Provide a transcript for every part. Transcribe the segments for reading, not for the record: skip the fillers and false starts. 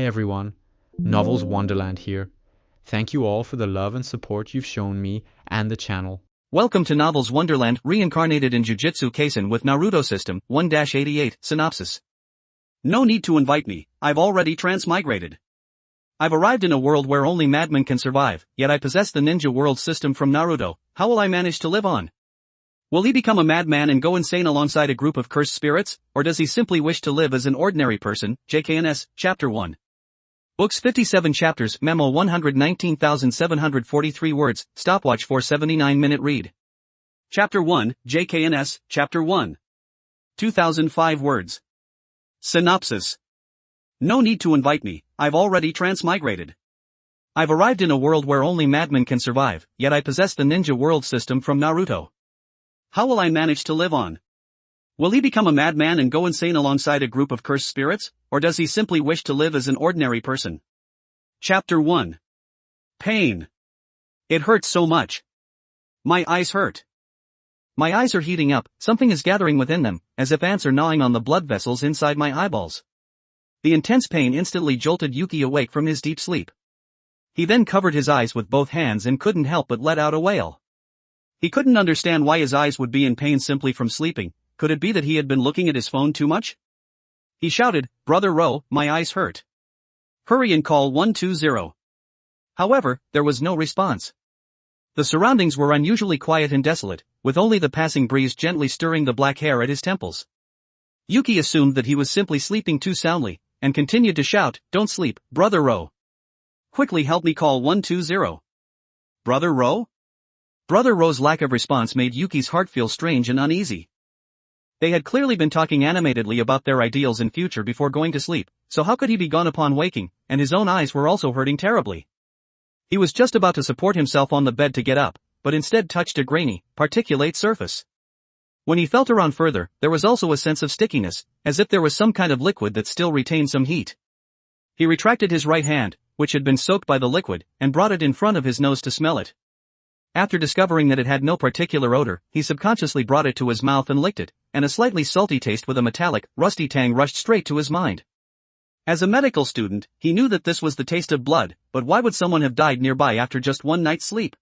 everyone, Novels Wonderland here. Thank you all for the love and support you've shown me and the channel. Welcome to Novels Wonderland, Reincarnated in Jujutsu Kaisen with Naruto System 1-88 Synopsis. No need to invite me, I've already transmigrated. I've arrived in a world where only madmen can survive, yet I possess the ninja world system from Naruto. How will I manage to live on? Will he become a madman and go insane alongside a group of cursed spirits, or does he simply wish to live as an ordinary person? JKNS, Chapter 1. Books 57 chapters, Memo 119,743 words, stopwatch 479-minute read. Chapter 1, JKNS, Chapter 1. 2005 words. Synopsis. No need to invite me, I've already transmigrated. I've arrived in a world where only madmen can survive, yet I possess the ninja world system from Naruto. How will I manage to live on? Will he become a madman and go insane alongside a group of cursed spirits, or does he simply wish to live as an ordinary person? Chapter 1. Pain. It hurts so much. My eyes hurt. My eyes are heating up, something is gathering within them, as if ants are gnawing on the blood vessels inside my eyeballs. The intense pain instantly jolted Yuki awake from his deep sleep. He then covered his eyes with both hands and couldn't help but let out a wail. He couldn't understand why his eyes would be in pain simply from sleeping. Could it be that he had been looking at his phone too much? He shouted, "Brother Ro, my eyes hurt. Hurry and call 120. However, there was no response. The surroundings were unusually quiet and desolate, with only the passing breeze gently stirring the black hair at his temples. Yuki assumed that he was simply sleeping too soundly, and continued to shout, "Don't sleep, Brother Ro. Quickly help me call 120. Brother Ro? Brother Ro's lack of response made Yuki's heart feel strange and uneasy. They had clearly been talking animatedly about their ideals and future before going to sleep, so how could he be gone upon waking, and his own eyes were also hurting terribly. He was just about to support himself on the bed to get up, but instead touched a grainy, particulate surface. When he felt around further, there was also a sense of stickiness, as if there was some kind of liquid that still retained some heat. He retracted his right hand, which had been soaked by the liquid, and brought it in front of his nose to smell it. After discovering that it had no particular odor, he subconsciously brought it to his mouth and licked it, and a slightly salty taste with a metallic, rusty tang rushed straight to his mind. As a medical student, he knew that this was the taste of blood, but why would someone have died nearby after just one night's sleep?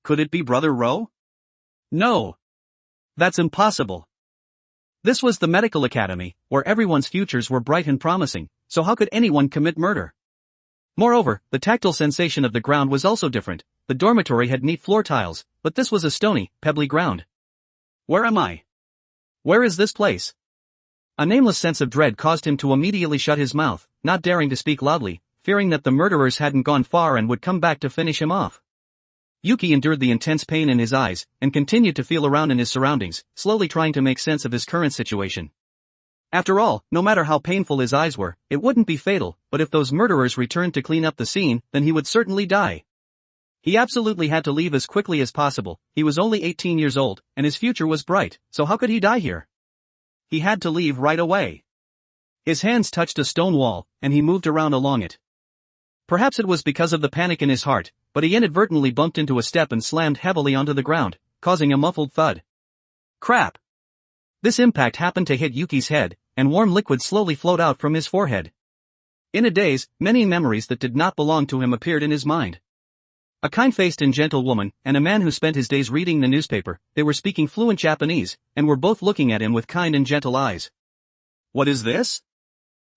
Could it be Brother Ro? No. That's impossible. This was the medical academy, where everyone's futures were bright and promising, so how could anyone commit murder? Moreover, the tactile sensation of the ground was also different. The dormitory had neat floor tiles, but this was a stony, pebbly ground. Where am I? Where is this place? A nameless sense of dread caused him to immediately shut his mouth, not daring to speak loudly, fearing that the murderers hadn't gone far and would come back to finish him off. Yuki endured the intense pain in his eyes, and continued to feel around in his surroundings, slowly trying to make sense of his current situation. After all, no matter how painful his eyes were, it wouldn't be fatal, but if those murderers returned to clean up the scene, then he would certainly die. He absolutely had to leave as quickly as possible. He was only 18 years old, and his future was bright, so how could he die here? He had to leave right away. His hands touched a stone wall, and he moved around along it. Perhaps it was because of the panic in his heart, but he inadvertently bumped into a step and slammed heavily onto the ground, causing a muffled thud. Crap! This impact happened to hit Yuki's head, and warm liquid slowly flowed out from his forehead. In a daze, many memories that did not belong to him appeared in his mind. A kind-faced and gentle woman, and a man who spent his days reading the newspaper. They were speaking fluent Japanese, and were both looking at him with kind and gentle eyes. What is this?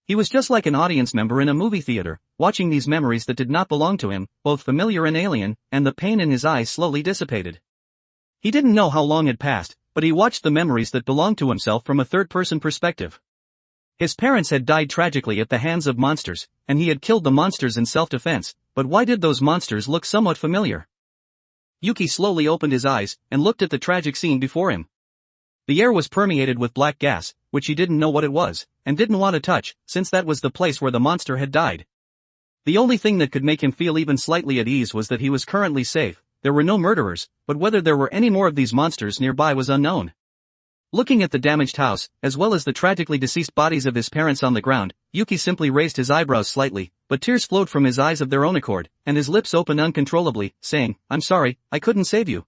He was just like an audience member in a movie theater, watching these memories that did not belong to him, both familiar and alien, and the pain in his eyes slowly dissipated. He didn't know how long had passed, but he watched the memories that belonged to himself from a third-person perspective. His parents had died tragically at the hands of monsters, and he had killed the monsters in self-defense, but why did those monsters look somewhat familiar? Yuki slowly opened his eyes, and looked at the tragic scene before him. The air was permeated with black gas, which he didn't know what it was, and didn't want to touch, since that was the place where the monster had died. The only thing that could make him feel even slightly at ease was that he was currently safe. There were no murderers, but whether there were any more of these monsters nearby was unknown. Looking at the damaged house, as well as the tragically deceased bodies of his parents on the ground, Yuki simply raised his eyebrows slightly, but tears flowed from his eyes of their own accord, and his lips opened uncontrollably, saying, "I'm sorry, I couldn't save you."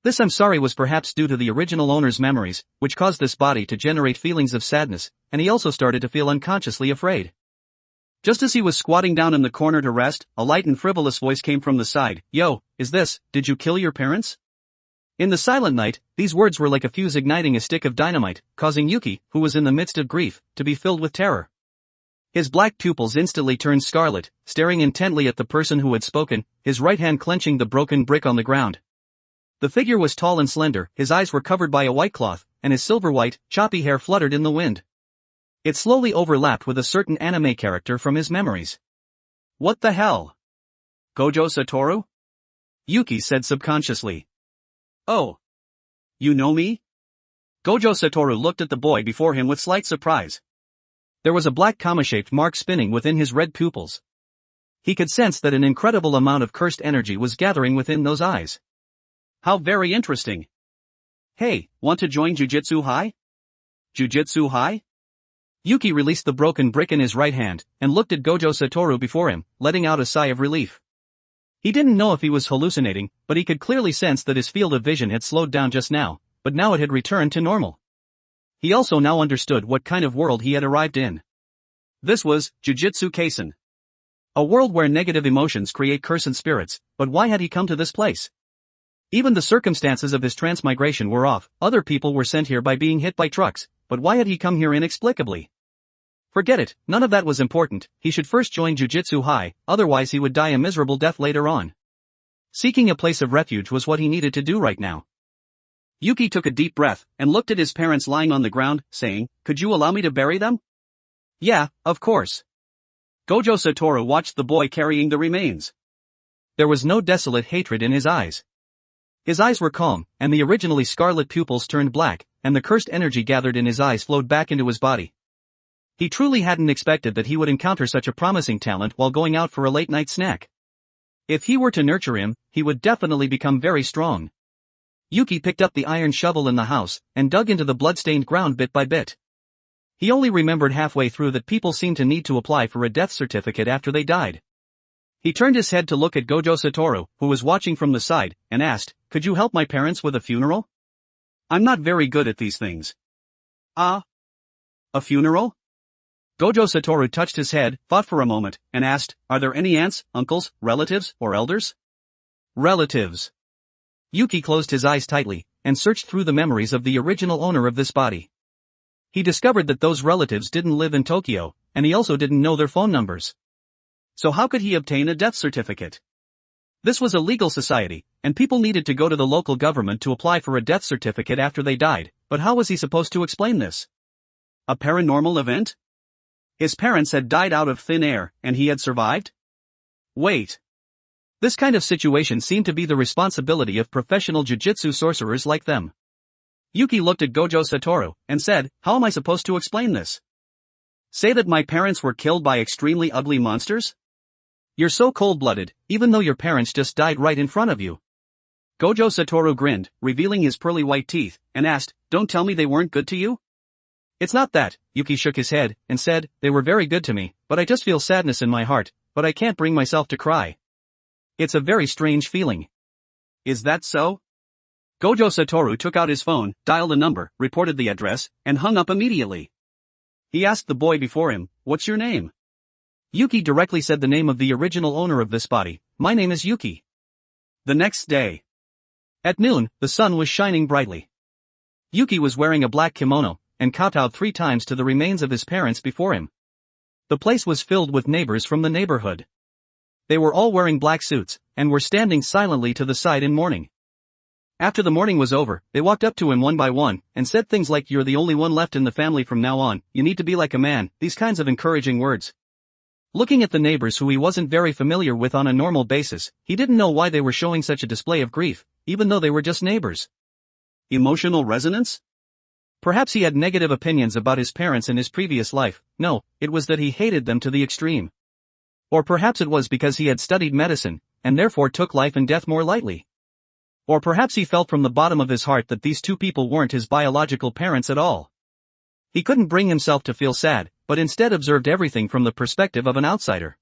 This I'm sorry was perhaps due to the original owner's memories, which caused this body to generate feelings of sadness, and he also started to feel unconsciously afraid. Just as he was squatting down in the corner to rest, a light and frivolous voice came from the side. Yo, did you kill your parents? In the silent night, these words were like a fuse igniting a stick of dynamite, causing Yuki, who was in the midst of grief, to be filled with terror. His black pupils instantly turned scarlet, staring intently at the person who had spoken, his right hand clenching the broken brick on the ground. The figure was tall and slender, his eyes were covered by a white cloth, and his silver-white, choppy hair fluttered in the wind. It slowly overlapped with a certain anime character from his memories. What the hell? Gojo Satoru? Yuki said subconsciously. Oh. You know me? Gojo Satoru looked at the boy before him with slight surprise. There was a black comma-shaped mark spinning within his red pupils. He could sense that an incredible amount of cursed energy was gathering within those eyes. How very interesting. Hey, want to join Jujutsu High? Jujutsu High? Yuki released the broken brick in his right hand, and looked at Gojo Satoru before him, letting out a sigh of relief. He didn't know if he was hallucinating, but he could clearly sense that his field of vision had slowed down just now, but now it had returned to normal. He also now understood what kind of world he had arrived in. This was Jujutsu Kaisen. A world where negative emotions create cursed spirits, but why had he come to this place? Even the circumstances of his transmigration were off, other people were sent here by being hit by trucks, but why had he come here inexplicably? Forget it, none of that was important, he should first join Jujutsu High, otherwise he would die a miserable death later on. Seeking a place of refuge was what he needed to do right now. Yuki took a deep breath, and looked at his parents lying on the ground, saying, "Could you allow me to bury them?" "Yeah, of course." Gojo Satoru watched the boy carrying the remains. There was no desolate hatred in his eyes. His eyes were calm, and the originally scarlet pupils turned black, and the cursed energy gathered in his eyes flowed back into his body. He truly hadn't expected that he would encounter such a promising talent while going out for a late-night snack. If he were to nurture him, he would definitely become very strong. Yuki picked up the iron shovel in the house, and dug into the blood-stained ground bit by bit. He only remembered halfway through that people seemed to need to apply for a death certificate after they died. He turned his head to look at Gojo Satoru, who was watching from the side, and asked, "Could you help my parents with a funeral? I'm not very good at these things." "Ah? A funeral?" Gojo Satoru touched his head, thought for a moment, and asked, "Are there any aunts, uncles, relatives, or elders?" "Relatives." Yuki closed his eyes tightly, and searched through the memories of the original owner of this body. He discovered that those relatives didn't live in Tokyo, and he also didn't know their phone numbers. So how could he obtain a death certificate? This was a legal society, and people needed to go to the local government to apply for a death certificate after they died, but how was he supposed to explain this? A paranormal event? His parents had died out of thin air, and he had survived? Wait. This kind of situation seemed to be the responsibility of professional jujutsu sorcerers like them. Yuki looked at Gojo Satoru, and said, "How am I supposed to explain this? Say that my parents were killed by extremely ugly monsters? You're so cold-blooded, even though your parents just died right in front of you." Gojo Satoru grinned, revealing his pearly white teeth, and asked, "Don't tell me they weren't good to you?" "It's not that," Yuki shook his head, and said, "They were very good to me, but I just feel sadness in my heart, but I can't bring myself to cry. It's a very strange feeling." "Is that so?" Gojo Satoru took out his phone, dialed a number, reported the address, and hung up immediately. He asked the boy before him, "What's your name?" Yuki directly said the name of the original owner of this body, "My name is Yuki." The next day. At noon, the sun was shining brightly. Yuki was wearing a black kimono, and kowtowed 3 times to the remains of his parents before him. The place was filled with neighbors from the neighborhood. They were all wearing black suits, and were standing silently to the side in mourning. After the mourning was over, they walked up to him one by one, and said things like, "You're the only one left in the family from now on, you need to be like a man," these kinds of encouraging words. Looking at the neighbors who he wasn't very familiar with on a normal basis, he didn't know why they were showing such a display of grief, even though they were just neighbors. Emotional resonance? Perhaps he had negative opinions about his parents in his previous life. No, it was that he hated them to the extreme. Or perhaps it was because he had studied medicine, and therefore took life and death more lightly. Or perhaps he felt from the bottom of his heart that these 2 people weren't his biological parents at all. He couldn't bring himself to feel sad, but instead observed everything from the perspective of an outsider.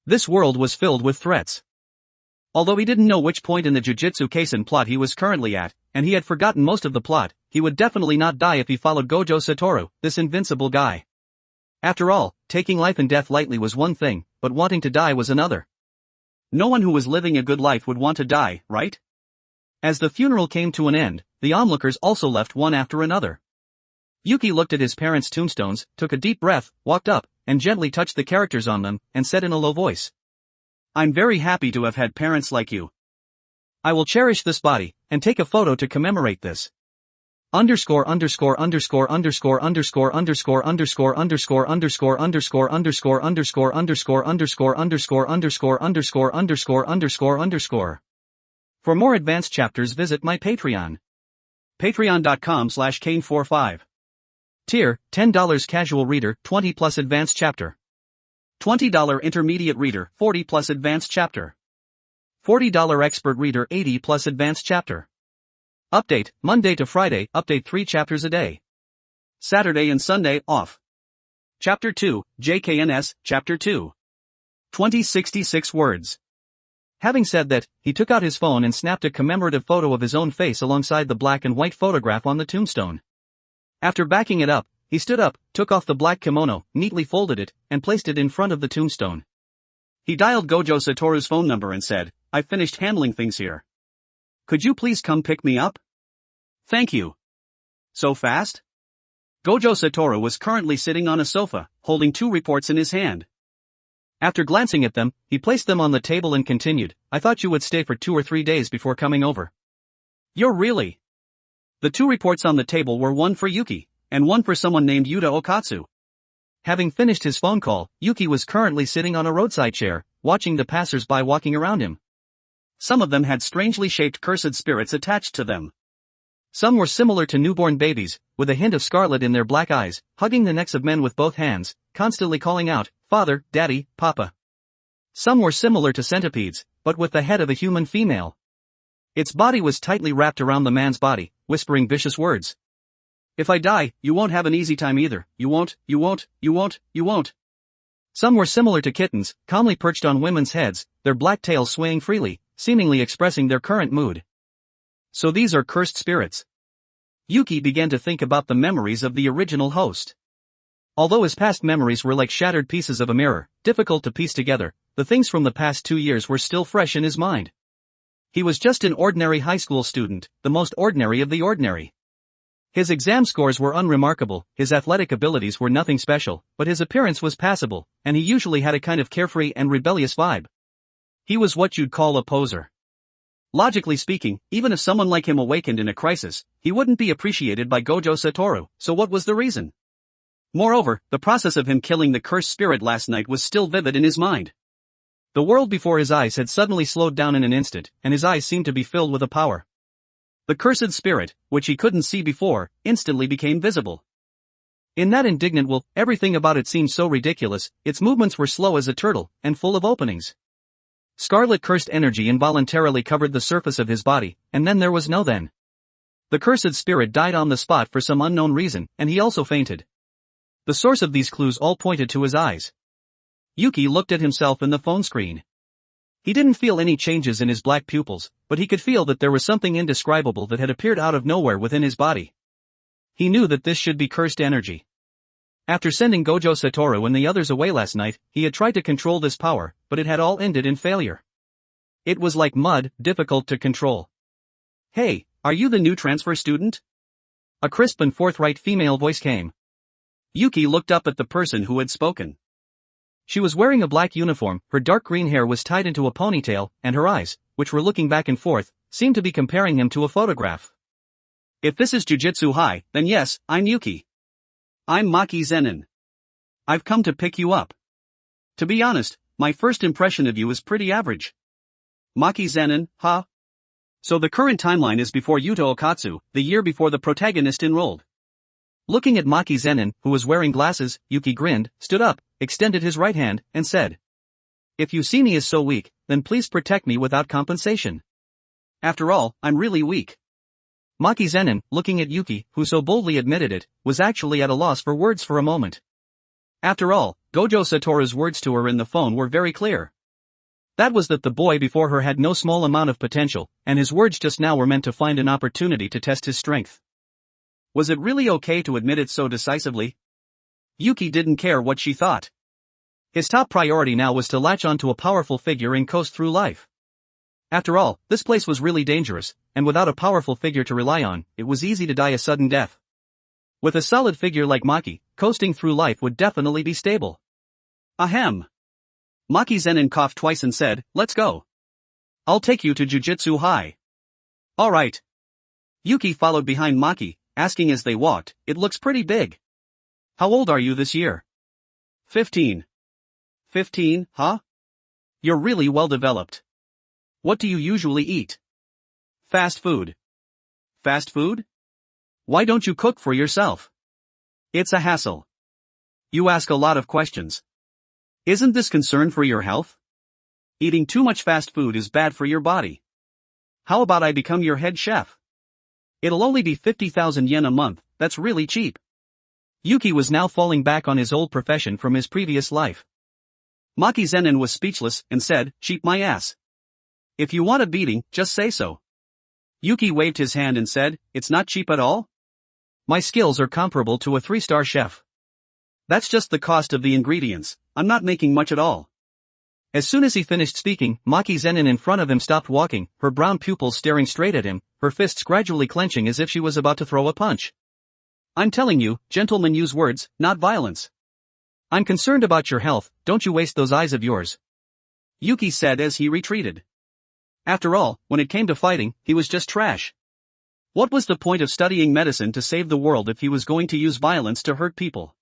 This world was filled with threats. Although he didn't know which point in the Jujutsu Kaisen plot he was currently at, and he had forgotten most of the plot, he would definitely not die if he followed Gojo Satoru, this invincible guy. After all, taking life and death lightly was one thing, but wanting to die was another. No one who was living a good life would want to die, right? As the funeral came to an end, the onlookers also left one after another. Yuki looked at his parents' tombstones, took a deep breath, walked up, and gently touched the characters on them, and said in a low voice, "I'm very happy to have had parents like you. I will cherish this body, and take a photo to commemorate this. Underscore underscore underscore underscore underscore underscore underscore underscore underscore underscore underscore underscore underscore underscore underscore underscore underscore underscore underscore underscore. For more advanced chapters visit my Patreon. Patreon.com/Kane45. Tier, $10 casual reader, 20 plus advanced chapter. $20 intermediate reader, 40 plus advanced chapter. $40 expert reader, 80 plus advanced chapter. Update, Monday to Friday, update 3 chapters a day. Saturday and Sunday, off. Chapter 2, JKNS, Chapter 2. 2066 words. Having said that, he took out his phone and snapped a commemorative photo of his own face alongside the black and white photograph on the tombstone. After backing it up, he stood up, took off the black kimono, neatly folded it, and placed it in front of the tombstone. He dialed Gojo Satoru's phone number and said, "I've finished handling things here. Could you please come pick me up? Thank you." So fast? Gojo Satoru was currently sitting on a sofa, holding 2 reports in his hand. After glancing at them, he placed them on the table and continued, "I thought you would stay for 2 or 3 days before coming over." "You're really?" The 2 reports on the table were one for Yuki, and one for someone named Yuta Okatsu. Having finished his phone call, Yuki was currently sitting on a roadside chair, watching the passers-by walking around him. Some of them had strangely shaped cursed spirits attached to them. Some were similar to newborn babies, with a hint of scarlet in their black eyes, hugging the necks of men with both hands, constantly calling out, "Father, Daddy, Papa." Some were similar to centipedes, but with the head of a human female. Its body was tightly wrapped around the man's body, whispering vicious words. "If I die, you won't have an easy time either, you won't, you won't, you won't, you won't." Some were similar to kittens, calmly perched on women's heads, their black tails swaying freely, seemingly expressing their current mood. So these are cursed spirits. Yuki began to think about the memories of the original host. Although his past memories were like shattered pieces of a mirror, difficult to piece together, the things from the past 2 years were still fresh in his mind. He was just an ordinary high school student, the most ordinary of the ordinary. His exam scores were unremarkable, his athletic abilities were nothing special, but his appearance was passable, and he usually had a kind of carefree and rebellious vibe. He was what you'd call a poser. Logically speaking, even if someone like him awakened in a crisis, he wouldn't be appreciated by Gojo Satoru, so what was the reason? Moreover, the process of him killing the cursed spirit last night was still vivid in his mind. The world before his eyes had suddenly slowed down in an instant, and his eyes seemed to be filled with a power. The cursed spirit, which he couldn't see before, instantly became visible. In that indignant will, everything about it seemed so ridiculous, its movements were slow as a turtle, and full of openings. Scarlet cursed energy involuntarily covered the surface of his body, and then there was no then. The cursed spirit died on the spot for some unknown reason, and he also fainted. The source of these clues all pointed to his eyes. Yuki looked at himself in the phone screen. He didn't feel any changes in his black pupils, but he could feel that there was something indescribable that had appeared out of nowhere within his body. He knew that this should be cursed energy. After sending Gojo Satoru and the others away last night, he had tried to control this power, but it had all ended in failure. It was like mud, difficult to control. "Hey, are you the new transfer student?" A crisp and forthright female voice came. Yuki looked up at the person who had spoken. She was wearing a black uniform, her dark green hair was tied into a ponytail, and her eyes, which were looking back and forth, seemed to be comparing him to a photograph. "If this is Jujutsu High, then yes, I'm Yuki. I'm Maki Zenin. I've come to pick you up. To be honest, my first impression of you is pretty average." Maki Zenin, huh? So the current timeline is before Yuta Okatsu, the year before the protagonist enrolled. Looking at Maki Zenin, who was wearing glasses, Yuki grinned, stood up, extended his right hand, and said, "If you see me as so weak, then please protect me without compensation. After all, I'm really weak." Maki Zenin, looking at Yuki, who so boldly admitted it, was actually at a loss for words for a moment. After all, Gojo Satoru's words to her in the phone were very clear. That was that the boy before her had no small amount of potential, and his words just now were meant to find an opportunity to test his strength. Was it really okay to admit it so decisively? Yuki didn't care what she thought. His top priority now was to latch onto a powerful figure and coast through life. After all, this place was really dangerous, and without a powerful figure to rely on, it was easy to die a sudden death. With a solid figure like Maki, coasting through life would definitely be stable. Ahem. Maki Zenin coughed twice and said, "Let's go. I'll take you to Jujutsu High." "Alright." Yuki followed behind Maki, asking as they walked, "It looks pretty big. How old are you this year?" 15. 15, huh? You're really well developed. What do you usually eat? Fast food. Fast food? Why don't you cook for yourself? It's a hassle. You ask a lot of questions. Isn't this concern for your health? Eating too much fast food is bad for your body. How about I become your head chef? It'll only be 50,000 yen a month, that's really cheap. Yuki was now falling back on his old profession from his previous life. Maki Zenin was speechless and said, "Cheap my ass. If you want a beating, just say so." Yuki waved his hand and said, "It's not cheap at all? My skills are comparable to a 3-star chef. That's just the cost of the ingredients, I'm not making much at all." As soon as he finished speaking, Maki Zenin in front of him stopped walking, her brown pupils staring straight at him, her fists gradually clenching as if she was about to throw a punch. "I'm telling you, gentlemen use words, not violence. I'm concerned about your health, don't you waste those eyes of yours," Yuki said as he retreated. After all, when it came to fighting, he was just trash. What was the point of studying medicine to save the world if he was going to use violence to hurt people?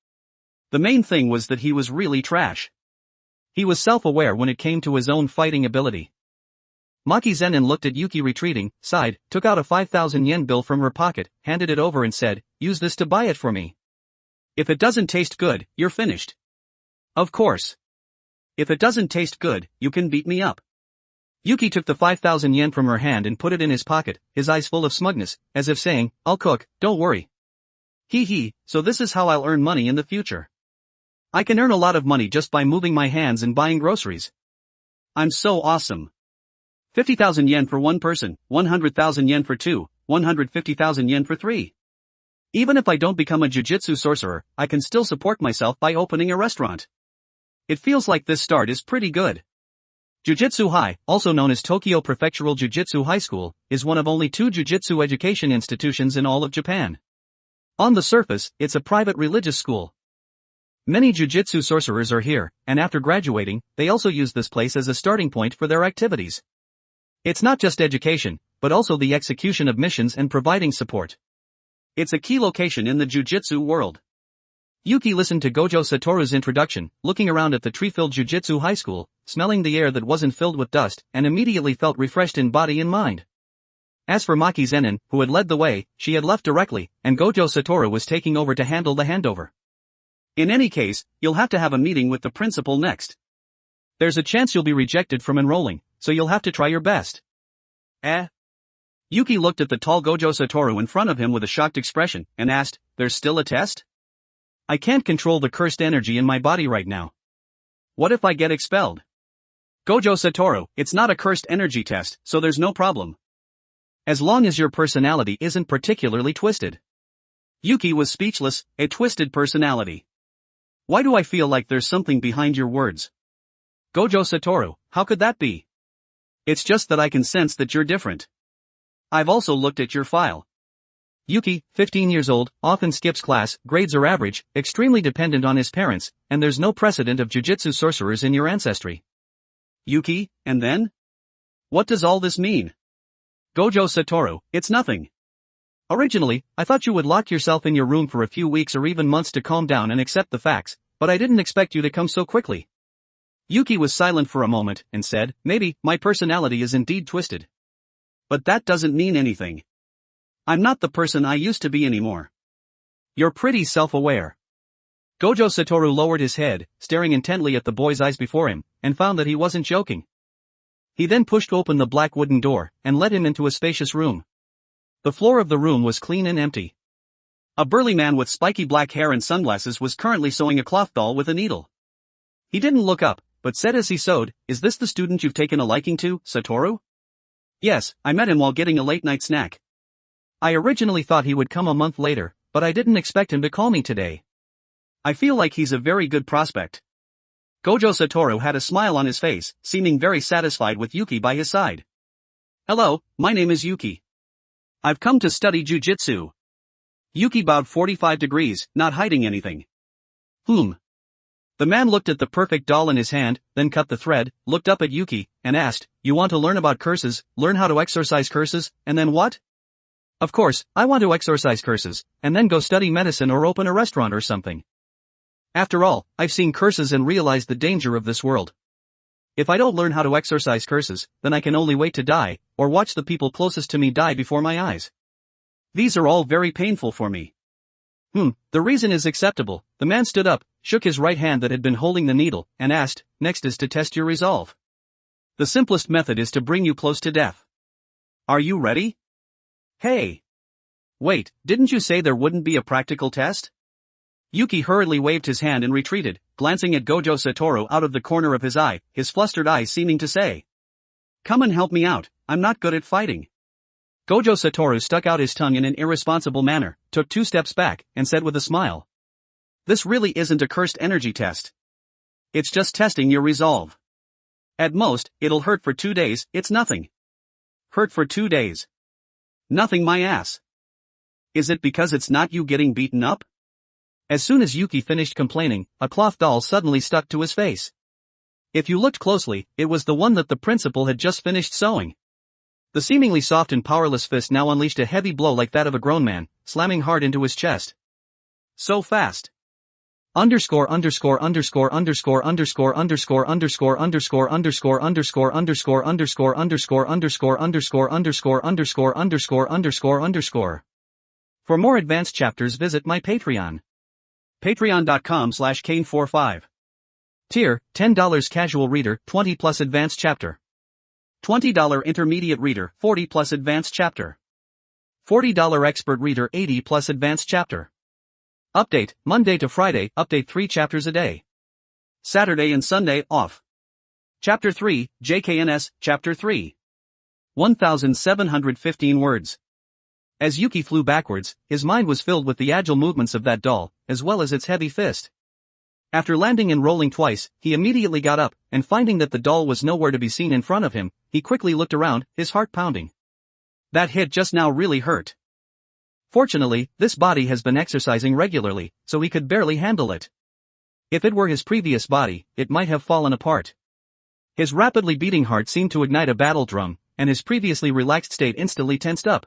The main thing was that he was really trash. He was self-aware when it came to his own fighting ability. Maki Zenin looked at Yuki retreating, sighed, took out a 5,000 yen bill from her pocket, handed it over and said, "Use this to buy it for me. If it doesn't taste good, you're finished." "Of course. If it doesn't taste good, you can beat me up." Yuki took the 5,000 yen from her hand and put it in his pocket, his eyes full of smugness, as if saying, "I'll cook, don't worry. Hee hee, so this is how I'll earn money in the future. I can earn a lot of money just by moving my hands and buying groceries. I'm so awesome. 50,000 yen for one person, 100,000 yen for two, 150,000 yen for three. Even if I don't become a jujutsu sorcerer, I can still support myself by opening a restaurant. It feels like this start is pretty good." Jujutsu High, also known as Tokyo Prefectural Jujutsu High School, is one of only 2 jujutsu education institutions in all of Japan. On the surface, it's a private religious school. Many jujutsu sorcerers are here, and after graduating, they also use this place as a starting point for their activities. It's not just education, but also the execution of missions and providing support. It's a key location in the jujutsu world. Yuki listened to Gojo Satoru's introduction, looking around at the tree-filled Jujutsu High School, smelling the air that wasn't filled with dust, and immediately felt refreshed in body and mind. As for Maki Zenin, who had led the way, she had left directly, and Gojo Satoru was taking over to handle the handover. In any case, you'll have to have a meeting with the principal next. There's a chance you'll be rejected from enrolling, so you'll have to try your best. Eh? Yuki looked at the tall Gojo Satoru in front of him with a shocked expression, and asked, "There's still a test? I can't control the cursed energy in my body right now. What if I get expelled?" "Gojo Satoru, it's not a cursed energy test, so there's no problem. As long as your personality isn't particularly twisted." Yuki was speechless. A twisted personality. Why do I feel like there's something behind your words? Gojo Satoru, how could that be? It's just that I can sense that you're different. I've also looked at your file. Yuki, 15 years old, often skips class, grades are average, extremely dependent on his parents, and there's no precedent of jujutsu sorcerers in your ancestry. Yuki, and then? What does all this mean? Gojo Satoru, it's nothing. Originally, I thought you would lock yourself in your room for a few weeks or even months to calm down and accept the facts, but I didn't expect you to come so quickly. Yuki was silent for a moment, and said, "Maybe, my personality is indeed twisted. But that doesn't mean anything. I'm not the person I used to be anymore." You're pretty self-aware. Gojo Satoru lowered his head, staring intently at the boy's eyes before him, and found that he wasn't joking. He then pushed open the black wooden door, and led him into a spacious room. The floor of the room was clean and empty. A burly man with spiky black hair and sunglasses was currently sewing a cloth doll with a needle. He didn't look up, but said as he sewed, "Is this the student you've taken a liking to, Satoru?" "Yes, I met him while getting a late-night snack. I originally thought he would come a month later, but I didn't expect him to call me today." I feel like he's a very good prospect. Gojo Satoru had a smile on his face, seeming very satisfied with Yuki by his side. Hello, my name is Yuki. I've come to study jujutsu. Yuki bowed 45 degrees, not hiding anything. The man looked at the perfect doll in his hand, then cut the thread, looked up at Yuki, and asked, "You want to learn about curses, learn how to exorcise curses, and then what?" Of course, I want to exorcise curses, and then go study medicine or open a restaurant or something. After all, I've seen curses and realized the danger of this world. If I don't learn how to exorcise curses, then I can only wait to die, or watch the people closest to me die before my eyes. These are all very painful for me. The reason is acceptable. The man stood up, shook his right hand that had been holding the needle, and asked, "Next is to test your resolve. The simplest method is to bring you close to death. Are you ready?" Hey! Wait, didn't you say there wouldn't be a practical test? Yuki hurriedly waved his hand and retreated, glancing at Gojo Satoru out of the corner of his eye, his flustered eyes seeming to say, "Come and help me out, I'm not good at fighting." Gojo Satoru stuck out his tongue in an irresponsible manner, took 2 steps back, and said with a smile, "This really isn't a cursed energy test. It's just testing your resolve. At most, it'll hurt for 2 days, it's nothing." Hurt for 2 days. Nothing my ass. Is it because it's not you getting beaten up? As soon as Yuki finished complaining, a cloth doll suddenly stuck to his face. If you looked closely, it was the one that the principal had just finished sewing. The seemingly soft and powerless fist now unleashed a heavy blow like that of a grown man, slamming hard into his chest. So fast. Underscore underscore underscore underscore underscore underscore underscore underscore underscore underscore underscore underscore underscore underscore underscore underscore underscore underscore underscore underscore. For more advanced chapters, visit my Patreon. Patreon.com/Kane45. Tier, $10 casual reader, 20 plus advanced chapter. $20 intermediate reader, 40 plus advanced chapter. $40 expert reader, 80 plus advanced chapter. Update, Monday to Friday, update 3 chapters a day. Saturday and Sunday, off. Chapter 3, JKNS, Chapter 3. 1,715 words. As Yuki flew backwards, his mind was filled with the agile movements of that doll, as well as its heavy fist. After landing and rolling twice, he immediately got up, and finding that the doll was nowhere to be seen in front of him, he quickly looked around, his heart pounding. That hit just now really hurt. Fortunately, this body has been exercising regularly, so he could barely handle it. If it were his previous body, it might have fallen apart. His rapidly beating heart seemed to ignite a battle drum, and his previously relaxed state instantly tensed up.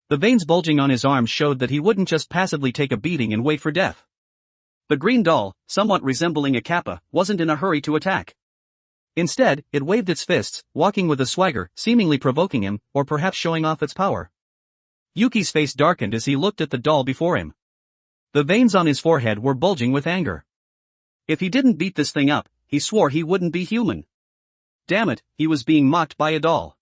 The veins bulging on his arms showed that he wouldn't just passively take a beating and wait for death. The green doll, somewhat resembling a kappa, wasn't in a hurry to attack. Instead, it waved its fists, walking with a swagger, seemingly provoking him, or perhaps showing off its power. Yuki's face darkened as he looked at the doll before him. The veins on his forehead were bulging with anger. If he didn't beat this thing up, he swore he wouldn't be human. Damn it, he was being mocked by a doll.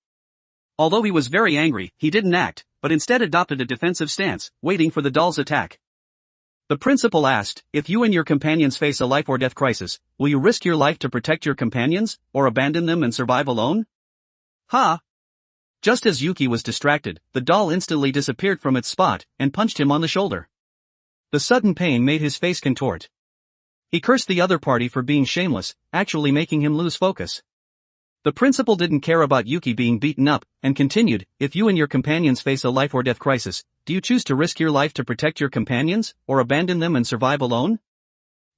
Although he was very angry, he didn't act, but instead adopted a defensive stance, waiting for the doll's attack. The principal asked, "If you and your companions face a life or death crisis, will you risk your life to protect your companions, or abandon them and survive alone?" Ha! Just as Yuki was distracted, the doll instantly disappeared from its spot, and punched him on the shoulder. The sudden pain made his face contort. He cursed the other party for being shameless, actually making him lose focus. The principal didn't care about Yuki being beaten up, and continued, "If you and your companions face a life or death crisis, do you choose to risk your life to protect your companions, or abandon them and survive alone?"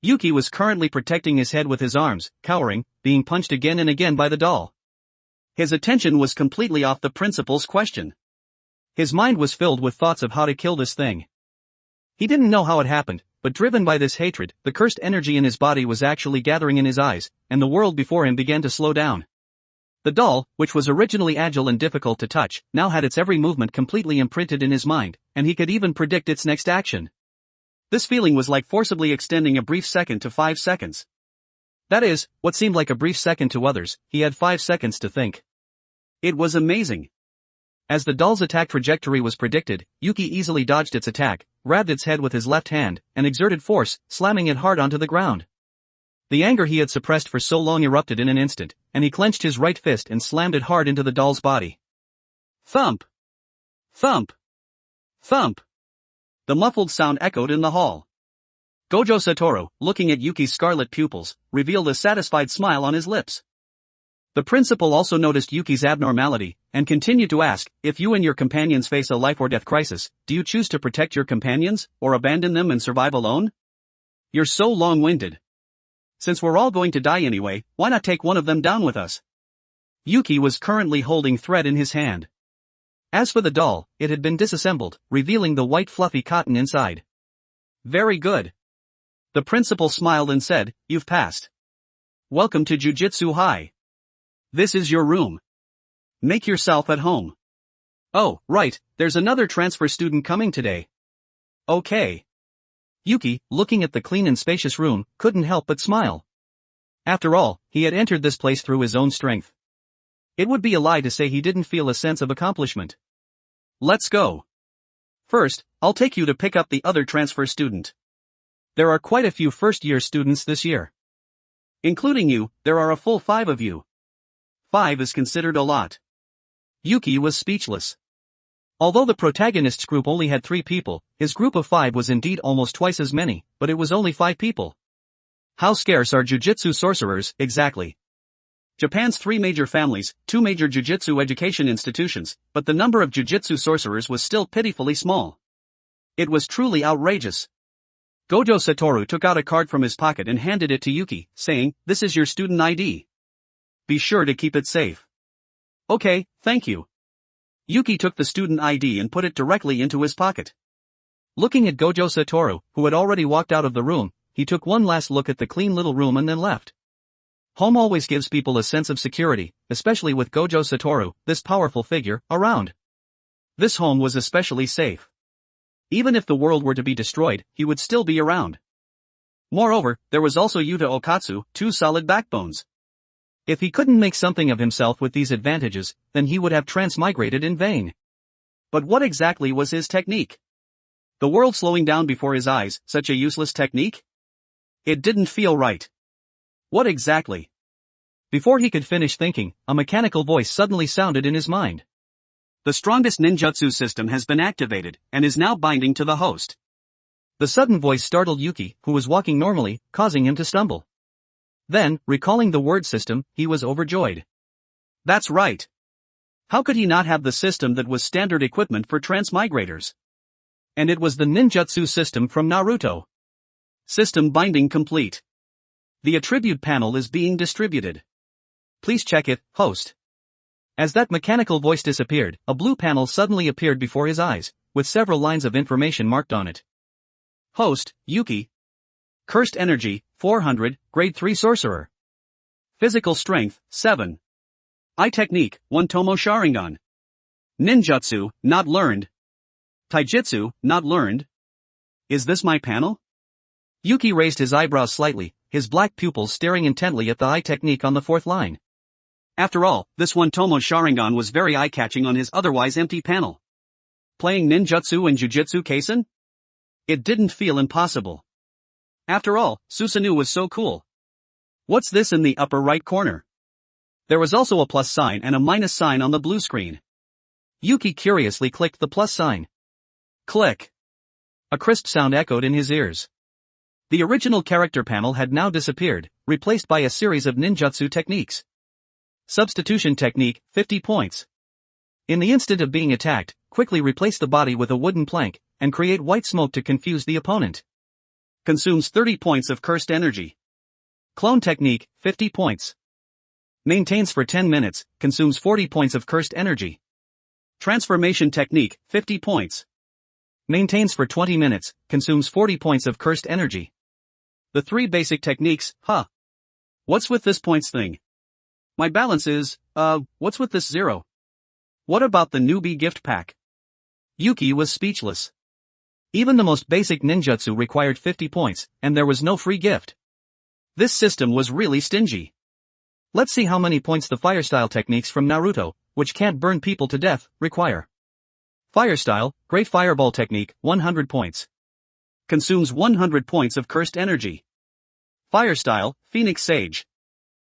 Yuki was currently protecting his head with his arms, cowering, being punched again and again by the doll. His attention was completely off the principal's question. His mind was filled with thoughts of how to kill this thing. He didn't know how it happened, but driven by this hatred, the cursed energy in his body was actually gathering in his eyes, and the world before him began to slow down. The doll, which was originally agile and difficult to touch, now had its every movement completely imprinted in his mind, and he could even predict its next action. This feeling was like forcibly extending a brief second to 5 seconds. That is, what seemed like a brief second to others, he had 5 seconds to think. It was amazing. As the doll's attack trajectory was predicted, Yuki easily dodged its attack, grabbed its head with his left hand, and exerted force, slamming it hard onto the ground. The anger he had suppressed for so long erupted in an instant, and he clenched his right fist and slammed it hard into the doll's body. Thump! Thump! Thump! The muffled sound echoed in the hall. Gojo Satoru, looking at Yuki's scarlet pupils, revealed a satisfied smile on his lips. The principal also noticed Yuki's abnormality, and continued to ask, if you and your companions face a life-or-death crisis, do you choose to protect your companions, or abandon them and survive alone? You're so long-winded. Since we're all going to die anyway, why not take one of them down with us? Yuki was currently holding thread in his hand. As for the doll, it had been disassembled, revealing the white fluffy cotton inside. Very good. The principal smiled and said, you've passed. Welcome to Jujutsu High. This is your room. Make yourself at home. Oh, right, there's another transfer student coming today. Okay. Yuki, looking at the clean and spacious room, couldn't help but smile. After all, he had entered this place through his own strength. It would be a lie to say he didn't feel a sense of accomplishment. Let's go. First, I'll take you to pick up the other transfer student. There are quite a few first-year students this year. Including you, there are a full 5 of you. 5 is considered a lot. Yuki was speechless. Although the protagonist's group only had 3 people, his group of 5 was indeed almost twice as many, but it was only 5 people. How scarce are jujutsu sorcerers, exactly? Japan's 3 major families, 2 major jujutsu education institutions, but the number of jujutsu sorcerers was still pitifully small. It was truly outrageous. Gojo Satoru took out a card from his pocket and handed it to Yuki, saying, "This is your student ID. Be sure to keep it safe." Okay, thank you. Yuki took the student ID and put it directly into his pocket. Looking at Gojo Satoru, who had already walked out of the room, he took one last look at the clean little room and then left. Home always gives people a sense of security, especially with Gojo Satoru, this powerful figure, around. This home was especially safe. Even if the world were to be destroyed, he would still be around. Moreover, there was also Yuta Okatsu, 2 solid backbones. If he couldn't make something of himself with these advantages, then he would have transmigrated in vain. But what exactly was his technique? The world slowing down before his eyes, such a useless technique? It didn't feel right. What exactly? Before he could finish thinking, a mechanical voice suddenly sounded in his mind. The strongest ninjutsu system has been activated, and is now binding to the host. The sudden voice startled Yuki, who was walking normally, causing him to stumble. Then, recalling the word system, he was overjoyed. That's right. How could he not have the system that was standard equipment for transmigrators? And it was the ninjutsu system from Naruto. System binding complete. The attribute panel is being distributed. Please check it, host. As that mechanical voice disappeared, a blue panel suddenly appeared before his eyes, with several lines of information marked on it. Host, Yuki. Cursed energy, 400, grade 3 sorcerer. Physical strength, 7. Eye technique, 1 Tomo Sharingan. Ninjutsu, not learned. Taijutsu, not learned. Is this my panel? Yuki raised his eyebrows slightly, his black pupils staring intently at the eye technique on the 4th line. After all, this 1 Tomo Sharingan was very eye-catching on his otherwise empty panel. Playing ninjutsu in Jujutsu Kaisen? It didn't feel impossible. After all, Susanoo was so cool. What's this in the upper right corner? There was also a plus sign and a minus sign on the blue screen. Yuki curiously clicked the plus sign. Click. A crisp sound echoed in his ears. The original character panel had now disappeared, replaced by a series of ninjutsu techniques. Substitution technique, 50 points. In the instant of being attacked, quickly replace the body with a wooden plank, and create white smoke to confuse the opponent. Consumes 30 points of cursed energy. Clone technique, 50 points. Maintains for 10 minutes, consumes 40 points of cursed energy. Transformation technique, 50 points. Maintains for 20 minutes, consumes 40 points of cursed energy. The 3 basic techniques, huh? What's with this points thing? My balance is, what's with this 0? What about the newbie gift pack? Yuki was speechless. Even the most basic ninjutsu required 50 points, and there was no free gift. This system was really stingy. Let's see how many points the fire-style techniques from Naruto, which can't burn people to death, require. Fire-style, Great Fireball technique, 100 points. Consumes 100 points of cursed energy. Fire-style, Phoenix Sage.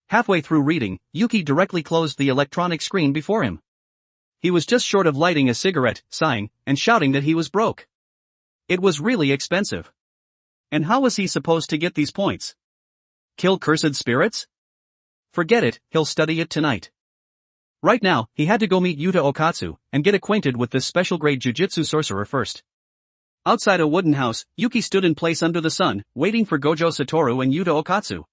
Halfway through reading, Yuki directly closed the electronic screen before him. He was just short of lighting a cigarette, sighing, and shouting that he was broke. It was really expensive. And how was he supposed to get these points? Kill cursed spirits? Forget it, he'll study it tonight. Right now, he had to go meet Yuta Okatsu, and get acquainted with this special grade Jujutsu sorcerer first. Outside a wooden house, Yuki stood in place under the sun, waiting for Gojo Satoru and Yuta Okatsu.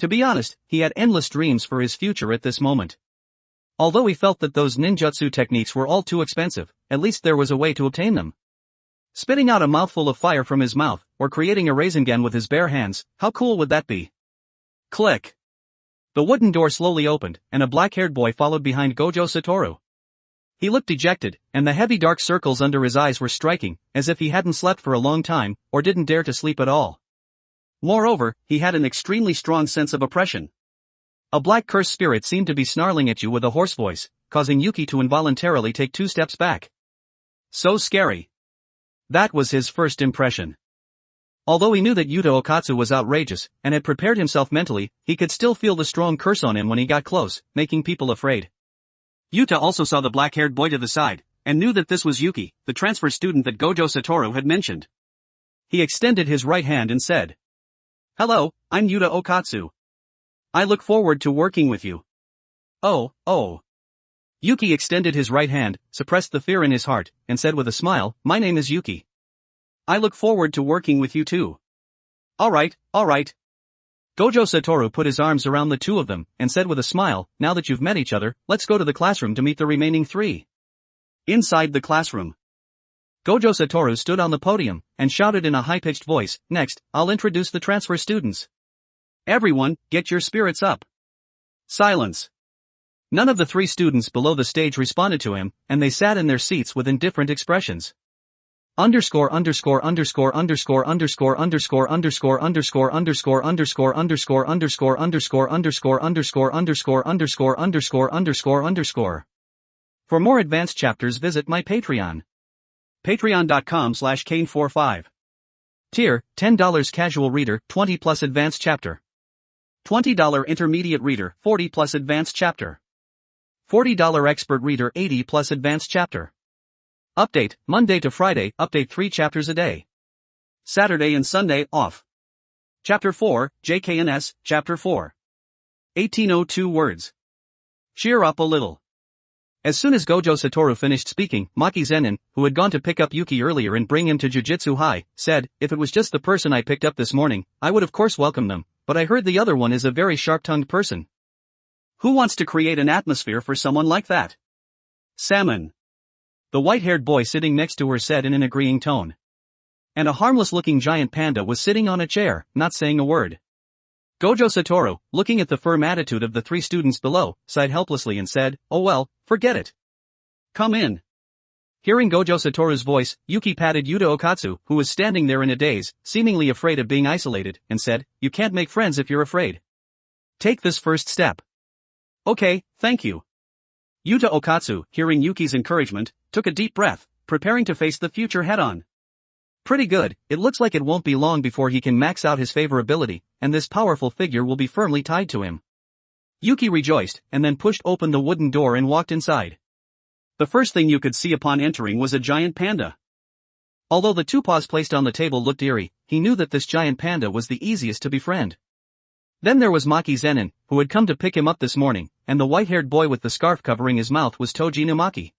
To be honest, he had endless dreams for his future at this moment. Although he felt that those ninjutsu techniques were all too expensive, at least there was a way to obtain them. Spitting out a mouthful of fire from his mouth, or creating a Rasengan with his bare hands, how cool would that be? Click. The wooden door slowly opened, and a black-haired boy followed behind Gojo Satoru. He looked dejected, and the heavy dark circles under his eyes were striking, as if he hadn't slept for a long time, or didn't dare to sleep at all. Moreover, he had an extremely strong sense of oppression. A black cursed spirit seemed to be snarling at you with a hoarse voice, causing Yuki to involuntarily take 2 steps back. So scary. That was his first impression. Although he knew that Yuta Okatsu was outrageous, and had prepared himself mentally, he could still feel the strong curse on him when he got close, making people afraid. Yuta also saw the black-haired boy to the side, and knew that this was Yuki, the transfer student that Gojo Satoru had mentioned. He extended his right hand and said, "Hello, I'm Yuta Okatsu. I look forward to working with you." Oh. Yuki extended his right hand, suppressed the fear in his heart, and said with a smile, "My name is Yuki. I look forward to working with you too." Alright. Gojo Satoru put his arms around the two of them, and said with a smile, "Now that you've met each other, let's go to the classroom to meet the remaining 3. Inside the classroom, Gojo Satoru stood on the podium, and shouted in a high-pitched voice, "Next, I'll introduce the transfer students. Everyone, get your spirits up." Silence. None of the 3 students below the stage responded to him, and they sat in their seats with indifferent expressions. Underscore. For more advanced chapters, visit my Patreon. Patreon.com/Kane45. Tier, $10 casual reader, 20 plus advanced chapter. $20 intermediate reader, 40 plus advanced chapter. $40 expert reader, 80 plus advanced chapter. Update, Monday to Friday, update 3 chapters a day. Saturday and Sunday, off. Chapter 4, JKNS, Chapter 4. 1802 words. Cheer up a little. As soon as Gojo Satoru finished speaking, Maki Zenin, who had gone to pick up Yuki earlier and bring him to Jujutsu High, said, "If it was just the person I picked up this morning, I would of course welcome them, but I heard the other one is a very sharp-tongued person. Who wants to create an atmosphere for someone like that?" Salmon. The white-haired boy sitting next to her said in an agreeing tone. And a harmless-looking giant panda was sitting on a chair, not saying a word. Gojo Satoru, looking at the firm attitude of the 3 students below, sighed helplessly and said, "Oh well, forget it. Come in." Hearing Gojo Satoru's voice, Yuki patted Yuta Okatsu, who was standing there in a daze, seemingly afraid of being isolated, and said, "You can't make friends if you're afraid. Take this first step." "Okay, thank you." Yuta Okatsu, hearing Yuki's encouragement, took a deep breath, preparing to face the future head-on. Pretty good, it looks like it won't be long before he can max out his favorability, and this powerful figure will be firmly tied to him. Yuki rejoiced, and then pushed open the wooden door and walked inside. The first thing you could see upon entering was a giant panda. Although the 2 paws placed on the table looked eerie, he knew that this giant panda was the easiest to befriend. Then there was Maki Zenin, who had come to pick him up this morning, and the white-haired boy with the scarf covering his mouth was Toji Numaki.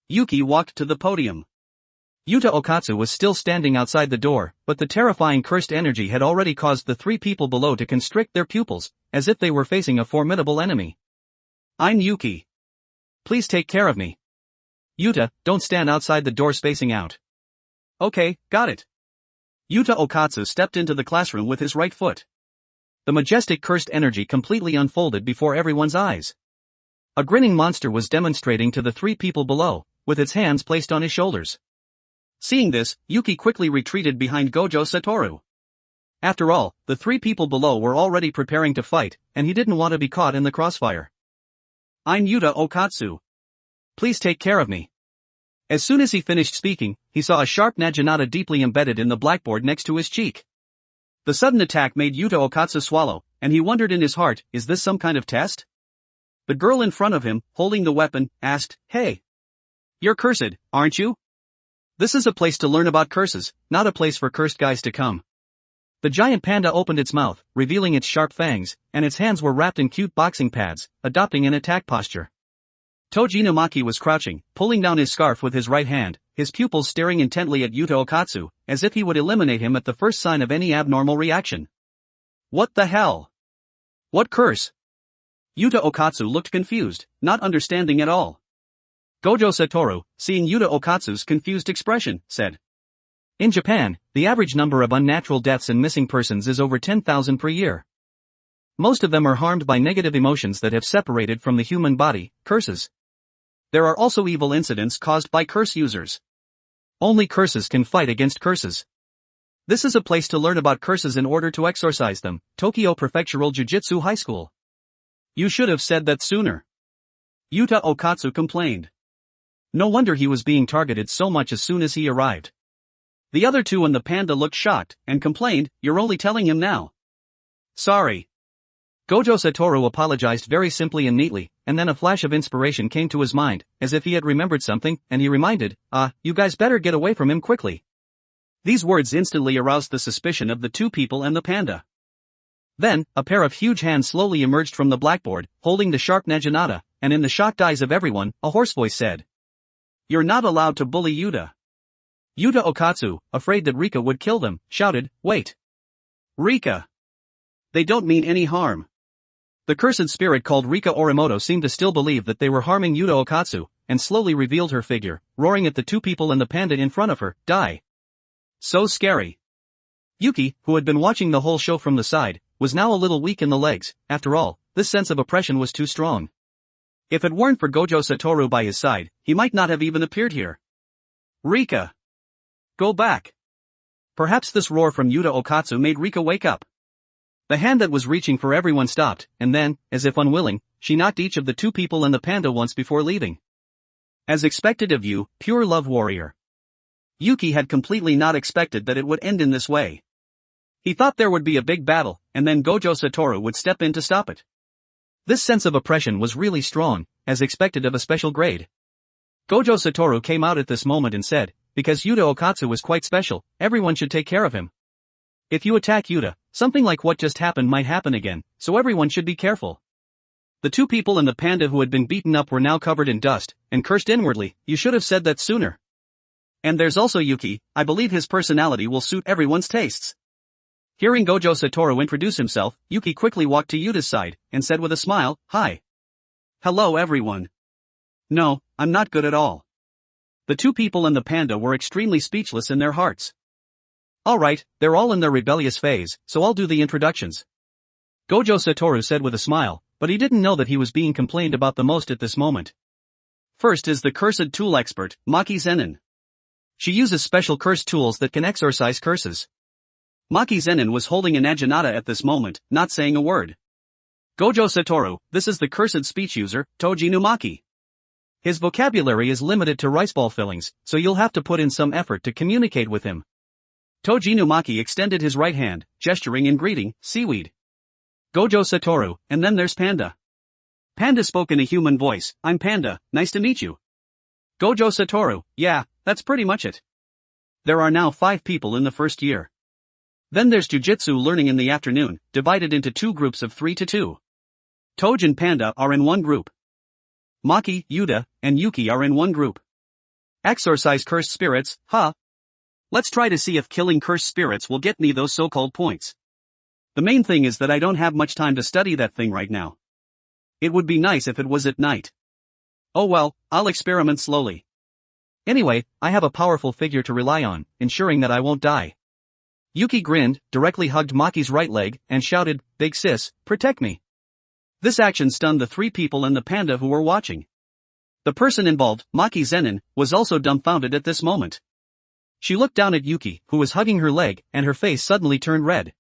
Yuki walked to the podium. Yuta Okatsu was still standing outside the door, but the terrifying cursed energy had already caused the 3 people below to constrict their pupils, as if they were facing a formidable enemy. "I'm Yuki. Please take care of me. Yuta, don't stand outside the door spacing out." "Okay, got it." Yuta Okatsu stepped into the classroom with his right foot. The majestic cursed energy completely unfolded before everyone's eyes. A grinning monster was demonstrating to the 3 people below, with its hands placed on his shoulders. Seeing this, Yuki quickly retreated behind Gojo Satoru. After all, the 3 people below were already preparing to fight, and he didn't want to be caught in the crossfire. "I'm Yuta Okatsu. Please take care of me." As soon as he finished speaking, he saw a sharp naginata deeply embedded in the blackboard next to his cheek. The sudden attack made Yuta Okatsu swallow, and he wondered in his heart, is this some kind of test? The girl in front of him, holding the weapon, asked, "Hey. You're cursed, aren't you? This is a place to learn about curses, not a place for cursed guys to come." The giant panda opened its mouth, revealing its sharp fangs, and its hands were wrapped in cute boxing pads, adopting an attack posture. Toji Inumaki was crouching, pulling down his scarf with his right hand, his pupils staring intently at Yuta Okatsu, as if he would eliminate him at the first sign of any abnormal reaction. What the hell? What curse? Yuta Okatsu looked confused, not understanding at all. Gojo Satoru, seeing Yuta Okatsu's confused expression, said, "In Japan, the average number of unnatural deaths and missing persons is over 10,000 per year. Most of them are harmed by negative emotions that have separated from the human body, curses. There are also evil incidents caused by curse users. Only curses can fight against curses. This is a place to learn about curses in order to exorcise them, Tokyo Prefectural Jujutsu High School. You should have said that sooner." Yuta Okatsu complained. No wonder he was being targeted so much as soon as he arrived. The other two and the panda looked shocked, and complained, "You're only telling him now." "Sorry." Gojo Satoru apologized very simply and neatly, and then a flash of inspiration came to his mind, as if he had remembered something, and he reminded, "You guys better get away from him quickly." These words instantly aroused the suspicion of the two people and the panda. Then, a pair of huge hands slowly emerged from the blackboard, holding the sharp naginata, and in the shocked eyes of everyone, a hoarse voice said, "You're not allowed to bully Yuta." Yuta Okatsu, afraid that Rika would kill them, shouted, "Wait! Rika! They don't mean any harm." The cursed spirit called Rika Orimoto seemed to still believe that they were harming Yuta Okatsu, and slowly revealed her figure, roaring at the two people and the panda in front of her, "Die!" So scary. Yuki, who had been watching the whole show from the side, was now a little weak in the legs. After all, this sense of oppression was too strong. If it weren't for Gojo Satoru by his side, he might not have even appeared here. "Rika! Go back!" Perhaps this roar from Yuta Okatsu made Rika wake up. The hand that was reaching for everyone stopped, and then, as if unwilling, she knocked each of the two people and the panda once before leaving. As expected of you, pure love warrior. Yuki had completely not expected that it would end in this way. He thought there would be a big battle, and then Gojo Satoru would step in to stop it. This sense of oppression was really strong, as expected of a special grade. Gojo Satoru came out at this moment and said, "Because Yuta Okatsu was quite special, everyone should take care of him. If you attack Yuta, something like what just happened might happen again, so everyone should be careful." The two people and the panda who had been beaten up were now covered in dust, and cursed inwardly, "You should have said that sooner. And there's also Yuki, I believe his personality will suit everyone's tastes." Hearing Gojo Satoru introduce himself, Yuki quickly walked to Yuta's side, and said with a smile, "Hi. Hello everyone. No, I'm not good at all." The two people and the panda were extremely speechless in their hearts. "Alright, they're all in their rebellious phase, so I'll do the introductions." Gojo Satoru said with a smile, but he didn't know that he was being complained about the most at this moment. First is the cursed tool expert, Maki Zenin. She uses special curse tools that can exorcise curses. Maki Zenin was holding a naginata at this moment, not saying a word. Gojo Satoru, this is the cursed speech user, Toji Inumaki. His vocabulary is limited to rice ball fillings, so you'll have to put in some effort to communicate with him. Toji Inumaki extended his right hand, gesturing in greeting, "Seaweed." Gojo Satoru, and then there's Panda. Panda spoke in a human voice, "I'm Panda, nice to meet you." Gojo Satoru, "Yeah, that's pretty much it." There are now 5 people in the first year. Then there's Jujutsu learning in the afternoon, divided into 2 groups of 3 to 2. Toj and Panda are in one group. Maki, Yuta, and Yuki are in one group. Exorcise cursed spirits, huh? Let's try to see if killing cursed spirits will get me those so-called points. The main thing is that I don't have much time to study that thing right now. It would be nice if it was at night. Oh well, I'll experiment slowly. Anyway, I have a powerful figure to rely on, ensuring that I won't die. Yuki grinned, directly hugged Maki's right leg, and shouted, "Big sis, protect me." This action stunned the 3 people and the panda who were watching. The person involved, Maki Zenin, was also dumbfounded at this moment. She looked down at Yuki, who was hugging her leg, and her face suddenly turned red.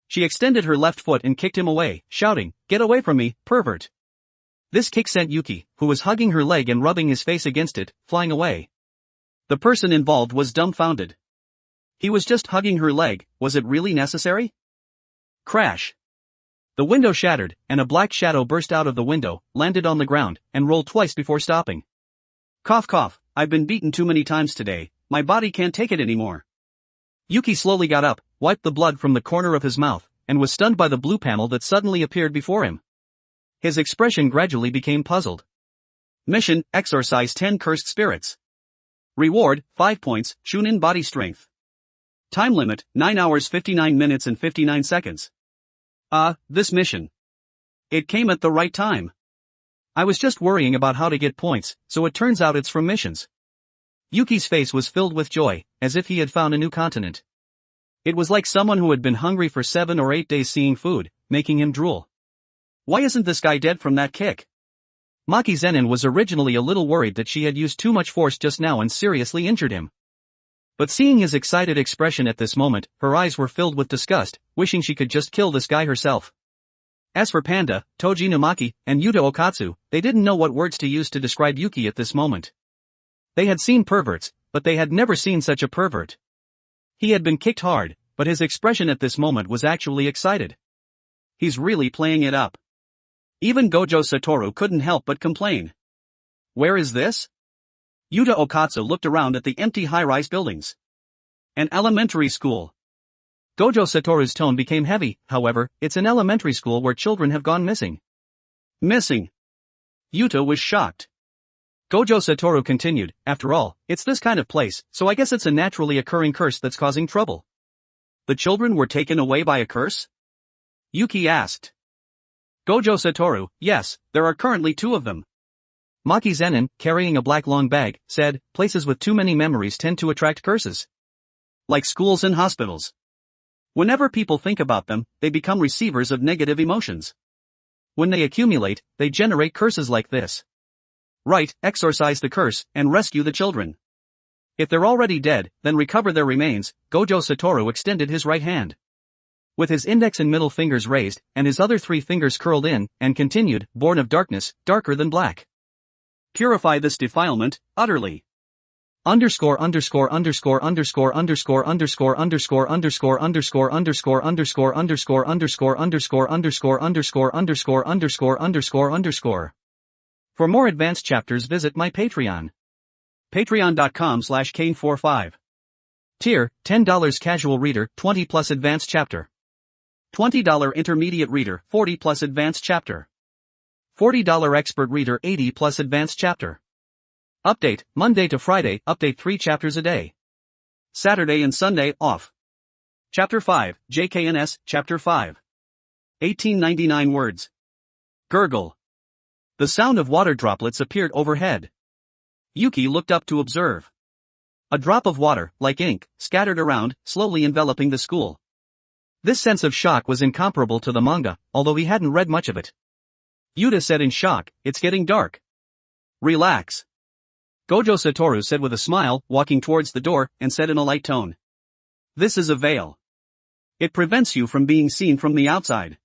She extended her left foot and kicked him away, shouting, "Get away from me, pervert." This kick sent Yuki, who was hugging her leg and rubbing his face against it, flying away. The person involved was dumbfounded. He was just hugging her leg, was it really necessary? Crash. The window shattered, and a black shadow burst out of the window, landed on the ground, and rolled twice before stopping. Cough cough, I've been beaten too many times today, my body can't take it anymore. Yuki slowly got up, wiped the blood from the corner of his mouth, and was stunned by the blue panel that suddenly appeared before him. His expression gradually became puzzled. Mission: exorcise 10 cursed spirits. Reward: 5 points, Chunin body strength. Time limit: 9 hours 59 minutes and 59 seconds. This mission. It came at the right time. I was just worrying about how to get points, so it turns out it's from missions. Yuki's face was filled with joy, as if he had found a new continent. It was like someone who had been hungry for 7 or 8 days seeing food, making him drool. Why isn't this guy dead from that kick? Maki Zenin was originally a little worried that she had used too much force just now and seriously injured him. But seeing his excited expression at this moment, her eyes were filled with disgust, wishing she could just kill this guy herself. As for Panda, Toji Numaki, and Yuta Okatsu, they didn't know what words to use to describe Yuki at this moment. They had seen perverts, but they had never seen such a pervert. He had been kicked hard, but his expression at this moment was actually excited. He's really playing it up. Even Gojo Satoru couldn't help but complain. Where is this? Yuta Okatsu looked around at the empty high-rise buildings. An elementary school. Gojo Satoru's tone became heavy. However, it's an elementary school where children have gone missing. Missing? Yuta was shocked. Gojo Satoru continued, after all, it's this kind of place, so I guess it's a naturally occurring curse that's causing trouble. The children were taken away by a curse? Yuki asked. Gojo Satoru, yes, there are currently 2 of them. Maki Zenin, carrying a black long bag, said, places with too many memories tend to attract curses. Like schools and hospitals. Whenever people think about them, they become receivers of negative emotions. When they accumulate, they generate curses like this. Right, exorcise the curse, and rescue the children. If they're already dead, then recover their remains. Gojo Satoru extended his right hand. With his index and middle fingers raised, and his other 3 fingers curled in, and continued, born of darkness, darker than black. Purify this defilement, utterly. Underscore underscore underscore underscore underscore underscore underscore underscore underscore underscore underscore underscore underscore underscore underscore underscore underscore underscore underscore underscore. For more advanced chapters visit my Patreon. Patreon.com/Kane45. Tier, $10 casual reader, 20 plus advanced chapter. $20 intermediate reader, 40 plus advanced chapter. $40 expert reader, 80 plus advanced chapter. Update, Monday to Friday, update 3 chapters a day. Saturday and Sunday, off. Chapter 5, JKNS, Chapter 5. 1899 words. Gurgle. The sound of water droplets appeared overhead. Yuki looked up to observe. A drop of water, like ink, scattered around, slowly enveloping the school. This sense of shock was incomparable to the manga, although he hadn't read much of it. Yuta said in shock, it's getting dark. Relax. Gojo Satoru said with a smile, walking towards the door, and said in a light tone. This is a veil. It prevents you from being seen from the outside.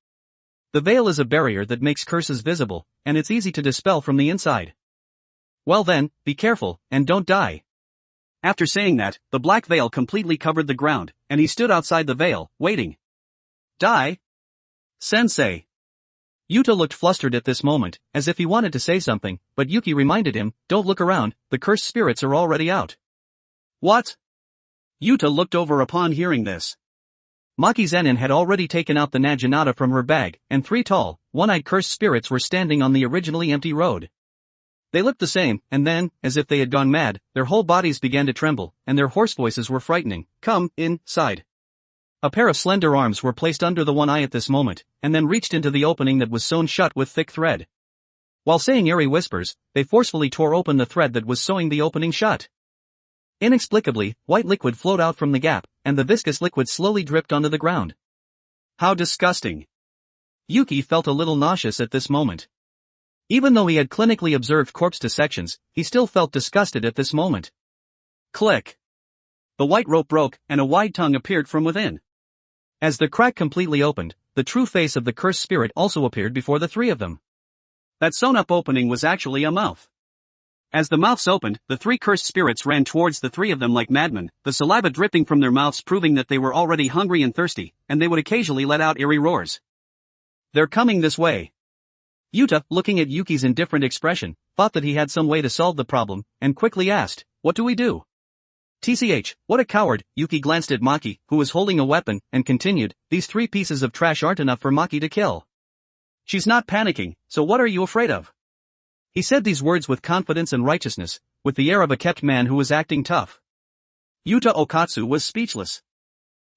The veil is a barrier that makes curses visible, and it's easy to dispel from the inside. Well then, be careful, and don't die. After saying that, the black veil completely covered the ground, and he stood outside the veil, waiting. Die? Sensei. Yuta looked flustered at this moment, as if he wanted to say something, but Yuki reminded him, don't look around, the cursed spirits are already out. What? Yuta looked over upon hearing this. Maki Zenin had already taken out the Naginata from her bag, and 3 tall, one-eyed cursed spirits were standing on the originally empty road. They looked the same, and then, as if they had gone mad, their whole bodies began to tremble, and their hoarse voices were frightening. Come, inside. A pair of slender arms were placed under the one eye at this moment, and then reached into the opening that was sewn shut with thick thread. While saying eerie whispers, they forcefully tore open the thread that was sewing the opening shut. Inexplicably, white liquid flowed out from the gap, and the viscous liquid slowly dripped onto the ground. How disgusting. Yuki felt a little nauseous at this moment. Even though he had clinically observed corpse dissections, he still felt disgusted at this moment. Click. The white rope broke, and a wide tongue appeared from within. As the crack completely opened, the true face of the cursed spirit also appeared before the 3 of them. That sewn-up opening was actually a mouth. As the mouths opened, the 3 cursed spirits ran towards the 3 of them like madmen, the saliva dripping from their mouths proving that they were already hungry and thirsty, and they would occasionally let out eerie roars. They're coming this way. Yuta, looking at Yuki's indifferent expression, thought that he had some way to solve the problem, and quickly asked, what do we do? TCH, what a coward. Yuki glanced at Maki, who was holding a weapon, and continued, these 3 pieces of trash aren't enough for Maki to kill. She's not panicking, so what are you afraid of? He said these words with confidence and righteousness, with the air of a kept man who was acting tough. Yuta Okatsu was speechless.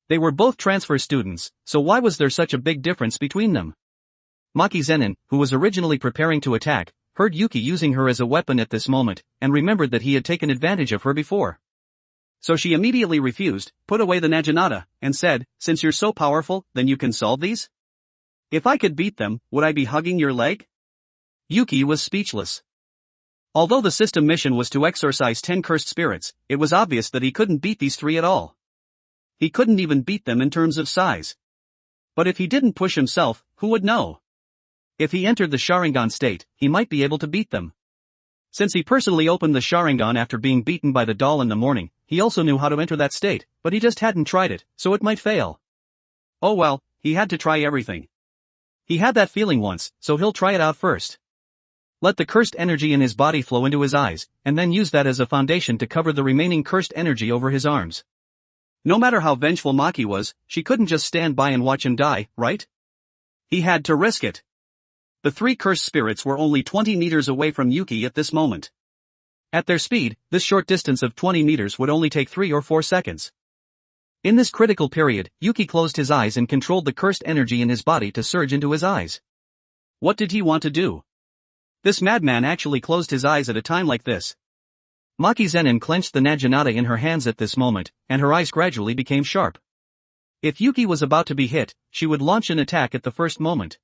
They were both transfer students, so why was there such a big difference between them? Maki Zenin, who was originally preparing to attack, heard Yuki using her as a weapon at this moment, and remembered that he had taken advantage of her before. So she immediately refused, put away the Naginata, and said, since you're so powerful, then you can solve these? If I could beat them, would I be hugging your leg? Yuki was speechless. Although the system mission was to exorcise 10 cursed spirits, it was obvious that he couldn't beat these 3 at all. He couldn't even beat them in terms of size. But if he didn't push himself, who would know? If he entered the Sharingan state, he might be able to beat them. Since he personally opened the Sharingan after being beaten by the doll in the morning, he also knew how to enter that state, but he just hadn't tried it, so it might fail. Oh well, he had to try everything. He had that feeling once, so he'll try it out first. Let the cursed energy in his body flow into his eyes, and then use that as a foundation to cover the remaining cursed energy over his arms. No matter how vengeful Maki was, she couldn't just stand by and watch him die, right? He had to risk it. The 3 cursed spirits were only 20 meters away from Yuki at this moment. At their speed, this short distance of 20 meters would only take 3 or 4 seconds. In this critical period, Yuki closed his eyes and controlled the cursed energy in his body to surge into his eyes. What did he want to do? This madman actually closed his eyes at a time like this. Maki Zenin clenched the Naginata in her hands at this moment, and her eyes gradually became sharp. If Yuki was about to be hit, she would launch an attack at the first moment.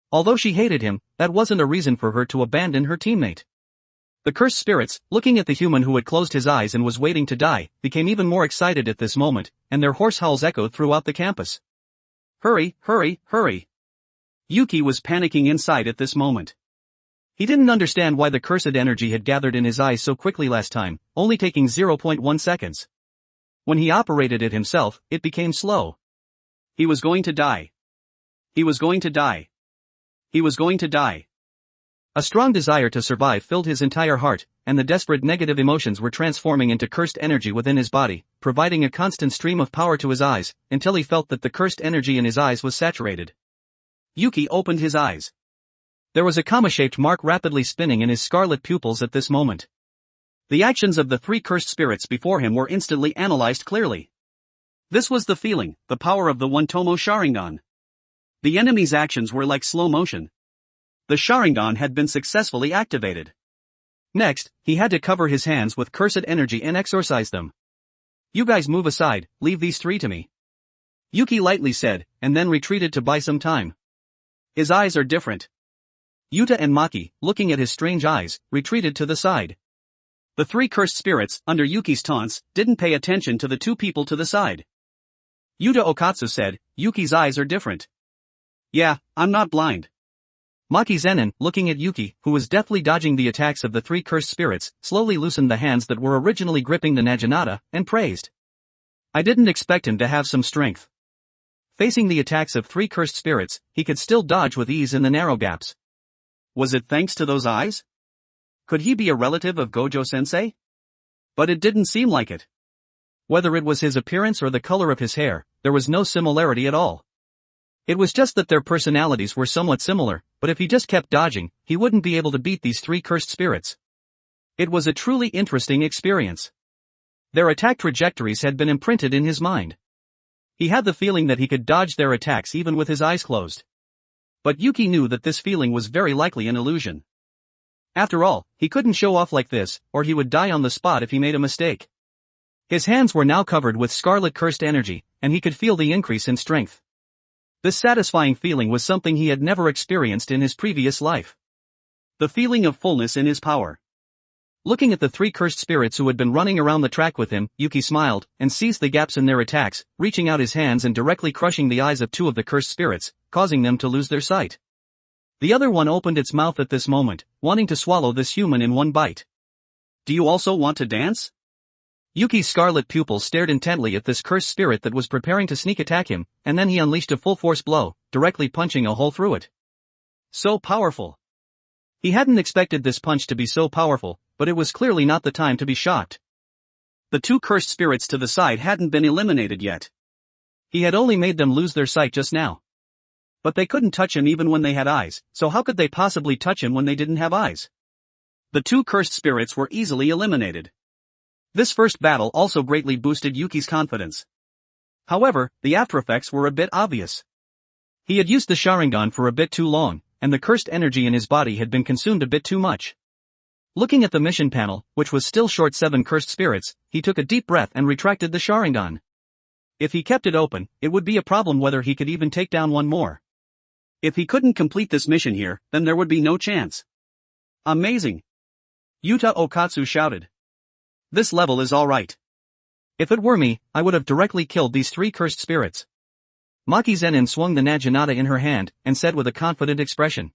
Although she hated him, that wasn't a reason for her to abandon her teammate. The cursed spirits, looking at the human who had closed his eyes and was waiting to die, became even more excited at this moment, and their hoarse howls echoed throughout the campus. Hurry, hurry, hurry. Yuki was panicking inside at this moment. He didn't understand why the cursed energy had gathered in his eyes so quickly last time, only taking 0.1 seconds. When he operated it himself, it became slow. He was going to die. He was going to die. He was going to die. A strong desire to survive filled his entire heart, and the desperate negative emotions were transforming into cursed energy within his body, providing a constant stream of power to his eyes, until he felt that the cursed energy in his eyes was saturated. Yuki opened his eyes. There was a comma-shaped mark rapidly spinning in his scarlet pupils at this moment. The actions of the 3 cursed spirits before him were instantly analyzed clearly. This was the feeling, the power of the One-Tomo Sharingan. The enemy's actions were like slow motion. The Sharingan had been successfully activated. Next, he had to cover his hands with cursed energy and exorcise them. You guys move aside, leave these 3 to me. Yuki lightly said, and then retreated to buy some time. His eyes are different. Yuta and Maki, looking at his strange eyes, retreated to the side. The 3 cursed spirits, under Yuki's taunts, didn't pay attention to the 2 people to the side. Yuta Okatsu said, Yuki's eyes are different. Yeah, I'm not blind. Maki Zenin, looking at Yuki, who was deftly dodging the attacks of the 3 cursed spirits, slowly loosened the hands that were originally gripping the Naginata, and praised. I didn't expect him to have some strength. Facing the attacks of 3 cursed spirits, he could still dodge with ease in the narrow gaps. Was it thanks to those eyes? Could he be a relative of Gojo-sensei? But it didn't seem like it. Whether it was his appearance or the color of his hair, there was no similarity at all. It was just that their personalities were somewhat similar, but if he just kept dodging, he wouldn't be able to beat these 3 cursed spirits. It was a truly interesting experience. Their attack trajectories had been imprinted in his mind. He had the feeling that he could dodge their attacks even with his eyes closed. But Yuki knew that this feeling was very likely an illusion. After all, he couldn't show off like this, or he would die on the spot if he made a mistake. His hands were now covered with scarlet cursed energy, and he could feel the increase in strength. This satisfying feeling was something he had never experienced in his previous life. The feeling of fullness in his power. Looking at the 3 cursed spirits who had been running around the track with him, Yuki smiled, and seized the gaps in their attacks, reaching out his hands and directly crushing the eyes of 2 of the cursed spirits, causing them to lose their sight. The other one opened its mouth at this moment, wanting to swallow this human in one bite. Do you also want to dance? Yuki's scarlet pupils stared intently at this cursed spirit that was preparing to sneak attack him, and then he unleashed a full-force blow, directly punching a hole through it. So powerful. He hadn't expected this punch to be so powerful, but it was clearly not the time to be shocked. The two cursed spirits to the side hadn't been eliminated yet. He had only made them lose their sight just now. But they couldn't touch him even when they had eyes, so how could they possibly touch him when they didn't have eyes? The two cursed spirits were easily eliminated. This first battle also greatly boosted Yuki's confidence. However, the aftereffects were a bit obvious. He had used the Sharingan for a bit too long, and the cursed energy in his body had been consumed a bit too much. Looking at the mission panel, which was still short 7 cursed spirits, he took a deep breath and retracted the Sharingan. If he kept it open, it would be a problem whether he could even take down one more. If he couldn't complete this mission here, then there would be no chance. Amazing! Yuta Okatsu shouted. This level is alright. If it were me, I would have directly killed these 3 cursed spirits. Maki Zenin swung the Naginata in her hand, and said with a confident expression.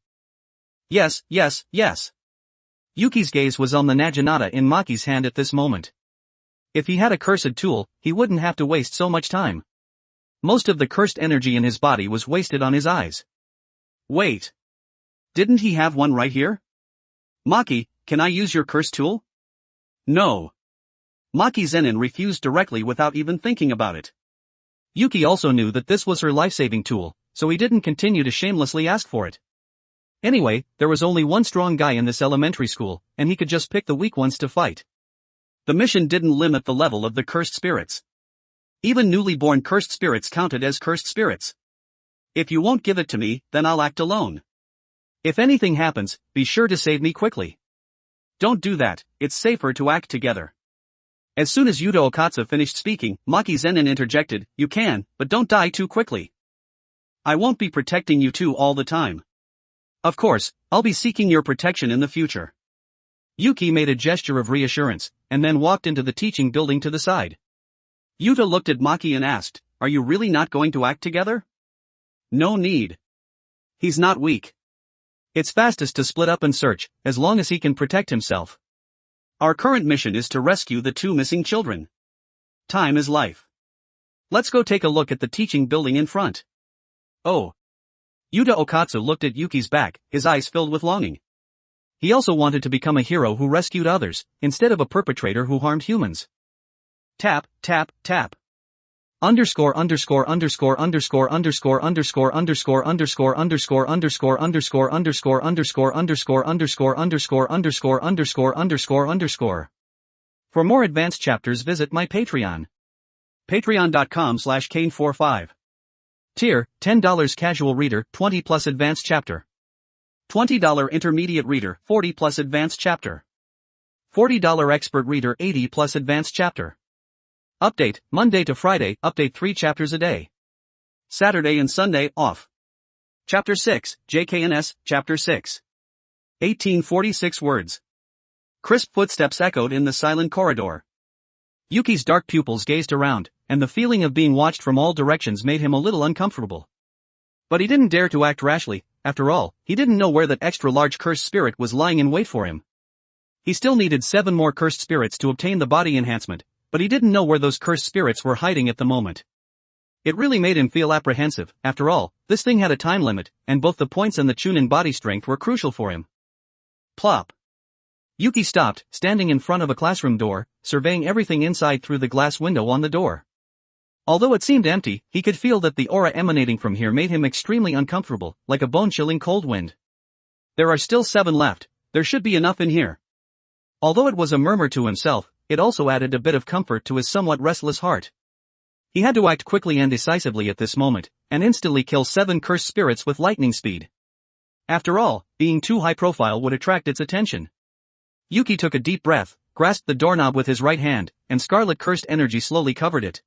Yes, yes, yes. Yuki's gaze was on the Naginata in Maki's hand at this moment. If he had a cursed tool, he wouldn't have to waste so much time. Most of the cursed energy in his body was wasted on his eyes. Wait. Didn't he have one right here? Maki, can I use your cursed tool? No. Maki Zenin refused directly without even thinking about it. Yuki also knew that this was her life-saving tool, so he didn't continue to shamelessly ask for it. Anyway, there was only one strong guy in this elementary school, and he could just pick the weak ones to fight. The mission didn't limit the level of the cursed spirits. Even newly born cursed spirits counted as cursed spirits. If you won't give it to me, then I'll act alone. If anything happens, be sure to save me quickly. Don't do that, it's safer to act together. As soon as Yuta Okatsu finished speaking, Maki Zenin interjected, you can, but don't die too quickly. I won't be protecting you two all the time. Of course, I'll be seeking your protection in the future. Yuki made a gesture of reassurance, and then walked into the teaching building to the side. Yuta looked at Maki and asked, are you really not going to act together? No need. He's not weak. It's fastest to split up and search, as long as he can protect himself. Our current mission is to rescue the 2 missing children. Time is life. Let's go take a look at the teaching building in front. Oh. Yuta Okatsu looked at Yuki's back, his eyes filled with longing. He also wanted to become a hero who rescued others, instead of a perpetrator who harmed humans. Tap, tap, tap. Underscore underscore underscore underscore underscore underscore underscore underscore underscore underscore underscore underscore underscore underscore underscore underscore underscore underscore underscore underscore. For more advanced chapters visit my Patreon. Patreon.com/Kane45. Tier, $10 casual reader, 20 plus advanced chapter. $20 intermediate reader, 40 plus advanced chapter. $40 expert reader, 80 plus advanced chapter. Update, Monday to Friday, update 3 chapters a day. Saturday and Sunday, off. Chapter 6, JKNS, Chapter 6. 1846 words. Crisp footsteps echoed in the silent corridor. Yuki's dark pupils gazed around, and the feeling of being watched from all directions made him a little uncomfortable. But he didn't dare to act rashly, after all, he didn't know where that extra-large cursed spirit was lying in wait for him. He still needed 7 more cursed spirits to obtain the body enhancement, but he didn't know where those cursed spirits were hiding at the moment. It really made him feel apprehensive, after all, this thing had a time limit, and both the points and the Chunin body strength were crucial for him. Plop. Yuki stopped, standing in front of a classroom door, surveying everything inside through the glass window on the door. Although it seemed empty, he could feel that the aura emanating from here made him extremely uncomfortable, like a bone-chilling cold wind. There are still 7 left, there should be enough in here. Although it was a murmur to himself, it also added a bit of comfort to his somewhat restless heart. He had to act quickly and decisively at this moment, and instantly kill 7 cursed spirits with lightning speed. After all, being too high profile would attract its attention. Yuki took a deep breath, grasped the doorknob with his right hand, and scarlet cursed energy slowly covered it.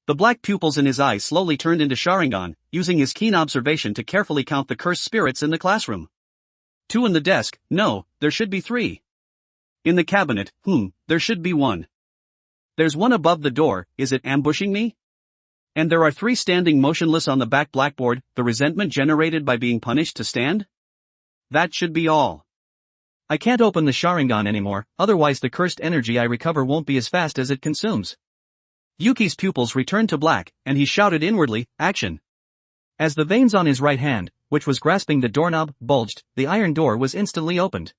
The black pupils in his eyes slowly turned into Sharingan, using his keen observation to carefully count the cursed spirits in the classroom. 2 in the desk, no, there should be 3. In the cabinet, there should be 1. There's 1 above the door, is it ambushing me? And there are 3 standing motionless on the back blackboard, the resentment generated by being punished to stand? That should be all. I can't open the Sharingan anymore, otherwise the cursed energy I recover won't be as fast as it consumes. Yuki's pupils returned to black, and he shouted inwardly, action. As the veins on his right hand, which was grasping the doorknob, bulged, the iron door was instantly opened.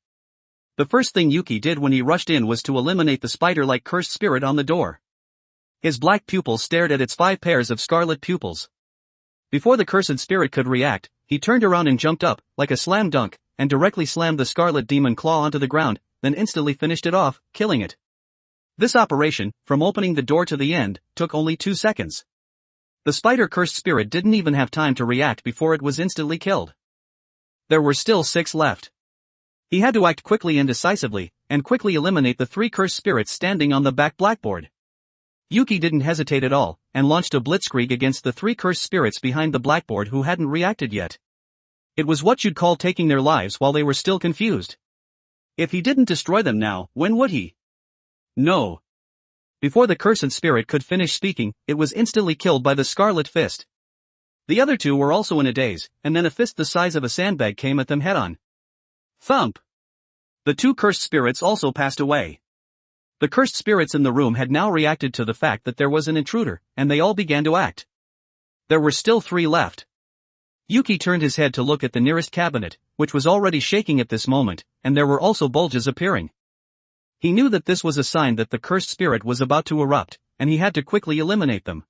The first thing Yuki did when he rushed in was to eliminate the spider-like cursed spirit on the door. His black pupils stared at its 5 pairs of scarlet pupils. Before the cursed spirit could react, he turned around and jumped up, like a slam dunk, and directly slammed the scarlet demon claw onto the ground, then instantly finished it off, killing it. This operation, from opening the door to the end, took only 2 seconds. The spider-cursed spirit didn't even have time to react before it was instantly killed. There were still 6 left. He had to act quickly and decisively, and quickly eliminate the 3 cursed spirits standing on the back blackboard. Yuki didn't hesitate at all, and launched a blitzkrieg against the 3 cursed spirits behind the blackboard who hadn't reacted yet. It was what you'd call taking their lives while they were still confused. If he didn't destroy them now, when would he? No. Before the cursed spirit could finish speaking, it was instantly killed by the scarlet fist. The other 2 were also in a daze, and then a fist the size of a sandbag came at them head-on. Thump! The 2 cursed spirits also passed away. The cursed spirits in the room had now reacted to the fact that there was an intruder, and they all began to act. There were still 3 left. Yuki turned his head to look at the nearest cabinet, which was already shaking at this moment, and there were also bulges appearing. He knew that this was a sign that the cursed spirit was about to erupt, and he had to quickly eliminate them.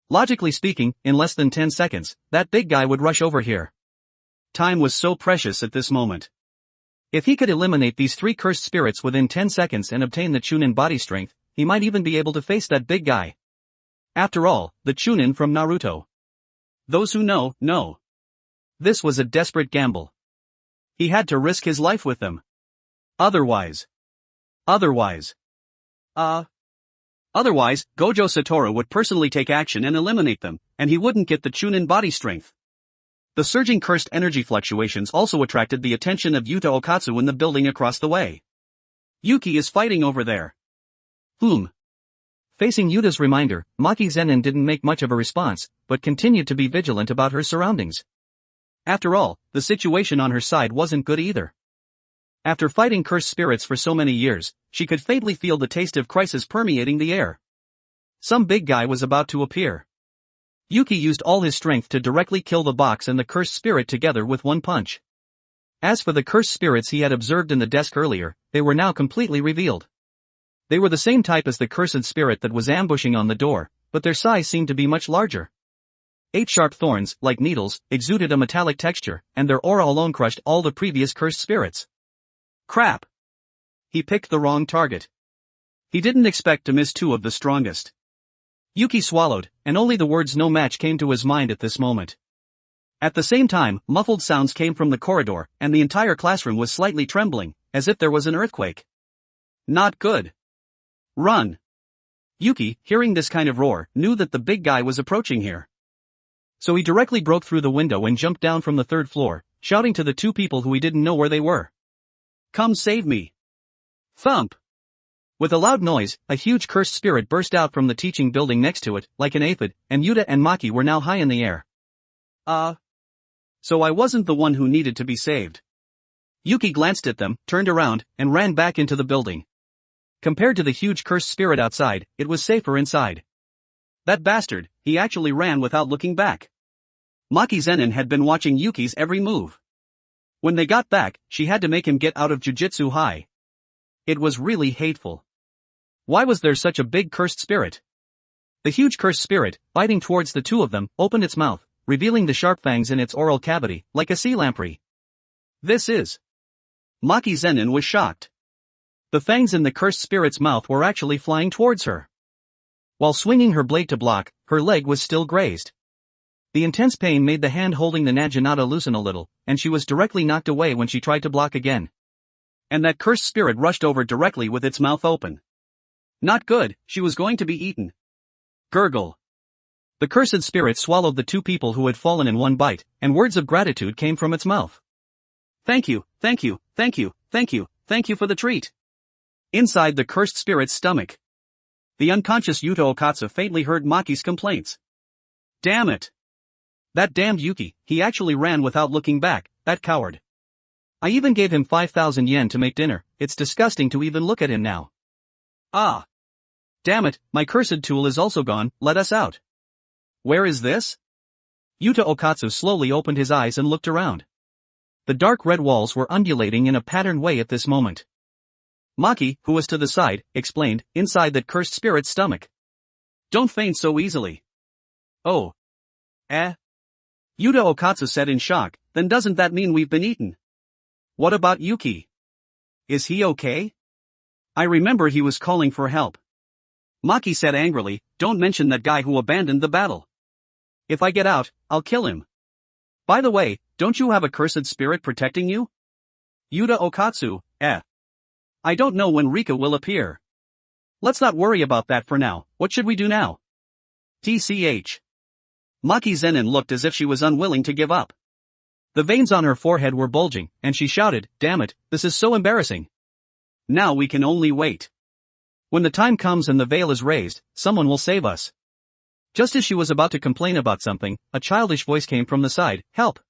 Logically speaking, in less than 10 seconds, that big guy would rush over here. Time was so precious at this moment. If he could eliminate these 3 cursed spirits within 10 seconds and obtain the Chunin body strength, he might even be able to face that big guy. After all, the Chunin from Naruto. Those who know, know. This was a desperate gamble. He had to risk his life with them. Otherwise, Gojo Satoru would personally take action and eliminate them, and he wouldn't get the Chunin body strength. The surging cursed energy fluctuations also attracted the attention of Yuta Okatsu in the building across the way. Yuki is fighting over there. Facing Yuta's reminder, Maki Zenin didn't make much of a response, but continued to be vigilant about her surroundings. After all, the situation on her side wasn't good either. After fighting cursed spirits for so many years, she could faintly feel the taste of crisis permeating the air. Some big guy was about to appear. Yuki used all his strength to directly kill the box and the cursed spirit together with one punch. As for the cursed spirits he had observed in the desk earlier, they were now completely revealed. They were the same type as the cursed spirit that was ambushing on the door, but their size seemed to be much larger. 8 sharp thorns, like needles, exuded a metallic texture, and their aura alone crushed all the previous cursed spirits. Crap! He picked the wrong target. He didn't expect to miss 2 of the strongest. Yuki swallowed, and only the words "no match" came to his mind at this moment. At the same time, muffled sounds came from the corridor, and the entire classroom was slightly trembling, as if there was an earthquake. Not good. Run! Yuki, hearing this kind of roar, knew that the big guy was approaching here. So he directly broke through the window and jumped down from the 3rd floor, shouting to the 2 people who he didn't know where they were. Come save me! Thump! With a loud noise, a huge cursed spirit burst out from the teaching building next to it, like an aphid, and Yuta and Maki were now high in the air. So I wasn't the one who needed to be saved. Yuki glanced at them, turned around, and ran back into the building. Compared to the huge cursed spirit outside, it was safer inside. That bastard, he actually ran without looking back. Maki Zenin had been watching Yuki's every move. When they got back, she had to make him get out of Jujutsu High. It was really hateful. Why was there such a big cursed spirit? The huge cursed spirit, biting towards the 2 of them, opened its mouth, revealing the sharp fangs in its oral cavity, like a sea lamprey. This is... Maki Zenin was shocked. The fangs in the cursed spirit's mouth were actually flying towards her. While swinging her blade to block, her leg was still grazed. The intense pain made the hand holding the Naginata loosen a little, and she was directly knocked away when she tried to block again. And that cursed spirit rushed over directly with its mouth open. Not good, she was going to be eaten. Gurgle. The cursed spirit swallowed the 2 people who had fallen in one bite, and words of gratitude came from its mouth. Thank you, thank you, thank you, thank you, thank you for the treat. Inside the cursed spirit's stomach, the unconscious Yuta Okatsu faintly heard Maki's complaints. Damn it! That damned Yuki, he actually ran without looking back, that coward. I even gave him 5,000 yen to make dinner, it's disgusting to even look at him now. Ah! Damn it, my cursed tool is also gone, let us out. Where is this? Yuta Okatsu slowly opened his eyes and looked around. The dark red walls were undulating in a patterned way at this moment. Maki, who was to the side, explained, inside that cursed spirit's stomach. Don't faint so easily. Oh. Eh? Yuta Okatsu said in shock, then doesn't that mean we've been eaten? What about Yuki? Is he okay? I remember he was calling for help. Maki said angrily, don't mention that guy who abandoned the battle. If I get out, I'll kill him. By the way, don't you have a cursed spirit protecting you? Yuta Okatsu, I don't know when Rika will appear. Let's not worry about that for now. What should we do now? TCH. Maki Zenin looked as if she was unwilling to give up. The veins on her forehead were bulging, and she shouted, damn it, this is so embarrassing. Now we can only wait. When the time comes and the veil is raised, someone will save us. Just as she was about to complain about something, a childish voice came from the side, help.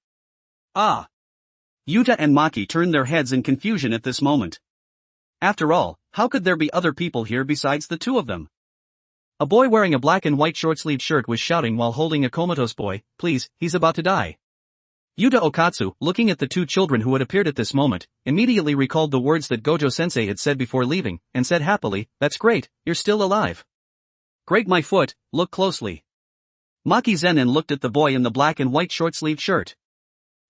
Ah. Yuta and Maki turned their heads in confusion at this moment. After all, how could there be other people here besides the two of them? A boy wearing a black and white short-sleeved shirt was shouting while holding a comatose boy, please, he's about to die. Yuta Okatsu, looking at the two children who had appeared at this moment, immediately recalled the words that Gojo-sensei had said before leaving, and said happily, that's great, you're still alive. Great my foot, look closely. Maki Zenin looked at the boy in the black and white short-sleeved shirt.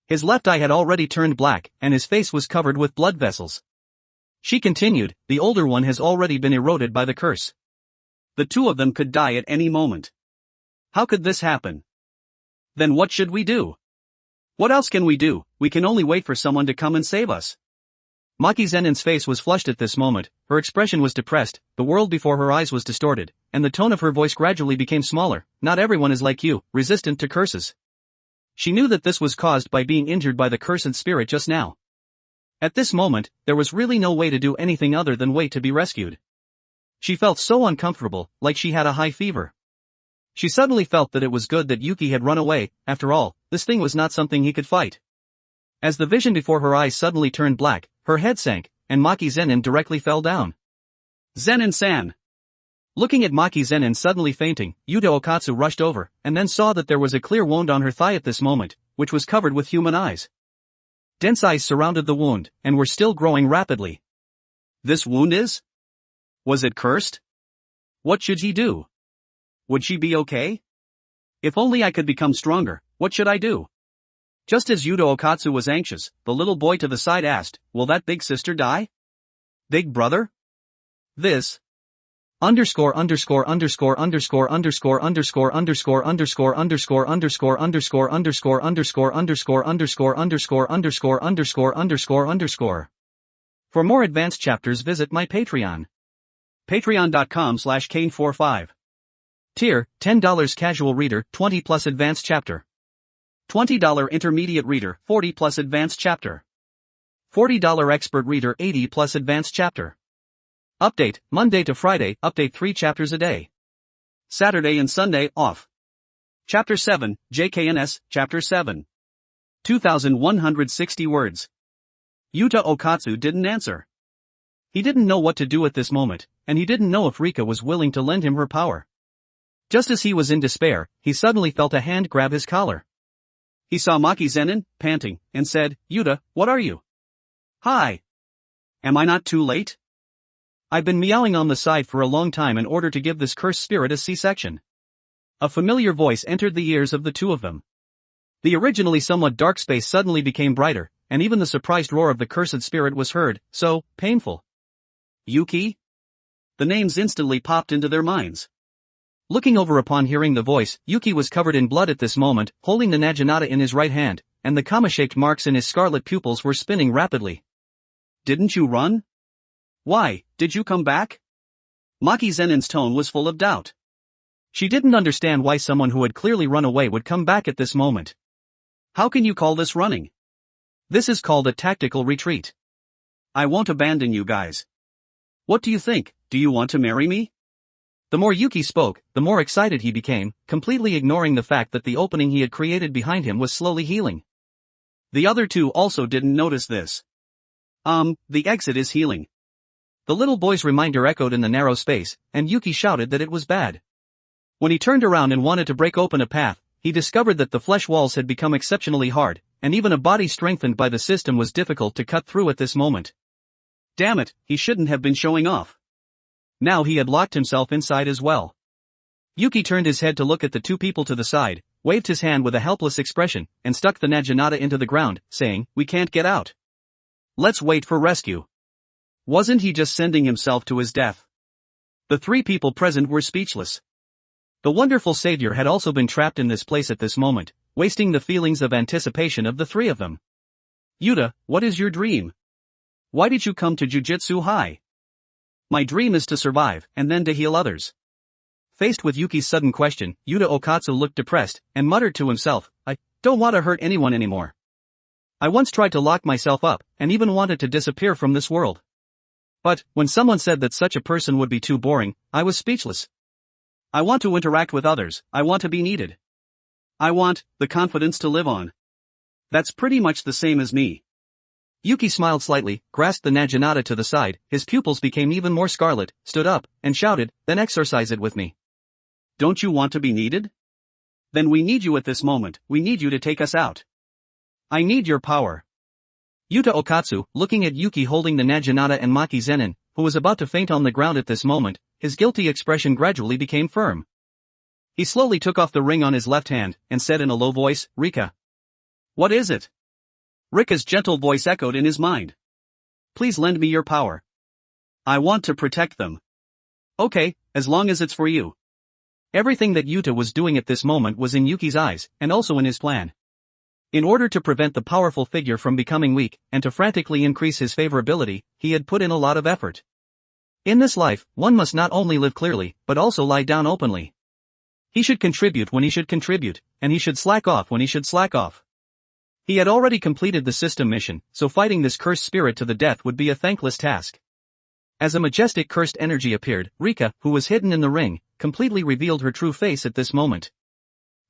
His left eye had already turned black, and his face was covered with blood vessels. She continued, the older one has already been eroded by the curse. The two of them could die at any moment. How could this happen? Then what should we do? What else can we do? We can only wait for someone to come and save us. Maki Zenin's face was flushed at this moment, her expression was depressed, the world before her eyes was distorted, and the tone of her voice gradually became smaller. Not everyone is like you, resistant to curses. She knew that this was caused by being injured by the cursed spirit just now. At this moment, there was really no way to do anything other than wait to be rescued. She felt so uncomfortable, like she had a high fever. She suddenly felt that it was good that Yuki had run away. After all, this thing was not something he could fight. As the vision before her eyes suddenly turned black, her head sank, and Maki Zenin directly fell down. Zenin-san! Looking at Maki Zenin suddenly fainting, Yuta Okatsu rushed over, and then saw that there was a clear wound on her thigh at this moment, which was covered with human eyes. Dense eyes surrounded the wound, and were still growing rapidly. This wound is? Was it cursed? What should he do? Would she be okay? If only I could become stronger, what should I do? Just as Yuta Okatsu was anxious, the little boy to the side asked, will that big sister die? Big brother? This. Underscore underscore underscore underscore underscore underscore underscore underscore underscore underscore underscore underscore underscore underscore underscore underscore underscore underscore underscore. For more advanced chapters visit my Patreon. Patreon.com/Kane45. Tier, $10 casual reader, 20 plus advanced chapter. $20 intermediate reader, 40 plus advanced chapter. $40 expert reader, 80 plus advanced chapter. Update, Monday to Friday, update 3 chapters a day. Saturday and Sunday, off. Chapter 7, JKNS, Chapter 7. 2,160 words. Yuta Okatsu didn't answer. He didn't know what to do at this moment, and he didn't know if Rika was willing to lend him her power. Just as he was in despair, he suddenly felt a hand grab his collar. He saw Maki Zenin, panting, and said, Yuta, what are you? Hi. Am I not too late? I've been meowing on the side for a long time in order to give this cursed spirit a C-section. A familiar voice entered the ears of the two of them. The originally somewhat dark space suddenly became brighter, and even the surprised roar of the cursed spirit was heard, so painful. Yuki? The names instantly popped into their minds. Looking over upon hearing the voice, Yuki was covered in blood at this moment, holding the naginata in his right hand, and the kama-shaped marks in his scarlet pupils were spinning rapidly. Didn't you run? Why, did you come back? Maki Zenin's tone was full of doubt. She didn't understand why someone who had clearly run away would come back at this moment. How can you call this running? This is called a tactical retreat. I won't abandon you guys. What do you think? Do you want to marry me? The more Yuki spoke, the more excited he became, completely ignoring the fact that the opening he had created behind him was slowly healing. The other two also didn't notice this. The exit is healing. The little boy's reminder echoed in the narrow space, and Yuki shouted that it was bad. When he turned around and wanted to break open a path, he discovered that the flesh walls had become exceptionally hard, and even a body strengthened by the system was difficult to cut through at this moment. Damn it, he shouldn't have been showing off. Now he had locked himself inside as well. Yuki turned his head to look at the two people to the side, waved his hand with a helpless expression, and stuck the Naginata into the ground, saying, "We can't get out. Let's wait for rescue." Wasn't he just sending himself to his death? The three people present were speechless. The wonderful savior had also been trapped in this place at this moment, wasting the feelings of anticipation of the three of them. "Yuta, what is your dream? Why did you come to Jujutsu High?" "My dream is to survive, and then to heal others." Faced with Yuki's sudden question, Yuta Okatsu looked depressed, and muttered to himself, "I don't want to hurt anyone anymore. I once tried to lock myself up, and even wanted to disappear from this world. But, when someone said that such a person would be too boring, I was speechless. I want to interact with others, I want to be needed. I want the confidence to live on. That's pretty much the same as me." Yuki smiled slightly, grasped the Naginata to the side, his pupils became even more scarlet, stood up, and shouted, "Then exorcise it with me." "Don't you want to be needed? Then we need you at this moment, we need you to take us out. I need your power." Yuta Okatsu, looking at Yuki holding the Naginata and Maki Zenin, who was about to faint on the ground at this moment, his guilty expression gradually became firm. He slowly took off the ring on his left hand, and said in a low voice, "Rika." "What is it?" Rika's gentle voice echoed in his mind. "Please lend me your power. I want to protect them." "Okay, as long as it's for you." Everything that Yuta was doing at this moment was in Yuki's eyes, and also in his plan. In order to prevent the powerful figure from becoming weak, and to frantically increase his favorability, he had put in a lot of effort. In this life, one must not only live clearly, but also lie down openly. He should contribute when he should contribute, and he should slack off when he should slack off. He had already completed the system mission, so fighting this cursed spirit to the death would be a thankless task. As a majestic cursed energy appeared, Rika, who was hidden in the ring, completely revealed her true face at this moment.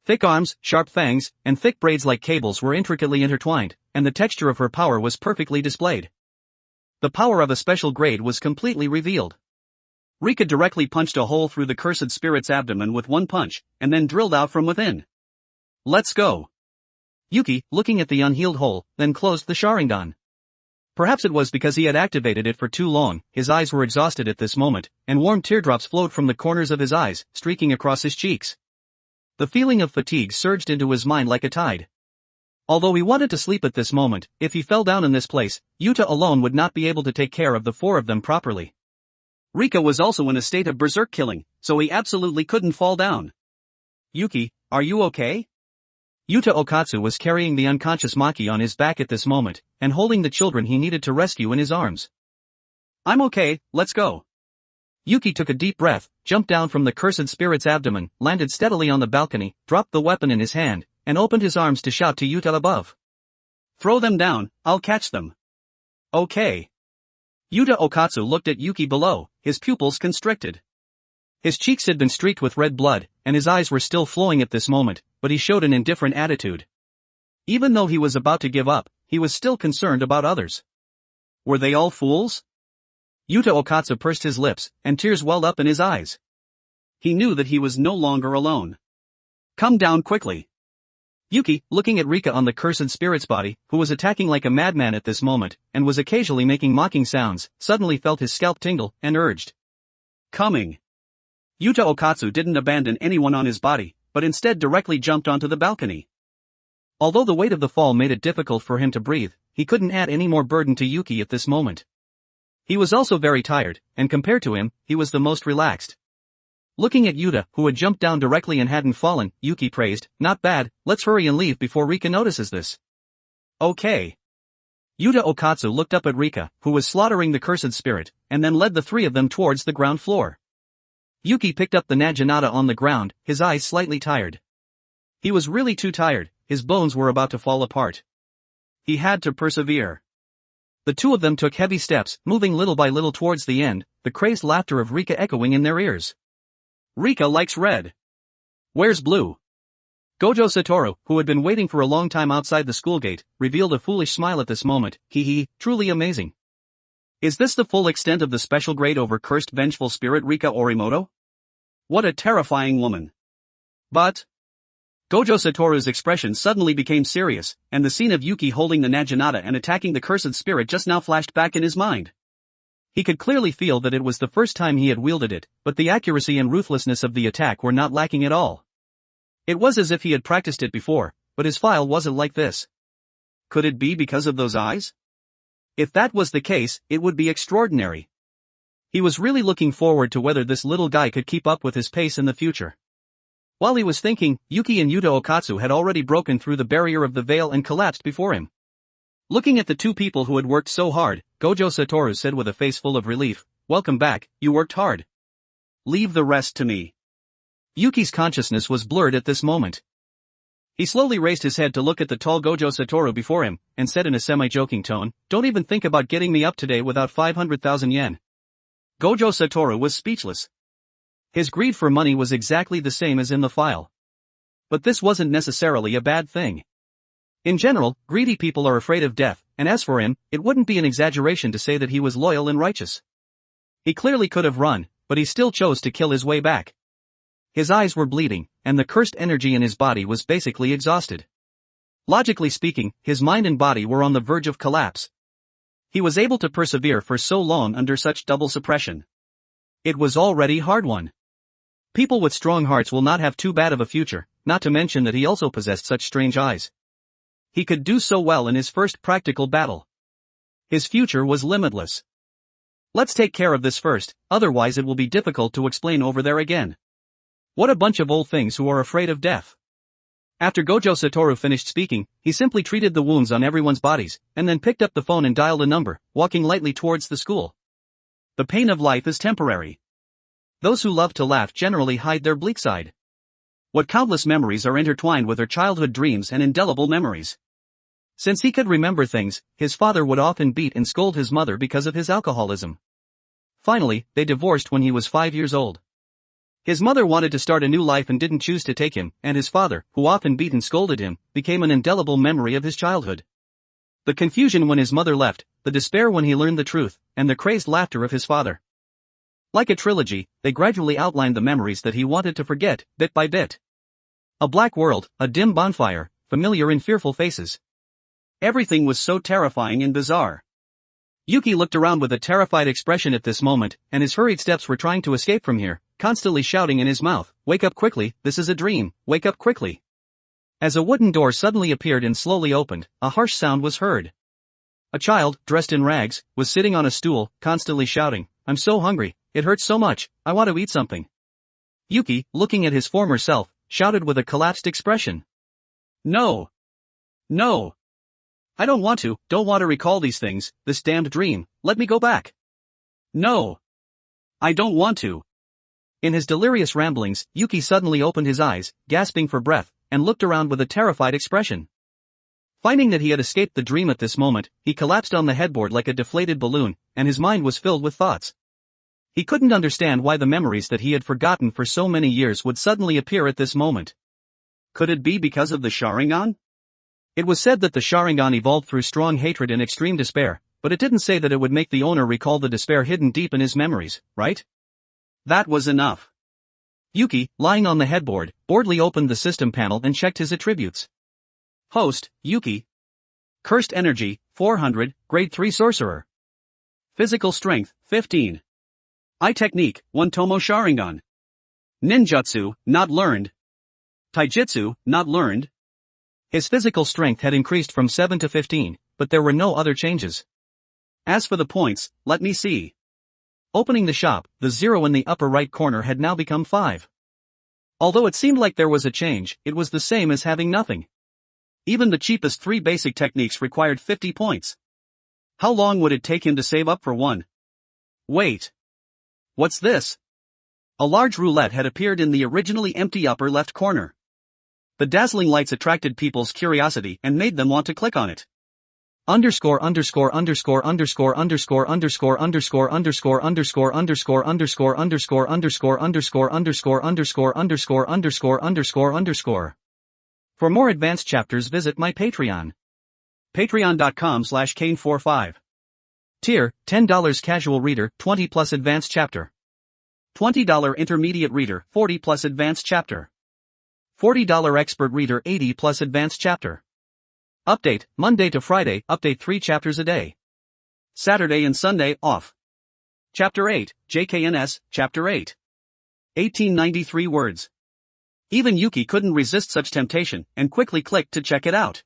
Thick arms, sharp fangs, and thick braids like cables were intricately intertwined, and the texture of her power was perfectly displayed. The power of a special grade was completely revealed. Rika directly punched a hole through the cursed spirit's abdomen with one punch, and then drilled out from within. "Let's go." Yuki, looking at the unhealed hole, then closed the Sharingan. Perhaps it was because he had activated it for too long, his eyes were exhausted at this moment, and warm teardrops flowed from the corners of his eyes, streaking across his cheeks. The feeling of fatigue surged into his mind like a tide. Although he wanted to sleep at this moment, if he fell down in this place, Yuta alone would not be able to take care of the four of them properly. Rika was also in a state of berserk killing, so he absolutely couldn't fall down. "Yuki, are you okay?" Yuta Okatsu was carrying the unconscious Maki on his back at this moment, and holding the children he needed to rescue in his arms. "I'm okay, let's go." Yuki took a deep breath, jumped down from the cursed spirit's abdomen, landed steadily on the balcony, dropped the weapon in his hand, and opened his arms to shout to Yuta above. "Throw them down, I'll catch them." "Okay." Yuta Okatsu looked at Yuki below, his pupils constricted. His cheeks had been streaked with red blood, and his eyes were still flowing at this moment, but he showed an indifferent attitude. Even though he was about to give up, he was still concerned about others. Were they all fools? Yuta Okatsu pursed his lips, and tears welled up in his eyes. He knew that he was no longer alone. "Come down quickly." Yuki, looking at Rika on the cursed spirit's body, who was attacking like a madman at this moment, and was occasionally making mocking sounds, suddenly felt his scalp tingle, and urged. "Coming." Yuta Okatsu didn't abandon anyone on his body, but instead directly jumped onto the balcony. Although the weight of the fall made it difficult for him to breathe, he couldn't add any more burden to Yuki at this moment. He was also very tired, and compared to him, he was the most relaxed. Looking at Yuta, who had jumped down directly and hadn't fallen, Yuki praised, "Not bad, let's hurry and leave before Rika notices this." "Okay." Yuta Okatsu looked up at Rika, who was slaughtering the cursed spirit, and then led the three of them towards the ground floor. Yuki picked up the Naginata on the ground, his eyes slightly tired. He was really too tired, his bones were about to fall apart. He had to persevere. The two of them took heavy steps, moving little by little towards the end, the crazed laughter of Rika echoing in their ears. "Rika likes red. Where's blue?" Gojo Satoru, who had been waiting for a long time outside the school gate, revealed a foolish smile at this moment. Hee, truly amazing. Is this the full extent of the special grade over cursed vengeful spirit Rika Orimoto? What a terrifying woman. But... Gojo Satoru's expression suddenly became serious, and the scene of Yuki holding the Naginata and attacking the cursed spirit just now flashed back in his mind. He could clearly feel that it was the first time he had wielded it, but the accuracy and ruthlessness of the attack were not lacking at all. It was as if he had practiced it before, but his file wasn't like this. Could it be because of those eyes? If that was the case, it would be extraordinary. He was really looking forward to whether this little guy could keep up with his pace in the future. While he was thinking, Yuki and Yuta Okatsu had already broken through the barrier of the veil and collapsed before him. Looking at the two people who had worked so hard, Gojo Satoru said with a face full of relief, "Welcome back, you worked hard. Leave the rest to me." Yuki's consciousness was blurred at this moment. He slowly raised his head to look at the tall Gojo Satoru before him, and said in a semi-joking tone, "Don't even think about getting me up today without 500,000 yen. Gojo Satoru was speechless. His greed for money was exactly the same as in the file. But this wasn't necessarily a bad thing. In general, greedy people are afraid of death, and as for him, it wouldn't be an exaggeration to say that he was loyal and righteous. He clearly could have run, but he still chose to kill his way back. His eyes were bleeding, and the cursed energy in his body was basically exhausted. Logically speaking, his mind and body were on the verge of collapse. He was able to persevere for so long under such double suppression. It was already hard-won. People with strong hearts will not have too bad of a future, not to mention that he also possessed such strange eyes. He could do so well in his first practical battle. His future was limitless. Let's take care of this first, otherwise it will be difficult to explain over there again. What a bunch of old things who are afraid of death. After Gojo Satoru finished speaking, he simply treated the wounds on everyone's bodies, and then picked up the phone and dialed a number, walking lightly towards the school. The pain of life is temporary. Those who love to laugh generally hide their bleak side. What countless memories are intertwined with her childhood dreams and indelible memories. Since he could remember things, his father would often beat and scold his mother because of his alcoholism. Finally, they divorced when he was 5 years old. His mother wanted to start a new life and didn't choose to take him, and his father, who often beat and scolded him, became an indelible memory of his childhood. The confusion when his mother left, the despair when he learned the truth, and the crazed laughter of his father. Like a trilogy, they gradually outlined the memories that he wanted to forget, bit by bit. A black world, a dim bonfire, familiar and fearful faces. Everything was so terrifying and bizarre. Yuki looked around with a terrified expression at this moment, and his hurried steps were trying to escape from here, constantly shouting in his mouth, "Wake up quickly, this is a dream, wake up quickly." As a wooden door suddenly appeared and slowly opened, a harsh sound was heard. A child, dressed in rags, was sitting on a stool, constantly shouting, "I'm so hungry, it hurts so much, I want to eat something." Yuki, looking at his former self, shouted with a collapsed expression. "No! No! I don't want to recall these things, this damned dream, let me go back. No! I don't want to." In his delirious ramblings, Yuki suddenly opened his eyes, gasping for breath, and looked around with a terrified expression. Finding that he had escaped the dream at this moment, he collapsed on the headboard like a deflated balloon, and his mind was filled with thoughts. He couldn't understand why the memories that he had forgotten for so many years would suddenly appear at this moment. Could it be because of the Sharingan? It was said that the Sharingan evolved through strong hatred and extreme despair, but it didn't say that it would make the owner recall the despair hidden deep in his memories, right? That was enough. Yuki, lying on the headboard, boredly opened the system panel and checked his attributes. Host, Yuki. Cursed Energy, 400, Grade 3 Sorcerer. Physical Strength, 15. Eye Technique, 1 Tomo Sharingan. Ninjutsu, not learned. Taijutsu, not learned. His physical strength had increased from 7 to 15, but there were no other changes. As for the points, let me see. Opening the shop, the 0 in the upper right corner had now become 5. Although it seemed like there was a change, it was the same as having nothing. Even the cheapest 3 basic techniques required 50 points. How long would it take him to save up for one? Wait. What's this? A large roulette had appeared in the originally empty upper left corner. The dazzling lights attracted people's curiosity and made them want to click on it. Underscore underscore underscore underscore underscore underscore underscore underscore underscore underscore underscore underscore underscore underscore underscore underscore underscore underscore underscore underscore. For more advanced chapters, visit my Patreon. Patreon.com/Kane45. Tier, $10 casual reader, 20 plus advanced chapter. $20 intermediate reader, 40 plus advanced chapter. $40 expert reader, 80 plus advanced chapter. Update, Monday to Friday, update 3 chapters a day. Saturday and Sunday, off. Chapter 8, JKNS, Chapter 8. 1893 words. Even Yuki couldn't resist such temptation and quickly clicked to check it out.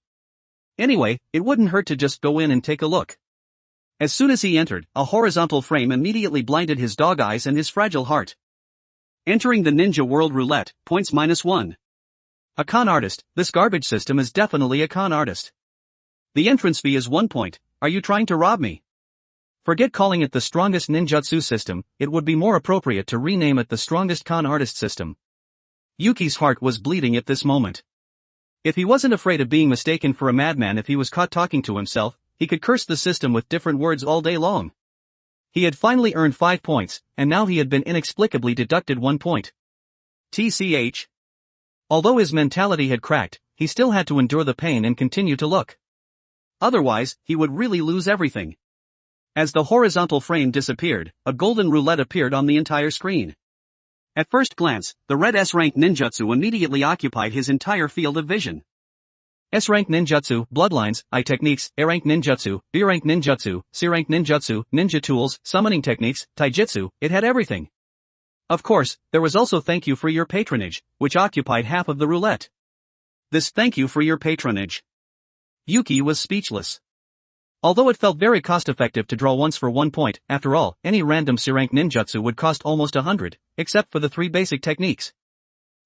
Anyway, it wouldn't hurt to just go in and take a look. As soon as he entered, a horizontal frame immediately blinded his dog eyes and his fragile heart. Entering the Ninja World Roulette, points -1. A con artist, this garbage system is definitely a con artist. The entrance fee is 1 point, are you trying to rob me? Forget calling it the strongest ninjutsu system, it would be more appropriate to rename it the strongest con artist system. Yuki's heart was bleeding at this moment. If he wasn't afraid of being mistaken for a madman if he was caught talking to himself, he could curse the system with different words all day long. He had finally earned 5 points, and now he had been inexplicably deducted 1 point. TCH. Although his mentality had cracked, he still had to endure the pain and continue to look. Otherwise, he would really lose everything. As the horizontal frame disappeared, a golden roulette appeared on the entire screen. At first glance, the red S-rank ninjutsu immediately occupied his entire field of vision. S-rank ninjutsu, bloodlines, I techniques, A-rank ninjutsu, B-rank ninjutsu, C-rank ninjutsu, ninja tools, summoning techniques, taijutsu, it had everything. Of course, there was also thank you for your patronage, which occupied half of the roulette. This thank you for your patronage. Yuki was speechless. Although it felt very cost-effective to draw once for 1 point, after all, any random C-rank ninjutsu would cost almost 100, except for the 3 basic techniques.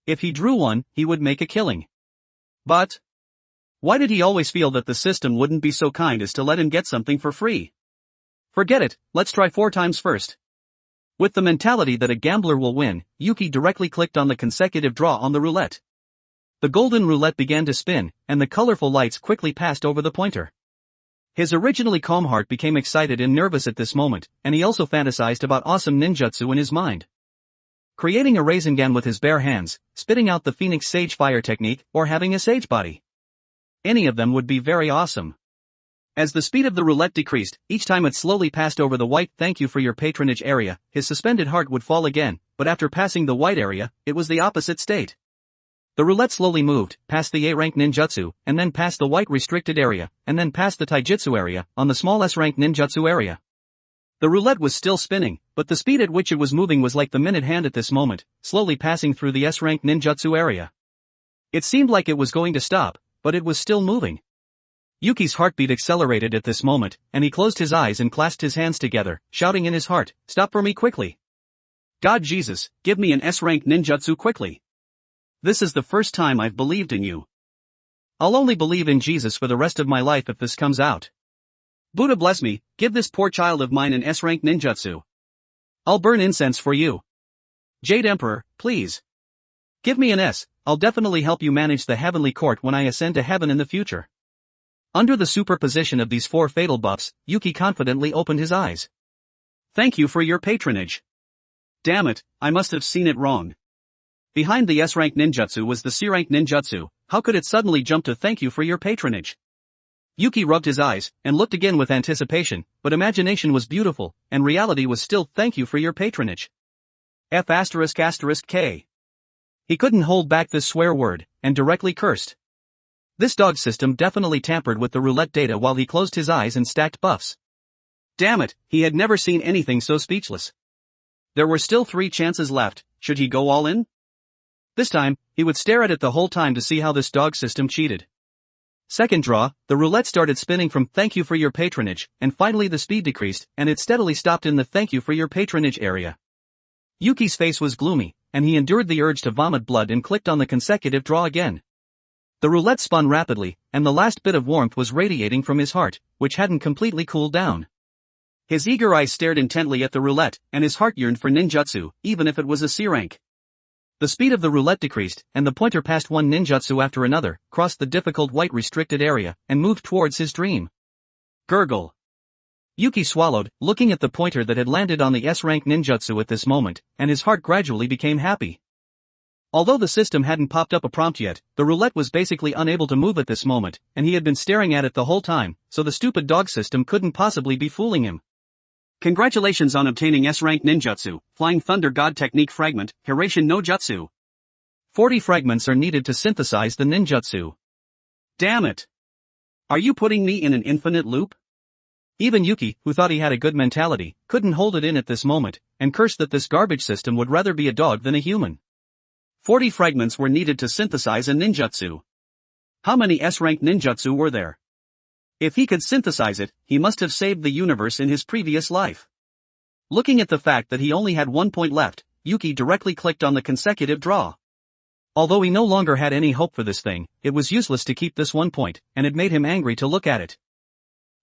If he drew one, he would make a killing. But why did he always feel that the system wouldn't be so kind as to let him get something for free? Forget it, let's try 4 times first. With the mentality that a gambler will win, Yuki directly clicked on the consecutive draw on the roulette. The golden roulette began to spin, and the colorful lights quickly passed over the pointer. His originally calm heart became excited and nervous at this moment, and he also fantasized about awesome ninjutsu in his mind. Creating a Rasengan with his bare hands, spitting out the Phoenix Sage Fire technique, or having a Sage Body. Any of them would be very awesome. As the speed of the roulette decreased, each time it slowly passed over the white thank you for your patronage area, his suspended heart would fall again, but after passing the white area, it was the opposite state. The roulette slowly moved, past the A-rank ninjutsu, and then past the white restricted area, and then past the taijutsu area, on the small S-rank ninjutsu area. The roulette was still spinning, but the speed at which it was moving was like the minute hand at this moment, slowly passing through the S-rank ninjutsu area. It seemed like it was going to stop, but it was still moving. Yuki's heartbeat accelerated at this moment, and he closed his eyes and clasped his hands together, shouting in his heart, "Stop for me quickly! God Jesus, give me an S-rank ninjutsu quickly! This is the first time I've believed in you. I'll only believe in Jesus for the rest of my life if this comes out. Buddha bless me, give this poor child of mine an S-rank ninjutsu. I'll burn incense for you. Jade Emperor, please. Give me an S, I'll definitely help you manage the heavenly court when I ascend to heaven in the future." Under the superposition of these 4 fatal buffs, Yuki confidently opened his eyes. Thank you for your patronage. Damn it, I must have seen it wrong. Behind the S-rank ninjutsu was the C-rank ninjutsu, how could it suddenly jump to thank you for your patronage? Yuki rubbed his eyes, and looked again with anticipation, but imagination was beautiful, and reality was still thank you for your patronage. F***K. He couldn't hold back this swear word, and directly cursed. This dog system definitely tampered with the roulette data while he closed his eyes and stacked buffs. Damn it, he had never seen anything so speechless. There were still 3 chances left, should he go all in? This time, he would stare at it the whole time to see how this dog system cheated. Second draw, the roulette started spinning from thank you for your patronage, and finally the speed decreased, and it steadily stopped in the thank you for your patronage area. Yuki's face was gloomy, and he endured the urge to vomit blood and clicked on the consecutive draw again. The roulette spun rapidly, and the last bit of warmth was radiating from his heart, which hadn't completely cooled down. His eager eyes stared intently at the roulette, and his heart yearned for ninjutsu, even if it was a C-rank. The speed of the roulette decreased, and the pointer passed one ninjutsu after another, crossed the difficult white restricted area, and moved towards his dream. Gurgle. Yuki swallowed, looking at the pointer that had landed on the S-rank ninjutsu at this moment, and his heart gradually became happy. Although the system hadn't popped up a prompt yet, the roulette was basically unable to move at this moment, and he had been staring at it the whole time, so the stupid dog system couldn't possibly be fooling him. Congratulations on obtaining S-rank ninjutsu, Flying Thunder God Technique Fragment, Hirashin no Jutsu. 40 fragments are needed to synthesize the ninjutsu. Damn it! Are you putting me in an infinite loop? Even Yuki, who thought he had a good mentality, couldn't hold it in at this moment, and cursed that this garbage system would rather be a dog than a human. 40 fragments were needed to synthesize a ninjutsu. How many S-rank ninjutsu were there? If he could synthesize it, he must have saved the universe in his previous life. Looking at the fact that he only had 1 point left, Yuki directly clicked on the consecutive draw. Although he no longer had any hope for this thing, it was useless to keep this 1 point, and it made him angry to look at it.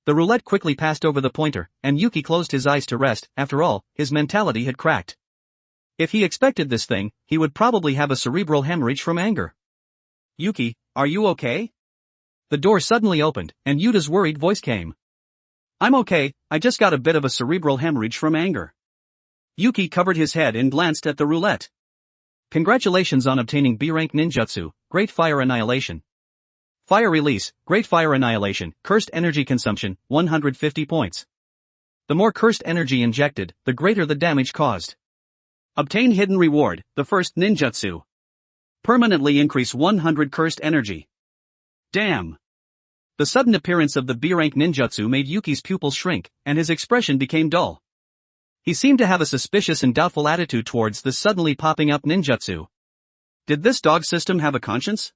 The roulette quickly passed over the pointer, and Yuki closed his eyes to rest. After all, his mentality had cracked. If he expected this thing, he would probably have a cerebral hemorrhage from anger. Yuki, are you okay? The door suddenly opened, and Yuta's worried voice came. I'm okay, I just got a bit of a cerebral hemorrhage from anger. Yuki covered his head and glanced at the roulette. Congratulations on obtaining B-rank ninjutsu, Great Fire Annihilation. Fire Release, Great Fire Annihilation, Cursed Energy Consumption, 150 points. The more cursed energy injected, the greater the damage caused. Obtain Hidden Reward, the first ninjutsu. Permanently increase 100 cursed energy. Damn. The sudden appearance of the B-rank ninjutsu made Yuki's pupils shrink, and his expression became dull. He seemed to have a suspicious and doubtful attitude towards this suddenly popping up ninjutsu. Did this dog system have a conscience?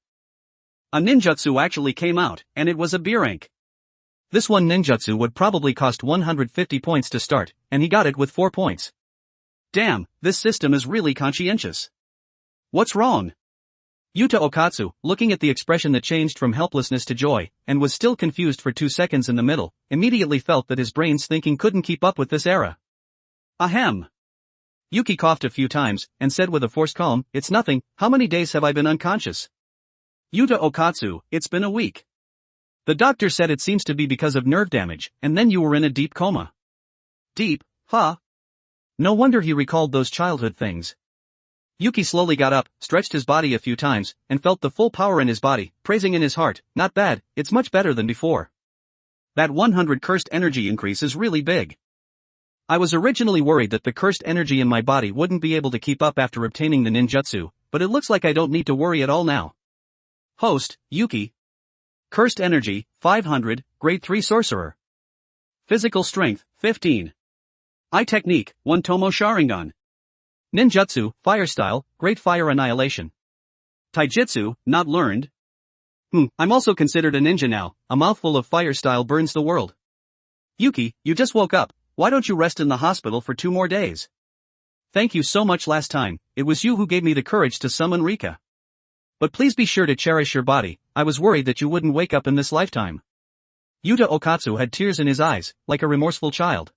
A ninjutsu actually came out, and it was a B-rank. This one ninjutsu would probably cost 150 points to start, and he got it with 4 points. Damn, this system is really conscientious. What's wrong? Yuta Okatsu, looking at the expression that changed from helplessness to joy, and was still confused for 2 seconds in the middle, immediately felt that his brain's thinking couldn't keep up with this era. Ahem. Yuki coughed a few times, and said with a forced calm, it's nothing, how many days have I been unconscious? Yuta Okatsu, it's been a week. The doctor said it seems to be because of nerve damage, and then you were in a deep coma. Deep, huh? No wonder he recalled those childhood things. Yuki slowly got up, stretched his body a few times, and felt the full power in his body, praising in his heart, not bad, it's much better than before. That 100 cursed energy increase is really big. I was originally worried that the cursed energy in my body wouldn't be able to keep up after obtaining the ninjutsu, but it looks like I don't need to worry at all now. Host, Yuki. Cursed energy, 500, grade 3 sorcerer. Physical strength, 15. Eye technique, 1 Tomo Sharingan. Ninjutsu, fire style, Great Fire Annihilation. Taijutsu, not learned. I'm also considered a ninja now, a mouthful of fire style burns the world. Yuki, you just woke up, why don't you rest in the hospital for 2 more days? Thank you so much last time, it was you who gave me the courage to summon Rika. But please be sure to cherish your body, I was worried that you wouldn't wake up in this lifetime. Yuta Okatsu had tears in his eyes, like a remorseful child.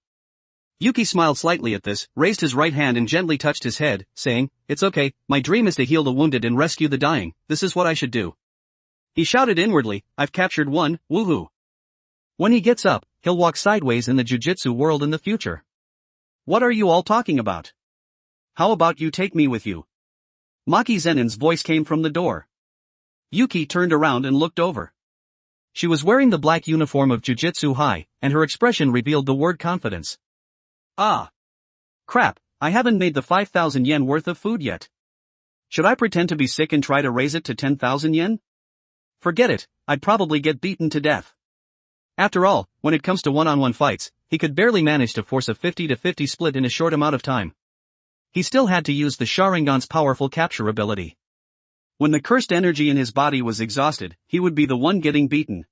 Yuki smiled slightly at this, raised his right hand and gently touched his head, saying, it's okay, my dream is to heal the wounded and rescue the dying, this is what I should do. He shouted inwardly, I've captured one, woohoo. When he gets up, he'll walk sideways in the jujutsu world in the future. What are you all talking about? How about you take me with you? Maki Zenin's voice came from the door. Yuki turned around and looked over. She was wearing the black uniform of Jujutsu High, and her expression revealed the word confidence. Ah. Crap, I haven't made the 5,000 yen worth of food yet. Should I pretend to be sick and try to raise it to 10,000 yen? Forget it, I'd probably get beaten to death. After all, when it comes to one-on-one fights, he could barely manage to force a 50-50 split in a short amount of time. He still had to use the Sharingan's powerful capture ability. When the cursed energy in his body was exhausted, he would be the one getting beaten.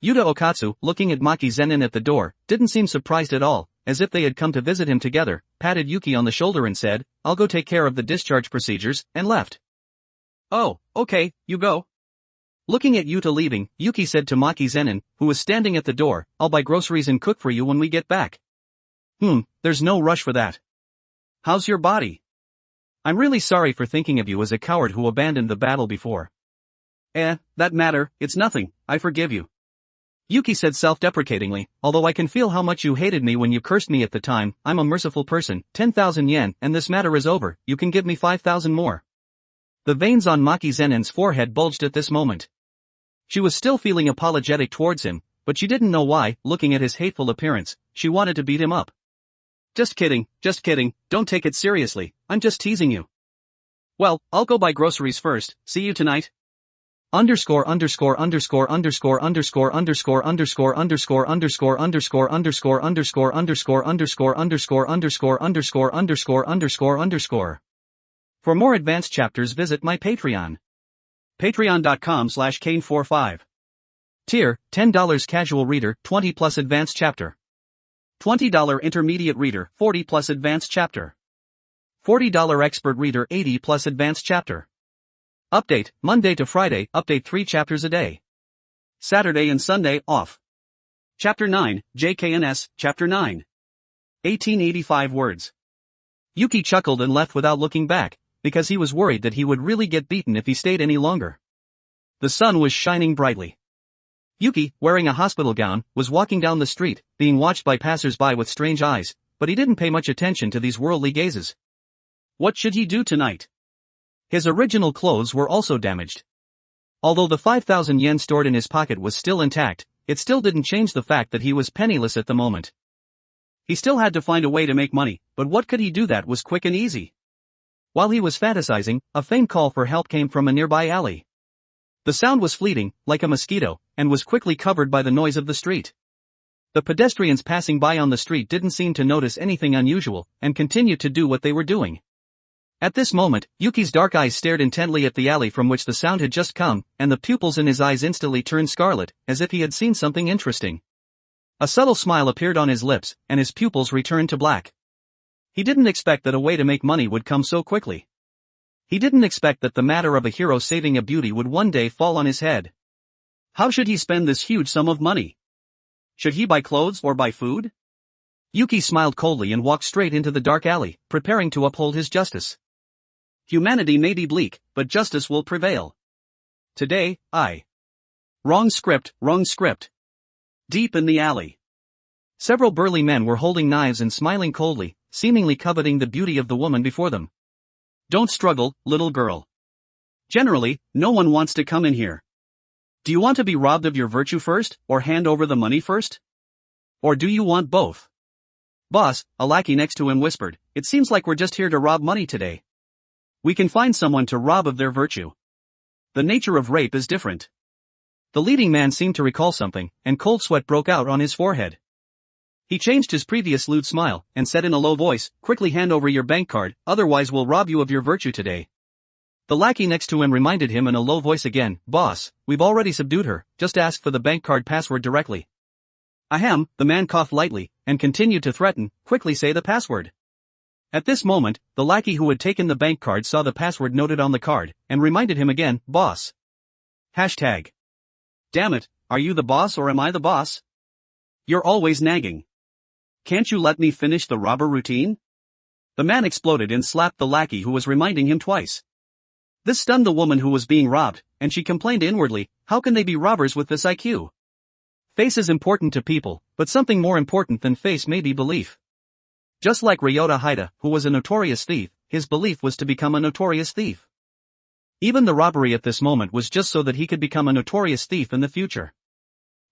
Yuta Okatsu, looking at Maki Zenin at the door, didn't seem surprised at all, as if they had come to visit him together, patted Yuki on the shoulder and said, I'll go take care of the discharge procedures, and left. Oh, okay, you go. Looking at Yuta leaving, Yuki said to Maki Zenin, who was standing at the door, I'll buy groceries and cook for you when we get back. There's no rush for that. How's your body? I'm really sorry for thinking of you as a coward who abandoned the battle before. That matter, it's nothing, I forgive you. Yuki said self-deprecatingly, although I can feel how much you hated me when you cursed me at the time, I'm a merciful person, 10,000 yen, and this matter is over, you can give me 5,000 more. The veins on Maki Zenin's forehead bulged at this moment. She was still feeling apologetic towards him, but she didn't know why, looking at his hateful appearance, she wanted to beat him up. Just kidding, don't take it seriously, I'm just teasing you. Well, I'll go buy groceries first, see you tonight. underscore underscore underscore underscore underscore underscore underscore underscore underscore underscore underscore underscore underscore underscore underscore underscore underscore underscore underscore underscore. For more advanced chapters visit my Patreon. Patreon.com/Kane45. Tier, $10 casual reader, 20 plus advanced chapter. $20 intermediate reader, 40 plus advanced chapter. $40 expert reader, 80 plus advanced chapter. Update, Monday to Friday, update 3 chapters a day. Saturday and Sunday, off. Chapter 9, JKNS, Chapter 9. 1885 words. Yuki chuckled and left without looking back, because he was worried that he would really get beaten if he stayed any longer. The sun was shining brightly. Yuki, wearing a hospital gown, was walking down the street, being watched by passers-by with strange eyes, but he didn't pay much attention to these worldly gazes. What should he do tonight? His original clothes were also damaged. Although the 5,000 yen stored in his pocket was still intact, it still didn't change the fact that he was penniless at the moment. He still had to find a way to make money, but what could he do that was quick and easy? While he was fantasizing, a faint call for help came from a nearby alley. The sound was fleeting, like a mosquito, and was quickly covered by the noise of the street. The pedestrians passing by on the street didn't seem to notice anything unusual, and continued to do what they were doing. At this moment, Yuki's dark eyes stared intently at the alley from which the sound had just come, and the pupils in his eyes instantly turned scarlet, as if he had seen something interesting. A subtle smile appeared on his lips, and his pupils returned to black. He didn't expect that a way to make money would come so quickly. He didn't expect that the matter of a hero saving a beauty would one day fall on his head. How should he spend this huge sum of money? Should he buy clothes or buy food? Yuki smiled coldly and walked straight into the dark alley, preparing to uphold his justice. Humanity may be bleak, but justice will prevail. Today, I. Wrong script, wrong script. Deep in the alley. Several burly men were holding knives and smiling coldly, seemingly coveting the beauty of the woman before them. Don't struggle, little girl. Generally, no one wants to come in here. Do you want to be robbed of your virtue first, or hand over the money first? Or do you want both? Boss, a lackey next to him whispered, it seems like we're just here to rob money today. We can find someone to rob of their virtue. The nature of rape is different. The leading man seemed to recall something, and cold sweat broke out on his forehead. He changed his previous lewd smile, and said in a low voice, quickly hand over your bank card, otherwise we'll rob you of your virtue today. The lackey next to him reminded him in a low voice again, boss, we've already subdued her, just ask for the bank card password directly. Ahem, the man coughed lightly, and continued to threaten, quickly say the password. At this moment, the lackey who had taken the bank card saw the password noted on the card, and reminded him again, boss. Hashtag. Damn it, are you the boss or am I the boss? You're always nagging. Can't you let me finish the robber routine? The man exploded and slapped the lackey who was reminding him twice. This stunned the woman who was being robbed, and she complained inwardly, how can they be robbers with this IQ? Face is important to people, but something more important than face may be belief. Just like Ryota Haida, who was a notorious thief, his belief was to become a notorious thief. Even the robbery at this moment was just so that he could become a notorious thief in the future.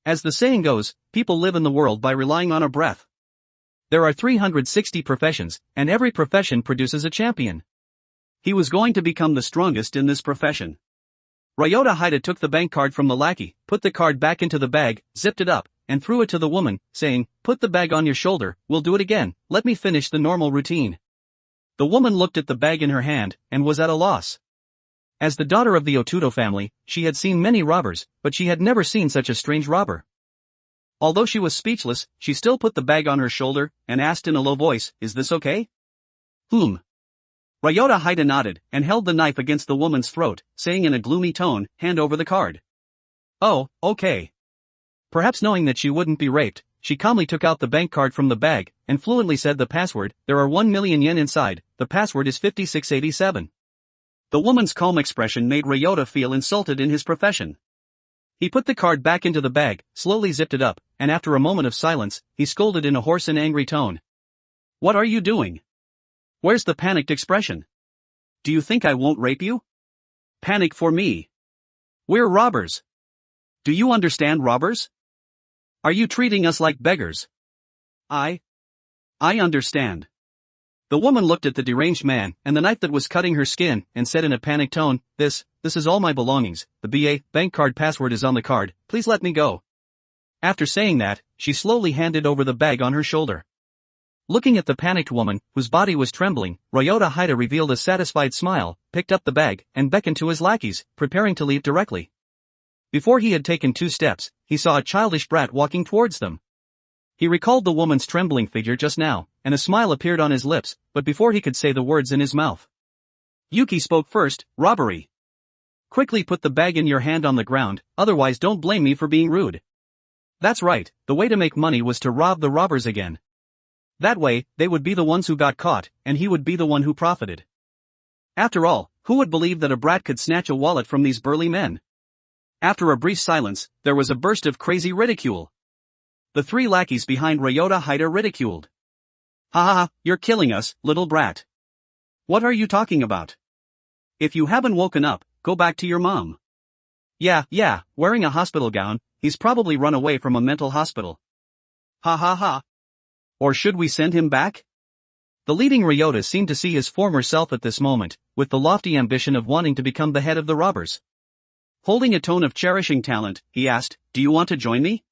As the saying goes, people live in the world by relying on a breath. There are 360 professions, and every profession produces a champion. He was going to become the strongest in this profession. Ryota Haida took the bank card from the lackey, put the card back into the bag, zipped it up, and threw it to the woman, saying, put the bag on your shoulder, we'll do it again, let me finish the normal routine. The woman looked at the bag in her hand, and was at a loss. As the daughter of the Otudo family, she had seen many robbers, but she had never seen such a strange robber. Although she was speechless, she still put the bag on her shoulder, and asked in a low voice, is this okay? Ryota Haida nodded, and held the knife against the woman's throat, saying in a gloomy tone, hand over the card. Oh, okay. Perhaps knowing that she wouldn't be raped, she calmly took out the bank card from the bag, and fluently said the password, there are 1 million yen inside, the password is 5687. The woman's calm expression made Ryota feel insulted in his profession. He put the card back into the bag, slowly zipped it up, and after a moment of silence, he scolded in a hoarse and angry tone. What are you doing? Where's the panicked expression? Do you think I won't rape you? Panic for me. We're robbers. Do you understand robbers? Are you treating us like beggars? I understand. The woman looked at the deranged man and the knife that was cutting her skin and said in a panicked tone, This is all my belongings, the bank card password is on the card, please let me go. After saying that, she slowly handed over the bag on her shoulder. Looking at the panicked woman, whose body was trembling, Ryota Haida revealed a satisfied smile, picked up the bag, and beckoned to his lackeys, preparing to leave directly. Before he had taken 2 steps, he saw a childish brat walking towards them. He recalled the woman's trembling figure just now, and a smile appeared on his lips, but before he could say the words in his mouth, Yuki spoke first, robbery. Quickly put the bag in your hand on the ground, otherwise don't blame me for being rude. That's right, the way to make money was to rob the robbers again. That way, they would be the ones who got caught, and he would be the one who profited. After all, who would believe that a brat could snatch a wallet from these burly men? After a brief silence, there was a burst of crazy ridicule. The 3 lackeys behind Ryota Haida ridiculed. Ha ha ha, you're killing us, little brat. What are you talking about? If you haven't woken up, go back to your mom. Yeah, wearing a hospital gown, he's probably run away from a mental hospital. Ha ha ha. Or should we send him back? The leading Ryota seemed to see his former self at this moment, with the lofty ambition of wanting to become the head of the robbers. Holding a tone of cherishing talent, he asked, Do you want to join me?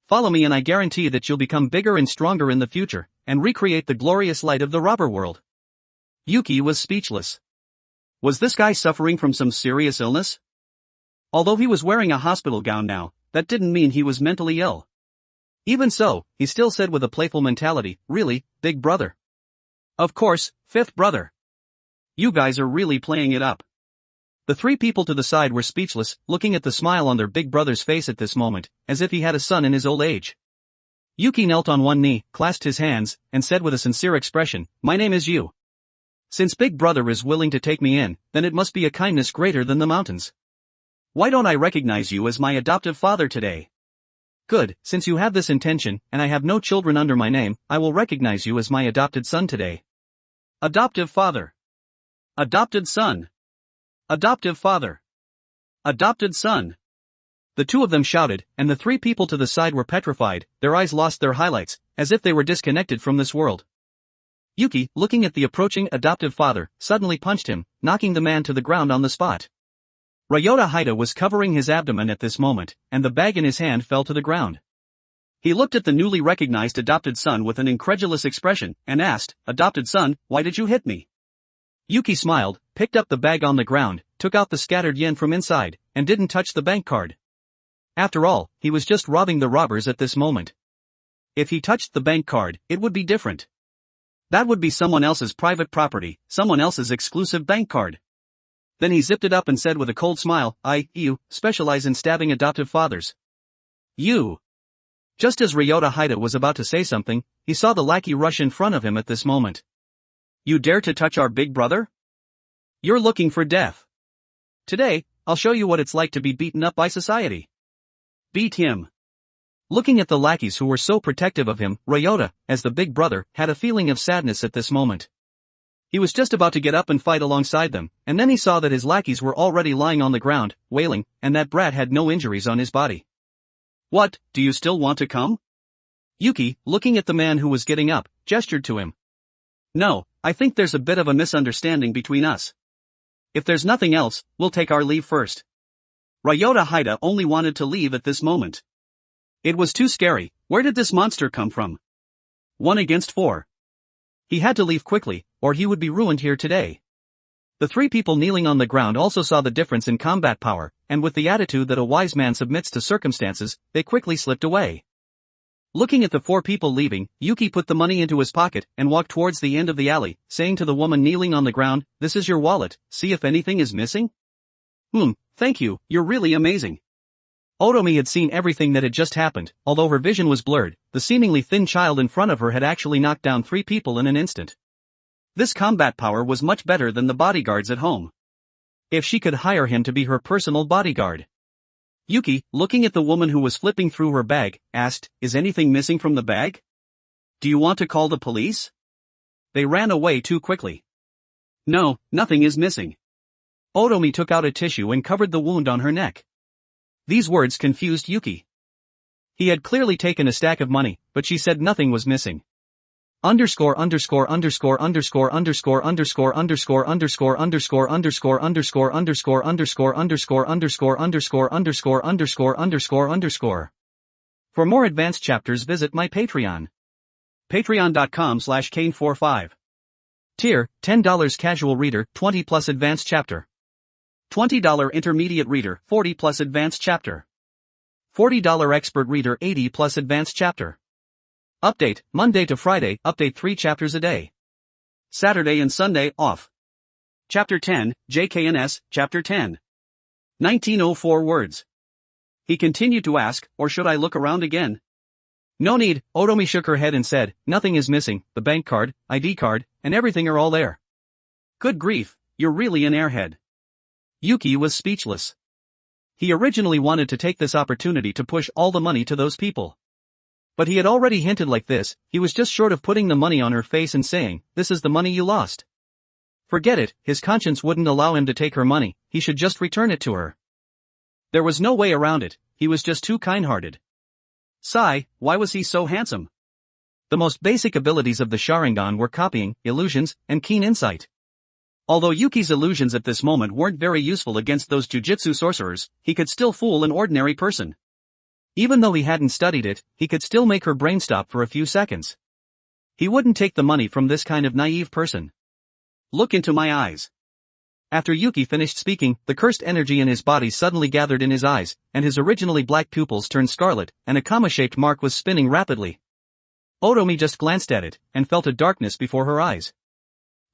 Follow me and I guarantee that you'll become bigger and stronger in the future, and recreate the glorious light of the robber world. Yuki was speechless. Was this guy suffering from some serious illness? Although he was wearing a hospital gown now, that didn't mean he was mentally ill. Even so, he still said with a playful mentality, Really, big brother? Of course, 5th brother. You guys are really playing it up. The 3 people to the side were speechless, looking at the smile on their big brother's face at this moment, as if he had a son in his old age. Yuki knelt on one knee, clasped his hands, and said with a sincere expression, My name is Yu. Since big brother is willing to take me in, then it must be a kindness greater than the mountains. Why don't I recognize you as my adoptive father today? Good, since you have this intention, and I have no children under my name, I will recognize you as my adopted son today. Adoptive father. Adopted son. Adoptive father. Adopted son. The 2 of them shouted, and the 3 people to the side were petrified, their eyes lost their highlights, as if they were disconnected from this world. Yuki, looking at the approaching adoptive father, suddenly punched him, knocking the man to the ground on the spot. Ryota Haida was covering his abdomen at this moment, and the bag in his hand fell to the ground. He looked at the newly recognized adopted son with an incredulous expression, and asked, Adopted son, why did you hit me? Yuki smiled, picked up the bag on the ground, took out the scattered yen from inside, and didn't touch the bank card. After all, he was just robbing the robbers at this moment. If he touched the bank card, it would be different. That would be someone else's private property, someone else's exclusive bank card. Then he zipped it up and said with a cold smile, You specialize in stabbing adoptive fathers. You. Just as Ryota Haida was about to say something, he saw the lackey rush in front of him at this moment. You dare to touch our big brother? You're looking for death. Today, I'll show you what it's like to be beaten up by society. Beat him. Looking at the lackeys who were so protective of him, Ryota, as the big brother, had a feeling of sadness at this moment. He was just about to get up and fight alongside them, and then he saw that his lackeys were already lying on the ground, wailing, and that brat had no injuries on his body. What, do you still want to come? Yuki, looking at the man who was getting up, gestured to him. No, I think there's a bit of a misunderstanding between us. If there's nothing else, we'll take our leave first. Ryota Haida only wanted to leave at this moment. It was too scary. Where did this monster come from? 1 against 4. He had to leave quickly, or he would be ruined here today. The 3 people kneeling on the ground also saw the difference in combat power, and with the attitude that a wise man submits to circumstances, they quickly slipped away. Looking at the 4 people leaving, Yuki put the money into his pocket and walked towards the end of the alley, saying to the woman kneeling on the ground, This is your wallet, see if anything is missing? Thank you, you're really amazing. Otomi had seen everything that had just happened. Although her vision was blurred, the seemingly thin child in front of her had actually knocked down 3 people in an instant. This combat power was much better than the bodyguards at home. If she could hire him to be her personal bodyguard. Yuki, looking at the woman who was flipping through her bag, asked, Is anything missing from the bag? Do you want to call the police? They ran away too quickly. No, nothing is missing. Otomi took out a tissue and covered the wound on her neck. These words confused Yuki. He had clearly taken a stack of money, but she said nothing was missing. Underscore underscore underscore underscore underscore underscore underscore underscore underscore underscore underscore underscore underscore underscore underscore underscore underscore underscore underscore underscore. For more advanced chapters visit my Patreon. Patreon.com/Kane45. Tier, $10 casual reader, 20 plus advanced chapter. $20 intermediate reader, 40 plus advanced chapter. $40 expert reader, 80 plus advanced chapter. Update, Monday to Friday, update 3 chapters a day. Saturday and Sunday, off. Chapter 10, JKNS, Chapter 10. 1904 words. He continued to ask, or should I look around again? No need, Otomi shook her head and said, nothing is missing, the bank card, ID card, and everything are all there. Good grief, you're really an airhead. Yuki was speechless. He originally wanted to take this opportunity to push all the money to those people. But he had already hinted like this, he was just short of putting the money on her face and saying, this is the money you lost. Forget it, his conscience wouldn't allow him to take her money, he should just return it to her. There was no way around it, he was just too kind-hearted. Sigh, why was he so handsome? The most basic abilities of the Sharingan were copying, illusions, and keen insight. Although Yuki's illusions at this moment weren't very useful against those jujutsu sorcerers, he could still fool an ordinary person. Even though he hadn't studied it, he could still make her brain stop for a few seconds. He wouldn't take the money from this kind of naive person. Look into my eyes. After Yuki finished speaking, the cursed energy in his body suddenly gathered in his eyes, and his originally black pupils turned scarlet, and a comma-shaped mark was spinning rapidly. Otomi just glanced at it, and felt a darkness before her eyes.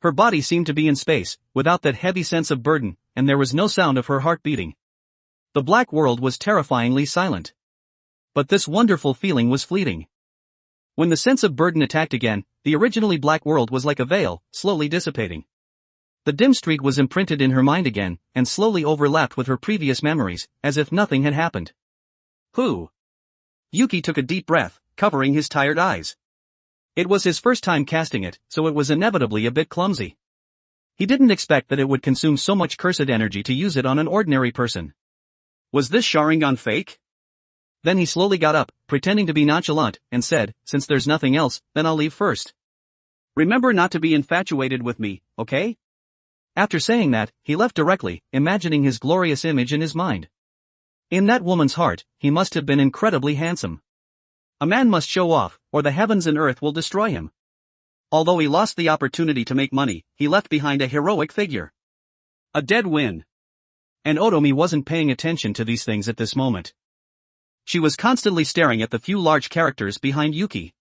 Her body seemed to be in space, without that heavy sense of burden, and there was no sound of her heart beating. The black world was terrifyingly silent. But this wonderful feeling was fleeting. When the sense of burden attacked again, the originally black world was like a veil, slowly dissipating. The dim streak was imprinted in her mind again, and slowly overlapped with her previous memories, as if nothing had happened. Who? Yuki took a deep breath, covering his tired eyes. It was his first time casting it, so it was inevitably a bit clumsy. He didn't expect that it would consume so much cursed energy to use it on an ordinary person. Was this Sharingan fake? Then he slowly got up, pretending to be nonchalant, and said, since there's nothing else, then I'll leave first. Remember not to be infatuated with me, okay? After saying that, he left directly, imagining his glorious image in his mind. In that woman's heart, he must have been incredibly handsome. A man must show off, or the heavens and earth will destroy him. Although he lost the opportunity to make money, he left behind a heroic figure. A dead win. And Otomi wasn't paying attention to these things at this moment. She was constantly staring at the few large characters behind Yuki.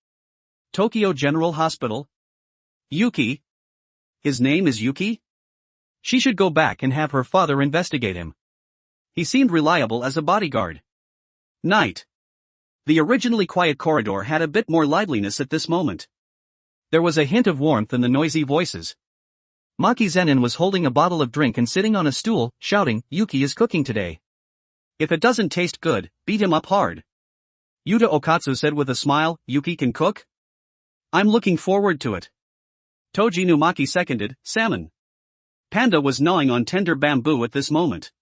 Tokyo General Hospital? Yuki? His name is Yuki? She should go back and have her father investigate him. He seemed reliable as a bodyguard. Night. The originally quiet corridor had a bit more liveliness at this moment. There was a hint of warmth in the noisy voices. Maki Zenin was holding a bottle of drink and sitting on a stool, shouting, Yuki is cooking today. If it doesn't taste good, beat him up hard. Yuta Okatsu said with a smile, Yuki can cook? I'm looking forward to it. Toji Numaki seconded, salmon. Panda was gnawing on tender bamboo at this moment.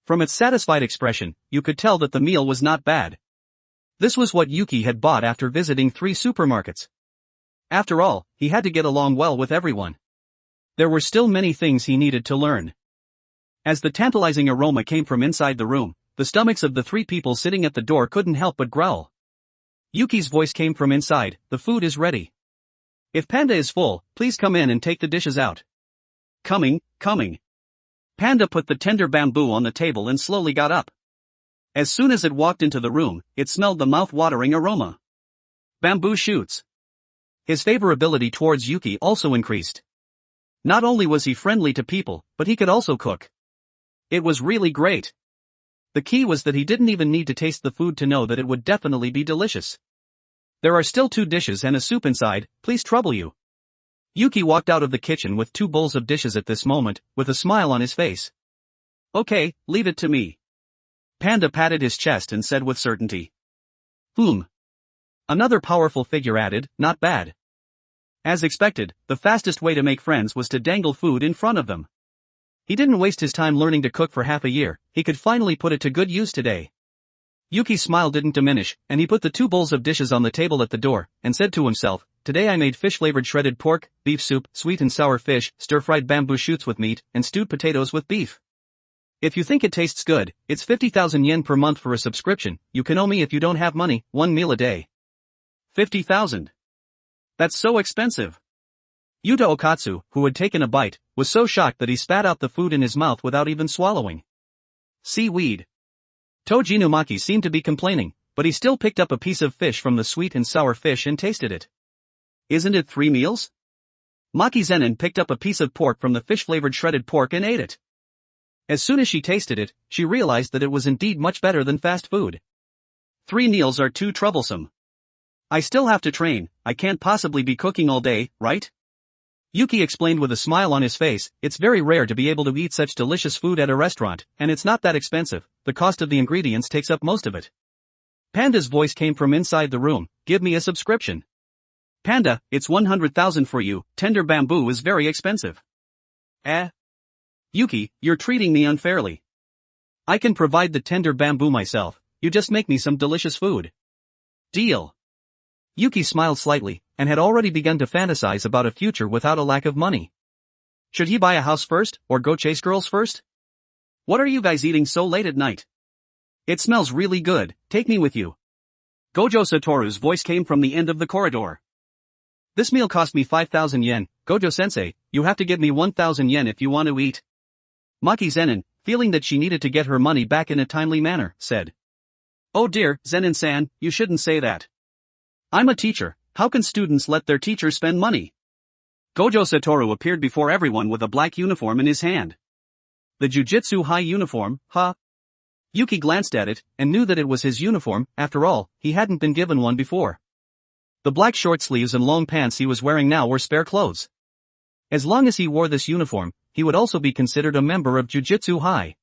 From its satisfied expression, you could tell that the meal was not bad. This was what Yuki had bought after visiting 3 supermarkets. After all, he had to get along well with everyone. There were still many things he needed to learn. As the tantalizing aroma came from inside the room, the stomachs of the 3 people sitting at the door couldn't help but growl. Yuki's voice came from inside, the food is ready. If Panda is full, please come in and take the dishes out. Coming. Panda put the tender bamboo on the table and slowly got up. As soon as it walked into the room, it smelled the mouth-watering aroma. Bamboo shoots. His favorability towards Yuki also increased. Not only was he friendly to people, but he could also cook. It was really great. The key was that he didn't even need to taste the food to know that it would definitely be delicious. There are still 2 dishes and a soup inside, please trouble you. Yuki walked out of the kitchen with 2 bowls of dishes at this moment, with a smile on his face. Okay, leave it to me. Panda patted his chest and said with certainty. Another powerful figure added, not bad. As expected, the fastest way to make friends was to dangle food in front of them. He didn't waste his time learning to cook for half a year, he could finally put it to good use today. Yuki's smile didn't diminish, and he put the 2 bowls of dishes on the table at the door, and said to himself, today I made fish-flavored shredded pork, beef soup, sweet and sour fish, stir-fried bamboo shoots with meat, and stewed potatoes with beef. If you think it tastes good, it's 50,000 yen per month for a subscription. You can owe me if you don't have money, 1 meal a day. 50,000. That's so expensive. Yuta Okatsu, who had taken a bite, was so shocked that he spat out the food in his mouth without even swallowing. Seaweed. Tojinumaki seemed to be complaining, but he still picked up a piece of fish from the sweet and sour fish and tasted it. Isn't it 3 meals? Maki Zenin picked up a piece of pork from the fish-flavored shredded pork and ate it. As soon as she tasted it, she realized that it was indeed much better than fast food. 3 meals are too troublesome. I still have to train, I can't possibly be cooking all day, right? Yuki explained with a smile on his face, it's very rare to be able to eat such delicious food at a restaurant, and it's not that expensive, the cost of the ingredients takes up most of it. Panda's voice came from inside the room, give me a subscription. Panda, it's 100,000 for you, tender bamboo is very expensive. Yuki, you're treating me unfairly. I can provide the tender bamboo myself, you just make me some delicious food. Deal. Yuki smiled slightly, and had already begun to fantasize about a future without a lack of money. Should he buy a house first, or go chase girls first? What are you guys eating so late at night? It smells really good, take me with you. Gojo Satoru's voice came from the end of the corridor. This meal cost me 5,000 yen, Gojo-sensei, you have to give me 1,000 yen if you want to eat. Maki Zenin, feeling that she needed to get her money back in a timely manner, said. Oh dear, Zenin-san, you shouldn't say that. I'm a teacher, how can students let their teachers spend money? Gojo Satoru appeared before everyone with a black uniform in his hand. The Jujutsu High uniform, huh? Yuki glanced at it, and knew that it was his uniform, after all, he hadn't been given one before. The black short sleeves and long pants he was wearing now were spare clothes. As long as he wore this uniform, he would also be considered a member of Jujutsu High.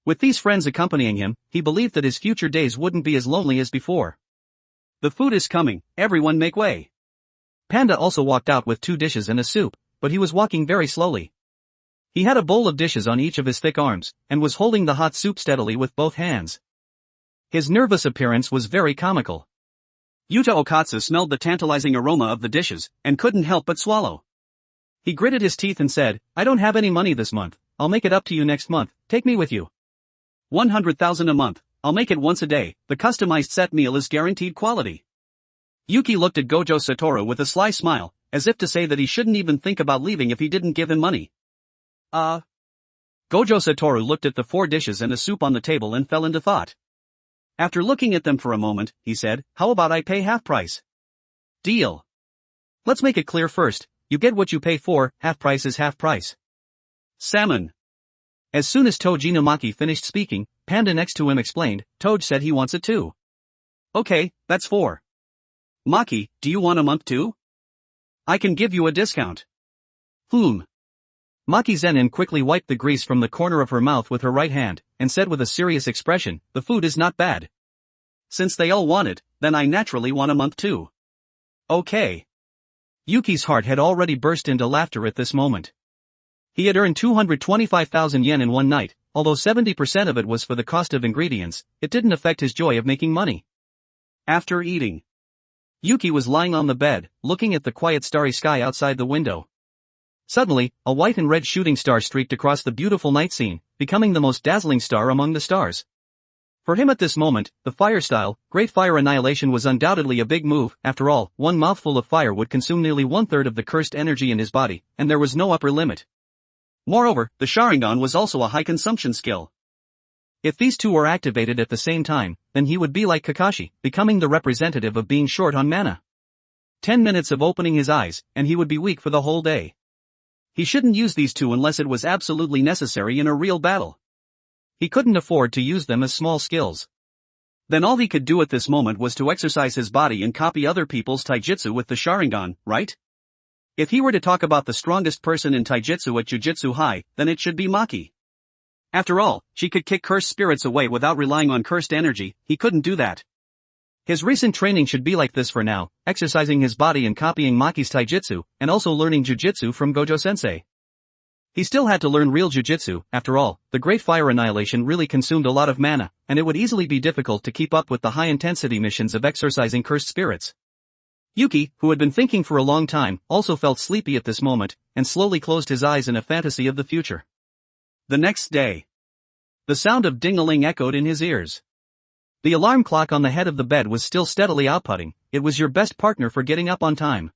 With these friends accompanying him, he believed that his future days wouldn't be as lonely as before. The food is coming, everyone make way. Panda also walked out with 2 dishes and a soup, but he was walking very slowly. He had a bowl of dishes on each of his thick arms, and was holding the hot soup steadily with both hands. His nervous appearance was very comical. Yuta Okatsu smelled the tantalizing aroma of the dishes, and couldn't help but swallow. He gritted his teeth and said, I don't have any money this month, I'll make it up to you next month, take me with you. 100,000 a month. I'll make it once a day, the customized set meal is guaranteed quality. Yuki looked at Gojo Satoru with a sly smile, as if to say that he shouldn't even think about leaving if he didn't give him money. Gojo Satoru looked at the 4 dishes and a soup on the table and fell into thought. After looking at them for a moment, he said, how about I pay half price? Deal. Let's make it clear first, you get what you pay for, half price is half price. Salmon. As soon as Tojinumaki finished speaking, Panda next to him explained, Toj said he wants it too. Okay, that's 4. Maki, do you want a month too? I can give you a discount. Maki Zenin quickly wiped the grease from the corner of her mouth with her right hand, and said with a serious expression, the food is not bad. Since they all want it, then I naturally want a month too. Okay. Yuki's heart had already burst into laughter at this moment. He had earned 225,000 yen in one night, although 70% of it was for the cost of ingredients, it didn't affect his joy of making money. After eating, Yuki was lying on the bed, looking at the quiet starry sky outside the window. Suddenly, a white and red shooting star streaked across the beautiful night scene, becoming the most dazzling star among the stars. For him at this moment, the fire style, Great Fire Annihilation was undoubtedly a big move. After all, one mouthful of fire would consume nearly 1/3 of the cursed energy in his body, and there was no upper limit. Moreover, the Sharingan was also a high consumption skill. If these two were activated at the same time, then he would be like Kakashi, becoming the representative of being short on mana. 10 minutes of opening his eyes, and he would be weak for the whole day. He shouldn't use these two unless it was absolutely necessary in a real battle. He couldn't afford to use them as small skills. Then all he could do at this moment was to exercise his body and copy other people's taijutsu with the Sharingan, right? If he were to talk about the strongest person in taijutsu at Jujutsu High, then it should be Maki. After all, she could kick cursed spirits away without relying on cursed energy, he couldn't do that. His recent training should be like this for now, exercising his body and copying Maki's taijutsu, and also learning jujutsu from Gojo-sensei. He still had to learn real jujutsu, after all, the Great Fire Annihilation really consumed a lot of mana, and it would easily be difficult to keep up with the high-intensity missions of exorcising cursed spirits. Yuki, who had been thinking for a long time, also felt sleepy at this moment, and slowly closed his eyes in a fantasy of the future. The next day. The sound of ding-a-ling echoed in his ears. The alarm clock on the head of the bed was still steadily outputting. It was your best partner for getting up on time.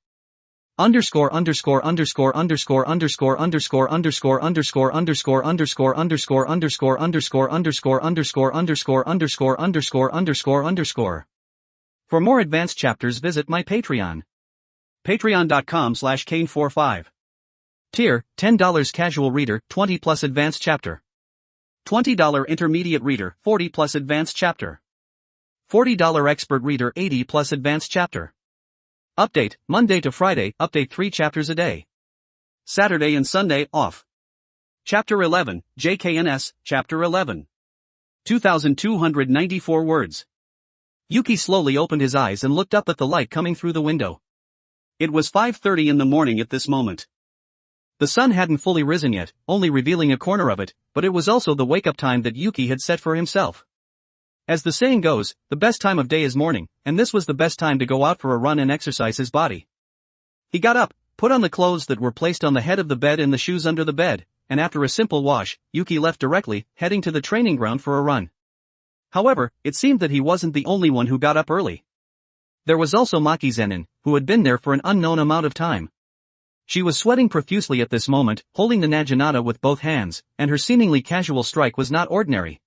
Underscore underscore underscore underscore underscore underscore underscore underscore underscore underscore underscore underscore underscore underscore underscore underscore underscore underscore underscore underscore. For more advanced chapters, visit my Patreon. Patreon.com/Kane45. Tier, $10 casual reader, 20 plus advanced chapter. $20 intermediate reader, 40 plus advanced chapter. $40 expert reader, 80 plus advanced chapter. Update, Monday to Friday, update 3 chapters a day. Saturday and Sunday, off. Chapter 11, JKNS, Chapter 11. 2,294 words. Yuki slowly opened his eyes and looked up at the light coming through the window. It was 5:30 in the morning at this moment. The sun hadn't fully risen yet, only revealing a corner of it, but it was also the wake-up time that Yuki had set for himself. As the saying goes, the best time of day is morning, and this was the best time to go out for a run and exercise his body. He got up, put on the clothes that were placed on the head of the bed and the shoes under the bed, and after a simple wash, Yuki left directly, heading to the training ground for a run. However, it seemed that he wasn't the only one who got up early. There was also Maki Zenin, who had been there for an unknown amount of time. She was sweating profusely at this moment, holding the naginata with both hands, and her seemingly casual strike was not ordinary.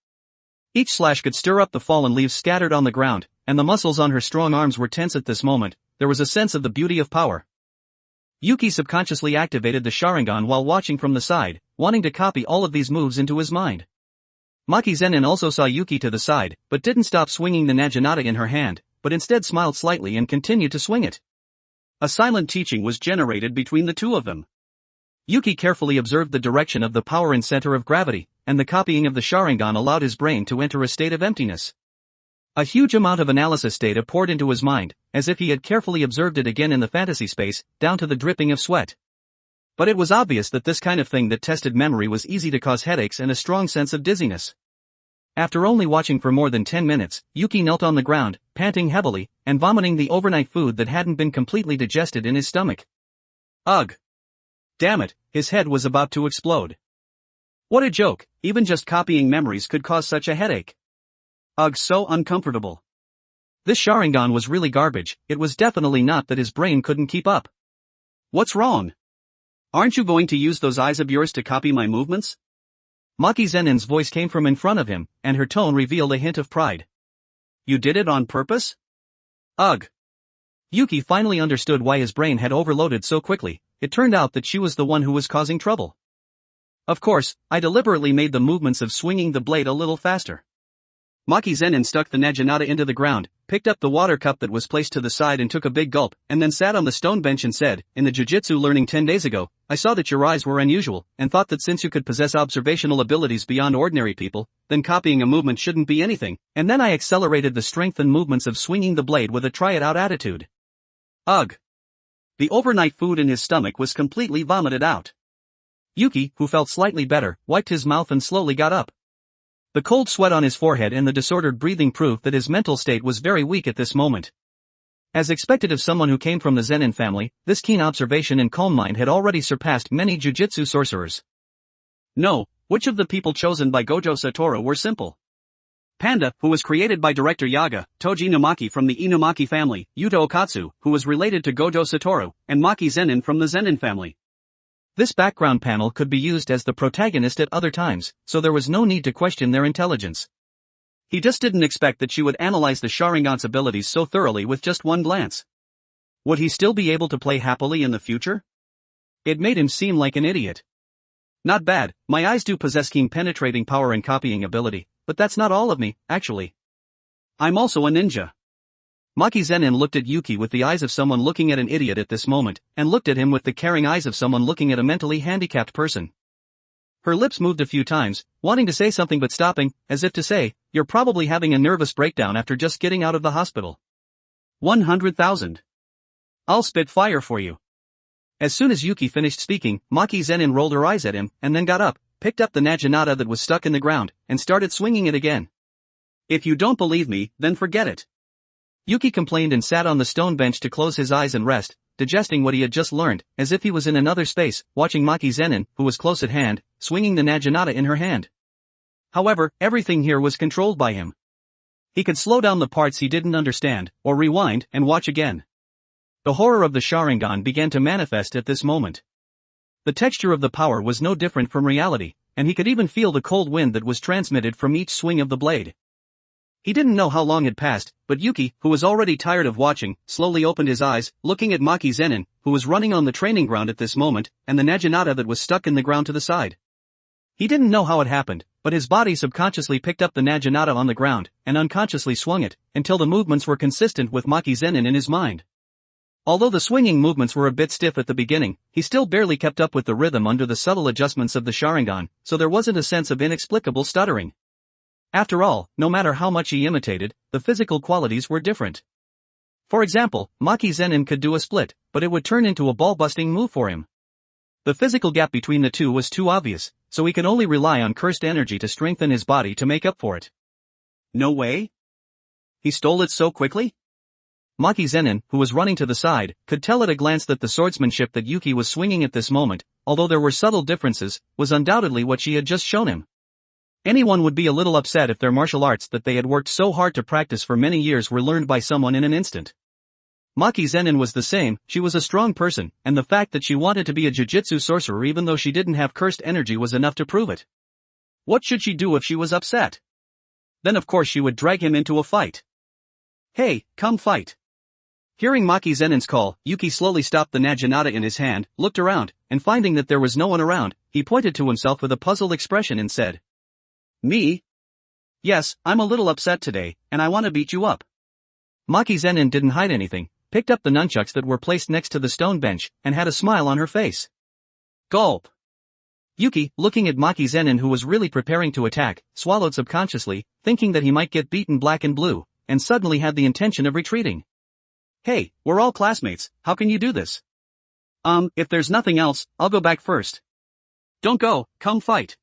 Each slash could stir up the fallen leaves scattered on the ground, and the muscles on her strong arms were tense at this moment. There was a sense of the beauty of power. Yuki subconsciously activated the Sharingan while watching from the side, wanting to copy all of these moves into his mind. Maki Zenin also saw Yuki to the side, but didn't stop swinging the naginata in her hand, but instead smiled slightly and continued to swing it. A silent teaching was generated between the two of them. Yuki carefully observed the direction of the power and center of gravity, and the copying of the Sharingan allowed his brain to enter a state of emptiness. A huge amount of analysis data poured into his mind, as if he had carefully observed it again in the fantasy space, down to the dripping of sweat. But it was obvious that this kind of thing that tested memory was easy to cause headaches and a strong sense of dizziness. After only watching for more than 10 minutes, Yuki knelt on the ground, panting heavily, and vomiting the overnight food that hadn't been completely digested in his stomach. Ugh! Damn it, his head was about to explode. What a joke, even just copying memories could cause such a headache. Ugh, so uncomfortable. This Sharingan was really garbage. It was definitely not that his brain couldn't keep up. What's wrong? Aren't you going to use those eyes of yours to copy my movements? Maki Zenin's voice came from in front of him, and her tone revealed a hint of pride. You did it on purpose? Ugh. Yuki finally understood why his brain had overloaded so quickly. It turned out that she was the one who was causing trouble. Of course, I deliberately made the movements of swinging the blade a little faster. Maki Zenin stuck the naginata into the ground, picked up the water cup that was placed to the side and took a big gulp, and then sat on the stone bench and said, in the jujutsu learning 10 days ago, I saw that your eyes were unusual, and thought that since you could possess observational abilities beyond ordinary people, then copying a movement shouldn't be anything, and then I accelerated the strength and movements of swinging the blade with a try-it-out attitude. Ugh. The overnight food in his stomach was completely vomited out. Yuki, who felt slightly better, wiped his mouth and slowly got up. The cold sweat on his forehead and the disordered breathing proved that his mental state was very weak at this moment. As expected of someone who came from the Zenin family, this keen observation and calm mind had already surpassed many jujutsu sorcerers. No, which of the people chosen by Gojo Satoru were simple? Panda, who was created by director Yaga, Toji Inumaki from the Inumaki family, Yuta Okatsu, who was related to Gojo Satoru, and Maki Zenin from the Zenin family. This background panel could be used as the protagonist at other times, so there was no need to question their intelligence. He just didn't expect that she would analyze the Sharingan's abilities so thoroughly with just one glance. Would he still be able to play happily in the future? It made him seem like an idiot. Not bad, my eyes do possess keen penetrating power and copying ability, but that's not all of me, actually. I'm also a ninja. Maki Zenin looked at Yuki with the eyes of someone looking at an idiot at this moment, and looked at him with the caring eyes of someone looking at a mentally handicapped person. Her lips moved a few times, wanting to say something but stopping, as if to say, you're probably having a nervous breakdown after just getting out of the hospital. 100,000. I'll spit fire for you. As soon as Yuki finished speaking, Maki Zenin rolled her eyes at him, and then got up, picked up the naginata that was stuck in the ground, and started swinging it again. If you don't believe me, then forget it. Yuki complained and sat on the stone bench to close his eyes and rest, digesting what he had just learned, as if he was in another space, watching Maki Zenin, who was close at hand, swinging the Naginata in her hand. However, everything here was controlled by him. He could slow down the parts he didn't understand, or rewind and watch again. The horror of the Sharingan began to manifest at this moment. The texture of the power was no different from reality, and he could even feel the cold wind that was transmitted from each swing of the blade. He didn't know how long had passed, but Yuki, who was already tired of watching, slowly opened his eyes, looking at Maki Zenin, who was running on the training ground at this moment, and the Naginata that was stuck in the ground to the side. He didn't know how it happened, but his body subconsciously picked up the Naginata on the ground, and unconsciously swung it, until the movements were consistent with Maki Zenin in his mind. Although the swinging movements were a bit stiff at the beginning, he still barely kept up with the rhythm under the subtle adjustments of the Sharingan, so there wasn't a sense of inexplicable stuttering. After all, no matter how much he imitated, the physical qualities were different. For example, Maki Zenin could do a split, but it would turn into a ball-busting move for him. The physical gap between the two was too obvious, so he could only rely on cursed energy to strengthen his body to make up for it. No way? He stole it so quickly? Maki Zenin, who was running to the side, could tell at a glance that the swordsmanship that Yuki was swinging at this moment, although there were subtle differences, was undoubtedly what she had just shown him. Anyone would be a little upset if their martial arts that they had worked so hard to practice for many years were learned by someone in an instant. Maki Zenin was the same. She was a strong person, and the fact that she wanted to be a jujutsu sorcerer even though she didn't have cursed energy was enough to prove it. What should she do if she was upset? Then of course she would drag him into a fight. Hey, come fight. Hearing Maki Zenin's call, Yuki slowly stopped the Naginata in his hand, looked around, and finding that there was no one around, he pointed to himself with a puzzled expression and said, "Me? Yes, I'm a little upset today, and I want to beat you up." Maki Zenin didn't hide anything, picked up the nunchucks that were placed next to the stone bench, and had a smile on her face. Gulp. Yuki, looking at Maki Zenin who was really preparing to attack, swallowed subconsciously, thinking that he might get beaten black and blue, and suddenly had the intention of retreating. Hey, we're all classmates, how can you do this? If there's nothing else, I'll go back first. Don't go, come fight.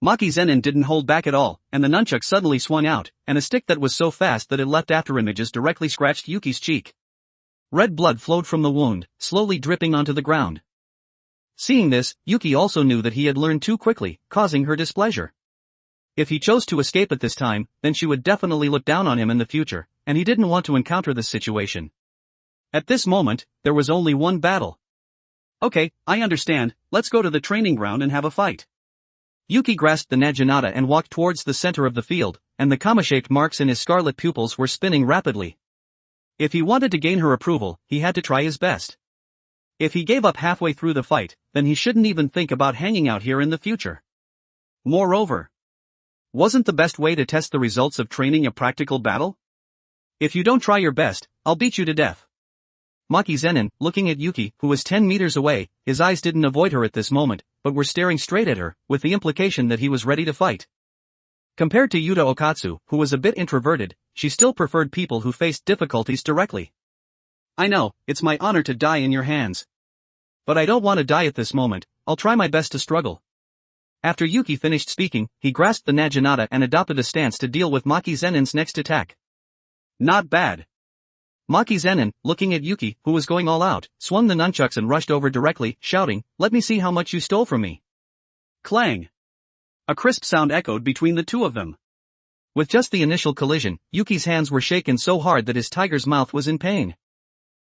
Maki Zenin didn't hold back at all, and the nunchuck suddenly swung out, and a stick that was so fast that it left afterimages directly scratched Yuki's cheek. Red blood flowed from the wound, slowly dripping onto the ground. Seeing this, Yuki also knew that he had learned too quickly, causing her displeasure. If he chose to escape at this time, then she would definitely look down on him in the future, and he didn't want to encounter this situation. At this moment, there was only one battle. Okay, I understand, let's go to the training ground and have a fight. Yuki grasped the Naginata and walked towards the center of the field, and the comma-shaped marks in his scarlet pupils were spinning rapidly. If he wanted to gain her approval, he had to try his best. If he gave up halfway through the fight, then he shouldn't even think about hanging out here in the future. Moreover, wasn't the best way to test the results of training a practical battle? If you don't try your best, I'll beat you to death. Maki Zenin, looking at Yuki, who was 10 meters away, his eyes didn't avoid her at this moment, but were staring straight at her, with the implication that he was ready to fight. Compared to Yuta Okatsu, who was a bit introverted, she still preferred people who faced difficulties directly. I know, it's my honor to die in your hands. But I don't want to die at this moment, I'll try my best to struggle. After Yuki finished speaking, he grasped the Naginata and adopted a stance to deal with Maki Zenin's next attack. Not bad. Maki Zenin, looking at Yuki, who was going all out, swung the nunchucks and rushed over directly, shouting, "Let me see how much you stole from me." Clang! A crisp sound echoed between the two of them. With just the initial collision, Yuki's hands were shaken so hard that his tiger's mouth was in pain.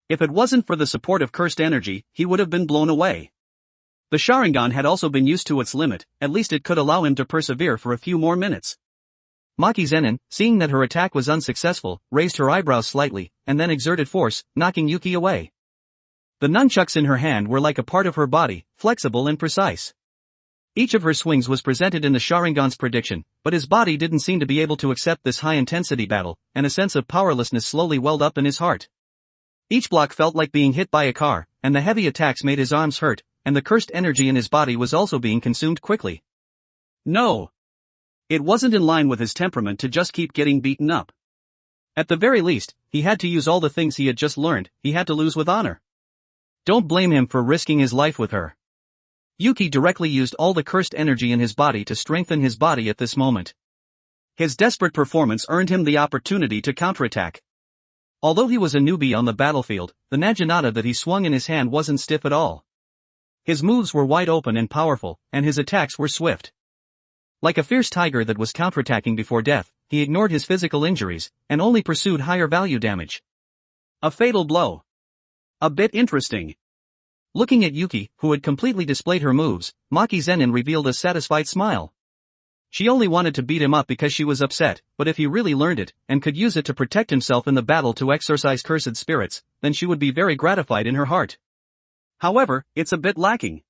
If it wasn't for the support of cursed energy, he would have been blown away. The Sharingan had also been used to its limit, at least it could allow him to persevere for a few more minutes. Maki Zenin, seeing that her attack was unsuccessful, raised her eyebrows slightly, and then exerted force, knocking Yuki away. The nunchucks in her hand were like a part of her body, flexible and precise. Each of her swings was presented in the Sharingan's prediction, but his body didn't seem to be able to accept this high-intensity battle, and a sense of powerlessness slowly welled up in his heart. Each block felt like being hit by a car, and the heavy attacks made his arms hurt, and the cursed energy in his body was also being consumed quickly. No! It wasn't in line with his temperament to just keep getting beaten up. At the very least, he had to use all the things he had just learned, he had to lose with honor. Don't blame him for risking his life with her. Yuki directly used all the cursed energy in his body to strengthen his body at this moment. His desperate performance earned him the opportunity to counterattack. Although he was a newbie on the battlefield, the naginata that he swung in his hand wasn't stiff at all. His moves were wide open and powerful, and his attacks were swift. Like a fierce tiger that was counterattacking before death, he ignored his physical injuries, and only pursued higher value damage. A fatal blow. A bit interesting. Looking at Yuki, who had completely displayed her moves, Maki Zenin revealed a satisfied smile. She only wanted to beat him up because she was upset, but if he really learned it, and could use it to protect himself in the battle to exorcise cursed spirits, then she would be very gratified in her heart. However, it's a bit lacking.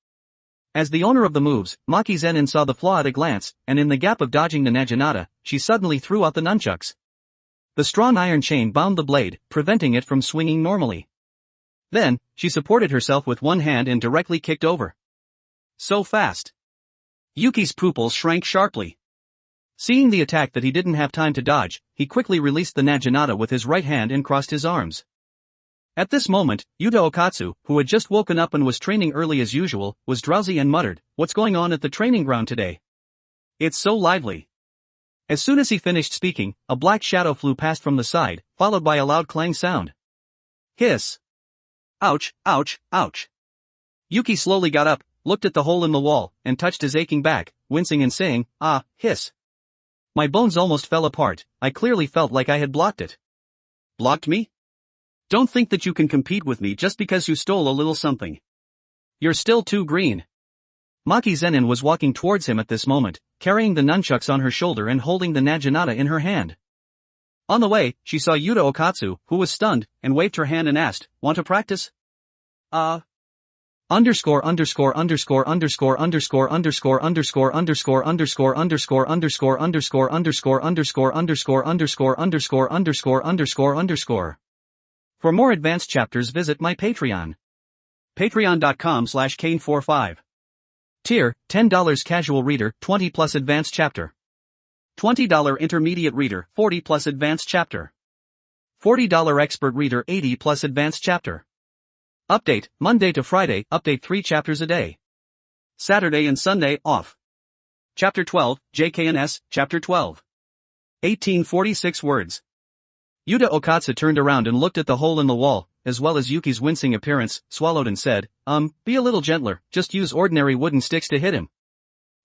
As the owner of the moves, Maki Zenin saw the flaw at a glance, and in the gap of dodging the naginata, she suddenly threw out the nunchucks. The strong iron chain bound the blade, preventing it from swinging normally. Then, she supported herself with one hand and directly kicked over. So fast. Yuki's pupils shrank sharply. Seeing the attack that he didn't have time to dodge, he quickly released the naginata with his right hand and crossed his arms. At this moment, Yuta Okatsu, who had just woken up and was training early as usual, was drowsy and muttered, "What's going on at the training ground today? It's so lively." As soon as he finished speaking, a black shadow flew past from the side, followed by a loud clang sound. Hiss. Ouch, ouch, ouch. Yuki slowly got up, looked at the hole in the wall, and touched his aching back, wincing and saying, "Ah, hiss. My bones almost fell apart, I clearly felt like I had blocked it." Blocked me? Don't think that you can compete with me just because you stole a little something. You're still too green. Maki Zenin was walking towards him at this moment, carrying the nunchucks on her shoulder and holding the naginata in her hand. On the way, she saw Yuta Okatsu, who was stunned, and waved her hand and asked, "Want to practice?" Underscore underscore underscore underscore underscore underscore underscore underscore underscore underscore underscore underscore underscore underscore underscore underscore underscore underscore underscore underscore. For more advanced chapters visit my Patreon. Patreon.com/Kane45. Tier, $10 casual reader, 20 plus advanced chapter. $20 intermediate reader, 40 plus advanced chapter. $40 expert reader, 80 plus advanced chapter. Update, Monday to Friday, update 3 chapters a day. Saturday and Sunday, off. Chapter 12, JKNS, Chapter 12. 1846 words. Yuta Okatsu turned around and looked at the hole in the wall, as well as Yuki's wincing appearance, swallowed and said, Be a little gentler, just use ordinary wooden sticks to hit him."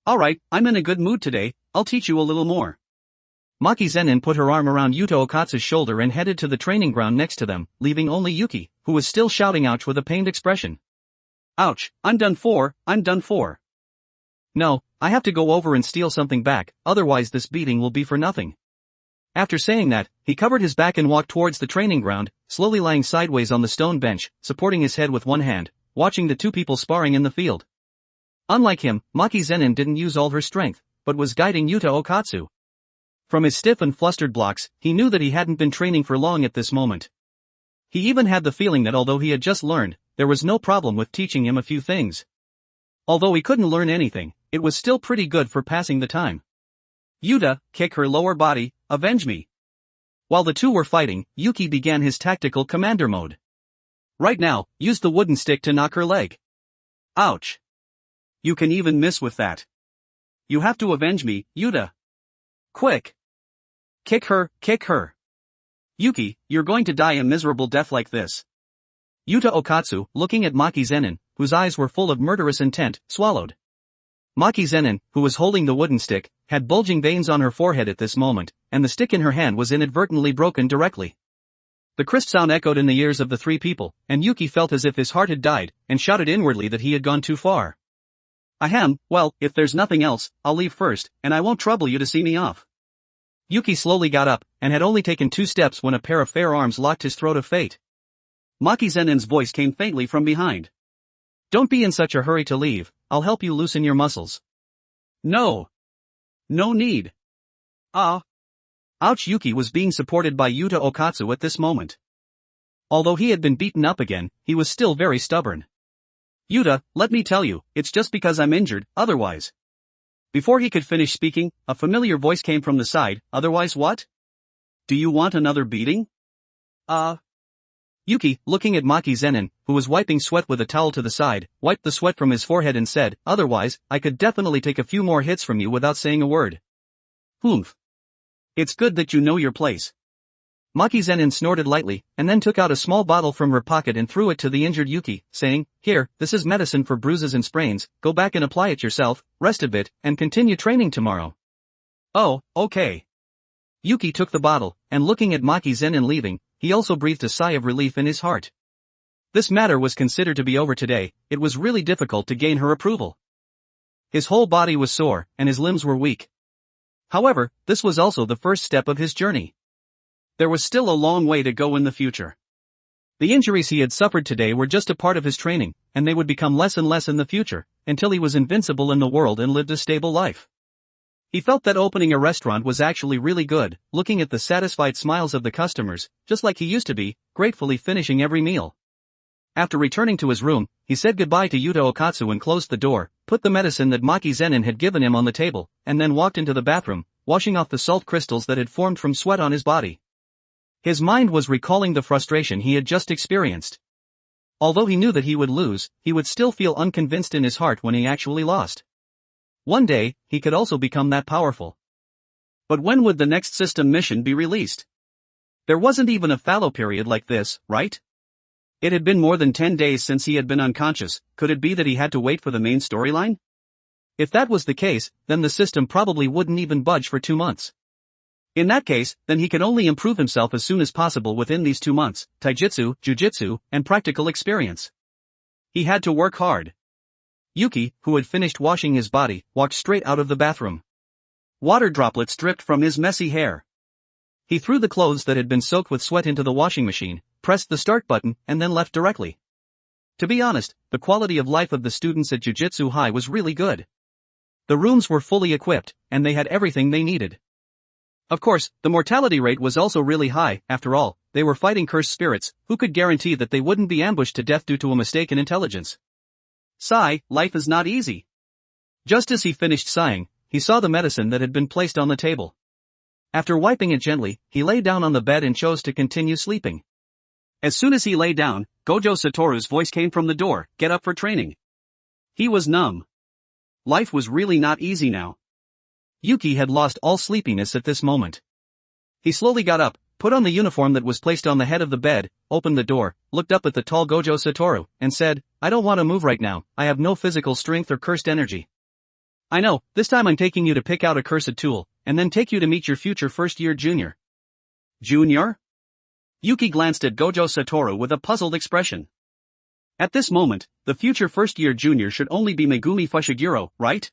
"Alright, I'm in a good mood today, I'll teach you a little more." Maki Zenin put her arm around Yuta Okatsu's shoulder and headed to the training ground next to them, leaving only Yuki, who was still shouting ouch with a pained expression. "Ouch, I'm done for, I'm done for. No, I have to go over and steal something back, otherwise this beating will be for nothing." After saying that, he covered his back and walked towards the training ground, slowly lying sideways on the stone bench, supporting his head with one hand, watching the two people sparring in the field. Unlike him, Maki Zenin didn't use all her strength, but was guiding Yuta Okatsu. From his stiff and flustered blocks, he knew that he hadn't been training for long at this moment. He even had the feeling that although he had just learned, there was no problem with teaching him a few things. Although he couldn't learn anything, it was still pretty good for passing the time. "Yuta, kick her lower body, avenge me." While the two were fighting, Yuki began his tactical commander mode. "Right now, use the wooden stick to knock her leg." "Ouch. You can even miss with that. You have to avenge me, Yuta. Quick. Kick her, kick her. Yuki, you're going to die a miserable death like this." Yuta Okatsu, looking at Maki Zenin, whose eyes were full of murderous intent, swallowed. Maki Zenin, who was holding the wooden stick, had bulging veins on her forehead at this moment, and the stick in her hand was inadvertently broken directly. The crisp sound echoed in the ears of the three people, and Yuki felt as if his heart had died, and shouted inwardly that he had gone too far. "Ahem, well, if there's nothing else, I'll leave first, and I won't trouble you to see me off." Yuki slowly got up, and had only taken 2 steps when a pair of fair arms locked his throat of fate. Maki Zenin's voice came faintly from behind. "Don't be in such a hurry to leave, I'll help you loosen your muscles." "No. No need." Ouch. Yuki was being supported by Yuta Okatsu at this moment. Although he had been beaten up again, he was still very stubborn. "Yuta, let me tell you, it's just because I'm injured, otherwise." Before he could finish speaking, a familiar voice came from the side, "Otherwise what? Do you want another beating?" Yuki, looking at Maki Zenin, who was wiping sweat with a towel to the side, wiped the sweat from his forehead and said, "Otherwise, I could definitely take a few more hits from you without saying a word." "Humph. It's good that you know your place. Maki Zenin snorted lightly, and then took out a small bottle from her pocket and threw it to the injured Yuki, saying, "Here, this is medicine for bruises and sprains, go back and apply it yourself, rest a bit, and continue training tomorrow." "Oh, okay." Yuki took the bottle, and looking at Maki Zenin leaving, he also breathed a sigh of relief in his heart. This matter was considered to be over today. It was really difficult to gain her approval. His whole body was sore, and his limbs were weak. However, this was also the first step of his journey. There was still a long way to go in the future. The injuries he had suffered today were just a part of his training, and they would become less and less in the future, until he was invincible in the world and lived a stable life. He felt that opening a restaurant was actually really good, looking at the satisfied smiles of the customers, just like he used to be, gratefully finishing every meal. After returning to his room, he said goodbye to Yuta Okatsu and closed the door, put the medicine that Maki Zenin had given him on the table, and then walked into the bathroom, washing off the salt crystals that had formed from sweat on his body. His mind was recalling the frustration he had just experienced. Although he knew that he would lose, he would still feel unconvinced in his heart when he actually lost. One day, he could also become that powerful. But when would the next system mission be released? There wasn't even a fallow period like this, right? It had been more than 10 days since he had been unconscious. Could it be that he had to wait for the main storyline? If that was the case, then the system probably wouldn't even budge for 2 months. In that case, then he could only improve himself as soon as possible within these 2 months, taijutsu, jujutsu, and practical experience. He had to work hard. Yuki, who had finished washing his body, walked straight out of the bathroom. Water droplets dripped from his messy hair. He threw the clothes that had been soaked with sweat into the washing machine, pressed the start button, and then left directly. To be honest, the quality of life of the students at Jujutsu High was really good. The rooms were fully equipped, and they had everything they needed. Of course, the mortality rate was also really high. After all, they were fighting cursed spirits. Who could guarantee that they wouldn't be ambushed to death due to a mistake in intelligence? Sigh, life is not easy. Just as he finished sighing, he saw the medicine that had been placed on the table. After wiping it gently, he lay down on the bed and chose to continue sleeping. As soon as he lay down, Gojo Satoru's voice came from the door, "Get up for training." He was numb. Life was really not easy now. Yuki had lost all sleepiness at this moment. He slowly got up, put on the uniform that was placed on the head of the bed, opened the door, looked up at the tall Gojo Satoru, and said, "I don't want to move right now, I have no physical strength or cursed energy. I know, this time I'm taking you to pick out a cursed tool, and then take you to meet your future first-year junior." Junior? Yuki glanced at Gojo Satoru with a puzzled expression. At this moment, the future first-year junior should only be Megumi Fushiguro, right?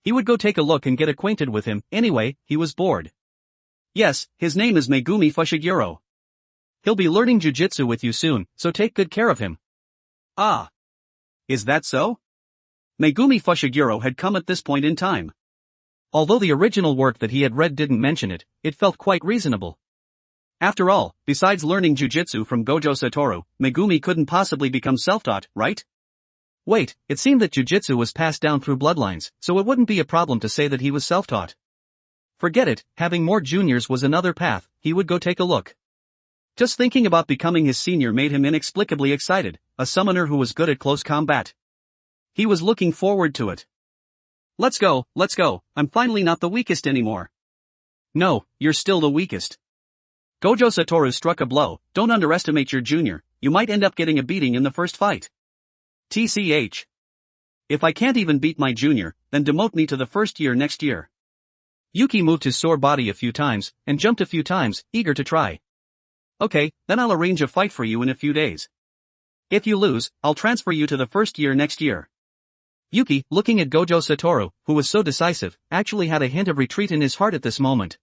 He would go take a look and get acquainted with him. Anyway, he was bored. Yes, his name is Megumi Fushiguro. He'll be learning jujitsu with you soon, so take good care of him. Ah. Is that so? Megumi Fushiguro had come at this point in time. Although the original work that he had read didn't mention it, it felt quite reasonable. After all, besides learning jujitsu from Gojo Satoru, Megumi couldn't possibly become self-taught, right? Wait, it seemed that jujitsu was passed down through bloodlines, so it wouldn't be a problem to say that he was self-taught. Forget it, having more juniors was another path. He would go take a look. Just thinking about becoming his senior made him inexplicably excited, a summoner who was good at close combat. He was looking forward to it. Let's go, I'm finally not the weakest anymore. No, you're still the weakest. Gojo Satoru struck a blow. Don't underestimate your junior, you might end up getting a beating in the first fight. TCH. If I can't even beat my junior, then demote me to the first year next year. Yuki moved his sore body a few times, and jumped a few times, eager to try. Okay, then I'll arrange a fight for you in a few days. If you lose, I'll transfer you to the first year next year. Yuki, looking at Gojo Satoru, who was so decisive, actually had a hint of retreat in his heart at this moment.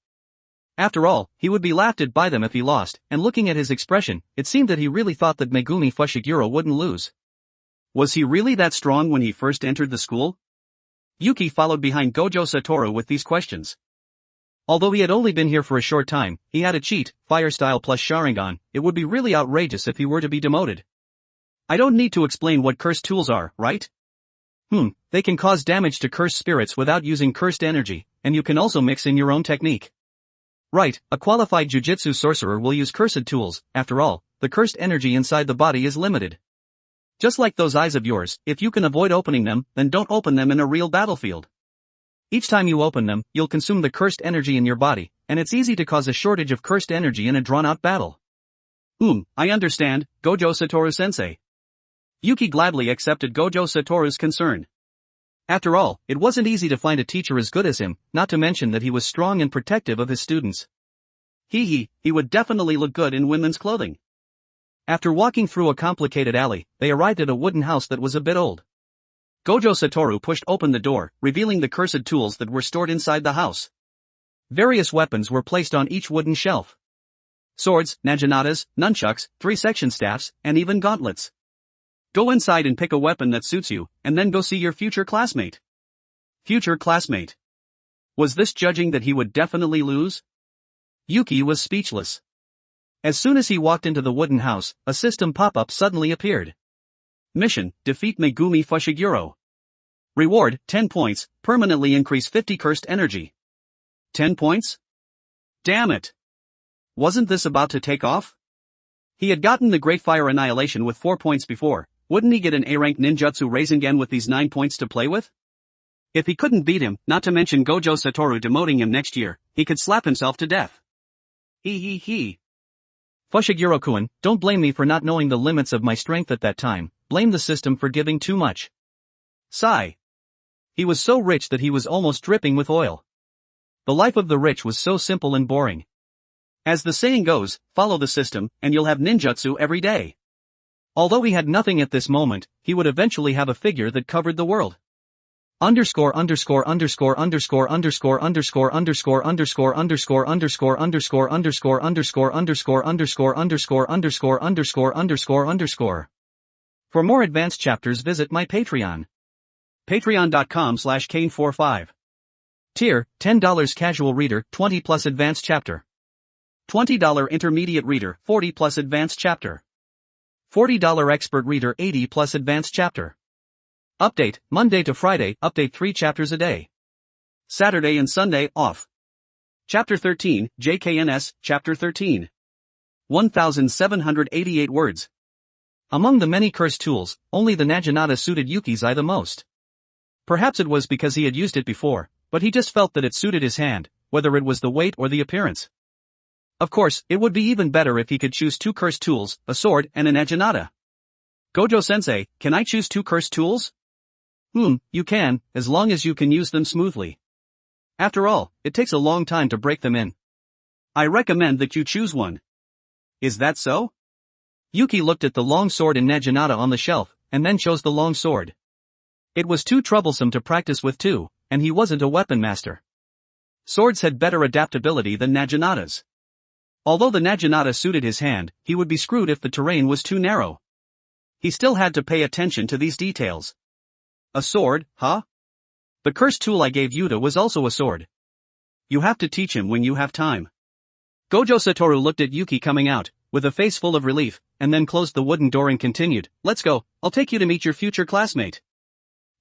After all, he would be laughed at by them if he lost, and looking at his expression, it seemed that he really thought that Megumi Fushiguro wouldn't lose. Was he really that strong when he first entered the school? Yuki followed behind Gojo Satoru with these questions. Although he had only been here for a short time, he had a cheat, fire style plus Sharingan. It would be really outrageous if he were to be demoted. I don't need to explain what cursed tools are, right? They can cause damage to cursed spirits without using cursed energy, and you can also mix in your own technique. Right, a qualified jujitsu sorcerer will use cursed tools. After all, the cursed energy inside the body is limited. Just like those eyes of yours, if you can avoid opening them, then don't open them in a real battlefield. Each time you open them, you'll consume the cursed energy in your body, and it's easy to cause a shortage of cursed energy in a drawn-out battle. I understand, Gojo Satoru-sensei. Yuki gladly accepted Gojo Satoru's concern. After all, it wasn't easy to find a teacher as good as him, not to mention that he was strong and protective of his students. He would definitely look good in women's clothing. After walking through a complicated alley, they arrived at a wooden house that was a bit old. Gojo Satoru pushed open the door, revealing the cursed tools that were stored inside the house. Various weapons were placed on each wooden shelf. Swords, naginatas, nunchucks, 3-section staffs, and even gauntlets. Go inside and pick a weapon that suits you, and then go see your future classmate. Future classmate. Was this judging that he would definitely lose? Yuki was speechless. As soon as he walked into the wooden house, a system pop-up suddenly appeared. Mission, defeat Megumi Fushiguro. Reward, 10 points, permanently increase 50 cursed energy. 10 points? Damn it. Wasn't this about to take off? He had gotten the Great Fire Annihilation with 4 points before, wouldn't he get an A-rank ninjutsu Rasengan with these 9 points to play with? If he couldn't beat him, not to mention Gojo Satoru demoting him next year, he could slap himself to death. Fushiguro-kun, don't blame me for not knowing the limits of my strength at that time, blame the system for giving too much. Sigh. He was so rich that he was almost dripping with oil. The life of the rich was so simple and boring. As the saying goes, follow the system, and you'll have ninjutsu every day. Although he had nothing at this moment, he would eventually have a figure that covered the world. Underscore underscore underscore underscore underscore underscore underscore underscore underscore underscore underscore underscore underscore underscore underscore underscore underscore underscore underscore underscore. For more advanced chapters, visit my Patreon. Patreon.com/Kane45. Tier, $10 casual reader, 20 plus advanced chapter. $20 intermediate reader, 40 plus advanced chapter. $40 expert reader, 80 plus advanced chapter. Update, Monday to Friday, update 3 chapters a day. Saturday and Sunday, off. Chapter 13, JKNS, Chapter 13. 1,788 words. Among the many cursed tools, only the naginata suited Yuki's eye the most. Perhaps it was because he had used it before, but he just felt that it suited his hand, whether it was the weight or the appearance. Of course, it would be even better if he could choose 2 cursed tools, a sword and a naginata. Gojo-sensei, can I choose 2 cursed tools? You can, as long as you can use them smoothly. After all, it takes a long time to break them in. I recommend that you choose one. Is that so? Yuki looked at the long sword and naginata on the shelf, and then chose the long sword. It was too troublesome to practice with too, and he wasn't a weapon master. Swords had better adaptability than naginatas. Although the naginata suited his hand, he would be screwed if the terrain was too narrow. He still had to pay attention to these details. A sword, huh? The cursed tool I gave Yuta was also a sword. You have to teach him when you have time. Gojo Satoru looked at Yuki coming out, with a face full of relief, and then closed the wooden door and continued, let's go, I'll take you to meet your future classmate.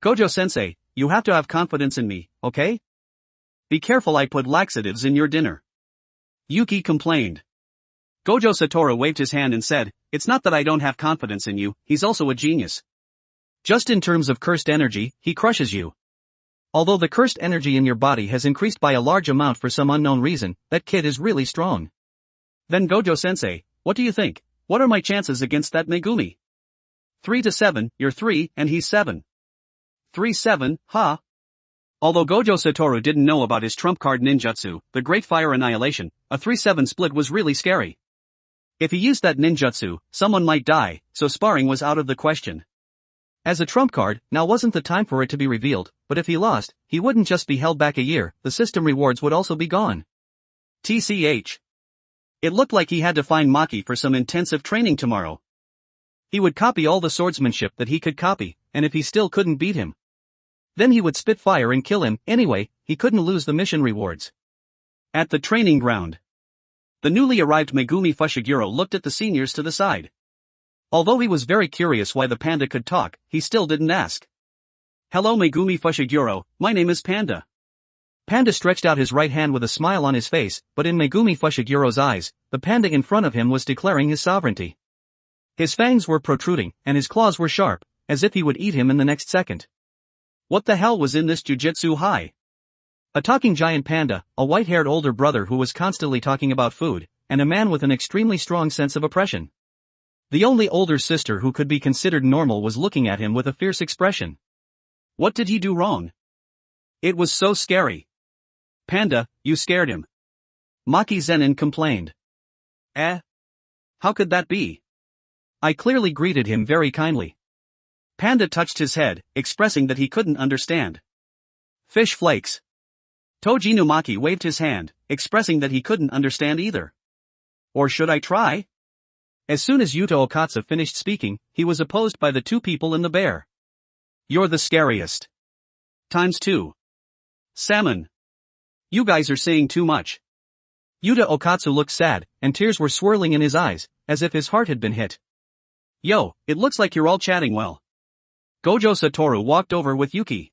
Gojo-sensei, you have to have confidence in me, okay? Be careful I put laxatives in your dinner. Yuki complained. Gojo Satoru waved his hand and said, it's not that I don't have confidence in you, he's also a genius. Just in terms of cursed energy, he crushes you. Although the cursed energy in your body has increased by a large amount for some unknown reason, that kid is really strong. Then Gojo-sensei, what do you think? What are my chances against that Megumi? 3-7, you're 3, and he's 7. 3-7, huh? Although Gojo Satoru didn't know about his trump card ninjutsu, the Great Fire Annihilation, a 3-7 split was really scary. If he used that ninjutsu, someone might die, so sparring was out of the question. As a trump card, now wasn't the time for it to be revealed, but if he lost, he wouldn't just be held back a year, the system rewards would also be gone. TCH. It looked like he had to find Maki for some intensive training tomorrow. He would copy all the swordsmanship that he could copy, and if he still couldn't beat him, then he would spit fire and kill him. Anyway, he couldn't lose the mission rewards. At the training ground, the newly arrived Megumi Fushiguro looked at the seniors to the side. Although he was very curious why the panda could talk, he still didn't ask. Hello Megumi Fushiguro, my name is Panda. Panda stretched out his right hand with a smile on his face, but in Megumi Fushiguro's eyes, the panda in front of him was declaring his sovereignty. His fangs were protruding, and his claws were sharp, as if he would eat him in the next second. What the hell was in this jujutsu high? A talking giant panda, a white-haired older brother who was constantly talking about food, and a man with an extremely strong sense of oppression. The only older sister who could be considered normal was looking at him with a fierce expression. What did he do wrong? It was so scary. Panda, you scared him. Maki Zenin complained. How could that be? I clearly greeted him very kindly. Panda touched his head, expressing that he couldn't understand. Fish flakes. Tojinu Maki waved his hand, expressing that he couldn't understand either. Or should I try? As soon as Yuta Okatsu finished speaking, he was opposed by the two people in the bear. You're the scariest. ×2. Salmon. You guys are saying too much. Yuta Okatsu looked sad, and tears were swirling in his eyes, as if his heart had been hit. Yo, it looks like you're all chatting well. Gojo Satoru walked over with Yuki.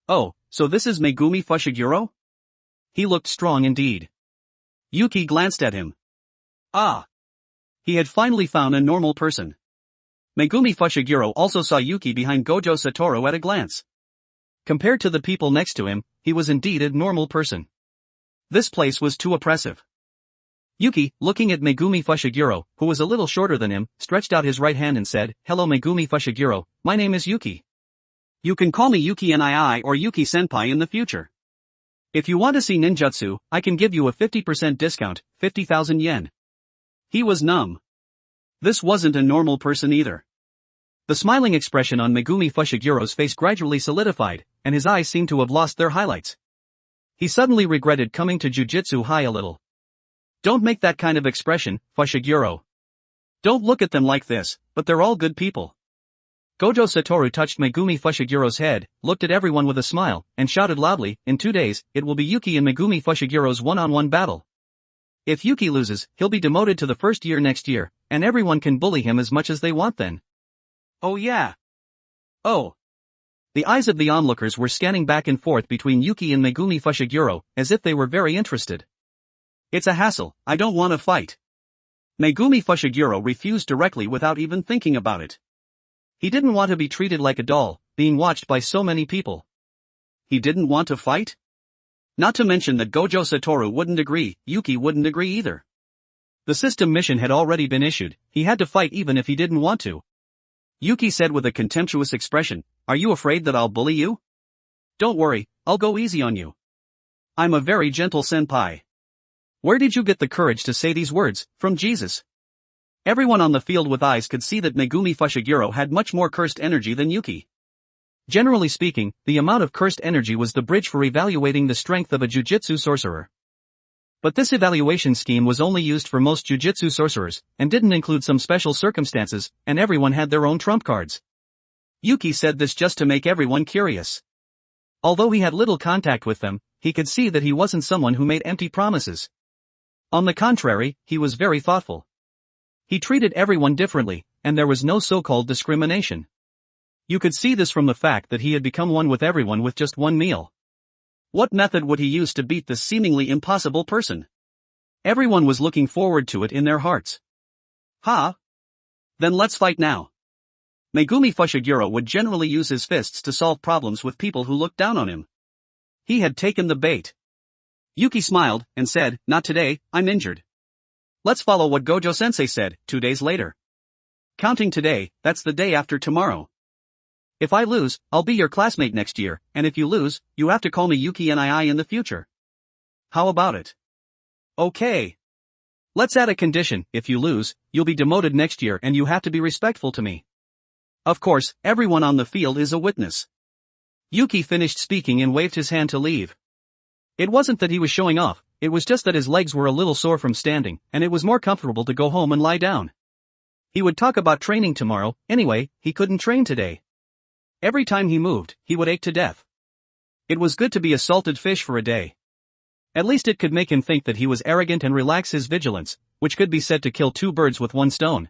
Oh, so this is Megumi Fushiguro? He looked strong indeed. Yuki glanced at him. Ah. He had finally found a normal person. Megumi Fushiguro also saw Yuki behind Gojo Satoru at a glance. Compared to the people next to him, he was indeed a normal person. This place was too oppressive. Yuki, looking at Megumi Fushiguro, who was a little shorter than him, stretched out his right hand and said, "Hello Megumi Fushiguro, my name is Yuki. You can call me Yuki Nii or Yuki Senpai in the future. If you want to see ninjutsu, I can give you a 50% discount, 50,000 yen. He was numb. This wasn't a normal person either. The smiling expression on Megumi Fushiguro's face gradually solidified, and his eyes seemed to have lost their highlights. He suddenly regretted coming to Jujutsu High a little. Don't make that kind of expression, Fushiguro. Don't look at them like this, but they're all good people. Gojo Satoru touched Megumi Fushiguro's head, looked at everyone with a smile, and shouted loudly, in 2 days, it will be Yuki and Megumi Fushiguro's one-on-one battle. If Yuki loses, he'll be demoted to the first year next year, and everyone can bully him as much as they want then. Oh yeah. Oh. The eyes of the onlookers were scanning back and forth between Yuki and Megumi Fushiguro, as if they were very interested. It's a hassle, I don't want to fight. Megumi Fushiguro refused directly without even thinking about it. He didn't want to be treated like a doll, being watched by so many people. He didn't want to fight? Not to mention that Gojo Satoru wouldn't agree, Yuki wouldn't agree either. The system mission had already been issued, he had to fight even if he didn't want to. Yuki said with a contemptuous expression, "Are you afraid that I'll bully you? Don't worry, I'll go easy on you. I'm a very gentle senpai." Where did you get the courage to say these words? From Jesus? Everyone on the field with eyes could see that Megumi Fushiguro had much more cursed energy than Yuki. Generally speaking, the amount of cursed energy was the bridge for evaluating the strength of a jujutsu sorcerer. But this evaluation scheme was only used for most jujutsu sorcerers, and didn't include some special circumstances, and everyone had their own trump cards. Yuki said this just to make everyone curious. Although he had little contact with them, he could see that he wasn't someone who made empty promises. On the contrary, he was very thoughtful. He treated everyone differently, and there was no so-called discrimination. You could see this from the fact that he had become one with everyone with just one meal. What method would he use to beat this seemingly impossible person? Everyone was looking forward to it in their hearts. Then let's fight now. Megumi Fushiguro would generally use his fists to solve problems with people who looked down on him. He had taken the bait. Yuki smiled, and said, "Not today, I'm injured. Let's follow what Gojo-sensei said, 2 days later. Counting today, that's the day after tomorrow. If I lose, I'll be your classmate next year, and if you lose, you have to call me Yuki Nii in the future. How about it?" Okay. Let's add a condition, if you lose, you'll be demoted next year and you have to be respectful to me. Of course, everyone on the field is a witness. Yuki finished speaking and waved his hand to leave. It wasn't that he was showing off, it was just that his legs were a little sore from standing, and it was more comfortable to go home and lie down. He would talk about training tomorrow, anyway, he couldn't train today. Every time he moved, he would ache to death. It was good to be a salted fish for a day. At least it could make him think that he was arrogant and relax his vigilance, which could be said to kill 2 birds with 1 stone.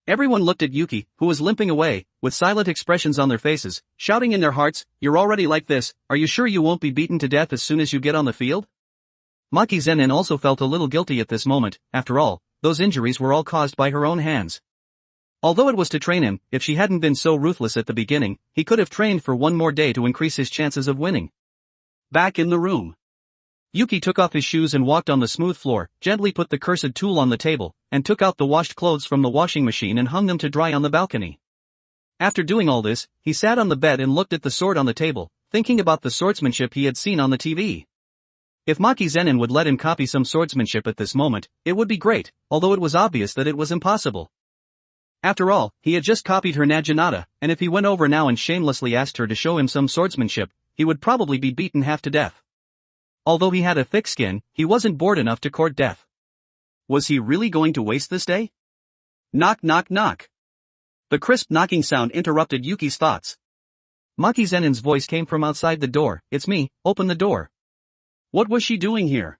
Everyone looked at Yuki, who was limping away, with silent expressions on their faces, shouting in their hearts, "You're already like this, are you sure you won't be beaten to death as soon as you get on the field?" Maki Zenin also felt a little guilty at this moment, after all, those injuries were all caused by her own hands. Although it was to train him, if she hadn't been so ruthless at the beginning, he could have trained for 1 more day to increase his chances of winning. Back in the room. Yuki took off his shoes and walked on the smooth floor, gently put the cursed tool on the table, and took out the washed clothes from the washing machine and hung them to dry on the balcony. After doing all this, he sat on the bed and looked at the sword on the table, thinking about the swordsmanship he had seen on the TV. If Maki Zenin would let him copy some swordsmanship at this moment, it would be great, although it was obvious that it was impossible. After all, he had just copied her Naginata, and if he went over now and shamelessly asked her to show him some swordsmanship, he would probably be beaten half to death. Although he had a thick skin, he wasn't bored enough to court death. Was he really going to waste this day? Knock knock knock. The crisp knocking sound interrupted Yuki's thoughts. Maki Zenin's voice came from outside the door. "It's me, open the door." What was she doing here?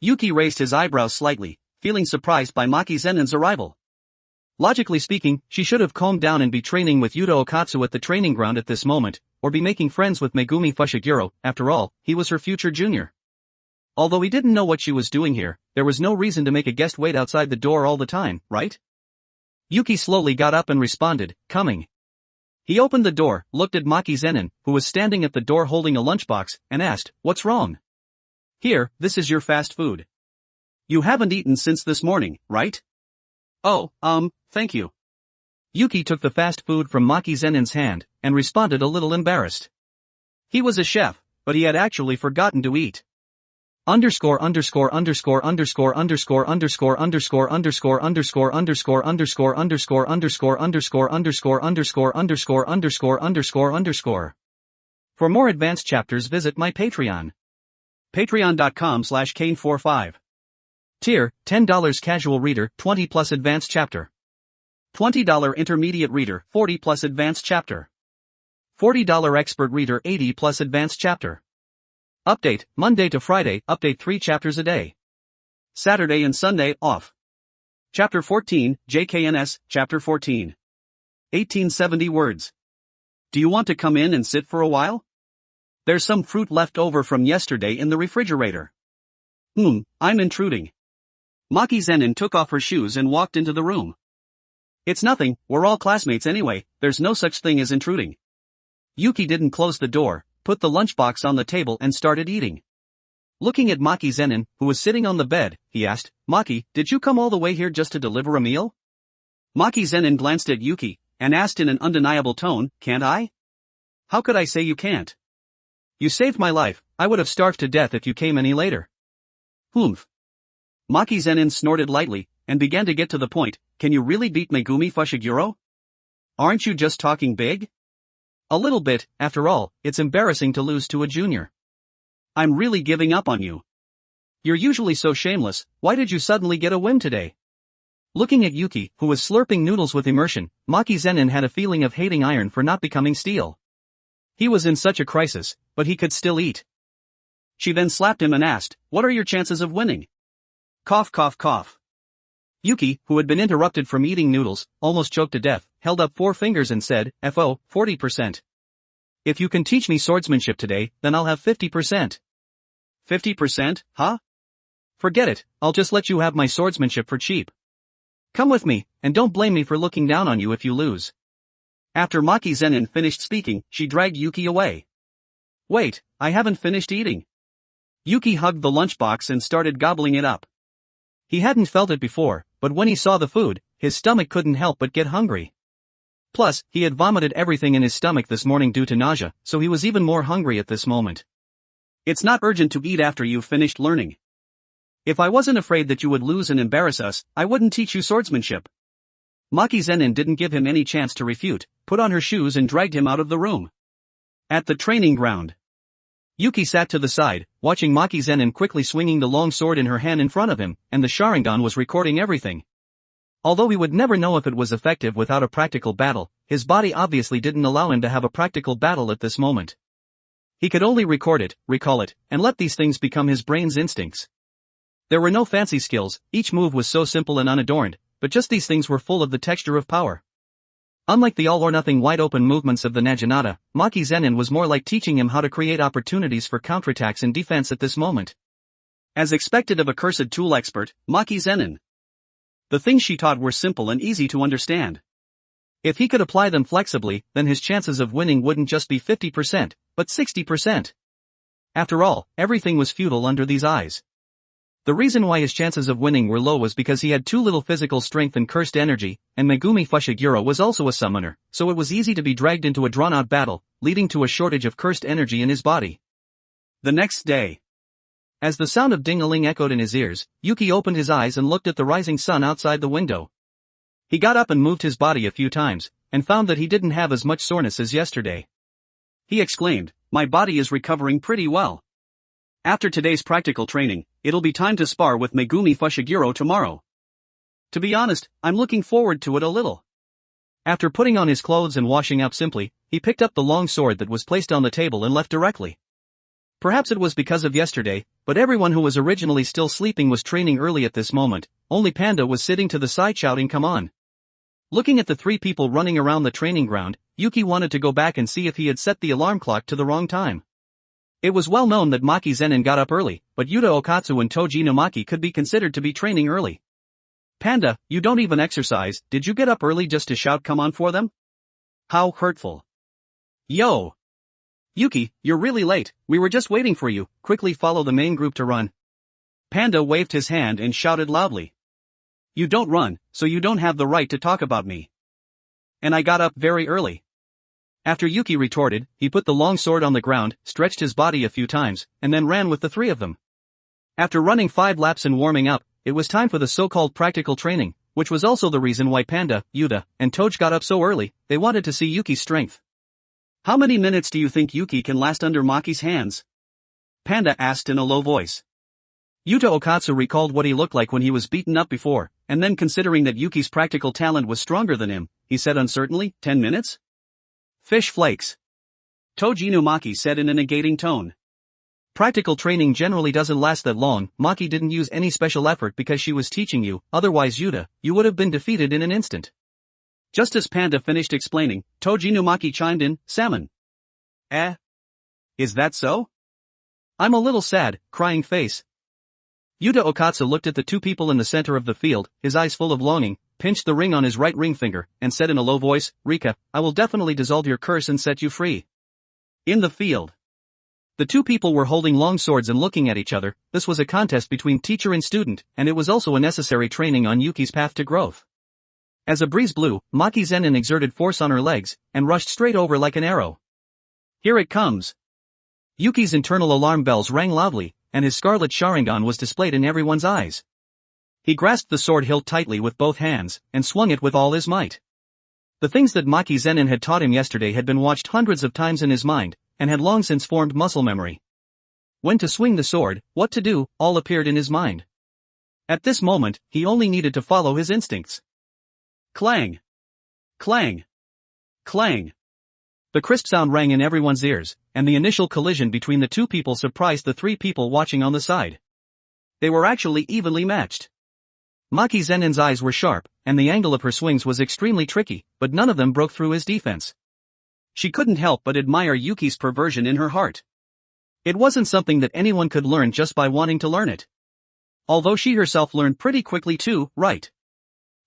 Yuki raised his eyebrows slightly, feeling surprised by Maki Zenin's arrival. Logically speaking, she should have calmed down and be training with Yuta Okatsu at the training ground at this moment, or be making friends with Megumi Fushiguro. After all, he was her future junior. Although he didn't know what she was doing here, there was no reason to make a guest wait outside the door all the time, right? Yuki slowly got up and responded, "Coming." He opened the door, looked at Maki Zenin, who was standing at the door holding a lunchbox, and asked, "What's wrong?" "Here, this is your fast food. You haven't eaten since this morning, right?" "Oh, thank you." Yuki took the fast food from Maki Zenin's hand, and responded a little embarrassed. He was a chef, but he had actually forgotten to eat. Underscore underscore underscore underscore underscore underscore underscore underscore underscore underscore underscore underscore underscore underscore underscore underscore underscore underscore underscore underscore. For more advanced chapters visit my Patreon. Patreon.com/Kane45. Tier, $10 casual reader, 20 plus advanced chapter. $20 intermediate reader, 40 plus advanced chapter. $40 expert reader, 80 plus advanced chapter. Update, Monday to Friday, update 3 chapters a day. Saturday and Sunday, off. Chapter 14, JKNS, Chapter 14. 1870 words. Do you want to come in and sit for a while? There's some fruit left over from yesterday in the refrigerator. I'm intruding. Maki Zenin took off her shoes and walked into the room. It's nothing, we're all classmates anyway, there's no such thing as intruding. Yuki didn't close the door, put the lunchbox on the table and started eating. Looking at Maki Zenin, who was sitting on the bed, he asked, "Maki, did you come all the way here just to deliver a meal?" Maki Zenin glanced at Yuki, and asked in an undeniable tone, "Can't I?" "How could I say you can't? You saved my life, I would have starved to death if you came any later." "Humph." Maki Zenin snorted lightly, and began to get to the point, "Can you really beat Megumi Fushiguro? Aren't you just talking big?" "A little bit, after all, it's embarrassing to lose to a junior." "I'm really giving up on you. You're usually so shameless, why did you suddenly get a whim today?" Looking at Yuki, who was slurping noodles with immersion, Maki Zenin had a feeling of hating iron for not becoming steel. He was in such a crisis, but he could still eat. She then slapped him and asked, "What are your chances of winning?" Cough cough cough. Yuki, who had been interrupted from eating noodles, almost choked to death, held up 4 fingers and said, "FO, 40%. If you can teach me swordsmanship today, then I'll have 50%. 50%, huh? Forget it, I'll just let you have my swordsmanship for cheap. Come with me, and don't blame me for looking down on you if you lose." After Maki Zenin finished speaking, she dragged Yuki away. "Wait, I haven't finished eating." Yuki hugged the lunchbox and started gobbling it up. He hadn't felt it before, but when he saw the food, his stomach couldn't help but get hungry. Plus, he had vomited everything in his stomach this morning due to nausea, so he was even more hungry at this moment. "It's not urgent to eat after you've finished learning. If I wasn't afraid that you would lose and embarrass us, I wouldn't teach you swordsmanship." Maki Zenin didn't give him any chance to refute, put on her shoes and dragged him out of the room. At the training ground. Yuki sat to the side, watching Maki Zenin quickly swinging the long sword in her hand in front of him, and the Sharingan was recording everything. Although he would never know if it was effective without a practical battle, his body obviously didn't allow him to have a practical battle at this moment. He could only record it, recall it, and let these things become his brain's instincts. There were no fancy skills, each move was so simple and unadorned, but just these things were full of the texture of power. Unlike the all-or-nothing wide-open movements of the Naginata, Maki Zenin was more like teaching him how to create opportunities for counterattacks and defense at this moment. As expected of a cursed tool expert, Maki Zenin. The things she taught were simple and easy to understand. If he could apply them flexibly, then his chances of winning wouldn't just be 50%, but 60%. After all, everything was futile under these eyes. The reason why his chances of winning were low was because he had too little physical strength and cursed energy, and Megumi Fushiguro was also a summoner, so it was easy to be dragged into a drawn-out battle, leading to a shortage of cursed energy in his body. The next day, as the sound of ding-a-ling echoed in his ears, Yuki opened his eyes and looked at the rising sun outside the window. He got up and moved his body a few times, and found that he didn't have as much soreness as yesterday. He exclaimed, "My body is recovering pretty well. After today's practical training, it'll be time to spar with Megumi Fushiguro tomorrow. To be honest, I'm looking forward to it a little." After putting on his clothes and washing up simply, he picked up the long sword that was placed on the table and left directly. Perhaps it was because of yesterday, but everyone who was originally still sleeping was training early at this moment. Only Panda was sitting to the side shouting, "Come on." Looking at the three people running around the training ground, Yuki wanted to go back and see if he had set the alarm clock to the wrong time. It was well known that Maki Zenin got up early, but Yuta Okatsu and Toji Inumaki could be considered to be training early. "Panda, you don't even exercise, did you get up early just to shout 'come on' for them? How hurtful." "Yo! Yuki, you're really late, we were just waiting for you, quickly follow the main group to run." Panda waved his hand and shouted loudly. "You don't run, so you don't have the right to talk about me. And I got up very early." After Yuki retorted, he put the long sword on the ground, stretched his body a few times, and then ran with the three of them. After running 5 laps and warming up, it was time for the so-called practical training, which was also the reason why Panda, Yuta, and Toji got up so early. They wanted to see Yuki's strength. "How many minutes do you think Yuki can last under Maki's hands?" Panda asked in a low voice. Yuta Okatsu recalled what he looked like when he was beaten up before, and then considering that Yuki's practical talent was stronger than him, he said uncertainly, 10 minutes? "Fish flakes." Toji Inumaki said in a negating tone. "Practical training generally doesn't last that long. Maki didn't use any special effort because she was teaching you, otherwise Yuta, you would have been defeated in an instant." Just as Panda finished explaining, Toji Inumaki chimed in, "Salmon." "Eh? Is that so? I'm a little sad, crying face." Yuta Okatsu looked at the two people in the center of the field, his eyes full of longing, pinched the ring on his right ring finger, and said in a low voice, "Rika, I will definitely dissolve your curse and set you free." In the field, the two people were holding long swords and looking at each other. This was a contest between teacher and student, and it was also a necessary training on Yuki's path to growth. As a breeze blew, Maki Zenin exerted force on her legs, and rushed straight over like an arrow. "Here it comes." Yuki's internal alarm bells rang loudly, and his scarlet Sharingan was displayed in everyone's eyes. He grasped the sword hilt tightly with both hands, and swung it with all his might. The things that Maki Zenin had taught him yesterday had been watched hundreds of times in his mind, and had long since formed muscle memory. When to swing the sword, what to do, all appeared in his mind. At this moment, he only needed to follow his instincts. Clang! Clang! Clang! The crisp sound rang in everyone's ears, and the initial collision between the two people surprised the three people watching on the side. They were actually evenly matched. Maki Zenin's eyes were sharp, and the angle of her swings was extremely tricky, but none of them broke through his defense. She couldn't help but admire Yuki's perversion in her heart. It wasn't something that anyone could learn just by wanting to learn it. Although she herself learned pretty quickly too, right?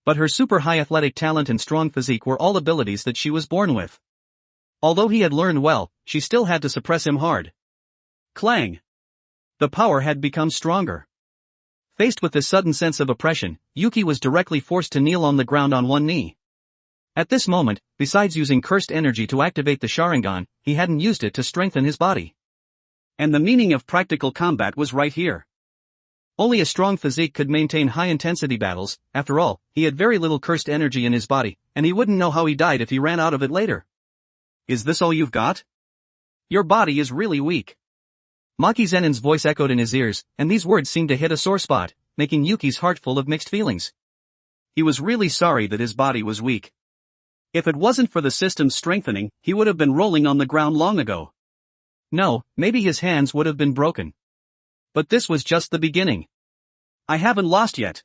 But her super high athletic talent and strong physique were all abilities that she was born with. Although he had learned well, she still had to suppress him hard. Clang! The power had become stronger. Faced with this sudden sense of oppression, Yuki was directly forced to kneel on the ground on one knee. At this moment, besides using cursed energy to activate the Sharingan, he hadn't used it to strengthen his body. And the meaning of practical combat was right here. Only a strong physique could maintain high-intensity battles. After all, he had very little cursed energy in his body, and he wouldn't know how he died if he ran out of it later. "Is this all you've got? Your body is really weak." Maki Zenin's voice echoed in his ears, and these words seemed to hit a sore spot, making Yuki's heart full of mixed feelings. He was really sorry that his body was weak. If it wasn't for the system's strengthening, he would have been rolling on the ground long ago. No, maybe his hands would have been broken. But this was just the beginning. "I haven't lost yet."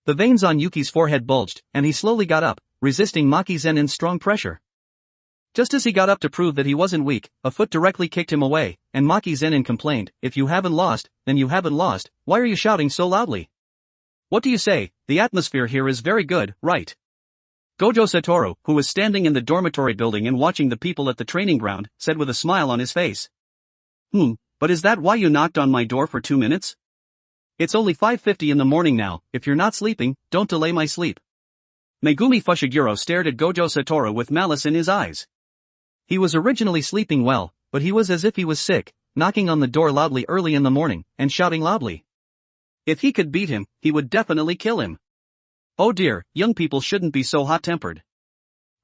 The veins on Yuki's forehead bulged, and he slowly got up, resisting Maki Zenin's strong pressure. Just as he got up to prove that he wasn't weak, a foot directly kicked him away, and Maki Zenin complained, "If you haven't lost, then you haven't lost, why are you shouting so loudly? What do you say? The atmosphere here is very good, right?" Gojo Satoru, who was standing in the dormitory building and watching the people at the training ground, said with a smile on his face. But is that why you knocked on my door for 2 minutes? It's only 5:50 in the morning now. If you're not sleeping, don't delay my sleep. Megumi Fushiguro stared at Gojo Satoru with malice in his eyes. He was originally sleeping well, but he was as if he was sick, knocking on the door loudly early in the morning, and shouting loudly. If he could beat him, he would definitely kill him. Oh dear, young people shouldn't be so hot-tempered.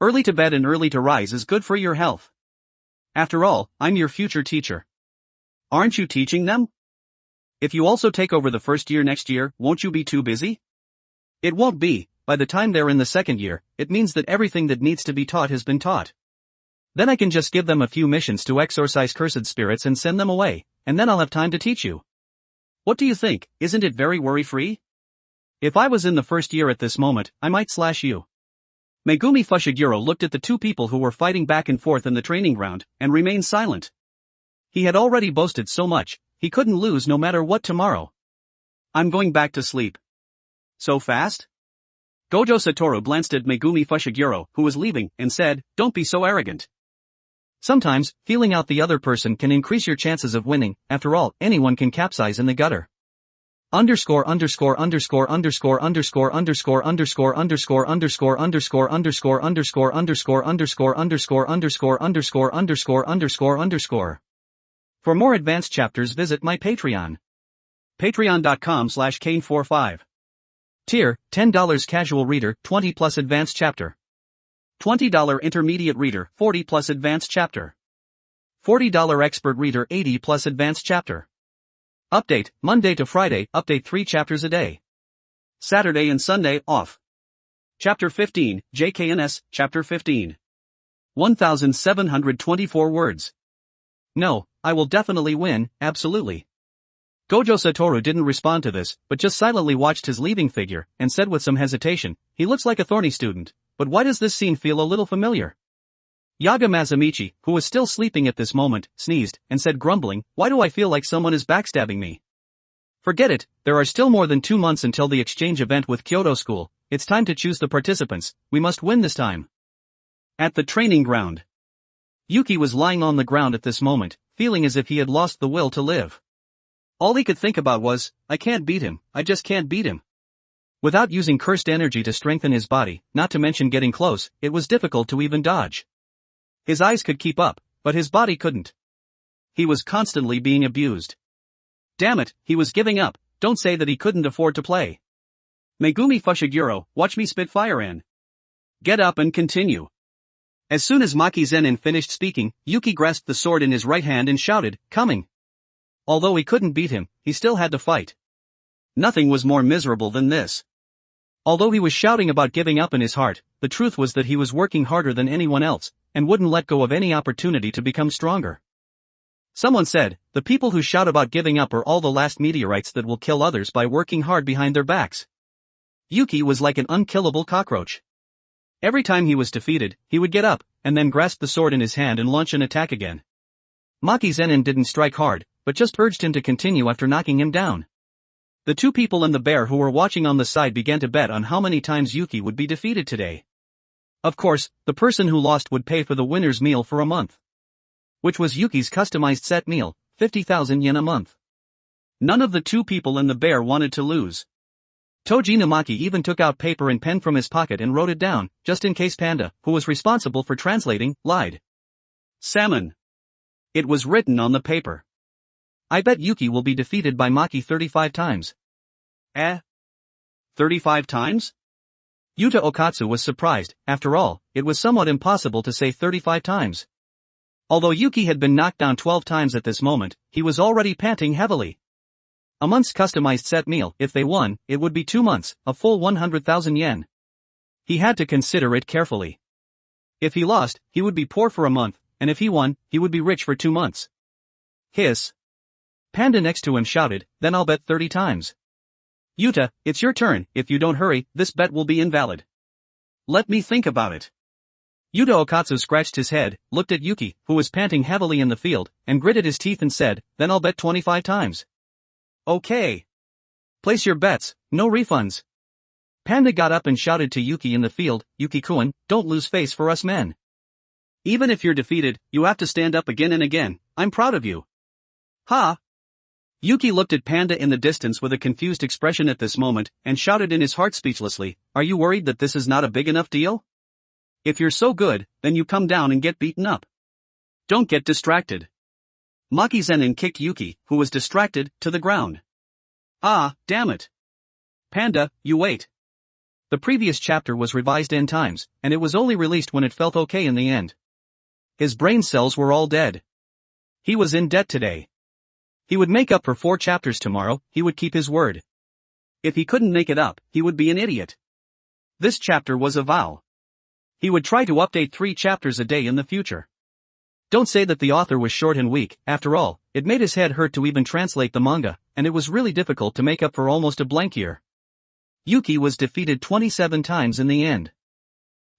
Early to bed and early to rise is good for your health. After all, I'm your future teacher. Aren't you teaching them? If you also take over the first year next year, won't you be too busy? It won't be. By the time they're in the second year, it means that everything that needs to be taught has been taught. Then I can just give them a few missions to exorcise cursed spirits and send them away, and then I'll have time to teach you. What do you think? Isn't it very worry-free? If I was in the first year at this moment, I might slash you. Megumi Fushiguro looked at the two people who were fighting back and forth in the training ground, and remained silent. He had already boasted so much, he couldn't lose no matter what tomorrow. I'm going back to sleep. So fast? Gojo Satoru glanced at Megumi Fushiguro, who was leaving, and said, "Don't be so arrogant. Sometimes, feeling out the other person can increase your chances of winning. After all, anyone can capsize in the gutter." Underscore underscore underscore underscore underscore underscore underscore underscore underscore underscore underscore underscore underscore underscore underscore underscore underscore underscore underscore underscore. For more advanced chapters, visit my Patreon. Patreon.com/Kane45. Tier, $10 casual reader, 20 plus advanced chapter. $20 intermediate reader, 40 plus advanced chapter. $40 expert reader, 80 plus advanced chapter. Update, Monday to Friday, update 3 chapters a day. Saturday and Sunday, off. Chapter 15, JKNS, Chapter 15. 1,724 words. No, I will definitely win, absolutely. Gojo Satoru didn't respond to this, but just silently watched his leaving figure, and said with some hesitation, "He looks like a thorny student, but why does this scene feel a little familiar?" Yaga Mazamichi, who was still sleeping at this moment, sneezed, and said grumbling, "Why do I feel like someone is backstabbing me?" Forget it, there are still more than 2 months until the exchange event with Kyoto School. It's time to choose the participants. We must win this time. At the training ground. Yuki was lying on the ground at this moment, feeling as if he had lost the will to live. All he could think about was, I can't beat him, I just can't beat him. Without using cursed energy to strengthen his body, not to mention getting close, it was difficult to even dodge. His eyes could keep up, but his body couldn't. He was constantly being abused. Damn it, he was giving up. Don't say that he couldn't afford to play. Megumi Fushiguro, watch me spit fire in. Get up and continue. As soon as Maki Zenin finished speaking, Yuki grasped the sword in his right hand and shouted, "Coming!" Although he couldn't beat him, he still had to fight. Nothing was more miserable than this. Although he was shouting about giving up in his heart, the truth was that he was working harder than anyone else, and wouldn't let go of any opportunity to become stronger. Someone said, the people who shout about giving up are all the last meteorites that will kill others by working hard behind their backs. Yuki was like an unkillable cockroach. Every time he was defeated, he would get up, and then grasp the sword in his hand and launch an attack again. Maki Zenin didn't strike hard, but just urged him to continue after knocking him down. The two people and the bear who were watching on the side began to bet on how many times Yuki would be defeated today. Of course, the person who lost would pay for the winner's meal for a month. Which was Yuki's customized set meal, 50,000 yen a month. None of the two people and the bear wanted to lose. Toji Namaki even took out paper and pen from his pocket and wrote it down, just in case Panda, who was responsible for translating, lied. Salmon. It was written on the paper. I bet Yuki will be defeated by Maki 35 times. 35 times? Yuta Okatsu was surprised. After all, it was somewhat impossible to say 35 times. Although Yuki had been knocked down 12 times at this moment, he was already panting heavily. A month's customized set meal, if they won, it would be 2 months, a full 100,000 yen. He had to consider it carefully. If he lost, he would be poor for a month, and if he won, he would be rich for 2 months. Hiss. Panda next to him shouted, then I'll bet 30 times. Yuta, it's your turn. If you don't hurry, this bet will be invalid. Let me think about it. Yuta Okatsu scratched his head, looked at Yuki, who was panting heavily in the field, and gritted his teeth and said, then I'll bet 25 times. Okay. Place your bets, no refunds. Panda got up and shouted to Yuki in the field, Yuki-kun, don't lose face for us men. Even if you're defeated, you have to stand up again and again. I'm proud of you. Ha! Yuki looked at Panda in the distance with a confused expression at this moment, and shouted in his heart speechlessly, "Are you worried that this is not a big enough deal? If you're so good, then you come down and get beaten up. Don't get distracted." Maki-Zenin kicked Yuki, who was distracted, to the ground. "Ah, damn it. Panda, you wait." The previous chapter was revised n times, and it was only released when it felt okay in the end. His brain cells were all dead. He was in debt today. He would make up for 4 chapters tomorrow, he would keep his word. If he couldn't make it up, he would be an idiot. This chapter was a vow. He would try to update 3 chapters a day in the future. Don't say that the author was short and weak. After all, it made his head hurt to even translate the manga, and it was really difficult to make up for almost a blank year. Yuki was defeated 27 times in the end.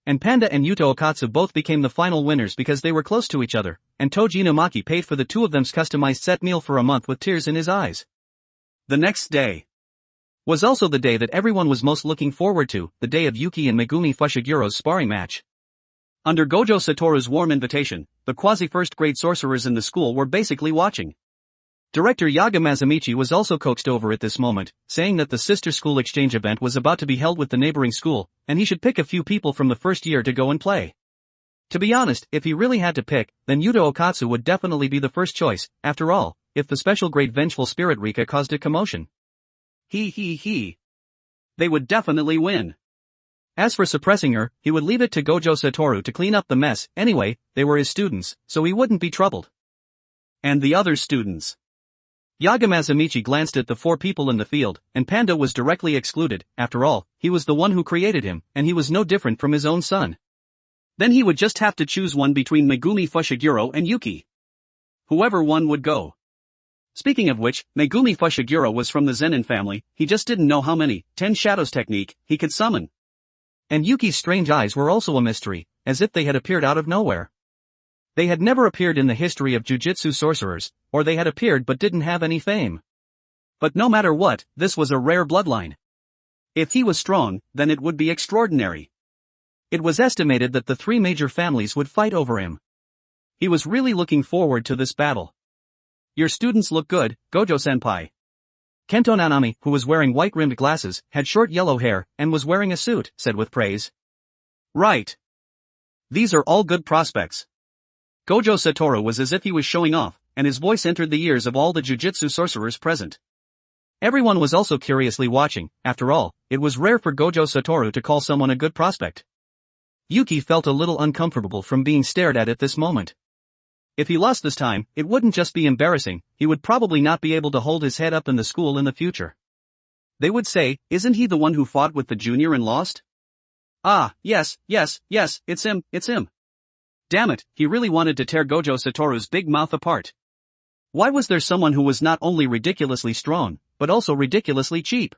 And Panda and Yuto Okatsu both became the final winners because they were close to each other, and Toji Inumaki paid for the two of them's customized set meal for a month with tears in his eyes. The next day was also the day that everyone was most looking forward to, the day of Yuki and Megumi Fushigiro's sparring match. Under Gojo Satoru's warm invitation, the quasi-first grade sorcerers in the school were basically watching. Director Yaga Mazamichi was also coaxed over at this moment, saying that the sister school exchange event was about to be held with the neighboring school, and he should pick a few people from the first year to go and play. To be honest, if he really had to pick, then Yuto Okatsu would definitely be the first choice. After all, if the special grade vengeful spirit Rika caused a commotion, they would definitely win. As for suppressing her, he would leave it to Gojo Satoru to clean up the mess. Anyway, they were his students, so he wouldn't be troubled. And the other students. Yaga Mazamichi glanced at the 4 people in the field, and Panda was directly excluded. After all, he was the one who created him, and he was no different from his own son. Then he would just have to choose one between Megumi Fushiguro and Yuki. Whoever one would go. Speaking of which, Megumi Fushiguro was from the Zenin family, he just didn't know how many 10 shadows technique he could summon. And Yuki's strange eyes were also a mystery, as if they had appeared out of nowhere. They had never appeared in the history of Jujutsu sorcerers, or they had appeared but didn't have any fame. But no matter what, this was a rare bloodline. If he was strong, then it would be extraordinary. It was estimated that the 3 major families would fight over him. He was really looking forward to this battle. "Your students look good, Gojo-senpai." Kento Nanami, who was wearing white-rimmed glasses, had short yellow hair, and was wearing a suit, said with praise. "Right. These are all good prospects." Gojo Satoru was as if he was showing off, and his voice entered the ears of all the Jujutsu sorcerers present. Everyone was also curiously watching. After all, it was rare for Gojo Satoru to call someone a good prospect. Yuki felt a little uncomfortable from being stared at this moment. If he lost this time, it wouldn't just be embarrassing, he would probably not be able to hold his head up in the school in the future. They would say, "Isn't he the one who fought with the junior and lost?" "Ah, yes, it's him. Damn it, he really wanted to tear Gojo Satoru's big mouth apart. Why was there someone who was not only ridiculously strong, but also ridiculously cheap?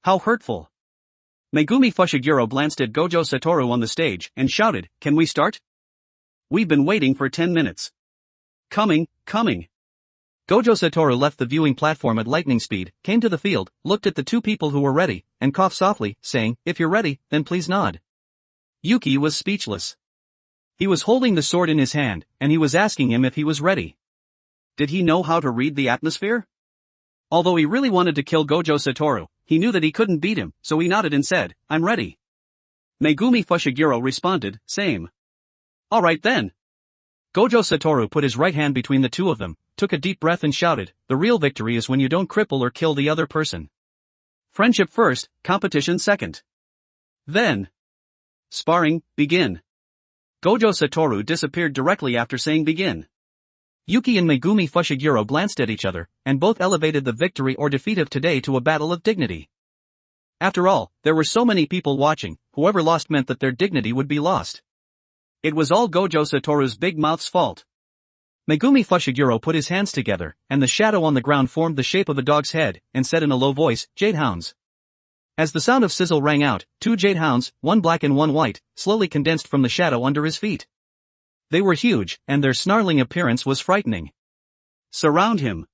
How hurtful." Megumi Fushiguro glanced at Gojo Satoru on the stage, and shouted, "Can we start? We've been waiting for 10 minutes. Coming. Gojo Satoru left the viewing platform at lightning speed, came to the field, looked at the 2 people who were ready, and coughed softly, saying, "If you're ready, then please nod." Yuki was speechless. He was holding the sword in his hand, and he was asking him if he was ready. Did he know how to read the atmosphere? Although he really wanted to kill Gojo Satoru, he knew that he couldn't beat him, so he nodded and said, "I'm ready." Megumi Fushiguro responded, "Same." "Alright then." Gojo Satoru put his right hand between the 2 of them, took a deep breath and shouted, "The real victory is when you don't cripple or kill the other person. Friendship first, competition second. Then sparring, begin." Gojo Satoru disappeared directly after saying begin. Yuki and Megumi Fushiguro glanced at each other, and both elevated the victory or defeat of today to a battle of dignity. After all, there were so many people watching, whoever lost meant that their dignity would be lost. It was all Gojo Satoru's big mouth's fault. Megumi Fushiguro put his hands together, and the shadow on the ground formed the shape of a dog's head, and said in a low voice, "Jade hounds." As the sound of sizzle rang out, 2 jade hounds, one black and one white, slowly condensed from the shadow under his feet. They were huge, and their snarling appearance was frightening. "Surround him."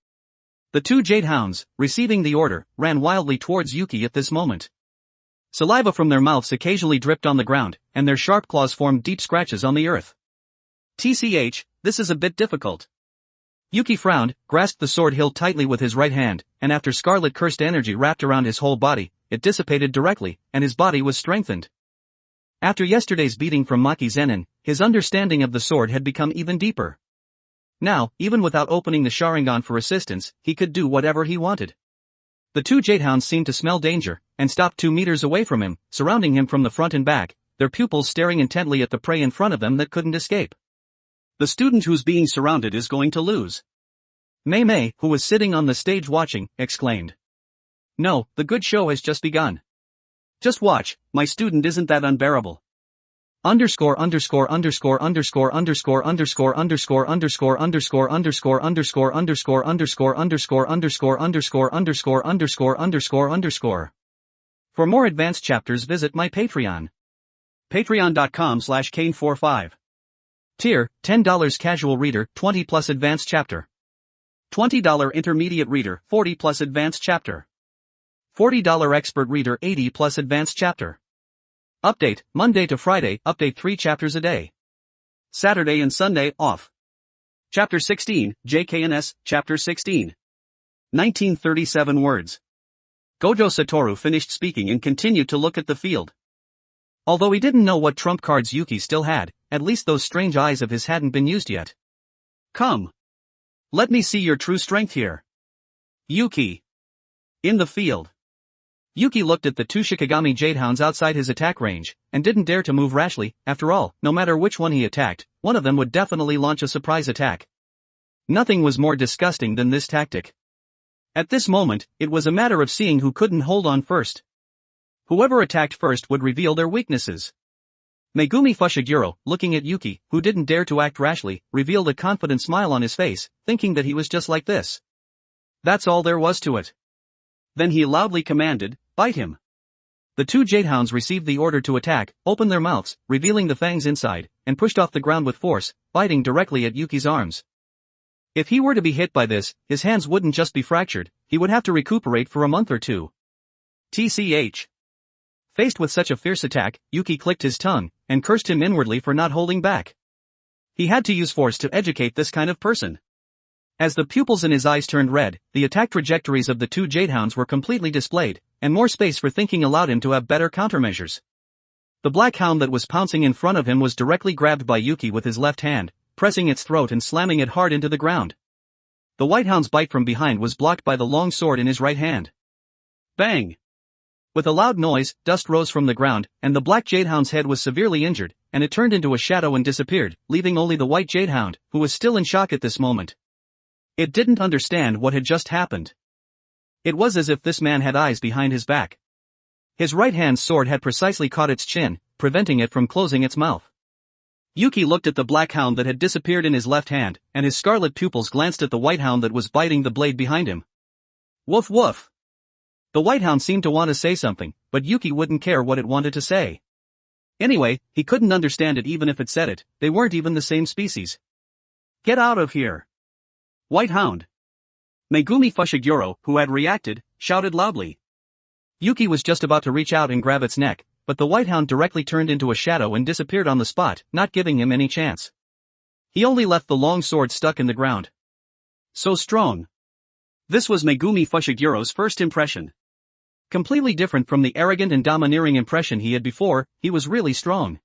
The 2 jade hounds, receiving the order, ran wildly towards Yuki at this moment. Saliva from their mouths occasionally dripped on the ground, and their sharp claws formed deep scratches on the earth. "TCH, this is a bit difficult." Yuki frowned, grasped the sword hilt tightly with his right hand, and after scarlet cursed energy wrapped around his whole body, it dissipated directly, and his body was strengthened. After yesterday's beating from Maki Zenin, his understanding of the sword had become even deeper. Now, even without opening the Sharingan for assistance, he could do whatever he wanted. The two Jadehounds seemed to smell danger, and stopped 2 meters away from him, surrounding him from the front and back, their pupils staring intently at the prey in front of them that couldn't escape. The student who's being surrounded is going to lose. Mei Mei, who was sitting on the stage watching, exclaimed. No, the good show has just begun. Just watch, my student isn't that unbearable. Underscore underscore underscore underscore underscore underscore underscore underscore underscore underscore underscore underscore underscore underscore underscore underscore underscore underscore underscore underscore. For more advanced chapters visit my Patreon. Patreon.com/Kane45. Tier, $10 casual reader, 20 plus advanced chapter. $20 intermediate reader, 40 plus advanced chapter. $40 expert reader, 80 plus advanced chapter. Update, Monday to Friday, update 3 chapters a day. Saturday and Sunday, off. Chapter 16, JKNS, Chapter 16. 1937 words. Gojo Satoru finished speaking and continued to look at the field. Although he didn't know what trump cards Yuki still had, at least those strange eyes of his hadn't been used yet. Come. Let me see your true strength here. Yuki. In the field. Yuki looked at the 2 Shikigami Jadehounds outside his attack range, and didn't dare to move rashly. After all, no matter which one he attacked, one of them would definitely launch a surprise attack. Nothing was more disgusting than this tactic. At this moment, it was a matter of seeing who couldn't hold on first. Whoever attacked first would reveal their weaknesses. Megumi Fushiguro, looking at Yuki, who didn't dare to act rashly, revealed a confident smile on his face, thinking that he was just like this. That's all there was to it. Then he loudly commanded, bite him. The 2 Jadehounds received the order to attack, opened their mouths, revealing the fangs inside, and pushed off the ground with force, biting directly at Yuki's arms. If he were to be hit by this, his hands wouldn't just be fractured, he would have to recuperate for a month or 2. TCH. Faced with such a fierce attack, Yuki clicked his tongue, and cursed him inwardly for not holding back. He had to use force to educate this kind of person. As the pupils in his eyes turned red, the attack trajectories of the 2 Jadehounds were completely displayed, and more space for thinking allowed him to have better countermeasures. The black hound that was pouncing in front of him was directly grabbed by Yuki with his left hand, pressing its throat and slamming it hard into the ground. The white hound's bite from behind was blocked by the long sword in his right hand. Bang! With a loud noise, dust rose from the ground, and the black Jadehound's head was severely injured, and it turned into a shadow and disappeared, leaving only the white Jadehound, who was still in shock at this moment. It didn't understand what had just happened. It was as if this man had eyes behind his back. His right hand's sword had precisely caught its chin, preventing it from closing its mouth. Yuki looked at the black hound that had disappeared in his left hand, and his scarlet pupils glanced at the white hound that was biting the blade behind him. Woof woof! The white hound seemed to want to say something, but Yuki wouldn't care what it wanted to say. Anyway, he couldn't understand it even if it said it, they weren't even the same species. Get out of here! White hound! Megumi Fushiguro, who had reacted, shouted loudly. Yuki was just about to reach out and grab its neck, but the white hound directly turned into a shadow and disappeared on the spot, not giving him any chance. He only left the long sword stuck in the ground. So strong. This was Megumi Fushiguro's first impression. Completely different from the arrogant and domineering impression he had before, he was really strong.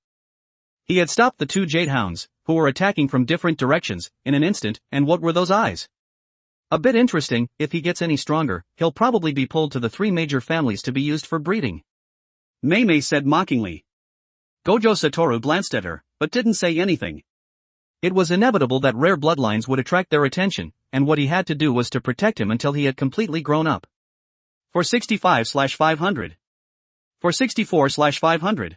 He had stopped the 2 Jadehounds, who were attacking from different directions, in an instant, and what were those eyes? A bit interesting, if he gets any stronger, he'll probably be pulled to the 3 major families to be used for breeding. Mei Mei said mockingly. Gojo Satoru glanced at her, but didn't say anything. It was inevitable that rare bloodlines would attract their attention, and what he had to do was to protect him until he had completely grown up. For 65/500. For 64/500.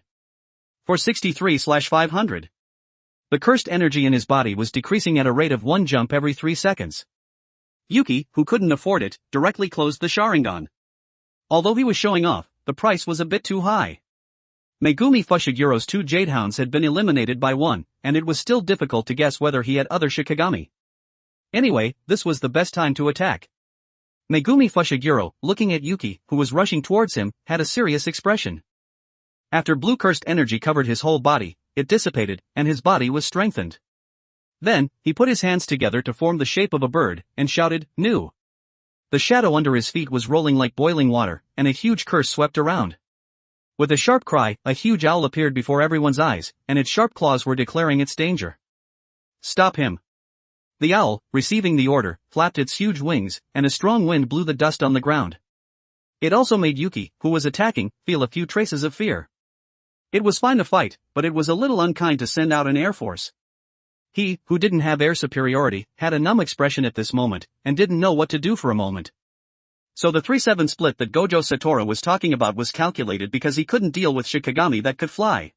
For 63/500. The cursed energy in his body was decreasing at a rate of 1 jump every 3 seconds. Yuki, who couldn't afford it, directly closed the Sharingan. Although he was showing off, the price was a bit too high. Megumi Fushiguro's 2 Jadehounds had been eliminated by 1, and it was still difficult to guess whether he had other Shikigami. Anyway, this was the best time to attack. Megumi Fushiguro, looking at Yuki, who was rushing towards him, had a serious expression. After blue cursed energy covered his whole body, it dissipated, and his body was strengthened. Then, he put his hands together to form the shape of a bird, and shouted, "Nu!" The shadow under his feet was rolling like boiling water, and a huge curse swept around. With a sharp cry, a huge owl appeared before everyone's eyes, and its sharp claws were declaring its danger. "Stop him!" The owl, receiving the order, flapped its huge wings, and a strong wind blew the dust on the ground. It also made Yuki, who was attacking, feel a few traces of fear. It was fine to fight, but it was a little unkind to send out an air force. He, who didn't have air superiority, had a numb expression at this moment, and didn't know what to do for a moment. So the 3-7 split that Gojo Satoru was talking about was calculated because he couldn't deal with Shikigami that could fly.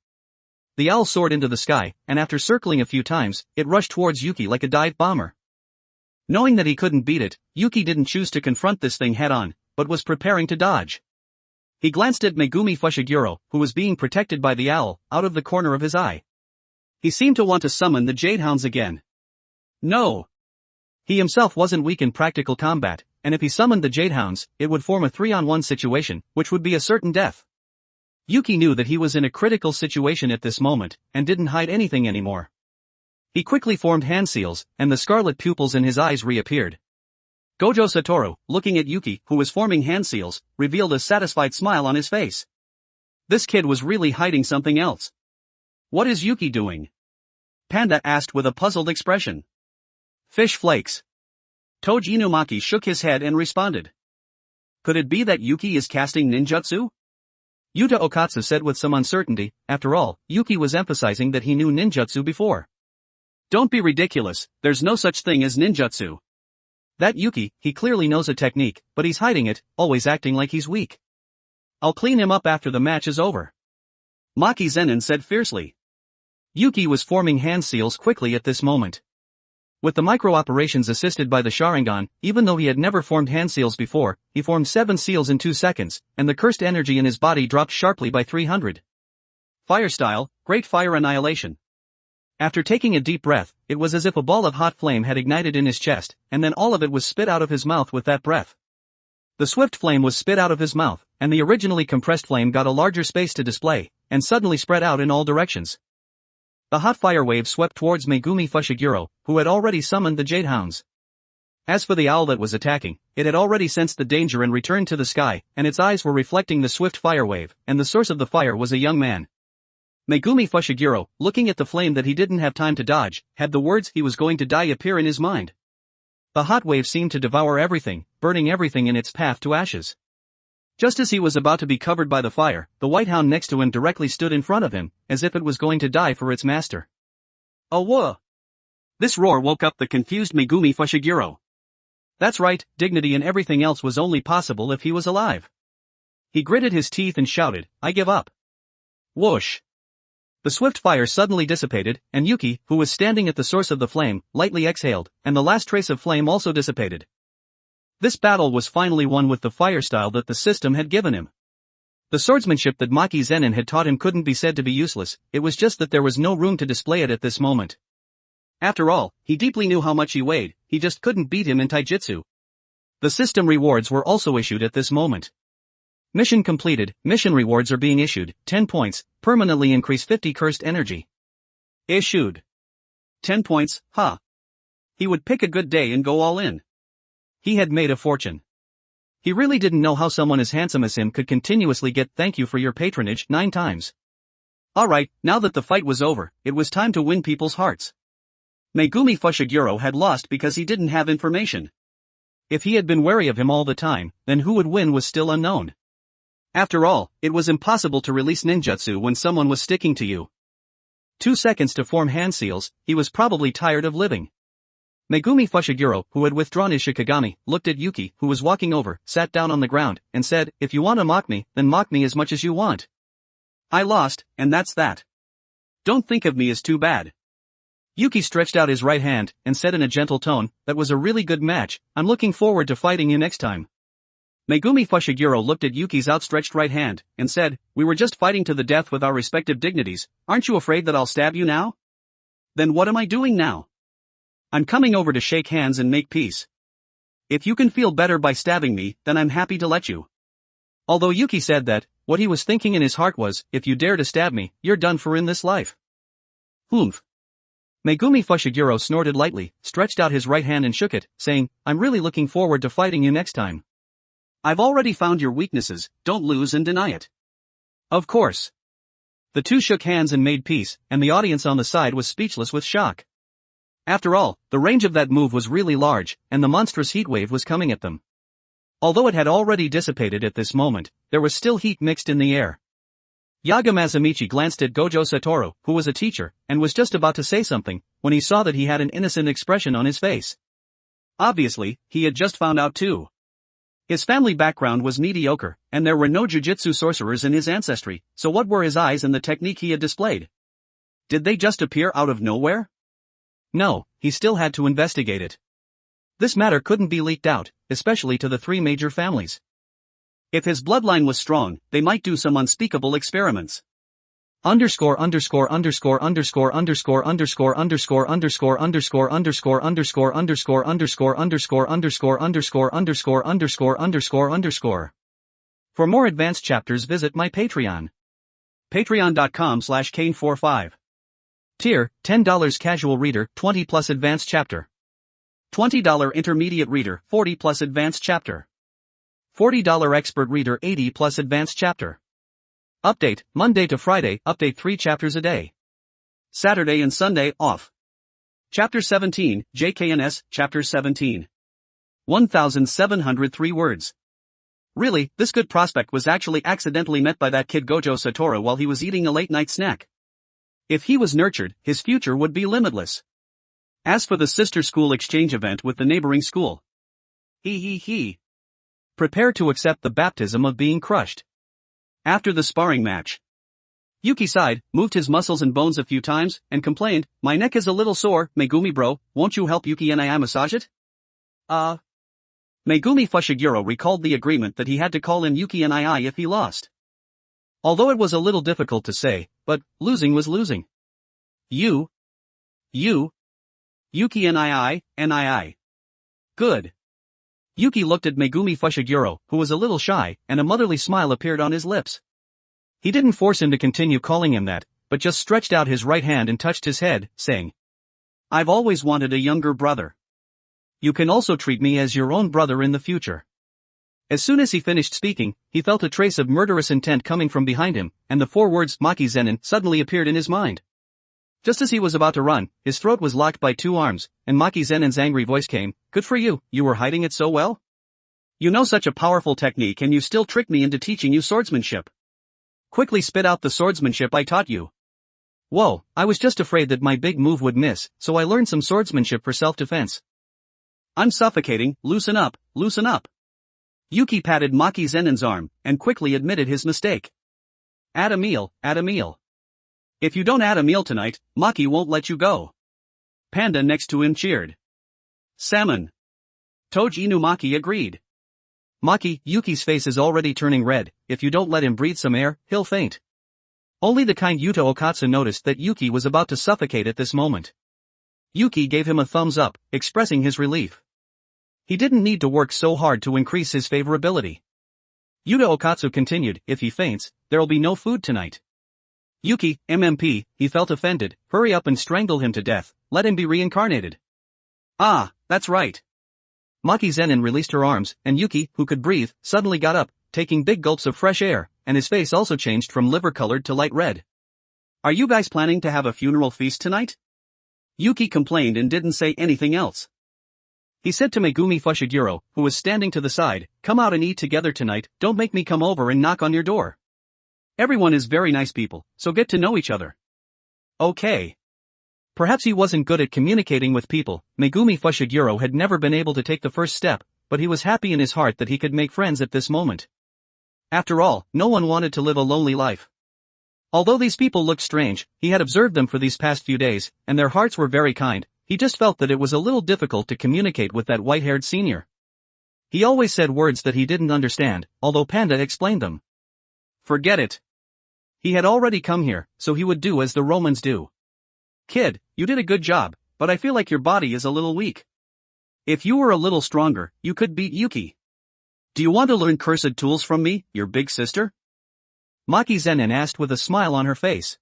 The owl soared into the sky, and after circling a few times, it rushed towards Yuki like a dive bomber. Knowing that he couldn't beat it, Yuki didn't choose to confront this thing head-on, but was preparing to dodge. He glanced at Megumi Fushiguro, who was being protected by the owl, out of the corner of his eye. He seemed to want to summon the Jadehounds again. No! He himself wasn't weak in practical combat, and if he summoned the Jadehounds, it would form a 3-on-1 situation, which would be a certain death. Yuki knew that he was in a critical situation at this moment, and didn't hide anything anymore. He quickly formed hand seals, and the scarlet pupils in his eyes reappeared. Gojo Satoru, looking at Yuki, who was forming hand seals, revealed a satisfied smile on his face. This kid was really hiding something else. "What is Yuki doing?" Panda asked with a puzzled expression. "Fish flakes." Toji Inumaki shook his head and responded. "Could it be that Yuki is casting ninjutsu?" Yuta Okatsu said with some uncertainty. After all, Yuki was emphasizing that he knew ninjutsu before. "Don't be ridiculous, there's no such thing as ninjutsu. That Yuki, he clearly knows a technique, but he's hiding it, always acting like he's weak. I'll clean him up after the match is over," Maki Zenin said fiercely. Yuki was forming hand seals quickly at this moment. With the micro-operations assisted by the Sharingan, even though he had never formed hand seals before, he formed 7 seals in 2 seconds, and the cursed energy in his body dropped sharply by 300. Fire style, Great Fire Annihilation. After taking a deep breath, it was as if a ball of hot flame had ignited in his chest, and then all of it was spit out of his mouth with that breath. The swift flame was spit out of his mouth, and the originally compressed flame got a larger space to display, and suddenly spread out in all directions. The hot fire wave swept towards Megumi Fushiguro, who had already summoned the Jadehounds. As for the owl that was attacking, it had already sensed the danger and returned to the sky, and its eyes were reflecting the swift fire wave, and the source of the fire was a young man. Megumi Fushiguro, looking at the flame that he didn't have time to dodge, had the words "he was going to die" appear in his mind. The hot wave seemed to devour everything, burning everything in its path to ashes. Just as he was about to be covered by the fire, the white hound next to him directly stood in front of him, as if it was going to die for its master. "Oh whoa!" This roar woke up the confused Megumi Fushiguro. That's right, dignity and everything else was only possible if he was alive. He gritted his teeth and shouted, "I give up." Whoosh! The swift fire suddenly dissipated, and Yuki, who was standing at the source of the flame, lightly exhaled, and the last trace of flame also dissipated. This battle was finally won with the fire style that the system had given him. The swordsmanship that Maki Zenin had taught him couldn't be said to be useless, it was just that there was no room to display it at this moment. After all, he deeply knew how much he weighed, he just couldn't beat him in taijutsu. The system rewards were also issued at this moment. Mission completed, mission rewards are being issued, 10 points, permanently increase 50 cursed energy. Issued. 10 points, huh? He would pick a good day and go all in. He had made a fortune. He really didn't know how someone as handsome as him could continuously get "thank you for your patronage" 9 times. Alright, now that the fight was over, it was time to win people's hearts. Megumi Fushiguro had lost because he didn't have information. If he had been wary of him all the time, then who would win was still unknown. After all, it was impossible to release ninjutsu when someone was sticking to you. 2 seconds to form hand seals, he was probably tired of living. Megumi Fushiguro, who had withdrawn his Shikigami, looked at Yuki, who was walking over, sat down on the ground, and said, "If you want to mock me, then mock me as much as you want. I lost, and that's that. Don't think of me as too bad." Yuki stretched out his right hand, and said in a gentle tone, "That was a really good match, I'm looking forward to fighting you next time." Megumi Fushiguro looked at Yuki's outstretched right hand, and said, "We were just fighting to the death with our respective dignities, aren't you afraid that I'll stab you now? Then what am I doing now? I'm coming over to shake hands and make peace. If you can feel better by stabbing me, then I'm happy to let you." Although Yuki said that, what he was thinking in his heart was, "If you dare to stab me, you're done for in this life." Humph. Megumi Fushiguro snorted lightly, stretched out his right hand and shook it, saying, I'm really looking forward to fighting you next time. I've already found your weaknesses, don't lose and deny it. Of course. The two shook hands and made peace, and the audience on the side was speechless with shock. After all, the range of that move was really large, and the monstrous heat wave was coming at them. Although it had already dissipated at this moment, there was still heat mixed in the air. Yaga Masamichi glanced at Gojo Satoru, who was a teacher, and was just about to say something, when he saw that he had an innocent expression on his face. Obviously, he had just found out too. His family background was mediocre, and there were no jujutsu sorcerers in his ancestry, so what were his eyes and the technique he had displayed? Did they just appear out of nowhere? No, he still had to investigate it. This matter couldn't be leaked out, especially to the three major families. If his bloodline was strong, they might do some unspeakable experiments. Underscore underscore underscore underscore underscore underscore underscore underscore underscore underscore underscore underscore underscore underscore underscore underscore underscore underscore underscore underscore. For more advanced chapters, visit my Patreon. Patreon.com/Kane45. Tier, $10 casual reader, 20 plus advanced chapter. $20 intermediate reader, 40 plus advanced chapter. $40 expert reader, 80 plus advanced chapter. Update, Monday to Friday, update 3 chapters a day. Saturday and Sunday, off. Chapter 17, JKNS, Chapter 17. 1,703 words. Really, this good prospect was actually accidentally met by that kid Gojo Satoru while he was eating a late-night snack. If he was nurtured, his future would be limitless. As for the sister school exchange event with the neighboring school. Prepare to accept the baptism of being crushed. After the sparring match, Yuki sighed, moved his muscles and bones a few times, and complained, my neck is a little sore, Megumi bro, won't you help Yuki and I massage it? Megumi Fushiguro recalled the agreement that he had to call in Yuki and I if he lost. Although it was a little difficult to say, but losing was losing. Yuki and I. Good. Yuki looked at Megumi Fushiguro, who was a little shy, and a motherly smile appeared on his lips. He didn't force him to continue calling him that, but just stretched out his right hand and touched his head, saying, I've always wanted a younger brother. You can also treat me as your own brother in the future. As soon as he finished speaking, he felt a trace of murderous intent coming from behind him, and the 4 words Maki Zenin suddenly appeared in his mind. Just as he was about to run, his throat was locked by 2 arms, and Maki Zenin's angry voice came, Good for you, you were hiding it so well? You know such a powerful technique and you still tricked me into teaching you swordsmanship. Quickly spit out the swordsmanship I taught you. Whoa, I was just afraid that my big move would miss, so I learned some swordsmanship for self-defense. I'm suffocating, loosen up, loosen up. Yuki patted Maki Zenin's arm, and quickly admitted his mistake. Add a meal, add a meal. If you don't add a meal tonight, Maki won't let you go. Panda next to him cheered. Salmon. Toji Inumaki agreed. Maki, Yuki's face is already turning red, if you don't let him breathe some air, he'll faint. Only the kind Yuta Okatsu noticed that Yuki was about to suffocate at this moment. Yuki gave him a thumbs up, expressing his relief. He didn't need to work so hard to increase his favorability. Yuta Okatsu continued, if he faints, there'll be no food tonight. Yuki, MMP, he felt offended, hurry up and strangle him to death, let him be reincarnated. Ah, that's right. Maki Zenin released her arms, and Yuki, who could breathe, suddenly got up, taking big gulps of fresh air, and his face also changed from liver-colored to light red. Are you guys planning to have a funeral feast tonight? Yuki complained and didn't say anything else. He said to Megumi Fushiguro, who was standing to the side, come out and eat together tonight, don't make me come over and knock on your door. Everyone is very nice people, so get to know each other. Okay. Perhaps he wasn't good at communicating with people, Megumi Fushiguro had never been able to take the first step, but he was happy in his heart that he could make friends at this moment. After all, no one wanted to live a lonely life. Although these people looked strange, he had observed them for these past few days, and their hearts were very kind, he just felt that it was a little difficult to communicate with that white-haired senior. He always said words that he didn't understand, although Panda explained them. Forget it. He had already come here, so he would do as the Romans do. Kid, you did a good job, but I feel like your body is a little weak. If you were a little stronger, you could beat Yuki. Do you want to learn cursed tools from me, your big sister? Maki Zenin asked with a smile on her face.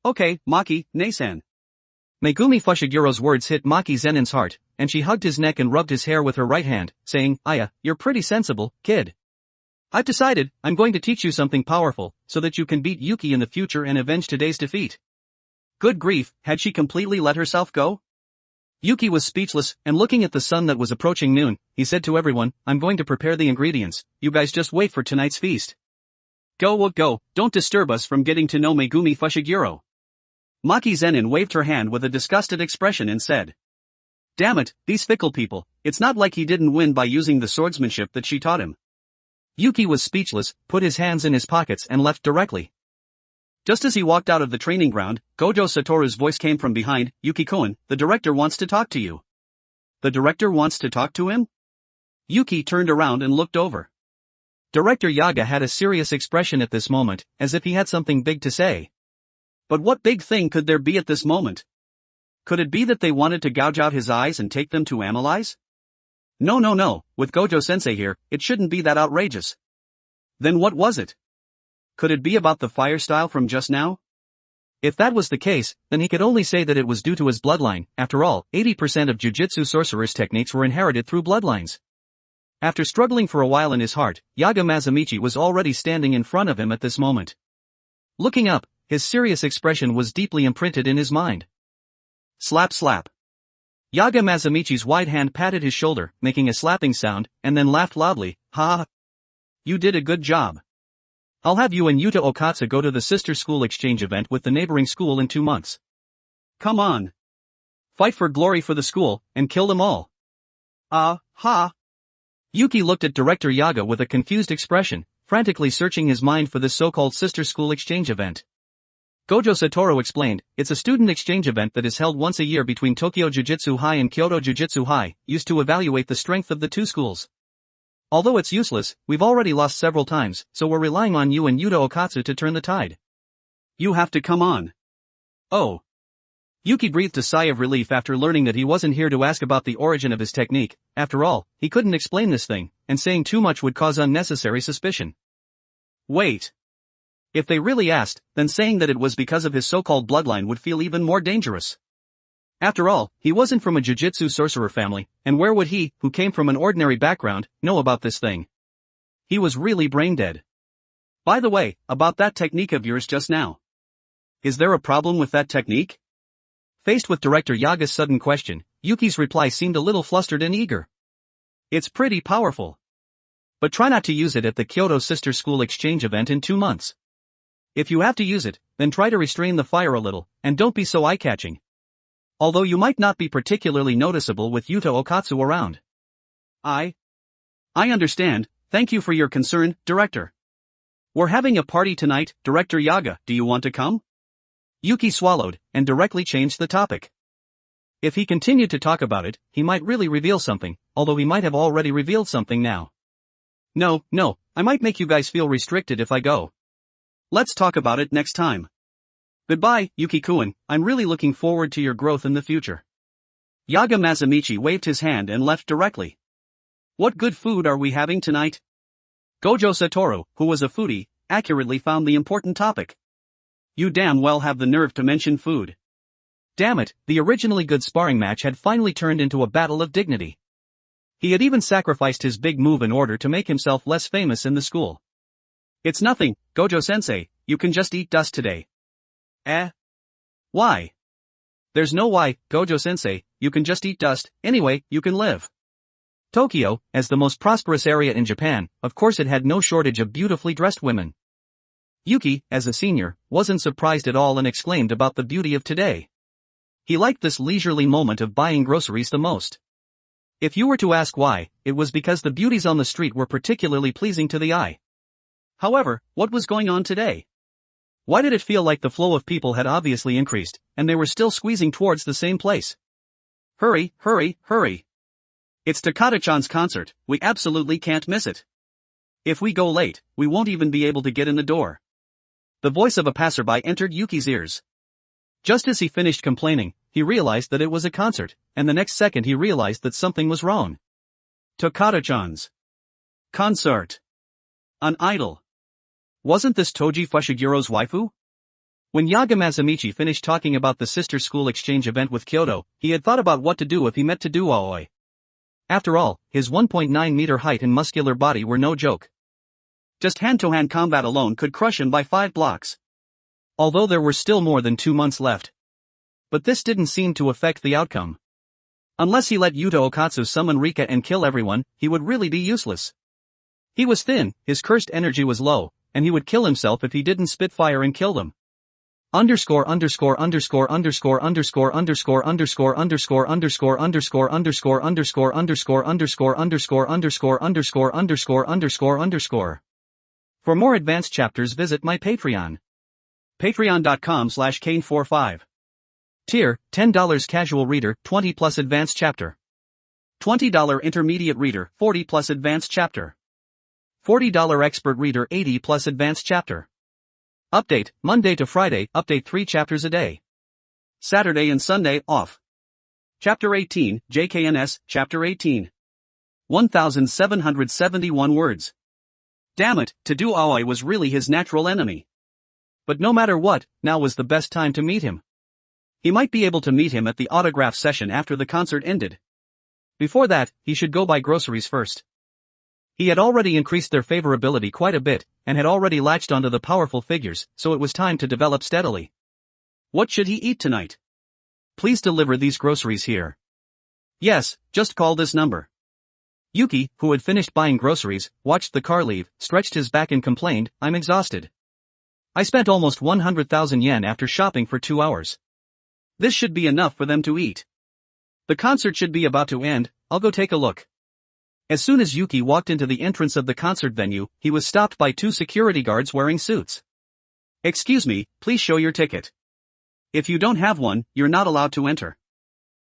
Okay, Maki, Nasan. Megumi Fushigiro's words hit Maki Zenin's heart, and she hugged his neck and rubbed his hair with her right hand, saying, "Aya, you're pretty sensible, kid. I've decided, I'm going to teach you something powerful, so that you can beat Yuki in the future and avenge today's defeat." Good grief, had she completely let herself go? Yuki was speechless, and looking at the sun that was approaching noon, he said to everyone, "I'm going to prepare the ingredients, you guys just wait for tonight's feast. Go, don't disturb us from getting to know Megumi Fushiguro." Maki Zenin waved her hand with a disgusted expression and said, "Damn it, these fickle people, it's not like he didn't win by using the swordsmanship that she taught him." Yuki was speechless, put his hands in his pockets and left directly. Just as he walked out of the training ground, Gojo Satoru's voice came from behind, "Yuki-kun, the director wants to talk to you." The director wants to talk to him? Yuki turned around and looked over. Director Yaga had a serious expression at this moment, as if he had something big to say. But what big thing could there be at this moment? Could it be that they wanted to gouge out his eyes and take them to analyze? No, with Gojo-sensei here, it shouldn't be that outrageous. Then what was it? Could it be about the fire style from just now? If that was the case, then he could only say that it was due to his bloodline. After all, 80% of Jujutsu sorcerers' techniques were inherited through bloodlines. After struggling for a while in his heart, Yaga Mazamichi was already standing in front of him at this moment. Looking up, his serious expression was deeply imprinted in his mind. Slap slap. Yaga Mazamichi's wide hand patted his shoulder, making a slapping sound, and then laughed loudly, "Ha! You did a good job. I'll have you and Yuta Okatsu go to the sister school exchange event with the neighboring school in 2 months. Come on. Fight for glory for the school, and kill them all." Ha! Yuki looked at Director Yaga with a confused expression, frantically searching his mind for this so-called sister school exchange event. Gojo Satoru explained, "It's a student exchange event that is held once a year between Tokyo Jujutsu High and Kyoto Jujutsu High, used to evaluate the strength of the two schools. Although it's useless, we've already lost several times, so we're relying on you and Yuta Okatsu to turn the tide. You have to come on." Oh. Yuki breathed a sigh of relief after learning that he wasn't here to ask about the origin of his technique. After all, he couldn't explain this thing, and saying too much would cause unnecessary suspicion. Wait. If they really asked, then saying that it was because of his so-called bloodline would feel even more dangerous. After all, he wasn't from a Jujutsu sorcerer family, and where would he, who came from an ordinary background, know about this thing? He was really brain-dead. By the way, about that technique of yours just now. Is there a problem with that technique? Faced with Director Yaga's sudden question, Yuki's reply seemed a little flustered and eager. It's pretty powerful. But try not to use it at the Kyoto Sister School exchange event in 2 months. If you have to use it, then try to restrain the fire a little, and don't be so eye-catching. Although you might not be particularly noticeable with Yuta Okatsu around. I understand, thank you for your concern, Director. We're having a party tonight, Director Yaga, do you want to come? Yuki swallowed, and directly changed the topic. If he continued to talk about it, he might really reveal something, although he might have already revealed something now. No, I might make you guys feel restricted if I go. Let's talk about it next time. Goodbye, Yuki-kun, I'm really looking forward to your growth in the future. Yaga Mazamichi waved his hand and left directly. What good food are we having tonight? Gojo Satoru, who was a foodie, accurately found the important topic. You damn well have the nerve to mention food. Damn it, the originally good sparring match had finally turned into a battle of dignity. He had even sacrificed his big move in order to make himself less famous in the school. It's nothing, Gojo-sensei, you can just eat dust today. Why? There's no why, Gojo-sensei, you can just eat dust, anyway, you can live. Tokyo, as the most prosperous area in Japan, of course it had no shortage of beautifully dressed women. Yuki, as a senior, wasn't surprised at all and exclaimed about the beauty of today. He liked this leisurely moment of buying groceries the most. If you were to ask why, it was because the beauties on the street were particularly pleasing to the eye. However, what was going on today? Why did it feel like the flow of people had obviously increased, and they were still squeezing towards the same place? Hurry! It's Takata-chan's concert, we absolutely can't miss it. If we go late, we won't even be able to get in the door. The voice of a passerby entered Yuki's ears. Just as he finished complaining, he realized that it was a concert, and the next second he realized that something was wrong. Takata-chan's concert. An idol. Wasn't this Toji Fushigiro's waifu? When Yaga Masamichi finished talking about the sister school exchange event with Kyoto, he had thought about what to do if he met Taduo Aoi. After all, his 1.9-meter height and muscular body were no joke. Just hand-to-hand combat alone could crush him by 5 blocks. Although there were still more than 2 months left. But this didn't seem to affect the outcome. Unless he let Yuta Okatsu summon Rika and kill everyone, he would really be useless. He was thin, his cursed energy was low, and he would kill himself if he didn't spit fire and kill them. Underscore underscore underscore underscore underscore underscore underscore underscore underscore underscore underscore underscore underscore underscore underscore underscore underscore underscore underscore underscore. For more advanced chapters visit my Patreon. Patreon.com/Kane45. Tier, $10 casual reader, 20 plus advanced chapter. $20 intermediate reader, 40 plus advanced chapter. $40 expert reader, 80 plus advanced chapter. Update, Monday to Friday, update 3 chapters a day. Saturday and Sunday, off. Chapter 18, JKNS, Chapter 18. 1,771 words. Damn it, Taduo Aoi was really his natural enemy. But no matter what, now was the best time to meet him. He might be able to meet him at the autograph session after the concert ended. Before that, he should go buy groceries first. He had already increased their favorability quite a bit, and had already latched onto the powerful figures, so it was time to develop steadily. What should he eat tonight? Please deliver these groceries here. Yes, just call this number. Yuki, who had finished buying groceries, watched the car leave, stretched his back and complained, "I'm exhausted. I spent almost 100,000 yen after shopping for 2 hours. This should be enough for them to eat. The concert should be about to end, I'll go take a look." As soon as Yuki walked into the entrance of the concert venue, he was stopped by 2 security guards wearing suits. "Excuse me, please show your ticket. If you don't have one, you're not allowed to enter."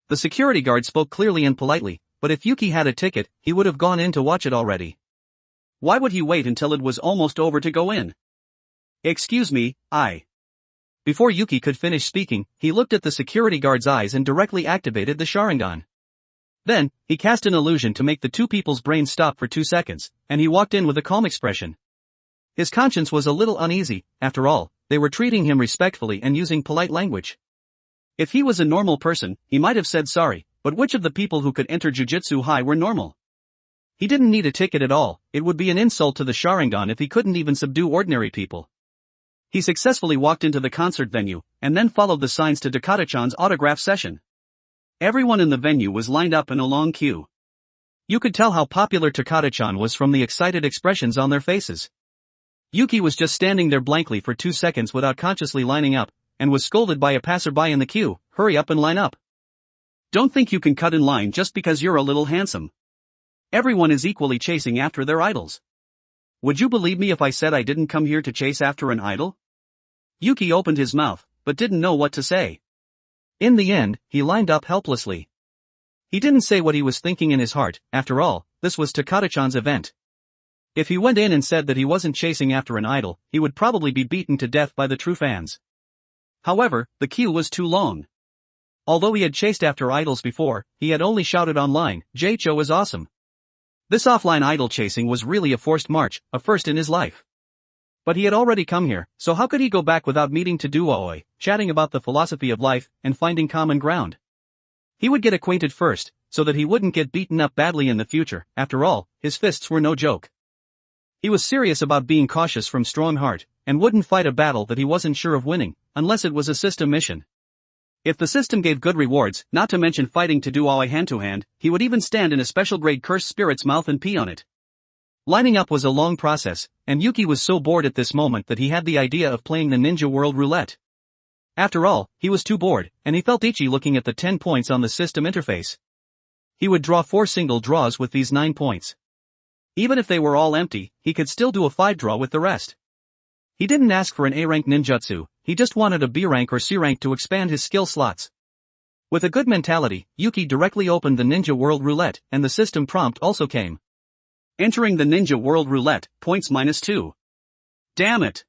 The security guard spoke clearly and politely, but if Yuki had a ticket, he would have gone in to watch it already. Why would he wait until it was almost over to go in? "Excuse me, Before Yuki could finish speaking, he looked at the security guard's eyes and directly activated the Sharingan. Then, he cast an illusion to make the 2 people's brains stop for 2 seconds, and he walked in with a calm expression. His conscience was a little uneasy, after all, they were treating him respectfully and using polite language. If he was a normal person, he might have said sorry, but which of the people who could enter Jujutsu High were normal? He didn't need a ticket at all, it would be an insult to the Sharingan if he couldn't even subdue ordinary people. He successfully walked into the concert venue, and then followed the signs to Takata-chan's autograph session. Everyone in the venue was lined up in a long queue. You could tell how popular Takata-chan was from the excited expressions on their faces. Yuki was just standing there blankly for 2 seconds without consciously lining up, and was scolded by a passerby in the queue, "Hurry up and line up. Don't think you can cut in line just because you're a little handsome. Everyone is equally chasing after their idols. Would you believe me if I said I didn't come here to chase after an idol?" Yuki opened his mouth, but didn't know what to say. In the end, he lined up helplessly. He didn't say what he was thinking in his heart, after all, this was Takata-chan's event. If he went in and said that he wasn't chasing after an idol, he would probably be beaten to death by the true fans. However, the queue was too long. Although he had chased after idols before, he had only shouted online, "J-Cho is awesome." This offline idol chasing was really a forced march, a first in his life. But he had already come here, so how could he go back without meeting Taduo Aoi, chatting about the philosophy of life, and finding common ground? He would get acquainted first, so that he wouldn't get beaten up badly in the future. After all, his fists were no joke. He was serious about being cautious from strong heart, and wouldn't fight a battle that he wasn't sure of winning, unless it was a system mission. If the system gave good rewards, not to mention fighting Taduo Aoi hand-to-hand, he would even stand in a special-grade cursed spirit's mouth and pee on it. Lining up was a long process, and Yuki was so bored at this moment that he had the idea of playing the Ninja World Roulette. After all, he was too bored, and he felt itchy looking at the 10 points on the system interface. He would draw 4 single draws with these 9 points. Even if they were all empty, he could still do a 5 draw with the rest. He didn't ask for an A-rank ninjutsu, he just wanted a B-rank or C-rank to expand his skill slots. With a good mentality, Yuki directly opened the Ninja World Roulette, and the system prompt also came. Entering the Ninja World Roulette, points -2. Damn it!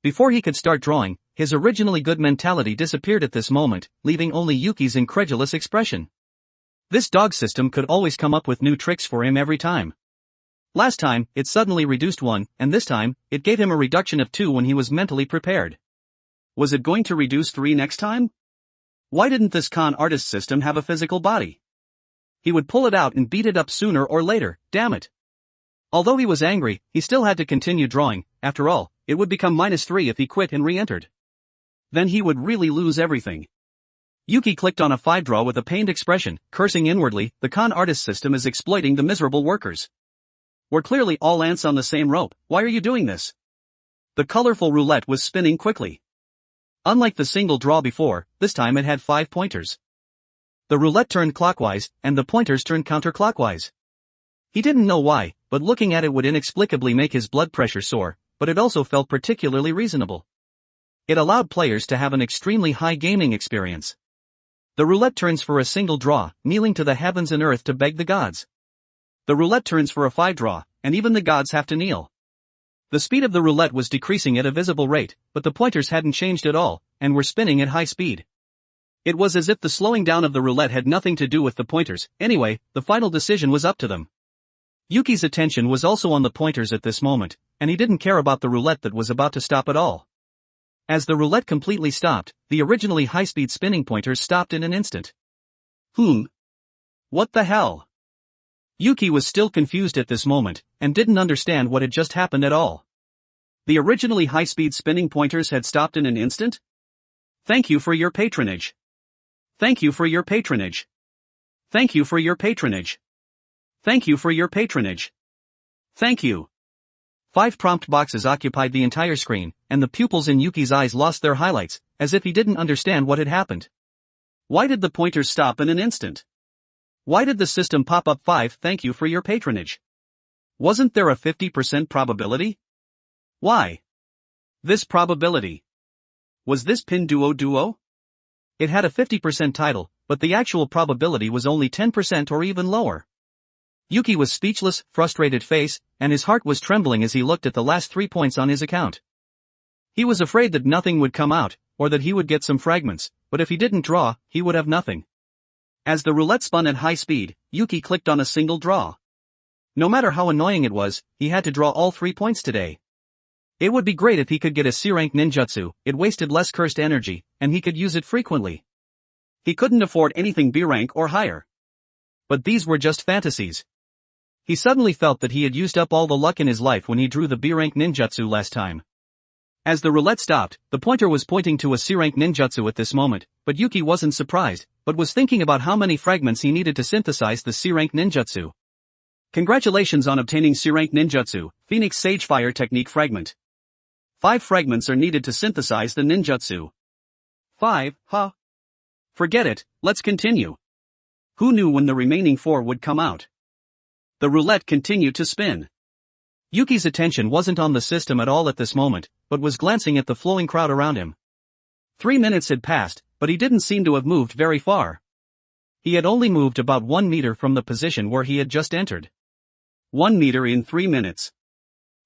Before he could start drawing, his originally good mentality disappeared at this moment, leaving only Yuki's incredulous expression. This dog system could always come up with new tricks for him every time. Last time, it suddenly reduced 1, and this time, it gave him a reduction of 2 when he was mentally prepared. Was it going to reduce 3 next time? Why didn't this con artist system have a physical body? He would pull it out and beat it up sooner or later, damn it. Although he was angry, he still had to continue drawing. After all, it would become -3 if he quit and re-entered. Then he would really lose everything. Yuki clicked on a 5 draw with a pained expression, cursing inwardly. The con artist system is exploiting the miserable workers. We're clearly all ants on the same rope. Why are you doing this? The colorful roulette was spinning quickly. Unlike the single draw before, this time it had 5 pointers. The roulette turned clockwise, and the pointers turned counterclockwise. He didn't know why, but looking at it would inexplicably make his blood pressure soar, but it also felt particularly reasonable. It allowed players to have an extremely high gaming experience. The roulette turns for a single draw, kneeling to the heavens and earth to beg the gods. The roulette turns for a 5 draw, and even the gods have to kneel. The speed of the roulette was decreasing at a visible rate, but the pointers hadn't changed at all, and were spinning at high speed. It was as if the slowing down of the roulette had nothing to do with the pointers. Anyway, the final decision was up to them. Yuki's attention was also on the pointers at this moment, and he didn't care about the roulette that was about to stop at all. As the roulette completely stopped, the originally high-speed spinning pointers stopped in an instant. What the hell? Yuki was still confused at this moment, and didn't understand what had just happened at all. The originally high-speed spinning pointers had stopped in an instant? Thank you for your patronage. Thank you for your patronage. Thank you for your patronage. Thank you for your patronage. Thank you. 5 prompt boxes occupied the entire screen, and the pupils in Yuki's eyes lost their highlights, as if he didn't understand what had happened. Why did the pointers stop in an instant? Why did the system pop up 5 thank you for your patronage? Wasn't there a 50% probability? Why? This probability. Was this pin duo? It had a 50% title, but the actual probability was only 10% or even lower. Yuki was speechless, frustrated face, and his heart was trembling as he looked at the last 3 points on his account. He was afraid that nothing would come out, or that he would get some fragments, but if he didn't draw, he would have nothing. As the roulette spun at high speed, Yuki clicked on a single draw. No matter how annoying it was, he had to draw all 3 points today. It would be great if he could get a C-rank ninjutsu. It wasted less cursed energy, and he could use it frequently. He couldn't afford anything B rank or higher. But these were just fantasies. He suddenly felt that he had used up all the luck in his life when he drew the B-rank ninjutsu last time. As the roulette stopped, the pointer was pointing to a C-rank ninjutsu at this moment, but Yuki wasn't surprised, but was thinking about how many fragments he needed to synthesize the C-rank ninjutsu. Congratulations on obtaining C-rank ninjutsu, Phoenix Sage Fire Technique Fragment. 5 fragments are needed to synthesize the ninjutsu. 5, huh? Forget it, let's continue. Who knew when the remaining 4 would come out? The roulette continued to spin. Yuki's attention wasn't on the system at all at this moment, but was glancing at the flowing crowd around him. 3 minutes had passed, but he didn't seem to have moved very far. He had only moved about 1 meter from the position where he had just entered. 1 meter in 3 minutes.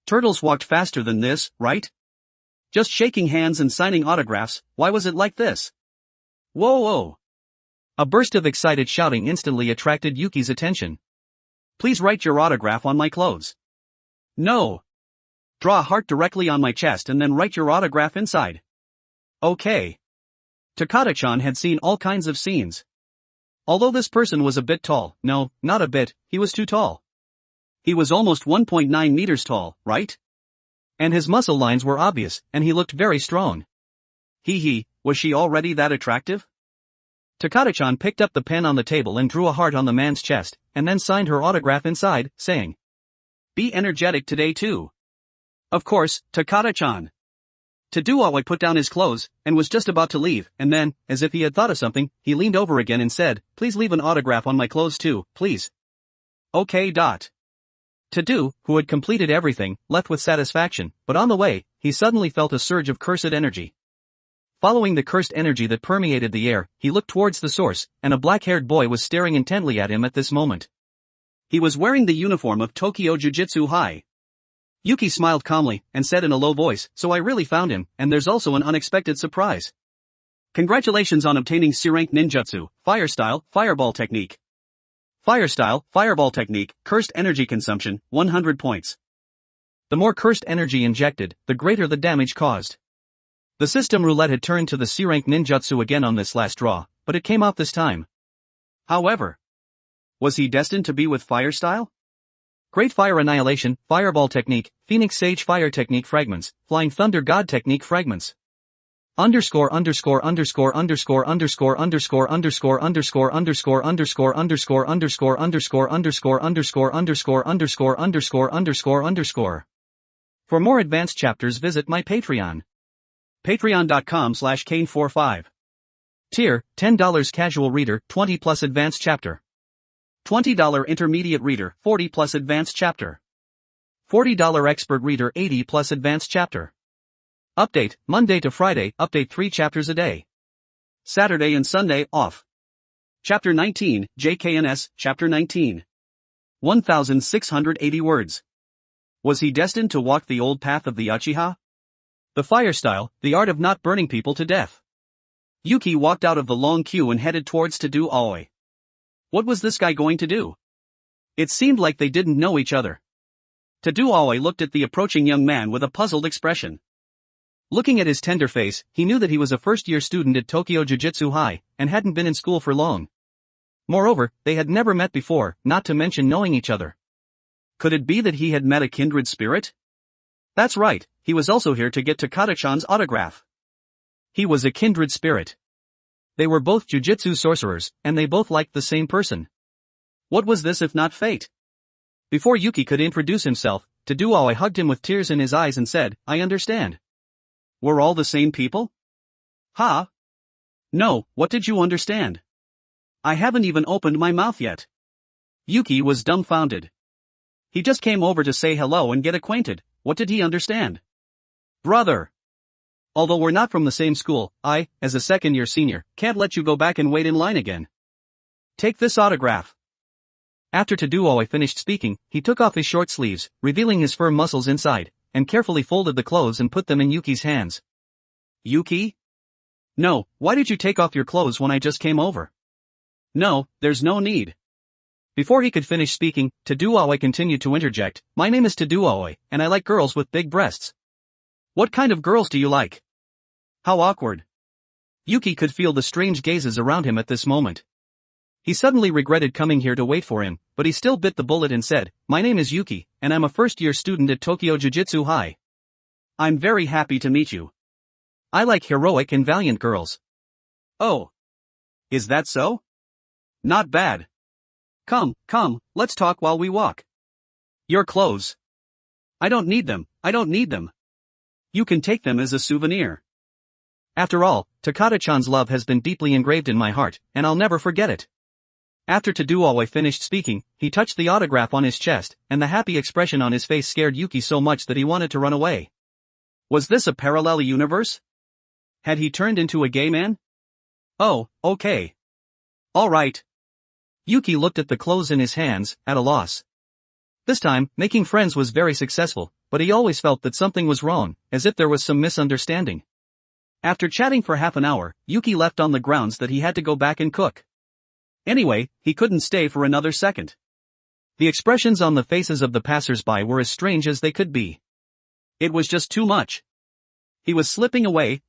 Turtles walked faster than this, right? Just shaking hands and signing autographs, why was it like this? Whoa! A burst of excited shouting instantly attracted Yuki's attention. Please write your autograph on my clothes. No. Draw a heart directly on my chest and then write your autograph inside. Okay. Takata-chan had seen all kinds of scenes. Although this person was a bit tall, no, not a bit, he was too tall. He was almost 1.9 meters tall, right? And his muscle lines were obvious, and he looked very strong. Was she already that attractive? Takata-chan picked up the pen on the table and drew a heart on the man's chest, and then signed her autograph inside, saying, "Be energetic today too." Of course, Takata-chan. Taduaoi put down his clothes, and was just about to leave, and then, as if he had thought of something, he leaned over again and said, "Please leave an autograph on my clothes too, please." Okay. Tadu, who had completed everything, left with satisfaction, but on the way, he suddenly felt a surge of cursed energy. Following the cursed energy that permeated the air, he looked towards the source, and a black-haired boy was staring intently at him at this moment. He was wearing the uniform of Tokyo Jujutsu High. Yuki smiled calmly, and said in a low voice, "So I really found him, and there's also an unexpected surprise. Congratulations on obtaining C-rank ninjutsu, Fire Style, Fireball Technique. Fire Style, Fireball Technique, Cursed Energy Consumption, 100 points. The more cursed energy injected, the greater the damage caused. The system roulette had turned to the C-rank ninjutsu again on this last draw, but it came off this time. However, was he destined to be with Fire style? Great Fire Annihilation, Fireball Technique, Phoenix Sage Fire Technique Fragments, Flying Thunder God Technique Fragments. Underscore underscore underscore underscore underscore underscore underscore underscore underscore underscore underscore underscore underscore underscore underscore underscore underscore underscore underscore underscore. For more advanced chapters visit my Patreon. Patreon.com/Kane45. Tier, $10 Casual Reader, 20 plus Advanced Chapter. $20 Intermediate Reader, 40 plus Advanced Chapter. $40 Expert Reader, 80 plus Advanced Chapter. Update, Monday to Friday, update 3 chapters a day. Saturday and Sunday, off. Chapter 19, JKNS, Chapter 19. 1,680 words. Was he destined to walk the old path of the Uchiha? The Fire style, the art of not burning people to death. Yuki walked out of the long queue and headed towards Tadu Aoi. What was this guy going to do? It seemed like they didn't know each other. Tadu Aoi looked at the approaching young man with a puzzled expression. Looking at his tender face, he knew that he was a first-year student at Tokyo Jujutsu High, and hadn't been in school for long. Moreover, they had never met before, not to mention knowing each other. Could it be that he had met a kindred spirit? That's right, he was also here to get Takada-chan's autograph. He was a kindred spirit. They were both jujutsu sorcerers, and they both liked the same person. What was this if not fate? Before Yuki could introduce himself, Tadu Aoi hugged him with tears in his eyes and said, "I understand." We're all the same people? Huh? No, what did you understand? I haven't even opened my mouth yet. Yuki was dumbfounded. He just came over to say hello and get acquainted. What did he understand? Brother. Although we're not from the same school, I, as a second-year senior, can't let you go back and wait in line again. Take this autograph. After Tadu Aoi finished speaking, he took off his short sleeves, revealing his firm muscles inside, and carefully folded the clothes and put them in Yuki's hands. Yuki? No, why did you take off your clothes when I just came over? No, there's no need. Before he could finish speaking, Tadu Aoi continued to interject, "My name is Tadu Aoi, and I like girls with big breasts." What kind of girls do you like? How awkward. Yuki could feel the strange gazes around him at this moment. He suddenly regretted coming here to wait for him, but he still bit the bullet and said, "My name is Yuki, and I'm a first-year student at Tokyo Jujutsu High. I'm very happy to meet you. I like heroic and valiant girls." Oh. Is that so? Not bad. Come, let's talk while we walk. Your clothes. I don't need them. You can take them as a souvenir. After all, Takada-chan's love has been deeply engraved in my heart, and I'll never forget it. After Tadu Aoi finished speaking, he touched the autograph on his chest, and the happy expression on his face scared Yuki so much that he wanted to run away. Was this a parallel universe? Had he turned into a gay man? Oh, okay. All right. Yuki looked at the clothes in his hands, at a loss. This time, making friends was very successful, but he always felt that something was wrong, as if there was some misunderstanding. After chatting for half an hour, Yuki left on the grounds that he had to go back and cook. Anyway, he couldn't stay for another second. The expressions on the faces of the passers-by were as strange as they could be. It was just too much. He was slipping away.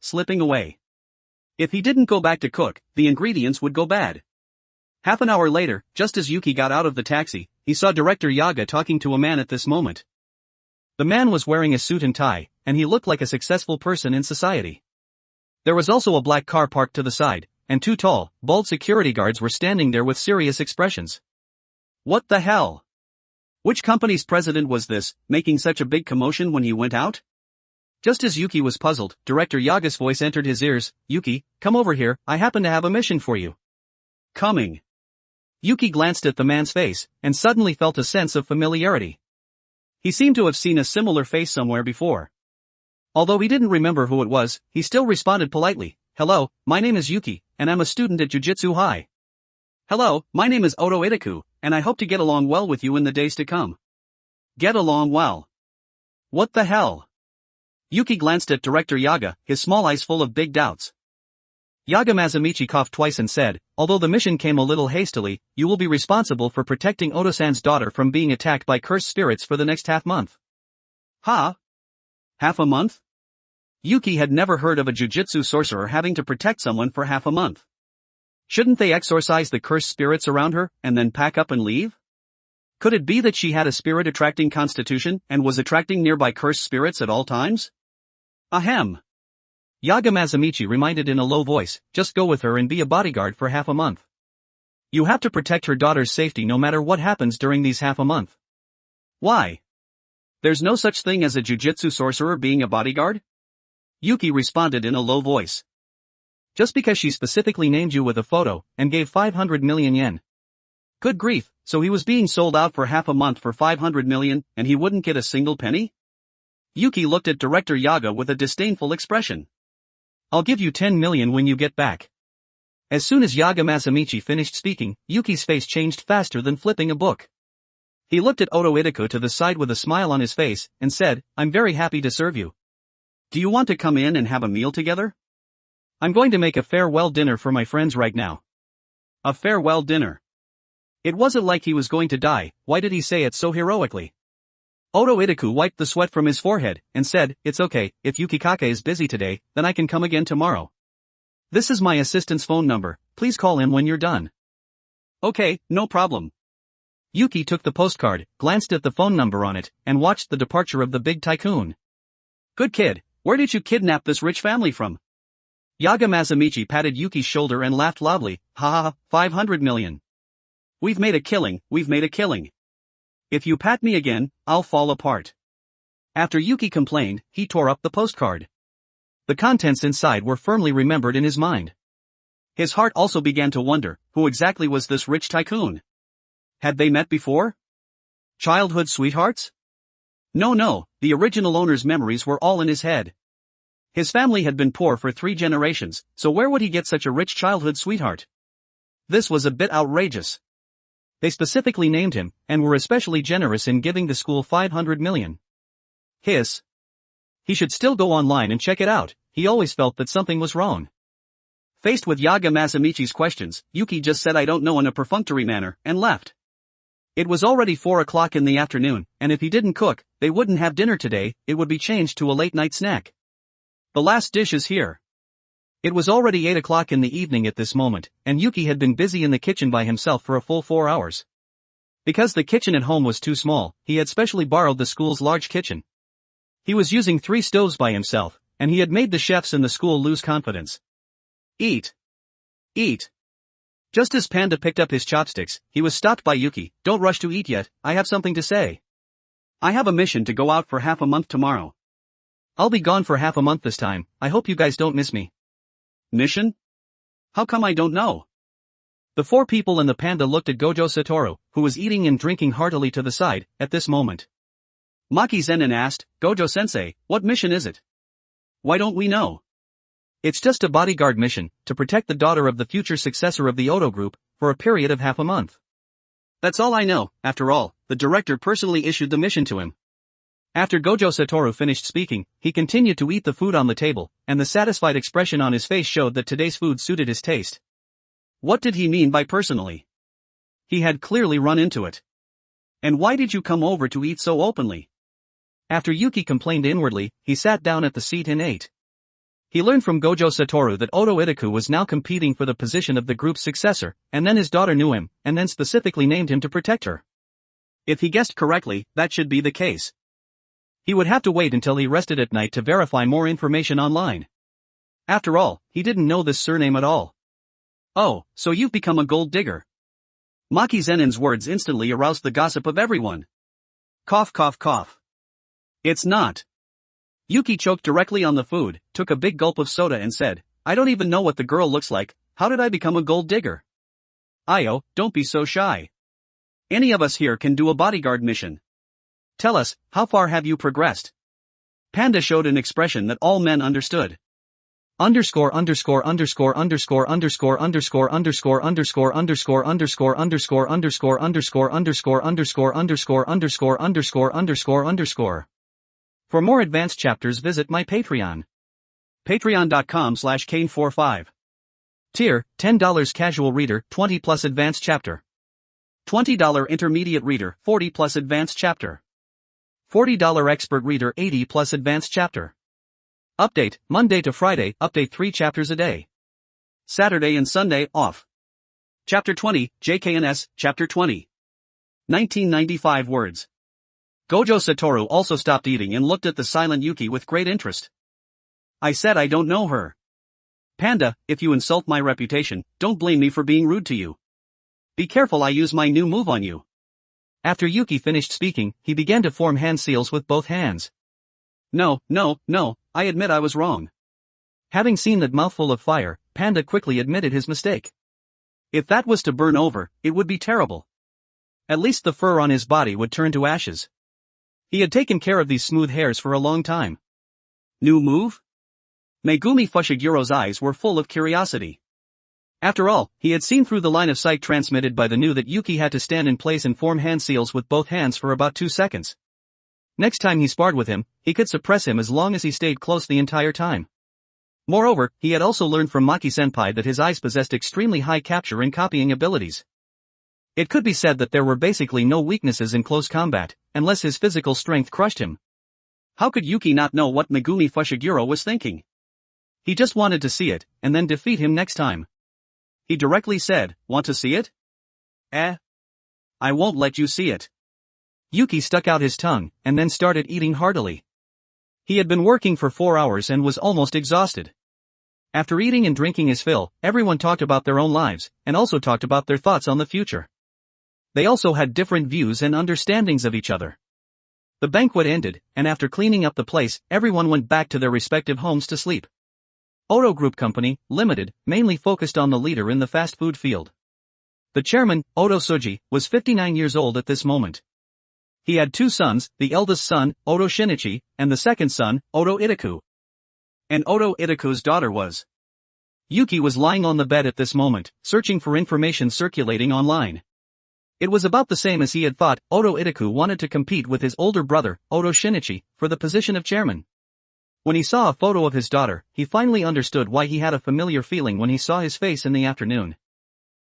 If he didn't go back to cook, the ingredients would go bad. Half an hour later, just as Yuki got out of the taxi, he saw Director Yaga talking to a man at this moment. The man was wearing a suit and tie, and he looked like a successful person in society. There was also a black car parked to the side, and 2 tall, bald security guards were standing there with serious expressions. What the hell? Which company's president was this, making such a big commotion when he went out? Just as Yuki was puzzled, Director Yaga's voice entered his ears. "Yuki, come over here, I happen to have a mission for you." Coming. Yuki glanced at the man's face, and suddenly felt a sense of familiarity. He seemed to have seen a similar face somewhere before. Although he didn't remember who it was, he still responded politely, "Hello, my name is Yuki, and I'm a student at Jujutsu High." "Hello, my name is Oto Itaku, and I hope to get along well with you in the days to come." Get along well. What the hell? Yuki glanced at Director Yaga, his small eyes full of big doubts. Yaga Mazamichi coughed twice and said, "Although the mission came a little hastily, you will be responsible for protecting Oto-san's daughter from being attacked by cursed spirits for the next half month." Ha? Half a month? Yuki had never heard of a jujutsu sorcerer having to protect someone for half a month. Shouldn't they exorcise the cursed spirits around her, and then pack up and leave? Could it be that she had a spirit-attracting constitution, and was attracting nearby cursed spirits at all times? Ahem. Yaga Masamichi reminded in a low voice, just go with her and be a bodyguard for half a month. You have to protect her daughter's safety no matter what happens during these half a month. Why? There's no such thing as a jujutsu sorcerer being a bodyguard? Yuki responded in a low voice. Just because she specifically named you with a photo, and gave 500 million yen. Good grief, so he was being sold out for half a month for 500 million, and he wouldn't get a single penny? Yuki looked at Director Yaga with a disdainful expression. I'll give you 10 million when you get back. As soon as Yaga Masamichi finished speaking, Yuki's face changed faster than flipping a book. He looked at Oto Itako to the side with a smile on his face, and said, I'm very happy to serve you. Do you want to come in and have a meal together? I'm going to make a farewell dinner for my friends right now. A farewell dinner. It wasn't like he was going to die, why did he say it so heroically? Oto Itaku wiped the sweat from his forehead, and said, it's okay, if Yukikake is busy today, then I can come again tomorrow. This is my assistant's phone number, please call him when you're done. Okay, no problem. Yuki took the postcard, glanced at the phone number on it, and watched the departure of the big tycoon. Good kid, where did you kidnap this rich family from? Yaga Masamichi patted Yuki's shoulder and laughed loudly, ha ha ha, 500 million. We've made a killing, we've made a killing. If you pat me again, I'll fall apart. After Yuki complained, he tore up the postcard. The contents inside were firmly remembered in his mind. His heart also began to wonder, who exactly was this rich tycoon? Had they met before? Childhood sweethearts? No, the original owner's memories were all in his head. His family had been poor for 3 generations, so where would he get such a rich childhood sweetheart? This was a bit outrageous. They specifically named him, and were especially generous in giving the school 500 million. Hiss. He should still go online and check it out, he always felt that something was wrong. Faced with Yaga Masamichi's questions, Yuki just said I don't know in a perfunctory manner, and left. It was already 4 o'clock in the afternoon, and if he didn't cook, they wouldn't have dinner today, it would be changed to a late-night snack. The last dish is here. It was already 8 o'clock in the evening at this moment, and Yuki had been busy in the kitchen by himself for a full 4 hours. Because the kitchen at home was too small, he had specially borrowed the school's large kitchen. He was using 3 stoves by himself, and he had made the chefs in the school lose confidence. Eat. Eat. Just as Panda picked up his chopsticks, he was stopped by Yuki. Don't rush to eat yet, I have something to say. I have a mission to go out for half a month tomorrow. I'll be gone for half a month this time, I hope you guys don't miss me. Mission? How come I don't know? The 4 people and the panda looked at Gojo Satoru, who was eating and drinking heartily to the side, at this moment. Maki Zenin asked, Gojo-sensei, what mission is it? Why don't we know? It's just a bodyguard mission, to protect the daughter of the future successor of the Oto Group, for a period of half a month. That's all I know, after all, the director personally issued the mission to him. After Gojo Satoru finished speaking, he continued to eat the food on the table, and the satisfied expression on his face showed that today's food suited his taste. What did he mean by personally? He had clearly run into it. And why did you come over to eat so openly? After Yuki complained inwardly, he sat down at the seat and ate. He learned from Gojo Satoru that Oto Itaku was now competing for the position of the group's successor, and then his daughter knew him, and then specifically named him to protect her. If he guessed correctly, that should be the case. He would have to wait until he rested at night to verify more information online. After all, he didn't know this surname at all. Oh, so you've become a gold digger. Maki Zenin's words instantly aroused the gossip of everyone. Cough cough cough. It's not. Yuki choked directly on the food, took a big gulp of soda and said, I don't even know what the girl looks like, how did I become a gold digger? Ayo, don't be so shy. Any of us here can do a bodyguard mission. Tell us, how far have you progressed? Panda showed an expression that all men understood. Underscore underscore underscore underscore underscore underscore underscore underscore underscore underscore underscore underscore underscore underscore underscore underscore underscore underscore underscore underscore. For more advanced chapters visit my Patreon. Patreon.com/Kane45. Tier, $10 casual reader, 20 plus advanced chapter. $20 intermediate reader, 40 plus advanced chapter. $40 expert reader, 80 plus advanced chapter. Update, Monday to Friday, update 3 chapters a day. Saturday and Sunday, off. Chapter 20, JKNS, Chapter 20. 1995 words. Gojo Satoru also stopped eating and looked at the silent Yuki with great interest. I said I don't know her. Panda, if you insult my reputation, don't blame me for being rude to you. Be careful I use my new move on you. After Yuki finished speaking, he began to form hand seals with both hands. No, I admit I was wrong. Having seen that mouthful of fire, Panda quickly admitted his mistake. If that was to burn over, it would be terrible. At least the fur on his body would turn to ashes. He had taken care of these smooth hairs for a long time. New move? Megumi Fushigiro's eyes were full of curiosity. After all, he had seen through the line of sight transmitted by the new that Yuki had to stand in place and form hand seals with both hands for about 2 seconds. Next time he sparred with him, he could suppress him as long as he stayed close the entire time. Moreover, he had also learned from Maki-senpai that his eyes possessed extremely high capture and copying abilities. It could be said that there were basically no weaknesses in close combat, unless his physical strength crushed him. How could Yuki not know what Megumi Fushiguro was thinking? He just wanted to see it, and then defeat him next time. He directly said, "Want to see it?" I won't let you see it. Yuki stuck out his tongue, and then started eating heartily. He had been working for 4 hours and was almost exhausted. After eating and drinking his fill, everyone talked about their own lives, and also talked about their thoughts on the future. They also had different views and understandings of each other. The banquet ended, and after cleaning up the place, everyone went back to their respective homes to sleep. Oto Group Company, Limited, mainly focused on the leader in the fast food field. The chairman, Oto Suji, was 59 years old at this moment. He had 2 sons, the eldest son, Oto Shinichi, and the second son, Oto Itaku. And Oto Itaku's daughter was. Yuki was lying on the bed at this moment, searching for information circulating online. It was about the same as he had thought. Oto Itaku wanted to compete with his older brother, Oto Shinichi, for the position of chairman. When he saw a photo of his daughter, he finally understood why he had a familiar feeling when he saw his face in the afternoon.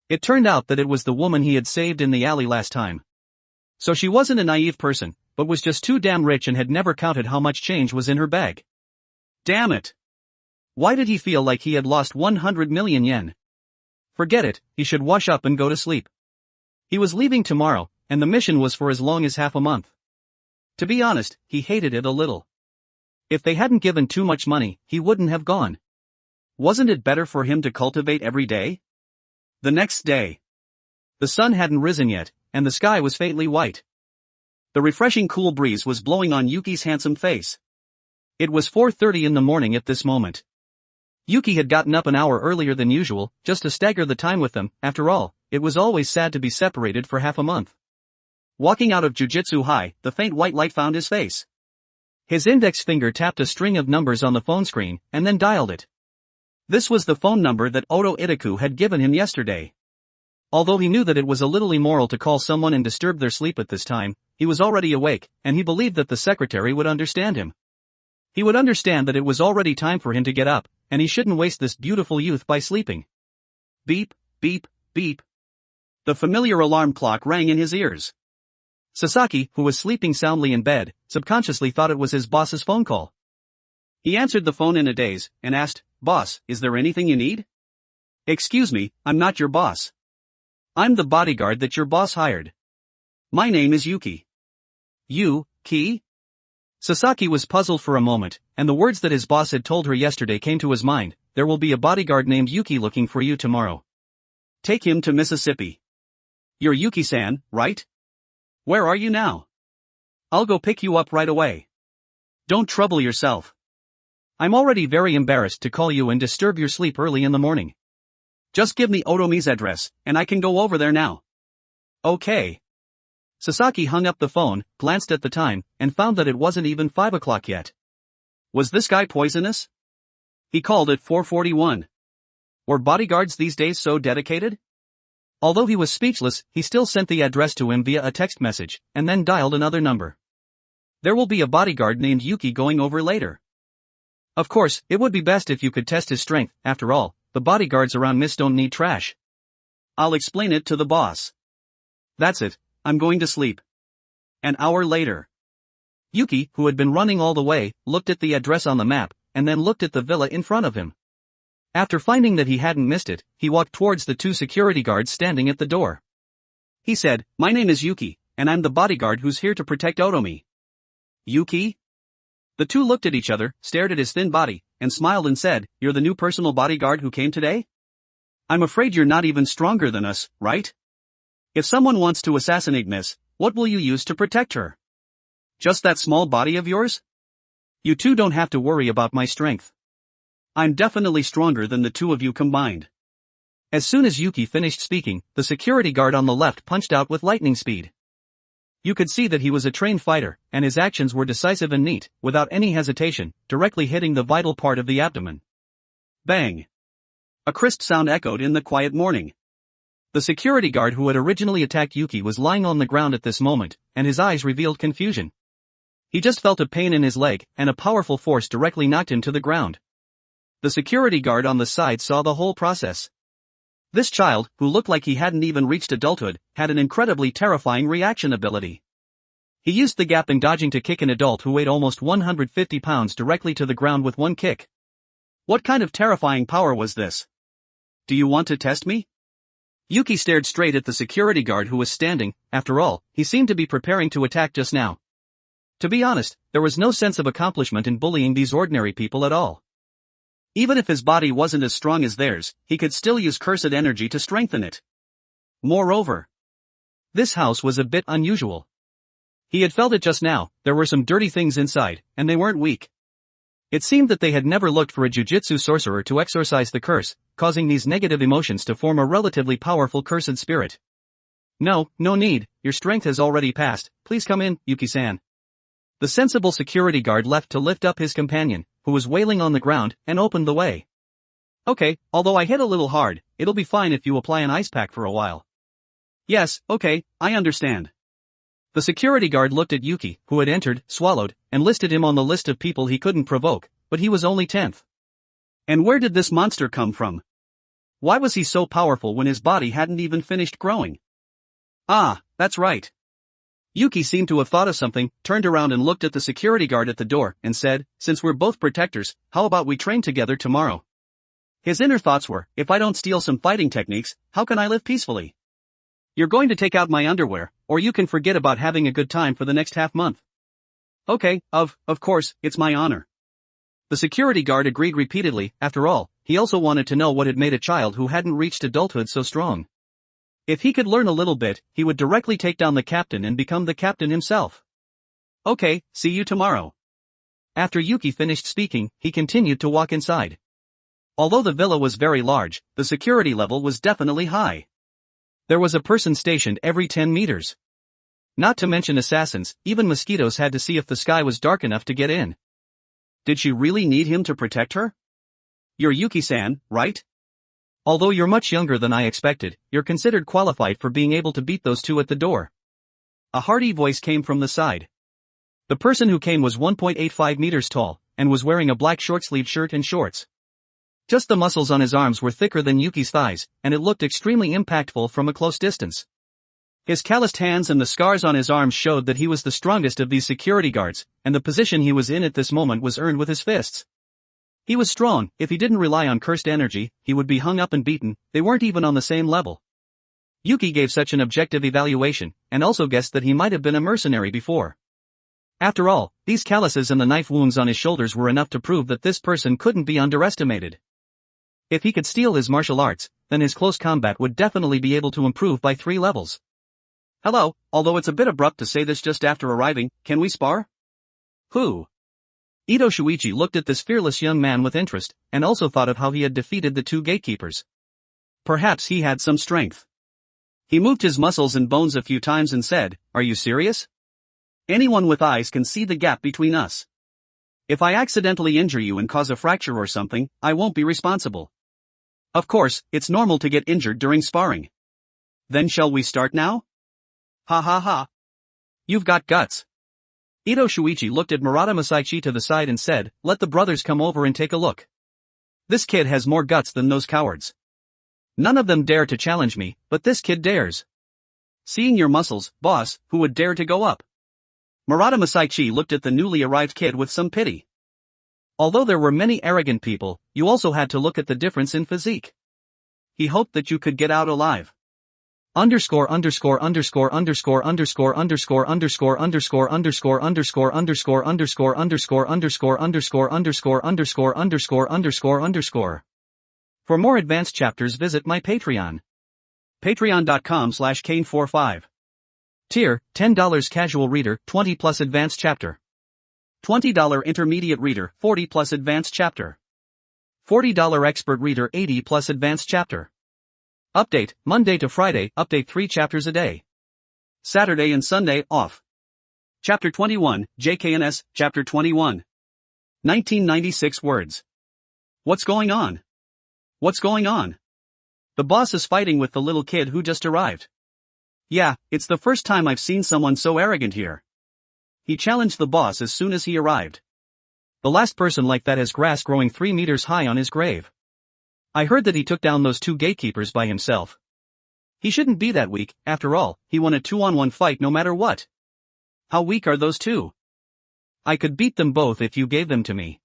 It turned out that it was the woman he had saved in the alley last time. So she wasn't a naive person, but was just too damn rich and had never counted how much change was in her bag. Damn it! Why did he feel like he had lost 100 million yen? Forget it, he should wash up and go to sleep. He was leaving tomorrow, and the mission was for as long as half a month. To be honest, he hated it a little. If they hadn't given too much money, he wouldn't have gone. Wasn't it better for him to cultivate every day? The next day. The sun hadn't risen yet, and the sky was faintly white. The refreshing cool breeze was blowing on Yuki's handsome face. It was 4:30 in the morning at this moment. Yuki had gotten up an hour earlier than usual, just to stagger the time with them. After all, it was always sad to be separated for half a month. Walking out of Jujutsu High, the faint white light found his face. His index finger tapped a string of numbers on the phone screen, and then dialed it. This was the phone number that Oto Itaku had given him yesterday. Although he knew that it was a little immoral to call someone and disturb their sleep at this time, he was already awake, and he believed that the secretary would understand him. He would understand that it was already time for him to get up, and he shouldn't waste this beautiful youth by sleeping. Beep, beep, beep. The familiar alarm clock rang in his ears. Sasaki, who was sleeping soundly in bed, subconsciously thought it was his boss's phone call. He answered the phone in a daze, and asked, "Boss, is there anything you need?" "Excuse me, I'm not your boss. I'm the bodyguard that your boss hired. My name is Yuki." "Yuki?" Sasaki was puzzled for a moment, and the words that his boss had told her yesterday came to his mind. "There will be a bodyguard named Yuki looking for you tomorrow. Take him to Mississippi." "You're Yuki-san, right? Where are you now?" "I'll go pick you up right away. Don't trouble yourself. I'm already very embarrassed to call you and disturb your sleep early in the morning. Just give me Otomi's address, and I can go over there now." "Okay." Sasaki hung up the phone, glanced at the time, and found that it wasn't even 5 o'clock yet. Was this guy poisonous? He called at 4:41. Were bodyguards these days so dedicated? Although he was speechless, he still sent the address to him via a text message, and then dialed another number. There will be a bodyguard named Yuki going over later. Of course, it would be best if you could test his strength. After all, the bodyguards around Miss don't need trash. I'll explain it to the boss. That's it, I'm going to sleep. An hour later. Yuki, who had been running all the way, looked at the address on the map, and then looked at the villa in front of him. After finding that he hadn't missed it, he walked towards the two security guards standing at the door. He said, "My name is Yuki, and I'm the bodyguard who's here to protect Otomi." Yuki? The two looked at each other, stared at his thin body, and smiled and said, "You're the new personal bodyguard who came today? I'm afraid you're not even stronger than us, right? If someone wants to assassinate Miss, what will you use to protect her? Just that small body of yours? You two don't have to worry about my strength. I'm definitely stronger than the two of you combined." As soon as Yuki finished speaking, the security guard on the left punched out with lightning speed. You could see that he was a trained fighter, and his actions were decisive and neat, without any hesitation, directly hitting the vital part of the abdomen. Bang! A crisp sound echoed in the quiet morning. The security guard who had originally attacked Yuki was lying on the ground at this moment, and his eyes revealed confusion. He just felt a pain in his leg, and a powerful force directly knocked him to the ground. The security guard on the side saw the whole process. This child, who looked like he hadn't even reached adulthood, had an incredibly terrifying reaction ability. He used the gap in dodging to kick an adult who weighed almost 150 pounds directly to the ground with one kick. What kind of terrifying power was this? Do you want to test me? Yuki stared straight at the security guard who was standing. After all, he seemed to be preparing to attack just now. To be honest, there was no sense of accomplishment in bullying these ordinary people at all. Even if his body wasn't as strong as theirs, he could still use cursed energy to strengthen it. Moreover, this house was a bit unusual. He had felt it just now. There were some dirty things inside, and they weren't weak. It seemed that they had never looked for a jujutsu sorcerer to exorcise the curse, causing these negative emotions to form a relatively powerful cursed spirit. No need, your strength has already passed, please come in, Yuki-san. The sensible security guard left to lift up his companion, who was wailing on the ground, and opened the way. Okay, although I hit a little hard, it'll be fine if you apply an ice pack for a while. Yes, okay, I understand. The security guard looked at Yuki, who had entered, swallowed, and listed him on the list of people he couldn't provoke, but he was only 10th. And where did this monster come from? Why was he so powerful when his body hadn't even finished growing? Ah, that's right. Yuki seemed to have thought of something, turned around and looked at the security guard at the door, and said, "Since we're both protectors, how about we train together tomorrow?" His inner thoughts were, if I don't steal some fighting techniques, how can I live peacefully? You're going to take out my underwear, or you can forget about having a good time for the next half month. Okay, of course, it's my honor. The security guard agreed repeatedly. After all, he also wanted to know what had made a child who hadn't reached adulthood so strong. If he could learn a little bit, he would directly take down the captain and become the captain himself. Okay, see you tomorrow. After Yuki finished speaking, he continued to walk inside. Although the villa was very large, the security level was definitely high. There was a person stationed every 10 meters. Not to mention assassins, even mosquitoes had to see if the sky was dark enough to get in. Did she really need him to protect her? You're Yuki-san, right? Although you're much younger than I expected, you're considered qualified for being able to beat those two at the door. A hearty voice came from the side. The person who came was 1.85 meters tall, and was wearing a black short-sleeved shirt and shorts. Just the muscles on his arms were thicker than Yuki's thighs, and it looked extremely impactful from a close distance. His calloused hands and the scars on his arms showed that he was the strongest of these security guards, and the position he was in at this moment was earned with his fists. He was strong. If he didn't rely on cursed energy, he would be hung up and beaten. They weren't even on the same level. Yuki gave such an objective evaluation, and also guessed that he might have been a mercenary before. After all, these calluses and the knife wounds on his shoulders were enough to prove that this person couldn't be underestimated. If he could steal his martial arts, then his close combat would definitely be able to improve by 3 levels. Hello, although it's a bit abrupt to say this just after arriving, can we spar? Who? Ito Shuichi looked at this fearless young man with interest, and also thought of how he had defeated the 2 gatekeepers. Perhaps he had some strength. He moved his muscles and bones a few times and said, "Are you serious? Anyone with eyes can see the gap between us. If I accidentally injure you and cause a fracture or something, I won't be responsible. Of course, it's normal to get injured during sparring. Then shall we start now? Ha ha ha. You've got guts." Ito Shuichi looked at Murata Masaichi to the side and said, "Let the brothers come over and take a look. This kid has more guts than those cowards. None of them dare to challenge me, but this kid dares. Seeing your muscles, boss, who would dare to go up?" Murata Masaichi looked at the newly arrived kid with some pity. Although there were many arrogant people, you also had to look at the difference in physique. He hoped that you could get out alive. Underscore underscore underscore underscore underscore underscore underscore underscore underscore underscore underscore underscore underscore underscore underscore underscore underscore underscore underscore underscore. For more advanced chapters, visit my Patreon. Patreon.com/Kane45. Tier, $10 casual reader, 20 plus advanced chapter. $20 intermediate reader, 40 plus advanced chapter. $40 expert reader, 80 plus advanced chapter. Update, Monday to Friday, update 3 chapters a day. Saturday and Sunday, off. Chapter 21, JKNS, Chapter 21. 1996 words. What's going on? What's going on? The boss is fighting with the little kid who just arrived. Yeah, it's the first time I've seen someone so arrogant here. He challenged the boss as soon as he arrived. The last person like that has grass growing 3 meters high on his grave. I heard that he took down those 2 gatekeepers by himself. He shouldn't be that weak, after all, he won a 2-on-1 fight no matter what. How weak are those 2? I could beat them both if you gave them to me.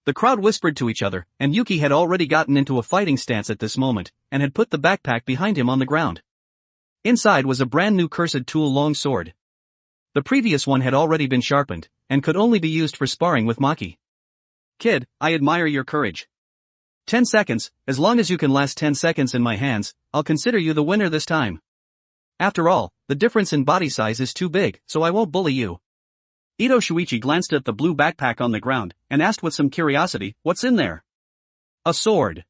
The crowd whispered to each other, and Yuki had already gotten into a fighting stance at this moment, and had put the backpack behind him on the ground. Inside was a brand new cursed tool long sword. The previous one had already been sharpened, and could only be used for sparring with Maki. Kid, I admire your courage. 10 seconds, as long as you can last 10 seconds in my hands, I'll consider you the winner this time. After all, the difference in body size is too big, so I won't bully you. Ito Shuichi glanced at the blue backpack on the ground, and asked with some curiosity, what's in there? A sword.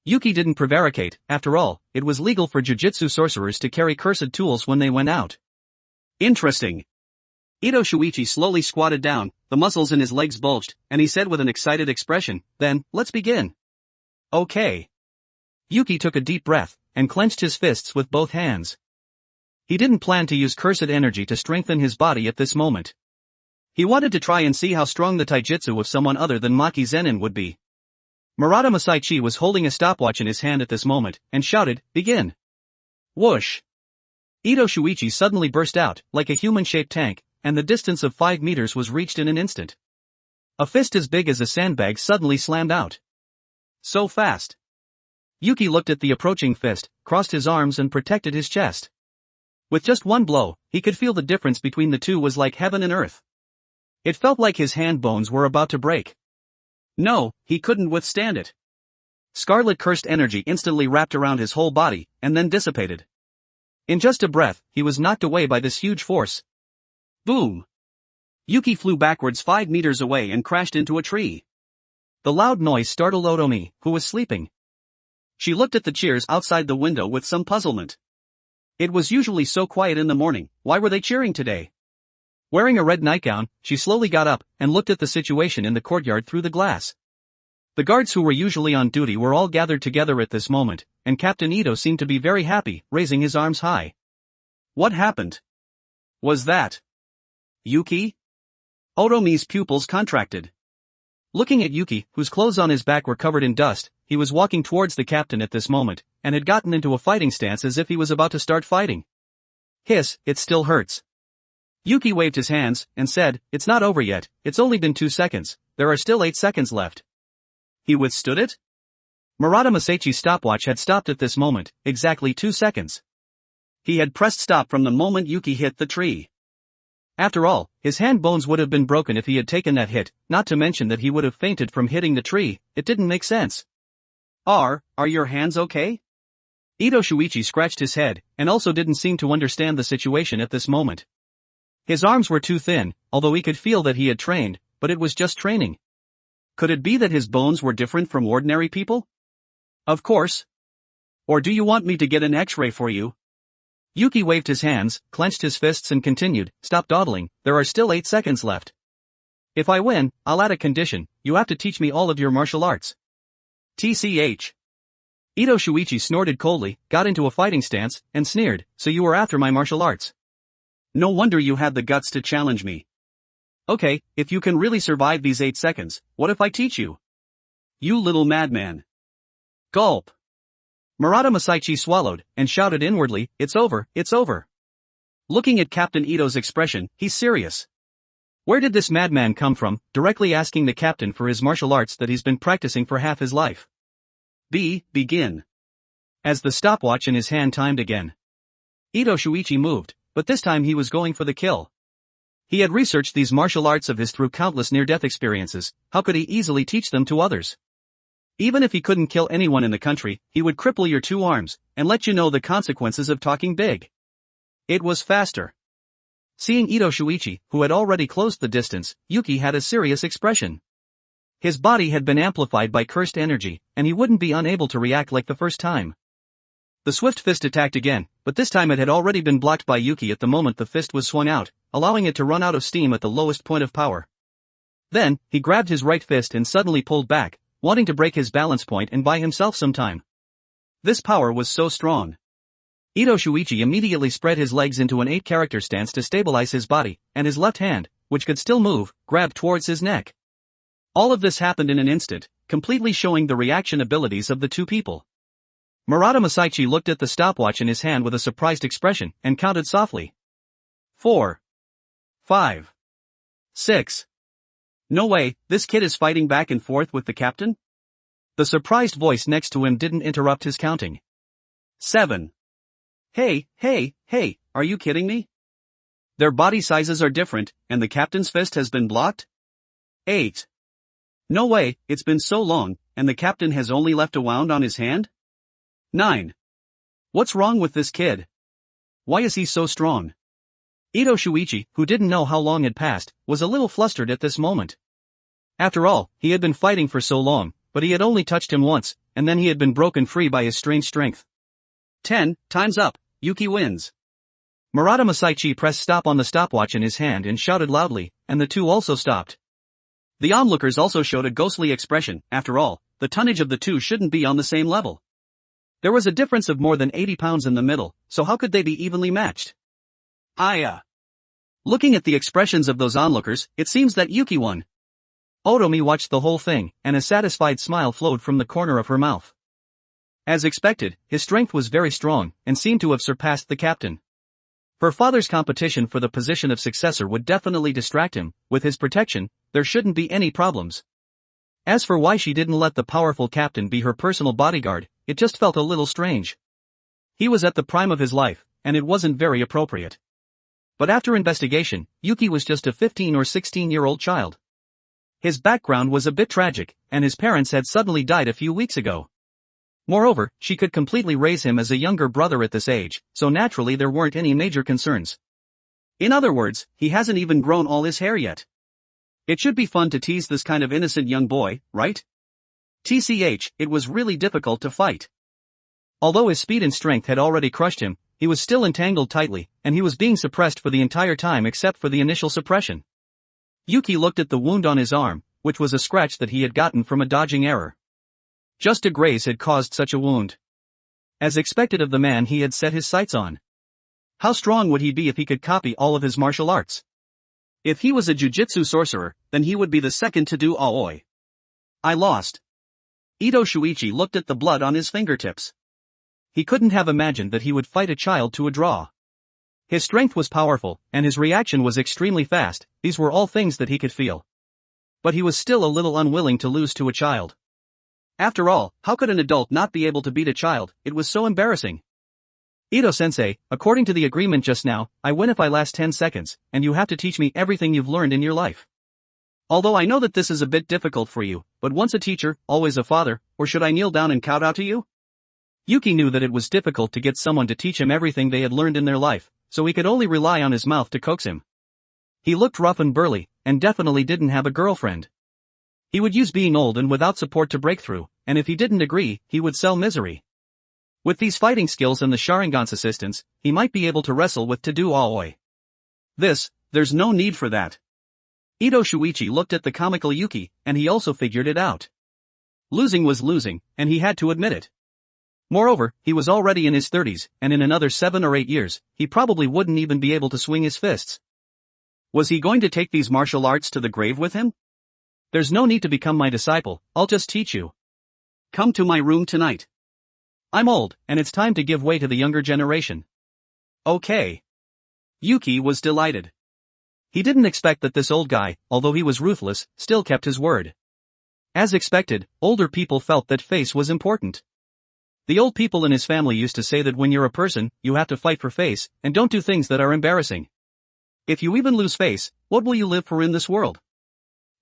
Yuki didn't prevaricate, after all, it was legal for jujutsu sorcerers to carry cursed tools when they went out. Interesting. Ito Shuichi slowly squatted down, the muscles in his legs bulged, and he said with an excited expression, then, let's begin. Okay. Yuki took a deep breath, and clenched his fists with both hands. He didn't plan to use cursed energy to strengthen his body at this moment. He wanted to try and see how strong the taijutsu of someone other than Maki Zenin would be. Murata Masaichi was holding a stopwatch in his hand at this moment, and shouted, begin. Whoosh. Ito Shuichi suddenly burst out, like a human-shaped tank, and the distance of 5 meters was reached in an instant. A fist as big as a sandbag suddenly slammed out. So fast. Yuki looked at the approaching fist, crossed his arms and protected his chest. With just one blow, he could feel the difference between the two was like heaven and earth. It felt like his hand bones were about to break. No, he couldn't withstand it. Scarlet cursed energy instantly wrapped around his whole body, and then dissipated. In just a breath, he was knocked away by this huge force. Boom! Yuki flew backwards 5 meters away and crashed into a tree. The loud noise startled Otomi, who was sleeping. She looked at the cheers outside the window with some puzzlement. It was usually so quiet in the morning, why were they cheering today? Wearing a red nightgown, she slowly got up and looked at the situation in the courtyard through the glass. The guards who were usually on duty were all gathered together at this moment, and Captain Ito seemed to be very happy, raising his arms high. What happened? Was that Yuki? Otomi's pupils contracted. Looking at Yuki, whose clothes on his back were covered in dust, he was walking towards the captain at this moment, and had gotten into a fighting stance as if he was about to start fighting. Hiss, it still hurts. Yuki waved his hands, and said, it's not over yet, it's only been 2 seconds, there are still 8 seconds left. He withstood it? Murata Masaichi's stopwatch had stopped at this moment, exactly 2 seconds. He had pressed stop from the moment Yuki hit the tree. After all, his hand bones would have been broken if he had taken that hit, not to mention that he would have fainted from hitting the tree, it didn't make sense. Are your hands okay? Ito Shuichi scratched his head, and also didn't seem to understand the situation at this moment. His arms were too thin, although he could feel that he had trained, but it was just training. Could it be that his bones were different from ordinary people? Of course. Or do you want me to get an X-ray for you? Yuki waved his hands, clenched his fists and continued, stop dawdling, there are still 8 seconds left. If I win, I'll add a condition, you have to teach me all of your martial arts. TCH. Ito Shuichi snorted coldly, got into a fighting stance, and sneered, so you were after my martial arts. No wonder you had the guts to challenge me. Okay, if you can really survive these 8 seconds, what if I teach you? You little madman. Gulp. Murata Masaichi swallowed, and shouted inwardly, it's over, it's over. Looking at Captain Ito's expression, he's serious. Where did this madman come from, directly asking the captain for his martial arts that he's been practicing for half his life? Begin. As the stopwatch in his hand timed again, Ito Shuichi moved, but this time he was going for the kill. He had researched these martial arts of his through countless near-death experiences. How could he easily teach them to others? Even if he couldn't kill anyone in the country, he would cripple your two arms, and let you know the consequences of talking big. It was faster. Seeing Ito Shuichi, who had already closed the distance, Yuki had a serious expression. His body had been amplified by cursed energy, and he wouldn't be unable to react like the first time. The swift fist attacked again, but this time it had already been blocked by Yuki at the moment the fist was swung out, allowing it to run out of steam at the lowest point of power. Then, he grabbed his right fist and suddenly pulled back, wanting to break his balance point and buy himself some time. This power was so strong. Ito Shuichi immediately spread his legs into an 8-character stance to stabilize his body, and his left hand, which could still move, grabbed towards his neck. All of this happened in an instant, completely showing the reaction abilities of the two people. Murata Masaichi looked at the stopwatch in his hand with a surprised expression, and counted softly. 4. 5. 6. No way, this kid is fighting back and forth with the captain? The surprised voice next to him didn't interrupt his counting. 7. Hey, are you kidding me? Their body sizes are different, and the captain's fist has been blocked? 8. No way, it's been so long, and the captain has only left a wound on his hand? 9. What's wrong with this kid? Why is he so strong? Ito Shuichi, who didn't know how long had passed, was a little flustered at this moment. After all, he had been fighting for so long, but he had only touched him once, and then he had been broken free by his strange strength. 10, time's up, Yuki wins. Murata Masaichi pressed stop on the stopwatch in his hand and shouted loudly, and the two also stopped. The onlookers also showed a ghostly expression. After all, the tonnage of the two shouldn't be on the same level. There was a difference of more than 80 pounds in the middle, so how could they be evenly matched? Looking at the expressions of those onlookers, it seems that Yuki won. Otomi watched the whole thing, and a satisfied smile flowed from the corner of her mouth. As expected, his strength was very strong, and seemed to have surpassed the captain. Her father's competition for the position of successor would definitely distract him. With his protection, there shouldn't be any problems. As for why she didn't let the powerful captain be her personal bodyguard, it just felt a little strange. He was at the prime of his life, and it wasn't very appropriate. But after investigation, Yuki was just a 15 or 16-year-old child. His background was a bit tragic, and his parents had suddenly died a few weeks ago. Moreover, she could completely raise him as a younger brother at this age, so naturally there weren't any major concerns. In other words, he hasn't even grown all his hair yet. It should be fun to tease this kind of innocent young boy, right? TCH, it was really difficult to fight. Although his speed and strength had already crushed him, he was still entangled tightly, and he was being suppressed for the entire time except for the initial suppression. Yuki looked at the wound on his arm, which was a scratch that he had gotten from a dodging error. Just a graze had caused such a wound. As expected of the man he had set his sights on. How strong would he be if he could copy all of his martial arts? If he was a jujutsu sorcerer, then he would be the second to do Aoi. I lost. Ito Shuichi looked at the blood on his fingertips. He couldn't have imagined that he would fight a child to a draw. His strength was powerful, and his reaction was extremely fast. These were all things that he could feel. But he was still a little unwilling to lose to a child. After all, how could an adult not be able to beat a child? It was so embarrassing. Ito-sensei, according to the agreement just now, I win if I last 10 seconds, and you have to teach me everything you've learned in your life. Although I know that this is a bit difficult for you, but once a teacher, always a father, or should I kneel down and kowtow to you? Yuki knew that it was difficult to get someone to teach him everything they had learned in their life, so he could only rely on his mouth to coax him. He looked rough and burly, and definitely didn't have a girlfriend. He would use being old and without support to break through, and if he didn't agree, he would sell misery. With these fighting skills and the Sharingan's assistance, he might be able to wrestle with to-do Aoi. There's no need for that. Ito Shuichi looked at the comical Yuki, and he also figured it out. Losing was losing, and he had to admit it. Moreover, he was already in his 30s, and in another 7 or 8 years, he probably wouldn't even be able to swing his fists. Was he going to take these martial arts to the grave with him? There's no need to become my disciple, I'll just teach you. Come to my room tonight. I'm old, and it's time to give way to the younger generation. Okay. Yuki was delighted. He didn't expect that this old guy, although he was ruthless, still kept his word. As expected, older people felt that face was important. The old people in his family used to say that when you're a person, you have to fight for face, and don't do things that are embarrassing. If you even lose face, what will you live for in this world?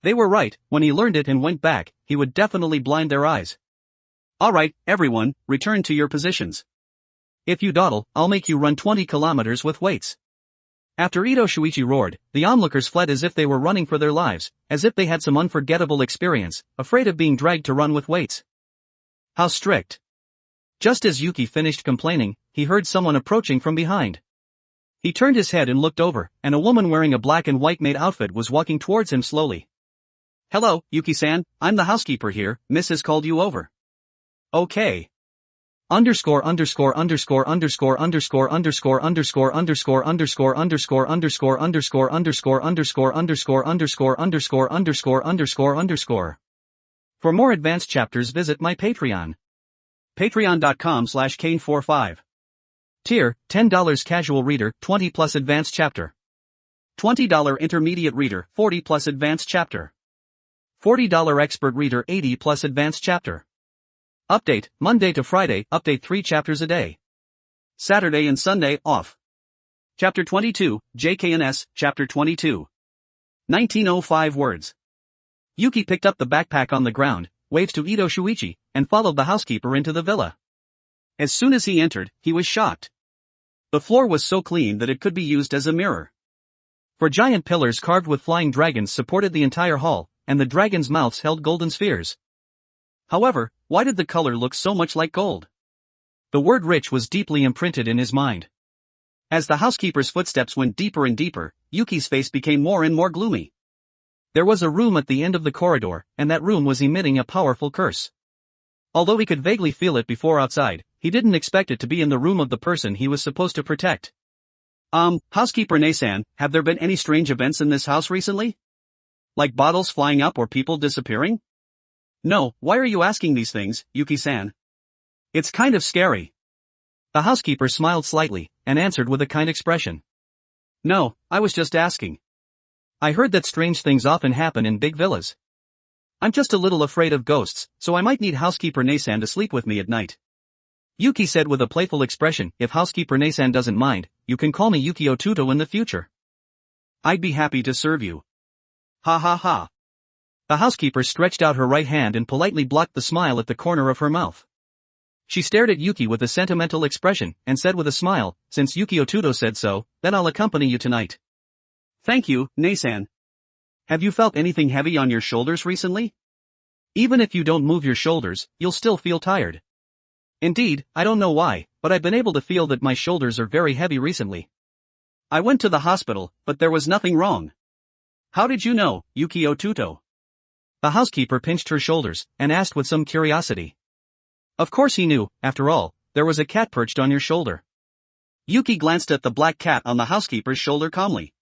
They were right. When he learned it and went back, he would definitely blind their eyes. Alright, everyone, return to your positions. If you dawdle, I'll make you run 20 kilometers with weights. After Ito Shuichi roared, the onlookers fled as if they were running for their lives, as if they had some unforgettable experience, afraid of being dragged to run with weights. How strict. Just as Yuki finished complaining, he heard someone approaching from behind. He turned his head and looked over, and a woman wearing a black and white maid outfit was walking towards him slowly. Hello, Yuki-san, I'm the housekeeper here, Miss has called you over. Okay. Underscore underscore underscore underscore underscore underscore underscore underscore underscore underscore underscore underscore underscore underscore underscore underscore underscore underscore underscore underscore. For more advanced chapters visit my Patreon. Patreon.com/Kane45. Tier, $10 casual reader, 20 plus advanced chapter. $20 intermediate reader, 40 plus advanced chapter. $40 expert reader, 80 plus advanced chapter. Update, Monday to Friday, update 3 chapters a day. Saturday and Sunday, off. Chapter 22, JKNS, Chapter 22. 1905 words. Yuki picked up the backpack on the ground, waved to Ito Shuichi, and followed the housekeeper into the villa. As soon as he entered, he was shocked. The floor was so clean that it could be used as a mirror. For giant pillars carved with flying dragons supported the entire hall, and the dragons' mouths held golden spheres. However, why did the color look so much like gold? The word rich was deeply imprinted in his mind. As the housekeeper's footsteps went deeper and deeper, Yuki's face became more and more gloomy. There was a room at the end of the corridor, and that room was emitting a powerful curse. Although he could vaguely feel it before outside, he didn't expect it to be in the room of the person he was supposed to protect. Housekeeper Nasan, have there been any strange events in this house recently? Like bottles flying up or people disappearing? No, why are you asking these things, Yuki-san? It's kind of scary. The housekeeper smiled slightly, and answered with a kind expression. No, I was just asking. I heard that strange things often happen in big villas. I'm just a little afraid of ghosts, so I might need housekeeper Nasan to sleep with me at night. Yuki said with a playful expression, if housekeeper Nasan doesn't mind, you can call me Yukio Tuto in the future. I'd be happy to serve you. Ha ha ha. The housekeeper stretched out her right hand and politely blocked the smile at the corner of her mouth. She stared at Yuki with a sentimental expression, and said with a smile, since Yukio Tuto said so, then I'll accompany you tonight. Thank you, Nasan. Have you felt anything heavy on your shoulders recently? Even if you don't move your shoulders, you'll still feel tired. Indeed, I don't know why, but I've been able to feel that my shoulders are very heavy recently. I went to the hospital, but there was nothing wrong. How did you know, Yukio Tuto? The housekeeper pinched her shoulders, and asked with some curiosity. Of course he knew, after all, there was a cat perched on your shoulder. Yuki glanced at the black cat on the housekeeper's shoulder calmly.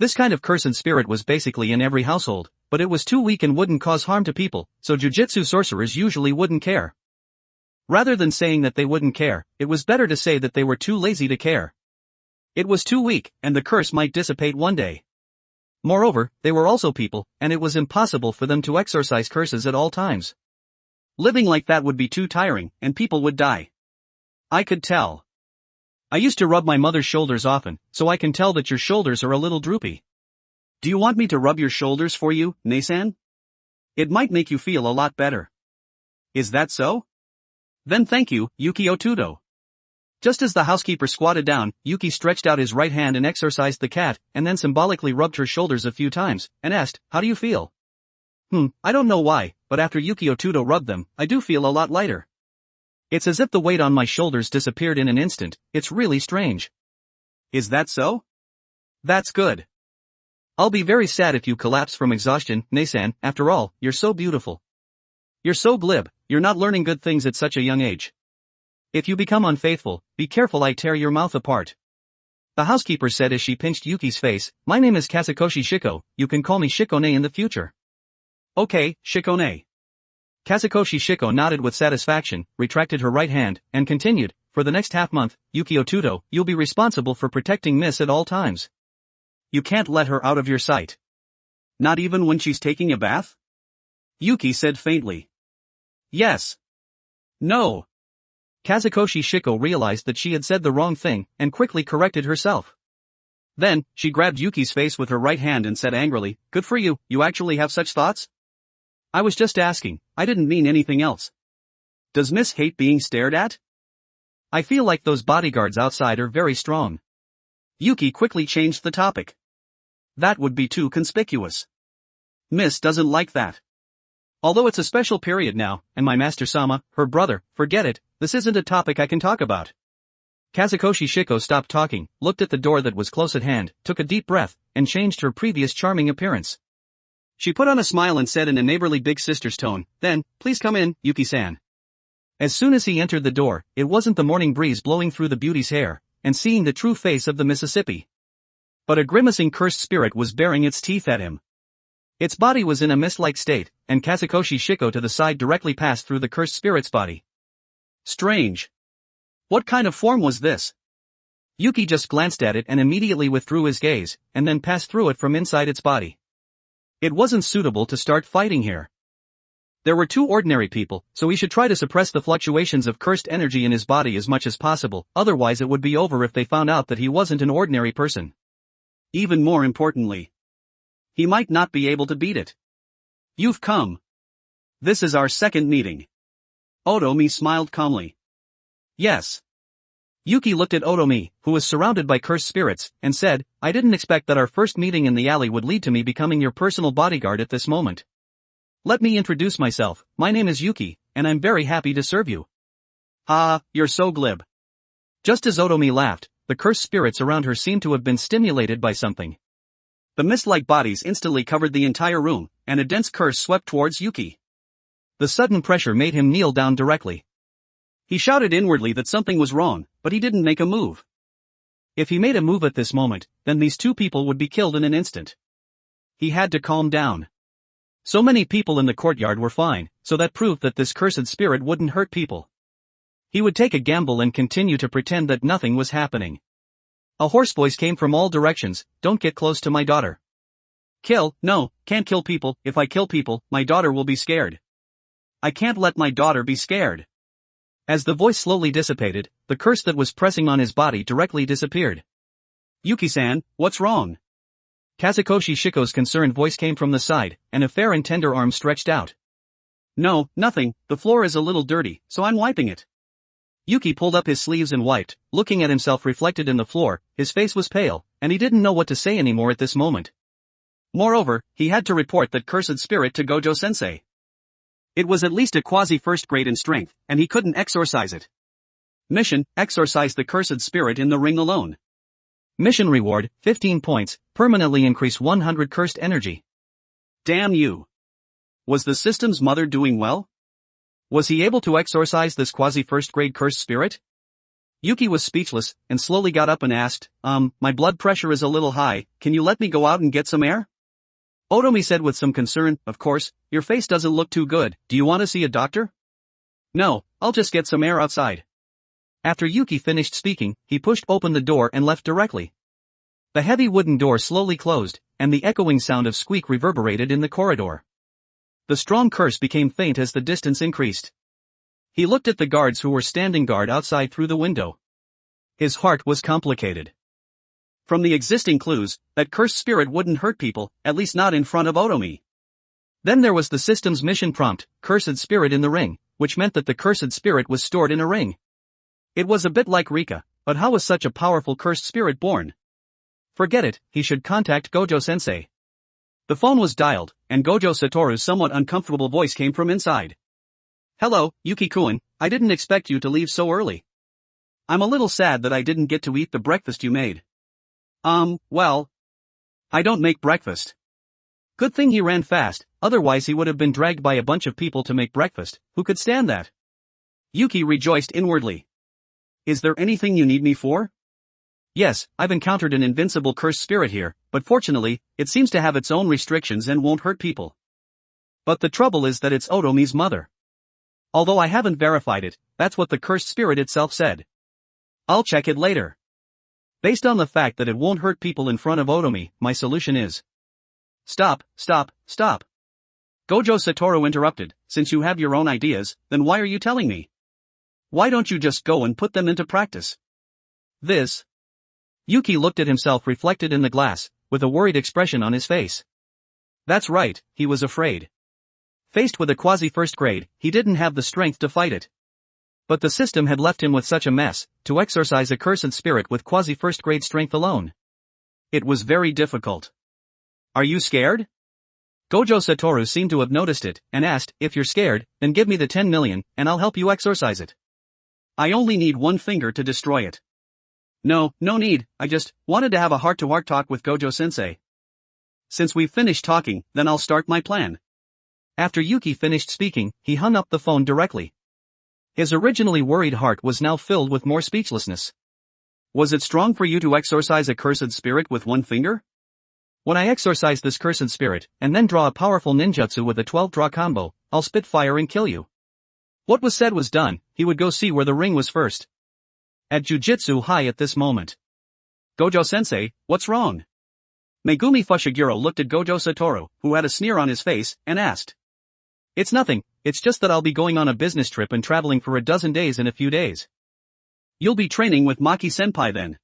This kind of curse and spirit was basically in every household, but it was too weak and wouldn't cause harm to people, so jujutsu sorcerers usually wouldn't care. Rather than saying that they wouldn't care, it was better to say that they were too lazy to care. It was too weak, and the curse might dissipate one day. Moreover, they were also people, and it was impossible for them to exorcise curses at all times. Living like that would be too tiring, and people would die. I could tell. I used to rub my mother's shoulders often, so I can tell that your shoulders are a little droopy. Do you want me to rub your shoulders for you, Nasan? It might make you feel a lot better. Is that so? Then thank you, Yukio Tuto. Just as the housekeeper squatted down, Yuki stretched out his right hand and exorcised the cat, and then symbolically rubbed her shoulders a few times, and asked, how do you feel? I don't know why, but after Yukio Tuto rubbed them, I do feel a lot lighter. It's as if the weight on my shoulders disappeared in an instant. It's really strange. Is that so? That's good. I'll be very sad if you collapse from exhaustion, Nasan, after all, you're so beautiful. You're so glib, you're not learning good things at such a young age. If you become unfaithful, be careful I tear your mouth apart. The housekeeper said as she pinched Yuki's face, my name is Kazukoshi Shiko, you can call me Shikone in the future. Okay, Shikone. Kazukoshi Shiko nodded with satisfaction, retracted her right hand, and continued, for the next half-month, Yukio Tuto, you'll be responsible for protecting Miss at all times. you can't let her out of your sight. Not even when she's taking a bath? Yuki said faintly. Yes. No. Kazukoshi Shiko realized that she had said the wrong thing, and quickly corrected herself. Then, she grabbed Yuki's face with her right hand and said angrily, "Good for you, you actually have such thoughts? I was just asking, I didn't mean anything else. Does Miss hate being stared at? I feel like those bodyguards outside are very strong." Yuki quickly changed the topic. That would be too conspicuous. Miss doesn't like that. Although it's a special period now, and my master-sama, her brother, forget it, this isn't a topic I can talk about. Kazukoshi Shiko stopped talking, looked at the door that was close at hand, took a deep breath, and changed her previous charming appearance. She put on a smile and said in a neighborly big sister's tone, "Then, please come in, Yuki-san." As soon as he entered the door, it wasn't the morning breeze blowing through the beauty's hair, and seeing the true face of the Mississippi. But a grimacing cursed spirit was baring its teeth at him. Its body was in a mist-like state, and Kazukoshi Shiko to the side directly passed through the cursed spirit's body. Strange. What kind of form was this? Yuki just glanced at it and immediately withdrew his gaze, and then passed through it from inside its body. It wasn't suitable to start fighting here. There were two ordinary people, so he should try to suppress the fluctuations of cursed energy in his body as much as possible, otherwise it would be over if they found out that he wasn't an ordinary person. Even more importantly, he might not be able to beat it. You've come. This is our second meeting. Otomi smiled calmly. Yes. Yuki looked at Otomi, who was surrounded by cursed spirits, and said, "I didn't expect that our first meeting in the alley would lead to me becoming your personal bodyguard at this moment. Let me introduce myself, my name is Yuki, and I'm very happy to serve you." "Ah, you're so glib." Just as Otomi laughed, the cursed spirits around her seemed to have been stimulated by something. The mist-like bodies instantly covered the entire room, and a dense curse swept towards Yuki. The sudden pressure made him kneel down directly. He shouted inwardly that something was wrong, but he didn't make a move. If he made a move at this moment, then these two people would be killed in an instant. He had to calm down. So many people in the courtyard were fine, so that proved that this cursed spirit wouldn't hurt people. He would take a gamble and continue to pretend that nothing was happening. A hoarse voice came from all directions, "Don't get close to my daughter." "Kill? No, can't kill people. If I kill people, my daughter will be scared. I can't let my daughter be scared." As the voice slowly dissipated, the curse that was pressing on his body directly disappeared. "Yuki-san, what's wrong?" Kazukoshi Shiko's concerned voice came from the side, and a fair and tender arm stretched out. "No, nothing, the floor is a little dirty, so I'm wiping it." Yuki pulled up his sleeves and wiped, looking at himself reflected in the floor. His face was pale, and he didn't know what to say anymore at this moment. Moreover, he had to report that cursed spirit to Gojo-sensei. It was at least a quasi-first grade in strength, and he couldn't exorcise it. Mission: exorcise the cursed spirit in the ring alone. Mission reward: 15 points, permanently increase 100 cursed energy. Damn you. Was the system's mother doing well? Was he able to exorcise this quasi-first grade cursed spirit? Yuki was speechless, and slowly got up and asked, My blood pressure is a little high, can you let me go out and get some air?" Otomi said with some concern, "Of course, your face doesn't look too good, do you want to see a doctor?" "No, I'll just get some air outside." After Yuki finished speaking, he pushed open the door and left directly. The heavy wooden door slowly closed, and the echoing sound of squeak reverberated in the corridor. The strong curse became faint as the distance increased. He looked at the guards who were standing guard outside through the window. His heart was complicated. From the existing clues, that cursed spirit wouldn't hurt people, at least not in front of Otomi. Then there was the system's mission prompt, "Cursed spirit in the ring," which meant that the cursed spirit was stored in a ring. It was a bit like Rika, but how was such a powerful cursed spirit born? Forget it, he should contact Gojo-sensei. The phone was dialed, and Gojo Satoru's somewhat uncomfortable voice came from inside. "Hello, Yuki-kun, I didn't expect you to leave so early. I'm a little sad that I didn't get to eat the breakfast you made." Well, I don't make breakfast." Good thing he ran fast, otherwise he would have been dragged by a bunch of people to make breakfast. Who could stand that? Yuki rejoiced inwardly. "Is there anything you need me for?" "Yes, I've encountered an invincible cursed spirit here, but fortunately, it seems to have its own restrictions and won't hurt people. But the trouble is that it's Otomi's mother. Although I haven't verified it, that's what the cursed spirit itself said. I'll check it later." Based on the fact that it won't hurt people in front of Otomi, my solution is... Stop. Gojo Satoru interrupted, since you have your own ideas, then why are you telling me? Why don't you just go and put them into practice? This. Yuki looked at himself reflected in the glass, with a worried expression on his face. That's right, he was afraid. Faced with a quasi-first grade, he didn't have the strength to fight it. But the system had left him with such a mess, to exorcise a cursed spirit with quasi-first grade strength alone. It was very difficult. Are you scared? Gojo Satoru seemed to have noticed it, and asked, if you're scared, then give me the 10 million, and I'll help you exorcise it. I only need one finger to destroy it. No need, I just wanted to have a heart-to-heart talk with Gojo-sensei. Since we've finished talking, then I'll start my plan. After Yuki finished speaking, he hung up the phone directly. His originally worried heart was now filled with more speechlessness. Was it strong for you to exorcise a cursed spirit with one finger? When I exorcise this cursed spirit, and then draw a powerful ninjutsu with a 12-draw combo, I'll spit fire and kill you. What was said was done, he would go see where the ring was first. At Jujutsu High at this moment. Gojo-sensei, what's wrong? Megumi Fushiguro looked at Gojo Satoru, who had a sneer on his face, and asked. It's nothing, it's just that I'll be going on a business trip and traveling for a dozen days in a few days. You'll be training with Maki-senpai then.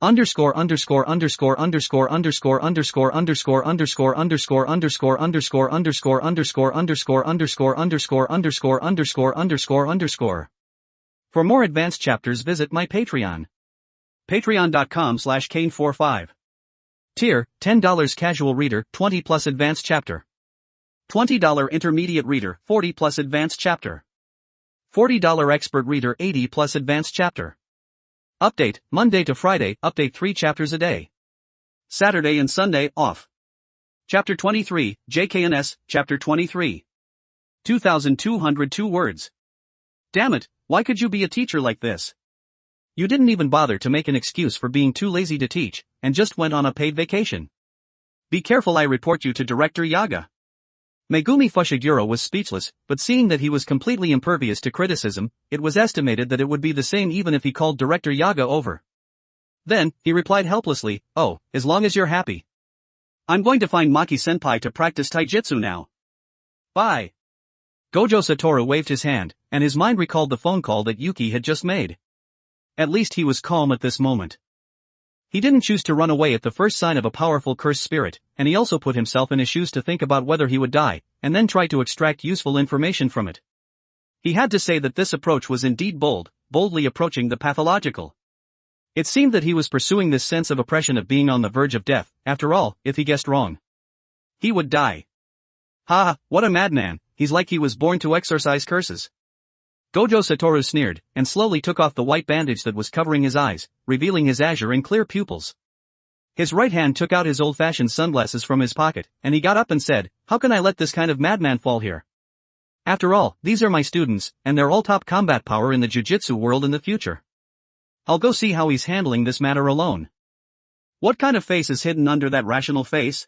Underscore underscore underscore underscore underscore underscore underscore underscore underscore underscore underscore underscore underscore underscore underscore underscore underscore underscore underscore underscore. For more advanced chapters visit my Patreon. Patreon.com/Kane45. Tier, $10 casual reader, 20 plus advanced chapter. $20 intermediate reader, 40 plus advanced chapter. $40 expert reader, 80 plus advanced chapter. Update, Monday to Friday, update 3 chapters a day. Saturday and Sunday, off. Chapter 23, JKNS, Chapter 23. 2,202 words. Damn it, why could you be a teacher like this? You didn't even bother to make an excuse for being too lazy to teach, and just went on a paid vacation. Be careful I report you to Director Yaga. Megumi Fushiguro was speechless, but seeing that he was completely impervious to criticism, it was estimated that it would be the same even if he called Director Yaga over. Then, he replied helplessly, oh, as long as you're happy. I'm going to find Maki-senpai to practice taijutsu now. Bye. Gojo Satoru waved his hand, and his mind recalled the phone call that Yuki had just made. At least he was calm at this moment. He didn't choose to run away at the first sign of a powerful cursed spirit, and he also put himself in his shoes to think about whether he would die, and then try to extract useful information from it. He had to say that this approach was indeed boldly approaching the pathological. It seemed that he was pursuing this sense of oppression of being on the verge of death. After all, if he guessed wrong, he would die. Ha, what a madman, he's like he was born to exorcise curses. Gojo Satoru sneered, and slowly took off the white bandage that was covering his eyes, revealing his azure and clear pupils. His right hand took out his old-fashioned sunglasses from his pocket, and he got up and said, how can I let this kind of madman fall here? After all, these are my students, and they're all top combat power in the jujutsu world in the future. I'll go see how he's handling this matter alone. What kind of face is hidden under that rational face?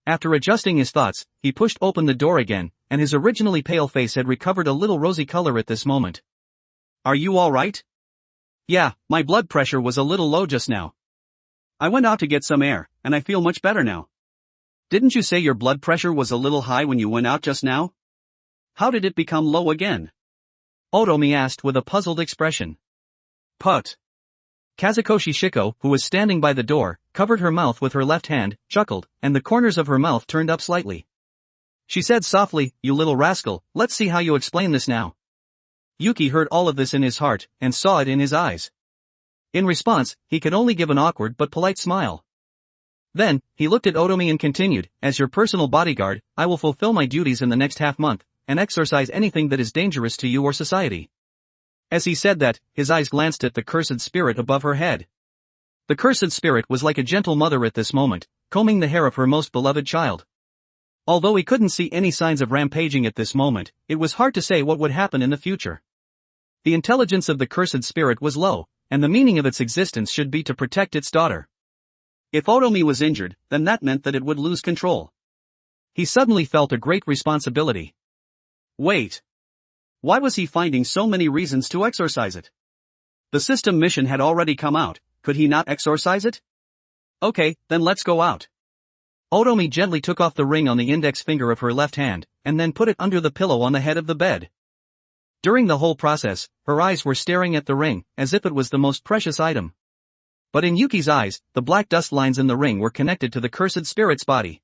After adjusting his thoughts, he pushed open the door again, and his originally pale face had recovered a little rosy color at this moment. Are you all right? Yeah, my blood pressure was a little low just now. I went out to get some air, and I feel much better now. Didn't you say your blood pressure was a little high when you went out just now? How did it become low again? Otomi asked with a puzzled expression. Put. Kazukoshi Shiko, who was standing by the door, covered her mouth with her left hand, chuckled, and the corners of her mouth turned up slightly. She said softly, you little rascal, let's see how you explain this now. Yuki heard all of this in his heart, and saw it in his eyes. In response, he could only give an awkward but polite smile. Then, he looked at Otomi and continued, as your personal bodyguard, I will fulfill my duties in the next half-month, and exorcise anything that is dangerous to you or society. As he said that, his eyes glanced at the cursed spirit above her head. The cursed spirit was like a gentle mother at this moment, combing the hair of her most beloved child. Although he couldn't see any signs of rampaging at this moment, it was hard to say what would happen in the future. The intelligence of the cursed spirit was low, and the meaning of its existence should be to protect its daughter. If Otomi was injured, then that meant that it would lose control. He suddenly felt a great responsibility. Wait. Why was he finding so many reasons to exorcise it? The system mission had already come out, could he not exorcise it? Okay, then let's go out. Otomi gently took off the ring on the index finger of her left hand, and then put it under the pillow on the head of the bed. During the whole process, her eyes were staring at the ring, as if it was the most precious item. But in Yuki's eyes, the black dust lines in the ring were connected to the cursed spirit's body.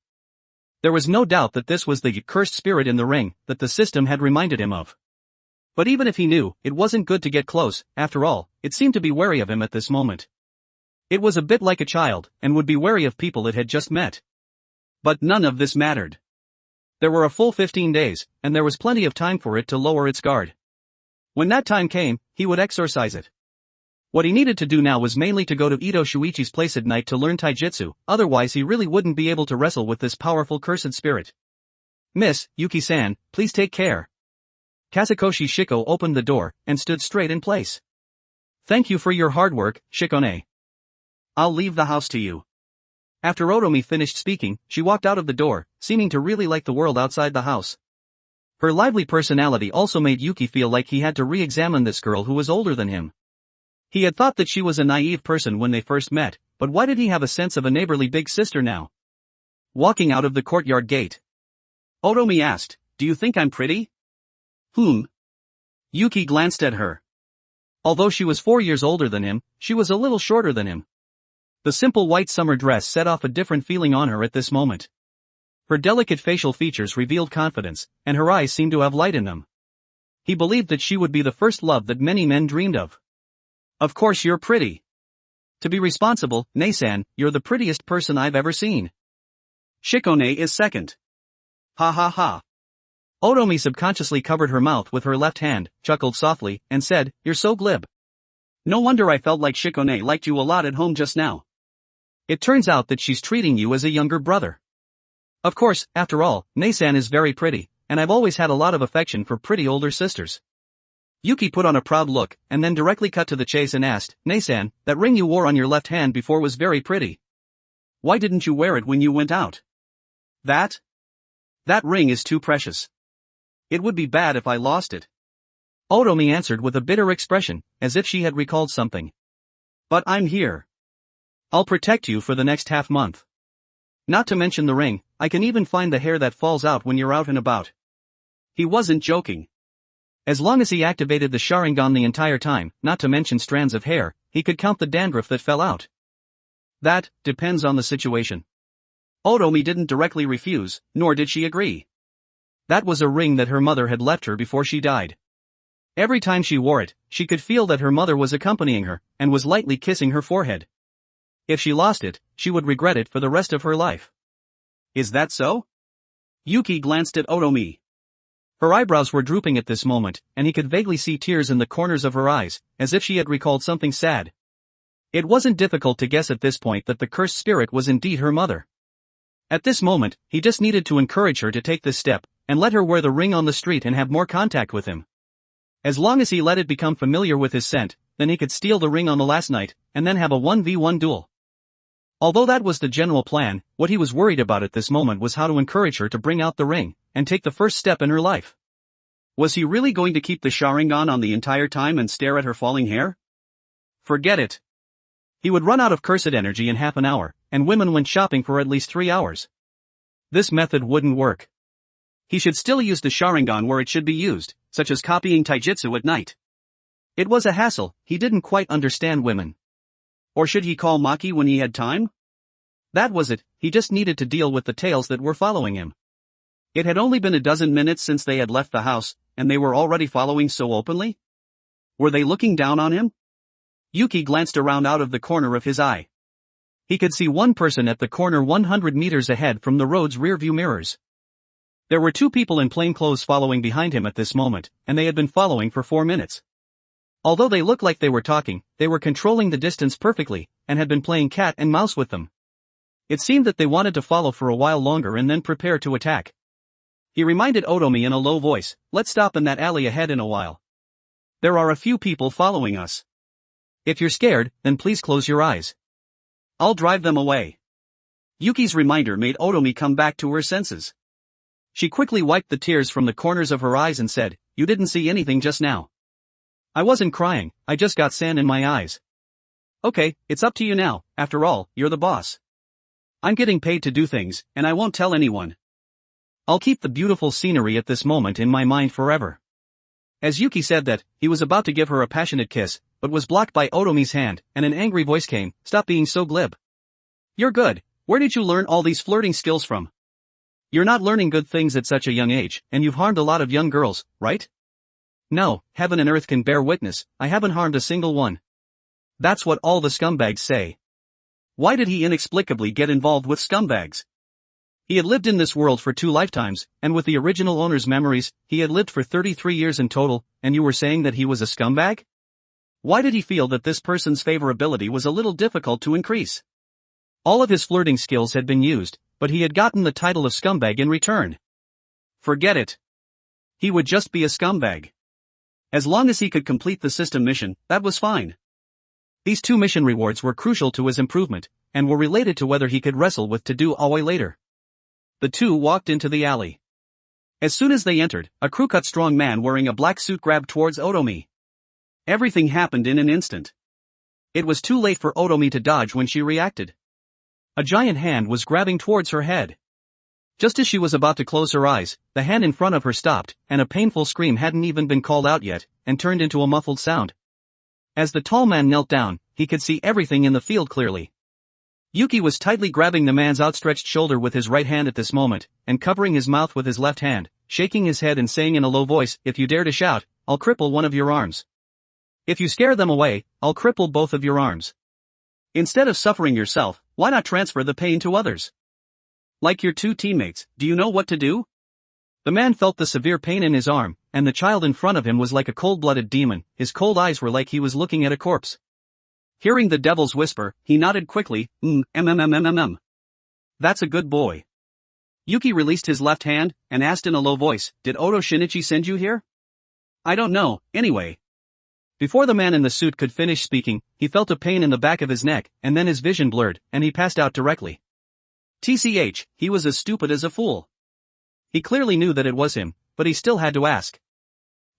There was no doubt that this was the cursed spirit in the ring that the system had reminded him of. But even if he knew, it wasn't good to get close. After all, it seemed to be wary of him at this moment. It was a bit like a child, and would be wary of people it had just met. But none of this mattered. There were a full 15 days, and there was plenty of time for it to lower its guard. When that time came, he would exorcise it. What he needed to do now was mainly to go to Ito Shuichi's place at night to learn taijutsu, otherwise he really wouldn't be able to wrestle with this powerful cursed spirit. Miss, Yuki-san, please take care. Kazukoshi Shiko opened the door, and stood straight in place. Thank you for your hard work, Shikone. I'll leave the house to you. After Otomi finished speaking, she walked out of the door, seeming to really like the world outside the house. Her lively personality also made Yuki feel like he had to re-examine this girl who was older than him. He had thought that she was a naive person when they first met, but why did he have a sense of a neighborly big sister now? Walking out of the courtyard gate, Otomi asked, "Do you think I'm pretty?" Yuki glanced at her. Although she was 4 years older than him, she was a little shorter than him. The simple white summer dress set off a different feeling on her at this moment. Her delicate facial features revealed confidence, and her eyes seemed to have light in them. He believed that she would be the first love that many men dreamed of. Of course you're pretty. To be responsible, Nei-san, you're the prettiest person I've ever seen. Shikone is second. Ha ha ha. Otomi subconsciously covered her mouth with her left hand, chuckled softly, and said, "You're so glib. No wonder I felt like Shikone liked you a lot at home just now. It turns out that she's treating you as a younger brother. Of course, after all, Nei-san is very pretty, and I've always had a lot of affection for pretty older sisters." Yuki put on a proud look, and then directly cut to the chase and asked, "Nei-san, that ring you wore on your left hand before was very pretty. Why didn't you wear it when you went out?" That ring is too precious. It would be bad if I lost it." Otomi answered with a bitter expression, as if she had recalled something. "But I'm here. I'll protect you for the next half-month. Not to mention the ring, I can even find the hair that falls out when you're out and about." He wasn't joking. As long as he activated the Sharingan the entire time, not to mention strands of hair, he could count the dandruff that fell out. That depends on the situation. Otomi didn't directly refuse, nor did she agree. That was a ring that her mother had left her before she died. Every time she wore it, she could feel that her mother was accompanying her, and was lightly kissing her forehead. If she lost it, she would regret it for the rest of her life. Is that so? Yuki glanced at Otomi. Her eyebrows were drooping at this moment, and he could vaguely see tears in the corners of her eyes, as if she had recalled something sad. It wasn't difficult to guess at this point that the cursed spirit was indeed her mother. At this moment, he just needed to encourage her to take this step, and let her wear the ring on the street and have more contact with him. As long as he let it become familiar with his scent, then he could steal the ring on the last night, and then have a 1v1 duel. Although that was the general plan, what he was worried about at this moment was how to encourage her to bring out the ring, and take the first step in her life. Was he really going to keep the Sharingan on the entire time and stare at her falling hair? Forget it. He would run out of cursed energy in half an hour, and women went shopping for at least 3 hours. This method wouldn't work. He should still use the Sharingan where it should be used, such as copying taijutsu at night. It was a hassle, he didn't quite understand women. Or should he call Maki when he had time? That was it, he just needed to deal with the tails that were following him. It had only been a dozen minutes since they had left the house, and they were already following so openly? Were they looking down on him? Yuki glanced around out of the corner of his eye. He could see one person at the corner 100 meters ahead from the road's rearview mirrors. There were 2 people in plain clothes following behind him at this moment, and they had been following for 4 minutes. Although they looked like they were talking, they were controlling the distance perfectly, and had been playing cat and mouse with them. It seemed that they wanted to follow for a while longer and then prepare to attack. He reminded Otomi in a low voice, "Let's stop in that alley ahead in a while. There are a few people following us. If you're scared, then please close your eyes. I'll drive them away." Yuki's reminder made Otomi come back to her senses. She quickly wiped the tears from the corners of her eyes and said, "You didn't see anything just now." "I wasn't crying, I just got sand in my eyes." Okay, it's up to you now, after all, you're the boss. I'm getting paid to do things, and I won't tell anyone. I'll keep the beautiful scenery at this moment in my mind forever. As Yuki said that, he was about to give her a passionate kiss, but was blocked by Otomi's hand, and an angry voice came, "Stop being so glib. You're good, where did you learn all these flirting skills from? You're not learning good things at such a young age, and you've harmed a lot of young girls, right?" "No, heaven and earth can bear witness, I haven't harmed a single one. That's what all the scumbags say." Why did he inexplicably get involved with scumbags? He had lived in this world for 2 lifetimes, and with the original owner's memories, he had lived for 33 years in total, and you were saying that he was a scumbag? Why did he feel that this person's favorability was a little difficult to increase? All of his flirting skills had been used, but he had gotten the title of scumbag in return. Forget it. He would just be a scumbag. As long as he could complete the system mission, that was fine. These 2 mission rewards were crucial to his improvement, and were related to whether he could wrestle with To-Do Aoi later. The 2 walked into the alley. As soon as they entered, a crew-cut strong man wearing a black suit grabbed towards Otomi. Everything happened in an instant. It was too late for Otomi to dodge when she reacted. A giant hand was grabbing towards her head. Just as she was about to close her eyes, the hand in front of her stopped, and a painful scream hadn't even been called out yet, and turned into a muffled sound. As the tall man knelt down, he could see everything in the field clearly. Yuki was tightly grabbing the man's outstretched shoulder with his right hand at this moment, and covering his mouth with his left hand, shaking his head and saying in a low voice, "If you dare to shout, I'll cripple one of your arms. If you scare them away, I'll cripple both of your arms. Instead of suffering yourself, why not transfer the pain to others? Like your 2 teammates, do you know what to do?" The man felt the severe pain in his arm, and the child in front of him was like a cold-blooded demon, his cold eyes were like he was looking at a corpse. Hearing the devil's whisper, he nodded quickly, That's a good boy." Yuki released his left hand, and asked in a low voice, "Did Oto Shinichi send you here?" "I don't know, anyway." Before the man in the suit could finish speaking, he felt a pain in the back of his neck, and then his vision blurred, and he passed out directly. TCH, he was as stupid as a fool. He clearly knew that it was him, but he still had to ask.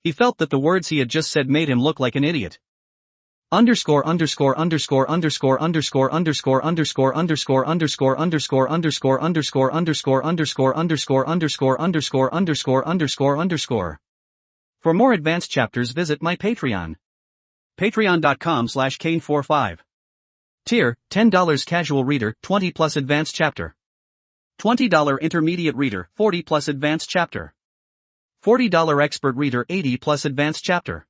He felt that the words he had just said made him look like an idiot. Underscore underscore underscore underscore underscore underscore underscore underscore underscore underscore underscore underscore underscore underscore underscore underscore underscore underscore underscore underscore. For more advanced chapters, visit my Patreon. Patreon.com/Kane45. Tier, $10 casual reader, 20 plus advanced chapter. $20 intermediate reader, 40 plus advanced chapter. $40 expert reader, 80 plus advanced chapter.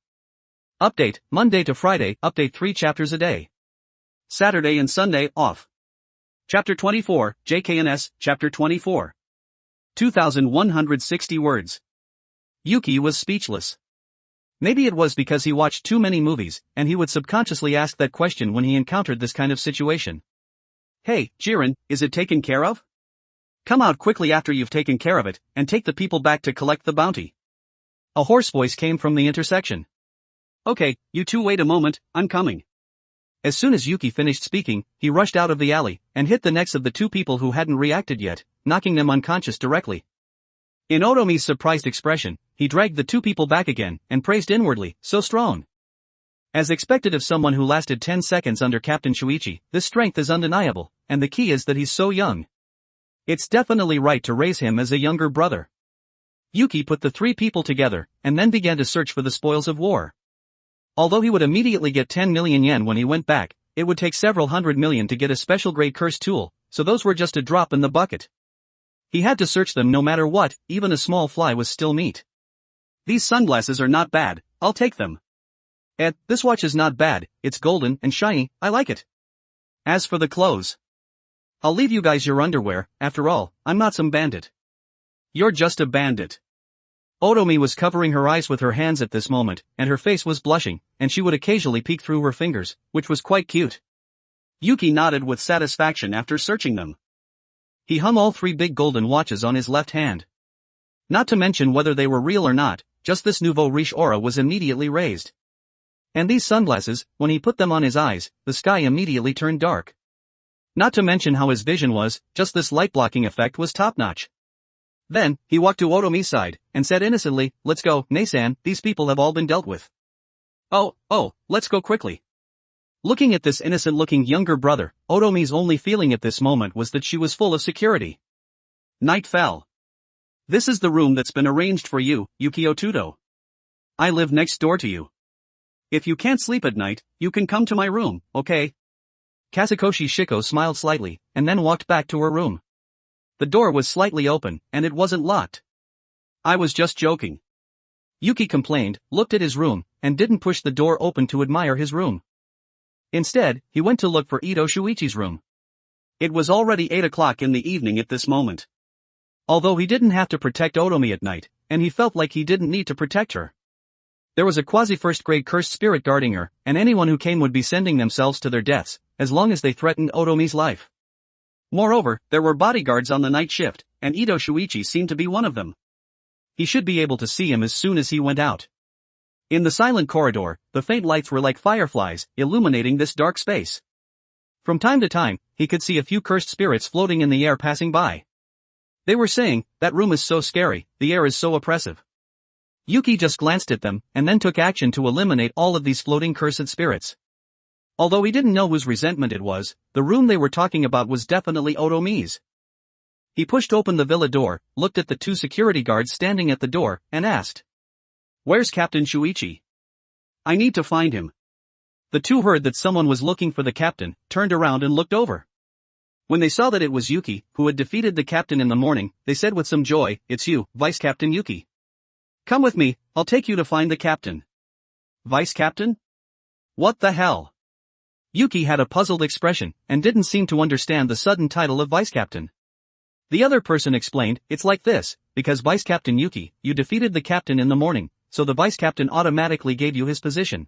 Update, Monday to Friday, update 3 chapters a day. Saturday and Sunday, off. Chapter 24, JKNS, Chapter 24. 2,160 words. Yuki was speechless. Maybe it was because he watched too many movies, and he would subconsciously ask that question when he encountered this kind of situation. "Hey, Jiren, is it taken care of? Come out quickly after you've taken care of it, and take the people back to collect the bounty." A hoarse voice came from the intersection. "Okay, you 2 wait a moment, I'm coming." As soon as Yuki finished speaking, he rushed out of the alley, and hit the necks of the 2 people who hadn't reacted yet, knocking them unconscious directly. In Otomi's surprised expression, he dragged the 2 people back again, and praised inwardly, "So strong." As expected of someone who lasted 10 seconds under Captain Shuichi, this strength is undeniable, and the key is that he's so young. It's definitely right to raise him as a younger brother. Yuki put the 3 people together, and then began to search for the spoils of war. Although he would immediately get 10 million yen when he went back, it would take several hundred million to get a special grade curse tool, so those were just a drop in the bucket. He had to search them no matter what, even a small fly was still meat. "These sunglasses are not bad, I'll take them." This watch is not bad, it's golden and shiny, I like it." As for the clothes, "I'll leave you guys your underwear, after all, I'm not some bandit." "You're just a bandit." Otomi was covering her eyes with her hands at this moment, and her face was blushing, and she would occasionally peek through her fingers, which was quite cute. Yuki nodded with satisfaction after searching them. He hung all 3 big golden watches on his left hand. Not to mention whether they were real or not, just this nouveau riche aura was immediately raised. And these sunglasses, when he put them on his eyes, the sky immediately turned dark. Not to mention how his vision was, just this light-blocking effect was top-notch. Then, he walked to Otomi's side, and said innocently, "Let's go, Nei-san, these people have all been dealt with." Oh, let's go quickly." Looking at this innocent-looking younger brother, Otomi's only feeling at this moment was that she was full of security. Night fell. This is the room that's been arranged for you, Yukio Tudo. I live next door to you. If you can't sleep at night, you can come to my room, okay? Kazukoshi Shiko smiled slightly, and then walked back to her room. The door was slightly open, and it wasn't locked. I was just joking. Yuki complained, looked at his room, and didn't push the door open to admire his room. Instead, he went to look for Ito Shuichi's room. It was already 8 o'clock in the evening at this moment. Although he didn't have to protect Otomi at night, and he felt like he didn't need to protect her. There was a quasi-first-grade cursed spirit guarding her, and anyone who came would be sending themselves to their deaths, as long as they threatened Otomi's life. Moreover, there were bodyguards on the night shift, and Ito Shuichi seemed to be one of them. He should be able to see him as soon as he went out. In the silent corridor, the faint lights were like fireflies, illuminating this dark space. From time to time, he could see a few cursed spirits floating in the air passing by. They were saying, "That room is so scary, the air is so oppressive." Yuki just glanced at them, and then took action to eliminate all of these floating cursed spirits. Although he didn't know whose resentment it was, the room they were talking about was definitely Otomi's. He pushed open the villa door, looked at the 2 security guards standing at the door, and asked, "Where's Captain Shuichi? I need to find him." The 2 heard that someone was looking for the captain, turned around and looked over. When they saw that it was Yuki, who had defeated the captain in the morning, they said with some joy, "It's you, Vice Captain Yuki. Come with me, I'll take you to find the captain." Vice Captain? What the hell? Yuki had a puzzled expression, and didn't seem to understand the sudden title of Vice Captain. The other person explained, "It's like this, because Vice Captain Yuki, you defeated the captain in the morning, so the Vice Captain automatically gave you his position."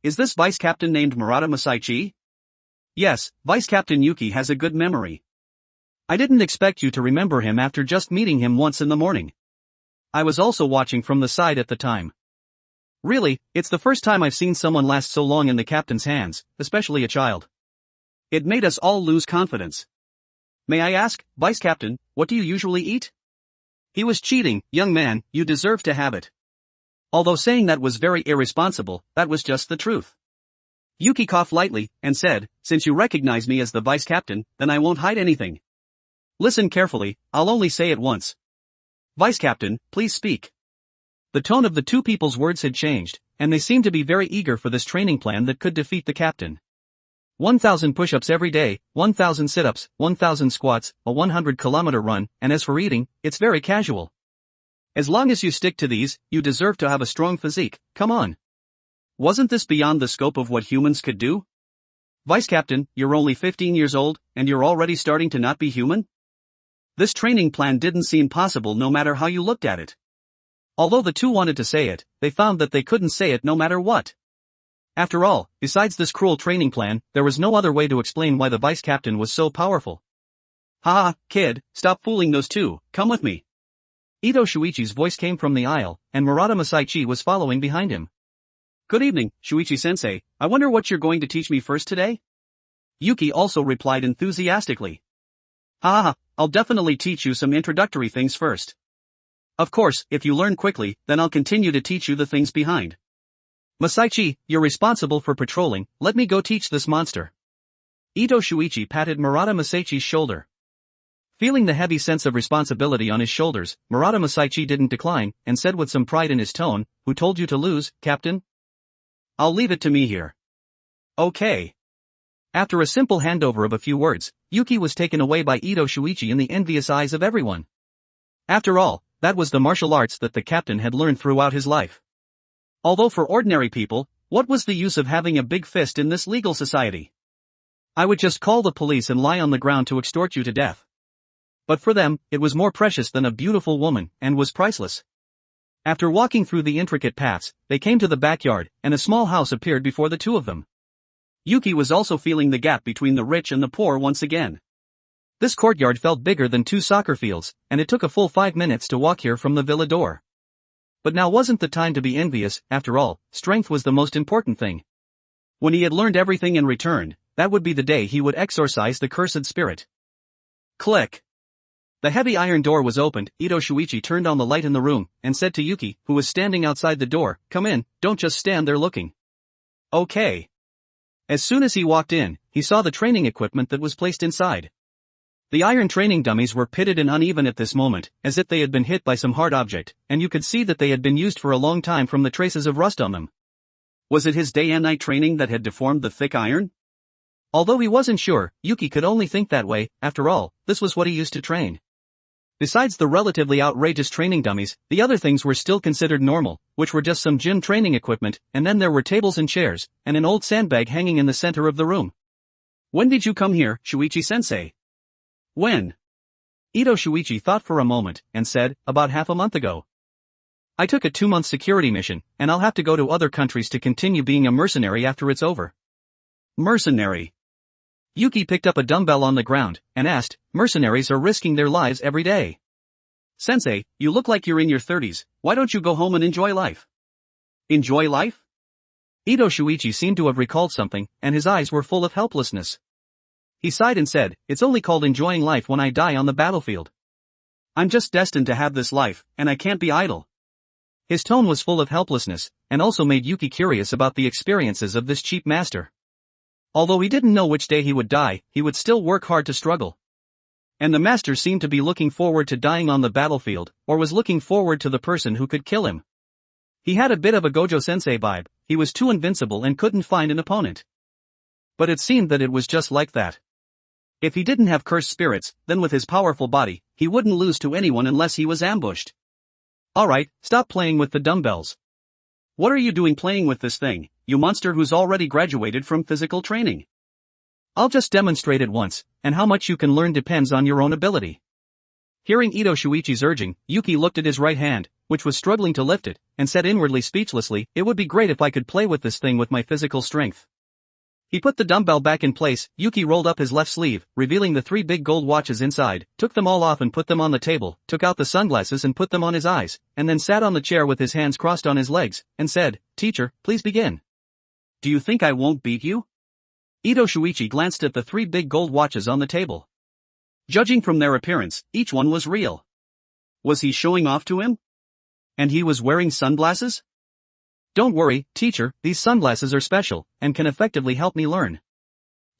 Is this Vice Captain named Murata Masaichi? Yes, Vice Captain Yuki has a good memory. I didn't expect you to remember him after just meeting him once in the morning. I was also watching from the side at the time. Really, it's the first time I've seen someone last so long in the captain's hands, especially a child. It made us all lose confidence. May I ask, Vice Captain, what do you usually eat? He was cheating, young man, you deserve to have it. Although saying that was very irresponsible, that was just the truth. Yuki coughed lightly, and said, "Since you recognize me as the Vice Captain, then I won't hide anything. Listen carefully, I'll only say it once. Vice Captain, please speak." The tone of the 2 people's words had changed, and they seemed to be very eager for this training plan that could defeat the captain. 1,000 push-ups every day, 1,000 sit-ups, 1,000 squats, a 100-kilometer run, and as for eating, it's very casual. As long as you stick to these, you deserve to have a strong physique, come on. Wasn't this beyond the scope of what humans could do? Vice Captain, you're only 15 years old, and you're already starting to not be human? This training plan didn't seem possible no matter how you looked at it. Although the 2 wanted to say it, they found that they couldn't say it no matter what. After all, besides this cruel training plan, there was no other way to explain why the Vice Captain was so powerful. "Ha, kid, stop fooling those 2, come with me." Ito Shuichi's voice came from the aisle, and Murata Masaichi was following behind him. "Good evening, Shuichi-sensei, I wonder what you're going to teach me first today?" Yuki also replied enthusiastically. "Ha, I'll definitely teach you some introductory things first. Of course, if you learn quickly, then I'll continue to teach you the things behind. Masaichi, you're responsible for patrolling, let me go teach this monster." Ito Shuichi patted Murata Masaichi's shoulder. Feeling the heavy sense of responsibility on his shoulders, Murata Masaichi didn't decline, and said with some pride in his tone, "Who told you to lose, Captain? I'll leave it to me here." Okay. After a simple handover of a few words, Yuki was taken away by Ito Shuichi in the envious eyes of everyone. After all, that was the martial arts that the captain had learned throughout his life. Although for ordinary people, what was the use of having a big fist in this legal society? I would just call the police and lie on the ground to extort you to death. But for them, it was more precious than a beautiful woman, and was priceless. After walking through the intricate paths, they came to the backyard, and a small house appeared before the 2 of them. Yuki was also feeling the gap between the rich and the poor once again. This courtyard felt bigger than 2 soccer fields, and it took a full 5 minutes to walk here from the villa door. But now wasn't the time to be envious, after all, strength was the most important thing. When he had learned everything and returned, that would be the day he would exorcise the cursed spirit. Click. The heavy iron door was opened, Ito Shuichi turned on the light in the room, and said to Yuki, who was standing outside the door, "Come in, don't just stand there looking." Okay. As soon as he walked in, he saw the training equipment that was placed inside. The iron training dummies were pitted and uneven at this moment, as if they had been hit by some hard object, and you could see that they had been used for a long time from the traces of rust on them. Was it his day and night training that had deformed the thick iron? Although he wasn't sure, Yuki could only think that way. After all, this was what he used to train. Besides the relatively outrageous training dummies, the other things were still considered normal, which were just some gym training equipment, and then there were tables and chairs, and an old sandbag hanging in the center of the room. When did you come here, Shuichi-sensei? When? Ito Shuichi thought for a moment, and said, about half a month ago. I took a 2-month security mission, and I'll have to go to other countries to continue being a mercenary after it's over. Mercenary. Yuki picked up a dumbbell on the ground, and asked, mercenaries are risking their lives every day. Sensei, you look like you're in your 30s, why don't you go home and enjoy life? Enjoy life? Ito Shuichi seemed to have recalled something, and his eyes were full of helplessness. He sighed and said, it's only called enjoying life when I die on the battlefield. I'm just destined to have this life, and I can't be idle. His tone was full of helplessness, and also made Yuki curious about the experiences of this cheap master. Although he didn't know which day he would die, he would still work hard to struggle. And the master seemed to be looking forward to dying on the battlefield, or was looking forward to the person who could kill him. He had a bit of a Gojo-sensei vibe. He was too invincible and couldn't find an opponent. But it seemed that it was just like that. If he didn't have cursed spirits, then with his powerful body, he wouldn't lose to anyone unless he was ambushed. Alright, stop playing with the dumbbells. What are you doing playing with this thing, you monster who's already graduated from physical training? I'll just demonstrate it once, and how much you can learn depends on your own ability. Hearing Ito Shuichi's urging, Yuki looked at his right hand, which was struggling to lift it, and said inwardly speechlessly, it would be great if I could play with this thing with my physical strength. He put the dumbbell back in place. Yuki rolled up his left sleeve, revealing the 3 big gold watches inside, took them all off and put them on the table, took out the sunglasses and put them on his eyes, and then sat on the chair with his hands crossed on his legs, and said, Teacher, please begin. Do you think I won't beat you? Ito Shuichi glanced at the 3 big gold watches on the table. Judging from their appearance, each one was real. Was he showing off to him? And he was wearing sunglasses? Don't worry, teacher, these sunglasses are special, and can effectively help me learn.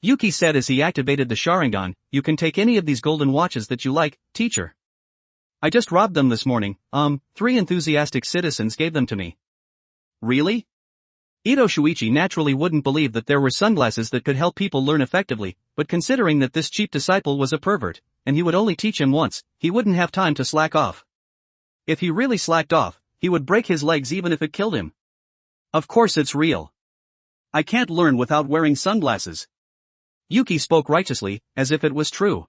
Yuki said as he activated the Sharingan, you can take any of these golden watches that you like, teacher. I just robbed them this morning, 3 enthusiastic citizens gave them to me. Really? Ito Shuichi naturally wouldn't believe that there were sunglasses that could help people learn effectively, but considering that this cheap disciple was a pervert, and he would only teach him once, he wouldn't have time to slack off. If he really slacked off, he would break his legs even if it killed him. Of course it's real. I can't learn without wearing sunglasses. Yuki spoke righteously, as if it was true.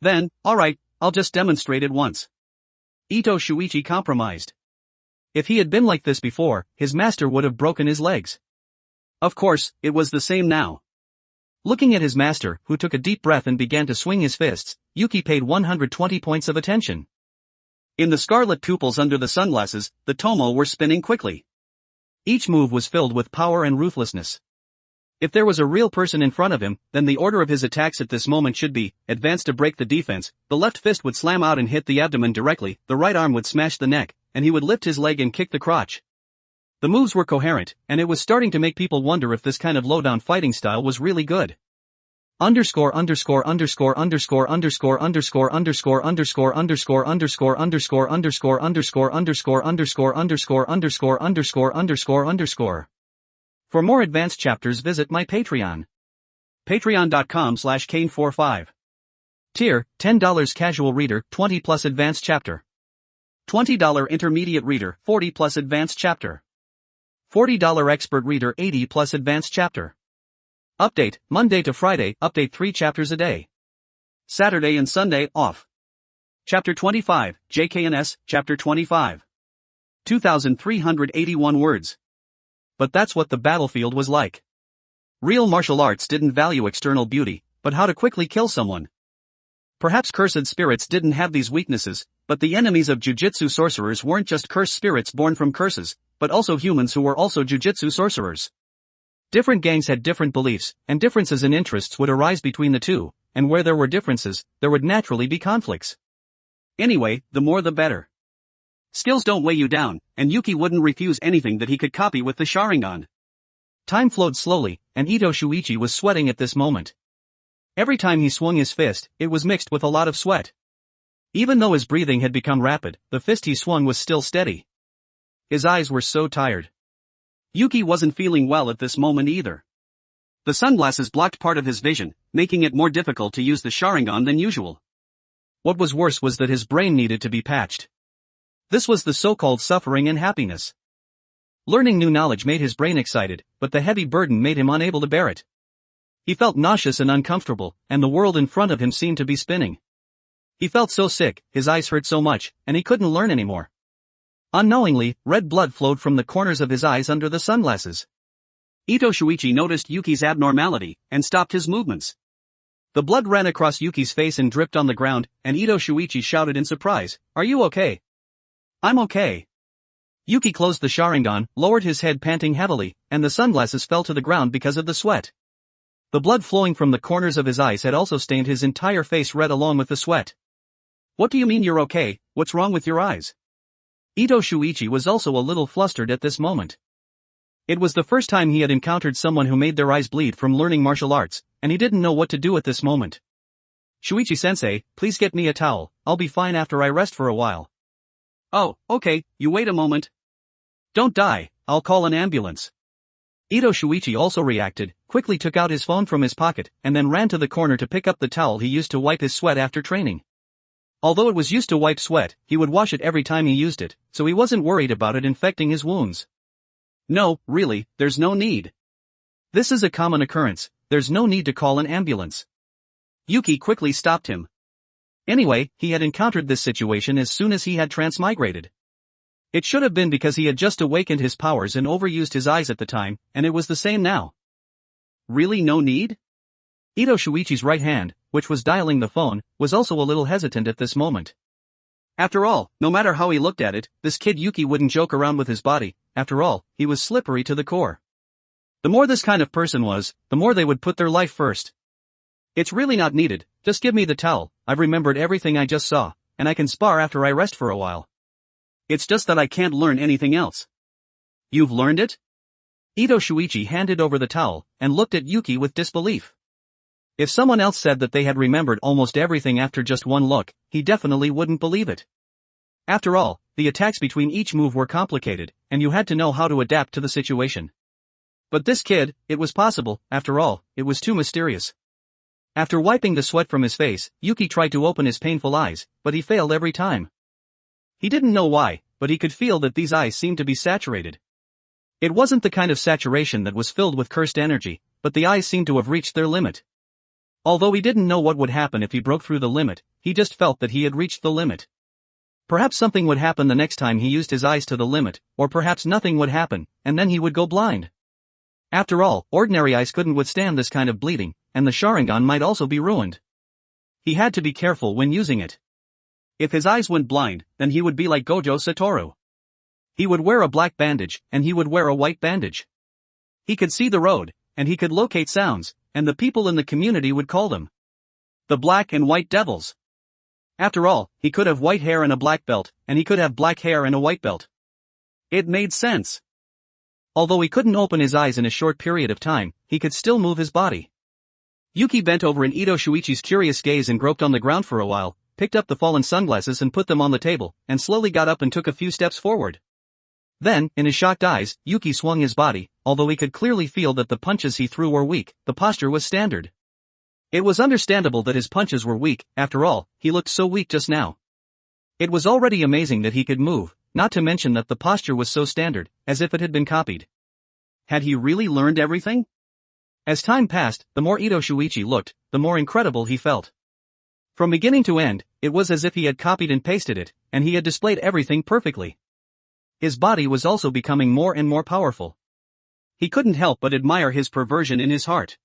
Then, alright, I'll just demonstrate it once. Ito Shuichi compromised. If he had been like this before, his master would have broken his legs. Of course, it was the same now. Looking at his master, who took a deep breath and began to swing his fists, Yuki paid 120 points of attention. In the scarlet pupils under the sunglasses, the Tomo were spinning quickly. Each move was filled with power and ruthlessness. If there was a real person in front of him, then the order of his attacks at this moment should be, advance to break the defense, the left fist would slam out and hit the abdomen directly, the right arm would smash the neck, and he would lift his leg and kick the crotch. The moves were coherent, and it was starting to make people wonder if this kind of low-down fighting style was really good. Underscore underscore underscore underscore underscore underscore underscore underscore underscore underscore underscore underscore underscore underscore underscore underscore underscore underscore underscore underscore. For more advanced chapters visit my Patreon. Patreon.com/Kane45. Tier, $10 casual reader, 20 plus advanced chapter. $20 intermediate reader, 40 plus advanced chapter. $40 expert reader, 80 plus advanced chapter. Update, Monday to Friday, update 3 chapters a day. Saturday and Sunday, off. Chapter 25, JKNS, Chapter 25. 2,381 words. But that's what the battlefield was like. Real martial arts didn't value external beauty, but how to quickly kill someone. Perhaps cursed spirits didn't have these weaknesses, but the enemies of jujutsu sorcerers weren't just cursed spirits born from curses, but also humans who were also jujutsu sorcerers. Different gangs had different beliefs, and differences in interests would arise between the two, and where there were differences, there would naturally be conflicts. Anyway, the more the better. Skills don't weigh you down, and Yuki wouldn't refuse anything that he could copy with the Sharingan. Time flowed slowly, and Ito Shuichi was sweating at this moment. Every time he swung his fist, it was mixed with a lot of sweat. Even though his breathing had become rapid, the fist he swung was still steady. His eyes were so tired. Yuki wasn't feeling well at this moment either. The sunglasses blocked part of his vision, making it more difficult to use the Sharingan than usual. What was worse was that his brain needed to be patched. This was the so-called suffering and happiness. Learning new knowledge made his brain excited, but the heavy burden made him unable to bear it. He felt nauseous and uncomfortable, and the world in front of him seemed to be spinning. He felt so sick, his eyes hurt so much, and he couldn't learn anymore. Unknowingly, red blood flowed from the corners of his eyes under the sunglasses. Ito Shuichi noticed Yuki's abnormality, and stopped his movements. The blood ran across Yuki's face and dripped on the ground, and Ito Shuichi shouted in surprise, "Are you okay?" "I'm okay." Yuki closed the Sharingan, lowered his head panting heavily, and the sunglasses fell to the ground because of the sweat. The blood flowing from the corners of his eyes had also stained his entire face red along with the sweat. "What do you mean you're okay? What's wrong with your eyes?" Ito Shuichi was also a little flustered at this moment. It was the first time he had encountered someone who made their eyes bleed from learning martial arts, and he didn't know what to do at this moment. "Shuichi-sensei, please get me a towel, I'll be fine after I rest for a while." "Oh, okay, you wait a moment. Don't die, I'll call an ambulance." Ito Shuichi also reacted, quickly took out his phone from his pocket, and then ran to the corner to pick up the towel he used to wipe his sweat after training. Although it was used to wipe sweat, he would wash it every time he used it, so he wasn't worried about it infecting his wounds. "No, really, there's no need. This is a common occurrence, there's no need to call an ambulance." Yuki quickly stopped him. Anyway, he had encountered this situation as soon as he had transmigrated. It should have been because he had just awakened his powers and overused his eyes at the time, and it was the same now. Really no need? Ito Shuichi's right hand, which was dialing the phone, was also a little hesitant at this moment. After all, no matter how he looked at it, this kid Yuki wouldn't joke around with his body. After all, he was slippery to the core. The more this kind of person was, the more they would put their life first. "It's really not needed, just give me the towel, I've remembered everything I just saw, and I can spar after I rest for a while. It's just that I can't learn anything else." "You've learned it?" Ito Shuichi handed over the towel, and looked at Yuki with disbelief. If someone else said that they had remembered almost everything after just one look, he definitely wouldn't believe it. After all, the attacks between each move were complicated, and you had to know how to adapt to the situation. But this kid, it was possible, after all, it was too mysterious. After wiping the sweat from his face, Yuki tried to open his painful eyes, but he failed every time. He didn't know why, but he could feel that these eyes seemed to be saturated. It wasn't the kind of saturation that was filled with cursed energy, but the eyes seemed to have reached their limit. Although he didn't know what would happen if he broke through the limit, he just felt that he had reached the limit. Perhaps something would happen the next time he used his eyes to the limit, or perhaps nothing would happen, and then he would go blind. After all, ordinary eyes couldn't withstand this kind of bleeding, and the Sharingan might also be ruined. He had to be careful when using it. If his eyes went blind, then he would be like Gojo Satoru. He would wear a black bandage, and he would wear a white bandage. He could see the road, and he could locate sounds, and the people in the community would call them the Black and White Devils. After all, he could have white hair and a black belt, and he could have black hair and a white belt. It made sense. Although he couldn't open his eyes in a short period of time, he could still move his body. Yuki bent over in Ito Shuichi's curious gaze and groped on the ground for a while, picked up the fallen sunglasses and put them on the table, and slowly got up and took a few steps forward. Then, in his shocked eyes, Yuki swung his body. Although he could clearly feel that the punches he threw were weak, the posture was standard. It was understandable that his punches were weak, after all, he looked so weak just now. It was already amazing that he could move, not to mention that the posture was so standard, as if it had been copied. Had he really learned everything? As time passed, the more Ito Shuichi looked, the more incredible he felt. From beginning to end, it was as if he had copied and pasted it, and he had displayed everything perfectly. His body was also becoming more and more powerful. He couldn't help but admire his perversion in his heart.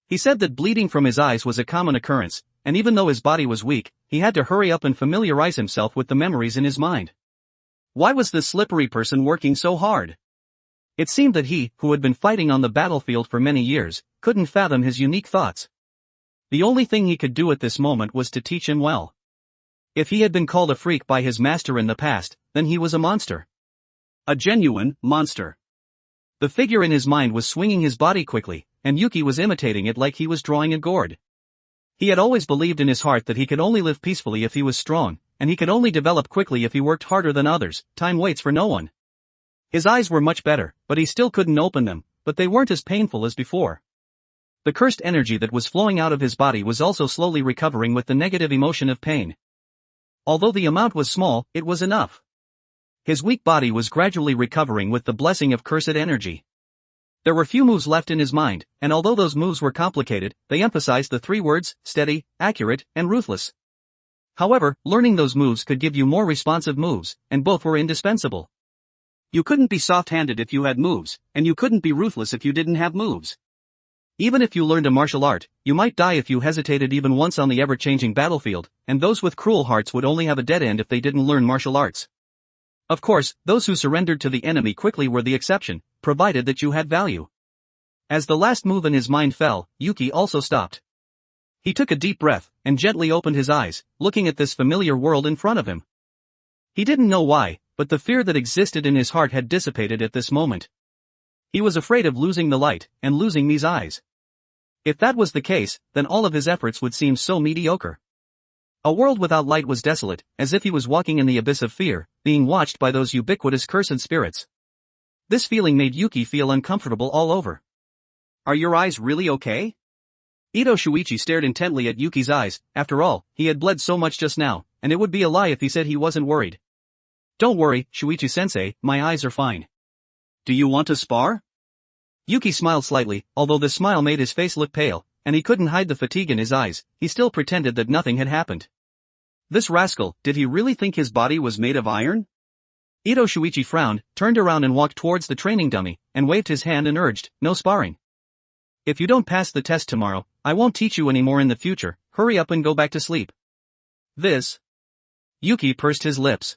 He said that bleeding from his eyes was a common occurrence, and even though his body was weak, he had to hurry up and familiarize himself with the memories in his mind. Why was this slippery person working so hard? It seemed that he, who had been fighting on the battlefield for many years, couldn't fathom his unique thoughts. The only thing he could do at this moment was to teach him well. If he had been called a freak by his master in the past, then he was a monster. A genuine monster. The figure in his mind was swinging his body quickly, and Yuki was imitating it like he was drawing a gourd. He had always believed in his heart that he could only live peacefully if he was strong, and he could only develop quickly if he worked harder than others. Time waits for no one. His eyes were much better, but he still couldn't open them, but they weren't as painful as before. The cursed energy that was flowing out of his body was also slowly recovering with the negative emotion of pain. Although the amount was small, it was enough. His weak body was gradually recovering with the blessing of cursed energy. There were few moves left in his mind, and although those moves were complicated, they emphasized the three words, steady, accurate, and ruthless. However, learning those moves could give you more responsive moves, and both were indispensable. You couldn't be soft-handed if you had moves, and you couldn't be ruthless if you didn't have moves. Even if you learned a martial art, you might die if you hesitated even once on the ever-changing battlefield, and those with cruel hearts would only have a dead end if they didn't learn martial arts. Of course, those who surrendered to the enemy quickly were the exception, provided that you had value. As the last move in his mind fell, Yuki also stopped. He took a deep breath, and gently opened his eyes, looking at this familiar world in front of him. He didn't know why, but the fear that existed in his heart had dissipated at this moment. He was afraid of losing the light, and losing these eyes. If that was the case, then all of his efforts would seem so mediocre. A world without light was desolate, as if he was walking in the abyss of fear, being watched by those ubiquitous cursed spirits. This feeling made Yuki feel uncomfortable all over. Are your eyes really okay? Ito Shuichi stared intently at Yuki's eyes. After all, he had bled so much just now, and it would be a lie if he said he wasn't worried. Don't worry, Shuichi-sensei, my eyes are fine. Do you want to spar? Yuki smiled slightly, although the smile made his face look pale, and he couldn't hide the fatigue in his eyes. He still pretended that nothing had happened. This rascal, did he really think his body was made of iron? Ito Shuichi frowned, turned around and walked towards the training dummy, and waved his hand and urged, no sparring. If you don't pass the test tomorrow, I won't teach you anymore in the future. Hurry up and go back to sleep. This. Yuki pursed his lips.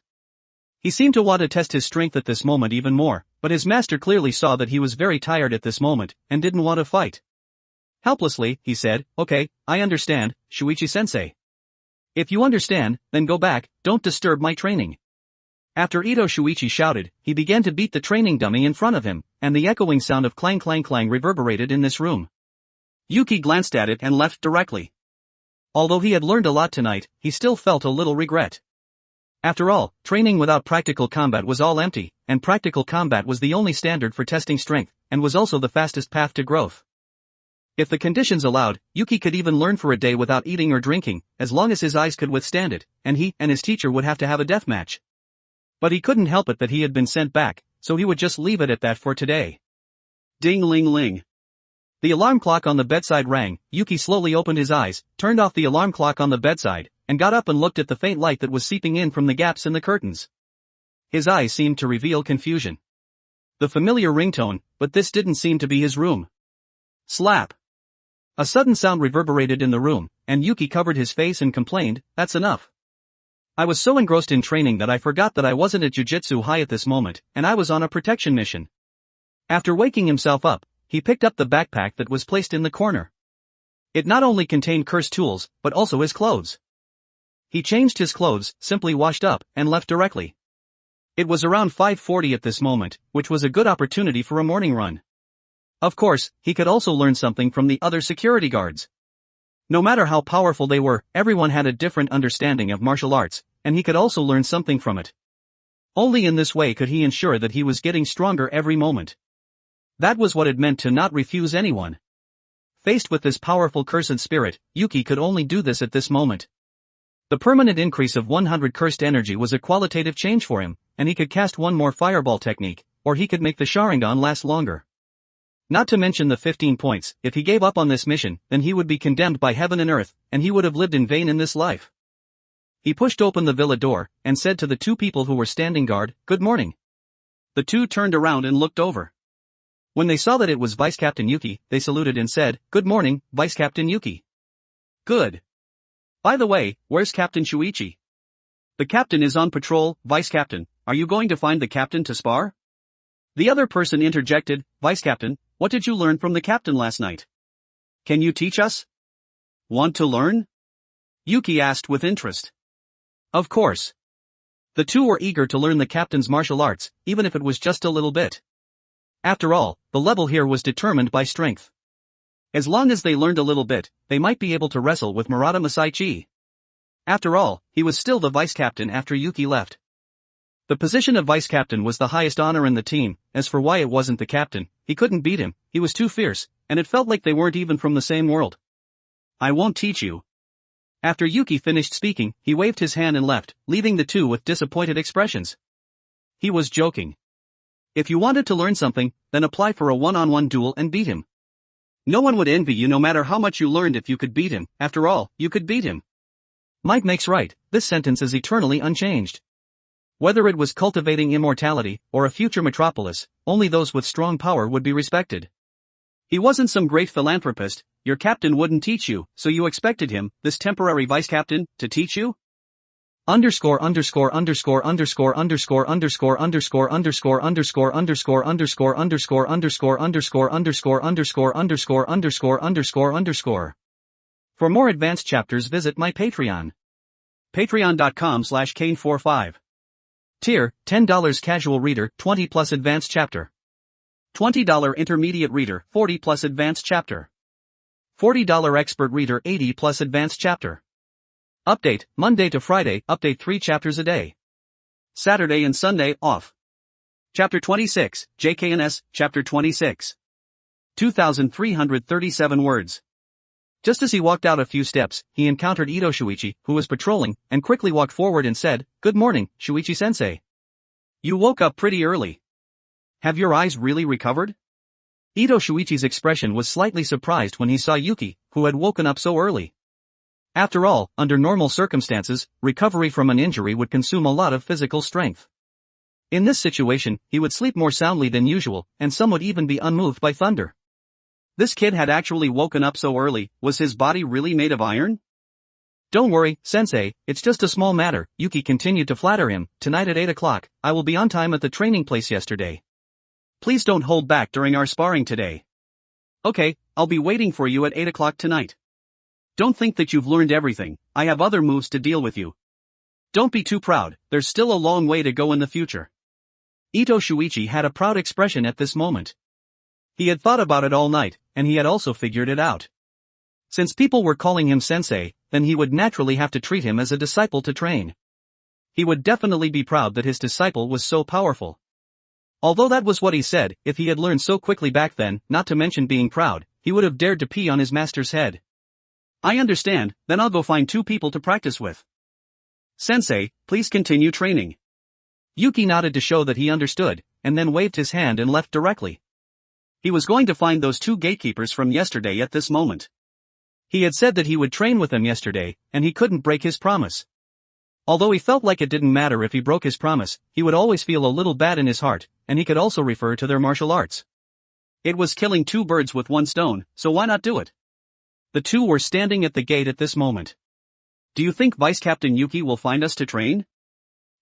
He seemed to want to test his strength at this moment even more, but his master clearly saw that he was very tired at this moment, and didn't want to fight. Helplessly, he said, okay, I understand, Shuichi-sensei. If you understand, then go back, don't disturb my training. After Ito Shuichi shouted, he began to beat the training dummy in front of him, and the echoing sound of clang clang clang reverberated in this room. Yuki glanced at it and left directly. Although he had learned a lot tonight, he still felt a little regret. After all, training without practical combat was all empty, and practical combat was the only standard for testing strength, and was also the fastest path to growth. If the conditions allowed, Yuki could even learn for a day without eating or drinking, as long as his eyes could withstand it, and he and his teacher would have to have a death match. But he couldn't help it that he had been sent back, so he would just leave it at that for today. Ding-ling-ling. The alarm clock on the bedside rang. Yuki slowly opened his eyes, turned off the alarm clock on the bedside, and got up and looked at the faint light that was seeping in from the gaps in the curtains. His eyes seemed to reveal confusion. The familiar ringtone, but this didn't seem to be his room. Slap. A sudden sound reverberated in the room, and Yuki covered his face and complained, that's enough. I was so engrossed in training that I forgot that I wasn't at Jujutsu High at this moment, and I was on a protection mission. After waking himself up, he picked up the backpack that was placed in the corner. It not only contained cursed tools, but also his clothes. He changed his clothes, simply washed up, and left directly. It was around 5:40 at this moment, which was a good opportunity for a morning run. Of course, he could also learn something from the other security guards. No matter how powerful they were, everyone had a different understanding of martial arts, and he could also learn something from it. Only in this way could he ensure that he was getting stronger every moment. That was what it meant to not refuse anyone. Faced with this powerful cursed spirit, Yuki could only do this at this moment. The permanent increase of 100 cursed energy was a qualitative change for him, and he could cast one more fireball technique, or he could make the Sharingan last longer. Not to mention the 15 points, if he gave up on this mission, then he would be condemned by heaven and earth, and he would have lived in vain in this life. He pushed open the villa door, and said to the two people who were standing guard, good morning. The two turned around and looked over. When they saw that it was Vice Captain Yuki, they saluted and said, good morning, Vice Captain Yuki. Good. By the way, where's Captain Shuichi? The captain is on patrol, Vice Captain. Are you going to find the captain to spar? The other person interjected, Vice Captain, what did you learn from the captain last night? Can you teach us? Want to learn? Yuki asked with interest. Of course. The two were eager to learn the captain's martial arts, even if it was just a little bit. After all, the level here was determined by strength. As long as they learned a little bit, they might be able to wrestle with Murata Masaichi. After all, he was still the vice-captain after Yuki left. The position of vice-captain was the highest honor in the team. As for why it wasn't the captain, he couldn't beat him, he was too fierce, and it felt like they weren't even from the same world. I won't teach you. After Yuki finished speaking, he waved his hand and left, leaving the two with disappointed expressions. He was joking. If you wanted to learn something, then apply for a one-on-one duel and beat him. No one would envy you no matter how much you learned if you could beat him. After all, you could beat him. Might makes right, this sentence is eternally unchanged. Whether it was cultivating immortality, or a future metropolis, only those with strong power would be respected. He wasn't some great philanthropist, your captain wouldn't teach you, so you expected him, this temporary vice-captain, to teach you? Underscore underscore underscore underscore underscore underscore underscore underscore underscore underscore underscore underscore underscore underscore underscore underscore underscore underscore underscore underscore. For more advanced chapters visit my Patreon. Patreon.com/Kane45. Tier, $10 casual reader, 20 plus advanced chapter. $20 intermediate reader, 40 plus advanced chapter. $40 expert reader, 80 plus advanced chapter. Update, Monday to Friday, update 3 chapters a day. Saturday and Sunday, off. Chapter 26, JKNS, Chapter 26. 2,337 words. Just as he walked out a few steps, he encountered Ito Shuichi, who was patrolling, and quickly walked forward and said, "Good morning, Shuichi-sensei. You woke up pretty early. Have your eyes really recovered?" Ito Shuichi's expression was slightly surprised when he saw Yuki, who had woken up so early. After all, under normal circumstances, recovery from an injury would consume a lot of physical strength. In this situation, he would sleep more soundly than usual, and some would even be unmoved by thunder. This kid had actually woken up so early. Was his body really made of iron? Don't worry, sensei, it's just a small matter, Yuki continued to flatter him. Tonight at 8 o'clock, I will be on time at the training place yesterday. Please don't hold back during our sparring today. Okay, I'll be waiting for you at 8 o'clock tonight. Don't think that you've learned everything, I have other moves to deal with you. Don't be too proud, there's still a long way to go in the future. Ito Shuichi had a proud expression at this moment. He had thought about it all night, and he had also figured it out. Since people were calling him sensei, then he would naturally have to treat him as a disciple to train. He would definitely be proud that his disciple was so powerful. Although that was what he said, if he had learned so quickly back then, not to mention being proud, he would have dared to pee on his master's head. I understand, then I'll go find 2 people to practice with. Sensei, please continue training. Yuki nodded to show that he understood, and then waved his hand and left directly. He was going to find those 2 gatekeepers from yesterday at this moment. He had said that he would train with them yesterday, and he couldn't break his promise. Although he felt like it didn't matter if he broke his promise, he would always feel a little bad in his heart, and he could also refer to their martial arts. It was killing 2 birds with 1 stone, so why not do it? The 2 were standing at the gate at this moment. Do you think Vice-Captain Yuki will find us to train?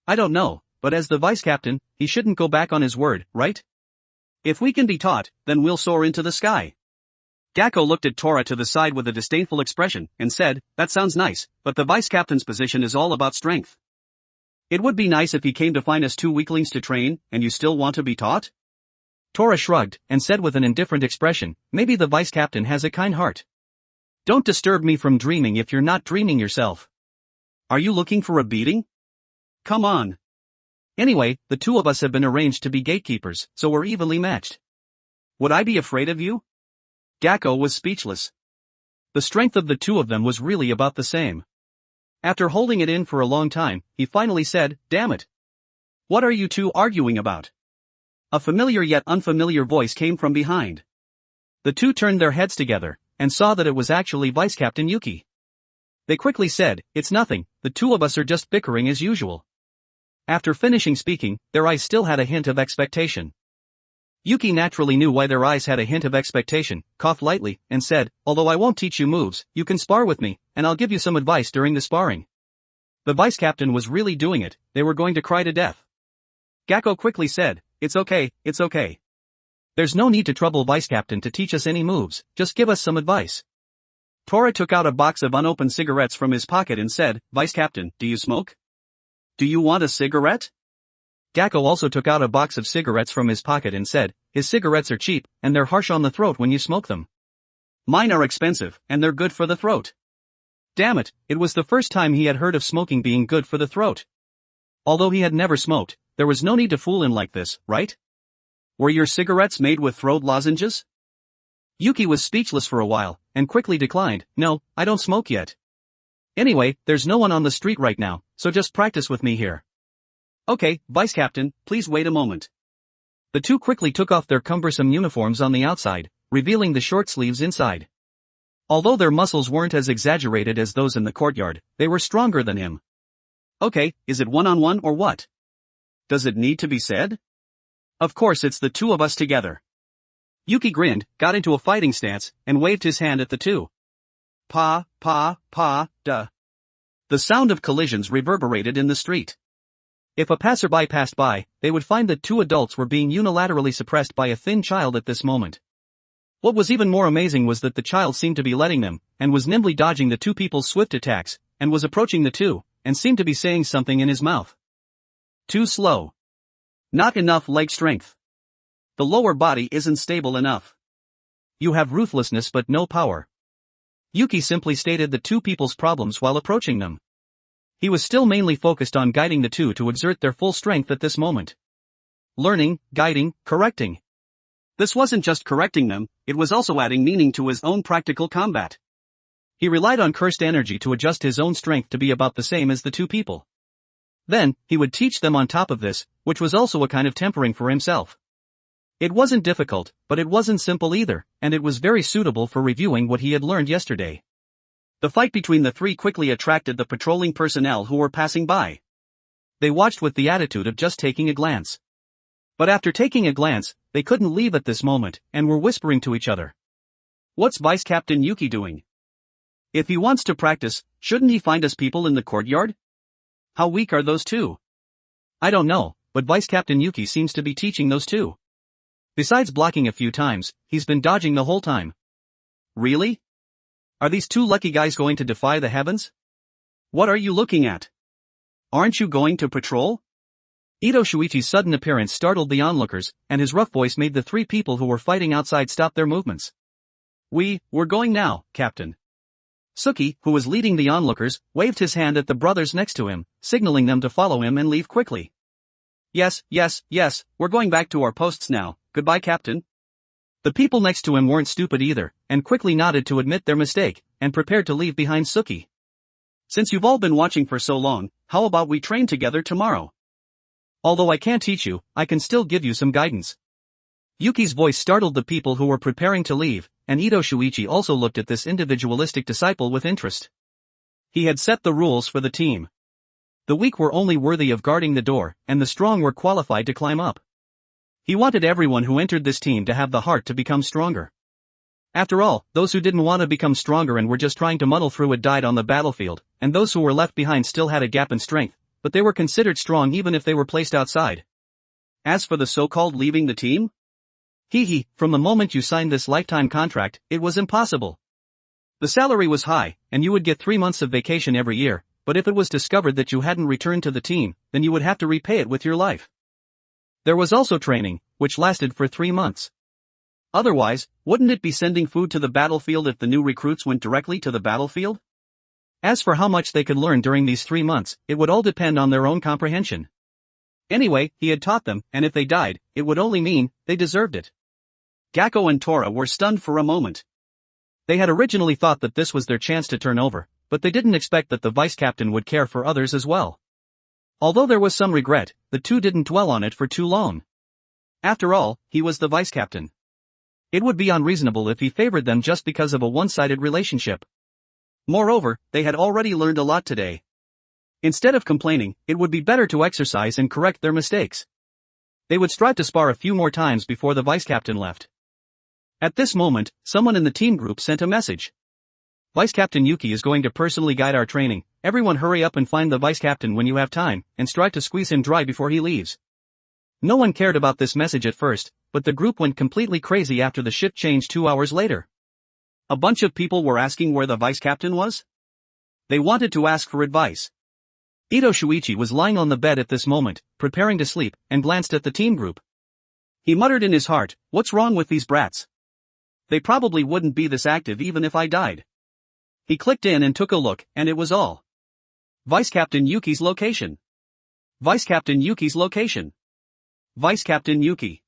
I don't know, but as the Vice-Captain, he shouldn't go back on his word, right? If we can be taught, then we'll soar into the sky. Gakko looked at Tora to the side with a disdainful expression, and said, that sounds nice, but the Vice-Captain's position is all about strength. It would be nice if he came to find us 2 weaklings to train, and you still want to be taught? Tora shrugged, and said with an indifferent expression, maybe the Vice-Captain has a kind heart. Don't disturb me from dreaming if you're not dreaming yourself. Are you looking for a beating? Come on. Anyway, the 2 of us have been arranged to be gatekeepers, so we're evenly matched. Would I be afraid of you? Gakko was speechless. The strength of the 2 of them was really about the same. After holding it in for a long time, he finally said, damn it. What are you 2 arguing about? A familiar yet unfamiliar voice came from behind. The 2 turned their heads together, and saw that it was actually Vice-Captain Yuki. They quickly said, it's nothing, the 2 of us are just bickering as usual. After finishing speaking, their eyes still had a hint of expectation. Yuki naturally knew why their eyes had a hint of expectation, coughed lightly, and said, although I won't teach you moves, you can spar with me, and I'll give you some advice during the sparring. The Vice-Captain was really doing it, they were going to cry to death. Gakko quickly said, it's okay, it's okay. There's no need to trouble Vice-Captain to teach us any moves, just give us some advice. Tora took out a box of unopened cigarettes from his pocket and said, Vice-Captain, do you smoke? Do you want a cigarette? Gakko also took out a box of cigarettes from his pocket and said, "His cigarettes are cheap, and they're harsh on the throat when you smoke them. Mine are expensive, and they're good for the throat." Damn it, it was the first time he had heard of smoking being good for the throat. Although he had never smoked, there was no need to fool him like this, right? Were your cigarettes made with throat lozenges? Yuki was speechless for a while, and quickly declined, "No, I don't smoke yet. Anyway, there's no one on the street right now, so just practice with me here." "Okay, Vice Captain, please wait a moment." The two quickly took off their cumbersome uniforms on the outside, revealing the short sleeves inside. Although their muscles weren't as exaggerated as those in the courtyard, they were stronger than him. "Okay, is it one-on-one or what? Does it need to be said?" "Of course it's the two of us together." Yuki grinned, got into a fighting stance, and waved his hand at the two. Pa, duh. The sound of collisions reverberated in the street. If a passerby passed by, they would find that two adults were being unilaterally suppressed by a thin child at this moment. What was even more amazing was that the child seemed to be letting them, and was nimbly dodging the two people's swift attacks, and was approaching the two, and seemed to be saying something in his mouth. Too slow. Not enough leg strength. The lower body isn't stable enough. You have ruthlessness but no power. Yuki simply stated the two people's problems while approaching them. He was still mainly focused on guiding the two to exert their full strength at this moment. Learning, guiding, correcting. This wasn't just correcting them, it was also adding meaning to his own practical combat. He relied on cursed energy to adjust his own strength to be about the same as the two people. Then, he would teach them on top of this, which was also a kind of tempering for himself. It wasn't difficult, but it wasn't simple either, and it was very suitable for reviewing what he had learned yesterday. The fight between the three quickly attracted the patrolling personnel who were passing by. They watched with the attitude of just taking a glance. But after taking a glance, they couldn't leave at this moment, and were whispering to each other. "What's Vice Captain Yuki doing? If he wants to practice, shouldn't he find us people in the courtyard? How weak are those two?" "I don't know, but Vice Captain Yuki seems to be teaching those two. Besides blocking a few times, he's been dodging the whole time." "Really? Are these two lucky guys going to defy the heavens? What are you looking at? Aren't you going to patrol?" Ito Shuichi's sudden appearance startled the onlookers, and his rough voice made the three people who were fighting outside stop their movements. We're going now, Captain." Suki, who was leading the onlookers, waved his hand at the brothers next to him, signaling them to follow him and leave quickly. Yes, we're going back to our posts now, goodbye Captain." The people next to him weren't stupid either, and quickly nodded to admit their mistake, and prepared to leave behind Suki. "Since you've all been watching for so long, how about we train together tomorrow? Although I can't teach you, I can still give you some guidance." Yuki's voice startled the people who were preparing to leave, and Ito Shuichi also looked at this individualistic disciple with interest. He had set the rules for the team. The weak were only worthy of guarding the door, and the strong were qualified to climb up. He wanted everyone who entered this team to have the heart to become stronger. After all, those who didn't want to become stronger and were just trying to muddle through it died on the battlefield, and those who were left behind still had a gap in strength, but they were considered strong even if they were placed outside. As for the so-called leaving the team? From the moment you signed this lifetime contract, it was impossible. The salary was high, and you would get 3 months of vacation every year, but if it was discovered that you hadn't returned to the team, then you would have to repay it with your life. There was also training, which lasted for 3 months. Otherwise, wouldn't it be sending food to the battlefield if the new recruits went directly to the battlefield? As for how much they could learn during these 3 months, it would all depend on their own comprehension. Anyway, he had taught them, and if they died, it would only mean they deserved it. Gakko and Tora were stunned for a moment. They had originally thought that this was their chance to turn over, but they didn't expect that the vice captain would care for others as well. Although there was some regret, the two didn't dwell on it for too long. After all, he was the vice captain. It would be unreasonable if he favored them just because of a one-sided relationship. Moreover, they had already learned a lot today. Instead of complaining, it would be better to exercise and correct their mistakes. They would strive to spar a few more times before the vice captain left. At this moment, someone in the team group sent a message. Vice Captain Yuki is going to personally guide our training. Everyone hurry up and find the vice captain when you have time, and strive to squeeze him dry before he leaves. No one cared about this message at first, but the group went completely crazy after the shift changed 2 hours later. A bunch of people were asking where the vice captain was? They wanted to ask for advice. Ito Shuichi was lying on the bed at this moment, preparing to sleep, and glanced at the team group. He muttered in his heart, "What's wrong with these brats? They probably wouldn't be this active even if I died." He clicked in and took a look, and it was all. Vice Captain Yuki's location. Vice Captain Yuki's location. Vice Captain Yuki.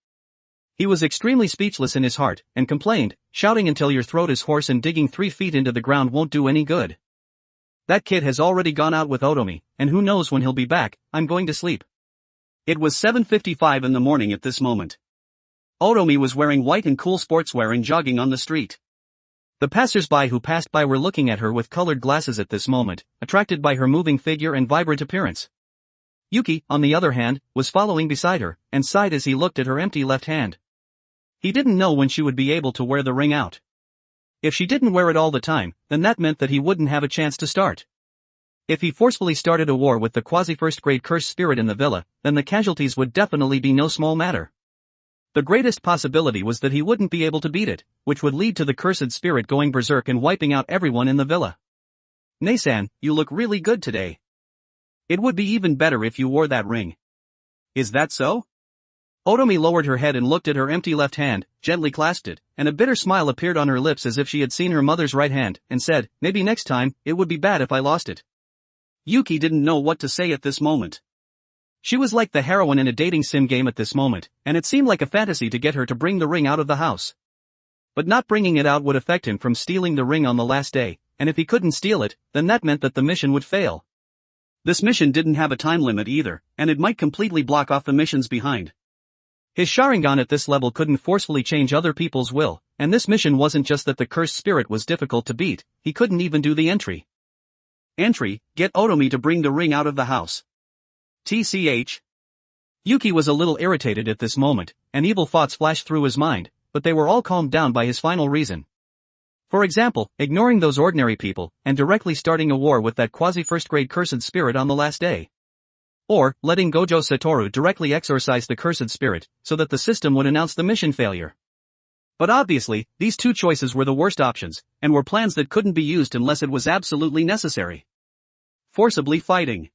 He was extremely speechless in his heart, and complained, "Shouting until your throat is hoarse and digging 3 feet into the ground won't do any good. That kid has already gone out with Otomi, and who knows when he'll be back. I'm going to sleep." It was 7:55 in the morning at this moment. Otomi was wearing white and cool sportswear and jogging on the street. The passers-by who passed by were looking at her with colored glasses at this moment, attracted by her moving figure and vibrant appearance. Yuki, on the other hand, was following beside her, and sighed as he looked at her empty left hand. He didn't know when she would be able to wear the ring out. If she didn't wear it all the time, then that meant that he wouldn't have a chance to start. If he forcefully started a war with the quasi-first-grade cursed spirit in the villa, then the casualties would definitely be no small matter. The greatest possibility was that he wouldn't be able to beat it, which would lead to the cursed spirit going berserk and wiping out everyone in the villa. "Nei-san, you look really good today. It would be even better if you wore that ring." "Is that so?" Otomi lowered her head and looked at her empty left hand, gently clasped it, and a bitter smile appeared on her lips as if she had seen her mother's right hand, and said, "Maybe next time, it would be bad if I lost it." Yuki didn't know what to say at this moment. She was like the heroine in a dating sim game at this moment, and it seemed like a fantasy to get her to bring the ring out of the house. But not bringing it out would affect him from stealing the ring on the last day, and if he couldn't steal it, then that meant that the mission would fail. This mission didn't have a time limit either, and it might completely block off the missions behind. His Sharingan at this level couldn't forcefully change other people's will, and this mission wasn't just that the cursed spirit was difficult to beat, he couldn't even do the entry. Entry, get Otomi to bring the ring out of the house. TCH. Yuki was a little irritated at this moment, and evil thoughts flashed through his mind, but they were all calmed down by his final reason. For example, ignoring those ordinary people, and directly starting a war with that quasi-first-grade cursed spirit on the last day. Or, letting Gojo Satoru directly exorcise the cursed spirit, so that the system would announce the mission failure. But obviously, these two choices were the worst options, and were plans that couldn't be used unless it was absolutely necessary. Forcibly fighting.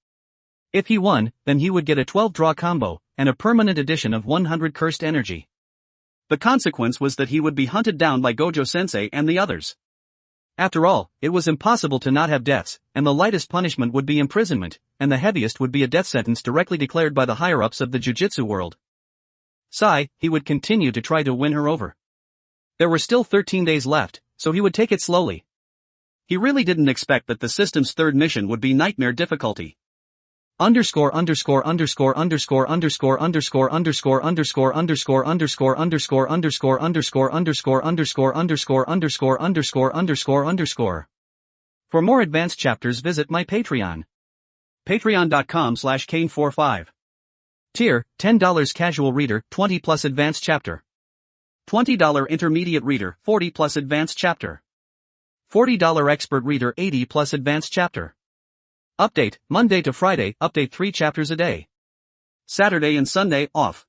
If he won, then he would get a 12-draw combo, and a permanent addition of 100 cursed energy. The consequence was that he would be hunted down by Gojo-sensei and the others. After all, it was impossible to not have deaths, and the lightest punishment would be imprisonment, and the heaviest would be a death sentence directly declared by the higher-ups of the Jujutsu world. He would continue to try to win her over. There were still 13 days left, so he would take it slowly. He really didn't expect that the system's third mission would be nightmare difficulty. Underscore underscore underscore underscore underscore underscore underscore underscore underscore underscore underscore underscore underscore underscore underscore underscore underscore underscore underscore underscore. For more advanced chapters, visit my Patreon. Patreon.com/Kane45. Tier, $10 casual reader, 20 plus advanced chapter. $20 intermediate reader, 40 plus advanced chapter. $40 expert reader, 80 plus advanced chapter. Update, Monday to Friday, update 3 chapters a day. Saturday and Sunday, off.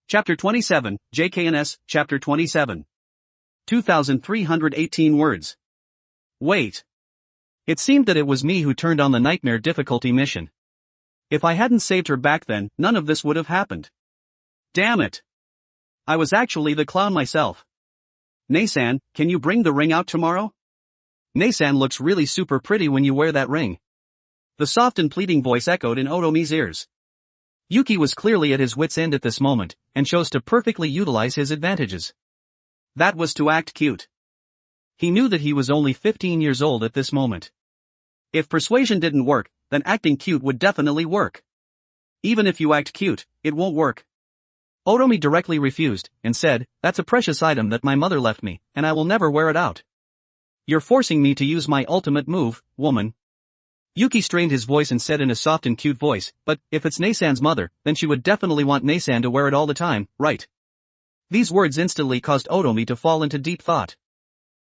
Chapter 27, JKNS, Chapter 27. 2,318 words. Wait. It seemed that it was me who turned on the nightmare difficulty mission. If I hadn't saved her back then, none of this would have happened. Damn it. I was actually the clown myself. Nei-san, can you bring the ring out tomorrow? Nei-san looks really super pretty when you wear that ring. The soft and pleading voice echoed in Otomi's ears. Yuki was clearly at his wit's end at this moment, and chose to perfectly utilize his advantages. That was to act cute. He knew that he was only 15 years old at this moment. If persuasion didn't work, then acting cute would definitely work. Even if you act cute, it won't work. Otomi directly refused, and said, "That's a precious item that my mother left me, and I will never wear it out. You're forcing me to use my ultimate move, woman." Yuki strained his voice and said in a soft and cute voice, "But, if it's Nei-san's mother, then she would definitely want Nei-san to wear it all the time, right?" These words instantly caused Otomi to fall into deep thought.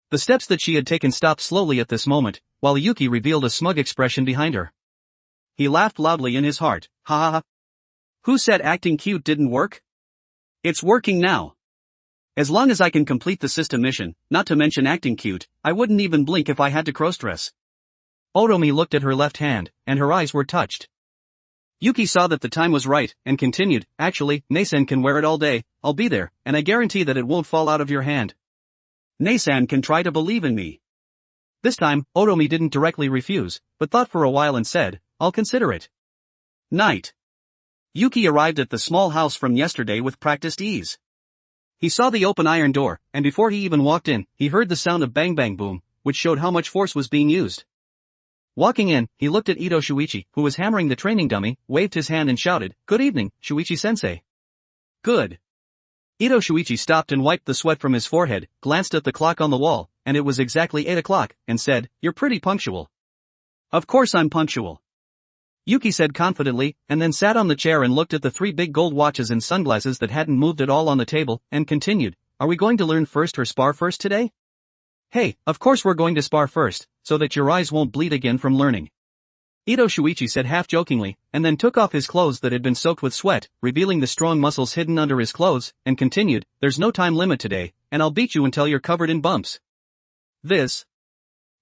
The steps that she had taken stopped slowly at this moment, while Yuki revealed a smug expression behind her. He laughed loudly in his heart, "Ha ha ha. Who said acting cute didn't work? It's working now. As long as I can complete the system mission, not to mention acting cute, I wouldn't even blink if I had to cross-dress." Otomi looked at her left hand, and her eyes were touched. Yuki saw that the time was right, and continued, actually, Nasen can wear it all day, I'll be there, and I guarantee that it won't fall out of your hand. Nasan can try to believe in me. This time, Otomi didn't directly refuse, but thought for a while and said, I'll consider it. Night. Yuki arrived at the small house from yesterday with practiced ease. He saw the open iron door, and before he even walked in, he heard the sound of bang bang boom, which showed how much force was being used. Walking in, he looked at Ito Shuichi, who was hammering the training dummy, waved his hand and shouted, Good evening, Shuichi-sensei. Good. Ito Shuichi stopped and wiped the sweat from his forehead, glanced at the clock on the wall, and it was exactly 8 o'clock, and said, You're pretty punctual. Of course I'm punctual. Yuki said confidently, and then sat on the chair and looked at the 3 big gold watches and sunglasses that hadn't moved at all on the table, and continued, Are we going to learn first or spar first today? Hey, of course we're going to spar first, so that your eyes won't bleed again from learning. Ito Shuichi said half-jokingly, and then took off his clothes that had been soaked with sweat, revealing the strong muscles hidden under his clothes, and continued, There's no time limit today, and I'll beat you until you're covered in bumps. This.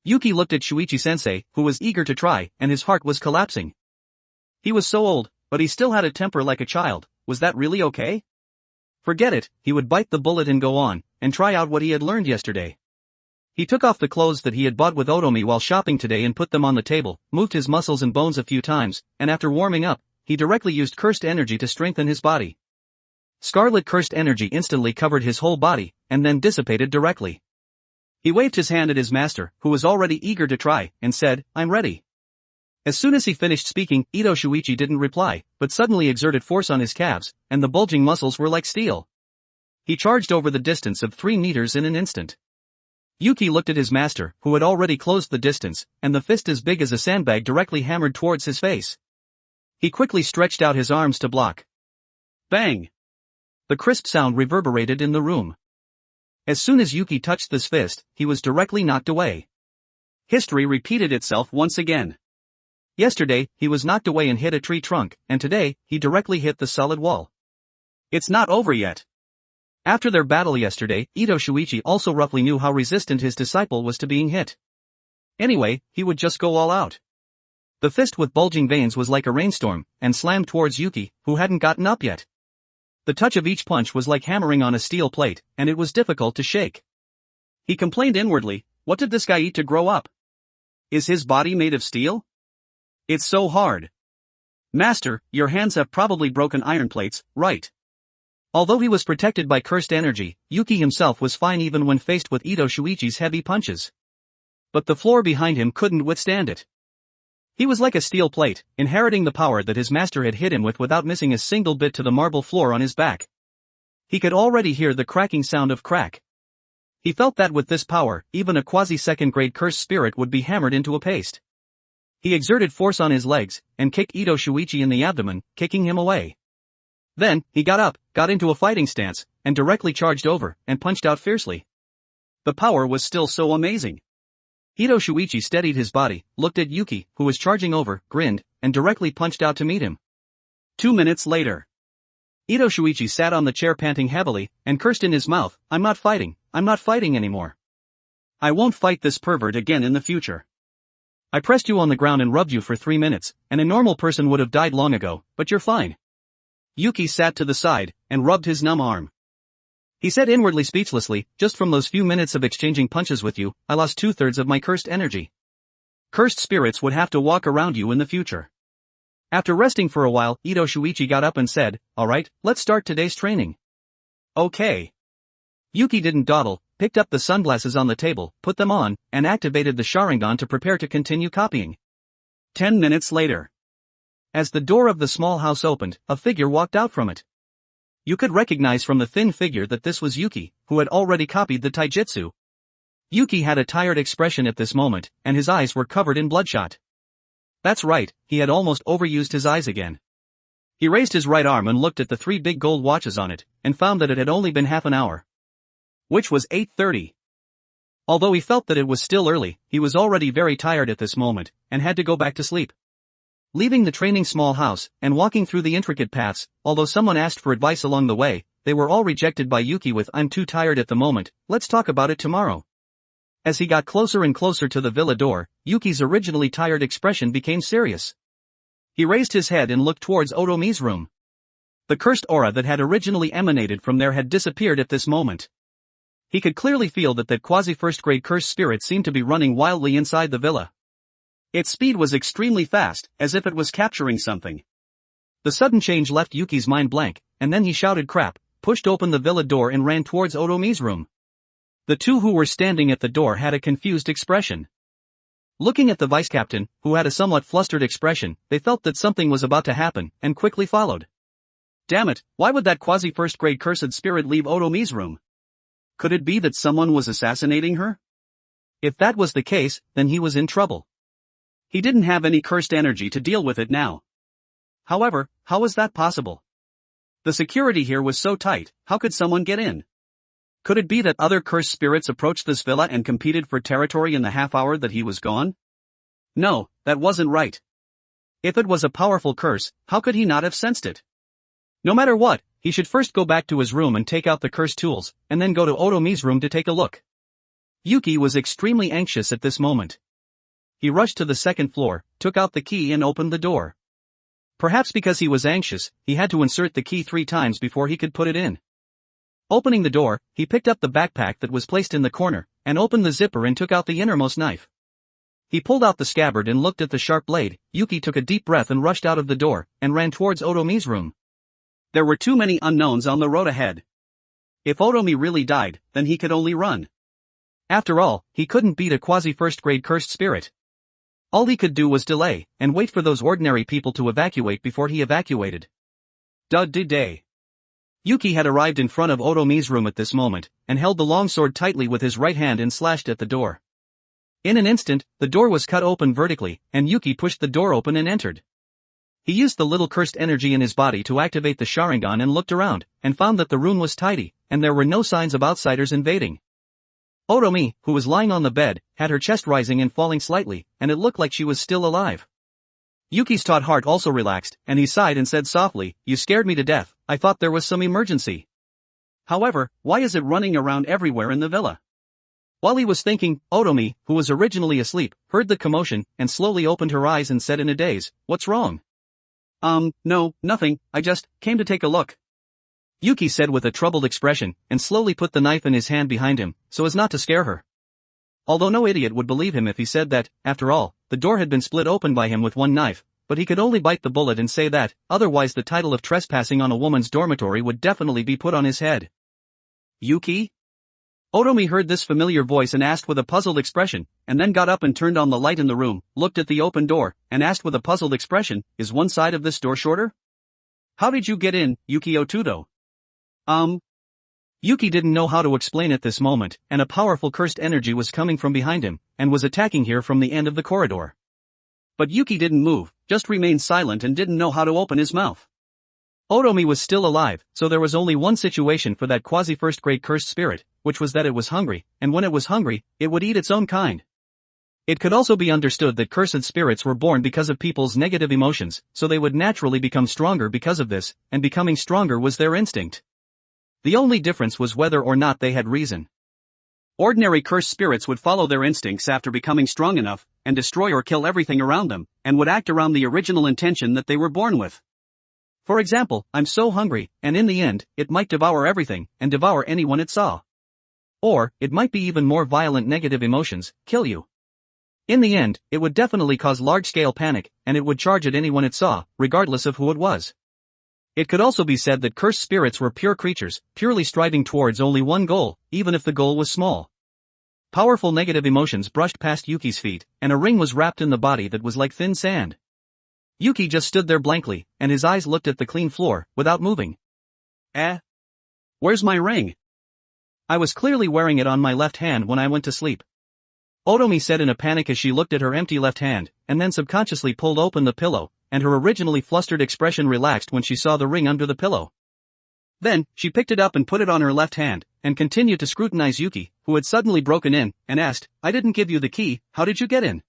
Yuki looked at Shuichi-sensei, who was eager to try, and his heart was collapsing. He was so old, but he still had a temper like a child. Was that really okay? Forget it, he would bite the bullet and go on, and try out what he had learned yesterday. He took off the clothes that he had bought with Otomi while shopping today and put them on the table, moved his muscles and bones a few times, and after warming up, he directly used cursed energy to strengthen his body. Scarlet cursed energy instantly covered his whole body, and then dissipated directly. He waved his hand at his master, who was already eager to try, and said, I'm ready. As soon as he finished speaking, Ito Shuichi didn't reply, but suddenly exerted force on his calves, and the bulging muscles were like steel. He charged over the distance of 3 meters in an instant. Yuki looked at his master, who had already closed the distance, and the fist as big as a sandbag directly hammered towards his face. He quickly stretched out his arms to block. Bang! The crisp sound reverberated in the room. As soon as Yuki touched this fist, he was directly knocked away. History repeated itself once again. Yesterday, he was knocked away and hit a tree trunk, and today, he directly hit the solid wall. It's not over yet. After their battle yesterday, Ito Shuichi also roughly knew how resistant his disciple was to being hit. Anyway, he would just go all out. The fist with bulging veins was like a rainstorm, and slammed towards Yuki, who hadn't gotten up yet. The touch of each punch was like hammering on a steel plate, and it was difficult to shake. He complained inwardly, what did this guy eat to grow up? Is his body made of steel? It's so hard. Master, your hands have probably broken iron plates, right? Although he was protected by cursed energy, Yuki himself was fine even when faced with Ito Shuichi's heavy punches. But the floor behind him couldn't withstand it. He was like a steel plate, inheriting the power that his master had hit him with without missing a single bit to the marble floor on his back. He could already hear the cracking sound of crack. He felt that with this power, even a quasi-second-grade cursed spirit would be hammered into a paste. He exerted force on his legs, and kicked Ito Shuichi in the abdomen, kicking him away. Then, he got up, got into a fighting stance, and directly charged over, and punched out fiercely. The power was still so amazing. Ito Shuichi steadied his body, looked at Yuki, who was charging over, grinned, and directly punched out to meet him. 2 minutes later. Ito Shuichi sat on the chair panting heavily, and cursed in his mouth, I'm not fighting anymore. I won't fight this pervert again in the future. I pressed you on the ground and rubbed you for 3 minutes, and a normal person would have died long ago, but you're fine. Yuki sat to the side, and rubbed his numb arm. He said inwardly speechlessly, just from those few minutes of exchanging punches with you, I lost 2/3 of my cursed energy. Cursed spirits would have to walk around you in the future. After resting for a while, Ito Shuichi got up and said, alright, let's start today's training. Okay. Yuki didn't dawdle, picked up the sunglasses on the table, put them on, and activated the Sharingan to prepare to continue copying. 10 minutes later. As the door of the small house opened, a figure walked out from it. You could recognize from the thin figure that this was Yuki, who had already copied the taijutsu. Yuki had a tired expression at this moment, and his eyes were covered in bloodshot. That's right, he had almost overused his eyes again. He raised his right arm and looked at the 3 big gold watches on it, and found that it had only been half an hour. Which was 8:30. Although he felt that it was still early, he was already very tired at this moment, and had to go back to sleep. Leaving the training small house, and walking through the intricate paths, although someone asked for advice along the way, they were all rejected by Yuki with I'm too tired at the moment, let's talk about it tomorrow. As he got closer and closer to the villa door, Yuki's originally tired expression became serious. He raised his head and looked towards Otomi's room. The cursed aura that had originally emanated from there had disappeared at this moment. He could clearly feel that quasi-first-grade cursed spirit seemed to be running wildly inside the villa. Its speed was extremely fast, as if it was capturing something. The sudden change left Yuki's mind blank, and then he shouted crap, pushed open the villa door and ran towards Otomi's room. The two who were standing at the door had a confused expression. Looking at the vice captain, who had a somewhat flustered expression, they felt that something was about to happen, and quickly followed. Damn it, why would that quasi-first-grade cursed spirit leave Otomi's room? Could it be that someone was assassinating her? If that was the case, then he was in trouble. He didn't have any cursed energy to deal with it now. However, how was that possible? The security here was so tight, how could someone get in? Could it be that other cursed spirits approached this villa and competed for territory in the half hour that he was gone? No, that wasn't right. If it was a powerful curse, how could he not have sensed it? No matter what, he should first go back to his room and take out the cursed tools, and then go to Otomi's room to take a look. Yuki was extremely anxious at this moment. He rushed to the second floor, took out the key and opened the door. Perhaps because he was anxious, he had to insert the key 3 times before he could put it in. Opening the door, he picked up the backpack that was placed in the corner, and opened the zipper and took out the innermost knife. He pulled out the scabbard and looked at the sharp blade. Yuki took a deep breath and rushed out of the door, and ran towards Otomi's room. There were too many unknowns on the road ahead. If Otomi really died, then he could only run. After all, he couldn't beat a quasi-first-grade cursed spirit. All he could do was delay, and wait for those ordinary people to evacuate before he evacuated. Day. Yuki had arrived in front of Otomi's room at this moment, and held the longsword tightly with his right hand and slashed at the door. In an instant, the door was cut open vertically, and Yuki pushed the door open and entered. He used the little cursed energy in his body to activate the Sharingan and looked around, and found that the room was tidy, and there were no signs of outsiders invading. Otomi, who was lying on the bed, had her chest rising and falling slightly, and it looked like she was still alive. Yuki's taut heart also relaxed, and he sighed and said softly, "You scared me to death, I thought there was some emergency. However, why is it running around everywhere in the villa?" While he was thinking, Otomi, who was originally asleep, heard the commotion, and slowly opened her eyes and said in a daze, "What's wrong?" No, nothing, I just came to take a look," Yuki said with a troubled expression, and slowly put the knife in his hand behind him, so as not to scare her. Although no idiot would believe him if he said that, after all, the door had been split open by him with one knife, but he could only bite the bullet and say that, otherwise the title of trespassing on a woman's dormitory would definitely be put on his head. "Yuki?" Otomi heard this familiar voice and asked with a puzzled expression, and then got up and turned on the light in the room, looked at the open door, and asked with a puzzled expression, "Is one side of this door shorter? How did you get in, Yuki Otudo?" Yuki didn't know how to explain at this moment, and a powerful cursed energy was coming from behind him, and was attacking here from the end of the corridor. But Yuki didn't move, just remained silent and didn't know how to open his mouth. Otomi was still alive, so there was only one situation for that quasi-first-grade cursed spirit, which was that it was hungry, and when it was hungry, it would eat its own kind. It could also be understood that cursed spirits were born because of people's negative emotions, so they would naturally become stronger because of this, and becoming stronger was their instinct. The only difference was whether or not they had reason. Ordinary cursed spirits would follow their instincts after becoming strong enough, and destroy or kill everything around them, and would act around the original intention that they were born with. For example, "I'm so hungry," and in the end, it might devour everything, and devour anyone it saw. Or, it might be even more violent negative emotions, kill you. In the end, it would definitely cause large-scale panic, and it would charge at anyone it saw, regardless of who it was. It could also be said that cursed spirits were pure creatures, purely striving towards only one goal, even if the goal was small. Powerful negative emotions brushed past Yuki's feet, and a ring was wrapped in the body that was like thin sand. Yuki just stood there blankly, and his eyes looked at the clean floor, without moving. Where's my ring? I was clearly wearing it on my left hand when I went to sleep. Otomi said in a panic as she looked at her empty left hand, and then subconsciously pulled open the pillow, and her originally flustered expression relaxed when she saw the ring under the pillow. Then, she picked it up and put it on her left hand, and continued to scrutinize Yuki, who had suddenly broken in, and asked, "I didn't give you the key, how did you get in?"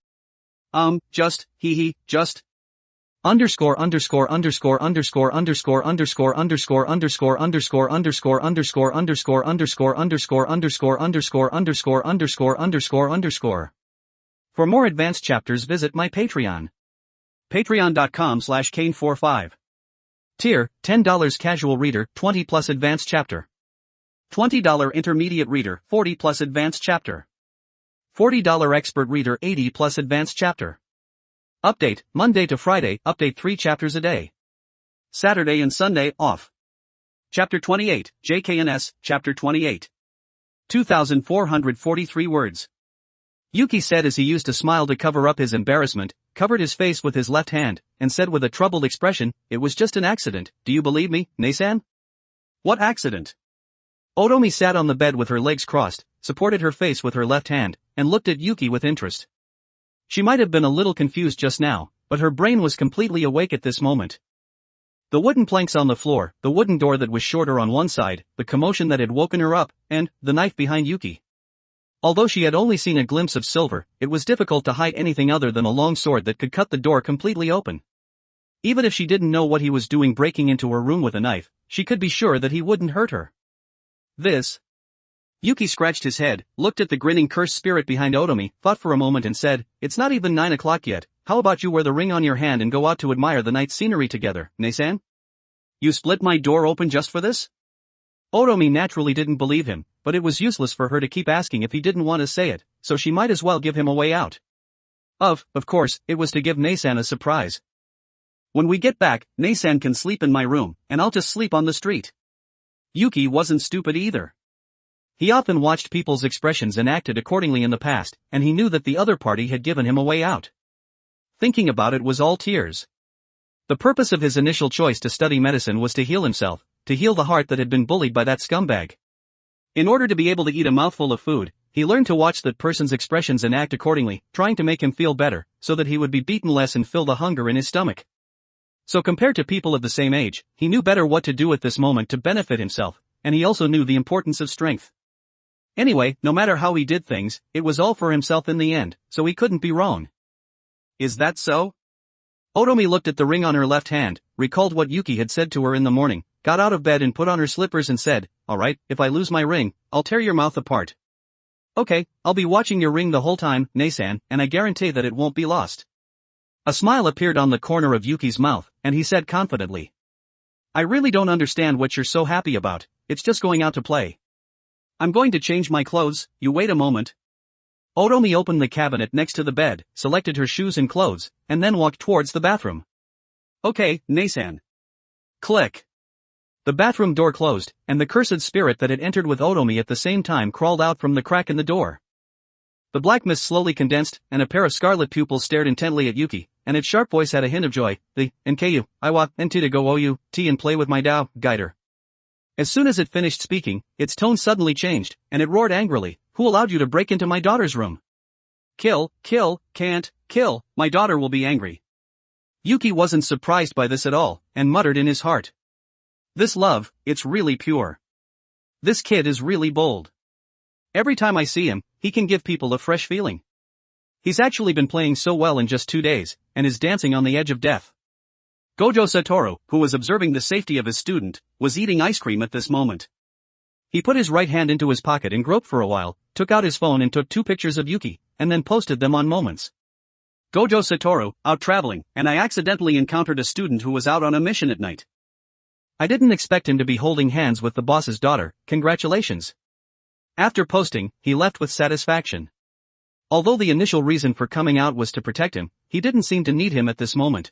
Just. Underscore underscore underscore underscore underscore underscore underscore underscore underscore underscore underscore underscore underscore underscore underscore underscore underscore underscore underscore underscore. For more advanced chapters visit my Patreon. Patreon.com/Kane45. Tier, $10 casual reader, 20 plus advanced chapter. $20 intermediate reader, 40 plus advanced chapter. $40 expert reader, 80 plus advanced chapter. Update, Monday to Friday, update 3 chapters a day. Saturday and Sunday, off. Chapter 28, JKNS, Chapter 28. 2,443 words. Yuki said as he used a smile to cover up his embarrassment, covered his face with his left hand, and said with a troubled expression, "It was just an accident, do you believe me, Nei-san?" "What accident?" Otomi sat on the bed with her legs crossed, supported her face with her left hand, and looked at Yuki with interest. She might have been a little confused just now, but her brain was completely awake at this moment. The wooden planks on the floor, the wooden door that was shorter on one side, the commotion that had woken her up, and the knife behind Yuki. Although she had only seen a glimpse of silver, it was difficult to hide anything other than a long sword that could cut the door completely open. Even if she didn't know what he was doing breaking into her room with a knife, she could be sure that he wouldn't hurt her. This. Yuki scratched his head, looked at the grinning cursed spirit behind Otomi, thought for a moment and said, "It's not even 9 o'clock yet, how about you wear the ring on your hand and go out to admire the night scenery together, Nei-san? You split my door open just for this?" Otomi naturally didn't believe him, but it was useless for her to keep asking if he didn't want to say it, so she might as well give him a way out. Of course, it was to give Nei-san a surprise. "When we get back, Nei-san can sleep in my room, and I'll just sleep on the street." Yuki wasn't stupid either. He often watched people's expressions and acted accordingly in the past, and he knew that the other party had given him a way out. Thinking about it was all tears. The purpose of his initial choice to study medicine was to heal himself, to heal the heart that had been bullied by that scumbag. In order to be able to eat a mouthful of food, he learned to watch that person's expressions and act accordingly, trying to make him feel better, so that he would be beaten less and fill the hunger in his stomach. So compared to people of the same age, he knew better what to do at this moment to benefit himself, and he also knew the importance of strength. Anyway, no matter how he did things, it was all for himself in the end, so he couldn't be wrong. Is that so? Otomi looked at the ring on her left hand, recalled what Yuki had said to her in the morning, got out of bed and put on her slippers and said, "Alright, if I lose my ring, I'll tear your mouth apart." "Okay, I'll be watching your ring the whole time, Nei-san, and I guarantee that it won't be lost." A smile appeared on the corner of Yuki's mouth, and he said confidently, "I really don't understand what you're so happy about, it's just going out to play." "I'm going to change my clothes, you wait a moment." Otomi opened the cabinet next to the bed, selected her shoes and clothes, and then walked towards the bathroom. "Okay, Nei-san." Click. The bathroom door closed, and the cursed spirit that had entered with Otomi at the same time crawled out from the crack in the door. The black mist slowly condensed, and a pair of scarlet pupils stared intently at Yuki, and its sharp voice had a hint of joy. "The, NKU, I wa, NT to go OU, T and play with my Dao, guider." As soon as it finished speaking, its tone suddenly changed, and it roared angrily, "Who allowed you to break into my daughter's room? Kill, can't, kill, my daughter will be angry." Yuki wasn't surprised by this at all, and muttered in his heart, "This love, it's really pure. This kid is really bold. Every time I see him, he can give people a fresh feeling. He's actually been playing so well in just 2 days, and is dancing on the edge of death." Gojo Satoru, who was observing the safety of his student, was eating ice cream at this moment. He put his right hand into his pocket and groped for a while, took out his phone and took 2 pictures of Yuki, and then posted them on Moments. "Gojo Satoru, out traveling, and I accidentally encountered a student who was out on a mission at night. I didn't expect him to be holding hands with the boss's daughter, congratulations." After posting, he left with satisfaction. Although the initial reason for coming out was to protect him, he didn't seem to need him at this moment.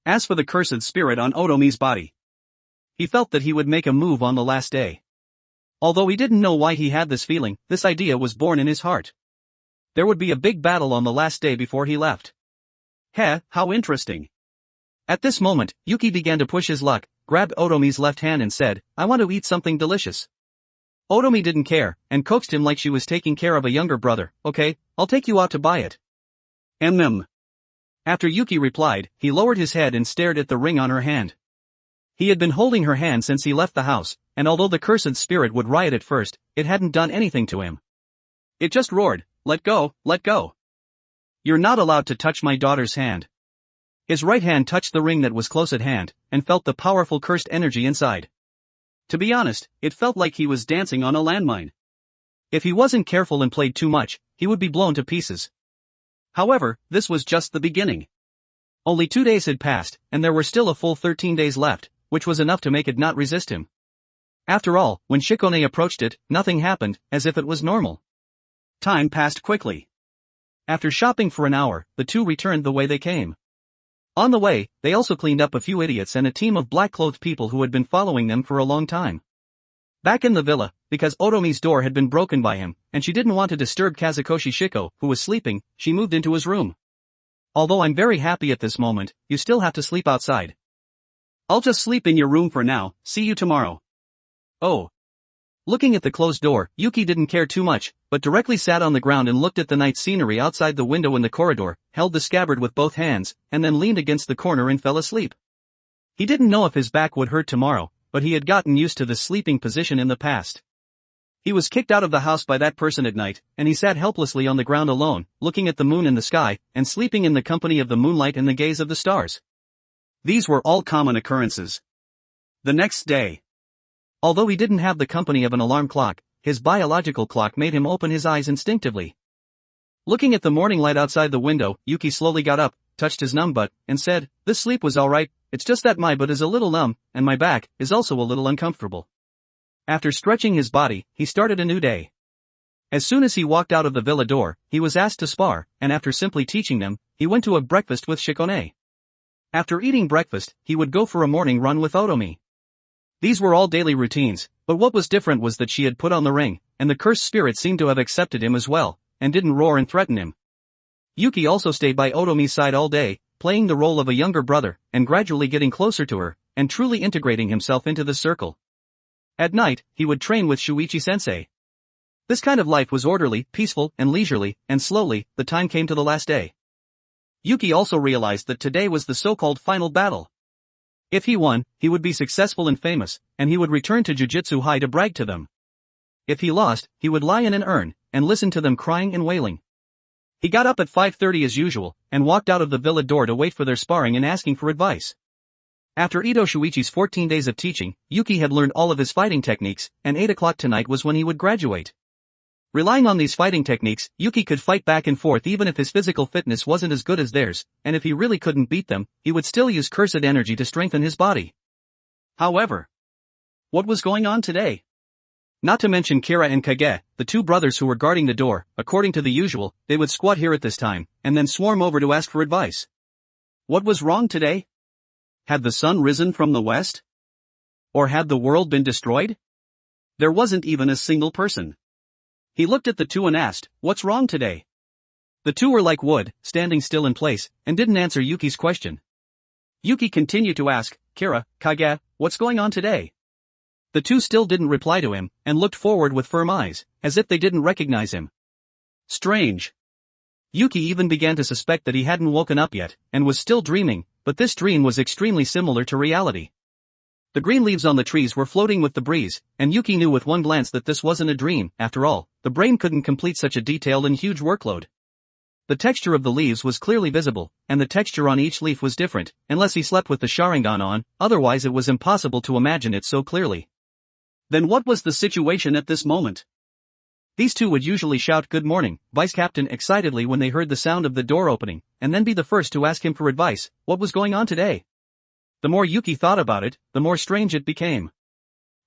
As for the cursed spirit on Otomi's body, he felt that he would make a move on the last day. Although he didn't know why he had this feeling, this idea was born in his heart. There would be a big battle on the last day before he left. How interesting. At this moment, Yuki began to push his luck, grabbed Otomi's left hand and said, "I want to eat something delicious." Otomi didn't care, and coaxed him like she was taking care of a younger brother. "Okay, I'll take you out to buy it." After Yuki replied, he lowered his head and stared at the ring on her hand. He had been holding her hand since he left the house, and although the cursed spirit would riot at first, it hadn't done anything to him. It just roared, let go, let go. "You're not allowed to touch my daughter's hand." His right hand touched the ring that was close at hand, and felt the powerful cursed energy inside. To be honest, it felt like he was dancing on a landmine. If he wasn't careful and played too much, he would be blown to pieces. However, this was just the beginning. Only 2 days had passed, and there were still a full 13 days left, which was enough to make it not resist him. After all, when Shikone approached it, nothing happened, as if it was normal. Time passed quickly. After shopping for an hour, the two returned the way they came. On the way, they also cleaned up a few idiots and a team of black-clothed people who had been following them for a long time. Back in the villa, because Otomi's door had been broken by him, and she didn't want to disturb Kazukoshi Shiko, who was sleeping, she moved into his room. Although I'm very happy at this moment, you still have to sleep outside. I'll just sleep in your room for now, see you tomorrow. Oh. Looking at the closed door, Yuki didn't care too much, but directly sat on the ground and looked at the night scenery outside the window in the corridor, held the scabbard with both hands, and then leaned against the corner and fell asleep. He didn't know if his back would hurt tomorrow, but he had gotten used to the sleeping position in the past. He was kicked out of the house by that person at night, and he sat helplessly on the ground alone, looking at the moon in the sky, and sleeping in the company of the moonlight and the gaze of the stars. These were all common occurrences. The next day. Although he didn't have the company of an alarm clock, his biological clock made him open his eyes instinctively. Looking at the morning light outside the window, Yuki slowly got up, touched his numb butt, and said, "This sleep was alright, it's just that my butt is a little numb, and my back is also a little uncomfortable." After stretching his body, he started a new day. As soon as he walked out of the villa door, he was asked to spar, and after simply teaching them, he went to a breakfast with Shikone. After eating breakfast, he would go for a morning run with Otomi. These were all daily routines, but what was different was that she had put on the ring, and the cursed spirit seemed to have accepted him as well, and didn't roar and threaten him. Yuki also stayed by Otomi's side all day, playing the role of a younger brother, and gradually getting closer to her, and truly integrating himself into the circle. At night, he would train with Shuichi-sensei. This kind of life was orderly, peaceful, and leisurely, and slowly, the time came to the last day. Yuki also realized that today was the so-called final battle. If he won, he would be successful and famous, and he would return to Jujutsu High to brag to them. If he lost, he would lie in an urn, and listen to them crying and wailing. He got up at 5:30 as usual, and walked out of the villa door to wait for their sparring and asking for advice. After Ito Shuichi's 14 days of teaching, Yuki had learned all of his fighting techniques, and 8 o'clock tonight was when he would graduate. Relying on these fighting techniques, Yuki could fight back and forth even if his physical fitness wasn't as good as theirs, and if he really couldn't beat them, he would still use cursed energy to strengthen his body. However, what was going on today? Not to mention Kira and Kage, the two brothers who were guarding the door. According to the usual, they would squat here at this time, and then swarm over to ask for advice. What was wrong today? Had the sun risen from the west? Or had the world been destroyed? There wasn't even a single person. He looked at the two and asked, "What's wrong today?" The two were like wood, standing still in place, and didn't answer Yuki's question. Yuki continued to ask, "Kira, Kage, what's going on today?" The two still didn't reply to him, and looked forward with firm eyes, as if they didn't recognize him. Strange. Yuki even began to suspect that he hadn't woken up yet, and was still dreaming, but this dream was extremely similar to reality. The green leaves on the trees were floating with the breeze, and Yuki knew with one glance that this wasn't a dream. After all, the brain couldn't complete such a detailed and huge workload. The texture of the leaves was clearly visible, and the texture on each leaf was different, unless he slept with the Sharingan on, otherwise it was impossible to imagine it so clearly. Then what was the situation at this moment? These two would usually shout "Good morning, Vice Captain" excitedly when they heard the sound of the door opening, and then be the first to ask him for advice. What was going on today? The more Yuki thought about it, the more strange it became.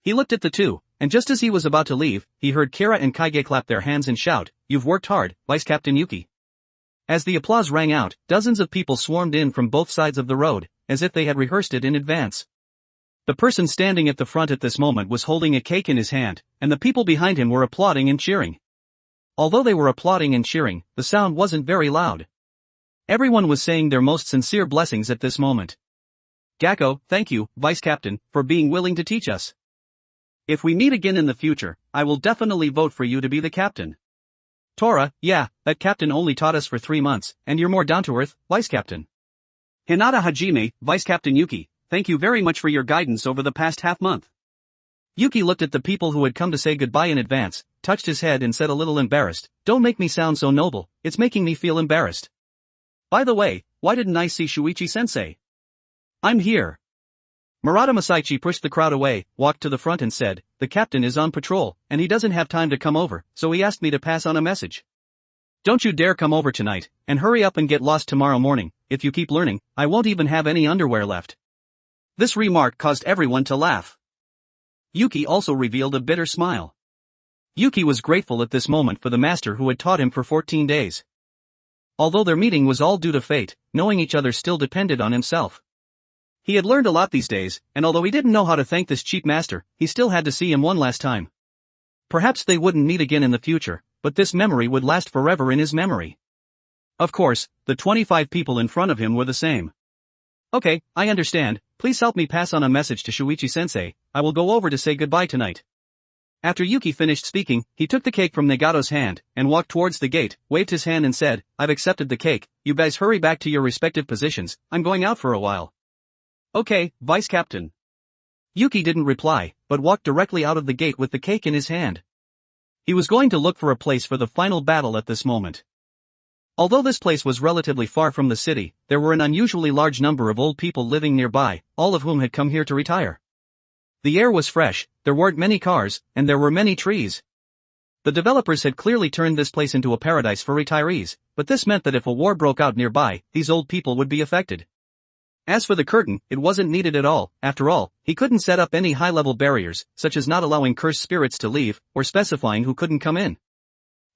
He looked at the two, and just as he was about to leave, he heard Kira and Kage clap their hands and shout, "You've worked hard, Vice Captain Yuki." As the applause rang out, dozens of people swarmed in from both sides of the road, as if they had rehearsed it in advance. The person standing at the front at this moment was holding a cake in his hand, and the people behind him were applauding and cheering. Although they were applauding and cheering, the sound wasn't very loud. Everyone was saying their most sincere blessings at this moment. "Gakko, thank you, Vice Captain, for being willing to teach us. If we meet again in the future, I will definitely vote for you to be the captain." "Tora, yeah, that captain only taught us for 3 months, and you're more down-to-earth, Vice Captain." "Hinata Hajime, Vice Captain Yuki, thank you very much for your guidance over the past half-month." Yuki looked at the people who had come to say goodbye in advance, touched his head and said a little embarrassed, "Don't make me sound so noble, it's making me feel embarrassed. By the way, why didn't I see Shuichi-sensei? I'm here." Murata Masaichi pushed the crowd away, walked to the front and said, "The captain is on patrol, and he doesn't have time to come over, so he asked me to pass on a message." Don't you dare come over tonight, and hurry up and get lost tomorrow morning. If you keep learning, I won't even have any underwear left. This remark caused everyone to laugh. Yuki also revealed a bitter smile. Yuki was grateful at this moment for the master who had taught him for 14 days. Although their meeting was all due to fate, knowing each other still depended on himself. He had learned a lot these days, and although he didn't know how to thank this cheap master, he still had to see him one last time. Perhaps they wouldn't meet again in the future, but this memory would last forever in his memory. Of course, the 25 people in front of him were the same. Okay, I understand, please help me pass on a message to Shuichi-sensei, I will go over to say goodbye tonight. After Yuki finished speaking, he took the cake from Nagato's hand, and walked towards the gate, waved his hand and said, I've accepted the cake, you guys hurry back to your respective positions, I'm going out for a while. Okay, Vice Captain. Yuki didn't reply, but walked directly out of the gate with the cake in his hand. He was going to look for a place for the final battle at this moment. Although this place was relatively far from the city, there were an unusually large number of old people living nearby, all of whom had come here to retire. The air was fresh, there weren't many cars, and there were many trees. The developers had clearly turned this place into a paradise for retirees, but this meant that if a war broke out nearby, these old people would be affected. As for the curtain, it wasn't needed at all. After all, he couldn't set up any high-level barriers, such as not allowing cursed spirits to leave, or specifying who couldn't come in.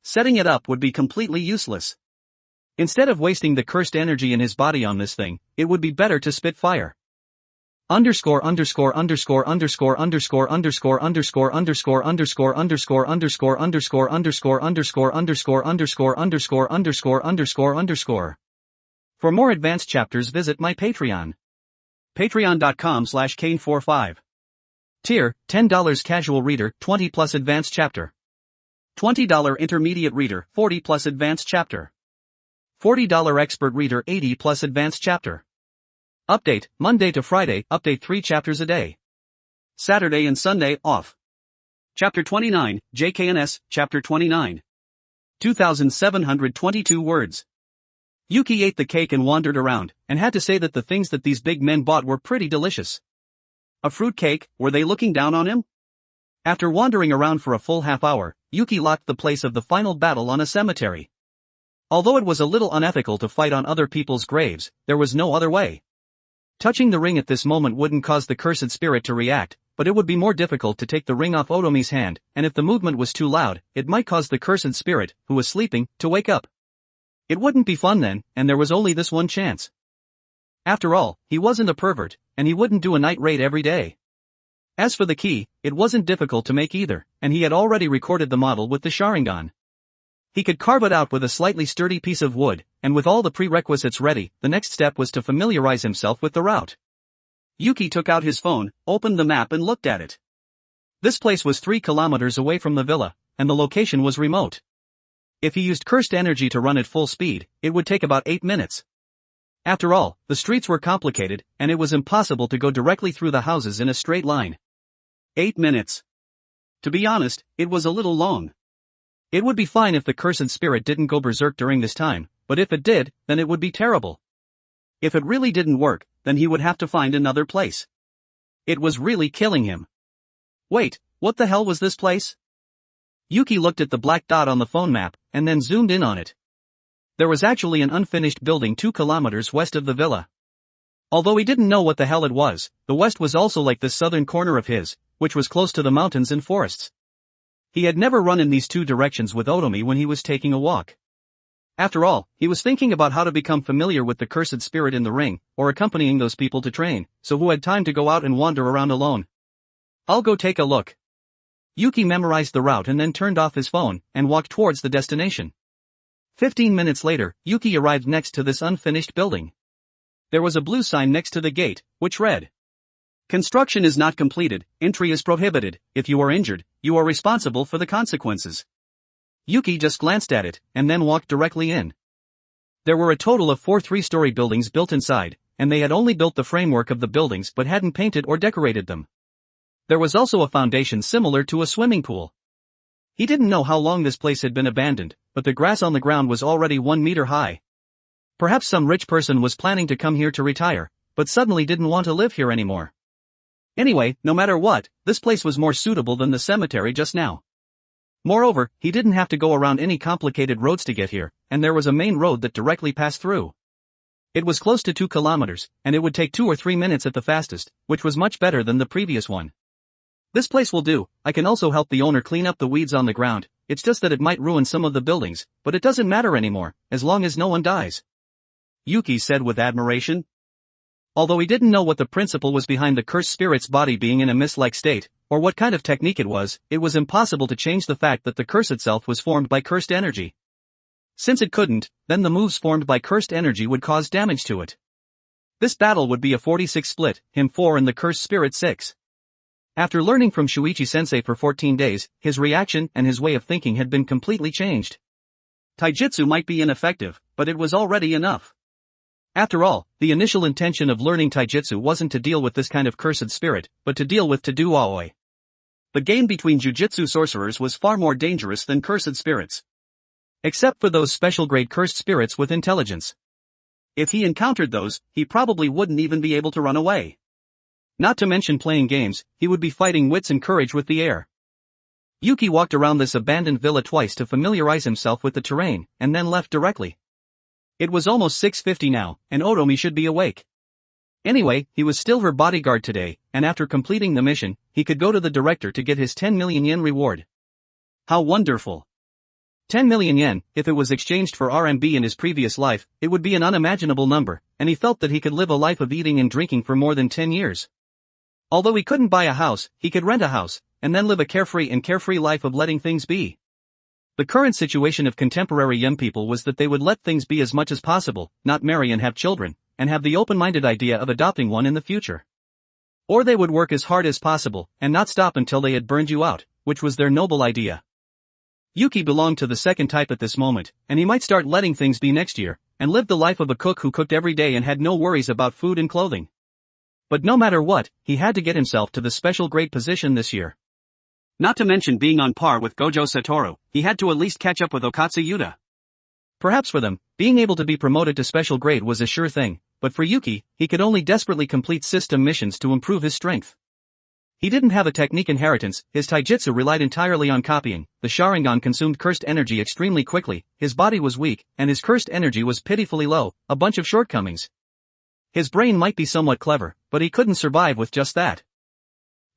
Setting it up would be completely useless. Instead of wasting the cursed energy in his body on this thing, it would be better to spit fire. Underscore underscore underscore underscore underscore underscore underscore underscore underscore underscore underscore underscore underscore underscore underscore underscore underscore underscore underscore underscore. For more advanced chapters visit my Patreon. Patreon.com/Kane45. Tier, $10 casual reader, 20 plus advanced chapter. $20 intermediate reader, 40 plus advanced chapter. $40 expert reader, 80 plus advanced chapter. Update, Monday to Friday, update 3 chapters a day. Saturday and Sunday, off. Chapter 29, JKNS, Chapter 29. 2,722 words. Yuki ate the cake and wandered around, and had to say that the things that these big men bought were pretty delicious. A fruit cake, were they looking down on him? After wandering around for a full half hour, Yuki locked the place of the final battle on a cemetery. Although it was a little unethical to fight on other people's graves, there was no other way. Touching the ring at this moment wouldn't cause the cursed spirit to react, but it would be more difficult to take the ring off Otomi's hand, and if the movement was too loud, it might cause the cursed spirit, who was sleeping, to wake up. It wouldn't be fun then, and there was only this one chance. After all, he wasn't a pervert, and he wouldn't do a night raid every day. As for the key, it wasn't difficult to make either, and he had already recorded the model with the Sharingan. He could carve it out with a slightly sturdy piece of wood, and with all the prerequisites ready, the next step was to familiarize himself with the route. Yuki took out his phone, opened the map and looked at it. This place was 3 kilometers away from the villa, and the location was remote. If he used cursed energy to run at full speed, it would take about 8 minutes. After all, the streets were complicated, and it was impossible to go directly through the houses in a straight line. 8 minutes. To be honest, it was a little long. It would be fine if the cursed spirit didn't go berserk during this time, but if it did, then it would be terrible. If it really didn't work, then he would have to find another place. It was really killing him. Wait, what the hell was this place? Yuki looked at the black dot on the phone map, and then zoomed in on it. There was actually an unfinished building 2 kilometers west of the villa. Although he didn't know what the hell it was, the west was also like the southern corner of his, which was close to the mountains and forests. He had never run in these 2 directions with Otomi when he was taking a walk. After all, he was thinking about how to become familiar with the cursed spirit in the ring, or accompanying those people to train, so who had time to go out and wander around alone? I'll go take a look. Yuki memorized the route and then turned off his phone, and walked towards the destination. 15 minutes later, Yuki arrived next to this unfinished building. There was a blue sign next to the gate, which read, "Construction is not completed, entry is prohibited, if you are injured, you are responsible for the consequences." Yuki just glanced at it, and then walked directly in. There were a total of 4 3-story buildings built inside, and they had only built the framework of the buildings but hadn't painted or decorated them. There was also a foundation similar to a swimming pool. He didn't know how long this place had been abandoned, but the grass on the ground was already 1 meter high. Perhaps some rich person was planning to come here to retire, but suddenly didn't want to live here anymore. Anyway, no matter what, this place was more suitable than the cemetery just now. Moreover, he didn't have to go around any complicated roads to get here, and there was a main road that directly passed through. It was close to 2 kilometers, and it would take 2 or 3 minutes at the fastest, which was much better than the previous one. This place will do. I can also help the owner clean up the weeds on the ground. It's just that it might ruin some of the buildings, but it doesn't matter anymore, as long as no one dies. Yuki said with admiration. Although he didn't know what the principle was behind the cursed spirit's body being in a mist-like state, or what kind of technique it was impossible to change the fact that the curse itself was formed by cursed energy. Since it couldn't, then the moves formed by cursed energy would cause damage to it. This battle would be a 46 split, him 4 and the cursed spirit 6. After learning from Shuichi-sensei for 14 days, his reaction and his way of thinking had been completely changed. Taijutsu might be ineffective, but it was already enough. After all, the initial intention of learning taijutsu wasn't to deal with this kind of cursed spirit, but to deal with to-do aoi. The game between jujutsu sorcerers was far more dangerous than cursed spirits. Except for those special grade cursed spirits with intelligence. If he encountered those, he probably wouldn't even be able to run away. Not to mention playing games, he would be fighting wits and courage with the air. Yuki walked around this abandoned villa twice to familiarize himself with the terrain, and then left directly. It was almost 6:50 now, and Otomi should be awake. Anyway, he was still her bodyguard today, and after completing the mission, he could go to the director to get his 10 million yen reward. How wonderful! 10 million yen, if it was exchanged for RMB in his previous life, it would be an unimaginable number, and he felt that he could live a life of eating and drinking for more than 10 years. Although he couldn't buy a house, he could rent a house, and then live a carefree life of letting things be. The current situation of contemporary young people was that they would let things be as much as possible, not marry and have children, and have the open-minded idea of adopting one in the future. Or they would work as hard as possible, and not stop until they had burned you out, which was their noble idea. Yuki belonged to the second type at this moment, and he might start letting things be next year, and live the life of a cook who cooked every day and had no worries about food and clothing. But no matter what, he had to get himself to the special grade position this year. Not to mention being on par with Gojo Satoru, he had to at least catch up with Okatsu Yuta. Perhaps for them, being able to be promoted to special grade was a sure thing, but for Yuki, he could only desperately complete system missions to improve his strength. He didn't have a technique inheritance, his taijutsu relied entirely on copying, the Sharingan consumed cursed energy extremely quickly, his body was weak, and his cursed energy was pitifully low, a bunch of shortcomings. His brain might be somewhat clever, but he couldn't survive with just that.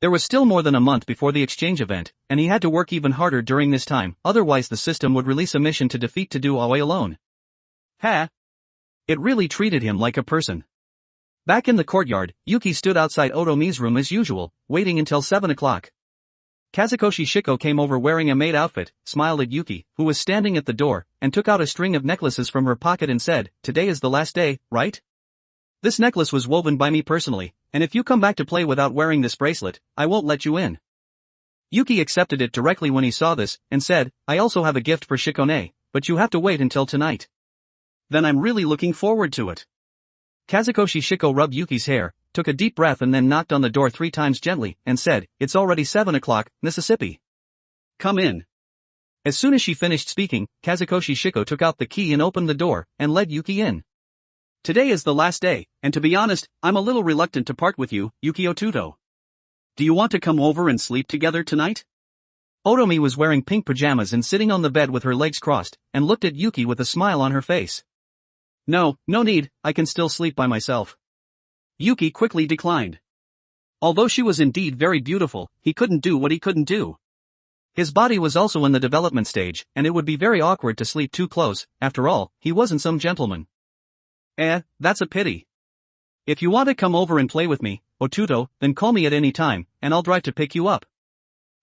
There was still more than a month before the exchange event, and he had to work even harder during this time, otherwise the system would release a mission to defeat to-do aoi alone. It really treated him like a person. Back in the courtyard, Yuki stood outside Otomi's room as usual, waiting until 7 o'clock. Kazukoshi Shiko came over wearing a maid outfit, smiled at Yuki, who was standing at the door, and took out a string of necklaces from her pocket and said, "Today is the last day, right? This necklace was woven by me personally, and if you come back to play without wearing this bracelet, I won't let you in." Yuki accepted it directly when he saw this, and said, "I also have a gift for Shikone, but you have to wait until tonight." "Then I'm really looking forward to it." Kazukoshi Shiko rubbed Yuki's hair, took a deep breath and then knocked on the door 3 times gently, and said, "It's already 7 o'clock, Mississippi. Come in." As soon as she finished speaking, Kazukoshi Shiko took out the key and opened the door, and led Yuki in. "Today is the last day, and to be honest, I'm a little reluctant to part with you, Yukio Tuto. Do you want to come over and sleep together tonight?" Otomi was wearing pink pajamas and sitting on the bed with her legs crossed, and looked at Yuki with a smile on her face. No need, I can still sleep by myself." Yuki quickly declined. Although she was indeed very beautiful, he couldn't do what he couldn't do. His body was also in the development stage, and it would be very awkward to sleep too close, after all, he wasn't some gentleman. That's a pity. If you want to come over and play with me, Otuto, then call me at any time, and I'll drive to pick you up.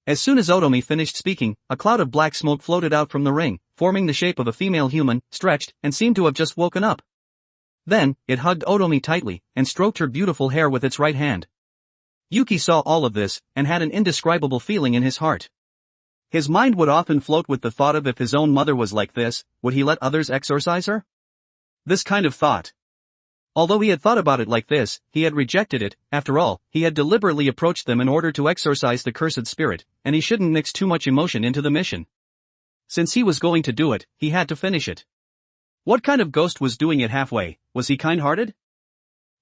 As soon as Otomi finished speaking, a cloud of black smoke floated out from the ring, forming the shape of a female human, stretched, and seemed to have just woken up. Then, it hugged Otomi tightly, and stroked her beautiful hair with its right hand. Yuki saw all of this, and had an indescribable feeling in his heart. His mind would often float with the thought of if his own mother was like this, would he let others exorcise her? This kind of thought. Although he had thought about it like this, he had rejected it. After all, he had deliberately approached them in order to exorcise the cursed spirit, and he shouldn't mix too much emotion into the mission. Since he was going to do it, he had to finish it. What kind of ghost was doing it halfway? Was he kind-hearted?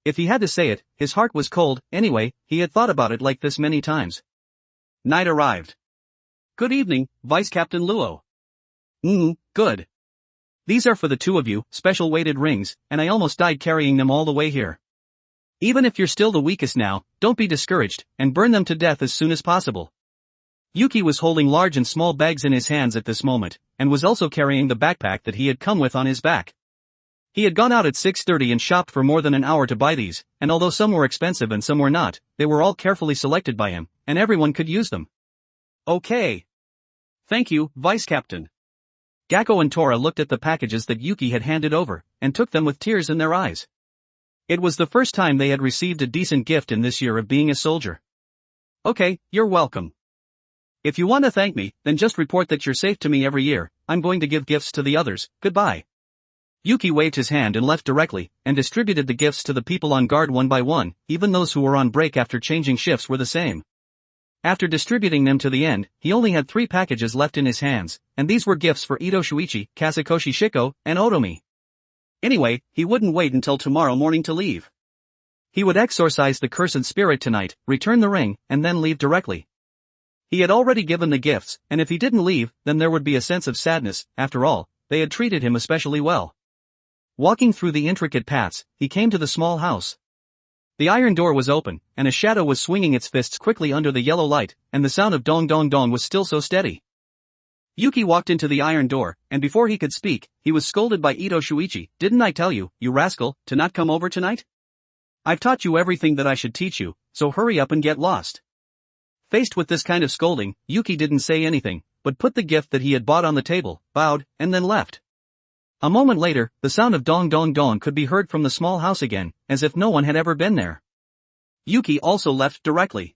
If he had to say it, his heart was cold. Anyway, he had thought about it like this many times. Night arrived. Good evening, Vice Captain Luo. Good. These are for the two of you, special weighted rings, and I almost died carrying them all the way here. Even if you're still the weakest now, don't be discouraged, and burn them to death as soon as possible. Yuki was holding large and small bags in his hands at this moment, and was also carrying the backpack that he had come with on his back. He had gone out at 6:30 and shopped for more than an hour to buy these, and although some were expensive and some were not, they were all carefully selected by him, and everyone could use them. Okay. Thank you, Vice Captain. Gakko and Tora looked at the packages that Yuki had handed over, and took them with tears in their eyes. It was the first time they had received a decent gift in this year of being a soldier. Okay, you're welcome. If you want to thank me, then just report that you're safe to me every year. I'm going to give gifts to the others. Goodbye. Yuki waved his hand and left directly, and distributed the gifts to the people on guard one by one. Even those who were on break after changing shifts were the same. After distributing them to the end, he only had 3 packages left in his hands, and these were gifts for Ito Shuichi, Kazukoshi Shiko, and Otomi. Anyway, he wouldn't wait until tomorrow morning to leave. He would exorcise the cursed spirit tonight, return the ring, and then leave directly. He had already given the gifts, and if he didn't leave, then there would be a sense of sadness. After all, they had treated him especially well. Walking through the intricate paths, he came to the small house. The iron door was open, and a shadow was swinging its fists quickly under the yellow light, and the sound of dong dong dong was still so steady. Yuki walked into the iron door, and before he could speak, he was scolded by Ito Shuichi. Didn't I tell you, you rascal, to not come over tonight? I've taught you everything that I should teach you, so hurry up and get lost. Faced with this kind of scolding, Yuki didn't say anything, but put the gift that he had bought on the table, bowed, and then left. A moment later, the sound of dong dong dong could be heard from the small house again, as if no one had ever been there. Yuki also left directly.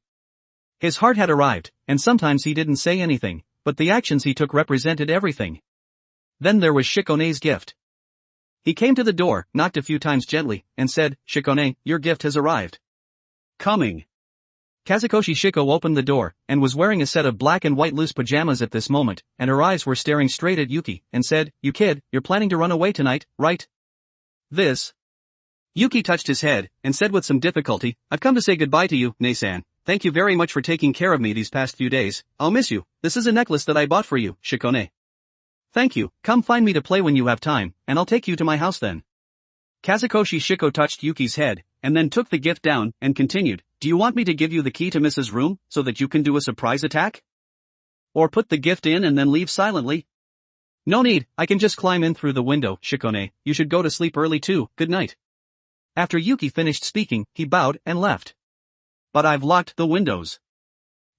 His heart had arrived, and sometimes he didn't say anything, but the actions he took represented everything. Then there was Shikone's gift. He came to the door, knocked a few times gently, and said, "Shikone, your gift has arrived." Coming. Kazukoshi Shiko opened the door, and was wearing a set of black and white loose pajamas at this moment, and her eyes were staring straight at Yuki, and said, "You kid, you're planning to run away tonight, right?" This. Yuki touched his head, and said with some difficulty, "I've come to say goodbye to you, Nei-san. Thank you very much for taking care of me these past few days. I'll miss you. This is a necklace that I bought for you, Shikone." "Thank you, come find me to play when you have time, and I'll take you to my house then." Kazukoshi Shiko touched Yuki's head, and then took the gift down, and continued, "Do you want me to give you the key to Mrs. Room, so that you can do a surprise attack? Or put the gift in and then leave silently?" "No need, I can just climb in through the window, Shikone. You should go to sleep early too, good night." After Yuki finished speaking, he bowed and left. "But I've locked the windows."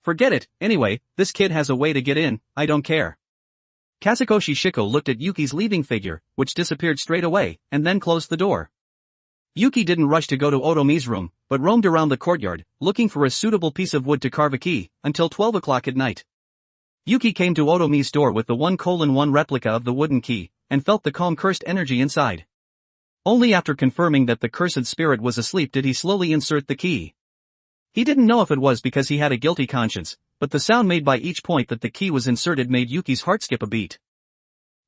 "Forget it, anyway, this kid has a way to get in, I don't care." Kazukoshi Shiko looked at Yuki's leaving figure, which disappeared straight away, and then closed the door. Yuki didn't rush to go to Otomi's room, but roamed around the courtyard, looking for a suitable piece of wood to carve a key, until 12 o'clock at night. Yuki came to Otomi's door with the 1:1 replica of the wooden key, and felt the calm cursed energy inside. Only after confirming that the cursed spirit was asleep did he slowly insert the key. He didn't know if it was because he had a guilty conscience, but the sound made by each point that the key was inserted made Yuki's heart skip a beat.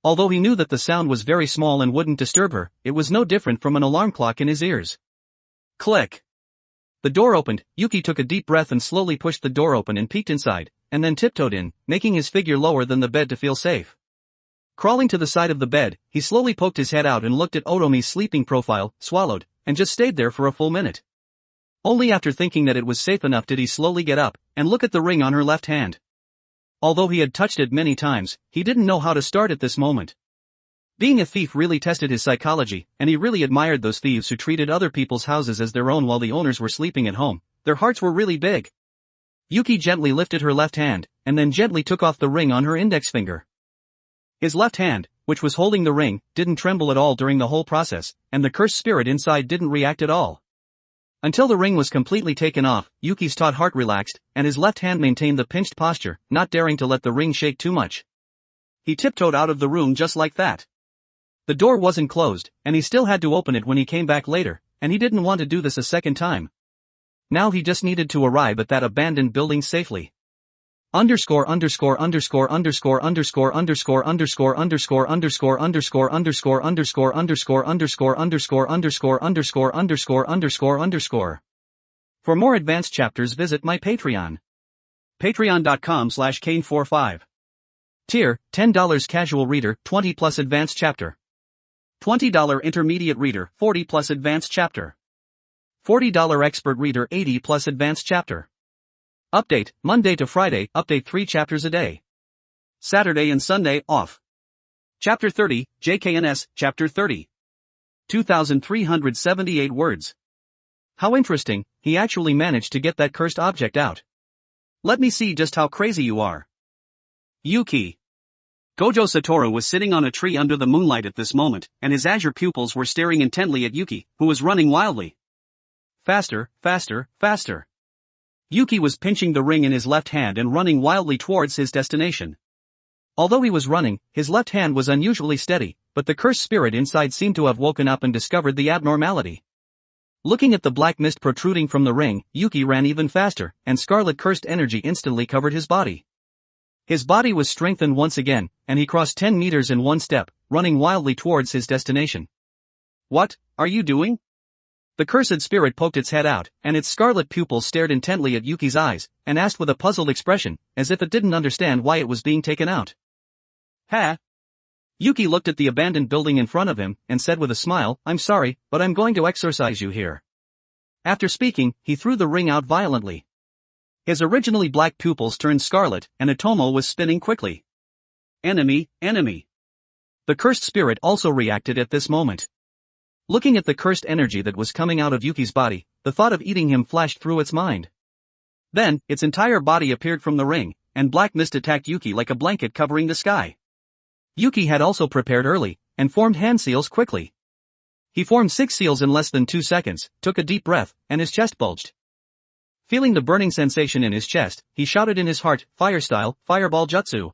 Although he knew that the sound was very small and wouldn't disturb her, it was no different from an alarm clock in his ears. Click. The door opened, Yuki took a deep breath and slowly pushed the door open and peeked inside, and then tiptoed in, making his figure lower than the bed to feel safe. Crawling to the side of the bed, he slowly poked his head out and looked at Otomi's sleeping profile, swallowed, and just stayed there for a full minute. Only after thinking that it was safe enough did he slowly get up, and look at the ring on her left hand. Although he had touched it many times, he didn't know how to start at this moment. Being a thief really tested his psychology, and he really admired those thieves who treated other people's houses as their own while the owners were sleeping at home. Their hearts were really big. Yuki gently lifted her left hand, and then gently took off the ring on her index finger. His left hand, which was holding the ring, didn't tremble at all during the whole process, and the cursed spirit inside didn't react at all. Until the ring was completely taken off, Yuki's taut heart relaxed, and his left hand maintained the pinched posture, not daring to let the ring shake too much. He tiptoed out of the room just like that. The door wasn't closed, and he still had to open it when he came back later, and he didn't want to do this a second time. Now he just needed to arrive at that abandoned building safely. Underscore underscore underscore underscore underscore underscore underscore underscore underscore underscore underscore underscore underscore underscore underscore underscore underscore underscore underscore underscore. For more advanced chapters visit my Patreon. Patreon.com/Kane45. Tier, $10 casual reader, 20 plus advanced chapter. $20 intermediate reader, 40 plus advanced chapter. $40 expert reader, 80 plus advanced chapter. Update, Monday to Friday, update 3 chapters a day. Saturday and Sunday, off. Chapter 30, JKNS, Chapter 30. 2,378 words. How interesting, he actually managed to get that cursed object out. Let me see just how crazy you are. Yuki. Gojo Satoru was sitting on a tree under the moonlight at this moment, and his azure pupils were staring intently at Yuki, who was running wildly. Faster, faster, faster. Yuki was pinching the ring in his left hand and running wildly towards his destination. Although he was running, his left hand was unusually steady, but the cursed spirit inside seemed to have woken up and discovered the abnormality. Looking at the black mist protruding from the ring, Yuki ran even faster, and scarlet cursed energy instantly covered his body. His body was strengthened once again, and he crossed 10 meters in one step, running wildly towards his destination. What are you doing? The cursed spirit poked its head out, and its scarlet pupils stared intently at Yuki's eyes, and asked with a puzzled expression, as if it didn't understand why it was being taken out. Ha! Yuki looked at the abandoned building in front of him, and said with a smile, I'm sorry, but I'm going to exorcise you here. After speaking, he threw the ring out violently. His originally black pupils turned scarlet, and Otomo was spinning quickly. Enemy, enemy. The cursed spirit also reacted at this moment. Looking at the cursed energy that was coming out of Yuki's body, the thought of eating him flashed through its mind. Then, its entire body appeared from the ring, and black mist attacked Yuki like a blanket covering the sky. Yuki had also prepared early, and formed hand seals quickly. He formed 6 seals in less than 2 seconds, took a deep breath, and his chest bulged. Feeling the burning sensation in his chest, he shouted in his heart, fire style, fireball jutsu.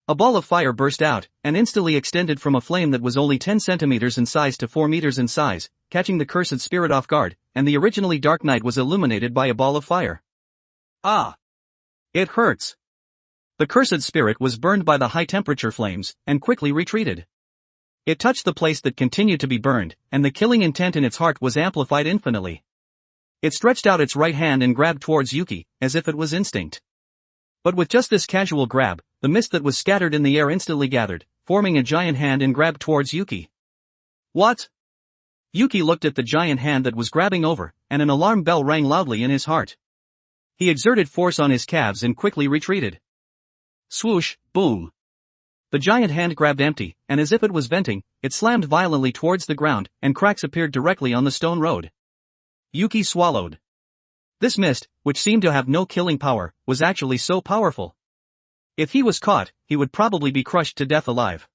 A ball of fire burst out, and instantly extended from a flame that was only 10 centimeters in size to 4 meters in size, catching the cursed spirit off guard, and the originally dark night was illuminated by a ball of fire. Ah! It hurts. The cursed spirit was burned by the high-temperature flames, and quickly retreated. It touched the place that continued to be burned, and the killing intent in its heart was amplified infinitely. It stretched out its right hand and grabbed towards Yuki, as if it was instinct. But with just this casual grab, the mist that was scattered in the air instantly gathered, forming a giant hand and grabbed towards Yuki. What? Yuki looked at the giant hand that was grabbing over, and an alarm bell rang loudly in his heart. He exerted force on his calves and quickly retreated. Swoosh, boom. The giant hand grabbed empty, and as if it was venting, it slammed violently towards the ground, and cracks appeared directly on the stone road. Yuki swallowed. This mist, which seemed to have no killing power, was actually so powerful. If he was caught, he would probably be crushed to death alive.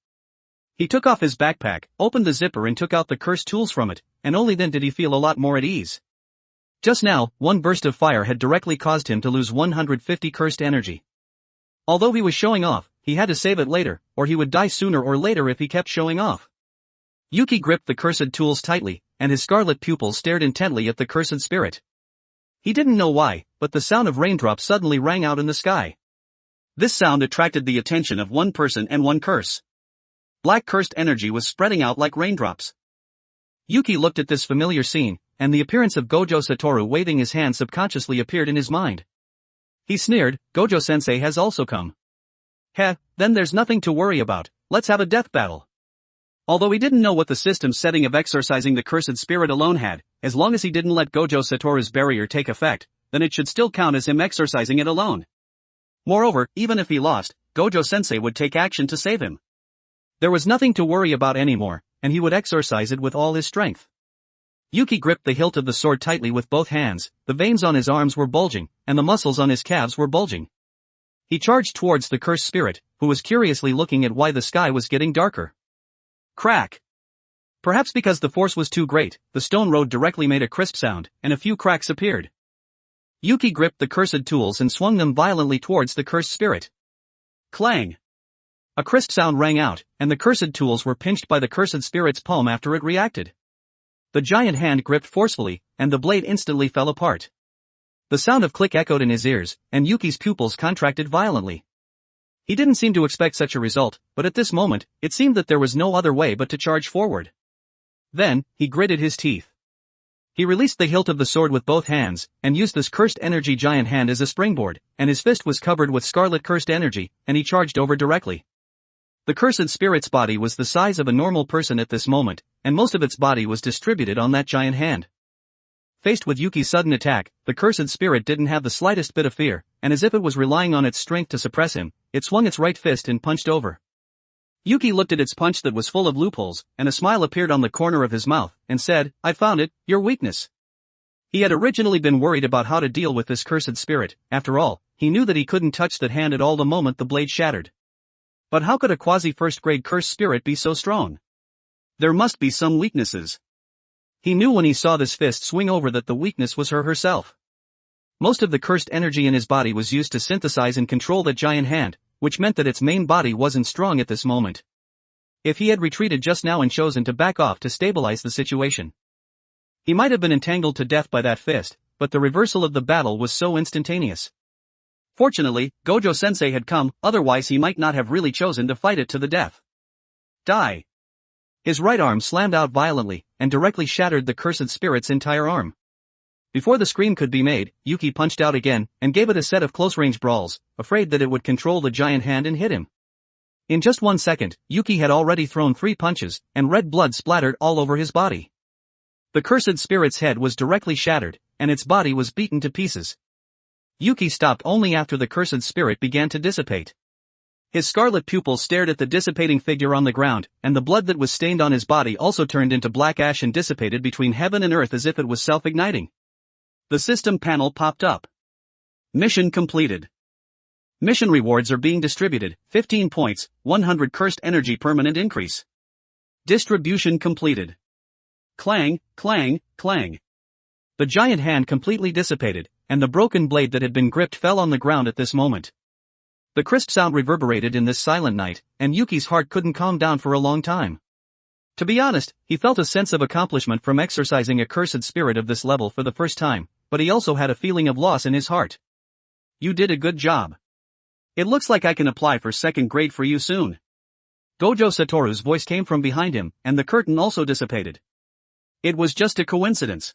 He took off his backpack, opened the zipper and took out the cursed tools from it, and only then did he feel a lot more at ease. Just now, one burst of fire had directly caused him to lose 150 cursed energy. Although he was showing off, he had to save it later, or he would die sooner or later if he kept showing off. Yuki gripped the cursed tools tightly, and his scarlet pupils stared intently at the cursed spirit. He didn't know why, but the sound of raindrops suddenly rang out in the sky. This sound attracted the attention of one person and one curse. Black cursed energy was spreading out like raindrops. Yuki looked at this familiar scene, and the appearance of Gojo Satoru waving his hand subconsciously appeared in his mind. He sneered, Gojo-sensei has also come. Heh, then there's nothing to worry about, let's have a death battle. Although he didn't know what the system's setting of exorcising the cursed spirit alone had, as long as he didn't let Gojo Satoru's barrier take effect, then it should still count as him exorcising it alone. Moreover, even if he lost, Gojo-sensei would take action to save him. There was nothing to worry about anymore, and he would exorcise it with all his strength. Yuki gripped the hilt of the sword tightly with both hands, the veins on his arms were bulging, and the muscles on his calves were bulging. He charged towards the cursed spirit, who was curiously looking at why the sky was getting darker. Crack! Perhaps because the force was too great, the stone road directly made a crisp sound, and a few cracks appeared. Yuki gripped the cursed tools and swung them violently towards the cursed spirit. Clang! A crisp sound rang out, and the cursed tools were pinched by the cursed spirit's palm after it reacted. The giant hand gripped forcefully, and the blade instantly fell apart. The sound of click echoed in his ears, and Yuki's pupils contracted violently. He didn't seem to expect such a result, but at this moment, it seemed that there was no other way but to charge forward. Then, he gritted his teeth. He released the hilt of the sword with both hands, and used this cursed energy giant hand as a springboard, and his fist was covered with scarlet cursed energy, and he charged over directly. The cursed spirit's body was the size of a normal person at this moment, and most of its body was distributed on that giant hand. Faced with Yuki's sudden attack, the cursed spirit didn't have the slightest bit of fear, and as if it was relying on its strength to suppress him, it swung its right fist and punched over. Yuki looked at its punch that was full of loopholes, and a smile appeared on the corner of his mouth, and said, "I found it, your weakness." He had originally been worried about how to deal with this cursed spirit. After all, he knew that he couldn't touch that hand at all the moment the blade shattered. But how could a quasi-first-grade cursed spirit be so strong? There must be some weaknesses. He knew when he saw this fist swing over that the weakness was her herself. Most of the cursed energy in his body was used to synthesize and control that giant hand, which meant that its main body wasn't strong at this moment. If he had retreated just now and chosen to back off to stabilize the situation, he might have been entangled to death by that fist, but the reversal of the battle was so instantaneous. Fortunately, Gojo-sensei had come, otherwise he might not have really chosen to fight it to the death. Die! His right arm slammed out violently, and directly shattered the cursed spirit's entire arm. Before the scream could be made, Yuki punched out again, and gave it a set of close-range brawls, afraid that it would control the giant hand and hit him. In just 1 second, Yuki had already thrown 3 punches, and red blood splattered all over his body. The cursed spirit's head was directly shattered, and its body was beaten to pieces. Yuki stopped only after the cursed spirit began to dissipate. His scarlet pupils stared at the dissipating figure on the ground, and the blood that was stained on his body also turned into black ash and dissipated between heaven and earth as if it was self-igniting. The system panel popped up. Mission completed. Mission rewards are being distributed, 15 points, 100 cursed energy permanent increase. Distribution completed. Clang, clang, clang. The giant hand completely dissipated, and the broken blade that had been gripped fell on the ground at this moment. The crisp sound reverberated in this silent night, and Yuki's heart couldn't calm down for a long time. To be honest, he felt a sense of accomplishment from exorcising a cursed spirit of this level for the first time, but he also had a feeling of loss in his heart. You did a good job. It looks like I can apply for 2nd grade for you soon. Gojo Satoru's voice came from behind him, and the curtain also dissipated. It was just a coincidence.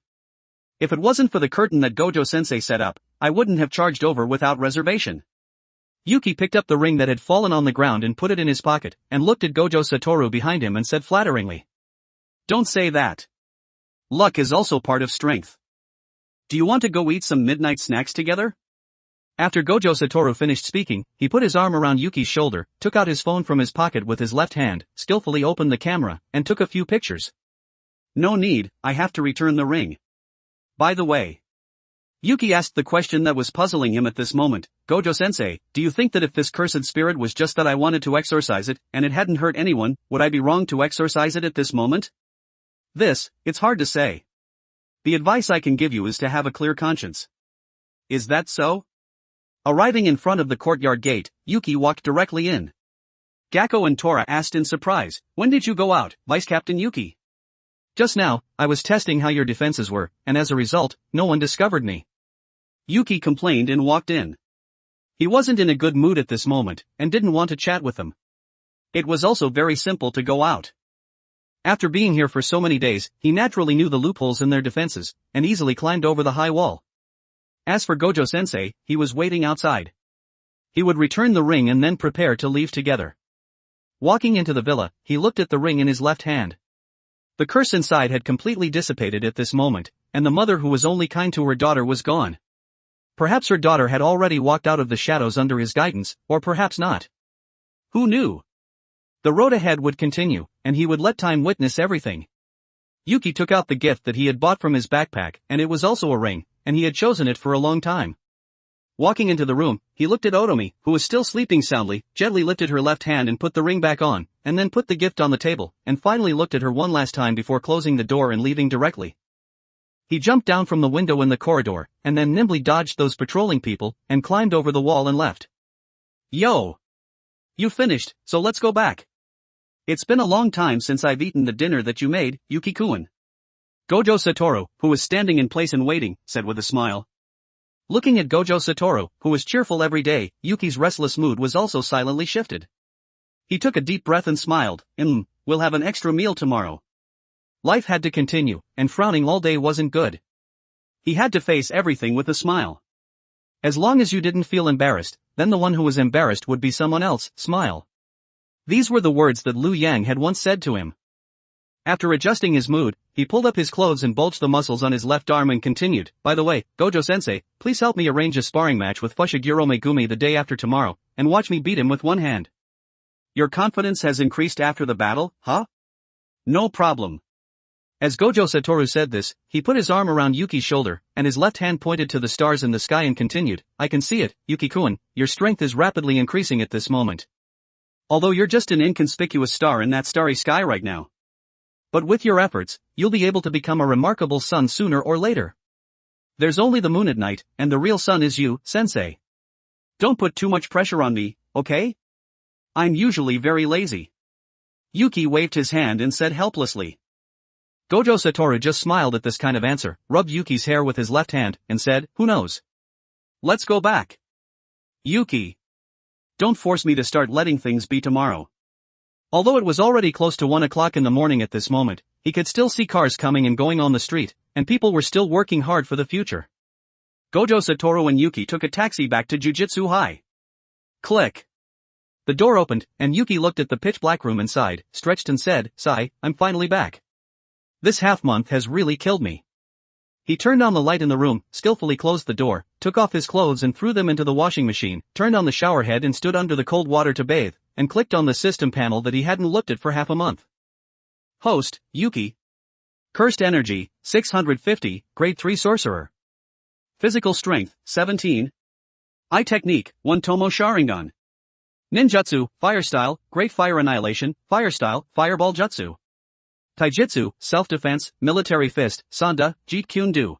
If it wasn't for the curtain that Gojo-sensei set up, I wouldn't have charged over without reservation. Yuki picked up the ring that had fallen on the ground and put it in his pocket, and looked at Gojo Satoru behind him and said flatteringly, "Don't say that. Luck is also part of strength. Do you want to go eat some midnight snacks together?" After Gojo Satoru finished speaking, he put his arm around Yuki's shoulder, took out his phone from his pocket with his left hand, skillfully opened the camera, and took a few pictures. "No need, I have to return the ring. By the way," Yuki asked the question that was puzzling him at this moment, "Gojo-sensei, do you think that if this cursed spirit was just that I wanted to exorcise it, and it hadn't hurt anyone, would I be wrong to exorcise it at this moment?" It's hard to say. The advice I can give you is to have a clear conscience. Is that so? Arriving in front of the courtyard gate, Yuki walked directly in. Gakko and Tora asked in surprise, "When did you go out, Vice Captain Yuki?" "Just now, I was testing how your defenses were, and as a result, no one discovered me." Yuki complained and walked in. He wasn't in a good mood at this moment, and didn't want to chat with them. It was also very simple to go out. After being here for so many days, he naturally knew the loopholes in their defenses, and easily climbed over the high wall. As for Gojo-sensei, he was waiting outside. He would return the ring and then prepare to leave together. Walking into the villa, he looked at the ring in his left hand. The curse inside had completely dissipated at this moment, and the mother who was only kind to her daughter was gone. Perhaps her daughter had already walked out of the shadows under his guidance, or perhaps not. Who knew? The road ahead would continue, and he would let time witness everything. Yuki took out the gift that he had bought from his backpack, and it was also a ring, and he had chosen it for a long time. Walking into the room, he looked at Otomi, who was still sleeping soundly, gently lifted her left hand and put the ring back on, and then put the gift on the table, and finally looked at her one last time before closing the door and leaving directly. He jumped down from the window in the corridor, and then nimbly dodged those patrolling people, and climbed over the wall and left. "Yo! You finished, so let's go back. It's been a long time since I've eaten the dinner that you made, Yuki-kun." Gojo Satoru, who was standing in place and waiting, said with a smile. Looking at Gojo Satoru, who was cheerful every day, Yuki's restless mood was also silently shifted. He took a deep breath and smiled. We'll have an extra meal tomorrow." Life had to continue, and frowning all day wasn't good. He had to face everything with a smile. As long as you didn't feel embarrassed, then the one who was embarrassed would be someone else. Smile. These were the words that Liu Yang had once said to him. After adjusting his mood, he pulled up his clothes and bulged the muscles on his left arm and continued, "By the way, Gojo-sensei, please help me arrange a sparring match with Fushiguro Megumi the day after tomorrow, and watch me beat him with one hand." "Your confidence has increased after the battle, huh?" "No problem." As Gojo Satoru said this, he put his arm around Yuki's shoulder, and his left hand pointed to the stars in the sky and continued, "I can see it, Yuki-kun, your strength is rapidly increasing at this moment. Although you're just an inconspicuous star in that starry sky right now. But with your efforts, you'll be able to become a remarkable sun sooner or later. There's only the moon at night, and the real sun is you, sensei. Don't put too much pressure on me, okay? I'm usually very lazy." Yuki waved his hand and said helplessly. Gojo Satoru just smiled at this kind of answer, rubbed Yuki's hair with his left hand, and said, "Who knows? Let's go back. Yuki. Don't force me to start letting things be tomorrow." Although it was already close to 1 o'clock in the morning at this moment, he could still see cars coming and going on the street, and people were still working hard for the future. Gojo Satoru and Yuki took a taxi back to Jujutsu High. Click. The door opened, and Yuki looked at the pitch-black room inside, stretched and said, "Sigh, I'm finally back. This half-month has really killed me." He turned on the light in the room, skillfully closed the door, took off his clothes and threw them into the washing machine, turned on the shower head and stood under the cold water to bathe, and clicked on the system panel that he hadn't looked at for half a month. Host, Yuki. Cursed Energy, 650, Grade 3 Sorcerer. Physical Strength, 17. Eye Technique, 1 Tomo Sharingan. Ninjutsu, Fire Style, Great Fire Annihilation, Fire Style, Fireball Jutsu. Taijutsu, Self-Defense, Military Fist, Sanda, Jeet Kune Do.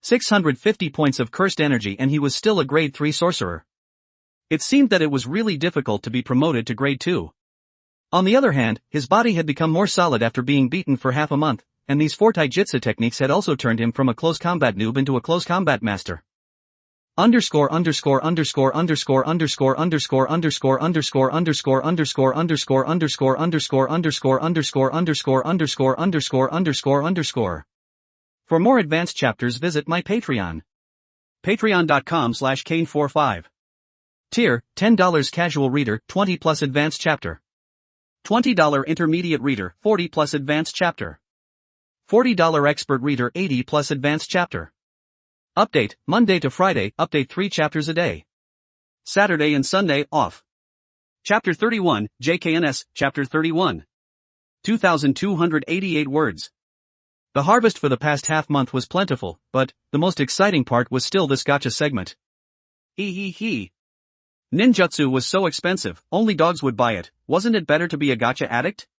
650 points of cursed energy and he was still a grade 3 sorcerer. It seemed that it was really difficult to be promoted to grade 2. On the other hand, his body had become more solid after being beaten for half a month, and these 4 taijutsu techniques had also turned him from a close combat noob into a close combat master. Underscore underscore underscore underscore underscore underscore underscore underscore underscore underscore underscore underscore underscore underscore underscore underscore underscore underscore underscore underscore. For more advanced chapters visit my Patreon. Patreon.com/Kane45. Tier, $10 casual reader, 20 plus advanced chapter. $20 intermediate reader, 40 plus advanced chapter. $40 expert reader, 80 plus advanced chapter. Update, Monday to Friday, update 3 chapters a day. Saturday and Sunday, off. Chapter 31, JKNS, Chapter 31. 2,288 words. The harvest for the past half month was plentiful, but the most exciting part was still this gacha segment. Hee. Ninjutsu was so expensive, only dogs would buy it. Wasn't it better to be a gacha addict?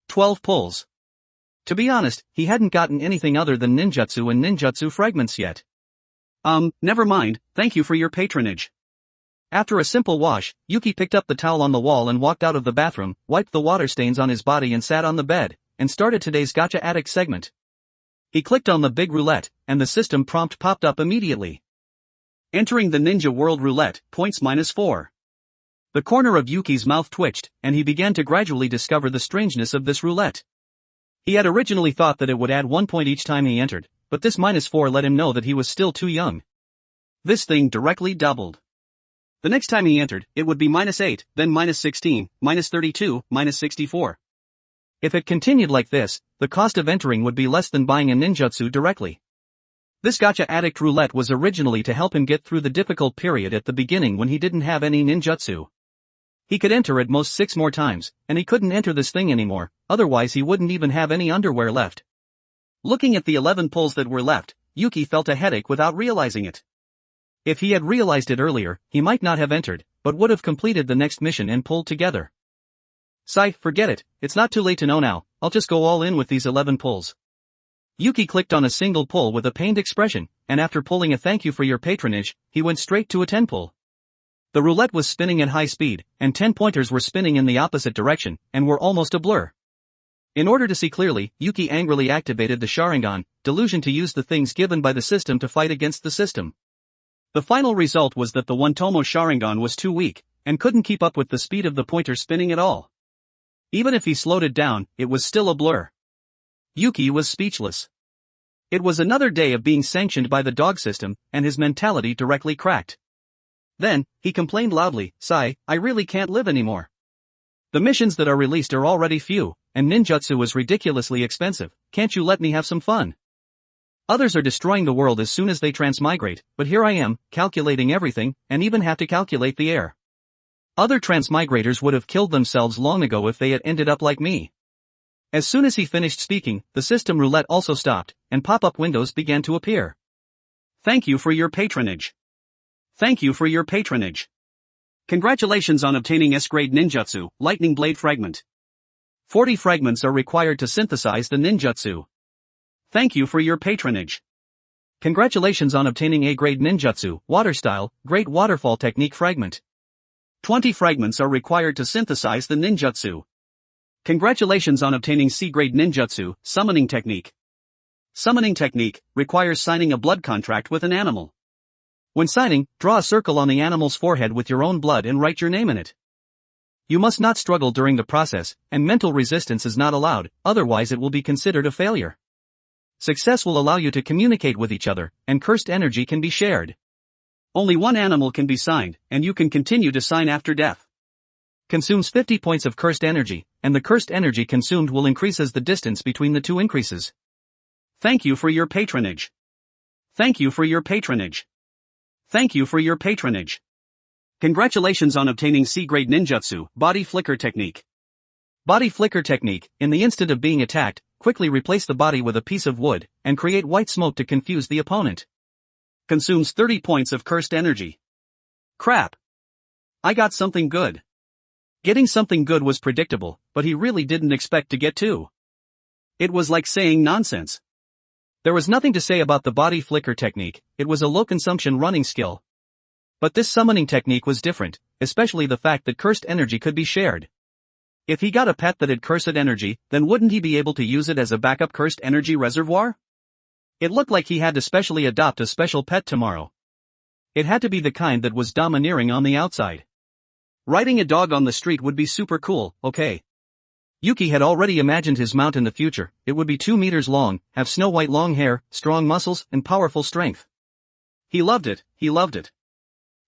12 pulls. To be honest, he hadn't gotten anything other than ninjutsu and ninjutsu fragments yet. Never mind, thank you for your patronage. After a simple wash, Yuki picked up the towel on the wall and walked out of the bathroom, wiped the water stains on his body and sat on the bed, and started today's gacha addict segment. He clicked on the big roulette, and the system prompt popped up immediately. Entering the Ninja World Roulette, points -4. The corner of Yuki's mouth twitched, and he began to gradually discover the strangeness of this roulette. He had originally thought that it would add 1 point each time he entered, but this -4 let him know that he was still too young. This thing directly doubled. The next time he entered, it would be -8, then -16, -32, -64. If it continued like this, the cost of entering would be less than buying a ninjutsu directly. This gacha addict roulette was originally to help him get through the difficult period at the beginning when he didn't have any ninjutsu. He could enter at most 6 more times, and he couldn't enter this thing anymore, otherwise he wouldn't even have any underwear left. Looking at the 11 pulls that were left, Yuki felt a headache without realizing it. If he had realized it earlier, he might not have entered, but would have completed the next mission and pulled together. Sigh, forget it, it's not too late to know now, I'll just go all in with these 11 pulls. Yuki clicked on a single pull with a pained expression, and after pulling a "thank you for your patronage," he went straight to a 10 pull. The roulette was spinning at high speed, and 10 pointers were spinning in the opposite direction, and were almost a blur. In order to see clearly, Yuki angrily activated the Sharingan, delusion to use the things given by the system to fight against the system. The final result was that the 1 Tomo Sharingan was too weak, and couldn't keep up with the speed of the pointer spinning at all. Even if he slowed it down, it was still a blur. Yuki was speechless. It was another day of being sanctioned by the dog system, and his mentality directly cracked. Then, he complained loudly, "Sai, I really can't live anymore. The missions that are released are already few, and ninjutsu is ridiculously expensive. Can't you let me have some fun? Others are destroying the world as soon as they transmigrate, but here I am, calculating everything, and even have to calculate the air. Other transmigrators would have killed themselves long ago if they had ended up like me." As soon as he finished speaking, the system roulette also stopped, and pop-up windows began to appear. "Thank you for your patronage. Thank you for your patronage. Congratulations on obtaining S-grade ninjutsu, lightning blade fragment. 40 fragments are required to synthesize the ninjutsu. Thank you for your patronage. Congratulations on obtaining A-grade ninjutsu, water style, great waterfall technique fragment. 20 fragments are required to synthesize the ninjutsu. Congratulations on obtaining C-grade ninjutsu, summoning technique. Summoning technique requires signing a blood contract with an animal. When signing, draw a circle on the animal's forehead with your own blood and write your name in it. You must not struggle during the process, and mental resistance is not allowed, otherwise it will be considered a failure. Success will allow you to communicate with each other, and cursed energy can be shared. Only one animal can be signed, and you can continue to sign after death. Consumes 50 points of cursed energy, and the cursed energy consumed will increase as the distance between the two increases. Thank you for your patronage. Thank you for your patronage. Thank you for your patronage. Congratulations on obtaining C-grade ninjutsu, body flicker technique. Body flicker technique, in the instant of being attacked, quickly replace the body with a piece of wood, and create white smoke to confuse the opponent. Consumes 30 points of cursed energy. Crap. I got something good. Getting something good was predictable, but he really didn't expect to get two. It was like saying nonsense. There was nothing to say about the body flicker technique, it was a low-consumption running skill. But this summoning technique was different, especially the fact that cursed energy could be shared. If he got a pet that had cursed energy, then wouldn't he be able to use it as a backup cursed energy reservoir? It looked like he had to specially adopt a special pet tomorrow. It had to be the kind that was domineering on the outside. Riding a dog on the street would be super cool, okay? Yuki had already imagined his mount in the future. It would be 2 meters long, have snow-white long hair, strong muscles, and powerful strength. He loved it, he loved it.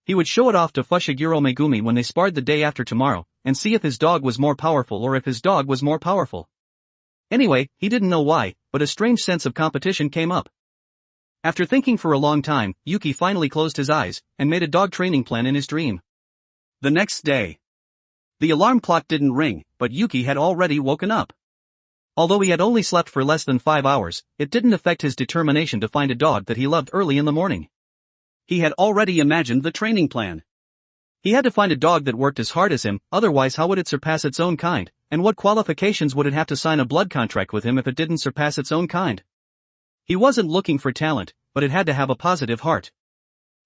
He would show it off to Fushiguro Megumi when they sparred the day after tomorrow, and see if his dog was more powerful or if his dog was more powerful. Anyway, he didn't know why, but a strange sense of competition came up. After thinking for a long time, Yuki finally closed his eyes, and made a dog training plan in his dream. The next day. The alarm clock didn't ring, but Yuki had already woken up. Although he had only slept for less than 5 hours, it didn't affect his determination to find a dog that he loved early in the morning. He had already imagined the training plan. He had to find a dog that worked as hard as him, otherwise how would it surpass its own kind, and what qualifications would it have to sign a blood contract with him if it didn't surpass its own kind? He wasn't looking for talent, but it had to have a positive heart.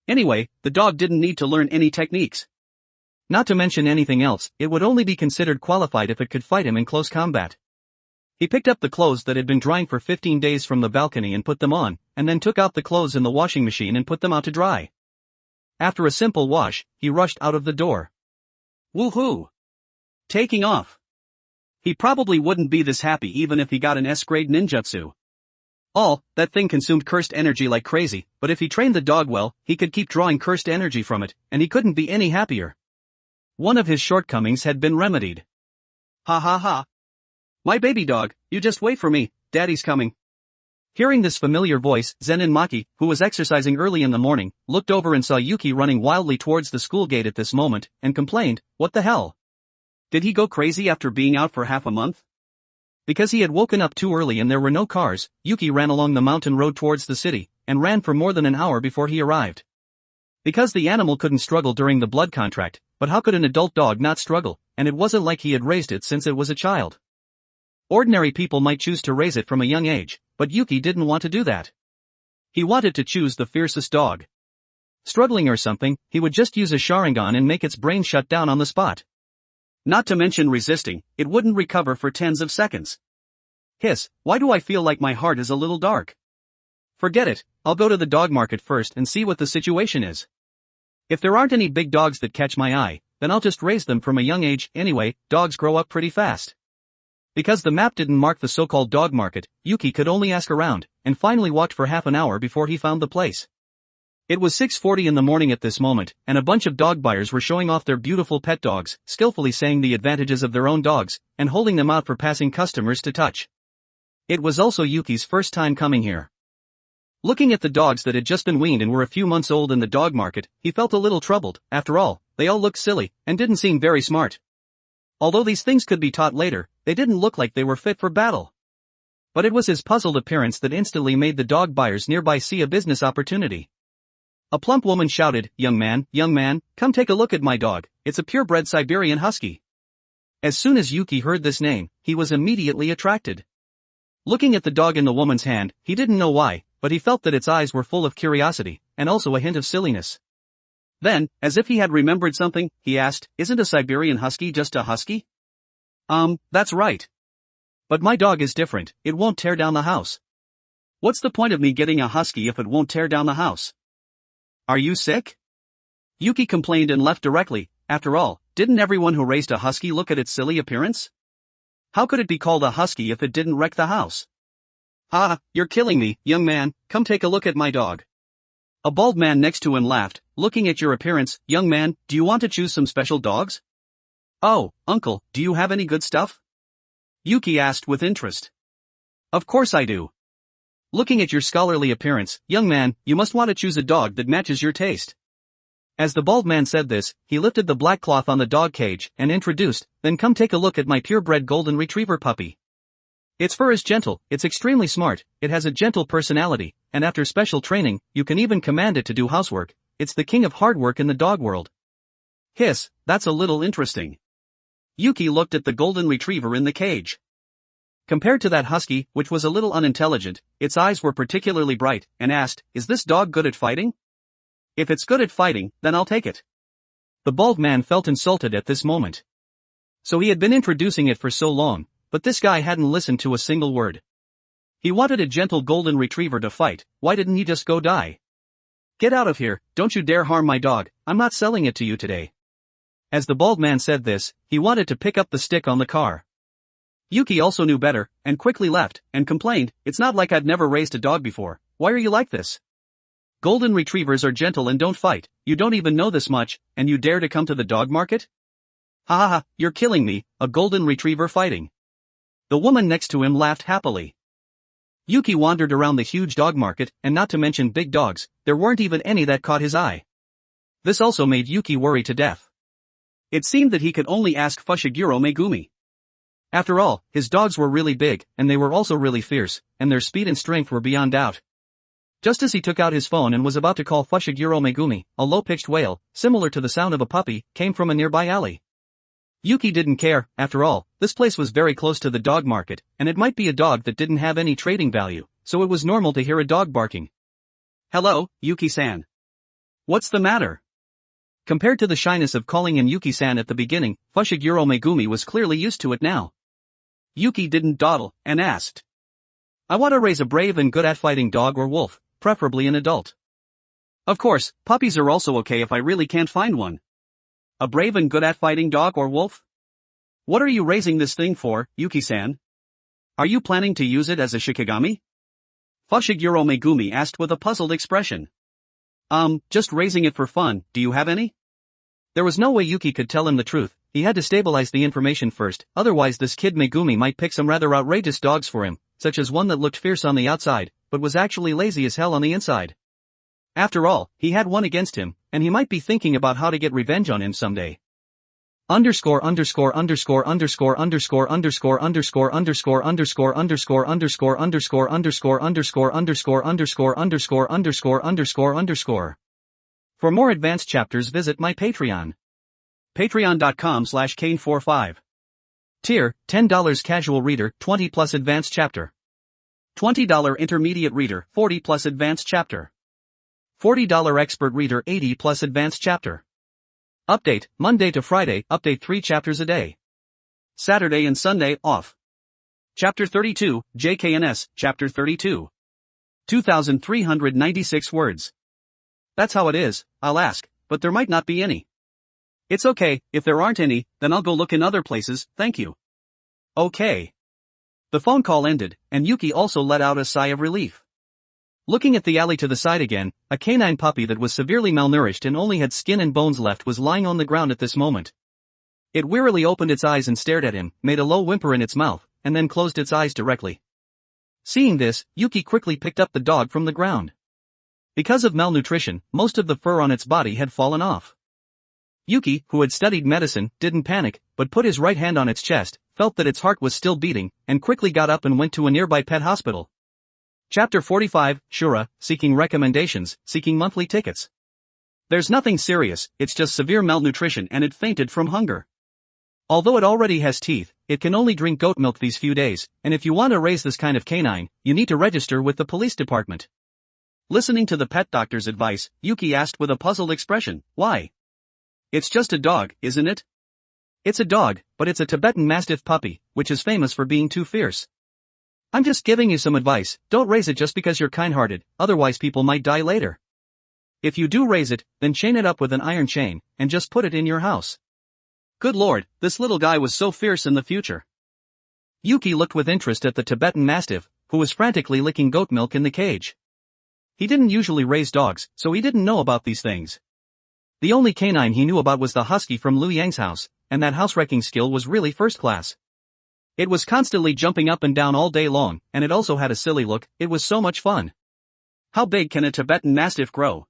Anyway, the dog didn't need to learn any techniques. Not to mention anything else, it would only be considered qualified if it could fight him in close combat. He picked up the clothes that had been drying for 15 days from the balcony and put them on, and then took out the clothes in the washing machine and put them out to dry. After a simple wash, he rushed out of the door. Woohoo! Taking off. He probably wouldn't be this happy even if he got an S-grade ninjutsu. That thing consumed cursed energy like crazy, but if he trained the dog well, he could keep drawing cursed energy from it, and he couldn't be any happier. One of his shortcomings had been remedied. Ha ha ha. My baby dog, you just wait for me, Daddy's coming. Hearing this familiar voice, Zenin Maki, who was exercising early in the morning, looked over and saw Yuki running wildly towards the school gate at this moment, and complained, "What the hell? Did he go crazy after being out for half a month?" Because he had woken up too early and there were no cars, Yuki ran along the mountain road towards the city, and ran for more than an hour before he arrived. Because the animal couldn't struggle during the blood contract, but how could an adult dog not struggle, and it wasn't like he had raised it since it was a child. Ordinary people might choose to raise it from a young age, but Yuki didn't want to do that. He wanted to choose the fiercest dog. Struggling or something, he would just use a Sharingan and make its brain shut down on the spot. Not to mention resisting, it wouldn't recover for tens of seconds. Hiss, why do I feel like my heart is a little dark? Forget it, I'll go to the dog market first and see what the situation is. If there aren't any big dogs that catch my eye, then I'll just raise them from a young age. Anyway, dogs grow up pretty fast. Because the map didn't mark the so-called dog market, Yuki could only ask around, and finally walked for half an hour before he found the place. It was 6:40 in the morning at this moment, and a bunch of dog buyers were showing off their beautiful pet dogs, skillfully saying the advantages of their own dogs, and holding them out for passing customers to touch. It was also Yuki's first time coming here. Looking at the dogs that had just been weaned and were a few months old in the dog market, he felt a little troubled. After all, they all looked silly, and didn't seem very smart. Although these things could be taught later, they didn't look like they were fit for battle. But it was his puzzled appearance that instantly made the dog buyers nearby see a business opportunity. A plump woman shouted, young man, come take a look at my dog, it's a purebred Siberian Husky." As soon as Yuki heard this name, he was immediately attracted. Looking at the dog in the woman's hand, he didn't know why, but he felt that its eyes were full of curiosity, and also a hint of silliness. Then, as if he had remembered something, he asked, "Isn't a Siberian Husky just a husky?" That's right. But my dog is different, it won't tear down the house." "What's the point of me getting a husky if it won't tear down the house?" "Are you sick?" Yuki complained and left directly. After all, didn't everyone who raised a husky look at its silly appearance? How could it be called a husky if it didn't wreck the house? "Ah, you're killing me, young man, come take a look at my dog." A bald man next to him laughed, "Looking at your appearance, young man, do you want to choose some special dogs?" "Oh, uncle, do you have any good stuff?" Yuki asked with interest. "Of course I do. Looking at your scholarly appearance, young man, you must want to choose a dog that matches your taste." As the bald man said this, he lifted the black cloth on the dog cage and introduced, "Then come take a look at my purebred golden retriever puppy. Its fur is gentle, it's extremely smart, it has a gentle personality, and after special training, you can even command it to do housework. It's the king of hard work in the dog world." Hiss, that's a little interesting. Yuki looked at the golden retriever in the cage. Compared to that husky, which was a little unintelligent, its eyes were particularly bright, and asked, "Is this dog good at fighting?" "If it's good at fighting, then I'll take it." The bald man felt insulted at this moment. So he had been introducing it for so long, but this guy hadn't listened to a single word. He wanted a gentle golden retriever to fight, why didn't he just go die? "Get out of here, don't you dare harm my dog, I'm not selling it to you today." As the bald man said this, he wanted to pick up the stick on the car. Yuki also knew better, and quickly left, and complained, "It's not like I've never raised a dog before, why are you like this? Golden retrievers are gentle and don't fight, you don't even know this much, and you dare to come to the dog market? Ha ha ha, you're killing me, a golden retriever fighting." The woman next to him laughed happily. Yuki wandered around the huge dog market, and not to mention big dogs, there weren't even any that caught his eye. This also made Yuki worry to death. It seemed that he could only ask Fushiguro Megumi. After all, his dogs were really big, and they were also really fierce, and their speed and strength were beyond doubt. Just as he took out his phone and was about to call Fushiguro Megumi, a low-pitched wail, similar to the sound of a puppy, came from a nearby alley. Yuki didn't care, after all, this place was very close to the dog market, and it might be a dog that didn't have any trading value, so it was normal to hear a dog barking. "Hello, Yuki-san. What's the matter?" Compared to the shyness of calling him Yuki-san at the beginning, Fushiguro Megumi was clearly used to it now. Yuki didn't dawdle, and asked, "I want to raise a brave and good at fighting dog or wolf, preferably an adult. Of course, puppies are also okay if I really can't find one. A brave and good at fighting dog or wolf? What are you raising this thing for, Yuki-san? Are you planning to use it as a shikigami?" Fushiguro Megumi asked with a puzzled expression. Just raising it for fun, do you have any?" There was no way Yuki could tell him the truth, he had to stabilize the information first, otherwise this kid Megumi might pick some rather outrageous dogs for him, such as one that looked fierce on the outside, but was actually lazy as hell on the inside. After all, he had one against him, and he might be thinking about how to get revenge on him someday. Underscore underscore underscore underscore underscore underscore underscore underscore underscore underscore underscore underscore underscore underscore underscore underscore underscore underscore underscore underscore. For more advanced chapters visit my Patreon. Patreon.com/Kane45. Tier, $10 casual reader, 20 plus advanced chapter. $20 intermediate reader, 40 plus advanced chapter. $40 expert reader, 80 plus advanced chapter. Update, Monday to Friday, update 3 chapters a day. Saturday and Sunday, off. Chapter 32, JKNS, Chapter 32. 2,396 words. That's how it is, I'll ask, but there might not be any. It's okay, if there aren't any, then I'll go look in other places, thank you. Okay. The phone call ended, and Yuki also let out a sigh of relief. Looking at the alley to the side again, a canine puppy that was severely malnourished and only had skin and bones left was lying on the ground at this moment. It wearily opened its eyes and stared at him, made a low whimper in its mouth, and then closed its eyes directly. Seeing this, Yuki quickly picked up the dog from the ground. Because of malnutrition, most of the fur on its body had fallen off. Yuki, who had studied medicine, didn't panic, but put his right hand on its chest, felt that its heart was still beating, and quickly got up and went to a nearby pet hospital. Chapter 45, Shura, seeking recommendations, seeking monthly tickets. There's nothing serious, it's just severe malnutrition and it fainted from hunger. Although it already has teeth, it can only drink goat milk these few days, and if you want to raise this kind of canine, you need to register with the police department. Listening to the pet doctor's advice, Yuki asked with a puzzled expression, why? It's just a dog, isn't it? It's a dog, but it's a Tibetan Mastiff puppy, which is famous for being too fierce. I'm just giving you some advice, don't raise it just because you're kind-hearted, otherwise people might die later. If you do raise it, then chain it up with an iron chain, and just put it in your house. Good lord, this little guy was so fierce in the future. Yuki looked with interest at the Tibetan Mastiff, who was frantically licking goat milk in the cage. He didn't usually raise dogs, so he didn't know about these things. The only canine he knew about was the husky from Liu Yang's house, and that house-wrecking skill was really first class. It was constantly jumping up and down all day long, and it also had a silly look, it was so much fun. How big can a Tibetan Mastiff grow?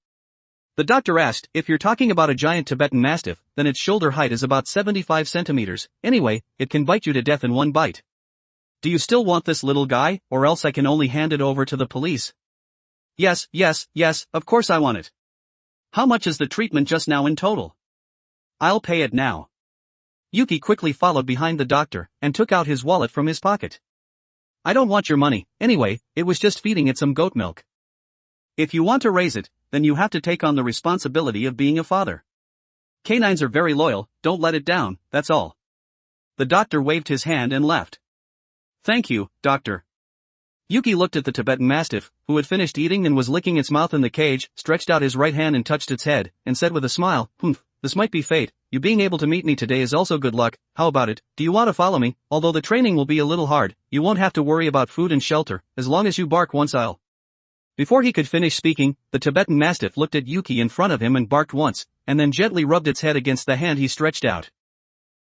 The doctor asked. If you're talking about a giant Tibetan Mastiff, then its shoulder height is about 75 centimeters, anyway, it can bite you to death in one bite. Do you still want this little guy, or else I can only hand it over to the police? Yes, of course I want it. How much is the treatment just now in total? I'll pay it now. Yuki quickly followed behind the doctor, and took out his wallet from his pocket. I don't want your money, anyway, it was just feeding it some goat milk. If you want to raise it, then you have to take on the responsibility of being a father. Canines are very loyal, don't let it down, that's all. The doctor waved his hand and left. Thank you, doctor. Yuki looked at the Tibetan Mastiff, who had finished eating and was licking its mouth in the cage, stretched out his right hand and touched its head, and said with a smile, this might be fate, you being able to meet me today is also good luck, how about it, do you want to follow me? Although the training will be a little hard, you won't have to worry about food and shelter, as long as you bark once I'll. Before he could finish speaking, the Tibetan Mastiff looked at Yuki in front of him and barked once, and then gently rubbed its head against the hand he stretched out.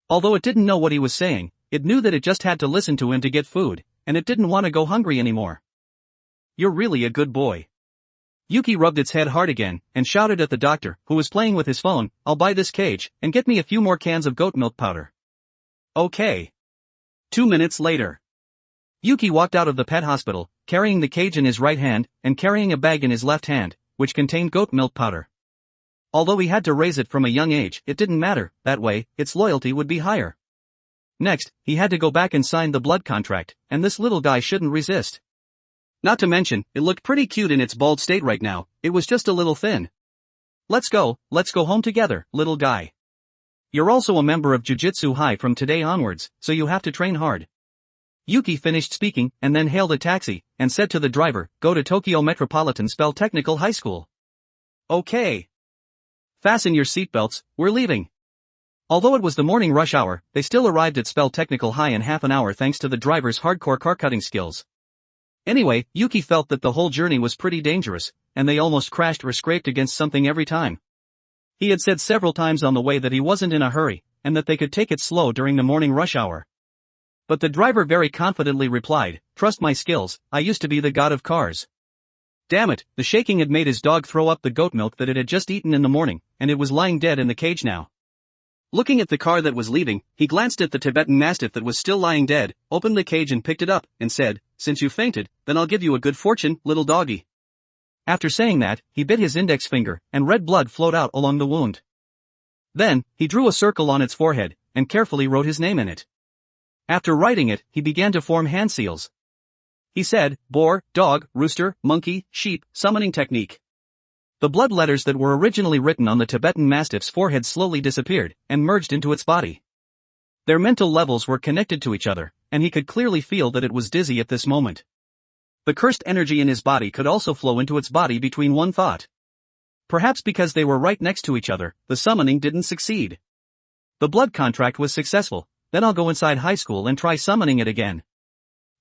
Although it didn't know what he was saying, it knew that it just had to listen to him to get food, and it didn't want to go hungry anymore. You're really a good boy. Yuki rubbed its head hard again, and shouted at the doctor, who was playing with his phone, I'll buy this cage, and get me a few more cans of goat milk powder. Okay. 2 minutes later. Yuki walked out of the pet hospital, carrying the cage in his right hand, and carrying a bag in his left hand, which contained goat milk powder. Although he had to raise it from a young age, it didn't matter, that way, its loyalty would be higher. Next, he had to go back and sign the blood contract, and this little guy shouldn't resist. Not to mention, it looked pretty cute in its bald state right now, it was just a little thin. Let's go home together, little guy. You're also a member of Jujutsu High from today onwards, so you have to train hard. Yuki finished speaking, and then hailed a taxi, and said to the driver, go to Tokyo Metropolitan Technical High School. Okay. Fasten your seatbelts, we're leaving. Although it was the morning rush hour, they still arrived at Spell Technical High in half an hour thanks to the driver's hardcore car cutting skills. Anyway, Yuki felt that the whole journey was pretty dangerous, and they almost crashed or scraped against something every time. He had said several times on the way that he wasn't in a hurry, and that they could take it slow during the morning rush hour. But the driver very confidently replied, trust my skills, I used to be the god of cars. Damn it, the shaking had made his dog throw up the goat milk that it had just eaten in the morning, and it was lying dead in the cage now. Looking at the car that was leaving, he glanced at the Tibetan Mastiff that was still lying dead, opened the cage and picked it up, and said, since you fainted, then I'll give you a good fortune, little doggy. After saying that, he bit his index finger, and red blood flowed out along the wound. Then, he drew a circle on its forehead, and carefully wrote his name in it. After writing it, he began to form hand seals. He said, boar, dog, rooster, monkey, sheep, summoning technique. The blood letters that were originally written on the Tibetan Mastiff's forehead slowly disappeared, and merged into its body. Their mental levels were connected to each other, and he could clearly feel that it was dizzy at this moment. The cursed energy in his body could also flow into its body between one thought. Perhaps because they were right next to each other, the summoning didn't succeed. The blood contract was successful, then I'll go inside high school and try summoning it again.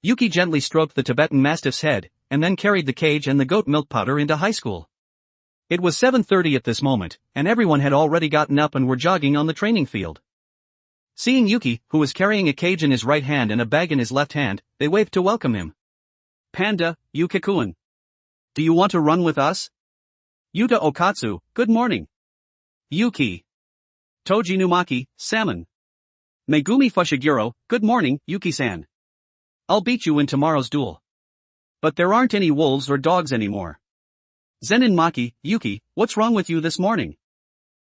Yuki gently stroked the Tibetan Mastiff's head, and then carried the cage and the goat milk powder into high school. It was 7:30 at this moment, and everyone had already gotten up and were jogging on the training field. Seeing Yuki, who was carrying a cage in his right hand and a bag in his left hand, they waved to welcome him. Panda, Yuki-kun. Do you want to run with us? Yuta Okatsu, good morning. Yuki. Toji Numaki, salmon. Megumi Fushiguro, good morning, Yuki-san. I'll beat you in tomorrow's duel. But there aren't any wolves or dogs anymore. Zenin Maki, Yuki, what's wrong with you this morning?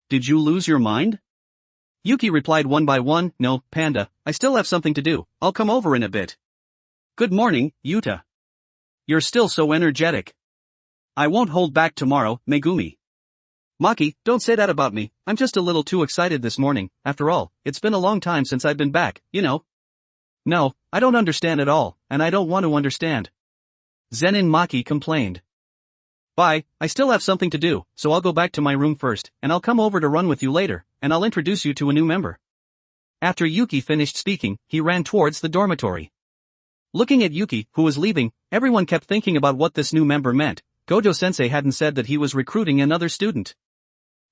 Did you lose your mind? Yuki replied one by one, no, Panda, I still have something to do, I'll come over in a bit. Good morning, Yuta. You're still so energetic. I won't hold back tomorrow, Megumi. Maki, don't say that about me, I'm just a little too excited this morning, after all, it's been a long time since I've been back, you know. No, I don't understand at all, and I don't want to understand. Zenin Maki complained. Bye, I still have something to do, so I'll go back to my room first, and I'll come over to run with you later, and I'll introduce you to a new member. After Yuki finished speaking, he ran towards the dormitory. Looking at Yuki, who was leaving, everyone kept thinking about what this new member meant. Gojo-sensei hadn't said that he was recruiting another student.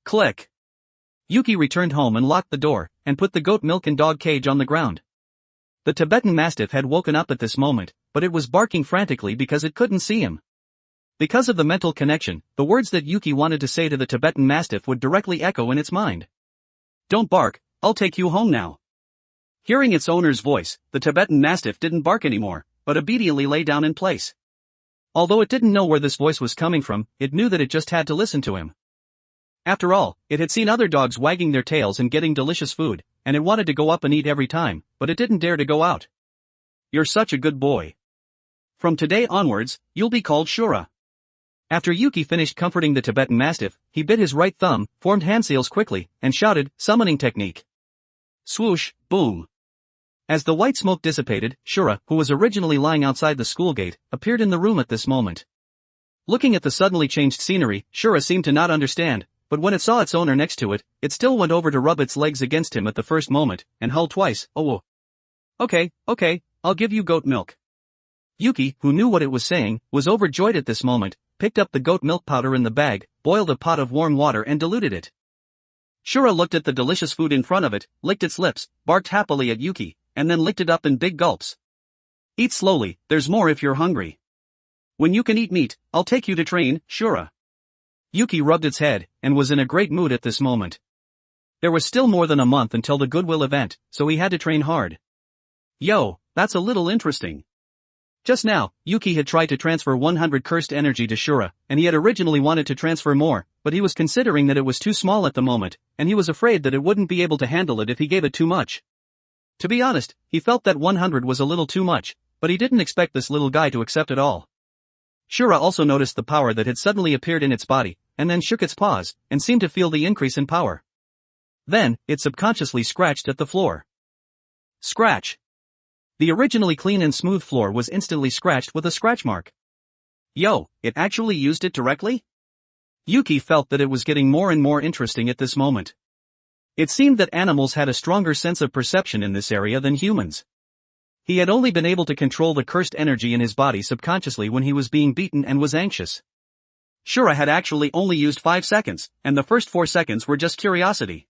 Click. Yuki returned home and locked the door, and put the goat milk and dog cage on the ground. The Tibetan Mastiff had woken up at this moment, but it was barking frantically because it couldn't see him. Because of the mental connection, the words that Yuki wanted to say to the Tibetan Mastiff would directly echo in its mind. Don't bark, I'll take you home now. Hearing its owner's voice, the Tibetan Mastiff didn't bark anymore, but obediently lay down in place. Although it didn't know where this voice was coming from, it knew that it just had to listen to him. After all, it had seen other dogs wagging their tails and getting delicious food, and it wanted to go up and eat every time, but it didn't dare to go out. You're such a good boy. From today onwards, you'll be called Shura. After Yuki finished comforting the Tibetan Mastiff, he bit his right thumb, formed hand seals quickly, and shouted, summoning technique. Swoosh, boom. As the white smoke dissipated, Shura, who was originally lying outside the school gate, appeared in the room at this moment. Looking at the suddenly changed scenery, Shura seemed to not understand, but when it saw its owner next to it, it still went over to rub its legs against him at the first moment, and hulled twice, oh. Okay, I'll give you goat milk. Yuki, who knew what it was saying, was overjoyed at this moment, picked up the goat milk powder in the bag, boiled a pot of warm water and diluted it. Shura looked at the delicious food in front of it, licked its lips, barked happily at Yuki, and then licked it up in big gulps. Eat slowly, there's more if you're hungry. When you can eat meat, I'll take you to train, Shura. Yuki rubbed its head, and was in a great mood at this moment. There was still more than a month until the Goodwill event, so he had to train hard. Yo, that's a little interesting. Just now, Yuki had tried to transfer 100 cursed energy to Shura, and he had originally wanted to transfer more, but he was considering that it was too small at the moment, and he was afraid that it wouldn't be able to handle it if he gave it too much. To be honest, he felt that 100 was a little too much, but he didn't expect this little guy to accept it all. Shura also noticed the power that had suddenly appeared in its body, and then shook its paws, and seemed to feel the increase in power. Then, it subconsciously scratched at the floor. Scratch. The originally clean and smooth floor was instantly scratched with a scratch mark. Yo, it actually used it directly? Yuki felt that it was getting more and more interesting at this moment. It seemed that animals had a stronger sense of perception in this area than humans. He had only been able to control the cursed energy in his body subconsciously when he was being beaten and was anxious. Shura had actually only used 5 seconds, and the first 4 seconds were just curiosity.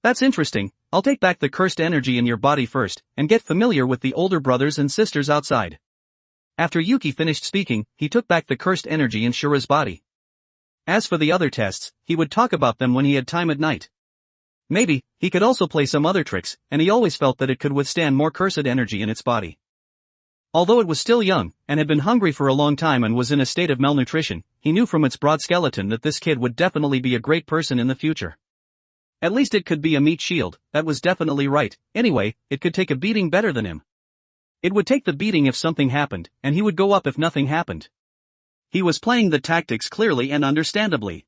That's interesting, I'll take back the cursed energy in your body first, and get familiar with the older brothers and sisters outside. After Yuki finished speaking, he took back the cursed energy in Shura's body. As for the other tests, he would talk about them when he had time at night. Maybe, he could also play some other tricks, and he always felt that it could withstand more cursed energy in its body. Although it was still young, and had been hungry for a long time and was in a state of malnutrition, he knew from its broad skeleton that this kid would definitely be a great person in the future. At least it could be a meat shield, that was definitely right. Anyway, it could take a beating better than him. It would take the beating if something happened, and he would go up if nothing happened. He was playing the tactics clearly and understandably.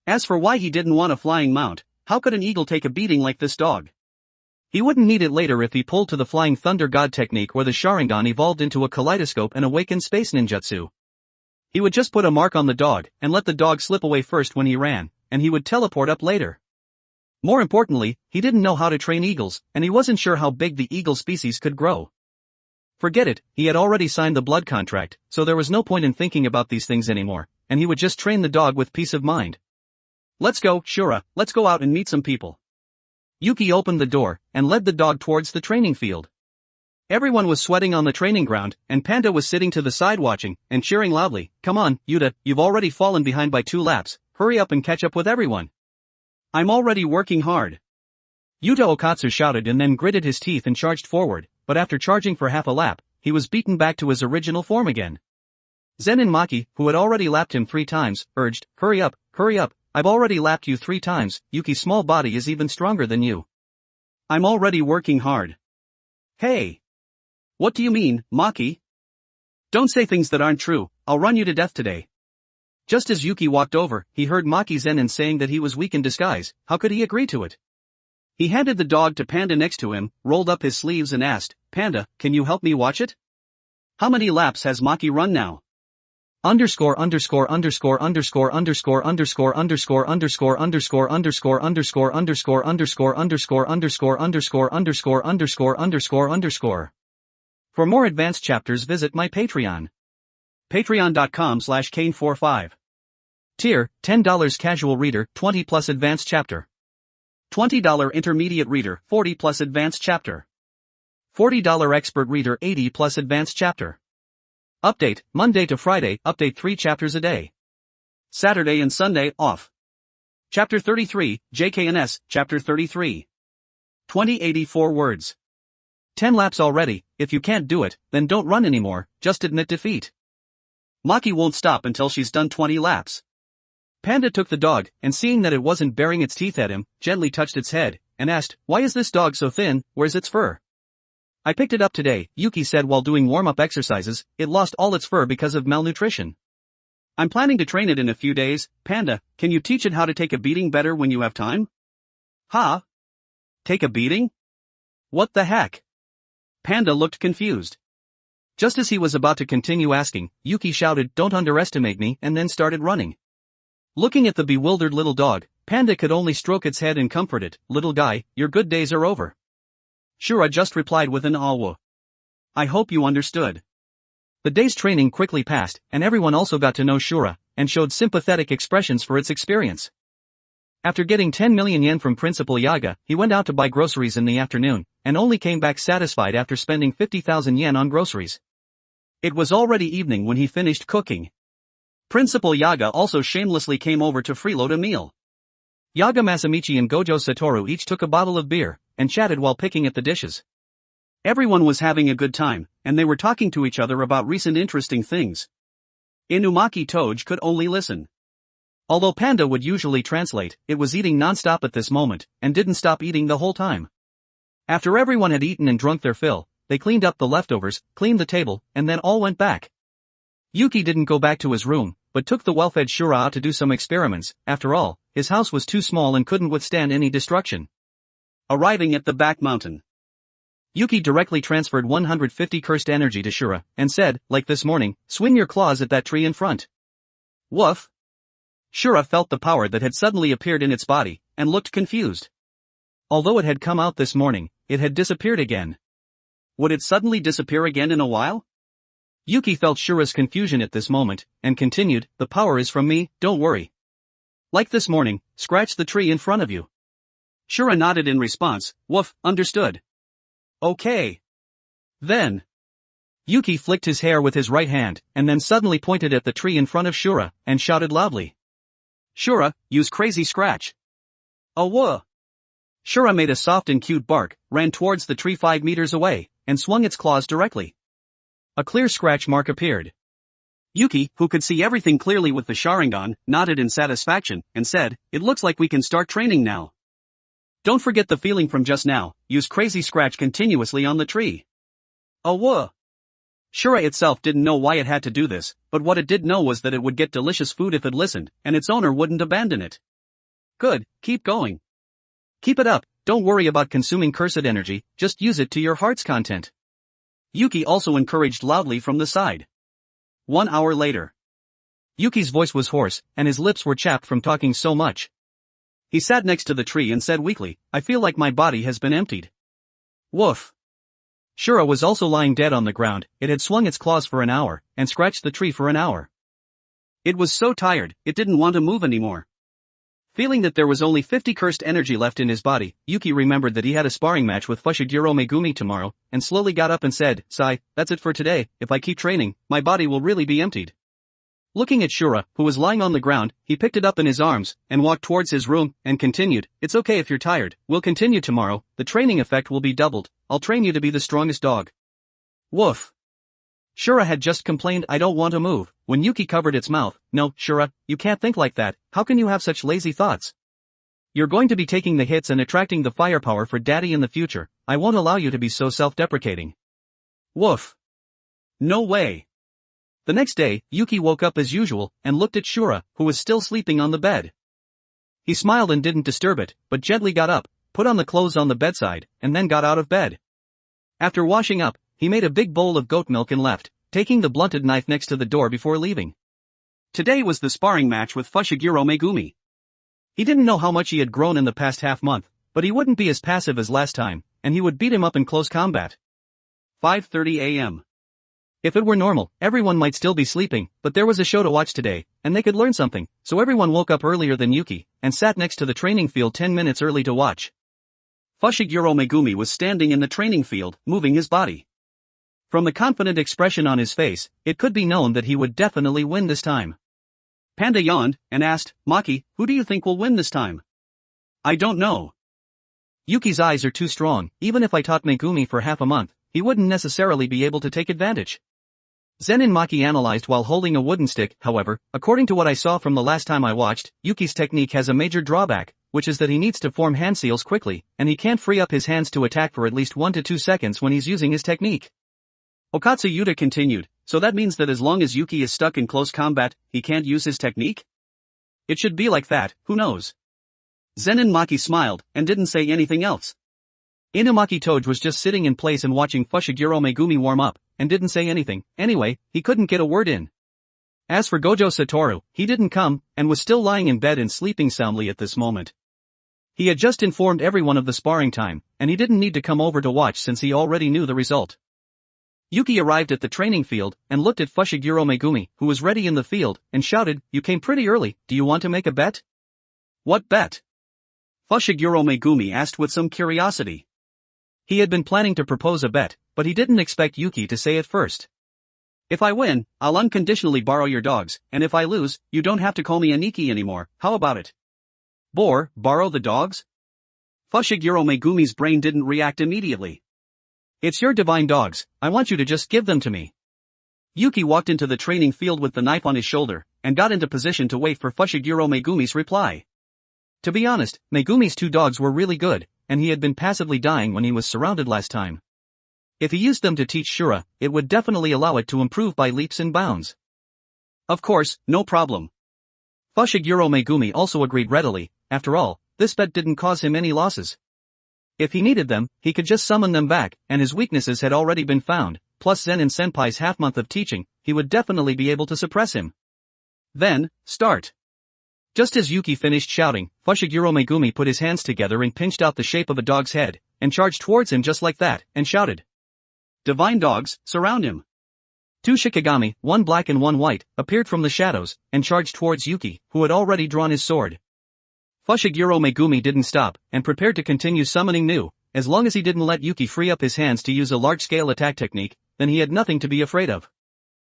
As for why he didn't want a flying mount, how could an eagle take a beating like this dog? He wouldn't need it later if he pulled to the Flying Thunder God technique where the Sharingan evolved into a kaleidoscope and awakened space ninjutsu. He would just put a mark on the dog, and let the dog slip away first when he ran, and he would teleport up later. More importantly, he didn't know how to train eagles, and he wasn't sure how big the eagle species could grow. Forget it, he had already signed the blood contract, so there was no point in thinking about these things anymore, and he would just train the dog with peace of mind. Let's go, Shura, let's go out and meet some people. Yuki opened the door, and led the dog towards the training field. Everyone was sweating on the training ground, and Panda was sitting to the side watching, and cheering loudly. Come on, Yuta, you've already fallen behind by 2 laps, hurry up and catch up with everyone. I'm already working hard. Yuta Okatsu shouted and then gritted his teeth and charged forward, but after charging for half a lap, he was beaten back to his original form again. Zenin Maki, who had already lapped him 3 times, urged, hurry up, I've already lapped you 3 times, Yuki's small body is even stronger than you. I'm already working hard. Hey! What do you mean, Maki? Don't say things that aren't true, I'll run you to death today. Just as Yuki walked over, he heard Maki Zenin saying that he was weak in disguise. How could he agree to it? He handed the dog to Panda next to him, rolled up his sleeves and asked, Panda, can you help me watch it? How many laps has Maki run now? Underscore underscore underscore underscore underscore underscore underscore underscore underscore underscore underscore underscore underscore underscore underscore underscore underscore underscore underscore underscore. For more advanced chapters visit my Patreon. Patreon.com/Kane45. Tier, $10 casual reader, 20 plus advanced chapter. $20 intermediate reader, 40 plus advanced chapter. $40 expert reader, 80 plus advanced chapter. Update, Monday to Friday, update 3 chapters a day. Saturday and Sunday, off. Chapter 33, JKNS, Chapter 33. 2084 words. 10 laps already, if you can't do it, then don't run anymore, just admit defeat. Maki won't stop until she's done 20 laps. Panda took the dog, and seeing that it wasn't baring its teeth at him, gently touched its head, and asked, why is this dog so thin, where's its fur? I picked it up today, Yuki said while doing warm-up exercises, it lost all its fur because of malnutrition. I'm planning to train it in a few days. Panda, can you teach it how to take a beating better when you have time? Huh? Take a beating? What the heck? Panda looked confused. Just as he was about to continue asking, Yuki shouted, don't underestimate me, and then started running. Looking at the bewildered little dog, Panda could only stroke its head and comfort it. Little guy, your good days are over. Shura just replied with an awa. I hope you understood. The day's training quickly passed, and everyone also got to know Shura, and showed sympathetic expressions for its experience. After getting 10 million yen from Principal Yaga, he went out to buy groceries in the afternoon, and only came back satisfied after spending 50,000 yen on groceries. It was already evening when he finished cooking. Principal Yaga also shamelessly came over to freeload a meal. Yaga Masamichi and Gojo Satoru each took a bottle of beer, and chatted while picking at the dishes. Everyone was having a good time, and they were talking to each other about recent interesting things. Inumaki Toge could only listen. Although Panda would usually translate, it was eating non-stop at this moment, and didn't stop eating the whole time. After everyone had eaten and drunk their fill, they cleaned up the leftovers, cleaned the table, and then all went back. Yuki didn't go back to his room, but took the well-fed Shura out to do some experiments. After all, his house was too small and couldn't withstand any destruction. Arriving at the back mountain, Yuki directly transferred 150 cursed energy to Shura, and said, like this morning, swing your claws at that tree in front. Woof! Shura felt the power that had suddenly appeared in its body, and looked confused. Although it had come out this morning, it had disappeared again. Would it suddenly disappear again in a while? Yuki felt Shura's confusion at this moment, and continued, the power is from me, don't worry. Like this morning, scratch the tree in front of you. Shura nodded in response, woof, understood. Okay. Then. Yuki flicked his hair with his right hand, and then suddenly pointed at the tree in front of Shura, and shouted loudly. Shura, use crazy scratch. Whoa. Shura made a soft and cute bark, ran towards the tree 5 meters away, and swung its claws directly. A clear scratch mark appeared. Yuki, who could see everything clearly with the Sharingan, nodded in satisfaction, and said, it looks like we can start training now. Don't forget the feeling from just now, use crazy scratch continuously on the tree. Whoa. Shura itself didn't know why it had to do this, but what it did know was that it would get delicious food if it listened, and its owner wouldn't abandon it. Good, keep going. Keep it up, don't worry about consuming cursed energy, just use it to your heart's content. Yuki also encouraged loudly from the side. 1 hour later. Yuki's voice was hoarse, and his lips were chapped from talking so much. He sat next to the tree and said weakly, I feel like my body has been emptied. Woof. Shura was also lying dead on the ground. It had swung its claws for an hour, and scratched the tree for an hour. It was so tired, it didn't want to move anymore. Feeling that there was only 50 cursed energy left in his body, Yuki remembered that he had a sparring match with Fushiguro Megumi tomorrow, and slowly got up and said, "Sigh, that's it for today. If I keep training, my body will really be emptied." Looking at Shura, who was lying on the ground, he picked it up in his arms, and walked towards his room, and continued, "It's okay if you're tired, we'll continue tomorrow, the training effect will be doubled, I'll train you to be the strongest dog." Woof. Shura had just complained, "I don't want to move," when Yuki covered its mouth. "No, Shura, you can't think like that, how can you have such lazy thoughts? You're going to be taking the hits and attracting the firepower for daddy in the future, I won't allow you to be so self-deprecating." Woof. No way. The next day, Yuki woke up as usual, and looked at Shura, who was still sleeping on the bed. He smiled and didn't disturb it, but gently got up, put on the clothes on the bedside, and then got out of bed. After washing up, he made a big bowl of goat milk and left, taking the blunted knife next to the door before leaving. Today was the sparring match with Fushiguro Megumi. He didn't know how much he had grown in the past half-month, but he wouldn't be as passive as last time, and he would beat him up in close combat. 5:30 a.m. If it were normal, everyone might still be sleeping, but there was a show to watch today, and they could learn something, so everyone woke up earlier than Yuki, and sat next to the training field 10 minutes early to watch. Fushiguro Megumi was standing in the training field, moving his body. From the confident expression on his face, it could be known that he would definitely win this time. Panda yawned, and asked, "Maki, who do you think will win this time?" "I don't know. Yuki's eyes are too strong, even if I taught Megumi for half a month, he wouldn't necessarily be able to take advantage." Zen and Maki analyzed while holding a wooden stick. "However, according to what I saw from the last time I watched, Yuki's technique has a major drawback, which is that he needs to form hand seals quickly, and he can't free up his hands to attack for at least 1 to 2 seconds when he's using his technique." Okatsu Yuta continued, "So that means that as long as Yuki is stuck in close combat, he can't use his technique? It should be like that, who knows?" Zen and Maki smiled, and didn't say anything else. Inumaki Toge was just sitting in place and watching Fushiguro Megumi warm up, and didn't say anything. Anyway, he couldn't get a word in. As for Gojo Satoru, he didn't come, and was still lying in bed and sleeping soundly at this moment. He had just informed everyone of the sparring time, and he didn't need to come over to watch since he already knew the result. Yuki arrived at the training field, and looked at Fushiguro Megumi, who was ready in the field, and shouted, "You came pretty early, do you want to make a bet?" "What bet?" Fushiguro Megumi asked with some curiosity. He had been planning to propose a bet, but he didn't expect Yuki to say it first. "If I win, I'll unconditionally borrow your dogs, and if I lose, you don't have to call me Aniki anymore, how about it?" Borrow the dogs? Fushiguro Megumi's brain didn't react immediately. "It's your divine dogs, I want you to just give them to me." Yuki walked into the training field with the knife on his shoulder, and got into position to wait for Fushiguro Megumi's reply. To be honest, Megumi's 2 dogs were really good, and he had been passively dying when he was surrounded last time. If he used them to teach Shura, it would definitely allow it to improve by leaps and bounds. Of course, no problem. Fushiguro Megumi also agreed readily. After all, this bet didn't cause him any losses. If he needed them, he could just summon them back, and his weaknesses had already been found, plus Zen and Senpai's half-month of teaching, he would definitely be able to suppress him. Then, start. Just as Yuki finished shouting, Fushiguro Megumi put his hands together and pinched out the shape of a dog's head, and charged towards him just like that, and shouted, "Divine dogs, surround him." 2 Shikigami, 1 black and 1 white, appeared from the shadows, and charged towards Yuki, who had already drawn his sword. Fushiguro Megumi didn't stop, and prepared to continue summoning new. As long as he didn't let Yuki free up his hands to use a large-scale attack technique, then he had nothing to be afraid of.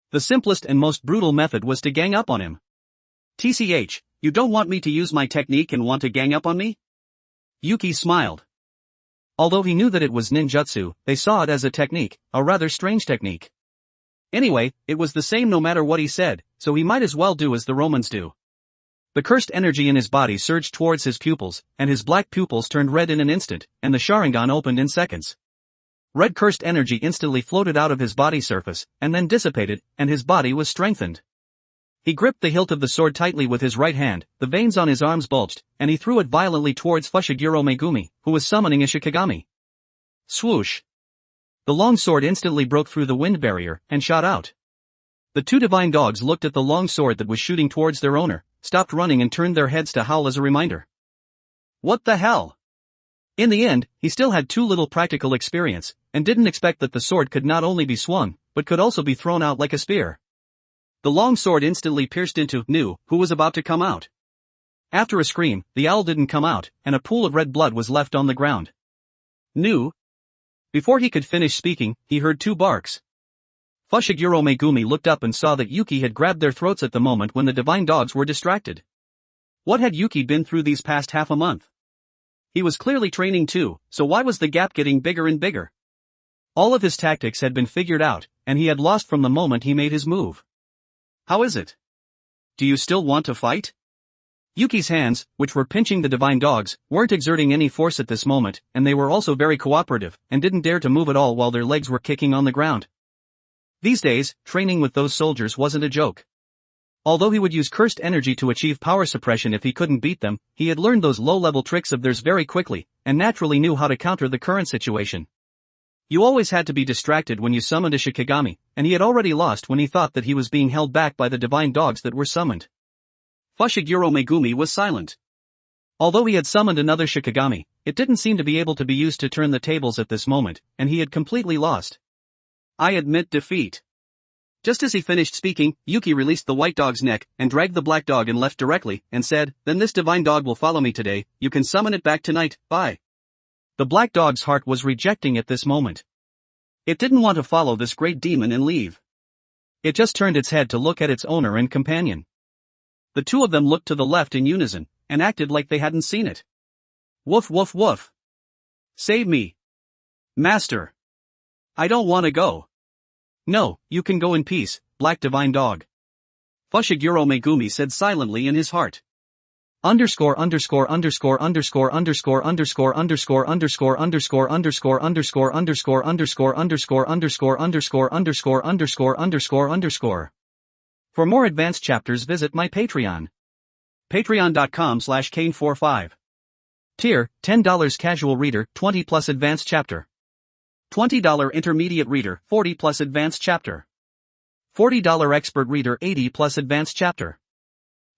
The simplest and most brutal method was to gang up on him. "TCH, you don't want me to use my technique and want to gang up on me?" Yuki smiled. Although he knew that it was ninjutsu, they saw it as a technique, a rather strange technique. Anyway, it was the same no matter what he said, so he might as well do as the Romans do. The cursed energy in his body surged towards his pupils, and his black pupils turned red in an instant, and the Sharingan opened in seconds. Red cursed energy instantly floated out of his body surface, and then dissipated, and his body was strengthened. He gripped the hilt of the sword tightly with his right hand, the veins on his arms bulged, and he threw it violently towards Fushiguro Megumi, who was summoning a Shikigami. Swoosh! The long sword instantly broke through the wind barrier, and shot out. The 2 divine dogs looked at the long sword that was shooting towards their owner, stopped running and turned their heads to howl as a reminder. "What the hell?" In the end, he still had too little practical experience, and didn't expect that the sword could not only be swung, but could also be thrown out like a spear. The long sword instantly pierced into Nu, who was about to come out. After a scream, the owl didn't come out, and a pool of red blood was left on the ground. Nu? Before he could finish speaking, he heard two barks. Fushiguro Megumi looked up and saw that Yuki had grabbed their throats at the moment when the divine dogs were distracted. What had Yuki been through these past half a month? He was clearly training too, so why was the gap getting bigger and bigger? All of his tactics had been figured out, and he had lost from the moment he made his move. How is it? Do you still want to fight? Yuki's hands, which were pinching the divine dogs, weren't exerting any force at this moment, and they were also very cooperative, and didn't dare to move at all while their legs were kicking on the ground. These days, training with those soldiers wasn't a joke. Although he would use cursed energy to achieve power suppression if he couldn't beat them, he had learned those low-level tricks of theirs very quickly, and naturally knew how to counter the current situation. You always had to be distracted when you summoned a Shikigami, and he had already lost when he thought that he was being held back by the divine dogs that were summoned. Fushiguro Megumi was silent. Although he had summoned another Shikigami, it didn't seem to be able to be used to turn the tables at this moment, and he had completely lost. I admit defeat. Just as he finished speaking, Yuki released the white dog's neck, and dragged the black dog and left directly, and said, "Then this divine dog will follow me today, you can summon it back tonight, bye." The black dog's heart was rejecting at this moment. It didn't want to follow this great demon and leave. It just turned its head to look at its owner and companion. The two of them looked to the left in unison, and acted like they hadn't seen it. Woof woof woof. Save me. Master. I don't want to go. No, you can go in peace, black divine dog. Fushiguro Megumi said silently in his heart. Underscore underscore underscore underscore underscore underscore underscore underscore underscore underscore underscore underscore underscore underscore underscore underscore underscore underscore underscore underscore. For more advanced chapters visit my Patreon. Patreon.com/Kane45. Tier, $10 casual reader, 20 plus advanced chapter. $20 intermediate reader, 40 plus advanced chapter. $40 expert reader, 80 plus advanced chapter.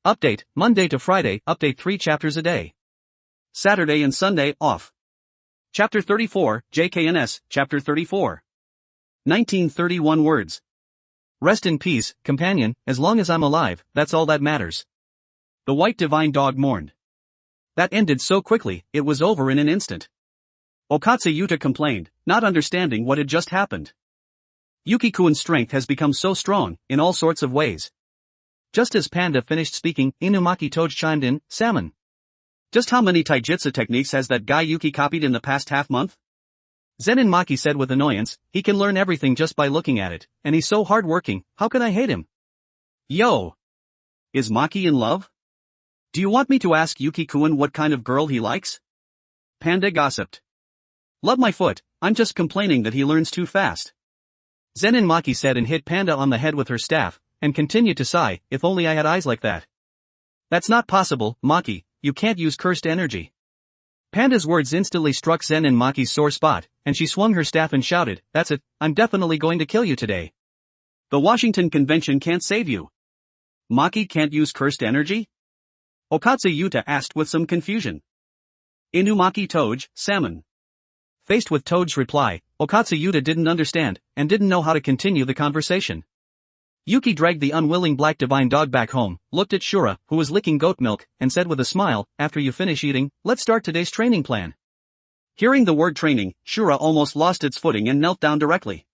Update, Monday to Friday, update 3 chapters a day. Saturday and Sunday, off. Chapter 34, JKNS, Chapter 34. 1931 words. Rest in peace, companion, as long as I'm alive, that's all that matters. The white divine dog mourned. That ended so quickly, it was over in an instant. Okatsu Yuta complained, not understanding what had just happened. Yuki-kun's strength has become so strong, in all sorts of ways. Just as Panda finished speaking, Inumaki Toge chimed in, Salmon. Just how many taijutsu techniques has that guy Yuki copied in the past half-month? Zenin Maki said with annoyance, he can learn everything just by looking at it, and he's so hard-working, how can I hate him? Yo! Is Maki in love? Do you want me to ask Yuki-kun what kind of girl he likes? Panda gossiped. Love my foot, I'm just complaining that he learns too fast. Zenin Maki said and hit Panda on the head with her staff, and continued to sigh, if only I had eyes like that. That's not possible, Maki, you can't use cursed energy. Panda's words instantly struck Zenin Maki's sore spot, and she swung her staff and shouted, that's it, I'm definitely going to kill you today. The Washington Convention can't save you. Maki can't use cursed energy? Okatsu Yuta asked with some confusion. Inumaki Toge, Salmon. Faced with Toad's reply, Okatsu Yuta didn't understand, and didn't know how to continue the conversation. Yuki dragged the unwilling black divine dog back home, looked at Shura, who was licking goat milk, and said with a smile, after you finish eating, let's start today's training plan. Hearing the word training, Shura almost lost its footing and knelt down directly.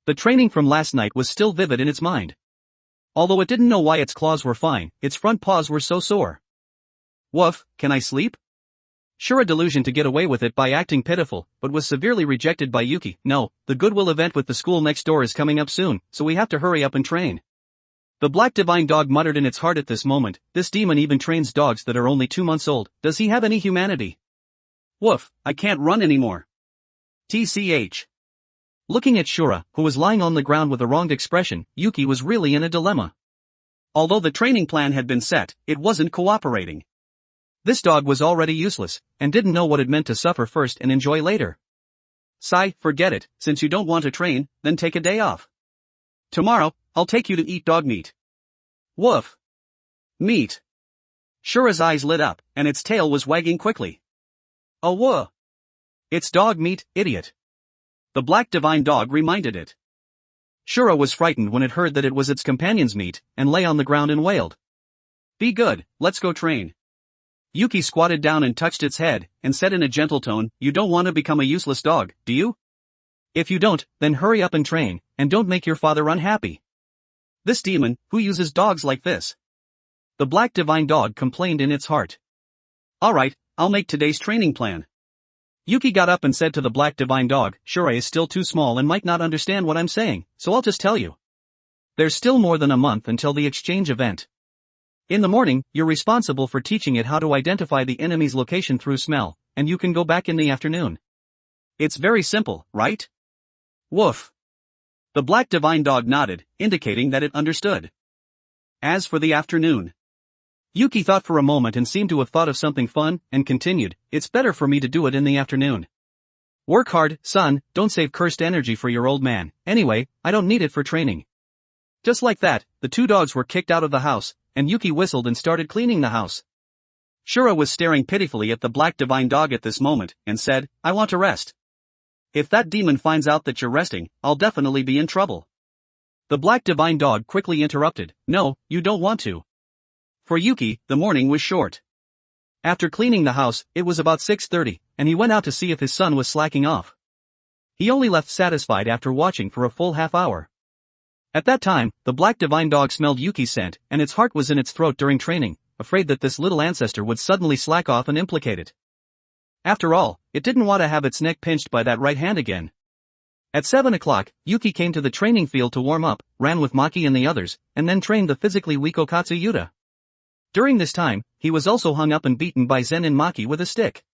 The training from last night was still vivid in its mind. Although it didn't know why its claws were fine, its front paws were so sore. Woof, can I sleep? Shura delusioned to get away with it by acting pitiful, but was severely rejected by Yuki. No, the Goodwill event with the school next door is coming up soon, so we have to hurry up and train. The black divine dog muttered in its heart at this moment, this demon even trains dogs that are only 2 months old, does he have any humanity? Woof, I can't run anymore. TCH. Looking at Shura, who was lying on the ground with a wronged expression, Yuki was really in a dilemma. Although the training plan had been set, it wasn't cooperating. This dog was already useless, and didn't know what it meant to suffer first and enjoy later. Sigh, forget it, since you don't want to train, then take a day off. Tomorrow, I'll take you to eat dog meat. Woof. Meat. Shura's eyes lit up, and its tail was wagging quickly. Oh woof. It's dog meat, idiot. The black divine dog reminded it. Shura was frightened when it heard that it was its companion's meat, and lay on the ground and wailed. Be good, let's go train. Yuki squatted down and touched its head, and said in a gentle tone, you don't want to become a useless dog, do you? If you don't, then hurry up and train, and don't make your father unhappy. This demon, who uses dogs like this? The black divine dog complained in its heart. Alright, I'll make today's training plan. Yuki got up and said to the black divine dog, Shura is still too small and might not understand what I'm saying, so I'll just tell you. There's still more than a month until the exchange event. In the morning, you're responsible for teaching it how to identify the enemy's location through smell, and you can go back in the afternoon. It's very simple, right? Woof. The black divine dog nodded, indicating that it understood. As for the afternoon, Yuki thought for a moment and seemed to have thought of something fun, and continued, it's better for me to do it in the afternoon. Work hard, son, don't save cursed energy for your old man, anyway, I don't need it for training. Just like that, the two dogs were kicked out of the house, and Yuki whistled and started cleaning the house. Shura was staring pitifully at the black divine dog at this moment, and said, I want to rest. If that demon finds out that you're resting, I'll definitely be in trouble. The black divine dog quickly interrupted, no, you don't want to. For Yuki, the morning was short. After cleaning the house, it was about 6:30, and he went out to see if his son was slacking off. He only left satisfied after watching for a full half hour. At that time, the black divine dog smelled Yuki's scent, and its heart was in its throat during training, afraid that this little ancestor would suddenly slack off and implicate it. After all, it didn't want to have its neck pinched by that right hand again. At 7 o'clock, Yuki came to the training field to warm up, ran with Maki and the others, and then trained the physically weak Okatsu Yuta. During this time, he was also hung up and beaten by Zen and Maki with a stick.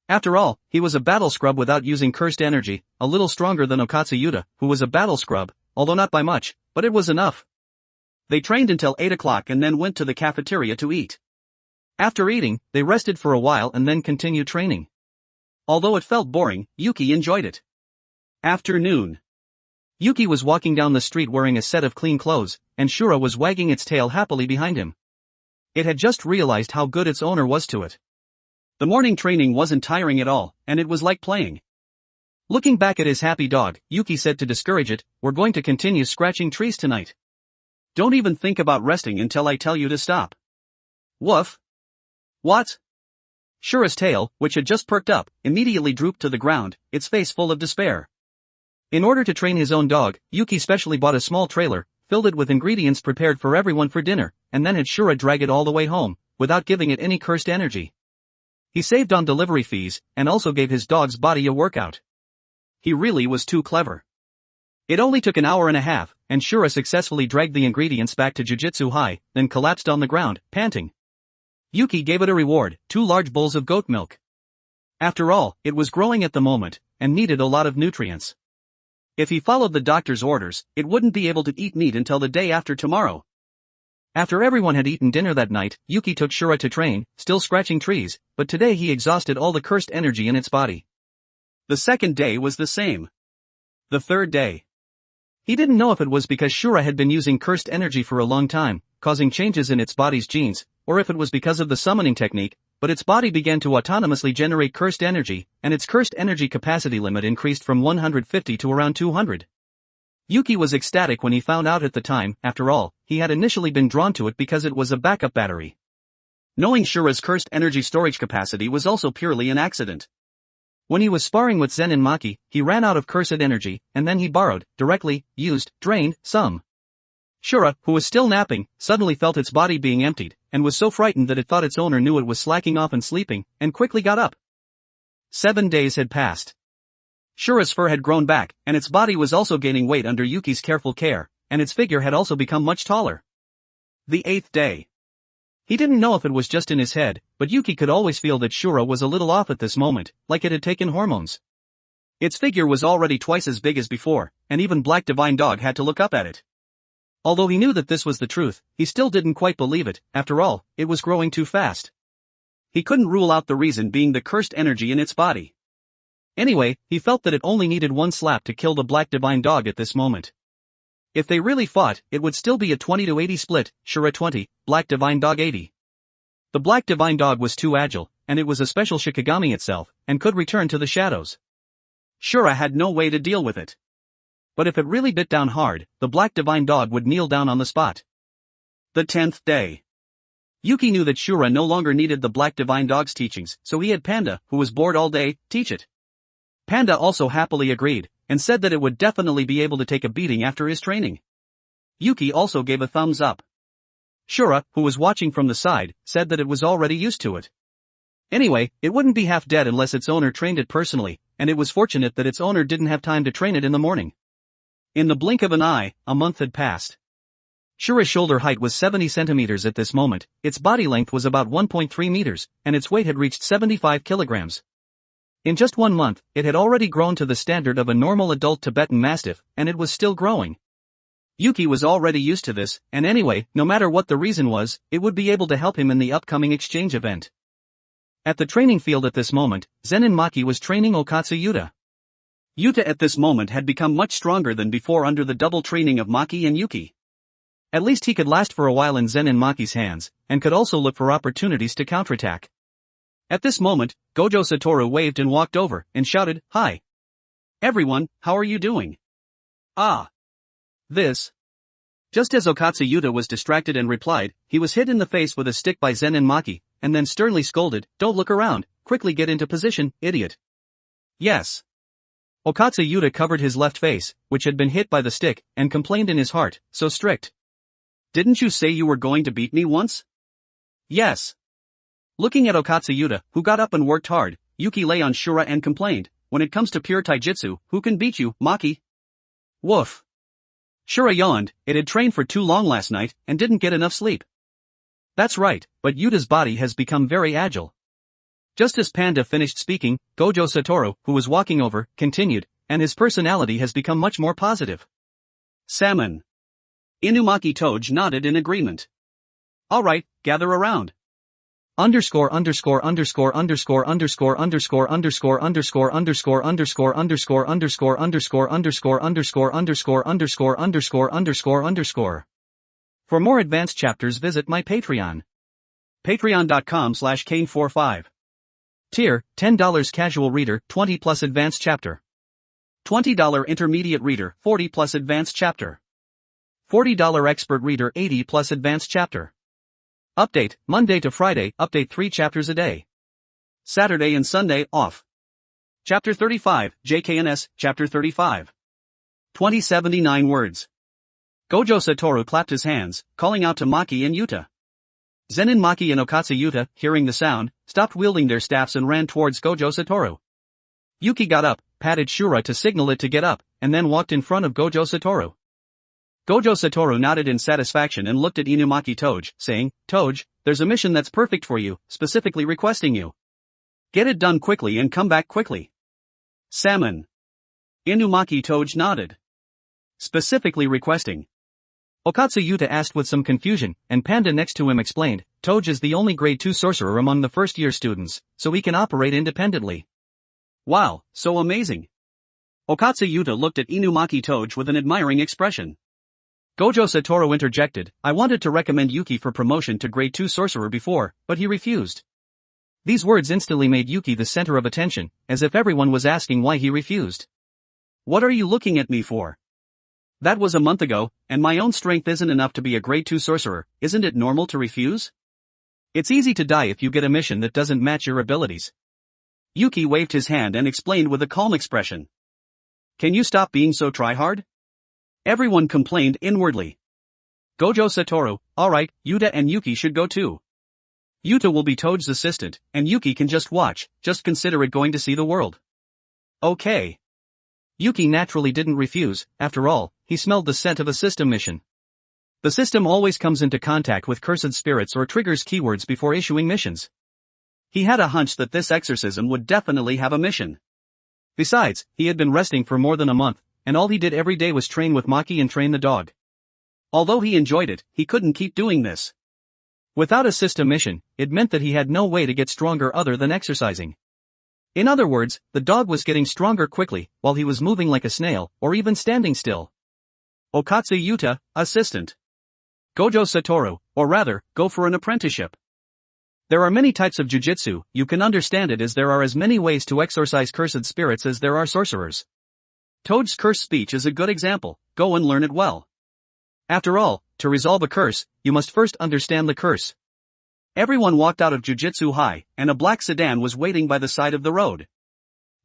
After all, he was a battle scrub without using cursed energy, a little stronger than Okatsu Yuta, who was a battle scrub, although not by much, but it was enough. They trained until 8 o'clock and then went to the cafeteria to eat. After eating, they rested for a while and then continued training. Although it felt boring, Yuki enjoyed it. Afternoon. Yuki was walking down the street wearing a set of clean clothes, and Shura was wagging its tail happily behind him. It had just realized how good its owner was to it. The morning training wasn't tiring at all, and it was like playing. Looking back at his happy dog, Yuki said to discourage it, we're going to continue scratching trees tonight. Don't even think about resting until I tell you to stop. Woof. What? Shura's tail, which had just perked up, immediately drooped to the ground, its face full of despair. In order to train his own dog, Yuki specially bought a small trailer, filled it with ingredients prepared for everyone for dinner, and then had Shura drag it all the way home, without giving it any cursed energy. He saved on delivery fees, and also gave his dog's body a workout. He really was too clever. It only took an hour and a half, and Shura successfully dragged the ingredients back to Jujutsu High, then collapsed on the ground, panting. Yuki gave it a reward, 2 large bowls of goat milk. After all, it was growing at the moment, and needed a lot of nutrients. If he followed the doctor's orders, it wouldn't be able to eat meat until the day after tomorrow. After everyone had eaten dinner that night, Yuki took Shura to train, still scratching trees, but today he exhausted all the cursed energy in its body. The second day was the same. The third day. He didn't know if it was because Shura had been using cursed energy for a long time, causing changes in its body's genes, or if it was because of the summoning technique, but its body began to autonomously generate cursed energy, and its cursed energy capacity limit increased from 150 to around 200. Yuki was ecstatic when he found out at the time, after all, he had initially been drawn to it because it was a backup battery. Knowing Shura's cursed energy storage capacity was also purely an accident. When he was sparring with Zen and Maki, he ran out of cursed energy, and then he borrowed, directly, used, drained, some. Shura, who was still napping, suddenly felt its body being emptied, and was so frightened that it thought its owner knew it was slacking off and sleeping, and quickly got up. 7 days had passed. Shura's fur had grown back, and its body was also gaining weight under Yuki's careful care, and its figure had also become much taller. The 8th day. He didn't know if it was just in his head, but Yuki could always feel that Shura was a little off at this moment, like it had taken hormones. Its figure was already twice as big as before, and even Black Divine Dog had to look up at it. Although he knew that this was the truth, he still didn't quite believe it. After all, it was growing too fast. He couldn't rule out the reason being the cursed energy in its body. Anyway, he felt that it only needed one slap to kill the Black Divine Dog at this moment. If they really fought, it would still be a 20-80 split, Shura 20, Black Divine Dog 80. The Black Divine Dog was too agile, and it was a special Shikigami itself, and could return to the shadows. Shura had no way to deal with it. But if it really bit down hard, the Black Divine Dog would kneel down on the spot. The 10th day. Yuki knew that Shura no longer needed the Black Divine Dog's teachings, so he had Panda, who was bored all day, teach it. Panda also happily agreed, and said that it would definitely be able to take a beating after his training. Yuki also gave a thumbs up. Shura, who was watching from the side, said that it was already used to it. Anyway, it wouldn't be half dead unless its owner trained it personally, and it was fortunate that its owner didn't have time to train it in the morning. In the blink of an eye, a month had passed. Shura's shoulder height was 70 centimeters at this moment, its body length was about 1.3 meters, and its weight had reached 75 kilograms. In just 1 month, it had already grown to the standard of a normal adult Tibetan Mastiff, and it was still growing. Yuki was already used to this, and anyway, no matter what the reason was, it would be able to help him in the upcoming exchange event. At the training field at this moment, Zenin Maki was training Okatsu Yuta. Yuta at this moment had become much stronger than before under the double training of Maki and Yuki. At least he could last for a while in Zenin Maki's hands, and could also look for opportunities to counterattack. At this moment, Gojo Satoru waved and walked over, and shouted, "Hi. Everyone, how are you doing? Ah. This." Just as Okatsu Yuta was distracted and replied, he was hit in the face with a stick by Zenin Maki, and then sternly scolded, "Don't look around, quickly get into position, idiot." Yes. Okatsu Yuta covered his left face, which had been hit by the stick, and complained in his heart, "So strict. Didn't you say you were going to beat me once?" Yes. Looking at Okatsu Yuta, who got up and worked hard, Yuki lay on Shura and complained, "When it comes to pure taijutsu, who can beat you, Maki?" Woof. Shura yawned, it had trained for too long last night, and didn't get enough sleep. That's right, but Yuta's body has become very agile. Just as Panda finished speaking, Gojo Satoru, who was walking over, continued, and his personality has become much more positive. Salmon. Inumaki Toge nodded in agreement. Alright, gather around. Underscore underscore underscore underscore underscore underscore underscore underscore underscore underscore underscore underscore underscore underscore underscore underscore underscore underscore underscore underscore. For more advanced chapters visit my Patreon. Patreon.com/Kane45. Tier, $10 casual reader, 20 plus advanced chapter. $20 intermediate reader, 40 plus advanced chapter. $40 expert reader, 80 plus advanced chapter. Update, Monday to Friday, update 3 chapters a day. Saturday and Sunday, off. Chapter 35, JKNS, Chapter 35. 2079 words. Gojo Satoru clapped his hands, calling out to Maki and Yuta. Zenin Maki and Okatsu Yuta, hearing the sound, stopped wielding their staffs and ran towards Gojo Satoru. Yuki got up, patted Shura to signal it to get up, and then walked in front of Gojo Satoru. Gojo Satoru nodded in satisfaction and looked at Inumaki Toge, saying, "Toge, there's a mission that's perfect for you, specifically requesting you. Get it done quickly and come back quickly." Salmon. Inumaki Toge nodded. Specifically requesting. Okatsu Yuta asked with some confusion, and Panda next to him explained, "Toge is the only grade 2 sorcerer among the first-year students, so he can operate independently." Wow, so amazing. Okatsu Yuta looked at Inumaki Toge with an admiring expression. Gojo Satoru interjected, "I wanted to recommend Yuki for promotion to grade 2 sorcerer before, but he refused." These words instantly made Yuki the center of attention, as if everyone was asking why he refused. "What are you looking at me for? That was a month ago, and my own strength isn't enough to be a grade 2 sorcerer, isn't it normal to refuse? It's easy to die if you get a mission that doesn't match your abilities." Yuki waved his hand and explained with a calm expression. "Can you stop being so try-hard?" Everyone complained inwardly. Gojo Satoru, "Alright, Yuta and Yuki should go too. Yuta will be Toge's assistant, and Yuki can just watch, just consider it going to see the world." Okay. Yuki naturally didn't refuse, after all, he smelled the scent of a system mission. The system always comes into contact with cursed spirits or triggers keywords before issuing missions. He had a hunch that this exorcism would definitely have a mission. Besides, he had been resting for more than a month, and all he did every day was train with Maki and train the dog. Although he enjoyed it, he couldn't keep doing this. Without a system mission, it meant that he had no way to get stronger other than exercising. In other words, the dog was getting stronger quickly, while he was moving like a snail, or even standing still. Okatsu Yuta, assistant. Gojo Satoru, or rather, go for an apprenticeship. There are many types of jujutsu, you can understand it as there are as many ways to exorcise cursed spirits as there are sorcerers. Toad's curse speech is a good example, go and learn it well. After all, to resolve a curse, you must first understand the curse. Everyone walked out of Jujutsu High, and a black sedan was waiting by the side of the road.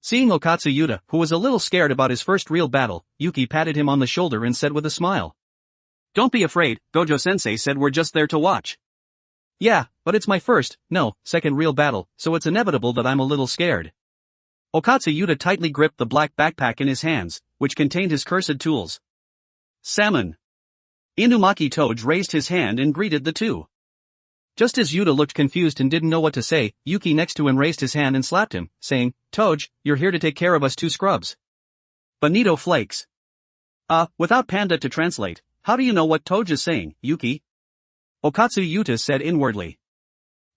Seeing Okatsu Yuta, who was a little scared about his first real battle, Yuki patted him on the shoulder and said with a smile. Don't be afraid, Gojo-sensei said we're just there to watch. Yeah, but it's my second real battle, so it's inevitable that I'm a little scared. Okatsu Yuta tightly gripped the black backpack in his hands, which contained his cursed tools. Salmon. Inumaki Toge raised his hand and greeted the two. Just as Yuta looked confused and didn't know what to say, Yuki next to him raised his hand and slapped him, saying, Toge, you're here to take care of us two scrubs. Bonito flakes. Without Panda to translate, how do you know what Toge is saying, Yuki? Okatsu Yuta said inwardly.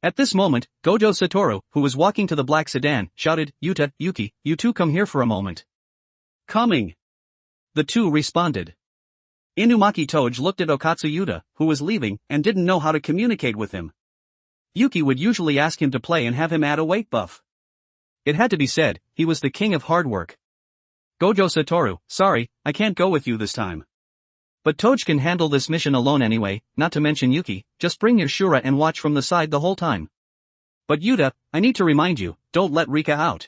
At this moment, Gojo Satoru, who was walking to the black sedan, shouted, Yuta, Yuki, you two come here for a moment. Coming. The two responded. Inumaki Toge looked at Okatsu Yuta, who was leaving, and didn't know how to communicate with him. Yuki would usually ask him to play and have him add a weight buff. It had to be said, he was the king of hard work. Gojo Satoru, sorry, I can't go with you this time. But Toge can handle this mission alone anyway, not to mention Yuki, just bring your Shura and watch from the side the whole time. But Yuta, I need to remind you, don't let Rika out.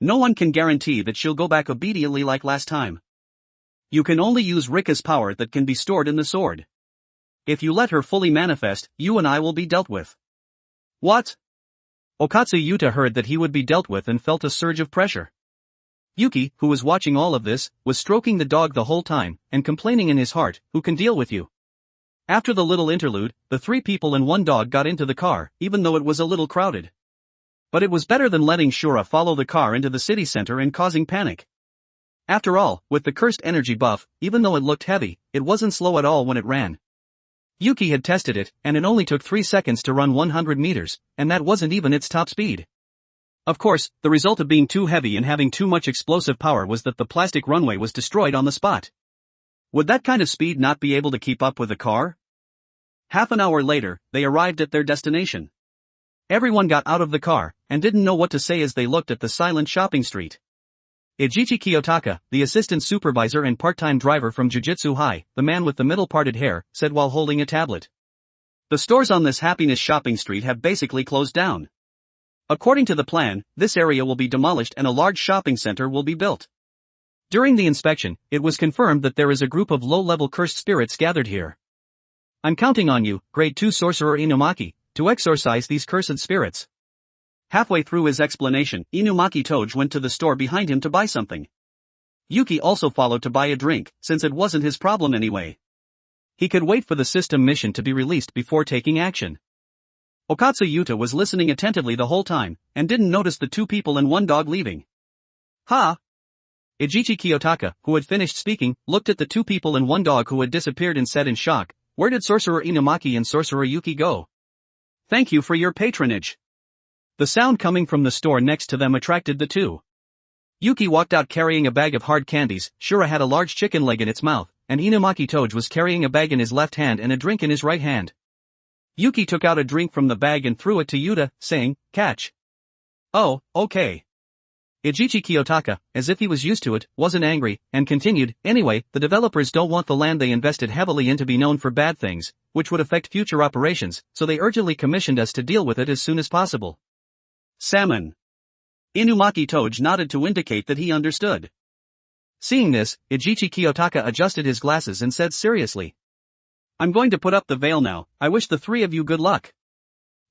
No one can guarantee that she'll go back obediently like last time. You can only use Rika's power that can be stored in the sword. If you let her fully manifest, you and I will be dealt with. What? Okatsu Yuta heard that he would be dealt with and felt a surge of pressure. Yuki, who was watching all of this, was stroking the dog the whole time, and complaining in his heart, who can deal with you? After the little interlude, the three people and one dog got into the car, even though it was a little crowded. But it was better than letting Shura follow the car into the city center and causing panic. After all, with the cursed energy buff, even though it looked heavy, it wasn't slow at all when it ran. Yuki had tested it, and it only took 3 seconds to run 100 meters, and that wasn't even its top speed. Of course, the result of being too heavy and having too much explosive power was that the plastic runway was destroyed on the spot. Would that kind of speed not be able to keep up with the car? Half an hour later, they arrived at their destination. Everyone got out of the car, and didn't know what to say as they looked at the silent shopping street. Ijichi Kiyotaka, the assistant supervisor and part-time driver from Jujutsu High, the man with the middle-parted hair, said while holding a tablet. The stores on this happiness shopping street have basically closed down. According to the plan, this area will be demolished and a large shopping center will be built. During the inspection, it was confirmed that there is a group of low-level cursed spirits gathered here. I'm counting on you, Grade 2 Sorcerer Inumaki, to exorcise these cursed spirits. Halfway through his explanation, Inumaki Toge went to the store behind him to buy something. Yuki also followed to buy a drink, since it wasn't his problem anyway. He could wait for the system mission to be released before taking action. Okatsu Yuta was listening attentively the whole time, and didn't notice the two people and one dog leaving. Ha! Ijichi Kiyotaka, who had finished speaking, looked at the two people and one dog who had disappeared and said in shock, where did Sorcerer Inumaki and Sorcerer Yuki go? Thank you for your patronage. The sound coming from the store next to them attracted the two. Yuki walked out carrying a bag of hard candies, Shura had a large chicken leg in its mouth, and Inumaki Toge was carrying a bag in his left hand and a drink in his right hand. Yuki took out a drink from the bag and threw it to Yuta, saying, catch. Oh, okay. Ijichi Kiyotaka, as if he was used to it, wasn't angry, and continued, anyway, the developers don't want the land they invested heavily in to be known for bad things, which would affect future operations, so they urgently commissioned us to deal with it as soon as possible. Salmon. Inumaki Toge nodded to indicate that he understood. Seeing this, Ijichi Kiyotaka adjusted his glasses and said seriously. I'm going to put up the veil now, I wish the three of you good luck.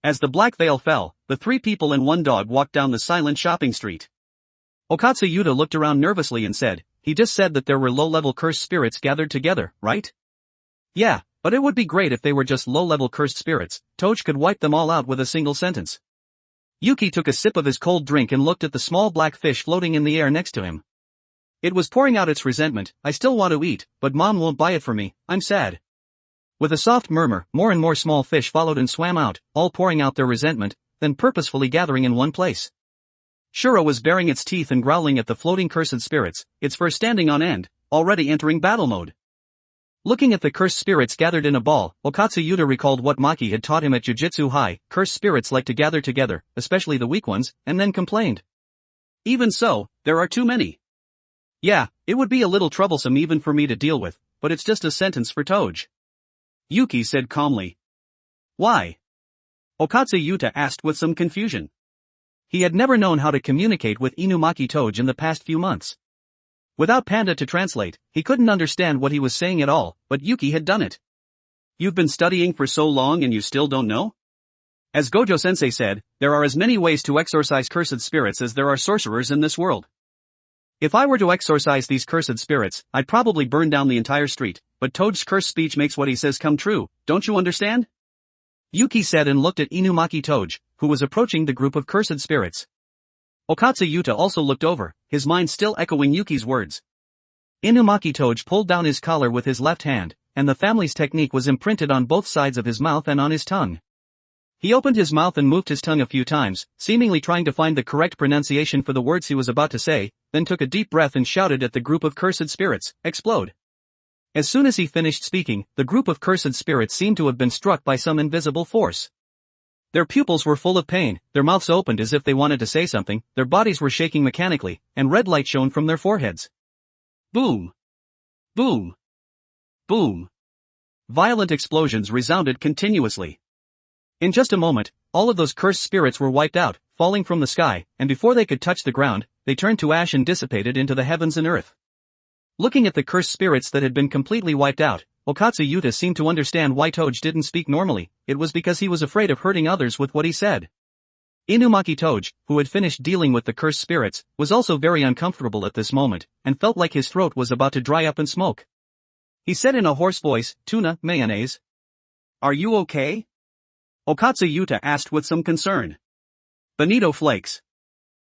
As the black veil fell, the three people and one dog walked down the silent shopping street. Okatsu Yuta looked around nervously and said, he just said that there were low-level cursed spirits gathered together, right? Yeah, but it would be great if they were just low-level cursed spirits, Toge could wipe them all out with a single sentence. Yuki took a sip of his cold drink and looked at the small black fish floating in the air next to him. It was pouring out its resentment, I still want to eat, but mom won't buy it for me, I'm sad. With a soft murmur, more and more small fish followed and swam out, all pouring out their resentment, then purposefully gathering in one place. Shura was baring its teeth and growling at the floating cursed spirits, its fur standing on end, already entering battle mode. Looking at the cursed spirits gathered in a ball, Okatsu Yuta recalled what Maki had taught him at Jujutsu High. Cursed spirits like to gather together, especially the weak ones, and then complained. Even so, there are too many. Yeah, it would be a little troublesome even for me to deal with, but it's just a sentence for Toge. Yuki said calmly. Why? Okatsu Yuta asked with some confusion. He had never known how to communicate with Inumaki Toge in the past few months. Without Panda to translate, he couldn't understand what he was saying at all, but Yuki had done it. You've been studying for so long and you still don't know? As Gojo-sensei said, there are as many ways to exorcise cursed spirits as there are sorcerers in this world. If I were to exorcise these cursed spirits, I'd probably burn down the entire street, but Toad's cursed speech makes what he says come true, don't you understand? Yuki said and looked at Inumaki Toge, who was approaching the group of cursed spirits. Okatsu Yuta also looked over, his mind still echoing Yuki's words. Inumaki Toge pulled down his collar with his left hand, and the family's technique was imprinted on both sides of his mouth and on his tongue. He opened his mouth and moved his tongue a few times, seemingly trying to find the correct pronunciation for the words he was about to say, then took a deep breath and shouted at the group of cursed spirits, "Explode!" As soon as he finished speaking, the group of cursed spirits seemed to have been struck by some invisible force. Their pupils were full of pain, their mouths opened as if they wanted to say something, their bodies were shaking mechanically, and red light shone from their foreheads. Boom! Boom! Boom! Violent explosions resounded continuously. In just a moment, all of those cursed spirits were wiped out, falling from the sky, and before they could touch the ground, they turned to ash and dissipated into the heavens and earth. Looking at the cursed spirits that had been completely wiped out, Okatsu Yuta seemed to understand why Toge didn't speak normally. It was because he was afraid of hurting others with what he said. Inumaki Toge, who had finished dealing with the cursed spirits, was also very uncomfortable at this moment, and felt like his throat was about to dry up in smoke. He said in a hoarse voice, "Tuna, mayonnaise. Are you okay?" Okatsu Yuta asked with some concern. "Bonito flakes."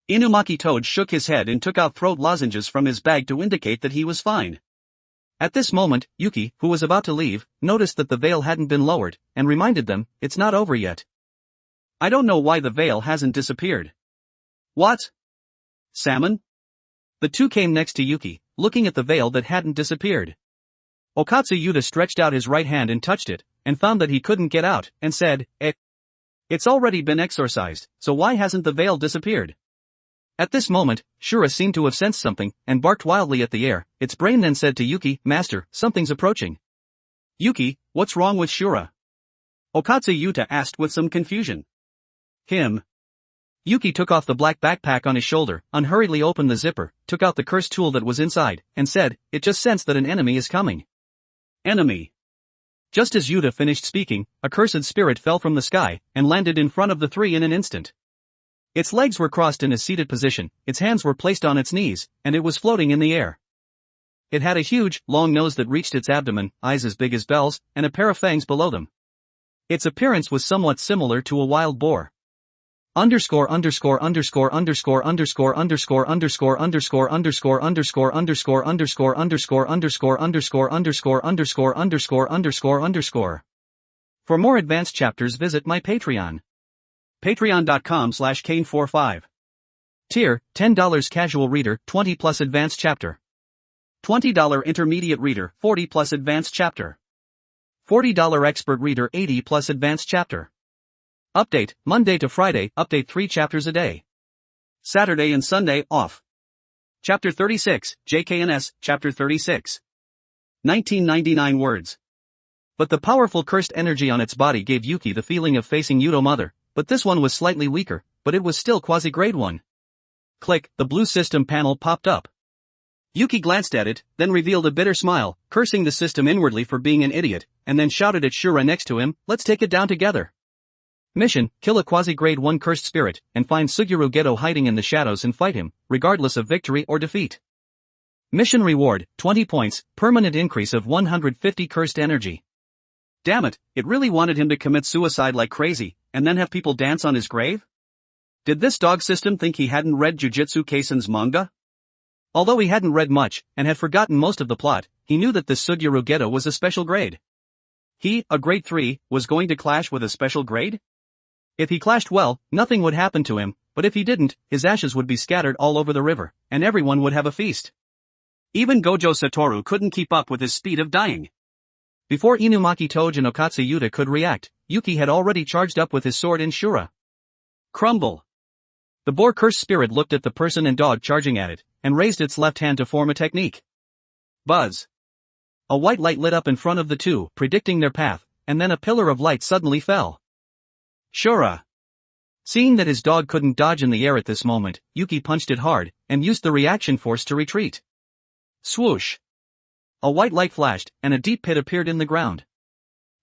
Inumaki Toge shook his head and took out throat lozenges from his bag to indicate that he was fine. At this moment, Yuki, who was about to leave, noticed that the veil hadn't been lowered, and reminded them, "It's not over yet." "I don't know why the veil hasn't disappeared." "What? Salmon?" The two came next to Yuki, looking at the veil that hadn't disappeared. Okatsu Yuta stretched out his right hand and touched it, and found that he couldn't get out, and said, It's already been exorcised, so why hasn't the veil disappeared?" At this moment, Shura seemed to have sensed something, and barked wildly at the air. Its brain then said to Yuki, "Master, something's approaching." "Yuki, what's wrong with Shura?" Okatsu Yuta asked with some confusion. "Him." Yuki took off the black backpack on his shoulder, unhurriedly opened the zipper, took out the cursed tool that was inside, and said, "It just sensed that an enemy is coming." "Enemy?" Just as Yuta finished speaking, a cursed spirit fell from the sky, and landed in front of the three in an instant. Its legs were crossed in a seated position, its hands were placed on its knees, and it was floating in the air. It had a huge, long nose that reached its abdomen, eyes as big as bells, and a pair of fangs below them. Its appearance was somewhat similar to a wild boar. Underscore underscore underscore underscore underscore underscore underscore underscore underscore underscore underscore underscore underscore underscore underscore underscore underscore underscore underscore underscore. For more advanced chapters, visit my Patreon. Patreon.com/Kane45. Tier, $10 casual reader, 20 plus advanced chapter. $20 intermediate reader, 40 plus advanced chapter. $40 expert reader, 80 plus advanced chapter. Update, Monday to Friday, update 3 chapters a day. Saturday and Sunday, off. Chapter 36, JKNS, Chapter 36. 1999 words. But the powerful cursed energy on its body gave Yuki the feeling of facing Yuto Mother, but this one was slightly weaker, but it was still quasi-grade 1. Click, the blue system panel popped up. Yuki glanced at it, then revealed a bitter smile, cursing the system inwardly for being an idiot, and then shouted at Shura next to him, "Let's take it down together." Mission, kill a quasi-grade 1 cursed spirit, and find Suguru Geto hiding in the shadows and fight him, regardless of victory or defeat. Mission reward, 20 points, permanent increase of 150 cursed energy. Damn it, it really wanted him to commit suicide like crazy, and then have people dance on his grave? Did this dog system think he hadn't read Jujutsu Kaisen's manga? Although he hadn't read much, and had forgotten most of the plot, he knew that this Suguru Geto was a special grade. He, a grade 3, was going to clash with a special grade? If he clashed well, nothing would happen to him, but if he didn't, his ashes would be scattered all over the river, and everyone would have a feast. Even Gojo Satoru couldn't keep up with his speed of dying. Before Inumaki Toji and Okatsu Yuta could react, Yuki had already charged up with his sword in Shura. Crumble. The boar cursed spirit looked at the person and dog charging at it, and raised its left hand to form a technique. Buzz. A white light lit up in front of the two, predicting their path, and then a pillar of light suddenly fell. Shura. Seeing that his dog couldn't dodge in the air at this moment, Yuki punched it hard, and used the reaction force to retreat. Swoosh. A white light flashed, and a deep pit appeared in the ground.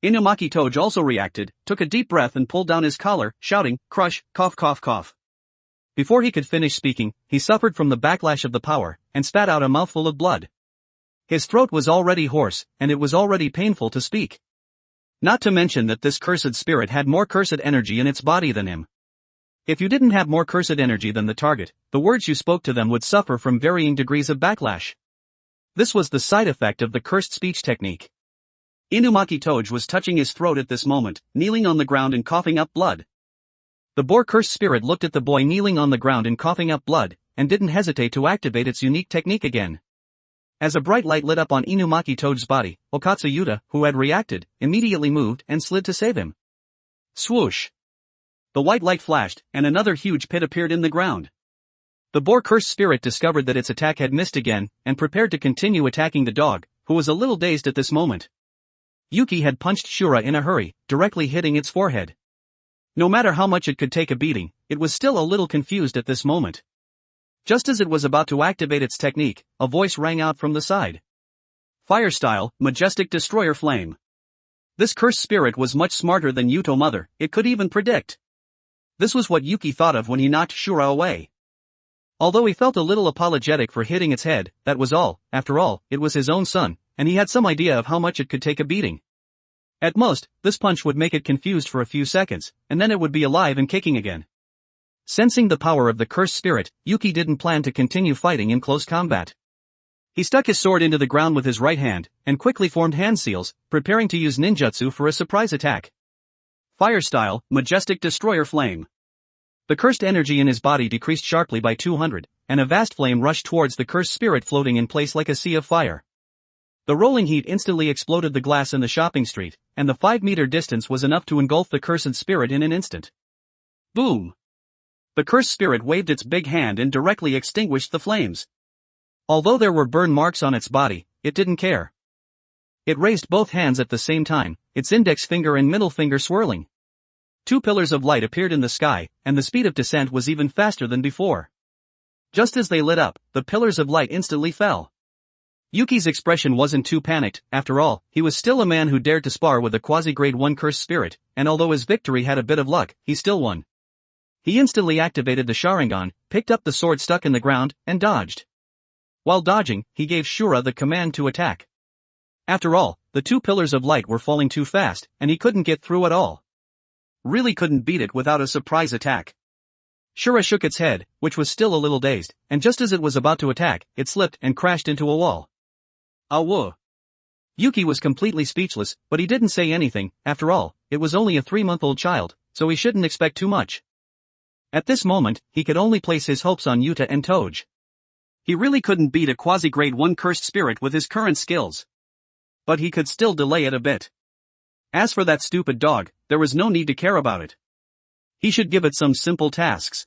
Inumaki Toji also reacted, took a deep breath and pulled down his collar, shouting, "Crush, cough cough cough." Before he could finish speaking, he suffered from the backlash of the power, and spat out a mouthful of blood. His throat was already hoarse, and it was already painful to speak. Not to mention that this cursed spirit had more cursed energy in its body than him. If you didn't have more cursed energy than the target, the words you spoke to them would suffer from varying degrees of backlash. This was the side effect of the cursed speech technique. Inumaki Toji was touching his throat at this moment, kneeling on the ground and coughing up blood. The boar cursed spirit looked at the boy kneeling on the ground and coughing up blood, and didn't hesitate to activate its unique technique again. As a bright light lit up on Inumaki Toji's body, Okatsu Yuta, who had reacted, immediately moved and slid to save him. Swoosh. The white light flashed, and another huge pit appeared in the ground. The boar cursed spirit discovered that its attack had missed again, and prepared to continue attacking the dog, who was a little dazed at this moment. Yuki had punched Shura in a hurry, directly hitting its forehead. No matter how much it could take a beating, it was still a little confused at this moment. Just as it was about to activate its technique, a voice rang out from the side. Fire style, majestic destroyer flame. This cursed spirit was much smarter than Yuto Mother, it could even predict. This was what Yuki thought of when he knocked Shura away. Although he felt a little apologetic for hitting its head, that was all. After all, it was his own son, and he had some idea of how much it could take a beating. At most, this punch would make it confused for a few seconds, and then it would be alive and kicking again. Sensing the power of the cursed spirit, Yuki didn't plan to continue fighting in close combat. He stuck his sword into the ground with his right hand, and quickly formed hand seals, preparing to use ninjutsu for a surprise attack. Fire style, majestic destroyer flame. The cursed energy in his body decreased sharply by 200, and a vast flame rushed towards the cursed spirit floating in place like a sea of fire. The rolling heat instantly exploded the glass in the shopping street, and the 5-meter distance was enough to engulf the cursed spirit in an instant. Boom! The cursed spirit waved its big hand and directly extinguished the flames. Although there were burn marks on its body, it didn't care. It raised both hands at the same time, its index finger and middle finger swirling. 2 pillars of light appeared in the sky, and the speed of descent was even faster than before. Just as they lit up, the pillars of light instantly fell. Yuki's expression wasn't too panicked. After all, he was still a man who dared to spar with a quasi-grade 1 cursed spirit, and although his victory had a bit of luck, he still won. He instantly activated the Sharingan, picked up the sword stuck in the ground, and dodged. While dodging, he gave Shura the command to attack. After all, the 2 pillars of light were falling too fast, and he couldn't get through at all. Really couldn't beat it without a surprise attack. Shura shook its head, which was still a little dazed, and just as it was about to attack, it slipped and crashed into a wall. Whoa. Yuki was completely speechless, but he didn't say anything. After all, it was only a 3-month-old child, so he shouldn't expect too much. At this moment, he could only place his hopes on Yuta and Toji. He really couldn't beat a quasi-grade 1 cursed spirit with his current skills. But he could still delay it a bit. As for that stupid dog, there was no need to care about it. He should give it some simple tasks.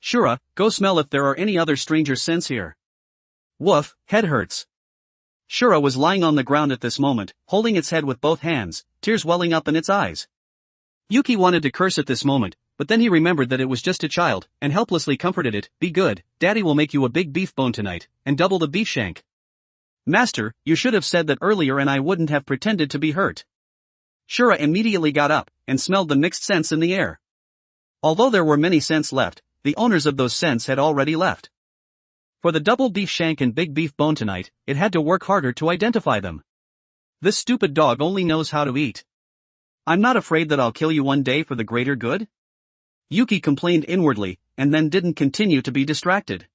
Shura, go smell if there are any other stranger scents here. Woof, head hurts. Shura was lying on the ground at this moment, holding its head with both hands, tears welling up in its eyes. Yuki wanted to curse at this moment, but then he remembered that it was just a child, and helplessly comforted it. Be good, Daddy will make you a big beef bone tonight, and double the beef shank. Master, you should have said that earlier and I wouldn't have pretended to be hurt. Shura immediately got up, and smelled the mixed scents in the air. Although there were many scents left, the owners of those scents had already left. For the double beef shank and big beef bone tonight, it had to work harder to identify them. This stupid dog only knows how to eat. I'm not afraid that I'll kill you one day for the greater good? Yuki complained inwardly, and then didn't continue to be distracted.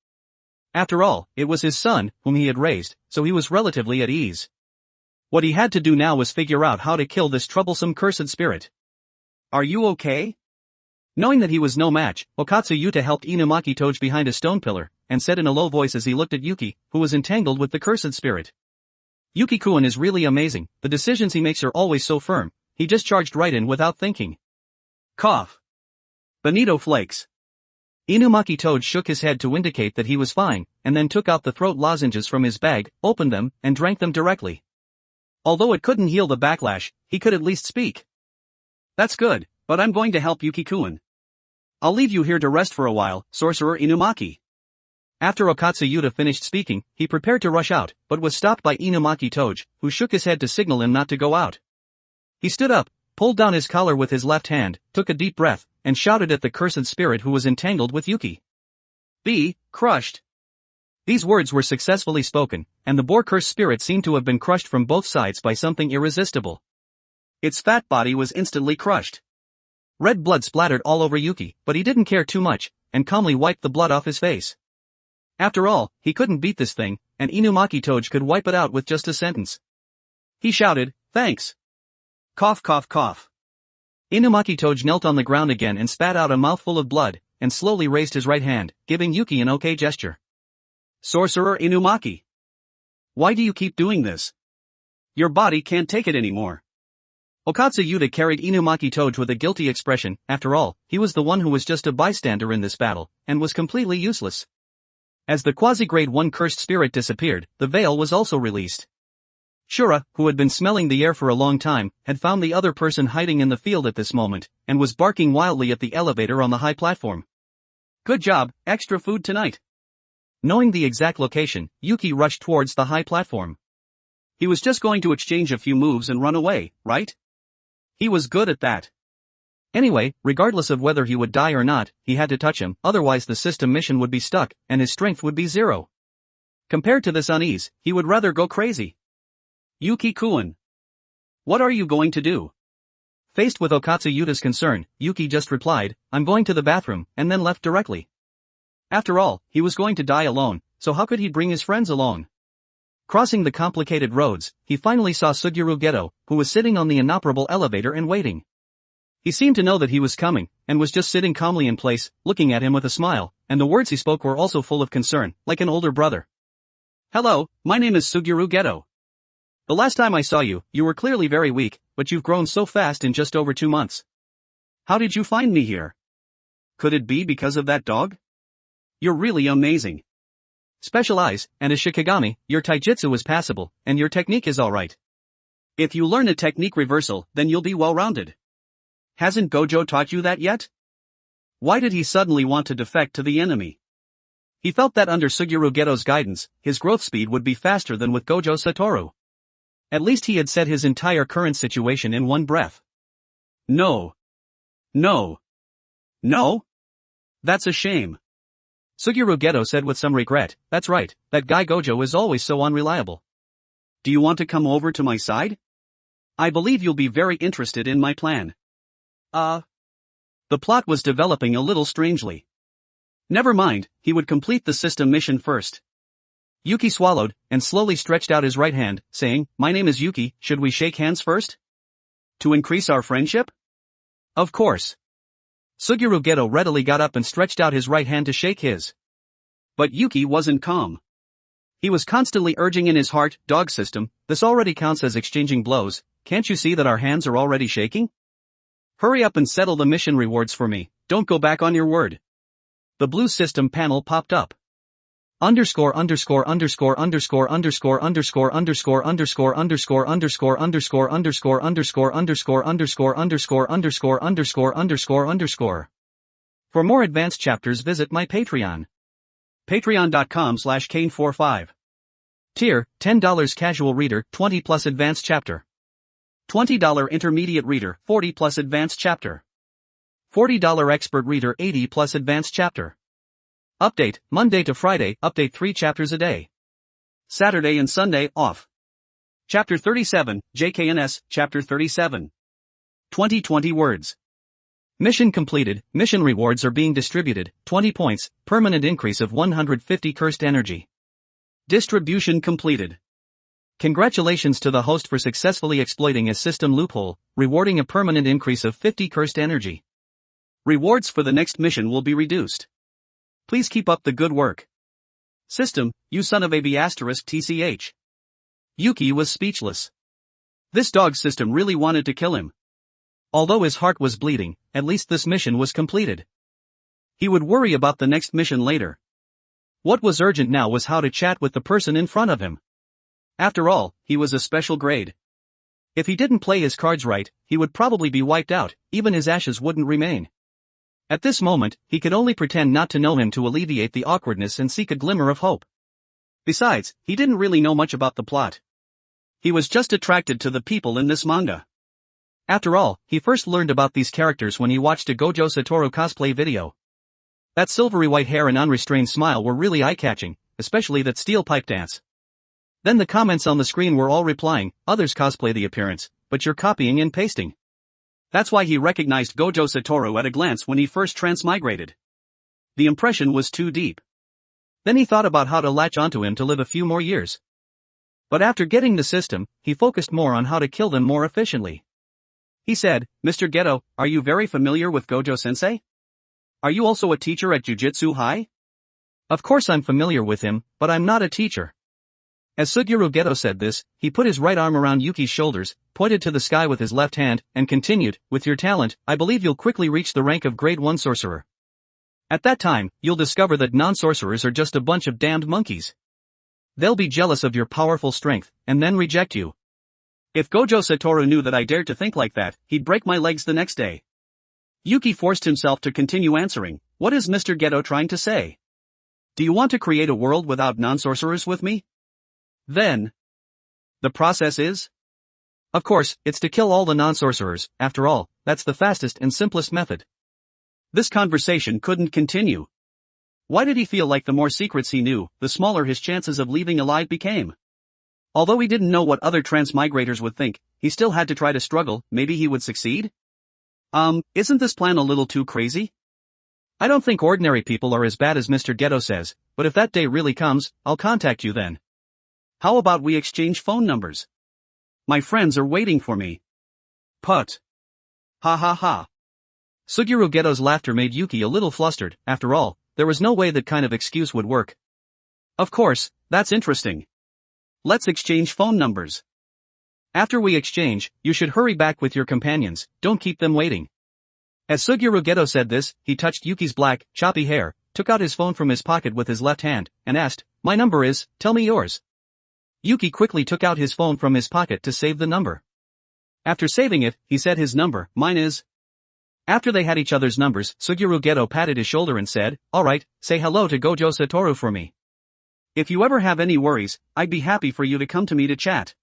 After all, it was his son, whom he had raised, so he was relatively at ease. What he had to do now was figure out how to kill this troublesome cursed spirit. Are you okay? Knowing that he was no match, Okatsu Yuta helped Inumaki Toji behind a stone pillar, and said in a low voice as he looked at Yuki, who was entangled with the cursed spirit. Yuki-kun is really amazing, the decisions he makes are always so firm, he just charged right in without thinking. Cough. Bonito flakes. Inumaki Toad shook his head to indicate that he was fine, and then took out the throat lozenges from his bag, opened them, and drank them directly. Although it couldn't heal the backlash, he could at least speak. That's good, but I'm going to help Yuki-kun. I'll leave you here to rest for a while, Sorcerer Inumaki. After Okatsuyuta finished speaking, he prepared to rush out, but was stopped by Inumaki Toad, who shook his head to signal him not to go out. He stood up, pulled down his collar with his left hand, took a deep breath, and shouted at the cursed spirit who was entangled with Yuki. Be crushed. These words were successfully spoken, and the boar-cursed spirit seemed to have been crushed from both sides by something irresistible. Its fat body was instantly crushed. Red blood splattered all over Yuki, but he didn't care too much, and calmly wiped the blood off his face. After all, he couldn't beat this thing, and Inumaki Toad could wipe it out with just a sentence. He shouted, "Thanks." Cough cough cough. Inumaki Toad knelt on the ground again and spat out a mouthful of blood, and slowly raised his right hand, giving Yuki an okay gesture. Sorcerer Inumaki. Why do you keep doing this? Your body can't take it anymore. Okatsuyuta carried Inumaki Toad with a guilty expression. After all, he was the one who was just a bystander in this battle, and was completely useless. As the quasi-grade 1 cursed spirit disappeared, the veil was also released. Shura, who had been smelling the air for a long time, had found the other person hiding in the field at this moment, and was barking wildly at the elevator on the high platform. Good job, extra food tonight. Knowing the exact location, Yuki rushed towards the high platform. He was just going to exchange a few moves and run away, right? He was good at that. Anyway, regardless of whether he would die or not, he had to touch him, otherwise the system mission would be stuck, and his strength would be 0. Compared to this unease, he would rather go crazy. Yuki-kun. What are you going to do? Faced with Okatsuyuta's concern, Yuki just replied, "I'm going to the bathroom," and then left directly. After all, he was going to die alone, so how could he bring his friends along? Crossing the complicated roads, he finally saw Suguru Geto, who was sitting on the inoperable elevator and waiting. He seemed to know that he was coming, and was just sitting calmly in place, looking at him with a smile, and the words he spoke were also full of concern, like an older brother. Hello, my name is Suguru Geto. The last time I saw you, you were clearly very weak, but you've grown so fast in just over 2 months. How did you find me here? Could it be because of that dog? You're really amazing. Special eyes, and a Shikigami, your taijutsu is passable, and your technique is alright. If you learn a technique reversal, then you'll be well-rounded. Hasn't Gojo taught you that yet? Why did he suddenly want to defect to the enemy? He felt that under Suguru Geto's guidance, his growth speed would be faster than with Gojo Satoru. At least he had said his entire current situation in one breath. No. No. No? That's a shame. Suguru Geto said with some regret, that's right, that guy Gojo is always so unreliable. Do you want to come over to my side? I believe you'll be very interested in my plan. The plot was developing a little strangely. Never mind, he would complete the system mission first. Yuki swallowed, and slowly stretched out his right hand, saying, "My name is Yuki, should we shake hands first? To increase our friendship?" Of course. Suguru Geto readily got up and stretched out his right hand to shake his. But Yuki wasn't calm. He was constantly urging in his heart, "Dog system, this already counts as exchanging blows, can't you see that our hands are already shaking? Hurry up and settle the mission rewards for me, don't go back on your word." The blue system panel popped up. Underscore underscore underscore underscore underscore underscore underscore underscore underscore underscore underscore underscore underscore underscore underscore underscore underscore underscore underscore underscore. For more advanced chapters visit my Patreon. Patreon.com/Kane45. Tier, $10 casual reader, 20 plus advanced chapter. $20 intermediate reader, 40 plus advanced chapter. $40 expert reader, 80 plus advanced chapter. Update, Monday to Friday, update 3 chapters a day. Saturday and Sunday, off. Chapter 37, JKNS, Chapter 37. 2020 words. Mission completed, mission rewards are being distributed, 20 points, permanent increase of 150 cursed energy. Distribution completed. Congratulations to the host for successfully exploiting a system loophole, rewarding a permanent increase of 50 cursed energy. Rewards for the next mission will be reduced. Please keep up the good work. System, you son of a b***tch. Yuki was speechless. This dog system really wanted to kill him. Although his heart was bleeding, at least this mission was completed. He would worry about the next mission later. What was urgent now was how to chat with the person in front of him. After all, he was a special grade. If he didn't play his cards right, he would probably be wiped out, even his ashes wouldn't remain. At this moment, he could only pretend not to know him to alleviate the awkwardness and seek a glimmer of hope. Besides, he didn't really know much about the plot. He was just attracted to the people in this manga. After all, he first learned about these characters when he watched a Gojo Satoru cosplay video. That silvery white hair and unrestrained smile were really eye-catching, especially that steel pipe dance. Then the comments on the screen were all replying, others cosplay the appearance, but you're copying and pasting. That's why he recognized Gojo Satoru at a glance when he first transmigrated. The impression was too deep. Then he thought about how to latch onto him to live a few more years. But after getting the system, he focused more on how to kill them more efficiently. He said, Mr. Geto, are you very familiar with Gojo-sensei? Are you also a teacher at Jujutsu High? Of course I'm familiar with him, but I'm not a teacher. As Suguru Geto said this, he put his right arm around Yuki's shoulders, pointed to the sky with his left hand, and continued, with your talent, I believe you'll quickly reach the rank of grade 1 sorcerer. At that time, you'll discover that non-sorcerers are just a bunch of damned monkeys. They'll be jealous of your powerful strength, and then reject you. If Gojo Satoru knew that I dared to think like that, he'd break my legs the next day. Yuki forced himself to continue answering, what is Mr. Geto trying to say? Do you want to create a world without non-sorcerers with me? Then. The process is? Of course, it's to kill all the non-sorcerers, after all, that's the fastest and simplest method. This conversation couldn't continue. Why did he feel like the more secrets he knew, the smaller his chances of leaving alive became? Although he didn't know what other transmigrators would think, he still had to try to struggle, maybe he would succeed? Isn't this plan a little too crazy? I don't think ordinary people are as bad as Mr. Geto says, but if that day really comes, I'll contact you then. How about we exchange phone numbers? My friends are waiting for me. Put. Ha ha ha. Suguru Geto's laughter made Yuki a little flustered, after all, there was no way that kind of excuse would work. Of course, that's interesting. Let's exchange phone numbers. After we exchange, you should hurry back with your companions, don't keep them waiting. As Suguru Geto said this, he touched Yuki's black, choppy hair, took out his phone from his pocket with his left hand, and asked, my number is, tell me yours. Yuki quickly took out his phone from his pocket to save the number. After saving it, he said his number, mine is. After they had each other's numbers, Suguru Geto patted his shoulder and said, alright, say hello to Gojo Satoru for me. If you ever have any worries, I'd be happy for you to come to me to chat.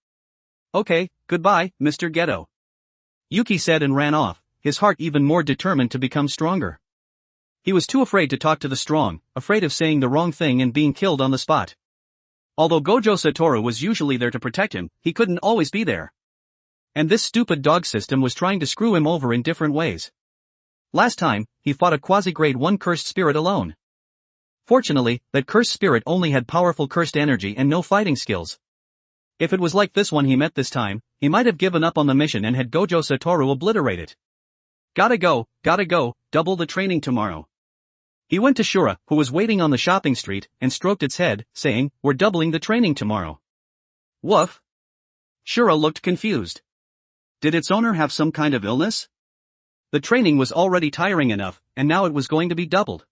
Okay, goodbye, Mr. Geto. Yuki said and ran off, his heart even more determined to become stronger. He was too afraid to talk to the strong, afraid of saying the wrong thing and being killed on the spot. Although Gojo Satoru was usually there to protect him, he couldn't always be there. And this stupid dog system was trying to screw him over in different ways. Last time, he fought a quasi-grade 1 cursed spirit alone. Fortunately, that cursed spirit only had powerful cursed energy and no fighting skills. If it was like this one he met this time, he might have given up on the mission and had Gojo Satoru obliterated. Gotta go, double the training tomorrow. He went to Shura, who was waiting on the shopping street, and stroked its head, saying, we're doubling the training tomorrow. Woof. Shura looked confused. Did its owner have some kind of illness? The training was already tiring enough, and now it was going to be doubled.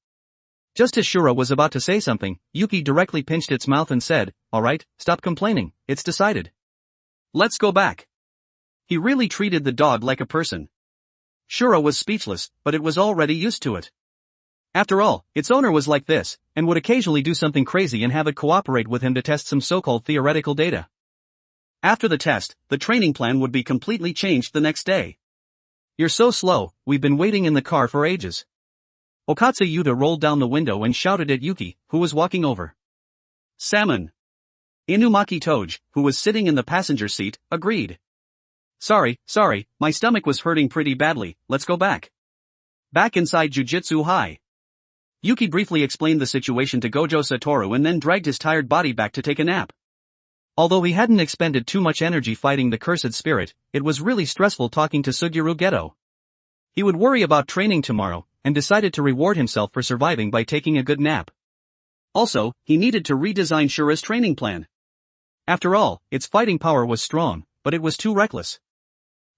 Just as Shura was about to say something, Yuki directly pinched its mouth and said, alright, stop complaining, it's decided. Let's go back. He really treated the dog like a person. Shura was speechless, but it was already used to it. After all, its owner was like this, and would occasionally do something crazy and have it cooperate with him to test some so-called theoretical data. After the test, the training plan would be completely changed the next day. You're so slow, we've been waiting in the car for ages. Okatsu Yuta rolled down the window and shouted at Yuki, who was walking over. Salmon. Inumaki Toge, who was sitting in the passenger seat, agreed. Sorry, my stomach was hurting pretty badly, let's go back. Back inside Jujutsu High. Yuki briefly explained the situation to Gojo Satoru and then dragged his tired body back to take a nap. Although he hadn't expended too much energy fighting the cursed spirit, it was really stressful talking to Suguru Geto. He would worry about training tomorrow, and decided to reward himself for surviving by taking a good nap. Also, he needed to redesign Shura's training plan. After all, its fighting power was strong, but it was too reckless.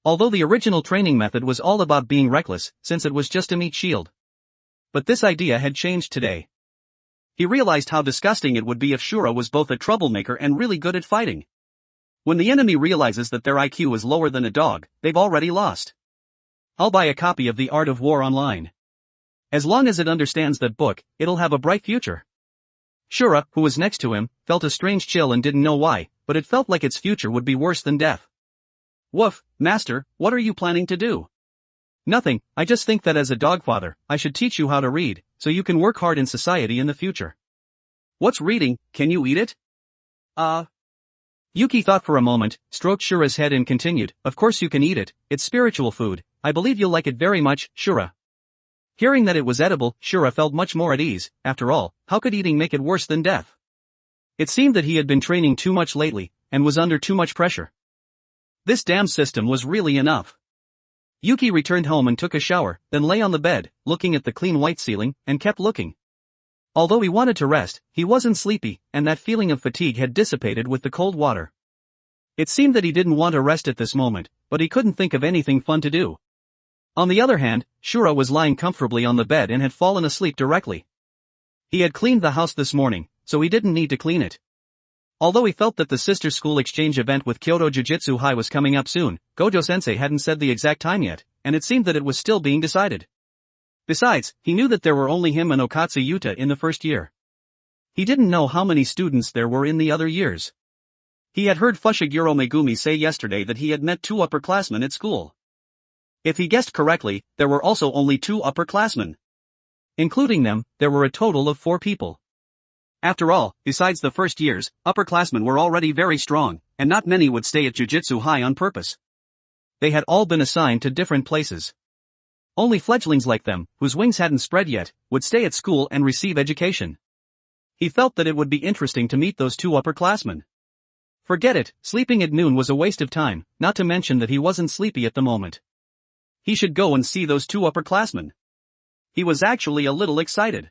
Although the original training method was all about being reckless, since it was just a meat shield. But this idea had changed today. He realized how disgusting it would be if Shura was both a troublemaker and really good at fighting. When the enemy realizes that their IQ is lower than a dog, they've already lost. I'll buy a copy of The Art of War online. As long as it understands that book, it'll have a bright future. Shura, who was next to him, felt a strange chill and didn't know why, but it felt like its future would be worse than death. Woof, master, what are you planning to do? Nothing, I just think that as a dogfather, I should teach you how to read, so you can work hard in society in the future. What's reading, can you eat it? Yuki thought for a moment, stroked Shura's head and continued, of course you can eat it, it's spiritual food, I believe you'll like it very much, Shura. Hearing that it was edible, Shura felt much more at ease. After all, how could eating make it worse than death? It seemed that he had been training too much lately, and was under too much pressure. This damn system was really enough. Yuki returned home and took a shower, then lay on the bed, looking at the clean white ceiling, and kept looking. Although he wanted to rest, he wasn't sleepy, and that feeling of fatigue had dissipated with the cold water. It seemed that he didn't want to rest at this moment, but he couldn't think of anything fun to do. On the other hand, Shura was lying comfortably on the bed and had fallen asleep directly. He had cleaned the house this morning, so he didn't need to clean it. Although he felt that the sister school exchange event with Kyoto Jujutsu High was coming up soon, Gojo-sensei hadn't said the exact time yet, and it seemed that it was still being decided. Besides, he knew that there were only him and Okatsu Yuta in the first year. He didn't know how many students there were in the other years. He had heard Fushiguro Megumi say yesterday that he had met 2 upperclassmen at school. If he guessed correctly, there were also only 2 upperclassmen. Including them, there were a total of 4 people. After all, besides the first years, upperclassmen were already very strong, and not many would stay at Jujutsu High on purpose. They had all been assigned to different places. Only fledglings like them, whose wings hadn't spread yet, would stay at school and receive education. He felt that it would be interesting to meet those 2 upperclassmen. Forget it, sleeping at noon was a waste of time, not to mention that he wasn't sleepy at the moment. He should go and see those 2 upperclassmen. He was actually a little excited.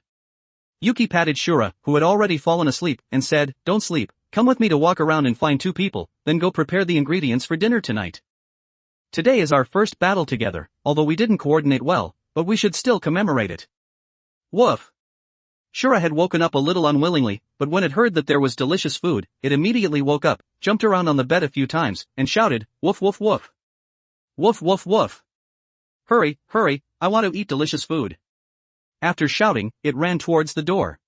Yuki patted Shura, who had already fallen asleep, and said, don't sleep, come with me to walk around and find 2 people, then go prepare the ingredients for dinner tonight. Today is our first battle together, although we didn't coordinate well, but we should still commemorate it. Woof! Shura had woken up a little unwillingly, but when it heard that there was delicious food, it immediately woke up, jumped around on the bed a few times, and shouted, woof woof woof. Woof woof woof. Hurry, hurry, I want to eat delicious food. After shouting, it ran towards the door.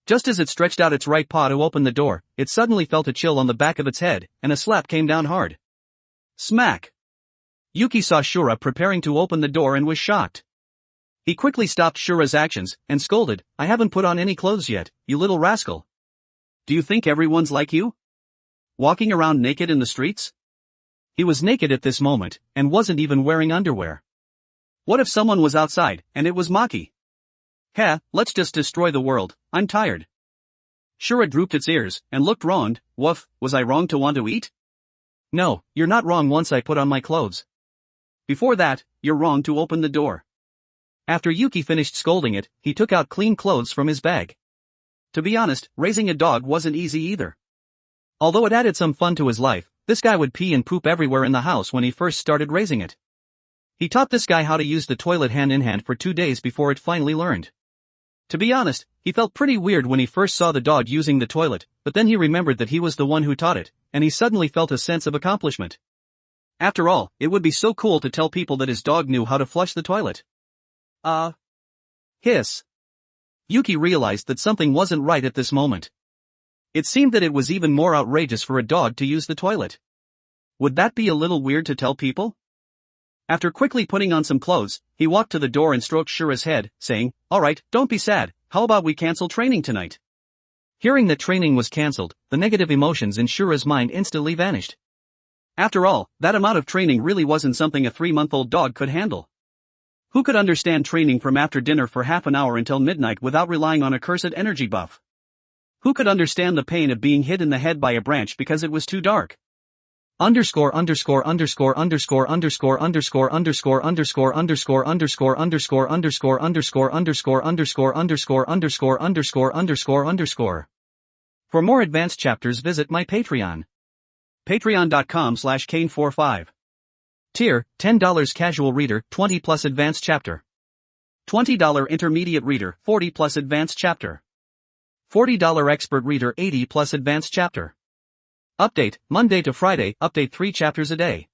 Just as it stretched out its right paw to open the door, it suddenly felt a chill on the back of its head, and a slap came down hard. Smack! Yuki saw Shura preparing to open the door and was shocked. He quickly stopped Shura's actions, and scolded, I haven't put on any clothes yet, you little rascal. Do you think everyone's like you? Walking around naked in the streets? He was naked at this moment, and wasn't even wearing underwear. What if someone was outside, and it was Maki? Heh, let's just destroy the world, I'm tired. Shura drooped its ears, and looked wronged. Woof, was I wrong to want to eat? No, you're not wrong once I put on my clothes. Before that, you're wrong to open the door. After Yuki finished scolding it, he took out clean clothes from his bag. To be honest, raising a dog wasn't easy either. Although it added some fun to his life, this guy would pee and poop everywhere in the house when he first started raising it. He taught this guy how to use the toilet hand in hand for 2 days before it finally learned. To be honest, he felt pretty weird when he first saw the dog using the toilet, but then he remembered that he was the one who taught it, and he suddenly felt a sense of accomplishment. After all, it would be so cool to tell people that his dog knew how to flush the toilet. Hiss. Yuki realized that something wasn't right at this moment. It seemed that it was even more outrageous for a dog to use the toilet. Would that be a little weird to tell people? After quickly putting on some clothes, he walked to the door and stroked Shura's head, saying, alright, don't be sad, how about we cancel training tonight? Hearing that training was cancelled, the negative emotions in Shura's mind instantly vanished. After all, that amount of training really wasn't something a 3-month-old dog could handle. Who could understand training from after dinner for half an hour until midnight without relying on a cursed energy buff? Who could understand the pain of being hit in the head by a branch because it was too dark? Underscore underscore underscore underscore underscore underscore underscore underscore underscore underscore underscore underscore underscore underscore underscore underscore underscore underscore underscore underscore. For more advanced chapters visit my Patreon. Patreon.com/Kane45. Tier, $10 casual reader, 20 plus advanced chapter. $20 intermediate reader, 40 plus advanced chapter. $40 expert reader, 80 plus advanced chapter. Update, Monday to Friday, update 3 chapters a day.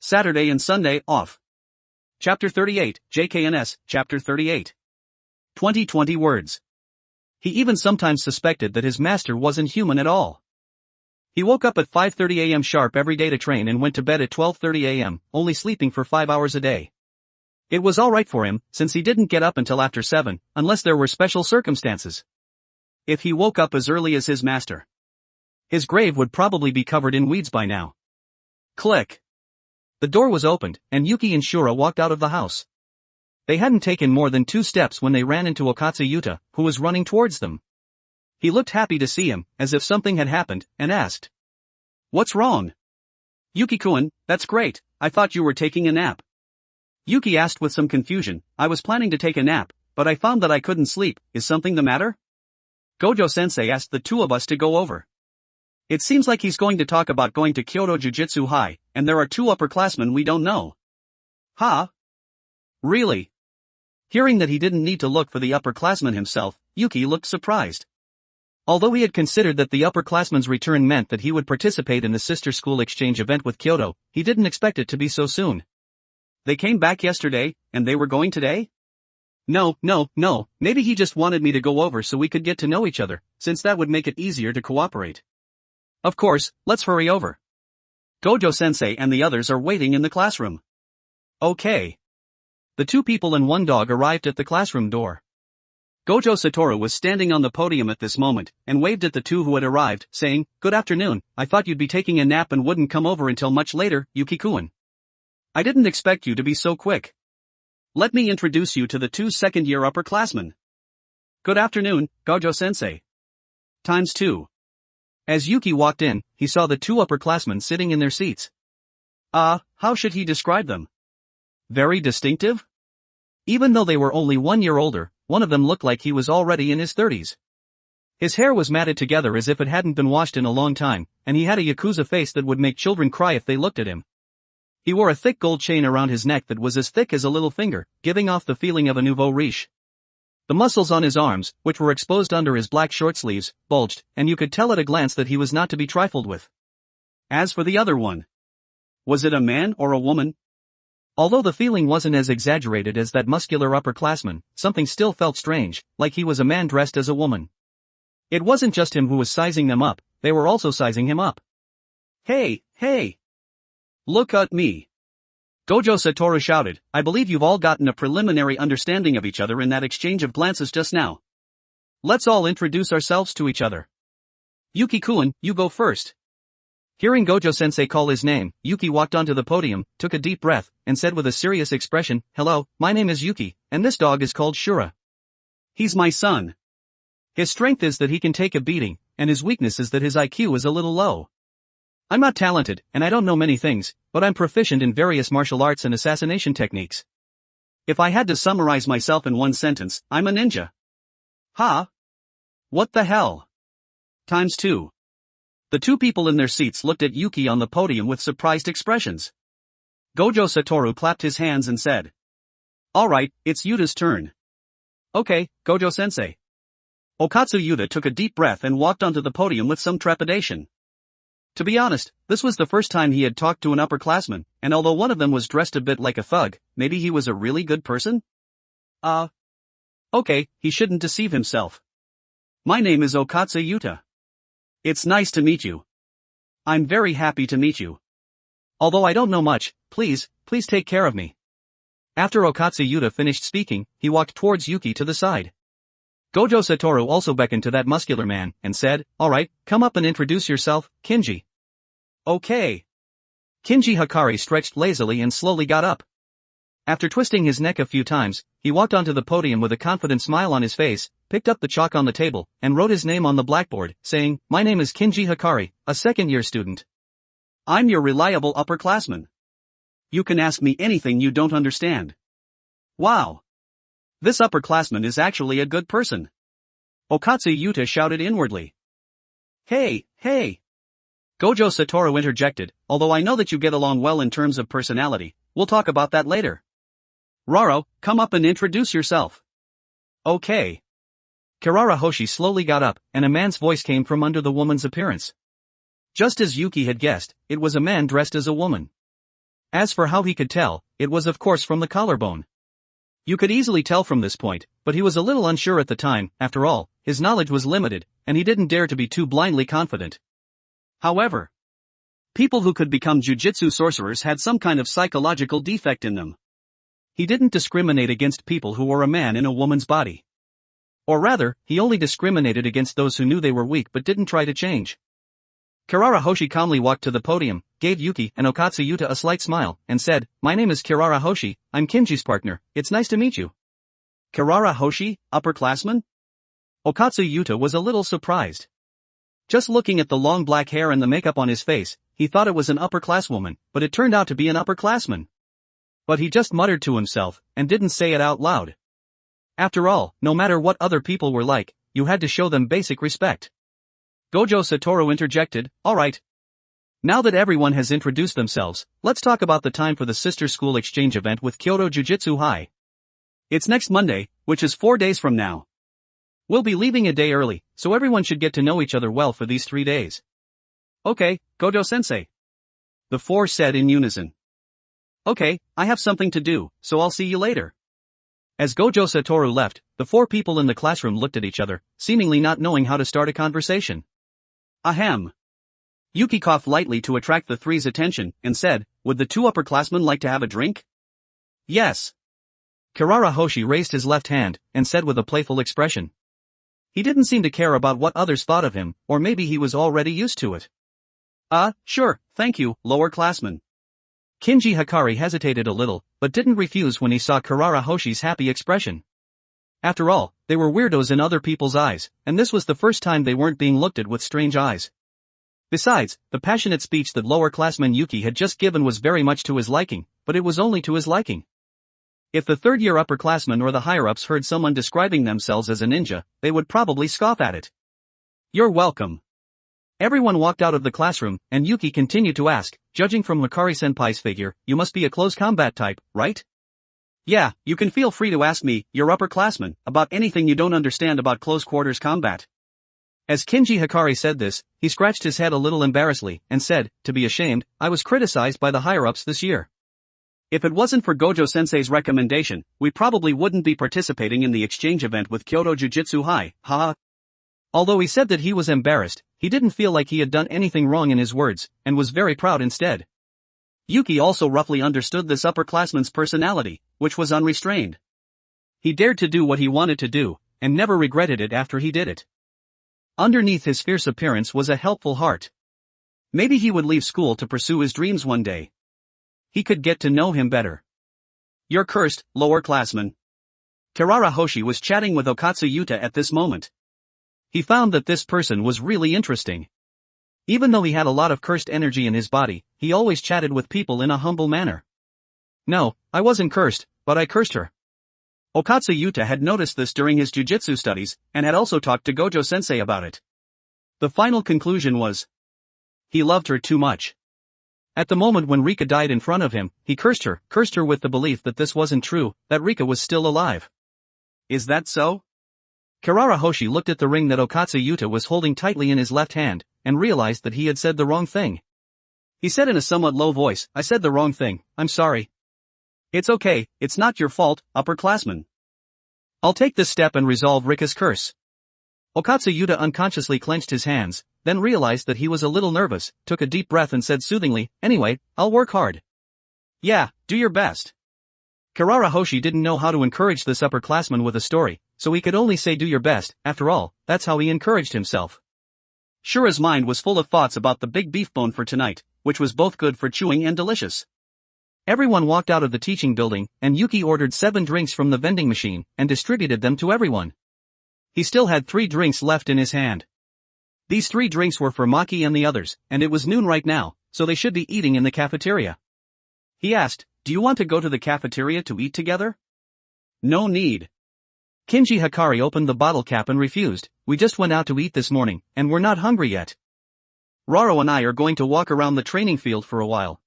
Saturday and Sunday, off. Chapter 38, JKNS, Chapter 38. 2020 words. He even sometimes suspected that his master wasn't human at all. He woke up at 5:30 a.m. sharp every day to train and went to bed at 12:30 a.m., only sleeping for 5 hours a day. It was alright for him, since he didn't get up until after 7, unless there were special circumstances. If he woke up as early as his master, his grave would probably be covered in weeds by now. Click. The door was opened, and Yuki and Shura walked out of the house. They hadn't taken more than 2 steps when they ran into Okatsu Yuta, who was running towards them. He looked happy to see him, as if something had happened, and asked, "What's wrong?" "Yuki-kun, that's great, I thought you were taking a nap." Yuki asked with some confusion, "I was planning to take a nap, but I found that I couldn't sleep, is something the matter?" Gojo-sensei asked the 2 of us to go over. It seems like he's going to talk about going to Kyoto Jujutsu High, and there are 2 upperclassmen we don't know. Huh? Really? Hearing that he didn't need to look for the upperclassman himself, Yuki looked surprised. Although he had considered that the upperclassman's return meant that he would participate in the sister school exchange event with Kyoto, he didn't expect it to be so soon. They came back yesterday, and they were going today? No, maybe he just wanted me to go over so we could get to know each other, since that would make it easier to cooperate. Of course, let's hurry over. Gojo-sensei and the others are waiting in the classroom. Okay. The 2 people and 1 dog arrived at the classroom door. Gojo Satoru was standing on the podium at this moment, and waved at the 2 who had arrived, saying, "Good afternoon, I thought you'd be taking a nap and wouldn't come over until much later, Yuki-kun. I didn't expect you to be so quick. Let me introduce you to the 2 second-year upperclassmen. Good afternoon, Gojo-sensei. ×2. As Yuki walked in, he saw the 2 upperclassmen sitting in their seats. How should he describe them? Very distinctive? Even though they were only 1 year older, one of them looked like he was already in his 30s. His hair was matted together as if it hadn't been washed in a long time, and he had a yakuza face that would make children cry if they looked at him. He wore a thick gold chain around his neck that was as thick as a little finger, giving off the feeling of a nouveau riche. The muscles on his arms, which were exposed under his black short sleeves, bulged, and you could tell at a glance that he was not to be trifled with. As for the other one, was it a man or a woman? Although the feeling wasn't as exaggerated as that muscular upperclassman, something still felt strange, like he was a man dressed as a woman. It wasn't just him who was sizing them up, they were also sizing him up. Hey! Look at me! Gojo Satoru shouted, "I believe you've all gotten a preliminary understanding of each other in that exchange of glances just now. Let's all introduce ourselves to each other. Yuki-kun, you go first." Hearing Gojo-sensei call his name, Yuki walked onto the podium, took a deep breath, and said with a serious expression, "Hello, my name is Yuki, and this dog is called Shura. He's my son. His strength is that he can take a beating, and his weakness is that his IQ is a little low. I'm not talented, and I don't know many things, but I'm proficient in various martial arts and assassination techniques. If I had to summarize myself in 1 sentence, I'm a ninja." Huh? What the hell? ×2. The 2 people in their seats looked at Yuki on the podium with surprised expressions. Gojo Satoru clapped his hands and said, "Alright, it's Yuta's turn." "Okay, Gojo-sensei." Okatsu Yuta took a deep breath and walked onto the podium with some trepidation. To be honest, this was the first time he had talked to an upperclassman, and although one of them was dressed a bit like a thug, maybe he was a really good person? Okay, he shouldn't deceive himself. "My name is Okatsu Yuta. It's nice to meet you. I'm very happy to meet you. Although I don't know much, please take care of me." After Okatsu Yuta finished speaking, he walked towards Yuki to the side. Gojo Satoru also beckoned to that muscular man, and said, "Alright, come up and introduce yourself, Kinji." "Okay." Kinji Hikari stretched lazily and slowly got up. After twisting his neck a few times, he walked onto the podium with a confident smile on his face, picked up the chalk on the table, and wrote his name on the blackboard, saying, "My name is Kinji Hikari, a second-year student. I'm your reliable upperclassman. You can ask me anything you don't understand." Wow! This upperclassman is actually a good person. Okatsu Yuta shouted inwardly. Hey! Gojo Satoru interjected, although I know that you get along well in terms of personality, we'll talk about that later. Raro, come up and introduce yourself. Okay. Kirara Hoshi slowly got up, and a man's voice came from under the woman's appearance. Just as Yuki had guessed, it was a man dressed as a woman. As for how he could tell, it was of course from the collarbone. You could easily tell from this point, but he was a little unsure at the time. After all, his knowledge was limited, and he didn't dare to be too blindly confident. However, people who could become jujutsu sorcerers had some kind of psychological defect in them. He didn't discriminate against people who were a man in a woman's body. Or rather, he only discriminated against those who knew they were weak but didn't try to change. Kirara Hoshi calmly walked to the podium, gave Yuki and Okatsu Yuta a slight smile, and said, "My name is Kirara Hoshi, I'm Kinji's partner, it's nice to meet you." Kirara Hoshi, upperclassman? Okatsu Yuta was a little surprised. Just looking at the long black hair and the makeup on his face, he thought it was an upper-class woman, but it turned out to be an upperclassman. But he just muttered to himself, and didn't say it out loud. After all, no matter what other people were like, you had to show them basic respect. Gojo Satoru interjected, "Alright. Now that everyone has introduced themselves, let's talk about the time for the sister school exchange event with Kyoto Jujutsu High. It's next Monday, which is 4 days from now. We'll be leaving a day early, so everyone should get to know each other well for these 3 days." "Okay, Gojo-sensei," the four said in unison. "Okay, I have something to do, so I'll see you later." As Gojo Satoru left, the four people in the classroom looked at each other, seemingly not knowing how to start a conversation. Ahem. Yuki coughed lightly to attract the three's attention, and said, "Would the two upperclassmen like to have a drink?" "Yes." Kirara Hoshi raised his left hand, and said with a playful expression. He didn't seem to care about what others thought of him, or maybe he was already used to it. Sure, thank you, lower classman." Kinji Hikari hesitated a little, but didn't refuse when he saw Kirara Hoshi's happy expression. After all, they were weirdos in other people's eyes, and this was the first time they weren't being looked at with strange eyes. Besides, the passionate speech that lower classman Yuki had just given was very much to his liking, but it was only to his liking. If the third-year upperclassmen or the higher-ups heard someone describing themselves as a ninja, they would probably scoff at it. "You're welcome." Everyone walked out of the classroom, and Yuki continued to ask, "Judging from Hikari-senpai's figure, you must be a close combat type, right?" "Yeah, you can feel free to ask me, your upperclassman, about anything you don't understand about close-quarters combat." As Kinji Hikari said this, he scratched his head a little embarrassedly, and said, "To be ashamed, I was criticized by the higher-ups this year. If it wasn't for Gojo-sensei's recommendation, we probably wouldn't be participating in the exchange event with Kyoto Jujutsu High, haha." Although he said that he was embarrassed, he didn't feel like he had done anything wrong in his words, and was very proud instead. Yuki also roughly understood this upperclassman's personality, which was unrestrained. He dared to do what he wanted to do, and never regretted it after he did it. Underneath his fierce appearance was a helpful heart. Maybe he would leave school to pursue his dreams one day. He could get to know him better. "You're cursed, lower classman." Kirara Hoshi was chatting with Okatsu Yuta at this moment. He found that this person was really interesting. Even though he had a lot of cursed energy in his body, he always chatted with people in a humble manner. "No, I wasn't cursed, but I cursed her." Okatsu Yuta had noticed this during his jujutsu studies, and had also talked to Gojo-sensei about it. The final conclusion was, he loved her too much. At the moment when Rika died in front of him, he cursed her with the belief that this wasn't true, that Rika was still alive. Is that so? Kirara Hoshi looked at the ring that Okatsu Yuta was holding tightly in his left hand, and realized that he had said the wrong thing. He said in a somewhat low voice, "I said the wrong thing, I'm sorry." "It's okay, it's not your fault, upperclassman. I'll take this step and resolve Rika's curse." Okatsu Yuta unconsciously clenched his hands, then realized that he was a little nervous, took a deep breath and said soothingly, "Anyway, I'll work hard." "Yeah, do your best." Kirara Hoshi didn't know how to encourage this upperclassman with a story, so he could only say do your best. After all, that's how he encouraged himself. Shura's mind was full of thoughts about the big beef bone for tonight, which was both good for chewing and delicious. Everyone walked out of the teaching building, and Yuki ordered 7 drinks from the vending machine, and distributed them to everyone. He still had 3 drinks left in his hand. These 3 drinks were for Maki and the others, and it was noon right now, so they should be eating in the cafeteria. He asked, "Do you want to go to the cafeteria to eat together?" "No need. Kinji Hikari opened the bottle cap and refused. We just went out to eat this morning, and we're not hungry yet. Raro and I are going to walk around the training field for a while.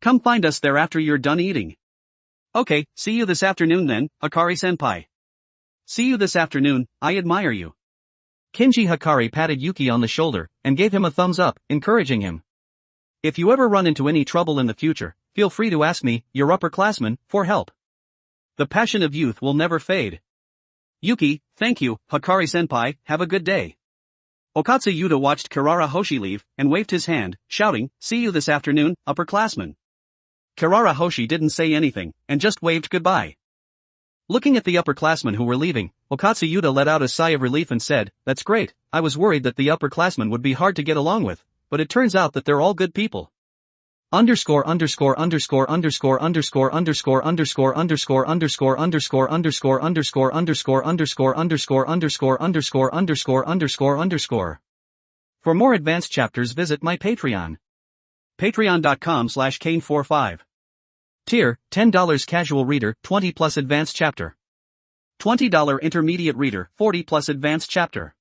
Come find us there after you're done eating. Okay, see you this afternoon then, Hikari-senpai. See you this afternoon, I admire you. Kinji Hikari patted Yuki on the shoulder, and gave him a thumbs up, encouraging him. If you ever run into any trouble in the future, feel free to ask me, your upperclassman, for help. The passion of youth will never fade. Yuki, thank you, Hikari-senpai, have a good day. Okatsu Yuta watched Kirara Hoshi leave, and waved his hand, shouting, see you this afternoon, upperclassman. Kirara Hoshi didn't say anything, and just waved goodbye. Looking at the upperclassmen who were leaving, Okatsu Yuta let out a sigh of relief and said, that's great, I was worried that the upperclassmen would be hard to get along with, but it turns out that they're all good people. Underscore underscore underscore underscore underscore underscore underscore underscore underscore underscore underscore underscore underscore underscore underscore underscore underscore underscore underscore underscore. For more advanced chapters visit my Patreon. Patreon.com/Kane45. Tier, $10 casual reader, 20 plus advanced chapter. $20 intermediate reader, 40 plus advanced chapter.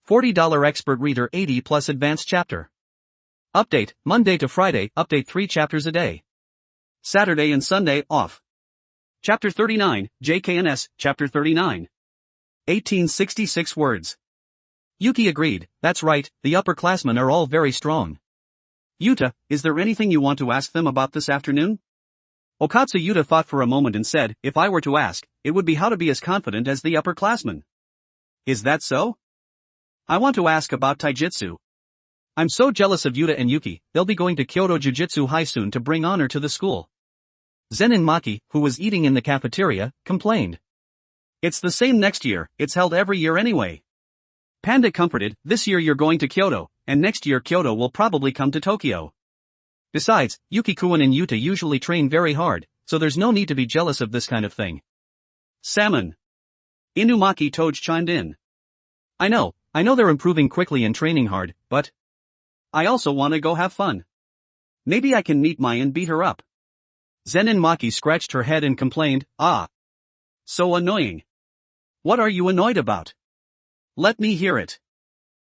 $40 expert reader, 80 plus advanced chapter. Update, Monday to Friday, update 3 chapters a day. Saturday and Sunday, off. Chapter 39, JKNS, Chapter 39. 1866 words. Yuki agreed, that's right, the upperclassmen are all very strong. Yuta, is there anything you want to ask them about this afternoon? Okatsu Yuta thought for a moment and said, if I were to ask, it would be how to be as confident as the upperclassmen. Is that so? I want to ask about taijutsu. I'm so jealous of Yuta and Yuki, they'll be going to Kyoto Jujutsu High soon to bring honor to the school. Zenin Maki, who was eating in the cafeteria, complained. It's the same next year, it's held every year anyway. Panda comforted, this year you're going to Kyoto, and next year Kyoto will probably come to Tokyo. Besides, Yuki-kun and Yuta usually train very hard, so there's no need to be jealous of this kind of thing. Salmon. Inumaki Toge chimed in. I know they're improving quickly and training hard, but I also want to go have fun. Maybe I can meet Mai and beat her up. Zenin Maki scratched her head and complained, so annoying. What are you annoyed about? Let me hear it.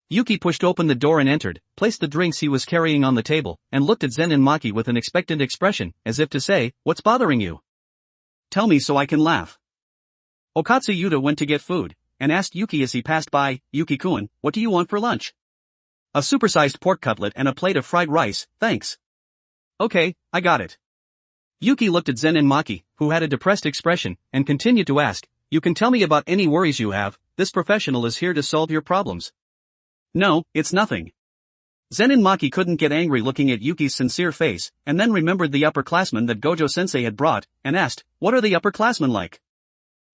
Yuki pushed open the door and entered, placed the drinks he was carrying on the table, and looked at Zenin Maki with an expectant expression, as if to say, what's bothering you? Tell me so I can laugh. Okatsu Yuta went to get food, and asked Yuki as he passed by, Yuki-kun, what do you want for lunch? A supersized pork cutlet and a plate of fried rice, thanks. Okay, I got it. Yuki looked at Zenin Maki, who had a depressed expression, and continued to ask, you can tell me about any worries you have, this professional is here to solve your problems. No, it's nothing. Zenin Maki couldn't get angry looking at Yuki's sincere face, and then remembered the upperclassmen that Gojo-sensei had brought, and asked, what are the upperclassmen like?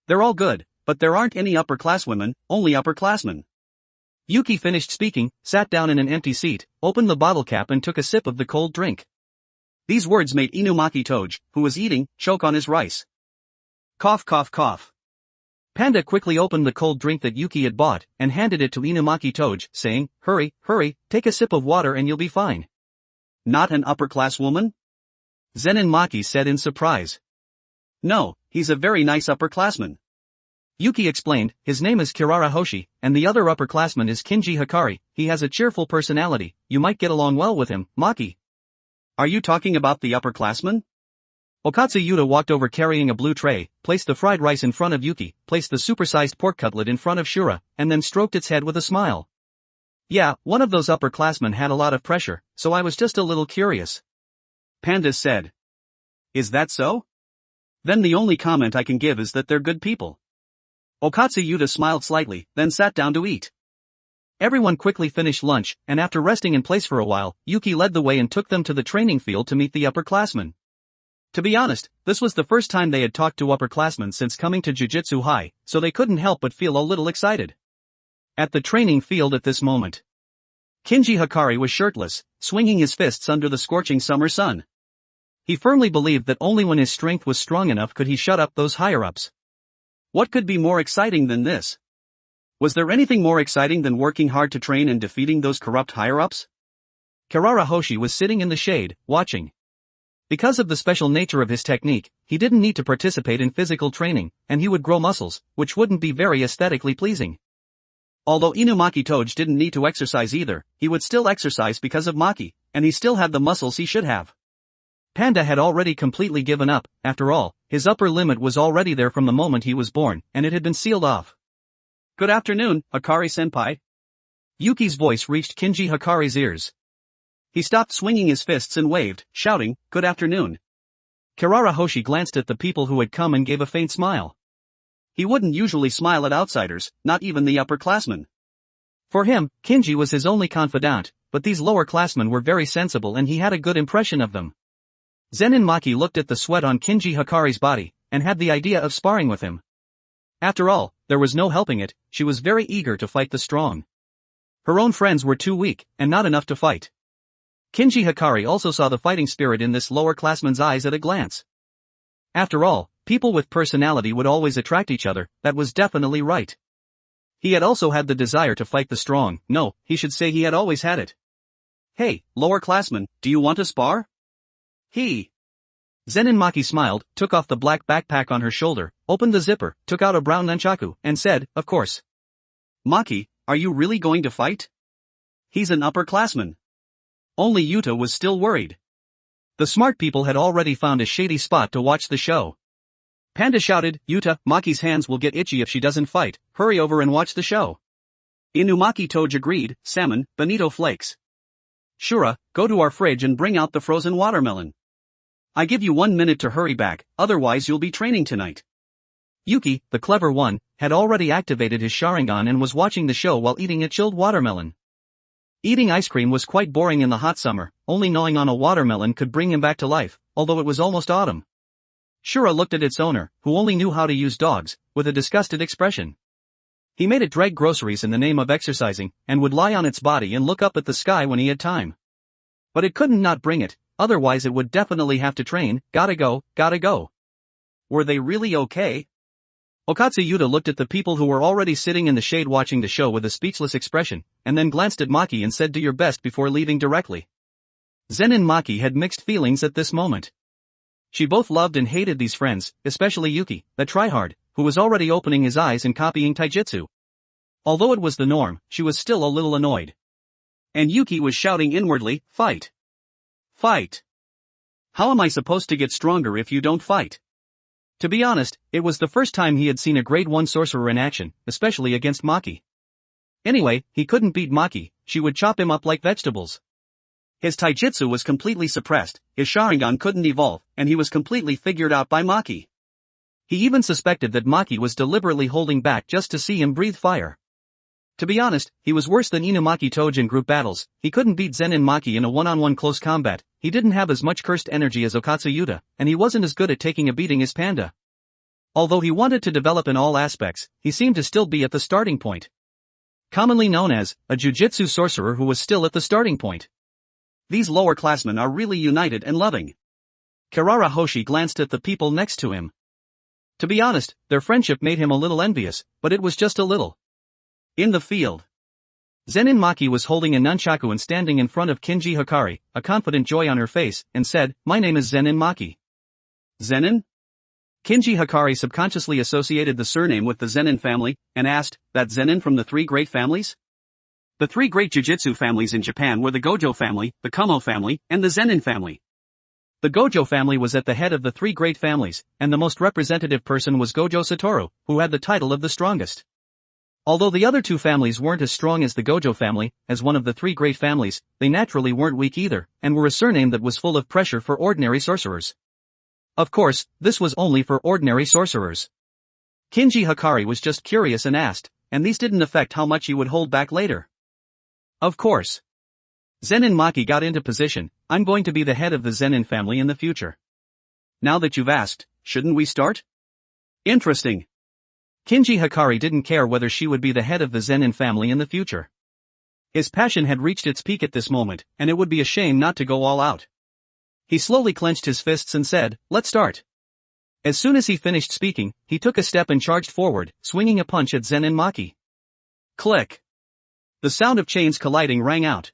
They're all good, but there aren't any upperclasswomen, only upperclassmen. Yuki finished speaking, sat down in an empty seat, opened the bottle cap and took a sip of the cold drink. These words made Inumaki Toge, who was eating, choke on his rice. Cough cough cough. Panda quickly opened the cold drink that Yuki had bought, and handed it to Inumaki Toge, saying, hurry, take a sip of water and you'll be fine. Not an upper-class woman? Zenin Maki said in surprise. No, he's a very nice upperclassman. Yuki explained, his name is Kirara Hoshi, and the other upperclassman is Kinji Hikari, he has a cheerful personality, you might get along well with him, Maki. Are you talking about the upperclassman? Okatsu Yuta walked over carrying a blue tray, placed the fried rice in front of Yuki, placed the supersized pork cutlet in front of Shura, and then stroked its head with a smile. Yeah, one of those upperclassmen had a lot of pressure, so I was just a little curious. Panda said. Is that so? Then the only comment I can give is that they're good people. Okatsu Yuta smiled slightly, then sat down to eat. Everyone quickly finished lunch, and after resting in place for a while, Yuki led the way and took them to the training field to meet the upperclassmen. To be honest, this was the first time they had talked to upperclassmen since coming to Jujutsu High, so they couldn't help but feel a little excited. At the training field at this moment, Kinji Hikari was shirtless, swinging his fists under the scorching summer sun. He firmly believed that only when his strength was strong enough could he shut up those higher-ups. What could be more exciting than this? Was there anything more exciting than working hard to train and defeating those corrupt higher-ups? Kirara Hoshi was sitting in the shade, watching. Because of the special nature of his technique, he didn't need to participate in physical training, and he would grow muscles, which wouldn't be very aesthetically pleasing. Although Inumaki Toge didn't need to exercise either, he would still exercise because of Maki, and he still had the muscles he should have. Panda had already completely given up. After all, his upper limit was already there from the moment he was born, and it had been sealed off. "Good afternoon, Hikari-senpai." Yuki's voice reached Kinji Hikari's ears. He stopped swinging his fists and waved, shouting, "Good afternoon." Kirara Hoshi glanced at the people who had come and gave a faint smile. He wouldn't usually smile at outsiders, not even the upperclassmen. For him, Kinji was his only confidant, but these lower-classmen were very sensible and he had a good impression of them. Zenin Maki looked at the sweat on Kinji Hikari's body, and had the idea of sparring with him. After all, there was no helping it, she was very eager to fight the strong. Her own friends were too weak, and not enough to fight. Kinji Hikari also saw the fighting spirit in this lower-classman's eyes at a glance. After all, people with personality would always attract each other, that was definitely right. He had also had the desire to fight the strong, no, he should say he had always had it. "Hey, lower-classman, do you want to spar?" Zenin Maki smiled, took off the black backpack on her shoulder, opened the zipper, took out a brown nunchaku, and said, "Of course." "Maki, are you really going to fight?" "He's an upperclassman." Only Yuta was still worried. The smart people had already found a shady spot to watch the show. Panda shouted, "Yuta, Maki's hands will get itchy if she doesn't fight, hurry over and watch the show." Inumaki Toge agreed, "Salmon, bonito flakes. Shura, go to our fridge and bring out the frozen watermelon. I give you 1 minute to hurry back, otherwise you'll be training tonight." Yuki, the clever one, had already activated his Sharingan and was watching the show while eating a chilled watermelon. Eating ice cream was quite boring in the hot summer, only gnawing on a watermelon could bring him back to life, although it was almost autumn. Shura looked at its owner, who only knew how to use dogs, with a disgusted expression. He made it drag groceries in the name of exercising, and would lie on its body and look up at the sky when he had time. But it couldn't not bring it, otherwise it would definitely have to train, gotta go. Were they really okay? Okatsu Yuta looked at the people who were already sitting in the shade watching the show with a speechless expression, and then glanced at Maki and said, "Do your best before leaving directly." Zenin Maki had mixed feelings at this moment. She both loved and hated these friends, especially Yuki, the tryhard, who was already opening his eyes and copying taijutsu. Although it was the norm, she was still a little annoyed. And Yuki was shouting inwardly, "Fight! Fight! How am I supposed to get stronger if you don't fight?" To be honest, it was the first time he had seen a grade 1 sorcerer in action, especially against Maki. Anyway, he couldn't beat Maki, she would chop him up like vegetables. His taijutsu was completely suppressed, his Sharingan couldn't evolve, and he was completely figured out by Maki. He even suspected that Maki was deliberately holding back just to see him breathe fire. To be honest, he was worse than Inumaki Toge in group battles, he couldn't beat Zenin Maki in a one-on-one close combat, he didn't have as much cursed energy as Okatsu Yuta, and he wasn't as good at taking a beating as Panda. Although he wanted to develop in all aspects, he seemed to still be at the starting point. Commonly known as, a Jujutsu sorcerer who was still at the starting point. These lower-classmen are really united and loving. Kirara Hoshi glanced at the people next to him. To be honest, their friendship made him a little envious, but it was just a little. In the field, Zenin Maki was holding a nunchaku and standing in front of Kinji Hikari, a confident joy on her face, and said, "My name is Zenin Maki." Zenin? Kinji Hikari subconsciously associated the surname with the Zenin family, and asked, "That Zenin from the 3 great families?" The 3 great Jujutsu families in Japan were the Gojo family, the Kumo family, and the Zenin family. The Gojo family was at the head of the 3 great families, and the most representative person was Gojo Satoru, who had the title of the strongest. Although the other 2 families weren't as strong as the Gojo family, as one of the 3 great families, they naturally weren't weak either, and were a surname that was full of pressure for ordinary sorcerers. Of course, this was only for ordinary sorcerers. Kinji Hikari was just curious and asked, and these didn't affect how much he would hold back later. Of course. Zenin Maki got into position, "I'm going to be the head of the Zenin family in the future." "Now that you've asked, shouldn't we start?" "Interesting." Kinji Hikari didn't care whether she would be the head of the Zenin family in the future. His passion had reached its peak at this moment, and it would be a shame not to go all out. He slowly clenched his fists and said, "Let's start." As soon as he finished speaking, he took a step and charged forward, swinging a punch at Zenin Maki. Click. The sound of chains colliding rang out.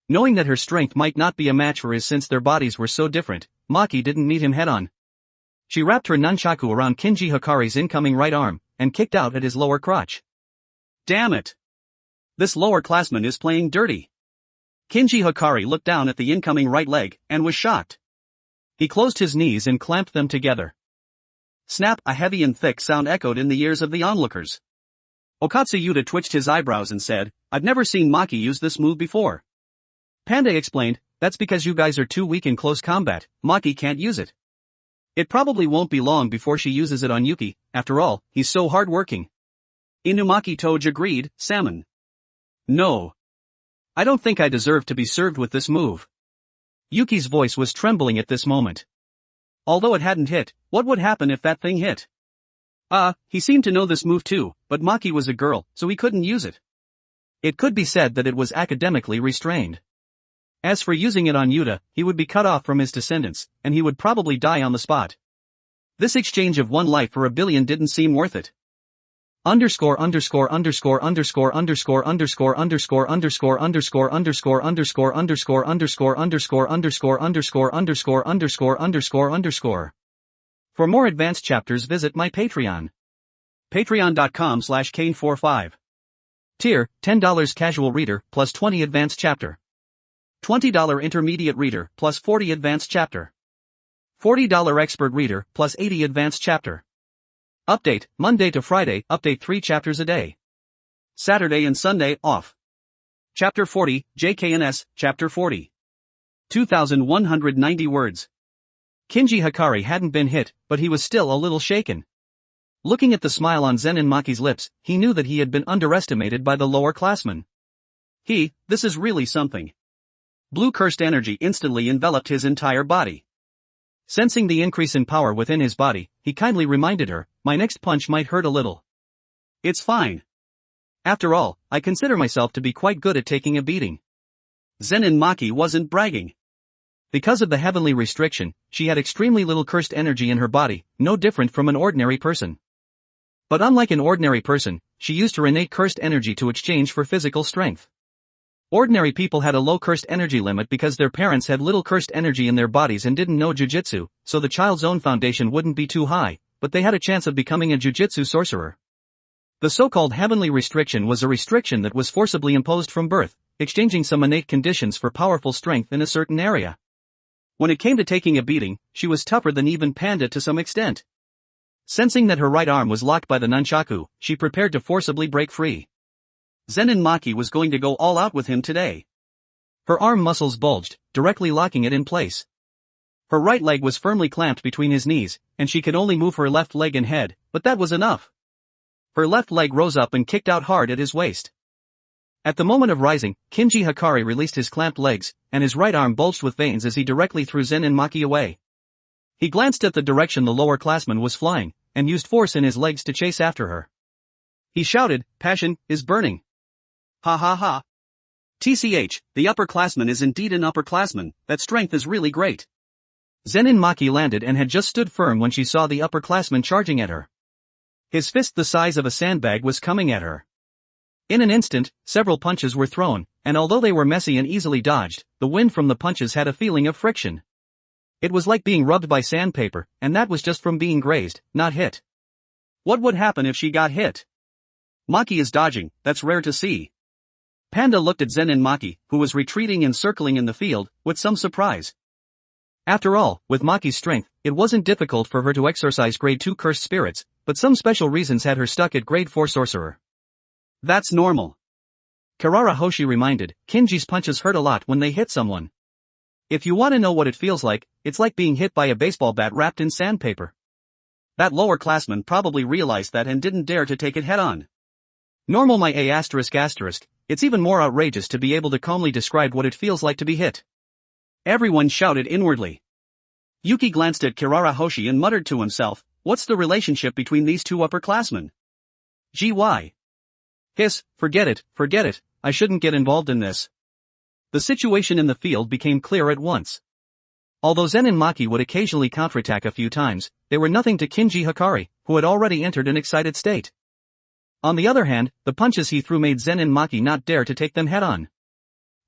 Knowing that her strength might not be a match for his since their bodies were so different, Maki didn't meet him head-on. She wrapped her nunchaku around Kinji Hikari's incoming right arm, and kicked out at his lower crotch. Damn it! This lower classman is playing dirty. Kinji Hikari looked down at the incoming right leg, and was shocked. He closed his knees and clamped them together. Snap! A heavy and thick sound echoed in the ears of the onlookers. Okatsuyuta twitched his eyebrows and said, "I've never seen Maki use this move before." Panda explained, "That's because you guys are too weak in close combat, Maki can't use it. It probably won't be long before she uses it on Yuki, after all, he's so hardworking." Inumaki Toge agreed, "Salmon. No. I don't think I deserve to be served with this move." Yuki's voice was trembling at this moment. Although it hadn't hit, what would happen if that thing hit? He seemed to know this move too, but Maki was a girl, so he couldn't use it. It could be said that it was academically restrained. As for using it on Yuta, he would be cut off from his descendants, and he would probably die on the spot. This exchange of one life for a billion didn't seem worth it. Underscore underscore underscore underscore underscore underscore underscore underscore underscore underscore underscore underscore underscore underscore underscore underscore underscore underscore underscore underscore. For more advanced chapters visit my Patreon. Patreon.com/Kane45. Tier, $10 casual reader, plus 20 advanced chapter. $20 intermediate reader, plus 40 advanced chapter. $40 expert reader, plus 80 advanced chapter. Update, Monday to Friday, update 3 chapters a day. Saturday and Sunday, off. Chapter 40, JKNS, Chapter 40. 2,190 words. Kinji Hikari hadn't been hit, but he was still a little shaken. Looking at the smile on Zenin Maki's lips, he knew that he had been underestimated by the lower classmen. This is really something. Blue cursed energy instantly enveloped his entire body. Sensing the increase in power within his body, he kindly reminded her, "My next punch might hurt a little. It's fine. After all, I consider myself to be quite good at taking a beating." Zenin Maki wasn't bragging. Because of the heavenly restriction, she had extremely little cursed energy in her body, no different from an ordinary person. But unlike an ordinary person, she used her innate cursed energy to exchange for physical strength. Ordinary people had a low cursed energy limit because their parents had little cursed energy in their bodies and didn't know jujutsu, so the child's own foundation wouldn't be too high, but they had a chance of becoming a jujutsu sorcerer. The so-called heavenly restriction was a restriction that was forcibly imposed from birth, exchanging some innate conditions for powerful strength in a certain area. When it came to taking a beating, she was tougher than even Panda to some extent. Sensing that her right arm was locked by the nunchaku, she prepared to forcibly break free. Zenin Maki was going to go all out with him today. Her arm muscles bulged, directly locking it in place. Her right leg was firmly clamped between his knees, and she could only move her left leg and head, but that was enough. Her left leg rose up and kicked out hard at his waist. At the moment of rising, Kinji Hikari released his clamped legs, and his right arm bulged with veins as he directly threw Zenin Maki away. He glanced at the direction the lower classman was flying, and used force in his legs to chase after her. He shouted, "Passion is burning. Ha ha ha. TCH, the upperclassman is indeed an upperclassman, that strength is really great." Zenin Maki landed and had just stood firm when she saw the upperclassman charging at her. His fist the size of a sandbag was coming at her. In an instant, several punches were thrown, and although they were messy and easily dodged, the wind from the punches had a feeling of friction. It was like being rubbed by sandpaper, and that was just from being grazed, not hit. What would happen if she got hit? Maki is dodging, that's rare to see. Panda looked at Zenin Maki, who was retreating and circling in the field, with some surprise. After all, with Maki's strength, it wasn't difficult for her to exorcise grade 2 cursed spirits, but some special reasons had her stuck at grade 4 sorcerer. That's normal. Kirara Hoshi reminded, Kinji's punches hurt a lot when they hit someone. If you want to know what it feels like, it's like being hit by a baseball bat wrapped in sandpaper. That lower classman probably realized that and didn't dare to take it head on. Normal my A****, it's even more outrageous to be able to calmly describe what it feels like to be hit. Everyone shouted inwardly. Yuki glanced at Kirara Hoshi and muttered to himself, what's the relationship between these two upperclassmen? GY. Hiss, forget it, I shouldn't get involved in this. The situation in the field became clear at once. Although Zenin Maki would occasionally counterattack a few times, they were nothing to Kinji Hikari, who had already entered an excited state. On the other hand, the punches he threw made Zenin Maki not dare to take them head-on.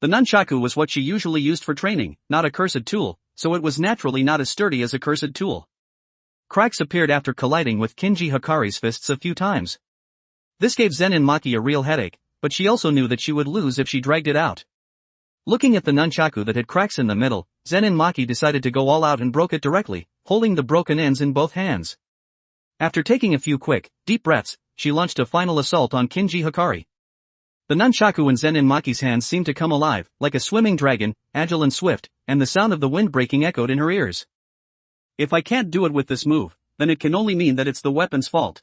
The nunchaku was what she usually used for training, not a cursed tool, so it was naturally not as sturdy as a cursed tool. Cracks appeared after colliding with Kinji Hikari's fists a few times. This gave Zenin Maki a real headache, but she also knew that she would lose if she dragged it out. Looking at the nunchaku that had cracks in the middle, Zenin Maki decided to go all out and broke it directly, holding the broken ends in both hands. After taking a few quick, deep breaths, she launched a final assault on Kinji Hikari. The nunchaku in Zenin Maki's hands seemed to come alive, like a swimming dragon, agile and swift, and the sound of the wind breaking echoed in her ears. If I can't do it with this move, then it can only mean that it's the weapon's fault.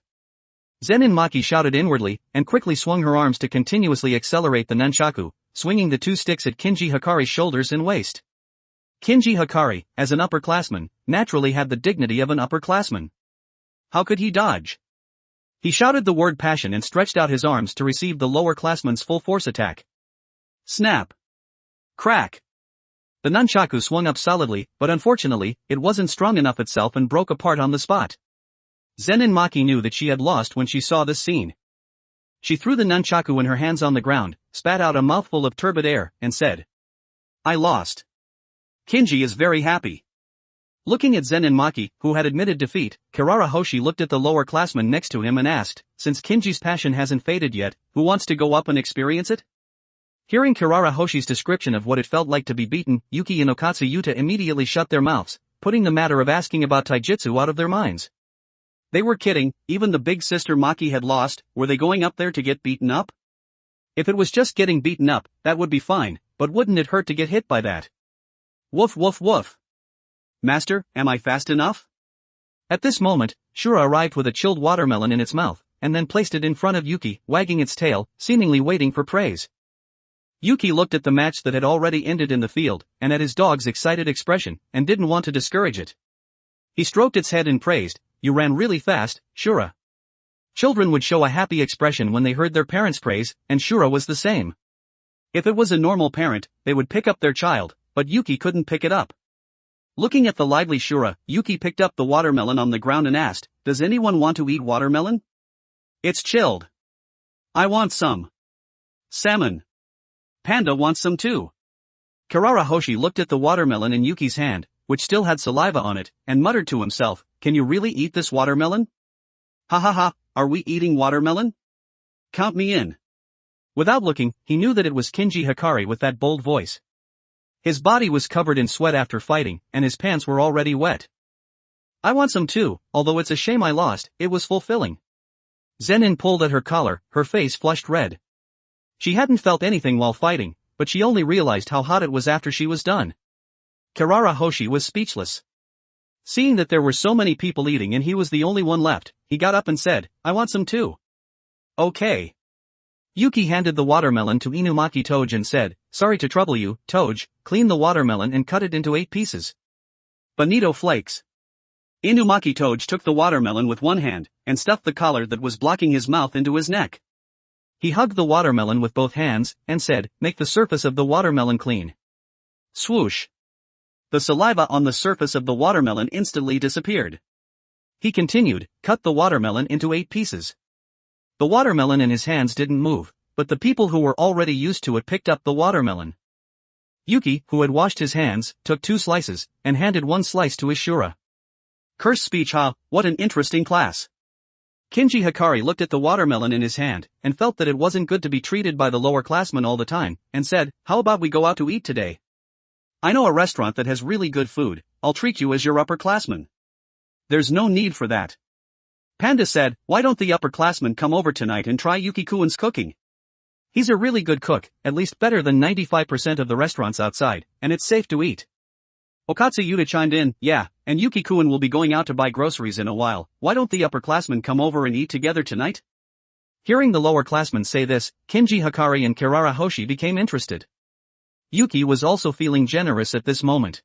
Zenin Maki shouted inwardly, and quickly swung her arms to continuously accelerate the nunchaku, swinging the two sticks at Kinji Hikari's shoulders and waist. Kinji Hikari, as an upperclassman, naturally had the dignity of an upperclassman. How could he dodge? He shouted the word passion and stretched out his arms to receive the lower-classman's full-force attack. Snap! Crack! The nunchaku swung up solidly, but unfortunately, it wasn't strong enough itself and broke apart on the spot. Zenin Maki knew that she had lost when she saw this scene. She threw the nunchaku in her hands on the ground, spat out a mouthful of turbid air, and said, I lost. Kinji is very happy. Looking at Zenin Maki, who had admitted defeat, Kirara Hoshi looked at the lower-classman next to him and asked, since Kinji's passion hasn't faded yet, who wants to go up and experience it? Hearing Kirara Hoshi's description of what it felt like to be beaten, Yuki and Okatsu Yuta immediately shut their mouths, putting the matter of asking about taijutsu out of their minds. They were kidding, even the big sister Maki had lost. Were they going up there to get beaten up? If it was just getting beaten up, that would be fine, but wouldn't it hurt to get hit by that? Woof woof woof. Master, am I fast enough? At this moment, Shura arrived with a chilled watermelon in its mouth, and then placed it in front of Yuki, wagging its tail, seemingly waiting for praise. Yuki looked at the match that had already ended in the field, and at his dog's excited expression, and didn't want to discourage it. He stroked its head and praised, You ran really fast, Shura. Children would show a happy expression when they heard their parents praise, and Shura was the same. If it was a normal parent, they would pick up their child, but Yuki couldn't pick it up. Looking at the lively Shura, Yuki picked up the watermelon on the ground and asked, Does anyone want to eat watermelon? It's chilled. I want some. Salmon. Panda wants some too. Kirara Hoshi looked at the watermelon in Yuki's hand, which still had saliva on it, and muttered to himself, Can you really eat this watermelon? Ha ha ha, are we eating watermelon? Count me in. Without looking, he knew that it was Kinji Hikari with that bold voice. His body was covered in sweat after fighting, and his pants were already wet. I want some too, although it's a shame I lost, it was fulfilling. Zenin pulled at her collar, her face flushed red. She hadn't felt anything while fighting, but she only realized how hot it was after she was done. Kirara Hoshi was speechless. Seeing that there were so many people eating and he was the only one left, he got up and said, I want some too. Okay. Yuki handed the watermelon to Inumaki Toge and said, Sorry to trouble you, Toge, clean the watermelon and cut it into 8 pieces. Bonito flakes. Inumaki Toge took the watermelon with one hand, and stuffed the collar that was blocking his mouth into his neck. He hugged the watermelon with both hands, and said, Make the surface of the watermelon clean. Swoosh. The saliva on the surface of the watermelon instantly disappeared. He continued, Cut the watermelon into 8 pieces. The watermelon in his hands didn't move, but the people who were already used to it picked up the watermelon. Yuki, who had washed his hands, took 2 slices, and handed 1 slice to his Shura. Curse speech ha, what an interesting class. Kinji Hikari looked at the watermelon in his hand, and felt that it wasn't good to be treated by the lower-classmen all the time, and said, How about we go out to eat today? I know a restaurant that has really good food, I'll treat you as your upperclassman. There's no need for that. Panda said, Why don't the upperclassmen come over tonight and try Yuki-kuen's cooking? He's a really good cook, at least better than 95% of the restaurants outside, and it's safe to eat. Okatsu Yuta chimed in, Yeah, and Yuki-kuen will be going out to buy groceries in a while, why don't the upperclassmen come over and eat together tonight? Hearing the lowerclassmen say this, Kinji Hikari and Kirara Hoshi became interested. Yuki was also feeling generous at this moment.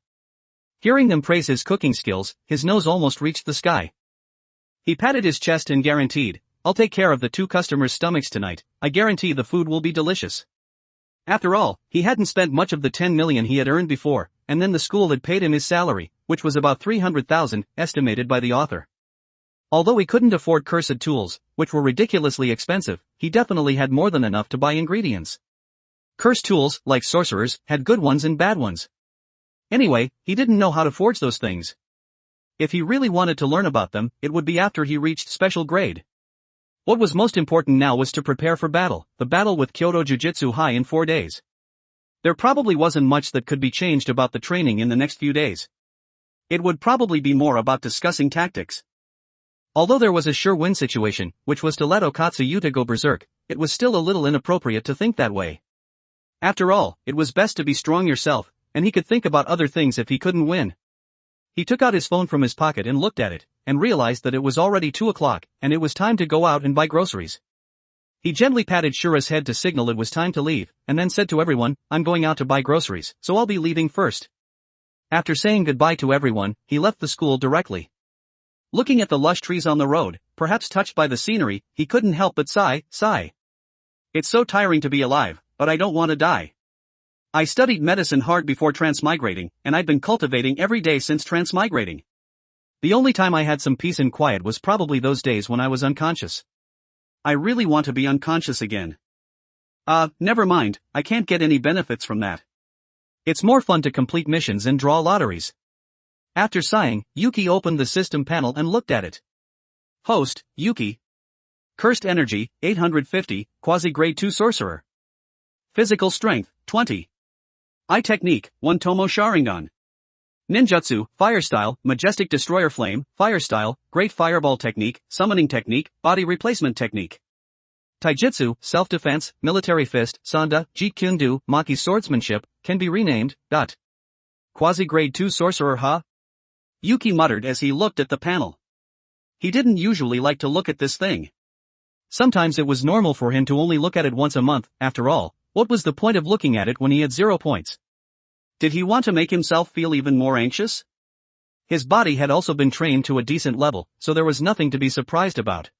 Hearing them praise his cooking skills, his nose almost reached the sky. He patted his chest and guaranteed, I'll take care of the 2 customers' stomachs tonight, I guarantee the food will be delicious. After all, he hadn't spent much of the 10 million he had earned before, and then the school had paid him his salary, which was about 300,000, estimated by the author. Although he couldn't afford cursed tools, which were ridiculously expensive, he definitely had more than enough to buy ingredients. Cursed tools, like sorcerers, had good ones and bad ones. Anyway, he didn't know how to forge those things. If he really wanted to learn about them, it would be after he reached special grade. What was most important now was to prepare for battle, the battle with Kyoto Jujutsu High in 4 days. There probably wasn't much that could be changed about the training in the next few days. It would probably be more about discussing tactics. Although there was a sure win situation, which was to let Okatsu Yuta go berserk, it was still a little inappropriate to think that way. After all, it was best to be strong yourself, and he could think about other things if he couldn't win. He took out his phone from his pocket and looked at it, and realized that it was already 2 o'clock, and it was time to go out and buy groceries. He gently patted Shura's head to signal it was time to leave, and then said to everyone, "I'm going out to buy groceries, so I'll be leaving first." After saying goodbye to everyone, he left the school directly. Looking at the lush trees on the road, perhaps touched by the scenery, he couldn't help but sigh. It's so tiring to be alive, but I don't want to die. I studied medicine hard before transmigrating, and I've been cultivating every day since transmigrating. The only time I had some peace and quiet was probably those days when I was unconscious. I really want to be unconscious again. Never mind, I can't get any benefits from that. It's more fun to complete missions and draw lotteries. After sighing, Yuki opened the system panel and looked at it. Host, Yuki. Cursed Energy, 850, Quasi-Grade 2 Sorcerer. Physical Strength, 20. Eye Technique, 1 Tomo Sharingan. Ninjutsu, Fire Style, Majestic Destroyer Flame, Fire Style, Great Fireball Technique, Summoning Technique, Body Replacement Technique. Taijutsu, Self-Defense, Military Fist, Sanda, Jeet-Kune-Do, Maki Swordsmanship, can be renamed, Quasi-Grade 2 Sorcerer huh? Yuki muttered as he looked at the panel. He didn't usually like to look at this thing. Sometimes it was normal for him to only look at it once a month. After all, what was the point of looking at it when he had 0 points? Did he want to make himself feel even more anxious? His body had also been trained to a decent level, so there was nothing to be surprised about.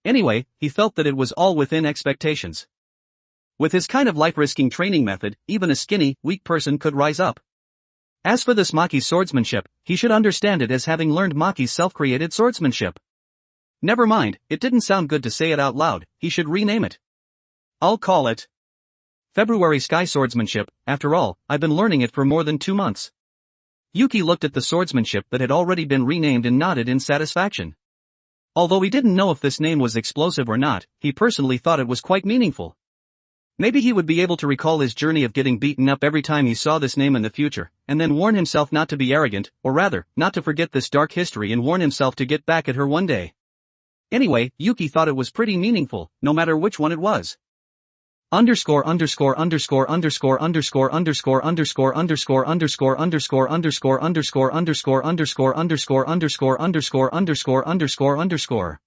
Anyway, he felt that it was all within expectations. With his kind of life-risking training method, even a skinny, weak person could rise up. As for this Maki's swordsmanship, he should understand it as having learned Maki's self-created swordsmanship. Never mind, it didn't sound good to say it out loud, he should rename it. I'll call it February Sky Swordsmanship. After all, I've been learning it for more than 2 months. Yuki looked at the swordsmanship that had already been renamed and nodded in satisfaction. Although he didn't know if this name was explosive or not, he personally thought it was quite meaningful. Maybe he would be able to recall his journey of getting beaten up every time he saw this name in the future, and then warn himself not to be arrogant, or rather, not to forget this dark history and warn himself to get back at her one day. Anyway, Yuki thought it was pretty meaningful, no matter which one it was. Underscore underscore underscore underscore underscore underscore underscore underscore underscore underscore underscore underscore underscore underscore underscore underscore underscore underscore underscore underscore.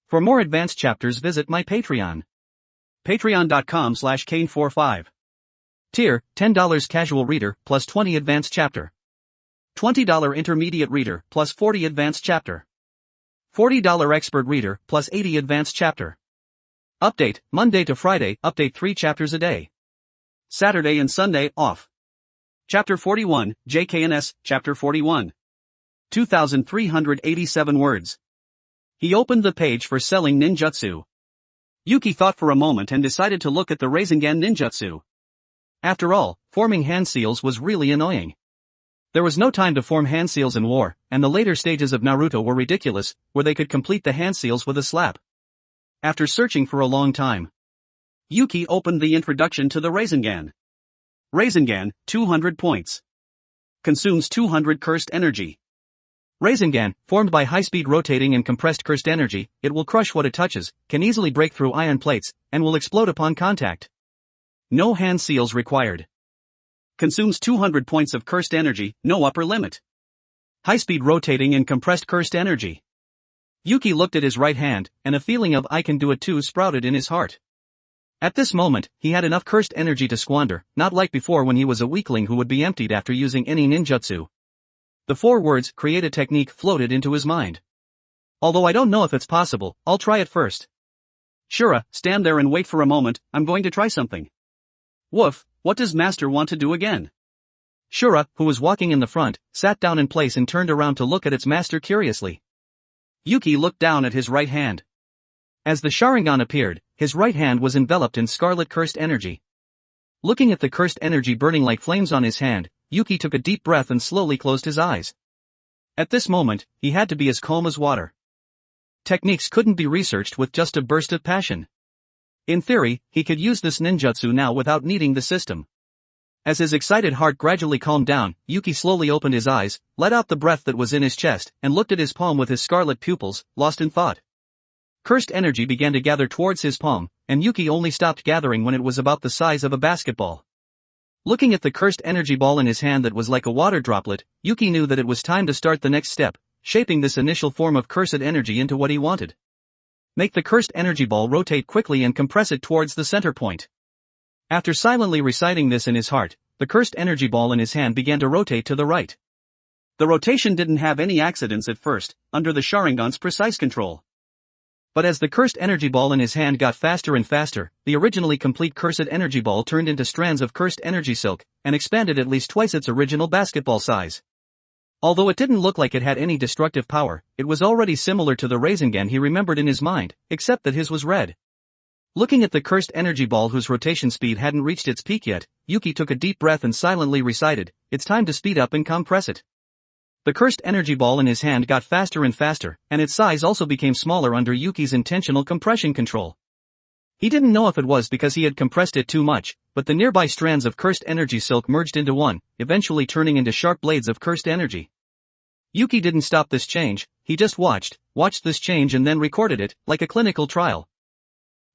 For more advanced chapters visit my Patreon. Patreon.com/Kane45. Tier, $10 casual reader, plus 20 advanced chapter. $20 intermediate reader, plus 40 advanced chapter. $40 expert reader, plus 80 advanced chapter. Update, Monday to Friday, update 3 chapters a day. Saturday and Sunday, off. Chapter 41, JKNS, Chapter 41. 2,387 words. He opened the page for selling ninjutsu. Yuki thought for a moment and decided to look at the Rasengan ninjutsu. After all, forming hand seals was really annoying. There was no time to form hand seals in war, and the later stages of Naruto were ridiculous, where they could complete the hand seals with a slap. After searching for a long time, Yuki opened the introduction to the Rasengan. Rasengan, 200 points. Consumes 200 cursed energy. Rasengan, formed by high-speed rotating and compressed cursed energy, it will crush what it touches, can easily break through iron plates, and will explode upon contact. No hand seals required. Consumes 200 points of cursed energy, no upper limit. High-speed rotating and compressed cursed energy. Yuki looked at his right hand, and a feeling of "I can do it too" sprouted in his heart. At this moment, he had enough cursed energy to squander, not like before when he was a weakling who would be emptied after using any ninjutsu. The 4 words, "create a technique," floated into his mind. Although I don't know if it's possible, I'll try it first. Shura, stand there and wait for a moment, I'm going to try something. Woof, what does Master want to do again? Shura, who was walking in the front, sat down in place and turned around to look at its master curiously. Yuki looked down at his right hand. As the Sharingan appeared, his right hand was enveloped in scarlet cursed energy. Looking at the cursed energy burning like flames on his hand, Yuki took a deep breath and slowly closed his eyes. At this moment, he had to be as calm as water. Techniques couldn't be researched with just a burst of passion. In theory, he could use this ninjutsu now without needing the system. As his excited heart gradually calmed down, Yuki slowly opened his eyes, let out the breath that was in his chest, and looked at his palm with his scarlet pupils, lost in thought. Cursed energy began to gather towards his palm, and Yuki only stopped gathering when it was about the size of a basketball. Looking at the cursed energy ball in his hand that was like a water droplet, Yuki knew that it was time to start the next step, shaping this initial form of cursed energy into what he wanted. Make the cursed energy ball rotate quickly and compress it towards the center point. After silently reciting this in his heart, the cursed energy ball in his hand began to rotate to the right. The rotation didn't have any accidents at first, under the Sharingan's precise control. But as the cursed energy ball in his hand got faster and faster, the originally complete cursed energy ball turned into strands of cursed energy silk, and expanded at least twice its original basketball size. Although it didn't look like it had any destructive power, it was already similar to the Rasengan he remembered in his mind, except that his was red. Looking at the cursed energy ball whose rotation speed hadn't reached its peak yet, Yuki took a deep breath and silently recited, "It's time to speed up and compress it." The cursed energy ball in his hand got faster and faster, and its size also became smaller under Yuki's intentional compression control. He didn't know if it was because he had compressed it too much, but the nearby strands of cursed energy silk merged into one, eventually turning into sharp blades of cursed energy. Yuki didn't stop this change, he just watched this change and then recorded it, like a clinical trial.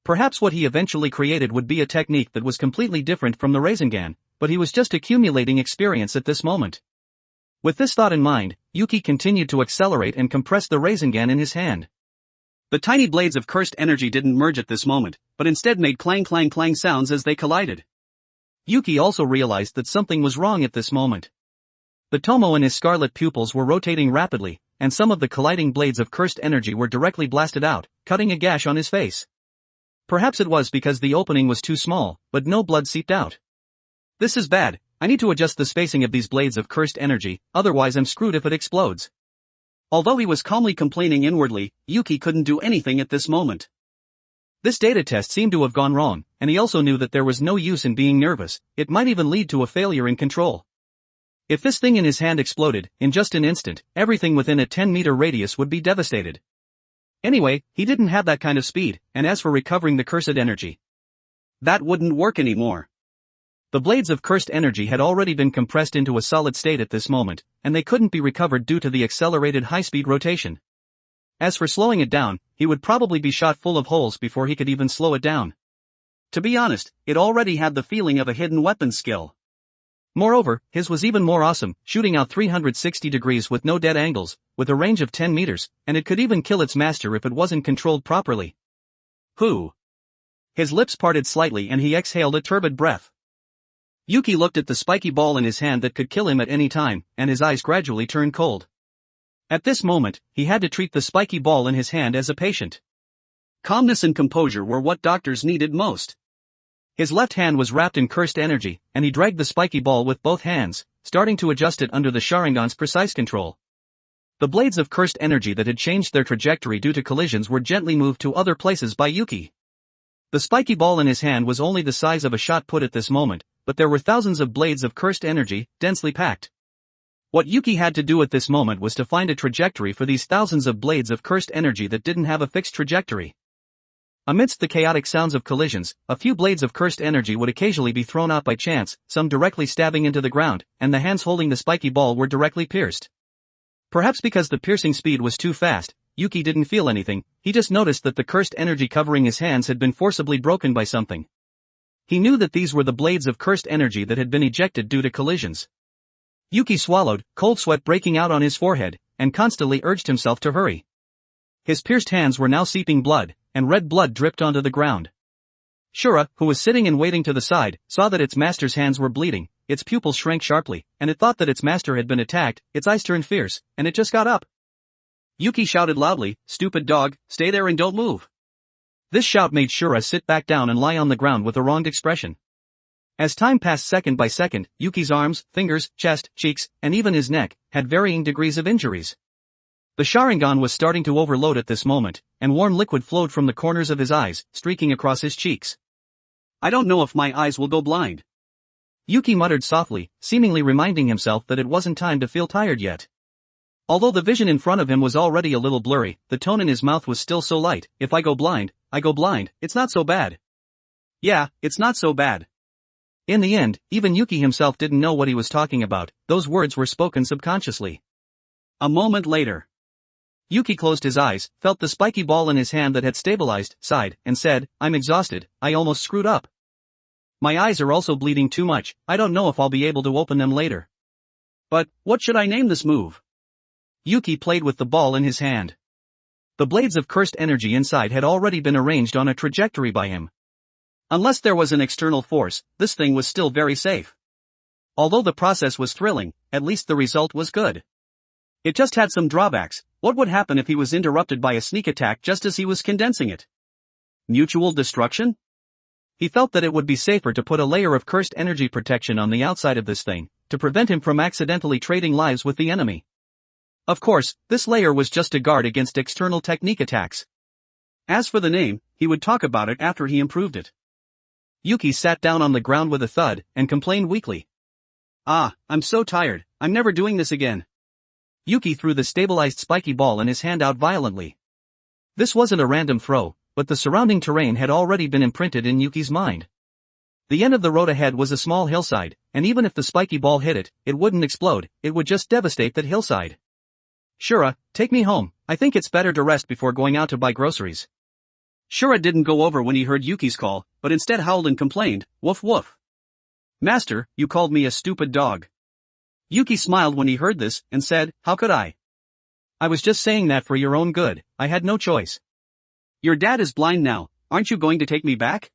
Perhaps what he eventually created would be a technique that was completely different from the Rasengan, but he was just accumulating experience at this moment. With this thought in mind, Yuki continued to accelerate and compress the Rasengan in his hand. The tiny blades of cursed energy didn't merge at this moment, but instead made clang clang clang sounds as they collided. Yuki also realized that something was wrong at this moment. The Tomo and his scarlet pupils were rotating rapidly, and some of the colliding blades of cursed energy were directly blasted out, cutting a gash on his face. Perhaps it was because the opening was too small, but no blood seeped out. This is bad. I need to adjust the spacing of these blades of cursed energy, otherwise I'm screwed if it explodes. Although he was calmly complaining inwardly, Yuki couldn't do anything at this moment. This data test seemed to have gone wrong, and he also knew that there was no use in being nervous, it might even lead to a failure in control. If this thing in his hand exploded, in just an instant, everything within a 10-meter radius would be devastated. Anyway, he didn't have that kind of speed, and as for recovering the cursed energy, that wouldn't work anymore. The blades of cursed energy had already been compressed into a solid state at this moment, and they couldn't be recovered due to the accelerated high-speed rotation. As for slowing it down, he would probably be shot full of holes before he could even slow it down. To be honest, it already had the feeling of a hidden weapon skill. Moreover, his was even more awesome, shooting out 360 degrees with no dead angles, with a range of 10 meters, and it could even kill its master if it wasn't controlled properly. Whew. His lips parted slightly and he exhaled a turbid breath. Yuki looked at the spiky ball in his hand that could kill him at any time, and his eyes gradually turned cold. At this moment, he had to treat the spiky ball in his hand as a patient. Calmness and composure were what doctors needed most. His left hand was wrapped in cursed energy, and he dragged the spiky ball with both hands, starting to adjust it under the Sharingan's precise control. The blades of cursed energy that had changed their trajectory due to collisions were gently moved to other places by Yuki. The spiky ball in his hand was only the size of a shot put at this moment, but there were thousands of blades of cursed energy, densely packed. What Yuki had to do at this moment was to find a trajectory for these thousands of blades of cursed energy that didn't have a fixed trajectory. Amidst the chaotic sounds of collisions, a few blades of cursed energy would occasionally be thrown out by chance, some directly stabbing into the ground, and the hands holding the spiky ball were directly pierced. Perhaps because the piercing speed was too fast, Yuki didn't feel anything, he just noticed that the cursed energy covering his hands had been forcibly broken by something. He knew that these were the blades of cursed energy that had been ejected due to collisions. Yuki swallowed, cold sweat breaking out on his forehead, and constantly urged himself to hurry. His pierced hands were now seeping blood, and red blood dripped onto the ground. Shura, who was sitting and waiting to the side, saw that its master's hands were bleeding, its pupils shrank sharply, and it thought that its master had been attacked, its eyes turned fierce, and it just got up. Yuki shouted loudly, "Stupid dog, stay there and don't move." This shout made Shura sit back down and lie on the ground with a wronged expression. As time passed second by second, Yuki's arms, fingers, chest, cheeks, and even his neck, had varying degrees of injuries. The Sharingan was starting to overload at this moment, and warm liquid flowed from the corners of his eyes, streaking across his cheeks. "I don't know if my eyes will go blind." Yuki muttered softly, seemingly reminding himself that it wasn't time to feel tired yet. Although the vision in front of him was already a little blurry, the tone in his mouth was still so light. If I go blind, it's not so bad. Yeah, it's not so bad. In the end, even Yuki himself didn't know what he was talking about. Those words were spoken subconsciously. A moment later, Yuki closed his eyes, felt the spiky ball in his hand that had stabilized, sighed, and said, I'm exhausted, I almost screwed up. My eyes are also bleeding too much, I don't know if I'll be able to open them later. But, what should I name this move? Yuki played with the ball in his hand. The blades of cursed energy inside had already been arranged on a trajectory by him. Unless there was an external force, this thing was still very safe. Although the process was thrilling, at least the result was good. It just had some drawbacks. What would happen if he was interrupted by a sneak attack just as he was condensing it? Mutual destruction? He felt that it would be safer to put a layer of cursed energy protection on the outside of this thing, to prevent him from accidentally trading lives with the enemy. Of course, this layer was just to guard against external technique attacks. As for the name, he would talk about it after he improved it. Yuki sat down on the ground with a thud, and complained weakly. I'm so tired, I'm never doing this again. Yuki threw the stabilized spiky ball in his hand out violently. This wasn't a random throw, but the surrounding terrain had already been imprinted in Yuki's mind. The end of the road ahead was a small hillside, and even if the spiky ball hit it, it wouldn't explode, it would just devastate that hillside. Shura, take me home, I think it's better to rest before going out to buy groceries. Shura didn't go over when he heard Yuki's call, but instead howled and complained, woof woof. Master, you called me a stupid dog. Yuki smiled when he heard this, and said, how could I? I was just saying that for your own good, I had no choice. Your dad is blind now, aren't you going to take me back?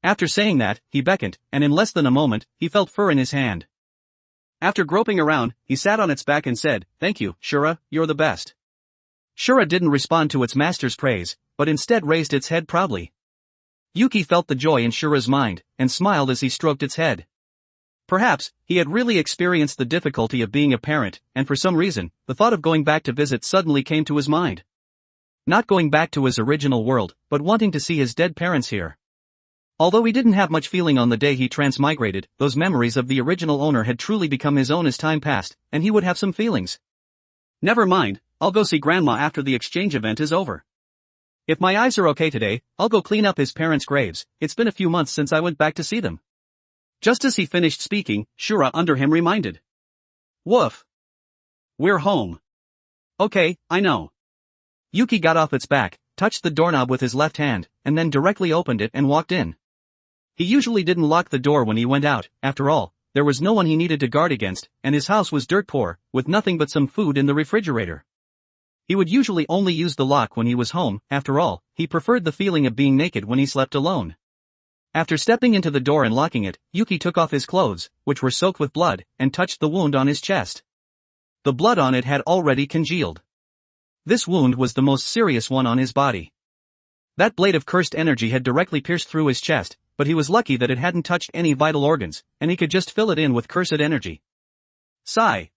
After saying that, he beckoned, and in less than a moment, he felt fur in his hand. After groping around, he sat on its back and said, thank you, Shura, you're the best. Shura didn't respond to its master's praise, but instead raised its head proudly. Yuki felt the joy in Shura's mind, and smiled as he stroked its head. Perhaps, he had really experienced the difficulty of being a parent, and for some reason, the thought of going back to visit suddenly came to his mind. Not going back to his original world, but wanting to see his dead parents here. Although he didn't have much feeling on the day he transmigrated, those memories of the original owner had truly become his own as time passed, and he would have some feelings. Never mind, I'll go see Grandma after the exchange event is over. If my eyes are okay today, I'll go clean up his parents' graves, it's been a few months since I went back to see them. Just as he finished speaking, Shura under him reminded. Woof. We're home. Okay, I know. Yuki got off its back, touched the doorknob with his left hand, and then directly opened it and walked in. He usually didn't lock the door when he went out, after all, there was no one he needed to guard against, and his house was dirt poor, with nothing but some food in the refrigerator. He would usually only use the lock when he was home, after all, he preferred the feeling of being naked when he slept alone. After stepping into the door and locking it, Yuki took off his clothes, which were soaked with blood, and touched the wound on his chest. The blood on it had already congealed. This wound was the most serious one on his body. That blade of cursed energy had directly pierced through his chest, but he was lucky that it hadn't touched any vital organs, and he could just fill it in with cursed energy. Sigh.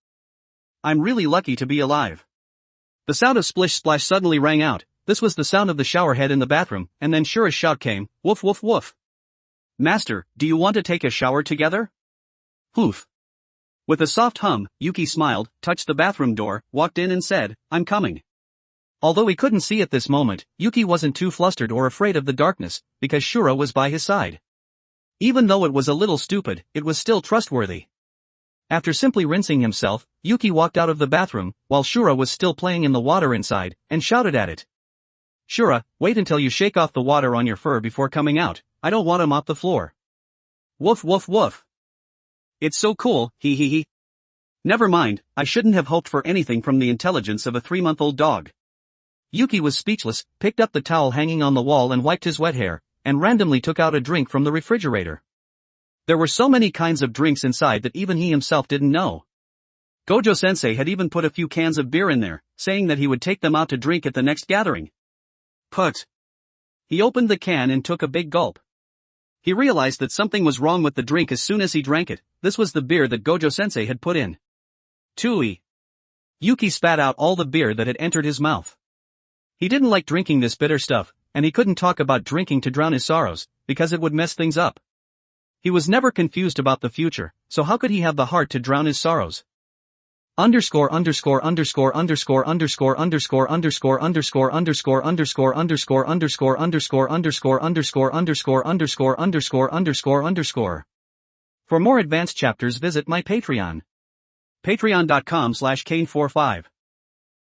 I'm really lucky to be alive. The sound of splish splash suddenly rang out. This was the sound of the shower head in the bathroom, and then Shura's shout came, woof woof woof. Master, do you want to take a shower together? Poof. With a soft hum, Yuki smiled, touched the bathroom door, walked in and said, I'm coming. Although he couldn't see at this moment, Yuki wasn't too flustered or afraid of the darkness, because Shura was by his side. Even though it was a little stupid, it was still trustworthy. After simply rinsing himself, Yuki walked out of the bathroom, while Shura was still playing in the water inside, and shouted at it. Shura, wait until you shake off the water on your fur before coming out, I don't want to mop the floor. Woof woof woof. It's so cool, hee hee hee. Never mind, I shouldn't have hoped for anything from the intelligence of a 3-month-old dog. Yuki was speechless, picked up the towel hanging on the wall and wiped his wet hair, and randomly took out a drink from the refrigerator. There were so many kinds of drinks inside that even he himself didn't know. Gojo-sensei had even put a few cans of beer in there, saying that he would take them out to drink at the next gathering. Put. He opened the can and took a big gulp. He realized that something was wrong with the drink as soon as he drank it. This was the beer that Gojo-sensei had put in. Tui. Yuki spat out all the beer that had entered his mouth. He didn't like drinking this bitter stuff, and he couldn't talk about drinking to drown his sorrows, because it would mess things up. He was never confused about the future, so how could he have the heart to drown his sorrows? Underscore underscore underscore underscore underscore underscore underscore underscore underscore underscore underscore underscore underscore underscore underscore underscore underscore underscore underscore underscore. For more advanced chapters visit my Patreon. Patreon.com/Kane45.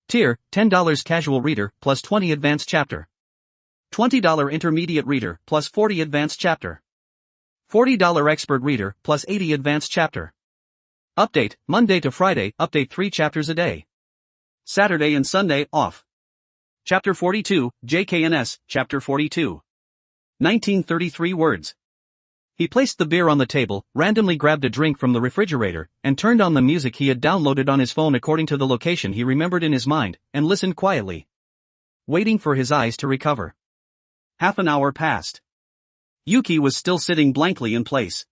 Tier, $10 casual reader, plus 20 advanced chapter. $20 intermediate reader, plus 40 advanced chapter. $40 expert reader, plus 80 advanced chapter. Update, Monday to Friday, update 3 chapters a day. Saturday and Sunday, off. Chapter 42, JKNS, Chapter 42. 1933 words. He placed the beer on the table, randomly grabbed a drink from the refrigerator, and turned on the music he had downloaded on his phone according to the location he remembered in his mind, and listened quietly. Waiting for his eyes to recover. Half an hour passed. Yuki was still sitting blankly in place.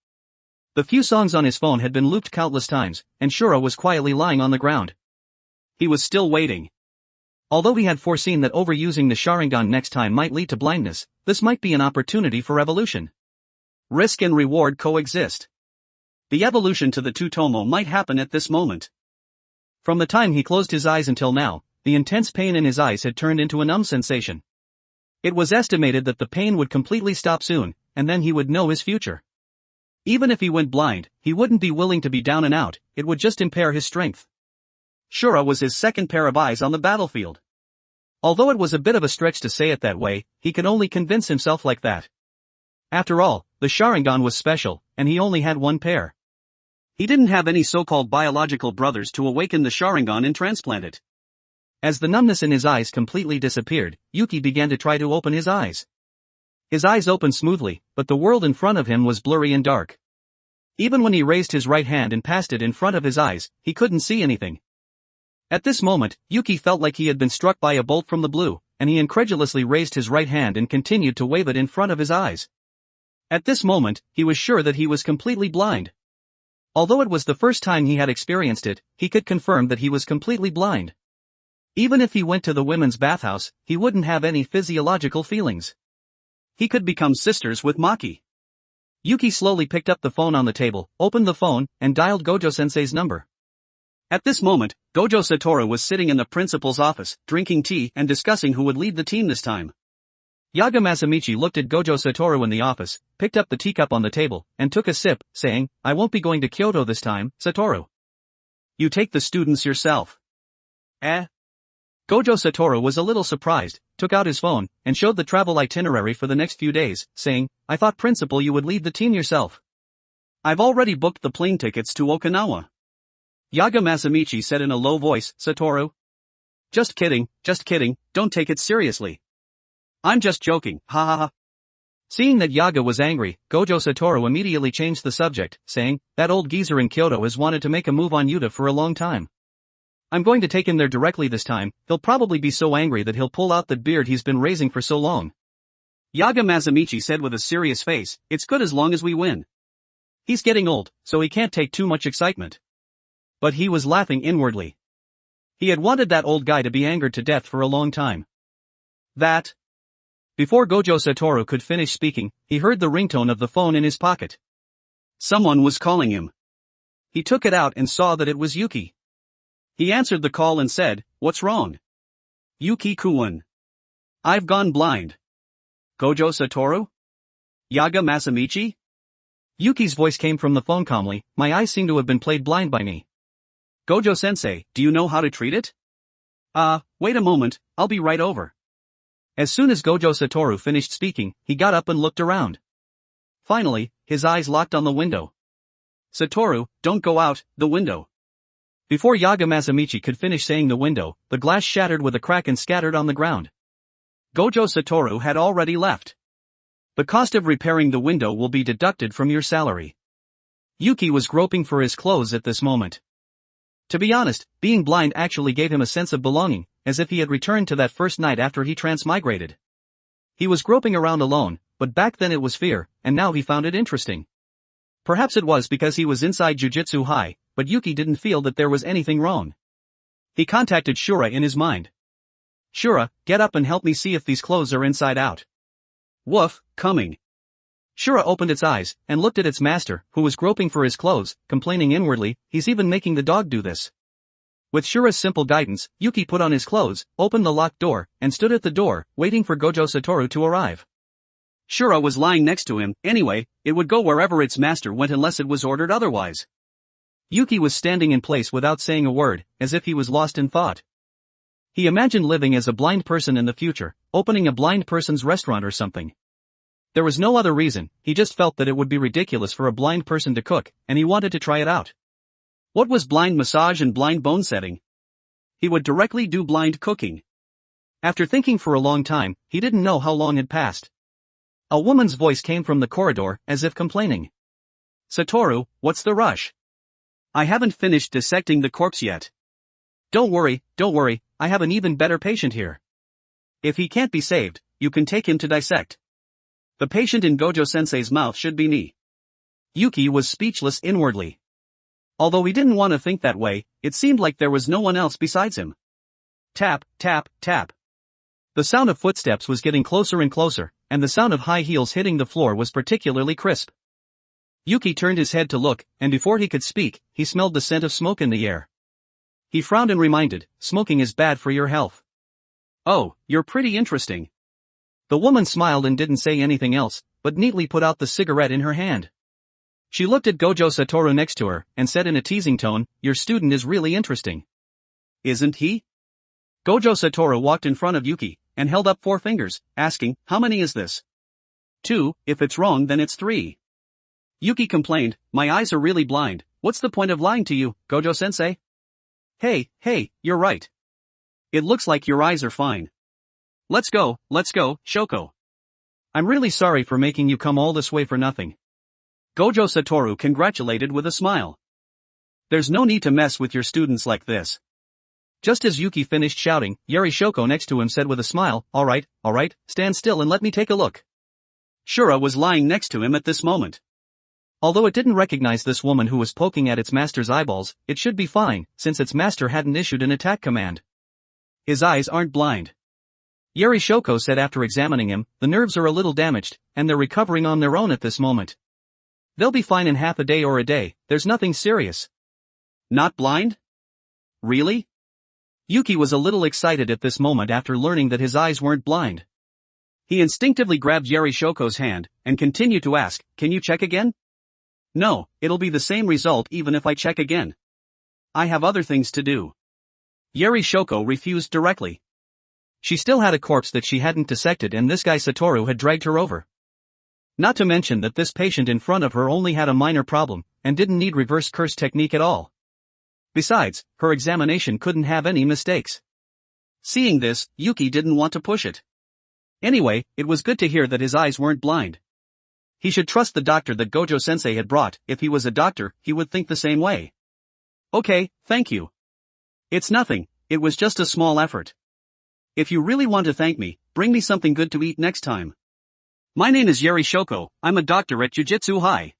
The few songs on his phone had been looped countless times, and Shura was quietly lying on the ground. He was still waiting. Although he had foreseen that overusing the Sharingan next time might lead to blindness, this might be an opportunity for evolution. Risk and reward coexist. The evolution to the Tutomo might happen at this moment. From the time he closed his eyes until now, the intense pain in his eyes had turned into a numb sensation. It was estimated that the pain would completely stop soon, and then he would know his future. Even if he went blind, he wouldn't be willing to be down and out, it would just impair his strength. Shura was his second pair of eyes on the battlefield. Although it was a bit of a stretch to say it that way, he could only convince himself like that. After all, the Sharingan was special, and he only had one pair. He didn't have any so-called biological brothers to awaken the Sharingan and transplant it. As the numbness in his eyes completely disappeared, Yuki began to try to open his eyes. His eyes opened smoothly, but the world in front of him was blurry and dark. Even when he raised his right hand and passed it in front of his eyes, he couldn't see anything. At this moment, Yuki felt like he had been struck by a bolt from the blue, and he incredulously raised his right hand and continued to wave it in front of his eyes. At this moment, he was sure that he was completely blind. Although it was the first time he had experienced it, he could confirm that he was completely blind. Even if he went to the women's bathhouse, he wouldn't have any physiological feelings. He could become sisters with Maki. Yuki slowly picked up the phone on the table, opened the phone, and dialed Gojo-sensei's number. At this moment, Gojo Satoru was sitting in the principal's office, drinking tea and discussing who would lead the team this time. Yaga Masamichi looked at Gojo Satoru in the office, picked up the teacup on the table, and took a sip, saying, "I won't be going to Kyoto this time, Satoru. You take the students yourself." Eh? Gojo Satoru was a little surprised, took out his phone, and showed the travel itinerary for the next few days, saying, "I thought principal you would lead the team yourself." "I've already booked the plane tickets to Okinawa." Yaga Masamichi said in a low voice, "Satoru? Just kidding, don't take it seriously. I'm just joking, ha ha ha." Seeing that Yaga was angry, Gojo Satoru immediately changed the subject, saying, "That old geezer in Kyoto has wanted to make a move on Yuta for a long time. I'm going to take him there directly this time, he'll probably be so angry that he'll pull out that beard he's been raising for so long." Yaga Masamichi said with a serious face, "It's good as long as we win. He's getting old, so he can't take too much excitement." But he was laughing inwardly. He had wanted that old guy to be angered to death for a long time. That. Before Gojo Satoru could finish speaking, he heard the ringtone of the phone in his pocket. Someone was calling him. He took it out and saw that it was Yuki. He answered the call and said, "What's wrong?" "Yuki-kun. I've gone blind." "Gojo Satoru? Yaga Masamichi?" Yuki's voice came from the phone calmly, "My eyes seem to have been played blind by me." "Gojo-sensei, do you know how to treat it?" Wait a moment, I'll be right over." As soon as Gojo Satoru finished speaking, he got up and looked around. Finally, his eyes locked on the window. "Satoru, don't go out, the window." Before Yaga Masamichi could finish saying the window, the glass shattered with a crack and scattered on the ground. Gojo Satoru had already left. "The cost of repairing the window will be deducted from your salary." Yuki was groping for his clothes at this moment. To be honest, being blind actually gave him a sense of belonging, as if he had returned to that first night after he transmigrated. He was groping around alone, but back then it was fear, and now he found it interesting. Perhaps it was because he was inside Jujutsu High, but Yuki didn't feel that there was anything wrong. He contacted Shura in his mind. "Shura, get up and help me see if these clothes are inside out." "Woof, coming." Shura opened its eyes, and looked at its master, who was groping for his clothes, complaining inwardly, he's even making the dog do this. With Shura's simple guidance, Yuki put on his clothes, opened the locked door, and stood at the door, waiting for Gojo Satoru to arrive. Shura was lying next to him, anyway, it would go wherever its master went unless it was ordered otherwise. Yuki was standing in place without saying a word, as if he was lost in thought. He imagined living as a blind person in the future, opening a blind person's restaurant or something. There was no other reason, he just felt that it would be ridiculous for a blind person to cook, and he wanted to try it out. What was blind massage and blind bone setting? He would directly do blind cooking. After thinking for a long time, he didn't know how long had passed. A woman's voice came from the corridor, as if complaining. Satoru, what's the rush? I haven't finished dissecting the corpse yet. Don't worry, I have an even better patient here. If he can't be saved, you can take him to dissect. The patient in Gojo-sensei's mouth should be me. Yuki was speechless inwardly. Although he didn't want to think that way, it seemed like there was no one else besides him. Tap, tap, tap. The sound of footsteps was getting closer and closer, and the sound of high heels hitting the floor was particularly crisp. Yuki turned his head to look, and before he could speak, he smelled the scent of smoke in the air. He frowned and reminded, smoking is bad for your health. Oh, you're pretty interesting. The woman smiled and didn't say anything else, but neatly put out the cigarette in her hand. She looked at Gojo Satoru next to her, and said in a teasing tone, your student is really interesting. Isn't he? Gojo Satoru walked in front of Yuki, and held up 4 fingers, asking, how many is this? 2, if it's wrong then it's 3. Yuki complained, my eyes are really blind, what's the point of lying to you, Gojo-sensei? Hey, you're right. It looks like your eyes are fine. Let's go, Shoko. I'm really sorry for making you come all this way for nothing. Gojo Satoru congratulated with a smile. There's no need to mess with your students like this. Just as Yuki finished shouting, Yuri Shoko next to him said with a smile, alright, stand still and let me take a look. Shura was lying next to him at this moment. Although it didn't recognize this woman who was poking at its master's eyeballs, it should be fine, since its master hadn't issued an attack command. His eyes aren't blind. Yuri Shoko said after examining him, the nerves are a little damaged, and they're recovering on their own at this moment. They'll be fine in half a day or a day, there's nothing serious. Not blind? Really? Yuki was a little excited at this moment after learning that his eyes weren't blind. He instinctively grabbed Yuri Shoko's hand, and continued to ask, can you check again? No, it'll be the same result even if I check again. I have other things to do. Yuri Shoko refused directly. She still had a corpse that she hadn't dissected and this guy Satoru had dragged her over. Not to mention that this patient in front of her only had a minor problem, and didn't need reverse curse technique at all. Besides, her examination couldn't have any mistakes. Seeing this, Yuki didn't want to push it. Anyway, it was good to hear that his eyes weren't blind. He should trust the doctor that Gojo-sensei had brought, if he was a doctor, he would think the same way. Okay, thank you. It's nothing, it was just a small effort. If you really want to thank me, bring me something good to eat next time. My name is Yuri Shoko, I'm a doctor at Jujutsu High.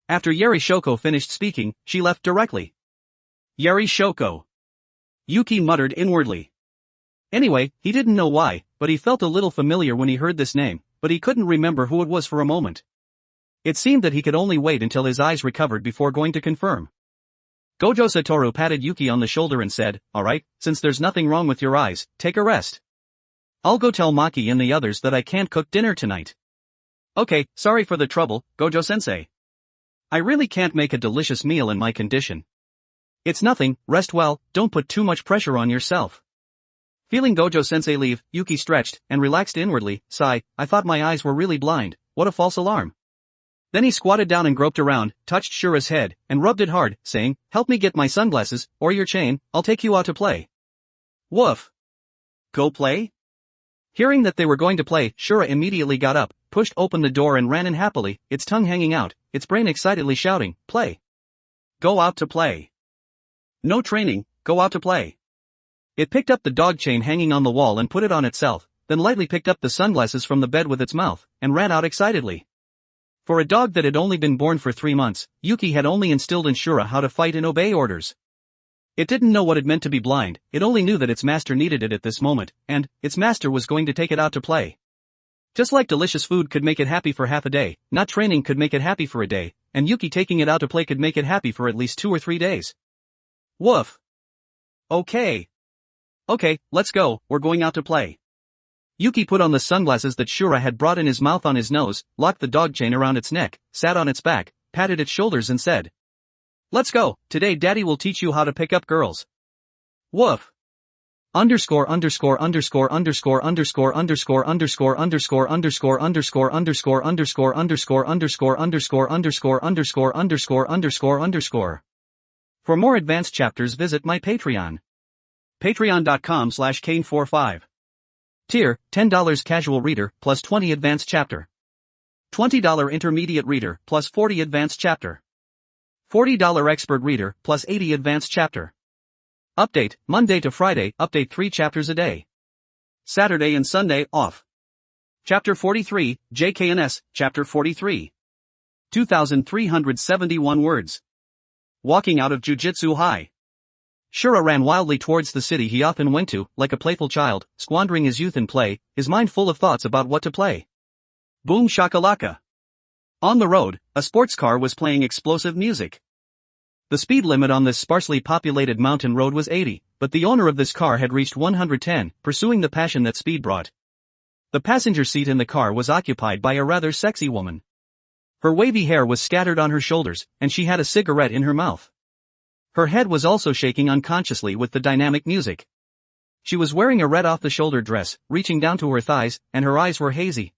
After Yuri Shoko finished speaking, she left directly. Yuri Shoko. Yuki muttered inwardly. Anyway, he didn't know why, but he felt a little familiar when he heard this name, but he couldn't remember who it was for a moment. It seemed that he could only wait until his eyes recovered before going to confirm. Gojo Satoru patted Yuki on the shoulder and said, alright, since there's nothing wrong with your eyes, take a rest. I'll go tell Maki and the others that I can't cook dinner tonight. Okay, sorry for the trouble, Gojo-sensei. I really can't make a delicious meal in my condition. It's nothing, rest well, don't put too much pressure on yourself. Feeling Gojo-sensei leave, Yuki stretched, and relaxed inwardly, sigh, I thought my eyes were really blind, what a false alarm. Then he squatted down and groped around, touched Shura's head, and rubbed it hard, saying, help me get my sunglasses, or your chain, I'll take you out to play. Woof. Go play? Hearing that they were going to play, Shura immediately got up, pushed open the door and ran in happily, its tongue hanging out, its brain excitedly shouting, play. Go out to play. No training, go out to play. It picked up the dog chain hanging on the wall and put it on itself, then lightly picked up the sunglasses from the bed with its mouth, and ran out excitedly. For a dog that had only been born for 3 months, Yuki had only instilled in Shura how to fight and obey orders. It didn't know what it meant to be blind, it only knew that its master needed it at this moment, and its master was going to take it out to play. Just like delicious food could make it happy for half a day, not training could make it happy for a day, and Yuki taking it out to play could make it happy for at least 2 or 3 days. Woof. Okay. Okay, let's go, we're going out to play. Yuki put on the sunglasses that Shura had brought in his mouth on his nose, locked the dog chain around its neck, sat on its back, patted its shoulders and said, "Let's go, today daddy will teach you how to pick up girls." Woof. Underscore underscore underscore underscore underscore underscore underscore underscore underscore underscore underscore underscore underscore underscore underscore underscore underscore underscore underscore underscore. For more advanced chapters visit my Patreon. Patreon.com/Kane45. Tier, $10 casual reader, plus 20 advanced chapter. $20 intermediate reader, plus 40 advanced chapter. $40 expert reader, plus 80 advanced chapter. Update, Monday to Friday, update 3 chapters a day. Saturday and Sunday, off. Chapter 43, JKNS, Chapter 43. 2,371 words. Walking out of Jujutsu High. Shura ran wildly towards the city he often went to, like a playful child, squandering his youth in play, his mind full of thoughts about what to play. Boom shakalaka. On the road, a sports car was playing explosive music. The speed limit on this sparsely populated mountain road was 80, but the owner of this car had reached 110, pursuing the passion that speed brought. The passenger seat in the car was occupied by a rather sexy woman. Her wavy hair was scattered on her shoulders, and she had a cigarette in her mouth. Her head was also shaking unconsciously with the dynamic music. She was wearing a red off-the-shoulder dress, reaching down to her thighs, and her eyes were hazy.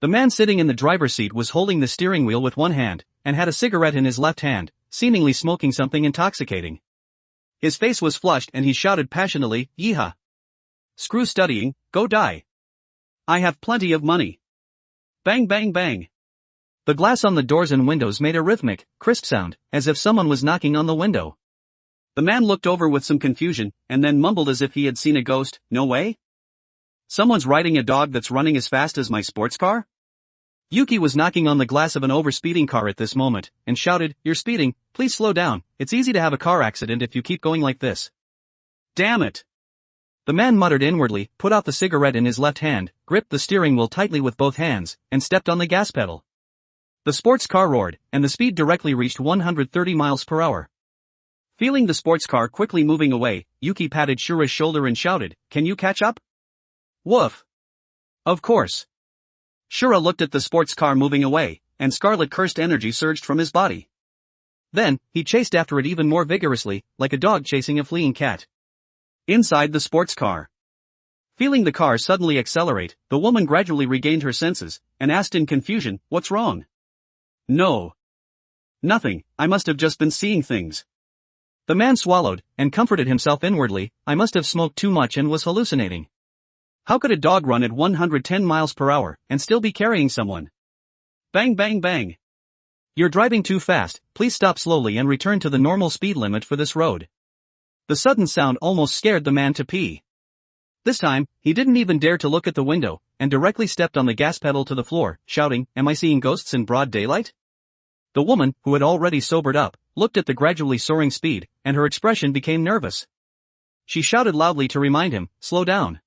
The man sitting in the driver's seat was holding the steering wheel with one hand, and had a cigarette in his left hand, seemingly smoking something intoxicating. His face was flushed and he shouted passionately, "Yeehaw! Screw studying, go die! I have plenty of money!" Bang bang bang! The glass on the doors and windows made a rhythmic, crisp sound, as if someone was knocking on the window. The man looked over with some confusion, and then mumbled as if he had seen a ghost, "No way? Someone's riding a dog that's running as fast as my sports car?" Yuki was knocking on the glass of an overspeeding car at this moment, and shouted, "You're speeding, please slow down, it's easy to have a car accident if you keep going like this." "Damn it!" The man muttered inwardly, put out the cigarette in his left hand, gripped the steering wheel tightly with both hands, and stepped on the gas pedal. The sports car roared, and the speed directly reached 130 miles per hour. Feeling the sports car quickly moving away, Yuki patted Shura's shoulder and shouted, "Can you catch up?" Woof. Of course. Shura looked at the sports car moving away, and scarlet cursed energy surged from his body. Then, he chased after it even more vigorously, like a dog chasing a fleeing cat. Inside the sports car. Feeling the car suddenly accelerate, the woman gradually regained her senses, and asked in confusion, "What's wrong?" "No. Nothing, I must have just been seeing things." The man swallowed, and comforted himself inwardly, "I must have smoked too much and was hallucinating. How could a dog run at 110 miles per hour, and still be carrying someone?" Bang bang bang. "You're driving too fast, please stop slowly and return to the normal speed limit for this road." The sudden sound almost scared the man to pee. This time, he didn't even dare to look at the window, and directly stepped on the gas pedal to the floor, shouting, "Am I seeing ghosts in broad daylight?" The woman, who had already sobered up, looked at the gradually soaring speed, and her expression became nervous. She shouted loudly to remind him, "Slow down.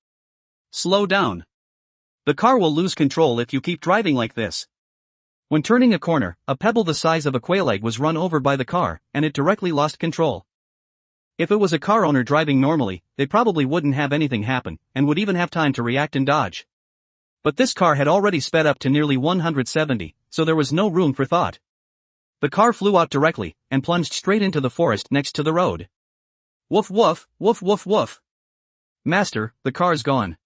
Slow down. The car will lose control if you keep driving like this." When turning a corner, a pebble the size of a quail egg was run over by the car, and it directly lost control. If it was a car owner driving normally, they probably wouldn't have anything happen, and would even have time to react and dodge. But this car had already sped up to nearly 170, so there was no room for thought. The car flew out directly, and plunged straight into the forest next to the road. Woof woof, woof woof woof. "Master, the car's gone."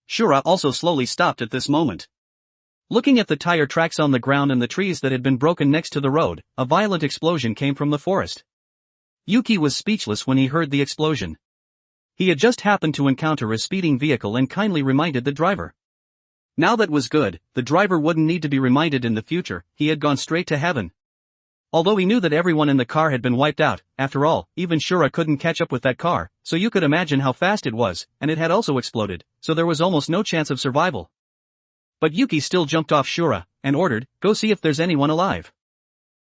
Shura also slowly stopped at this moment. Looking at the tire tracks on the ground and the trees that had been broken next to the road, a violent explosion came from the forest. Yuki was speechless when he heard the explosion. He had just happened to encounter a speeding vehicle and kindly reminded the driver. Now that was good, the driver wouldn't need to be reminded in the future, he had gone straight to heaven. Although he knew that everyone in the car had been wiped out, after all, even Shura couldn't catch up with that car, so you could imagine how fast it was, and it had also exploded, so there was almost no chance of survival. But Yuki still jumped off Shura, and ordered, "Go see if there's anyone alive.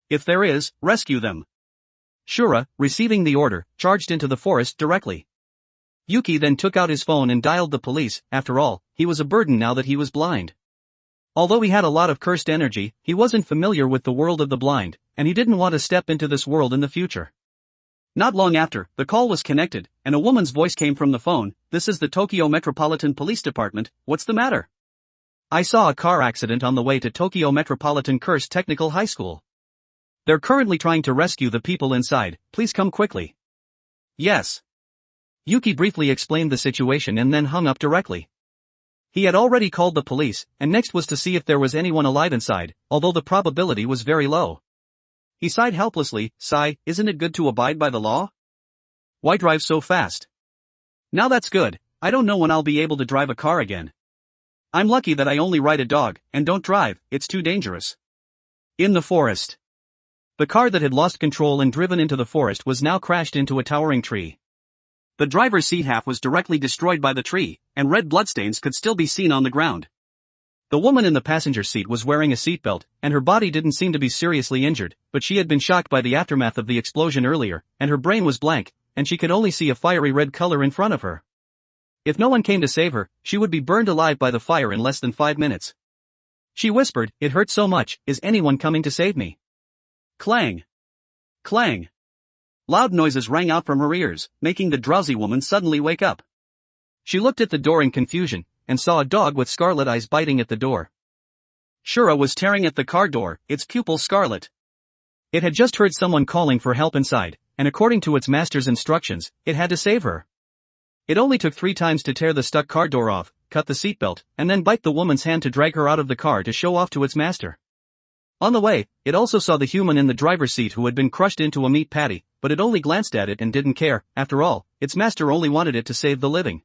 If there is, rescue them." Shura, receiving the order, charged into the forest directly. Yuki then took out his phone and dialed the police, after all, he was a burden now that he was blind. Although he had a lot of cursed energy, he wasn't familiar with the world of the blind, and he didn't want to step into this world in the future. Not long after, the call was connected, and a woman's voice came from the phone. "This is the Tokyo Metropolitan Police Department, what's the matter? I saw a car accident on the way to Tokyo Metropolitan Cursed Technical High School. They're currently trying to rescue the people inside, please come quickly." Yes. Yuki briefly explained the situation and then hung up directly. He had already called the police, and next was to see if there was anyone alive inside, although the probability was very low. He sighed helplessly. "Sigh, isn't it good to abide by the law? Why drive so fast? Now that's good, I don't know when I'll be able to drive a car again. I'm lucky that I only ride a dog, and don't drive, it's too dangerous." In the forest. The car that had lost control and driven into the forest was now crashed into a towering tree. The driver's seat half was directly destroyed by the tree, and red bloodstains could still be seen on the ground. The woman in the passenger seat was wearing a seatbelt, and her body didn't seem to be seriously injured, but she had been shocked by the aftermath of the explosion earlier, and her brain was blank, and she could only see a fiery red color in front of her. If no one came to save her, she would be burned alive by the fire in less than 5 minutes. She whispered, "It hurts so much, is anyone coming to save me?" Clang! Clang! Loud noises rang out from her ears, making the drowsy woman suddenly wake up. She looked at the door in confusion, and saw a dog with scarlet eyes biting at the door. Shura was tearing at the car door, its pupils scarlet. It had just heard someone calling for help inside, and according to its master's instructions, it had to save her. It only took 3 times to tear the stuck car door off, cut the seatbelt, and then bite the woman's hand to drag her out of the car to show off to its master. On the way, it also saw the human in the driver's seat who had been crushed into a meat patty, but it only glanced at it and didn't care. After all, its master only wanted it to save the living.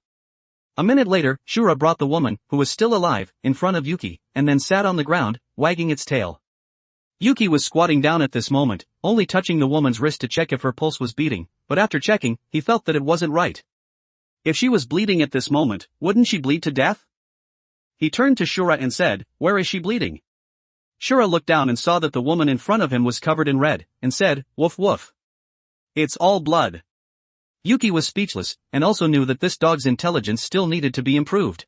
A minute later, Shura brought the woman, who was still alive, in front of Yuki, and then sat on the ground, wagging its tail. Yuki was squatting down at this moment, only touching the woman's wrist to check if her pulse was beating, but after checking, he felt that it wasn't right. If she was bleeding at this moment, wouldn't she bleed to death? He turned to Shura and said, "Where is she bleeding?" Shura looked down and saw that the woman in front of him was covered in red, and said, "Woof woof. It's all blood." Yuki was speechless, and also knew that this dog's intelligence still needed to be improved.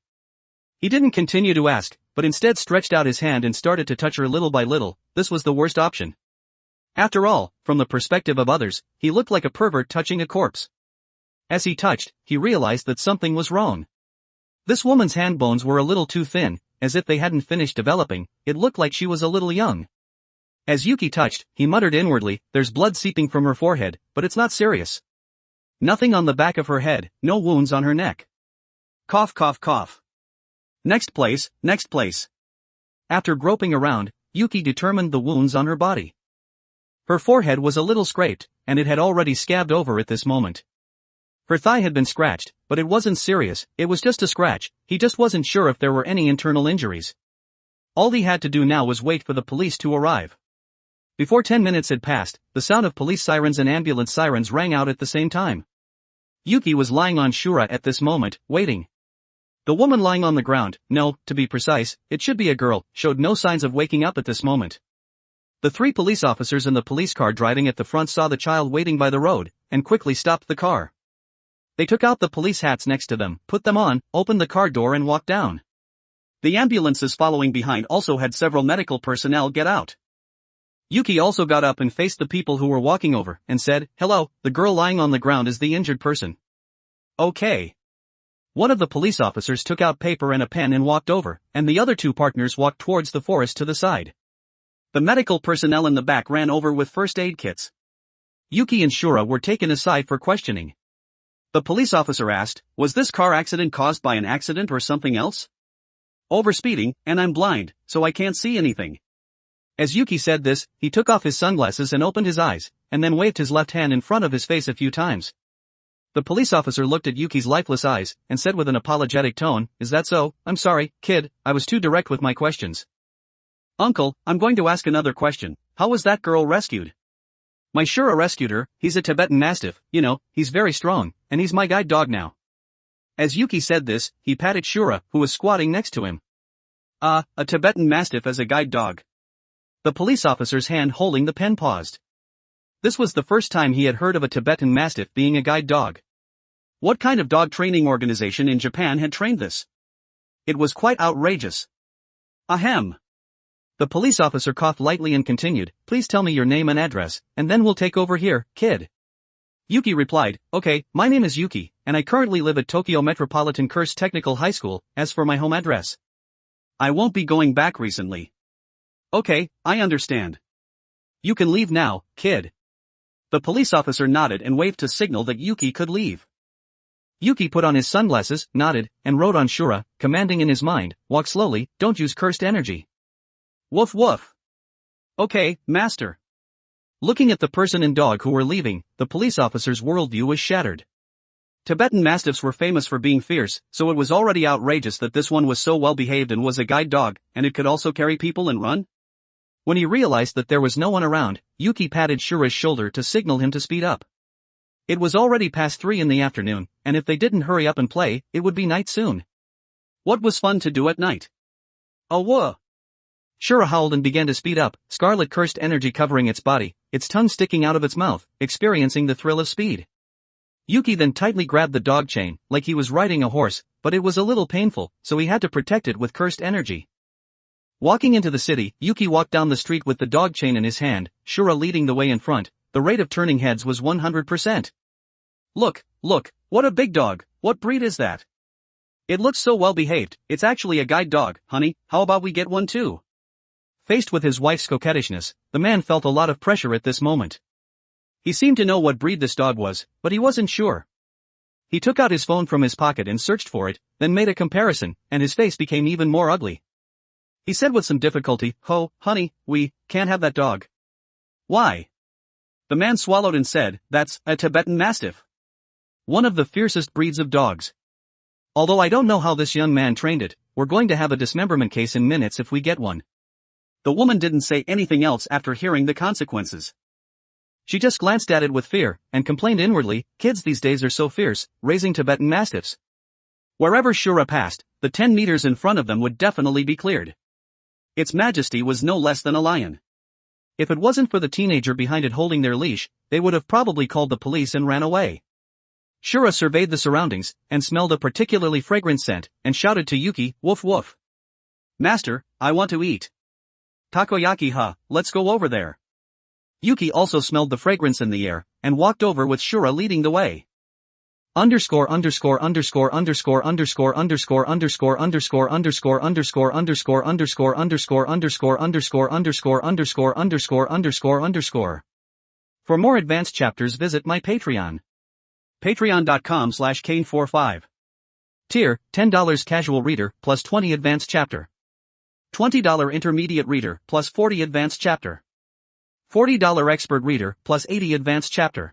He didn't continue to ask, but instead stretched out his hand and started to touch her little by little. This was the worst option. After all, from the perspective of others, he looked like a pervert touching a corpse. As he touched, he realized that something was wrong. This woman's hand bones were a little too thin, as if they hadn't finished developing. It looked like she was a little young. As Yuki touched, he muttered inwardly, "There's blood seeping from her forehead, but it's not serious. Nothing on the back of her head, no wounds on her neck. Cough cough cough. Next place, next place." After groping around, Yuki determined the wounds on her body. Her forehead was a little scraped, and it had already scabbed over at this moment. Her thigh had been scratched, but it wasn't serious, it was just a scratch. He just wasn't sure if there were any internal injuries. All he had to do now was wait for the police to arrive. Before 10 minutes had passed, the sound of police sirens and ambulance sirens rang out at the same time. Yuki was lying on Shura at this moment, waiting. The woman lying on the ground, no, to be precise, it should be a girl, showed no signs of waking up at this moment. The 3 police officers in the police car driving at the front saw the child waiting by the road, and quickly stopped the car. They took out the police hats next to them, put them on, opened the car door and walked down. The ambulances following behind also had several medical personnel get out. Yuki also got up and faced the people who were walking over, and said, "Hello, the girl lying on the ground is the injured person." "Okay." One of the police officers took out paper and a pen and walked over, and the other 2 partners walked towards the forest to the side. The medical personnel in the back ran over with first aid kits. Yuki and Shura were taken aside for questioning. The police officer asked, "Was this car accident caused by an accident or something else?" "Overspeeding, and I'm blind, so I can't see anything." As Yuki said this, he took off his sunglasses and opened his eyes, and then waved his left hand in front of his face a few times. The police officer looked at Yuki's lifeless eyes, and said with an apologetic tone, "Is that so? I'm sorry, kid, I was too direct with my questions." "Uncle, I'm going to ask another question. How was that girl rescued?" "My Shura rescued her, he's a Tibetan Mastiff, you know, he's very strong, and he's my guide dog now." As Yuki said this, he patted Shura, who was squatting next to him. "Ah, a Tibetan Mastiff as a guide dog." The police officer's hand holding the pen paused. This was the first time he had heard of a Tibetan Mastiff being a guide dog. What kind of dog training organization in Japan had trained this? It was quite outrageous. Ahem. The police officer coughed lightly and continued, please tell me your name and address, and then we'll take over here, kid. Yuki replied, okay, my name is Yuki, and I currently live at Tokyo Metropolitan Cursed Technical High School. As for my home address, I won't be going back recently. Okay, I understand. You can leave now, kid. The police officer nodded and waved to signal that Yuki could leave. Yuki put on his sunglasses, nodded, and wrote on Shura, commanding in his mind, walk slowly, don't use cursed energy. Woof woof. Okay, master. Looking at the person and dog who were leaving, the police officer's worldview was shattered. Tibetan Mastiffs were famous for being fierce, so it was already outrageous that this one was so well behaved and was a guide dog, and it could also carry people and run? When he realized that there was no one around, Yuki patted Shura's shoulder to signal him to speed up. It was already past 3 in the afternoon, and if they didn't hurry up and play, it would be night soon. What was fun to do at night? Oh whoa! Shura howled and began to speed up, scarlet cursed energy covering its body, its tongue sticking out of its mouth, experiencing the thrill of speed. Yuki then tightly grabbed the dog chain, like he was riding a horse, but it was a little painful, so he had to protect it with cursed energy. Walking into the city, Yuki walked down the street with the dog chain in his hand, Shura leading the way in front. The rate of turning heads was 100%. Look, what a big dog, what breed is that? It looks so well behaved, it's actually a guide dog, honey, how about we get one too? Faced with his wife's coquettishness, the man felt a lot of pressure at this moment. He seemed to know what breed this dog was, but he wasn't sure. He took out his phone from his pocket and searched for it, then made a comparison, and his face became even more ugly. He said with some difficulty, honey, we can't have that dog. Why? The man swallowed and said, that's a Tibetan Mastiff. One of the fiercest breeds of dogs. Although I don't know how this young man trained it, we're going to have a dismemberment case in minutes if we get one. The woman didn't say anything else after hearing the consequences. She just glanced at it with fear, and complained inwardly, kids these days are so fierce, raising Tibetan Mastiffs. Wherever Shura passed, the 10 meters in front of them would definitely be cleared. Its majesty was no less than a lion. If it wasn't for the teenager behind it holding their leash, they would have probably called the police and ran away. Shura surveyed the surroundings, and smelled a particularly fragrant scent, and shouted to Yuki, woof woof. Master, I want to eat. Takoyaki let's go over there. Yuki also smelled the fragrance in the air, and walked over with Shura leading the way. Underscore underscore underscore underscore underscore underscore underscore underscore underscore underscore underscore underscore underscore underscore underscore underscore underscore underscore underscore underscore. For more advanced chapters visit my Patreon. Patreon.com/Kane45. Tier, $10 casual reader, plus 20 advanced chapter. $20 intermediate reader, plus 40 advanced chapter. $40 expert reader, plus 80 advanced chapter.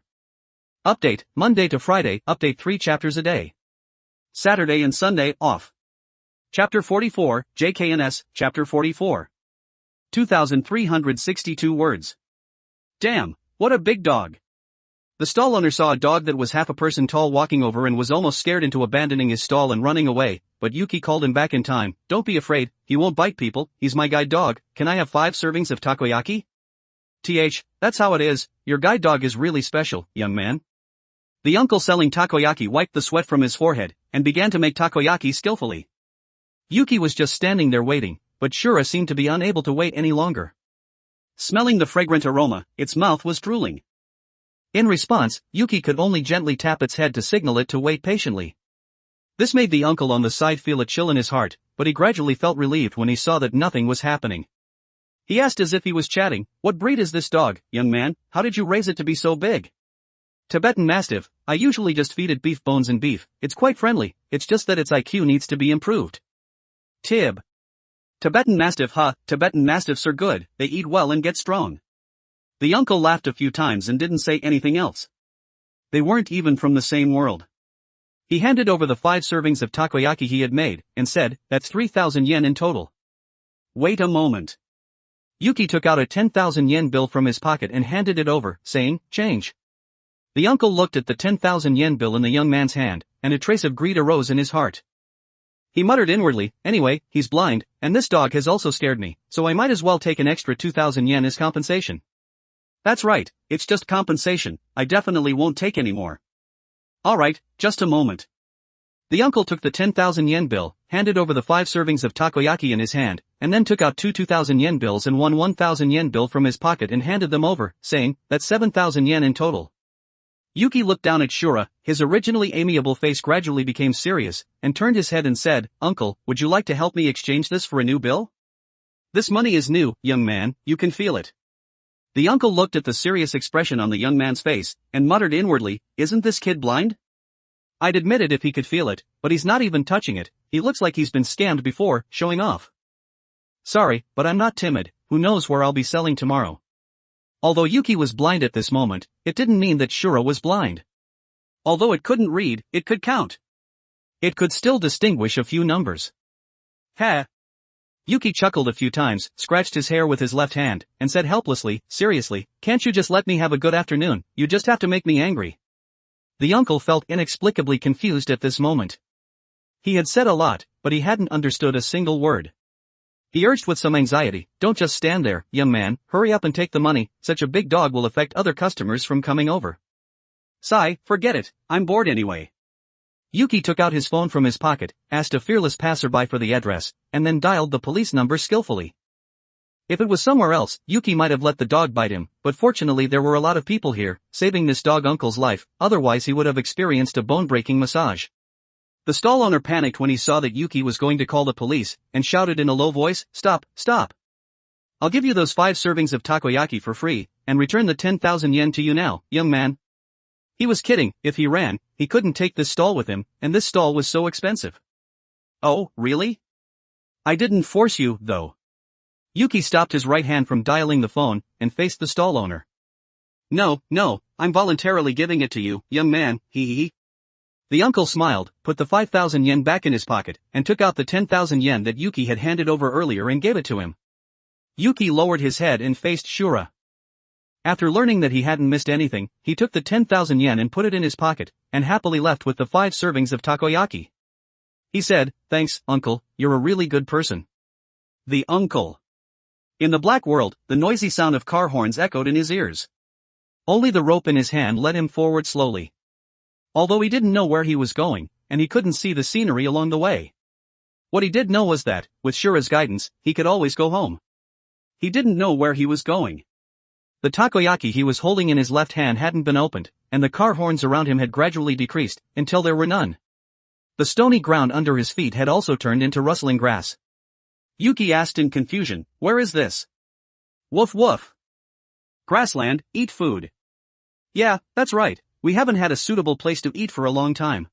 Update, Monday to Friday, update 3 chapters a day. Saturday and Sunday, off. Chapter 44, JKNS, Chapter 44. 2,362 words. Damn, what a big dog. The stall owner saw a dog that was half a person tall walking over and was almost scared into abandoning his stall and running away, but Yuki called him back in time, don't be afraid, he won't bite people, he's my guide dog, can I have 5 servings of takoyaki? That's how it is, your guide dog is really special, young man. The uncle selling takoyaki wiped the sweat from his forehead, and began to make takoyaki skillfully. Yuki was just standing there waiting, but Shura seemed to be unable to wait any longer. Smelling the fragrant aroma, its mouth was drooling. In response, Yuki could only gently tap its head to signal it to wait patiently. This made the uncle on the side feel a chill in his heart, but he gradually felt relieved when he saw that nothing was happening. He asked as if he was chatting, what breed is this dog, young man, how did you raise it to be so big? Tibetan Mastiff, I usually just feed it beef bones and beef, it's quite friendly, it's just that its IQ needs to be improved. Tibetan Mastiff Tibetan Mastiffs are good, they eat well and get strong. The uncle laughed a few times and didn't say anything else. They weren't even from the same world. He handed over the 5 servings of takoyaki he had made, and said, that's 3,000 yen in total. Wait a moment. Yuki took out a 10,000 yen bill from his pocket and handed it over, saying, change. The uncle looked at the 10,000 yen bill in the young man's hand, and a trace of greed arose in his heart. He muttered inwardly, anyway, he's blind, and this dog has also scared me, so I might as well take an extra 2,000 yen as compensation. That's right, it's just compensation, I definitely won't take any more. Alright, just a moment. The uncle took the 10,000 yen bill, handed over the 5 servings of takoyaki in his hand, and then took out two 2,000 yen bills and one 1,000 yen bill from his pocket and handed them over, saying, "That's 7,000 yen in total." Yuki looked down at Shura, his originally amiable face gradually became serious, and turned his head and said, "Uncle, would you like to help me exchange this for a new bill? This money is new, young man, you can feel it." The uncle looked at the serious expression on the young man's face, and muttered inwardly, "Isn't this kid blind? I'd admit it if he could feel it, but he's not even touching it, he looks like he's been scammed before, showing off. Sorry, but I'm not timid, who knows where I'll be selling tomorrow." Although Yuki was blind at this moment, it didn't mean that Shura was blind. Although it couldn't read, it could count. It could still distinguish a few numbers. Ha! Yuki chuckled a few times, scratched his hair with his left hand, and said helplessly, "Seriously, can't you just let me have a good afternoon, you just have to make me angry." The uncle felt inexplicably confused at this moment. He had said a lot, but he hadn't understood a single word. He urged with some anxiety, "Don't just stand there, young man, hurry up and take the money, such a big dog will affect other customers from coming over." "Sigh, forget it, I'm bored anyway." Yuki took out his phone from his pocket, asked a fearless passerby for the address, and then dialed the police number skillfully. If it was somewhere else, Yuki might have let the dog bite him, but fortunately there were a lot of people here, saving this dog uncle's life, otherwise he would have experienced a bone-breaking massage. The stall owner panicked when he saw that Yuki was going to call the police, and shouted in a low voice, "Stop, stop! I'll give you those 5 servings of takoyaki for free, and return the 10,000 yen to you now, young man." He was kidding, if he ran, he couldn't take this stall with him, and this stall was so expensive. "Oh, really? I didn't force you, though." Yuki stopped his right hand from dialing the phone, and faced the stall owner. No, I'm voluntarily giving it to you, young man, hee." The uncle smiled, put the 5,000 yen back in his pocket, and took out the 10,000 yen that Yuki had handed over earlier and gave it to him. Yuki lowered his head and faced Shura. After learning that he hadn't missed anything, he took the 10,000 yen and put it in his pocket, and happily left with the 5 servings of takoyaki. He said, "Thanks, uncle, you're a really good person." The uncle. In the black world, the noisy sound of car horns echoed in his ears. Only the rope in his hand led him forward slowly. Although he didn't know where he was going, and he couldn't see the scenery along the way. What he did know was that, with Shura's guidance, he could always go home. He didn't know where he was going. The takoyaki he was holding in his left hand hadn't been opened, and the car horns around him had gradually decreased, until there were none. The stony ground under his feet had also turned into rustling grass. Yuki asked in confusion, "Where is this?" "Woof woof. Grassland, eat food." "Yeah, that's right. We haven't had a suitable place to eat for a long time."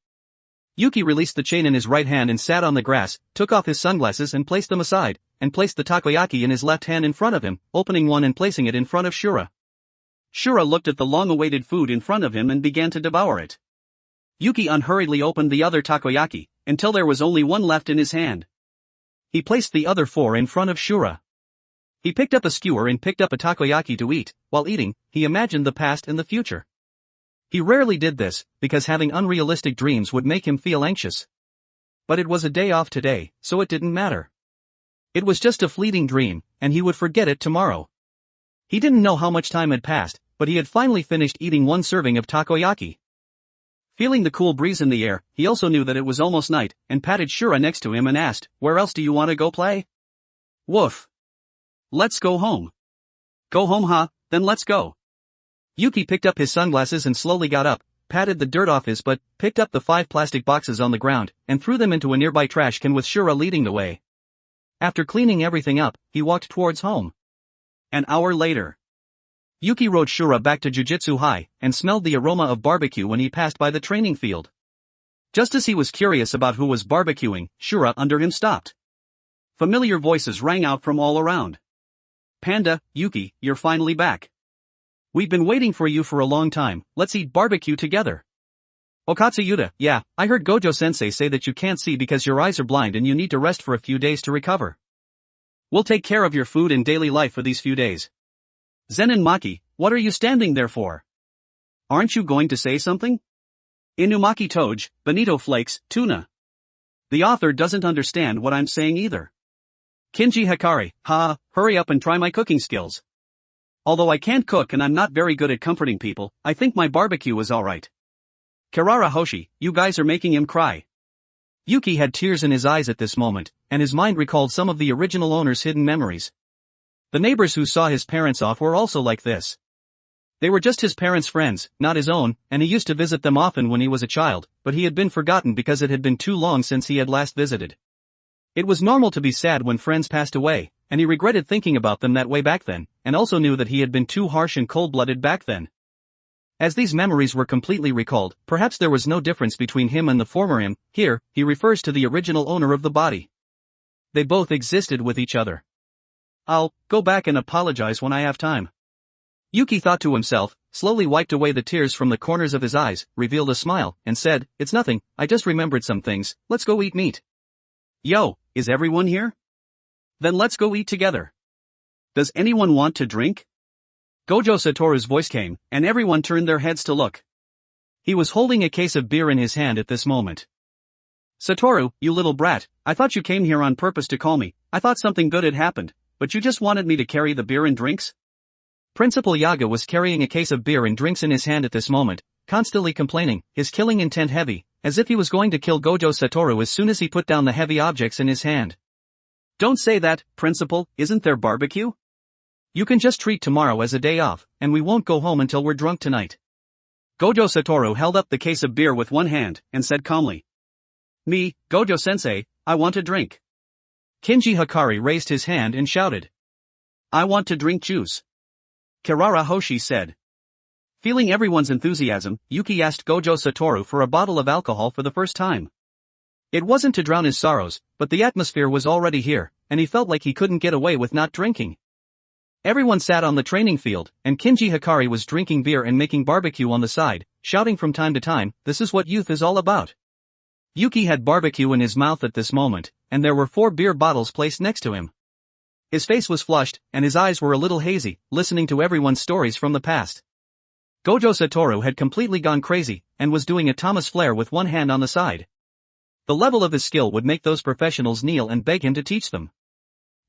Yuki released the chain in his right hand and sat on the grass, took off his sunglasses and placed them aside, and placed the takoyaki in his left hand in front of him, opening one and placing it in front of Shura. Shura looked at the long-awaited food in front of him and began to devour it. Yuki unhurriedly opened the other takoyaki, until there was only one left in his hand. He placed the other 4 in front of Shura. He picked up a skewer and picked up a takoyaki to eat. While eating, he imagined the past and the future. He rarely did this, because having unrealistic dreams would make him feel anxious. But it was a day off today, so it didn't matter. It was just a fleeting dream, and he would forget it tomorrow. He didn't know how much time had passed, but he had finally finished eating 1 serving of takoyaki. Feeling the cool breeze in the air, he also knew that it was almost night, and patted Shura next to him and asked, "Where else do you want to go play?" "Woof. Let's go home." "Go home, huh? Then let's go." Yuki picked up his sunglasses and slowly got up, patted the dirt off his butt, picked up the 5 plastic boxes on the ground, and threw them into a nearby trash can with Shura leading the way. After cleaning everything up, he walked towards home. An hour later. Yuki rode Shura back to Jujutsu High, and smelled the aroma of barbecue when he passed by the training field. Just as he was curious about who was barbecuing, Shura under him stopped. Familiar voices rang out from all around. "Panda, Yuki, you're finally back. We've been waiting for you for a long time, let's eat barbecue together." "Okatsuyuta, yeah, I heard Gojo-sensei say that you can't see because your eyes are blind and you need to rest for a few days to recover. We'll take care of your food and daily life for these few days." "Zenin Maki, what are you standing there for? Aren't you going to say something?" "Inumaki Toge, bonito flakes, tuna." The author doesn't understand what I'm saying either. "Kinji Hikari, hurry up and try my cooking skills. Although I can't cook and I'm not very good at comforting people, I think my barbecue is alright." "Kirara Hoshi, you guys are making him cry." Yuki had tears in his eyes at this moment, and his mind recalled some of the original owner's hidden memories. The neighbors who saw his parents off were also like this. They were just his parents' friends, not his own, and he used to visit them often when he was a child, but he had been forgotten because it had been too long since he had last visited. It was normal to be sad when friends passed away, and he regretted thinking about them that way back then, and also knew that he had been too harsh and cold-blooded back then. As these memories were completely recalled, perhaps there was no difference between him and the former him. Here, he refers to the original owner of the body. They both existed with each other. I'll go back and apologize when I have time. Yuki thought to himself, slowly wiped away the tears from the corners of his eyes, revealed a smile, and said, "It's nothing, I just remembered some things, let's go eat meat." "Yo, is everyone here? Then let's go eat together. Does anyone want to drink?" Gojo Satoru's voice came, and everyone turned their heads to look. He was holding a case of beer in his hand at this moment. "Satoru, you little brat, I thought you came here on purpose to call me. I thought something good had happened, but you just wanted me to carry the beer and drinks?" Principal Yaga was carrying a case of beer and drinks in his hand at this moment, constantly complaining, his killing intent heavy, as if he was going to kill Gojo Satoru as soon as he put down the heavy objects in his hand. "Don't say that, Principal, isn't there barbecue? You can just treat tomorrow as a day off, and we won't go home until we're drunk tonight." Gojo Satoru held up the case of beer with one hand, and said calmly. "Me, Gojo-sensei, I want a drink." Kinji Hikari raised his hand and shouted. "I want to drink juice." Kirara Hoshi said. Feeling everyone's enthusiasm, Yuki asked Gojo Satoru for a bottle of alcohol for the first time. It wasn't to drown his sorrows, but the atmosphere was already here, and he felt like he couldn't get away with not drinking. Everyone sat on the training field, and Kinji Hikari was drinking beer and making barbecue on the side, shouting from time to time, "This is what youth is all about." Yuki had barbecue in his mouth at this moment, and there were 4 beer bottles placed next to him. His face was flushed, and his eyes were a little hazy, listening to everyone's stories from the past. Gojo Satoru had completely gone crazy, and was doing a Thomas Flare with one hand on the side. The level of his skill would make those professionals kneel and beg him to teach them.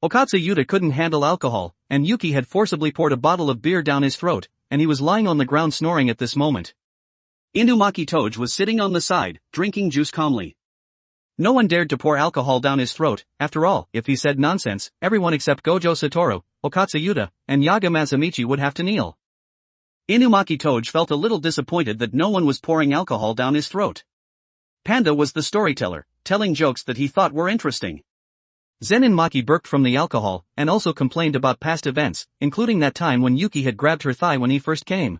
Okatsu Yuta couldn't handle alcohol, and Yuki had forcibly poured a bottle of beer down his throat, and he was lying on the ground snoring at this moment. Inumaki Toge was sitting on the side, drinking juice calmly. No one dared to pour alcohol down his throat. After all, if he said nonsense, everyone except Gojo Satoru, Okatsu Yuta, and Yaga Masamichi would have to kneel. Inumaki Toge felt a little disappointed that no one was pouring alcohol down his throat. Panda was the storyteller, telling jokes that he thought were interesting. Zenin Maki burped from the alcohol, and also complained about past events, including that time when Yuki had grabbed her thigh when he first came.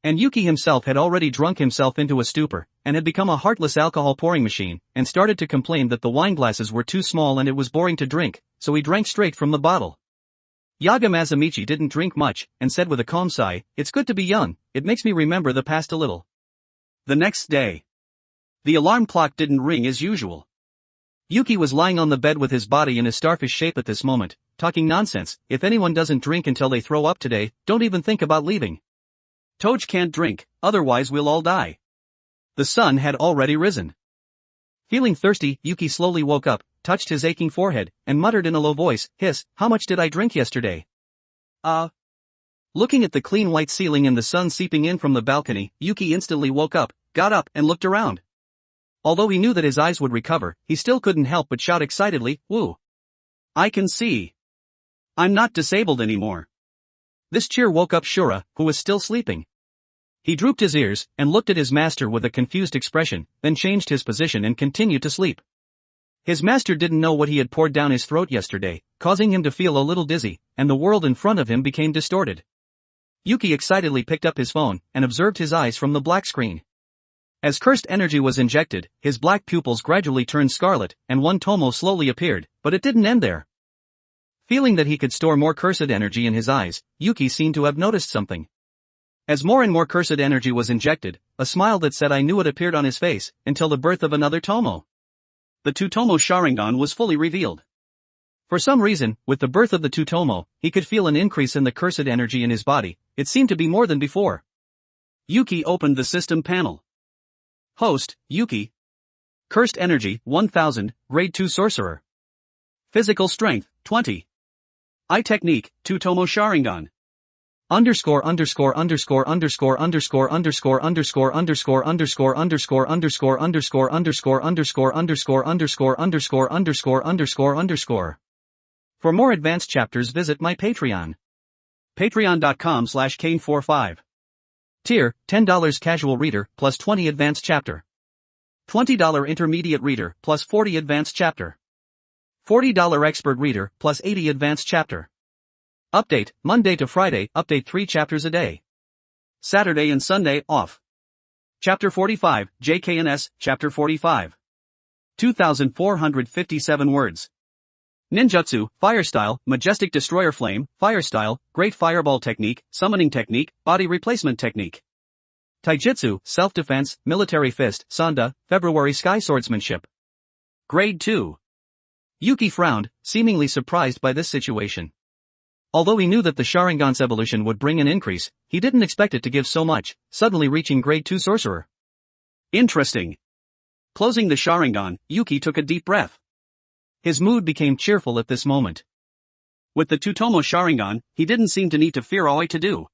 And Yuki himself had already drunk himself into a stupor, and had become a heartless alcohol pouring machine, and started to complain that the wine glasses were too small and it was boring to drink, so he drank straight from the bottle. Yaga Masamichi didn't drink much, and said with a calm sigh, "It's good to be young, it makes me remember the past a little." The next day. The alarm clock didn't ring as usual. Yuki was lying on the bed with his body in a starfish shape at this moment, talking nonsense. "If anyone doesn't drink until they throw up today, don't even think about leaving. Toge can't drink, otherwise we'll all die." The sun had already risen. Feeling thirsty, Yuki slowly woke up, touched his aching forehead, and muttered in a low voice, "Hiss, how much did I drink yesterday?" Looking at the clean white ceiling and the sun seeping in from the balcony, Yuki instantly woke up, got up and looked around. Although he knew that his eyes would recover, he still couldn't help but shout excitedly, "Woo! I can see! I'm not disabled anymore." This cheer woke up Shura, who was still sleeping. He drooped his ears, and looked at his master with a confused expression, then changed his position and continued to sleep. His master didn't know what he had poured down his throat yesterday, causing him to feel a little dizzy, and the world in front of him became distorted. Yuki excitedly picked up his phone, and observed his eyes from the black screen. As cursed energy was injected, his black pupils gradually turned scarlet, and one tomo slowly appeared, but it didn't end there. Feeling that he could store more cursed energy in his eyes, Yuki seemed to have noticed something. As more and more cursed energy was injected, a smile that said "I knew it" appeared on his face, until the birth of another tomo. The two-tomo Sharingan was fully revealed. For some reason, with the birth of the two-tomo, he could feel an increase in the cursed energy in his body. It seemed to be more than before. Yuki opened the system panel. Host, Yuki. Cursed energy, 1000, grade 2 sorcerer. Physical strength, 20. Eye technique, two-tomo Sharingan. Underscore underscore underscore underscore underscore underscore underscore underscore underscore underscore underscore underscore underscore underscore underscore underscore underscore underscore underscore underscore. For more advanced chapters visit my Patreon. Patreon.com/Kane45. Tier, $10 casual reader, plus 20 advanced chapter. $20 intermediate reader, plus 40 advanced chapter. $40 expert reader, plus 80 advanced chapter. Update, Monday to Friday, update 3 chapters a day. Saturday and Sunday, off. Chapter 45, JKNS, Chapter 45. 2,457 words. Ninjutsu, Fire Style, Majestic Destroyer Flame, Fire Style, Great Fireball Technique, Summoning Technique, Body Replacement Technique. Taijutsu, Self-Defense, Military Fist, Sanda, February Sky Swordsmanship. Grade 2. Yuki frowned, seemingly surprised by this situation. Although he knew that the Sharingan's evolution would bring an increase, he didn't expect it to give so much, suddenly reaching Grade 2 Sorcerer. Interesting. Closing the Sharingan, Yuki took a deep breath. His mood became cheerful at this moment. With the Tsutomu Sharingan, he didn't seem to need to fear Aoi to do.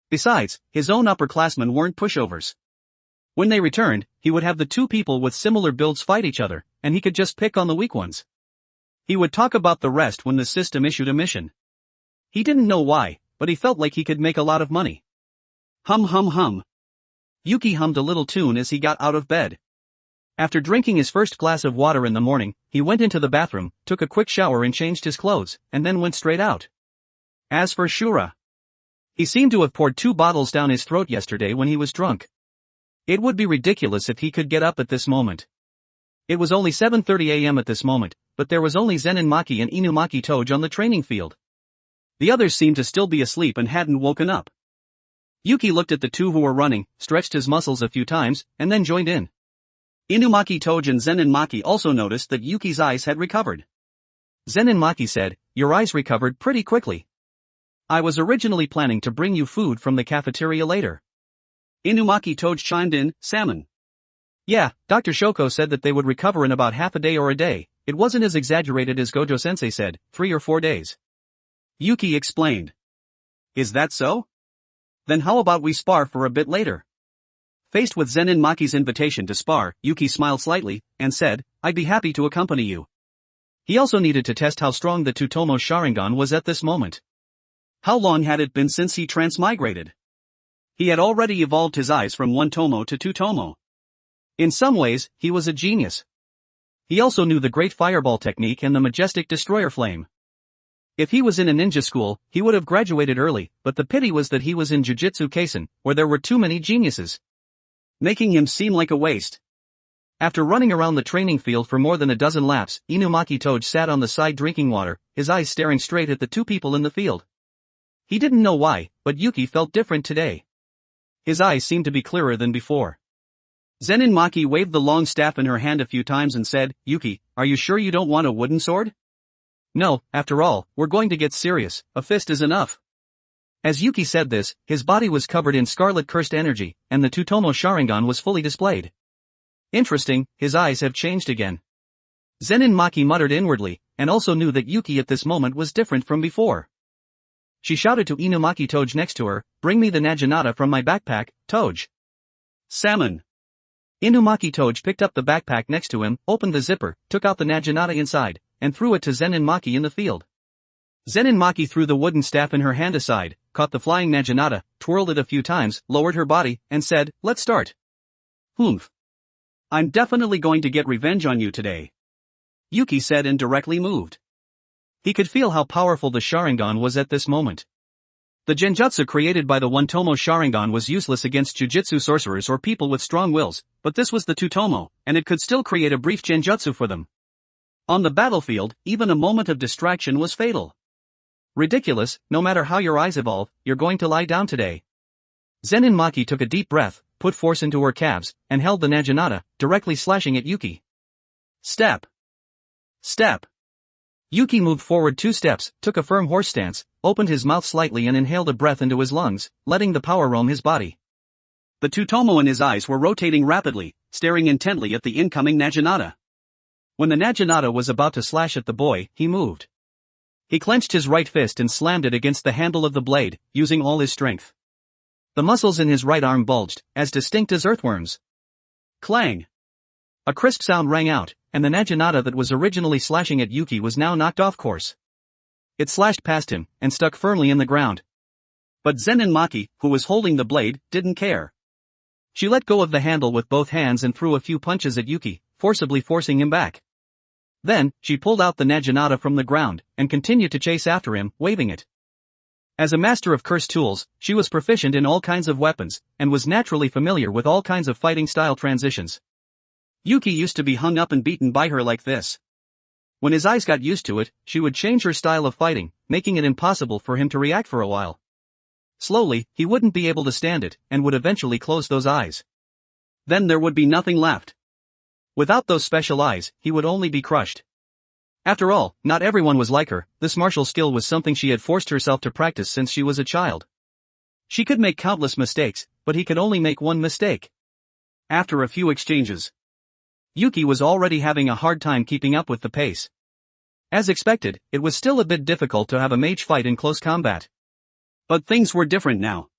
Besides, his own upperclassmen weren't pushovers. When they returned, he would have the two people with similar builds fight each other, and he could just pick on the weak ones. He would talk about the rest when the system issued a mission. He didn't know why, but he felt like he could make a lot of money. Hum hum hum. Yuki hummed a little tune as he got out of bed. After drinking his first glass of water in the morning, he went into the bathroom, took a quick shower and changed his clothes, and then went straight out. As for Shura, he seemed to have poured 2 bottles down his throat yesterday when he was drunk. It would be ridiculous if he could get up at this moment. It was only 7:30 a.m. at this moment, but there was only Zenin Maki and Inumaki Toge on the training field. The others seemed to still be asleep and hadn't woken up. Yuki looked at the two who were running, stretched his muscles a few times, and then joined in. Inumaki Toge and Zenin Maki also noticed that Yuki's eyes had recovered. Zenin Maki said, "Your eyes recovered pretty quickly. I was originally planning to bring you food from the cafeteria later." Inumaki Toge chimed in, "Salmon." "Yeah, Dr. Shoko said that they would recover in about half a day or a day. It wasn't as exaggerated as Gojo-sensei said, 3 or 4 days. Yuki explained. "Is that so? Then how about we spar for a bit later?" Faced with Zenin Maki's invitation to spar, Yuki smiled slightly, and said, "I'd be happy to accompany you." He also needed to test how strong the Tsutomu Sharingan was at this moment. How long had it been since he transmigrated? He had already evolved his eyes from 1 tomo to 2 tomo. In some ways, he was a genius. He also knew the Great Fireball Technique and the Majestic Destroyer Flame. If he was in a ninja school, he would have graduated early, but the pity was that he was in Jujutsu Kaisen, where there were too many geniuses, making him seem like a waste. After running around the training field for more than a dozen laps, Inumaki Toge sat on the side drinking water, his eyes staring straight at the two people in the field. He didn't know why, but Yuki felt different today. His eyes seemed to be clearer than before. Zenin Maki waved the long staff in her hand a few times and said, "Yuki, are you sure you don't want a wooden sword?" "No, after all, we're going to get serious, a fist is enough." As Yuki said this, his body was covered in scarlet cursed energy, and the Tsutomu Sharingan was fully displayed. Interesting, his eyes have changed again. Zenin Maki muttered inwardly, and also knew that Yuki at this moment was different from before. She shouted to Inumaki Toge next to her, "Bring me the Naginata from my backpack, Toge." "Salmon." Inumaki Toge picked up the backpack next to him, opened the zipper, took out the Naginata inside, and threw it to Zenin Maki in the field. Zenin Maki threw the wooden staff in her hand aside, caught the flying Naginata, twirled it a few times, lowered her body, and said, "Let's start." "Humph. I'm definitely going to get revenge on you today," Yuki said and directly moved. He could feel how powerful the Sharingan was at this moment. The genjutsu created by the 1 tomo Sharingan was useless against jujutsu sorcerers or people with strong wills, but this was the 2 tomo, and it could still create a brief genjutsu for them. On the battlefield, even a moment of distraction was fatal. Ridiculous, no matter how your eyes evolve, you're going to lie down today. Zenin Maki took a deep breath, put force into her calves, and held the Naginata, directly slashing at Yuki. Step. Step. Yuki moved forward 2 steps, took a firm horse stance, opened his mouth slightly and inhaled a breath into his lungs, letting the power roam his body. The 2 tomo in his eyes were rotating rapidly, staring intently at the incoming Naginata. When the Naginata was about to slash at the boy, he moved. He clenched his right fist and slammed it against the handle of the blade, using all his strength. The muscles in his right arm bulged, as distinct as earthworms. Clang! A crisp sound rang out, and the naginata that was originally slashing at Yuki was now knocked off course. It slashed past him, and stuck firmly in the ground. But Zenin Maki, who was holding the blade, didn't care. She let go of the handle with both hands and threw a few punches at Yuki, forcibly forcing him back. Then, she pulled out the naginata from the ground, and continued to chase after him, waving it. As a master of curse tools, she was proficient in all kinds of weapons, and was naturally familiar with all kinds of fighting style transitions. Yuki used to be hung up and beaten by her like this. When his eyes got used to it, she would change her style of fighting, making it impossible for him to react for a while. Slowly, he wouldn't be able to stand it, and would eventually close those eyes. Then there would be nothing left. Without those special eyes, he would only be crushed. After all, not everyone was like her. This martial skill was something she had forced herself to practice since she was a child. She could make countless mistakes, but he could only make one mistake. After a few exchanges, Yuki was already having a hard time keeping up with the pace. As expected, it was still a bit difficult to have a mage fight in close combat. But things were different now.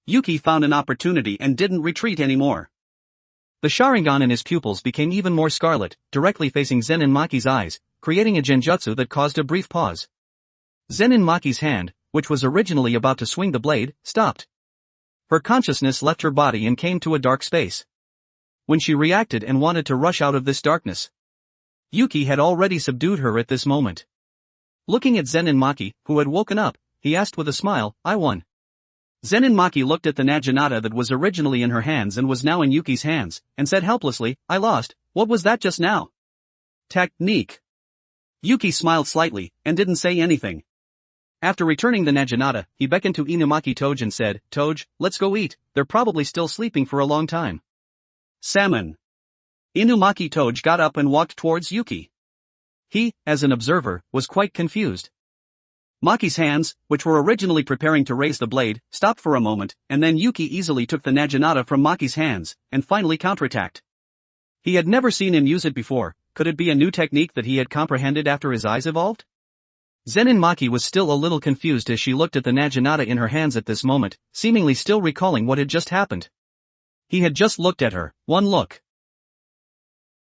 Yuki found an opportunity and didn't retreat anymore. The Sharingan in his pupils became even more scarlet, directly facing Zenin Maki's eyes, creating a genjutsu that caused a brief pause. Zenin Maki's hand, which was originally about to swing the blade, stopped. Her consciousness left her body and came to a dark space. When she reacted and wanted to rush out of this darkness, Yuki had already subdued her at this moment. Looking at Zenin Maki, who had woken up, he asked with a smile, "I won." Zenin Maki looked at the naginata that was originally in her hands and was now in Yuki's hands, and said helplessly, "I lost. What was that just now?" Technique. Yuki smiled slightly, and didn't say anything. After returning the naginata, he beckoned to Inumaki Toge and said, "Toge, let's go eat, they're probably still sleeping for a long time." Salmon. Inumaki Toge got up and walked towards Yuki. He, as an observer, was quite confused. Maki's hands, which were originally preparing to raise the blade, stopped for a moment, and then Yuki easily took the naginata from Maki's hands, and finally counterattacked. He had never seen him use it before. Could it be a new technique that he had comprehended after his eyes evolved? Zenin Maki was still a little confused as she looked at the naginata in her hands at this moment, seemingly still recalling what had just happened. He had just looked at her, one look.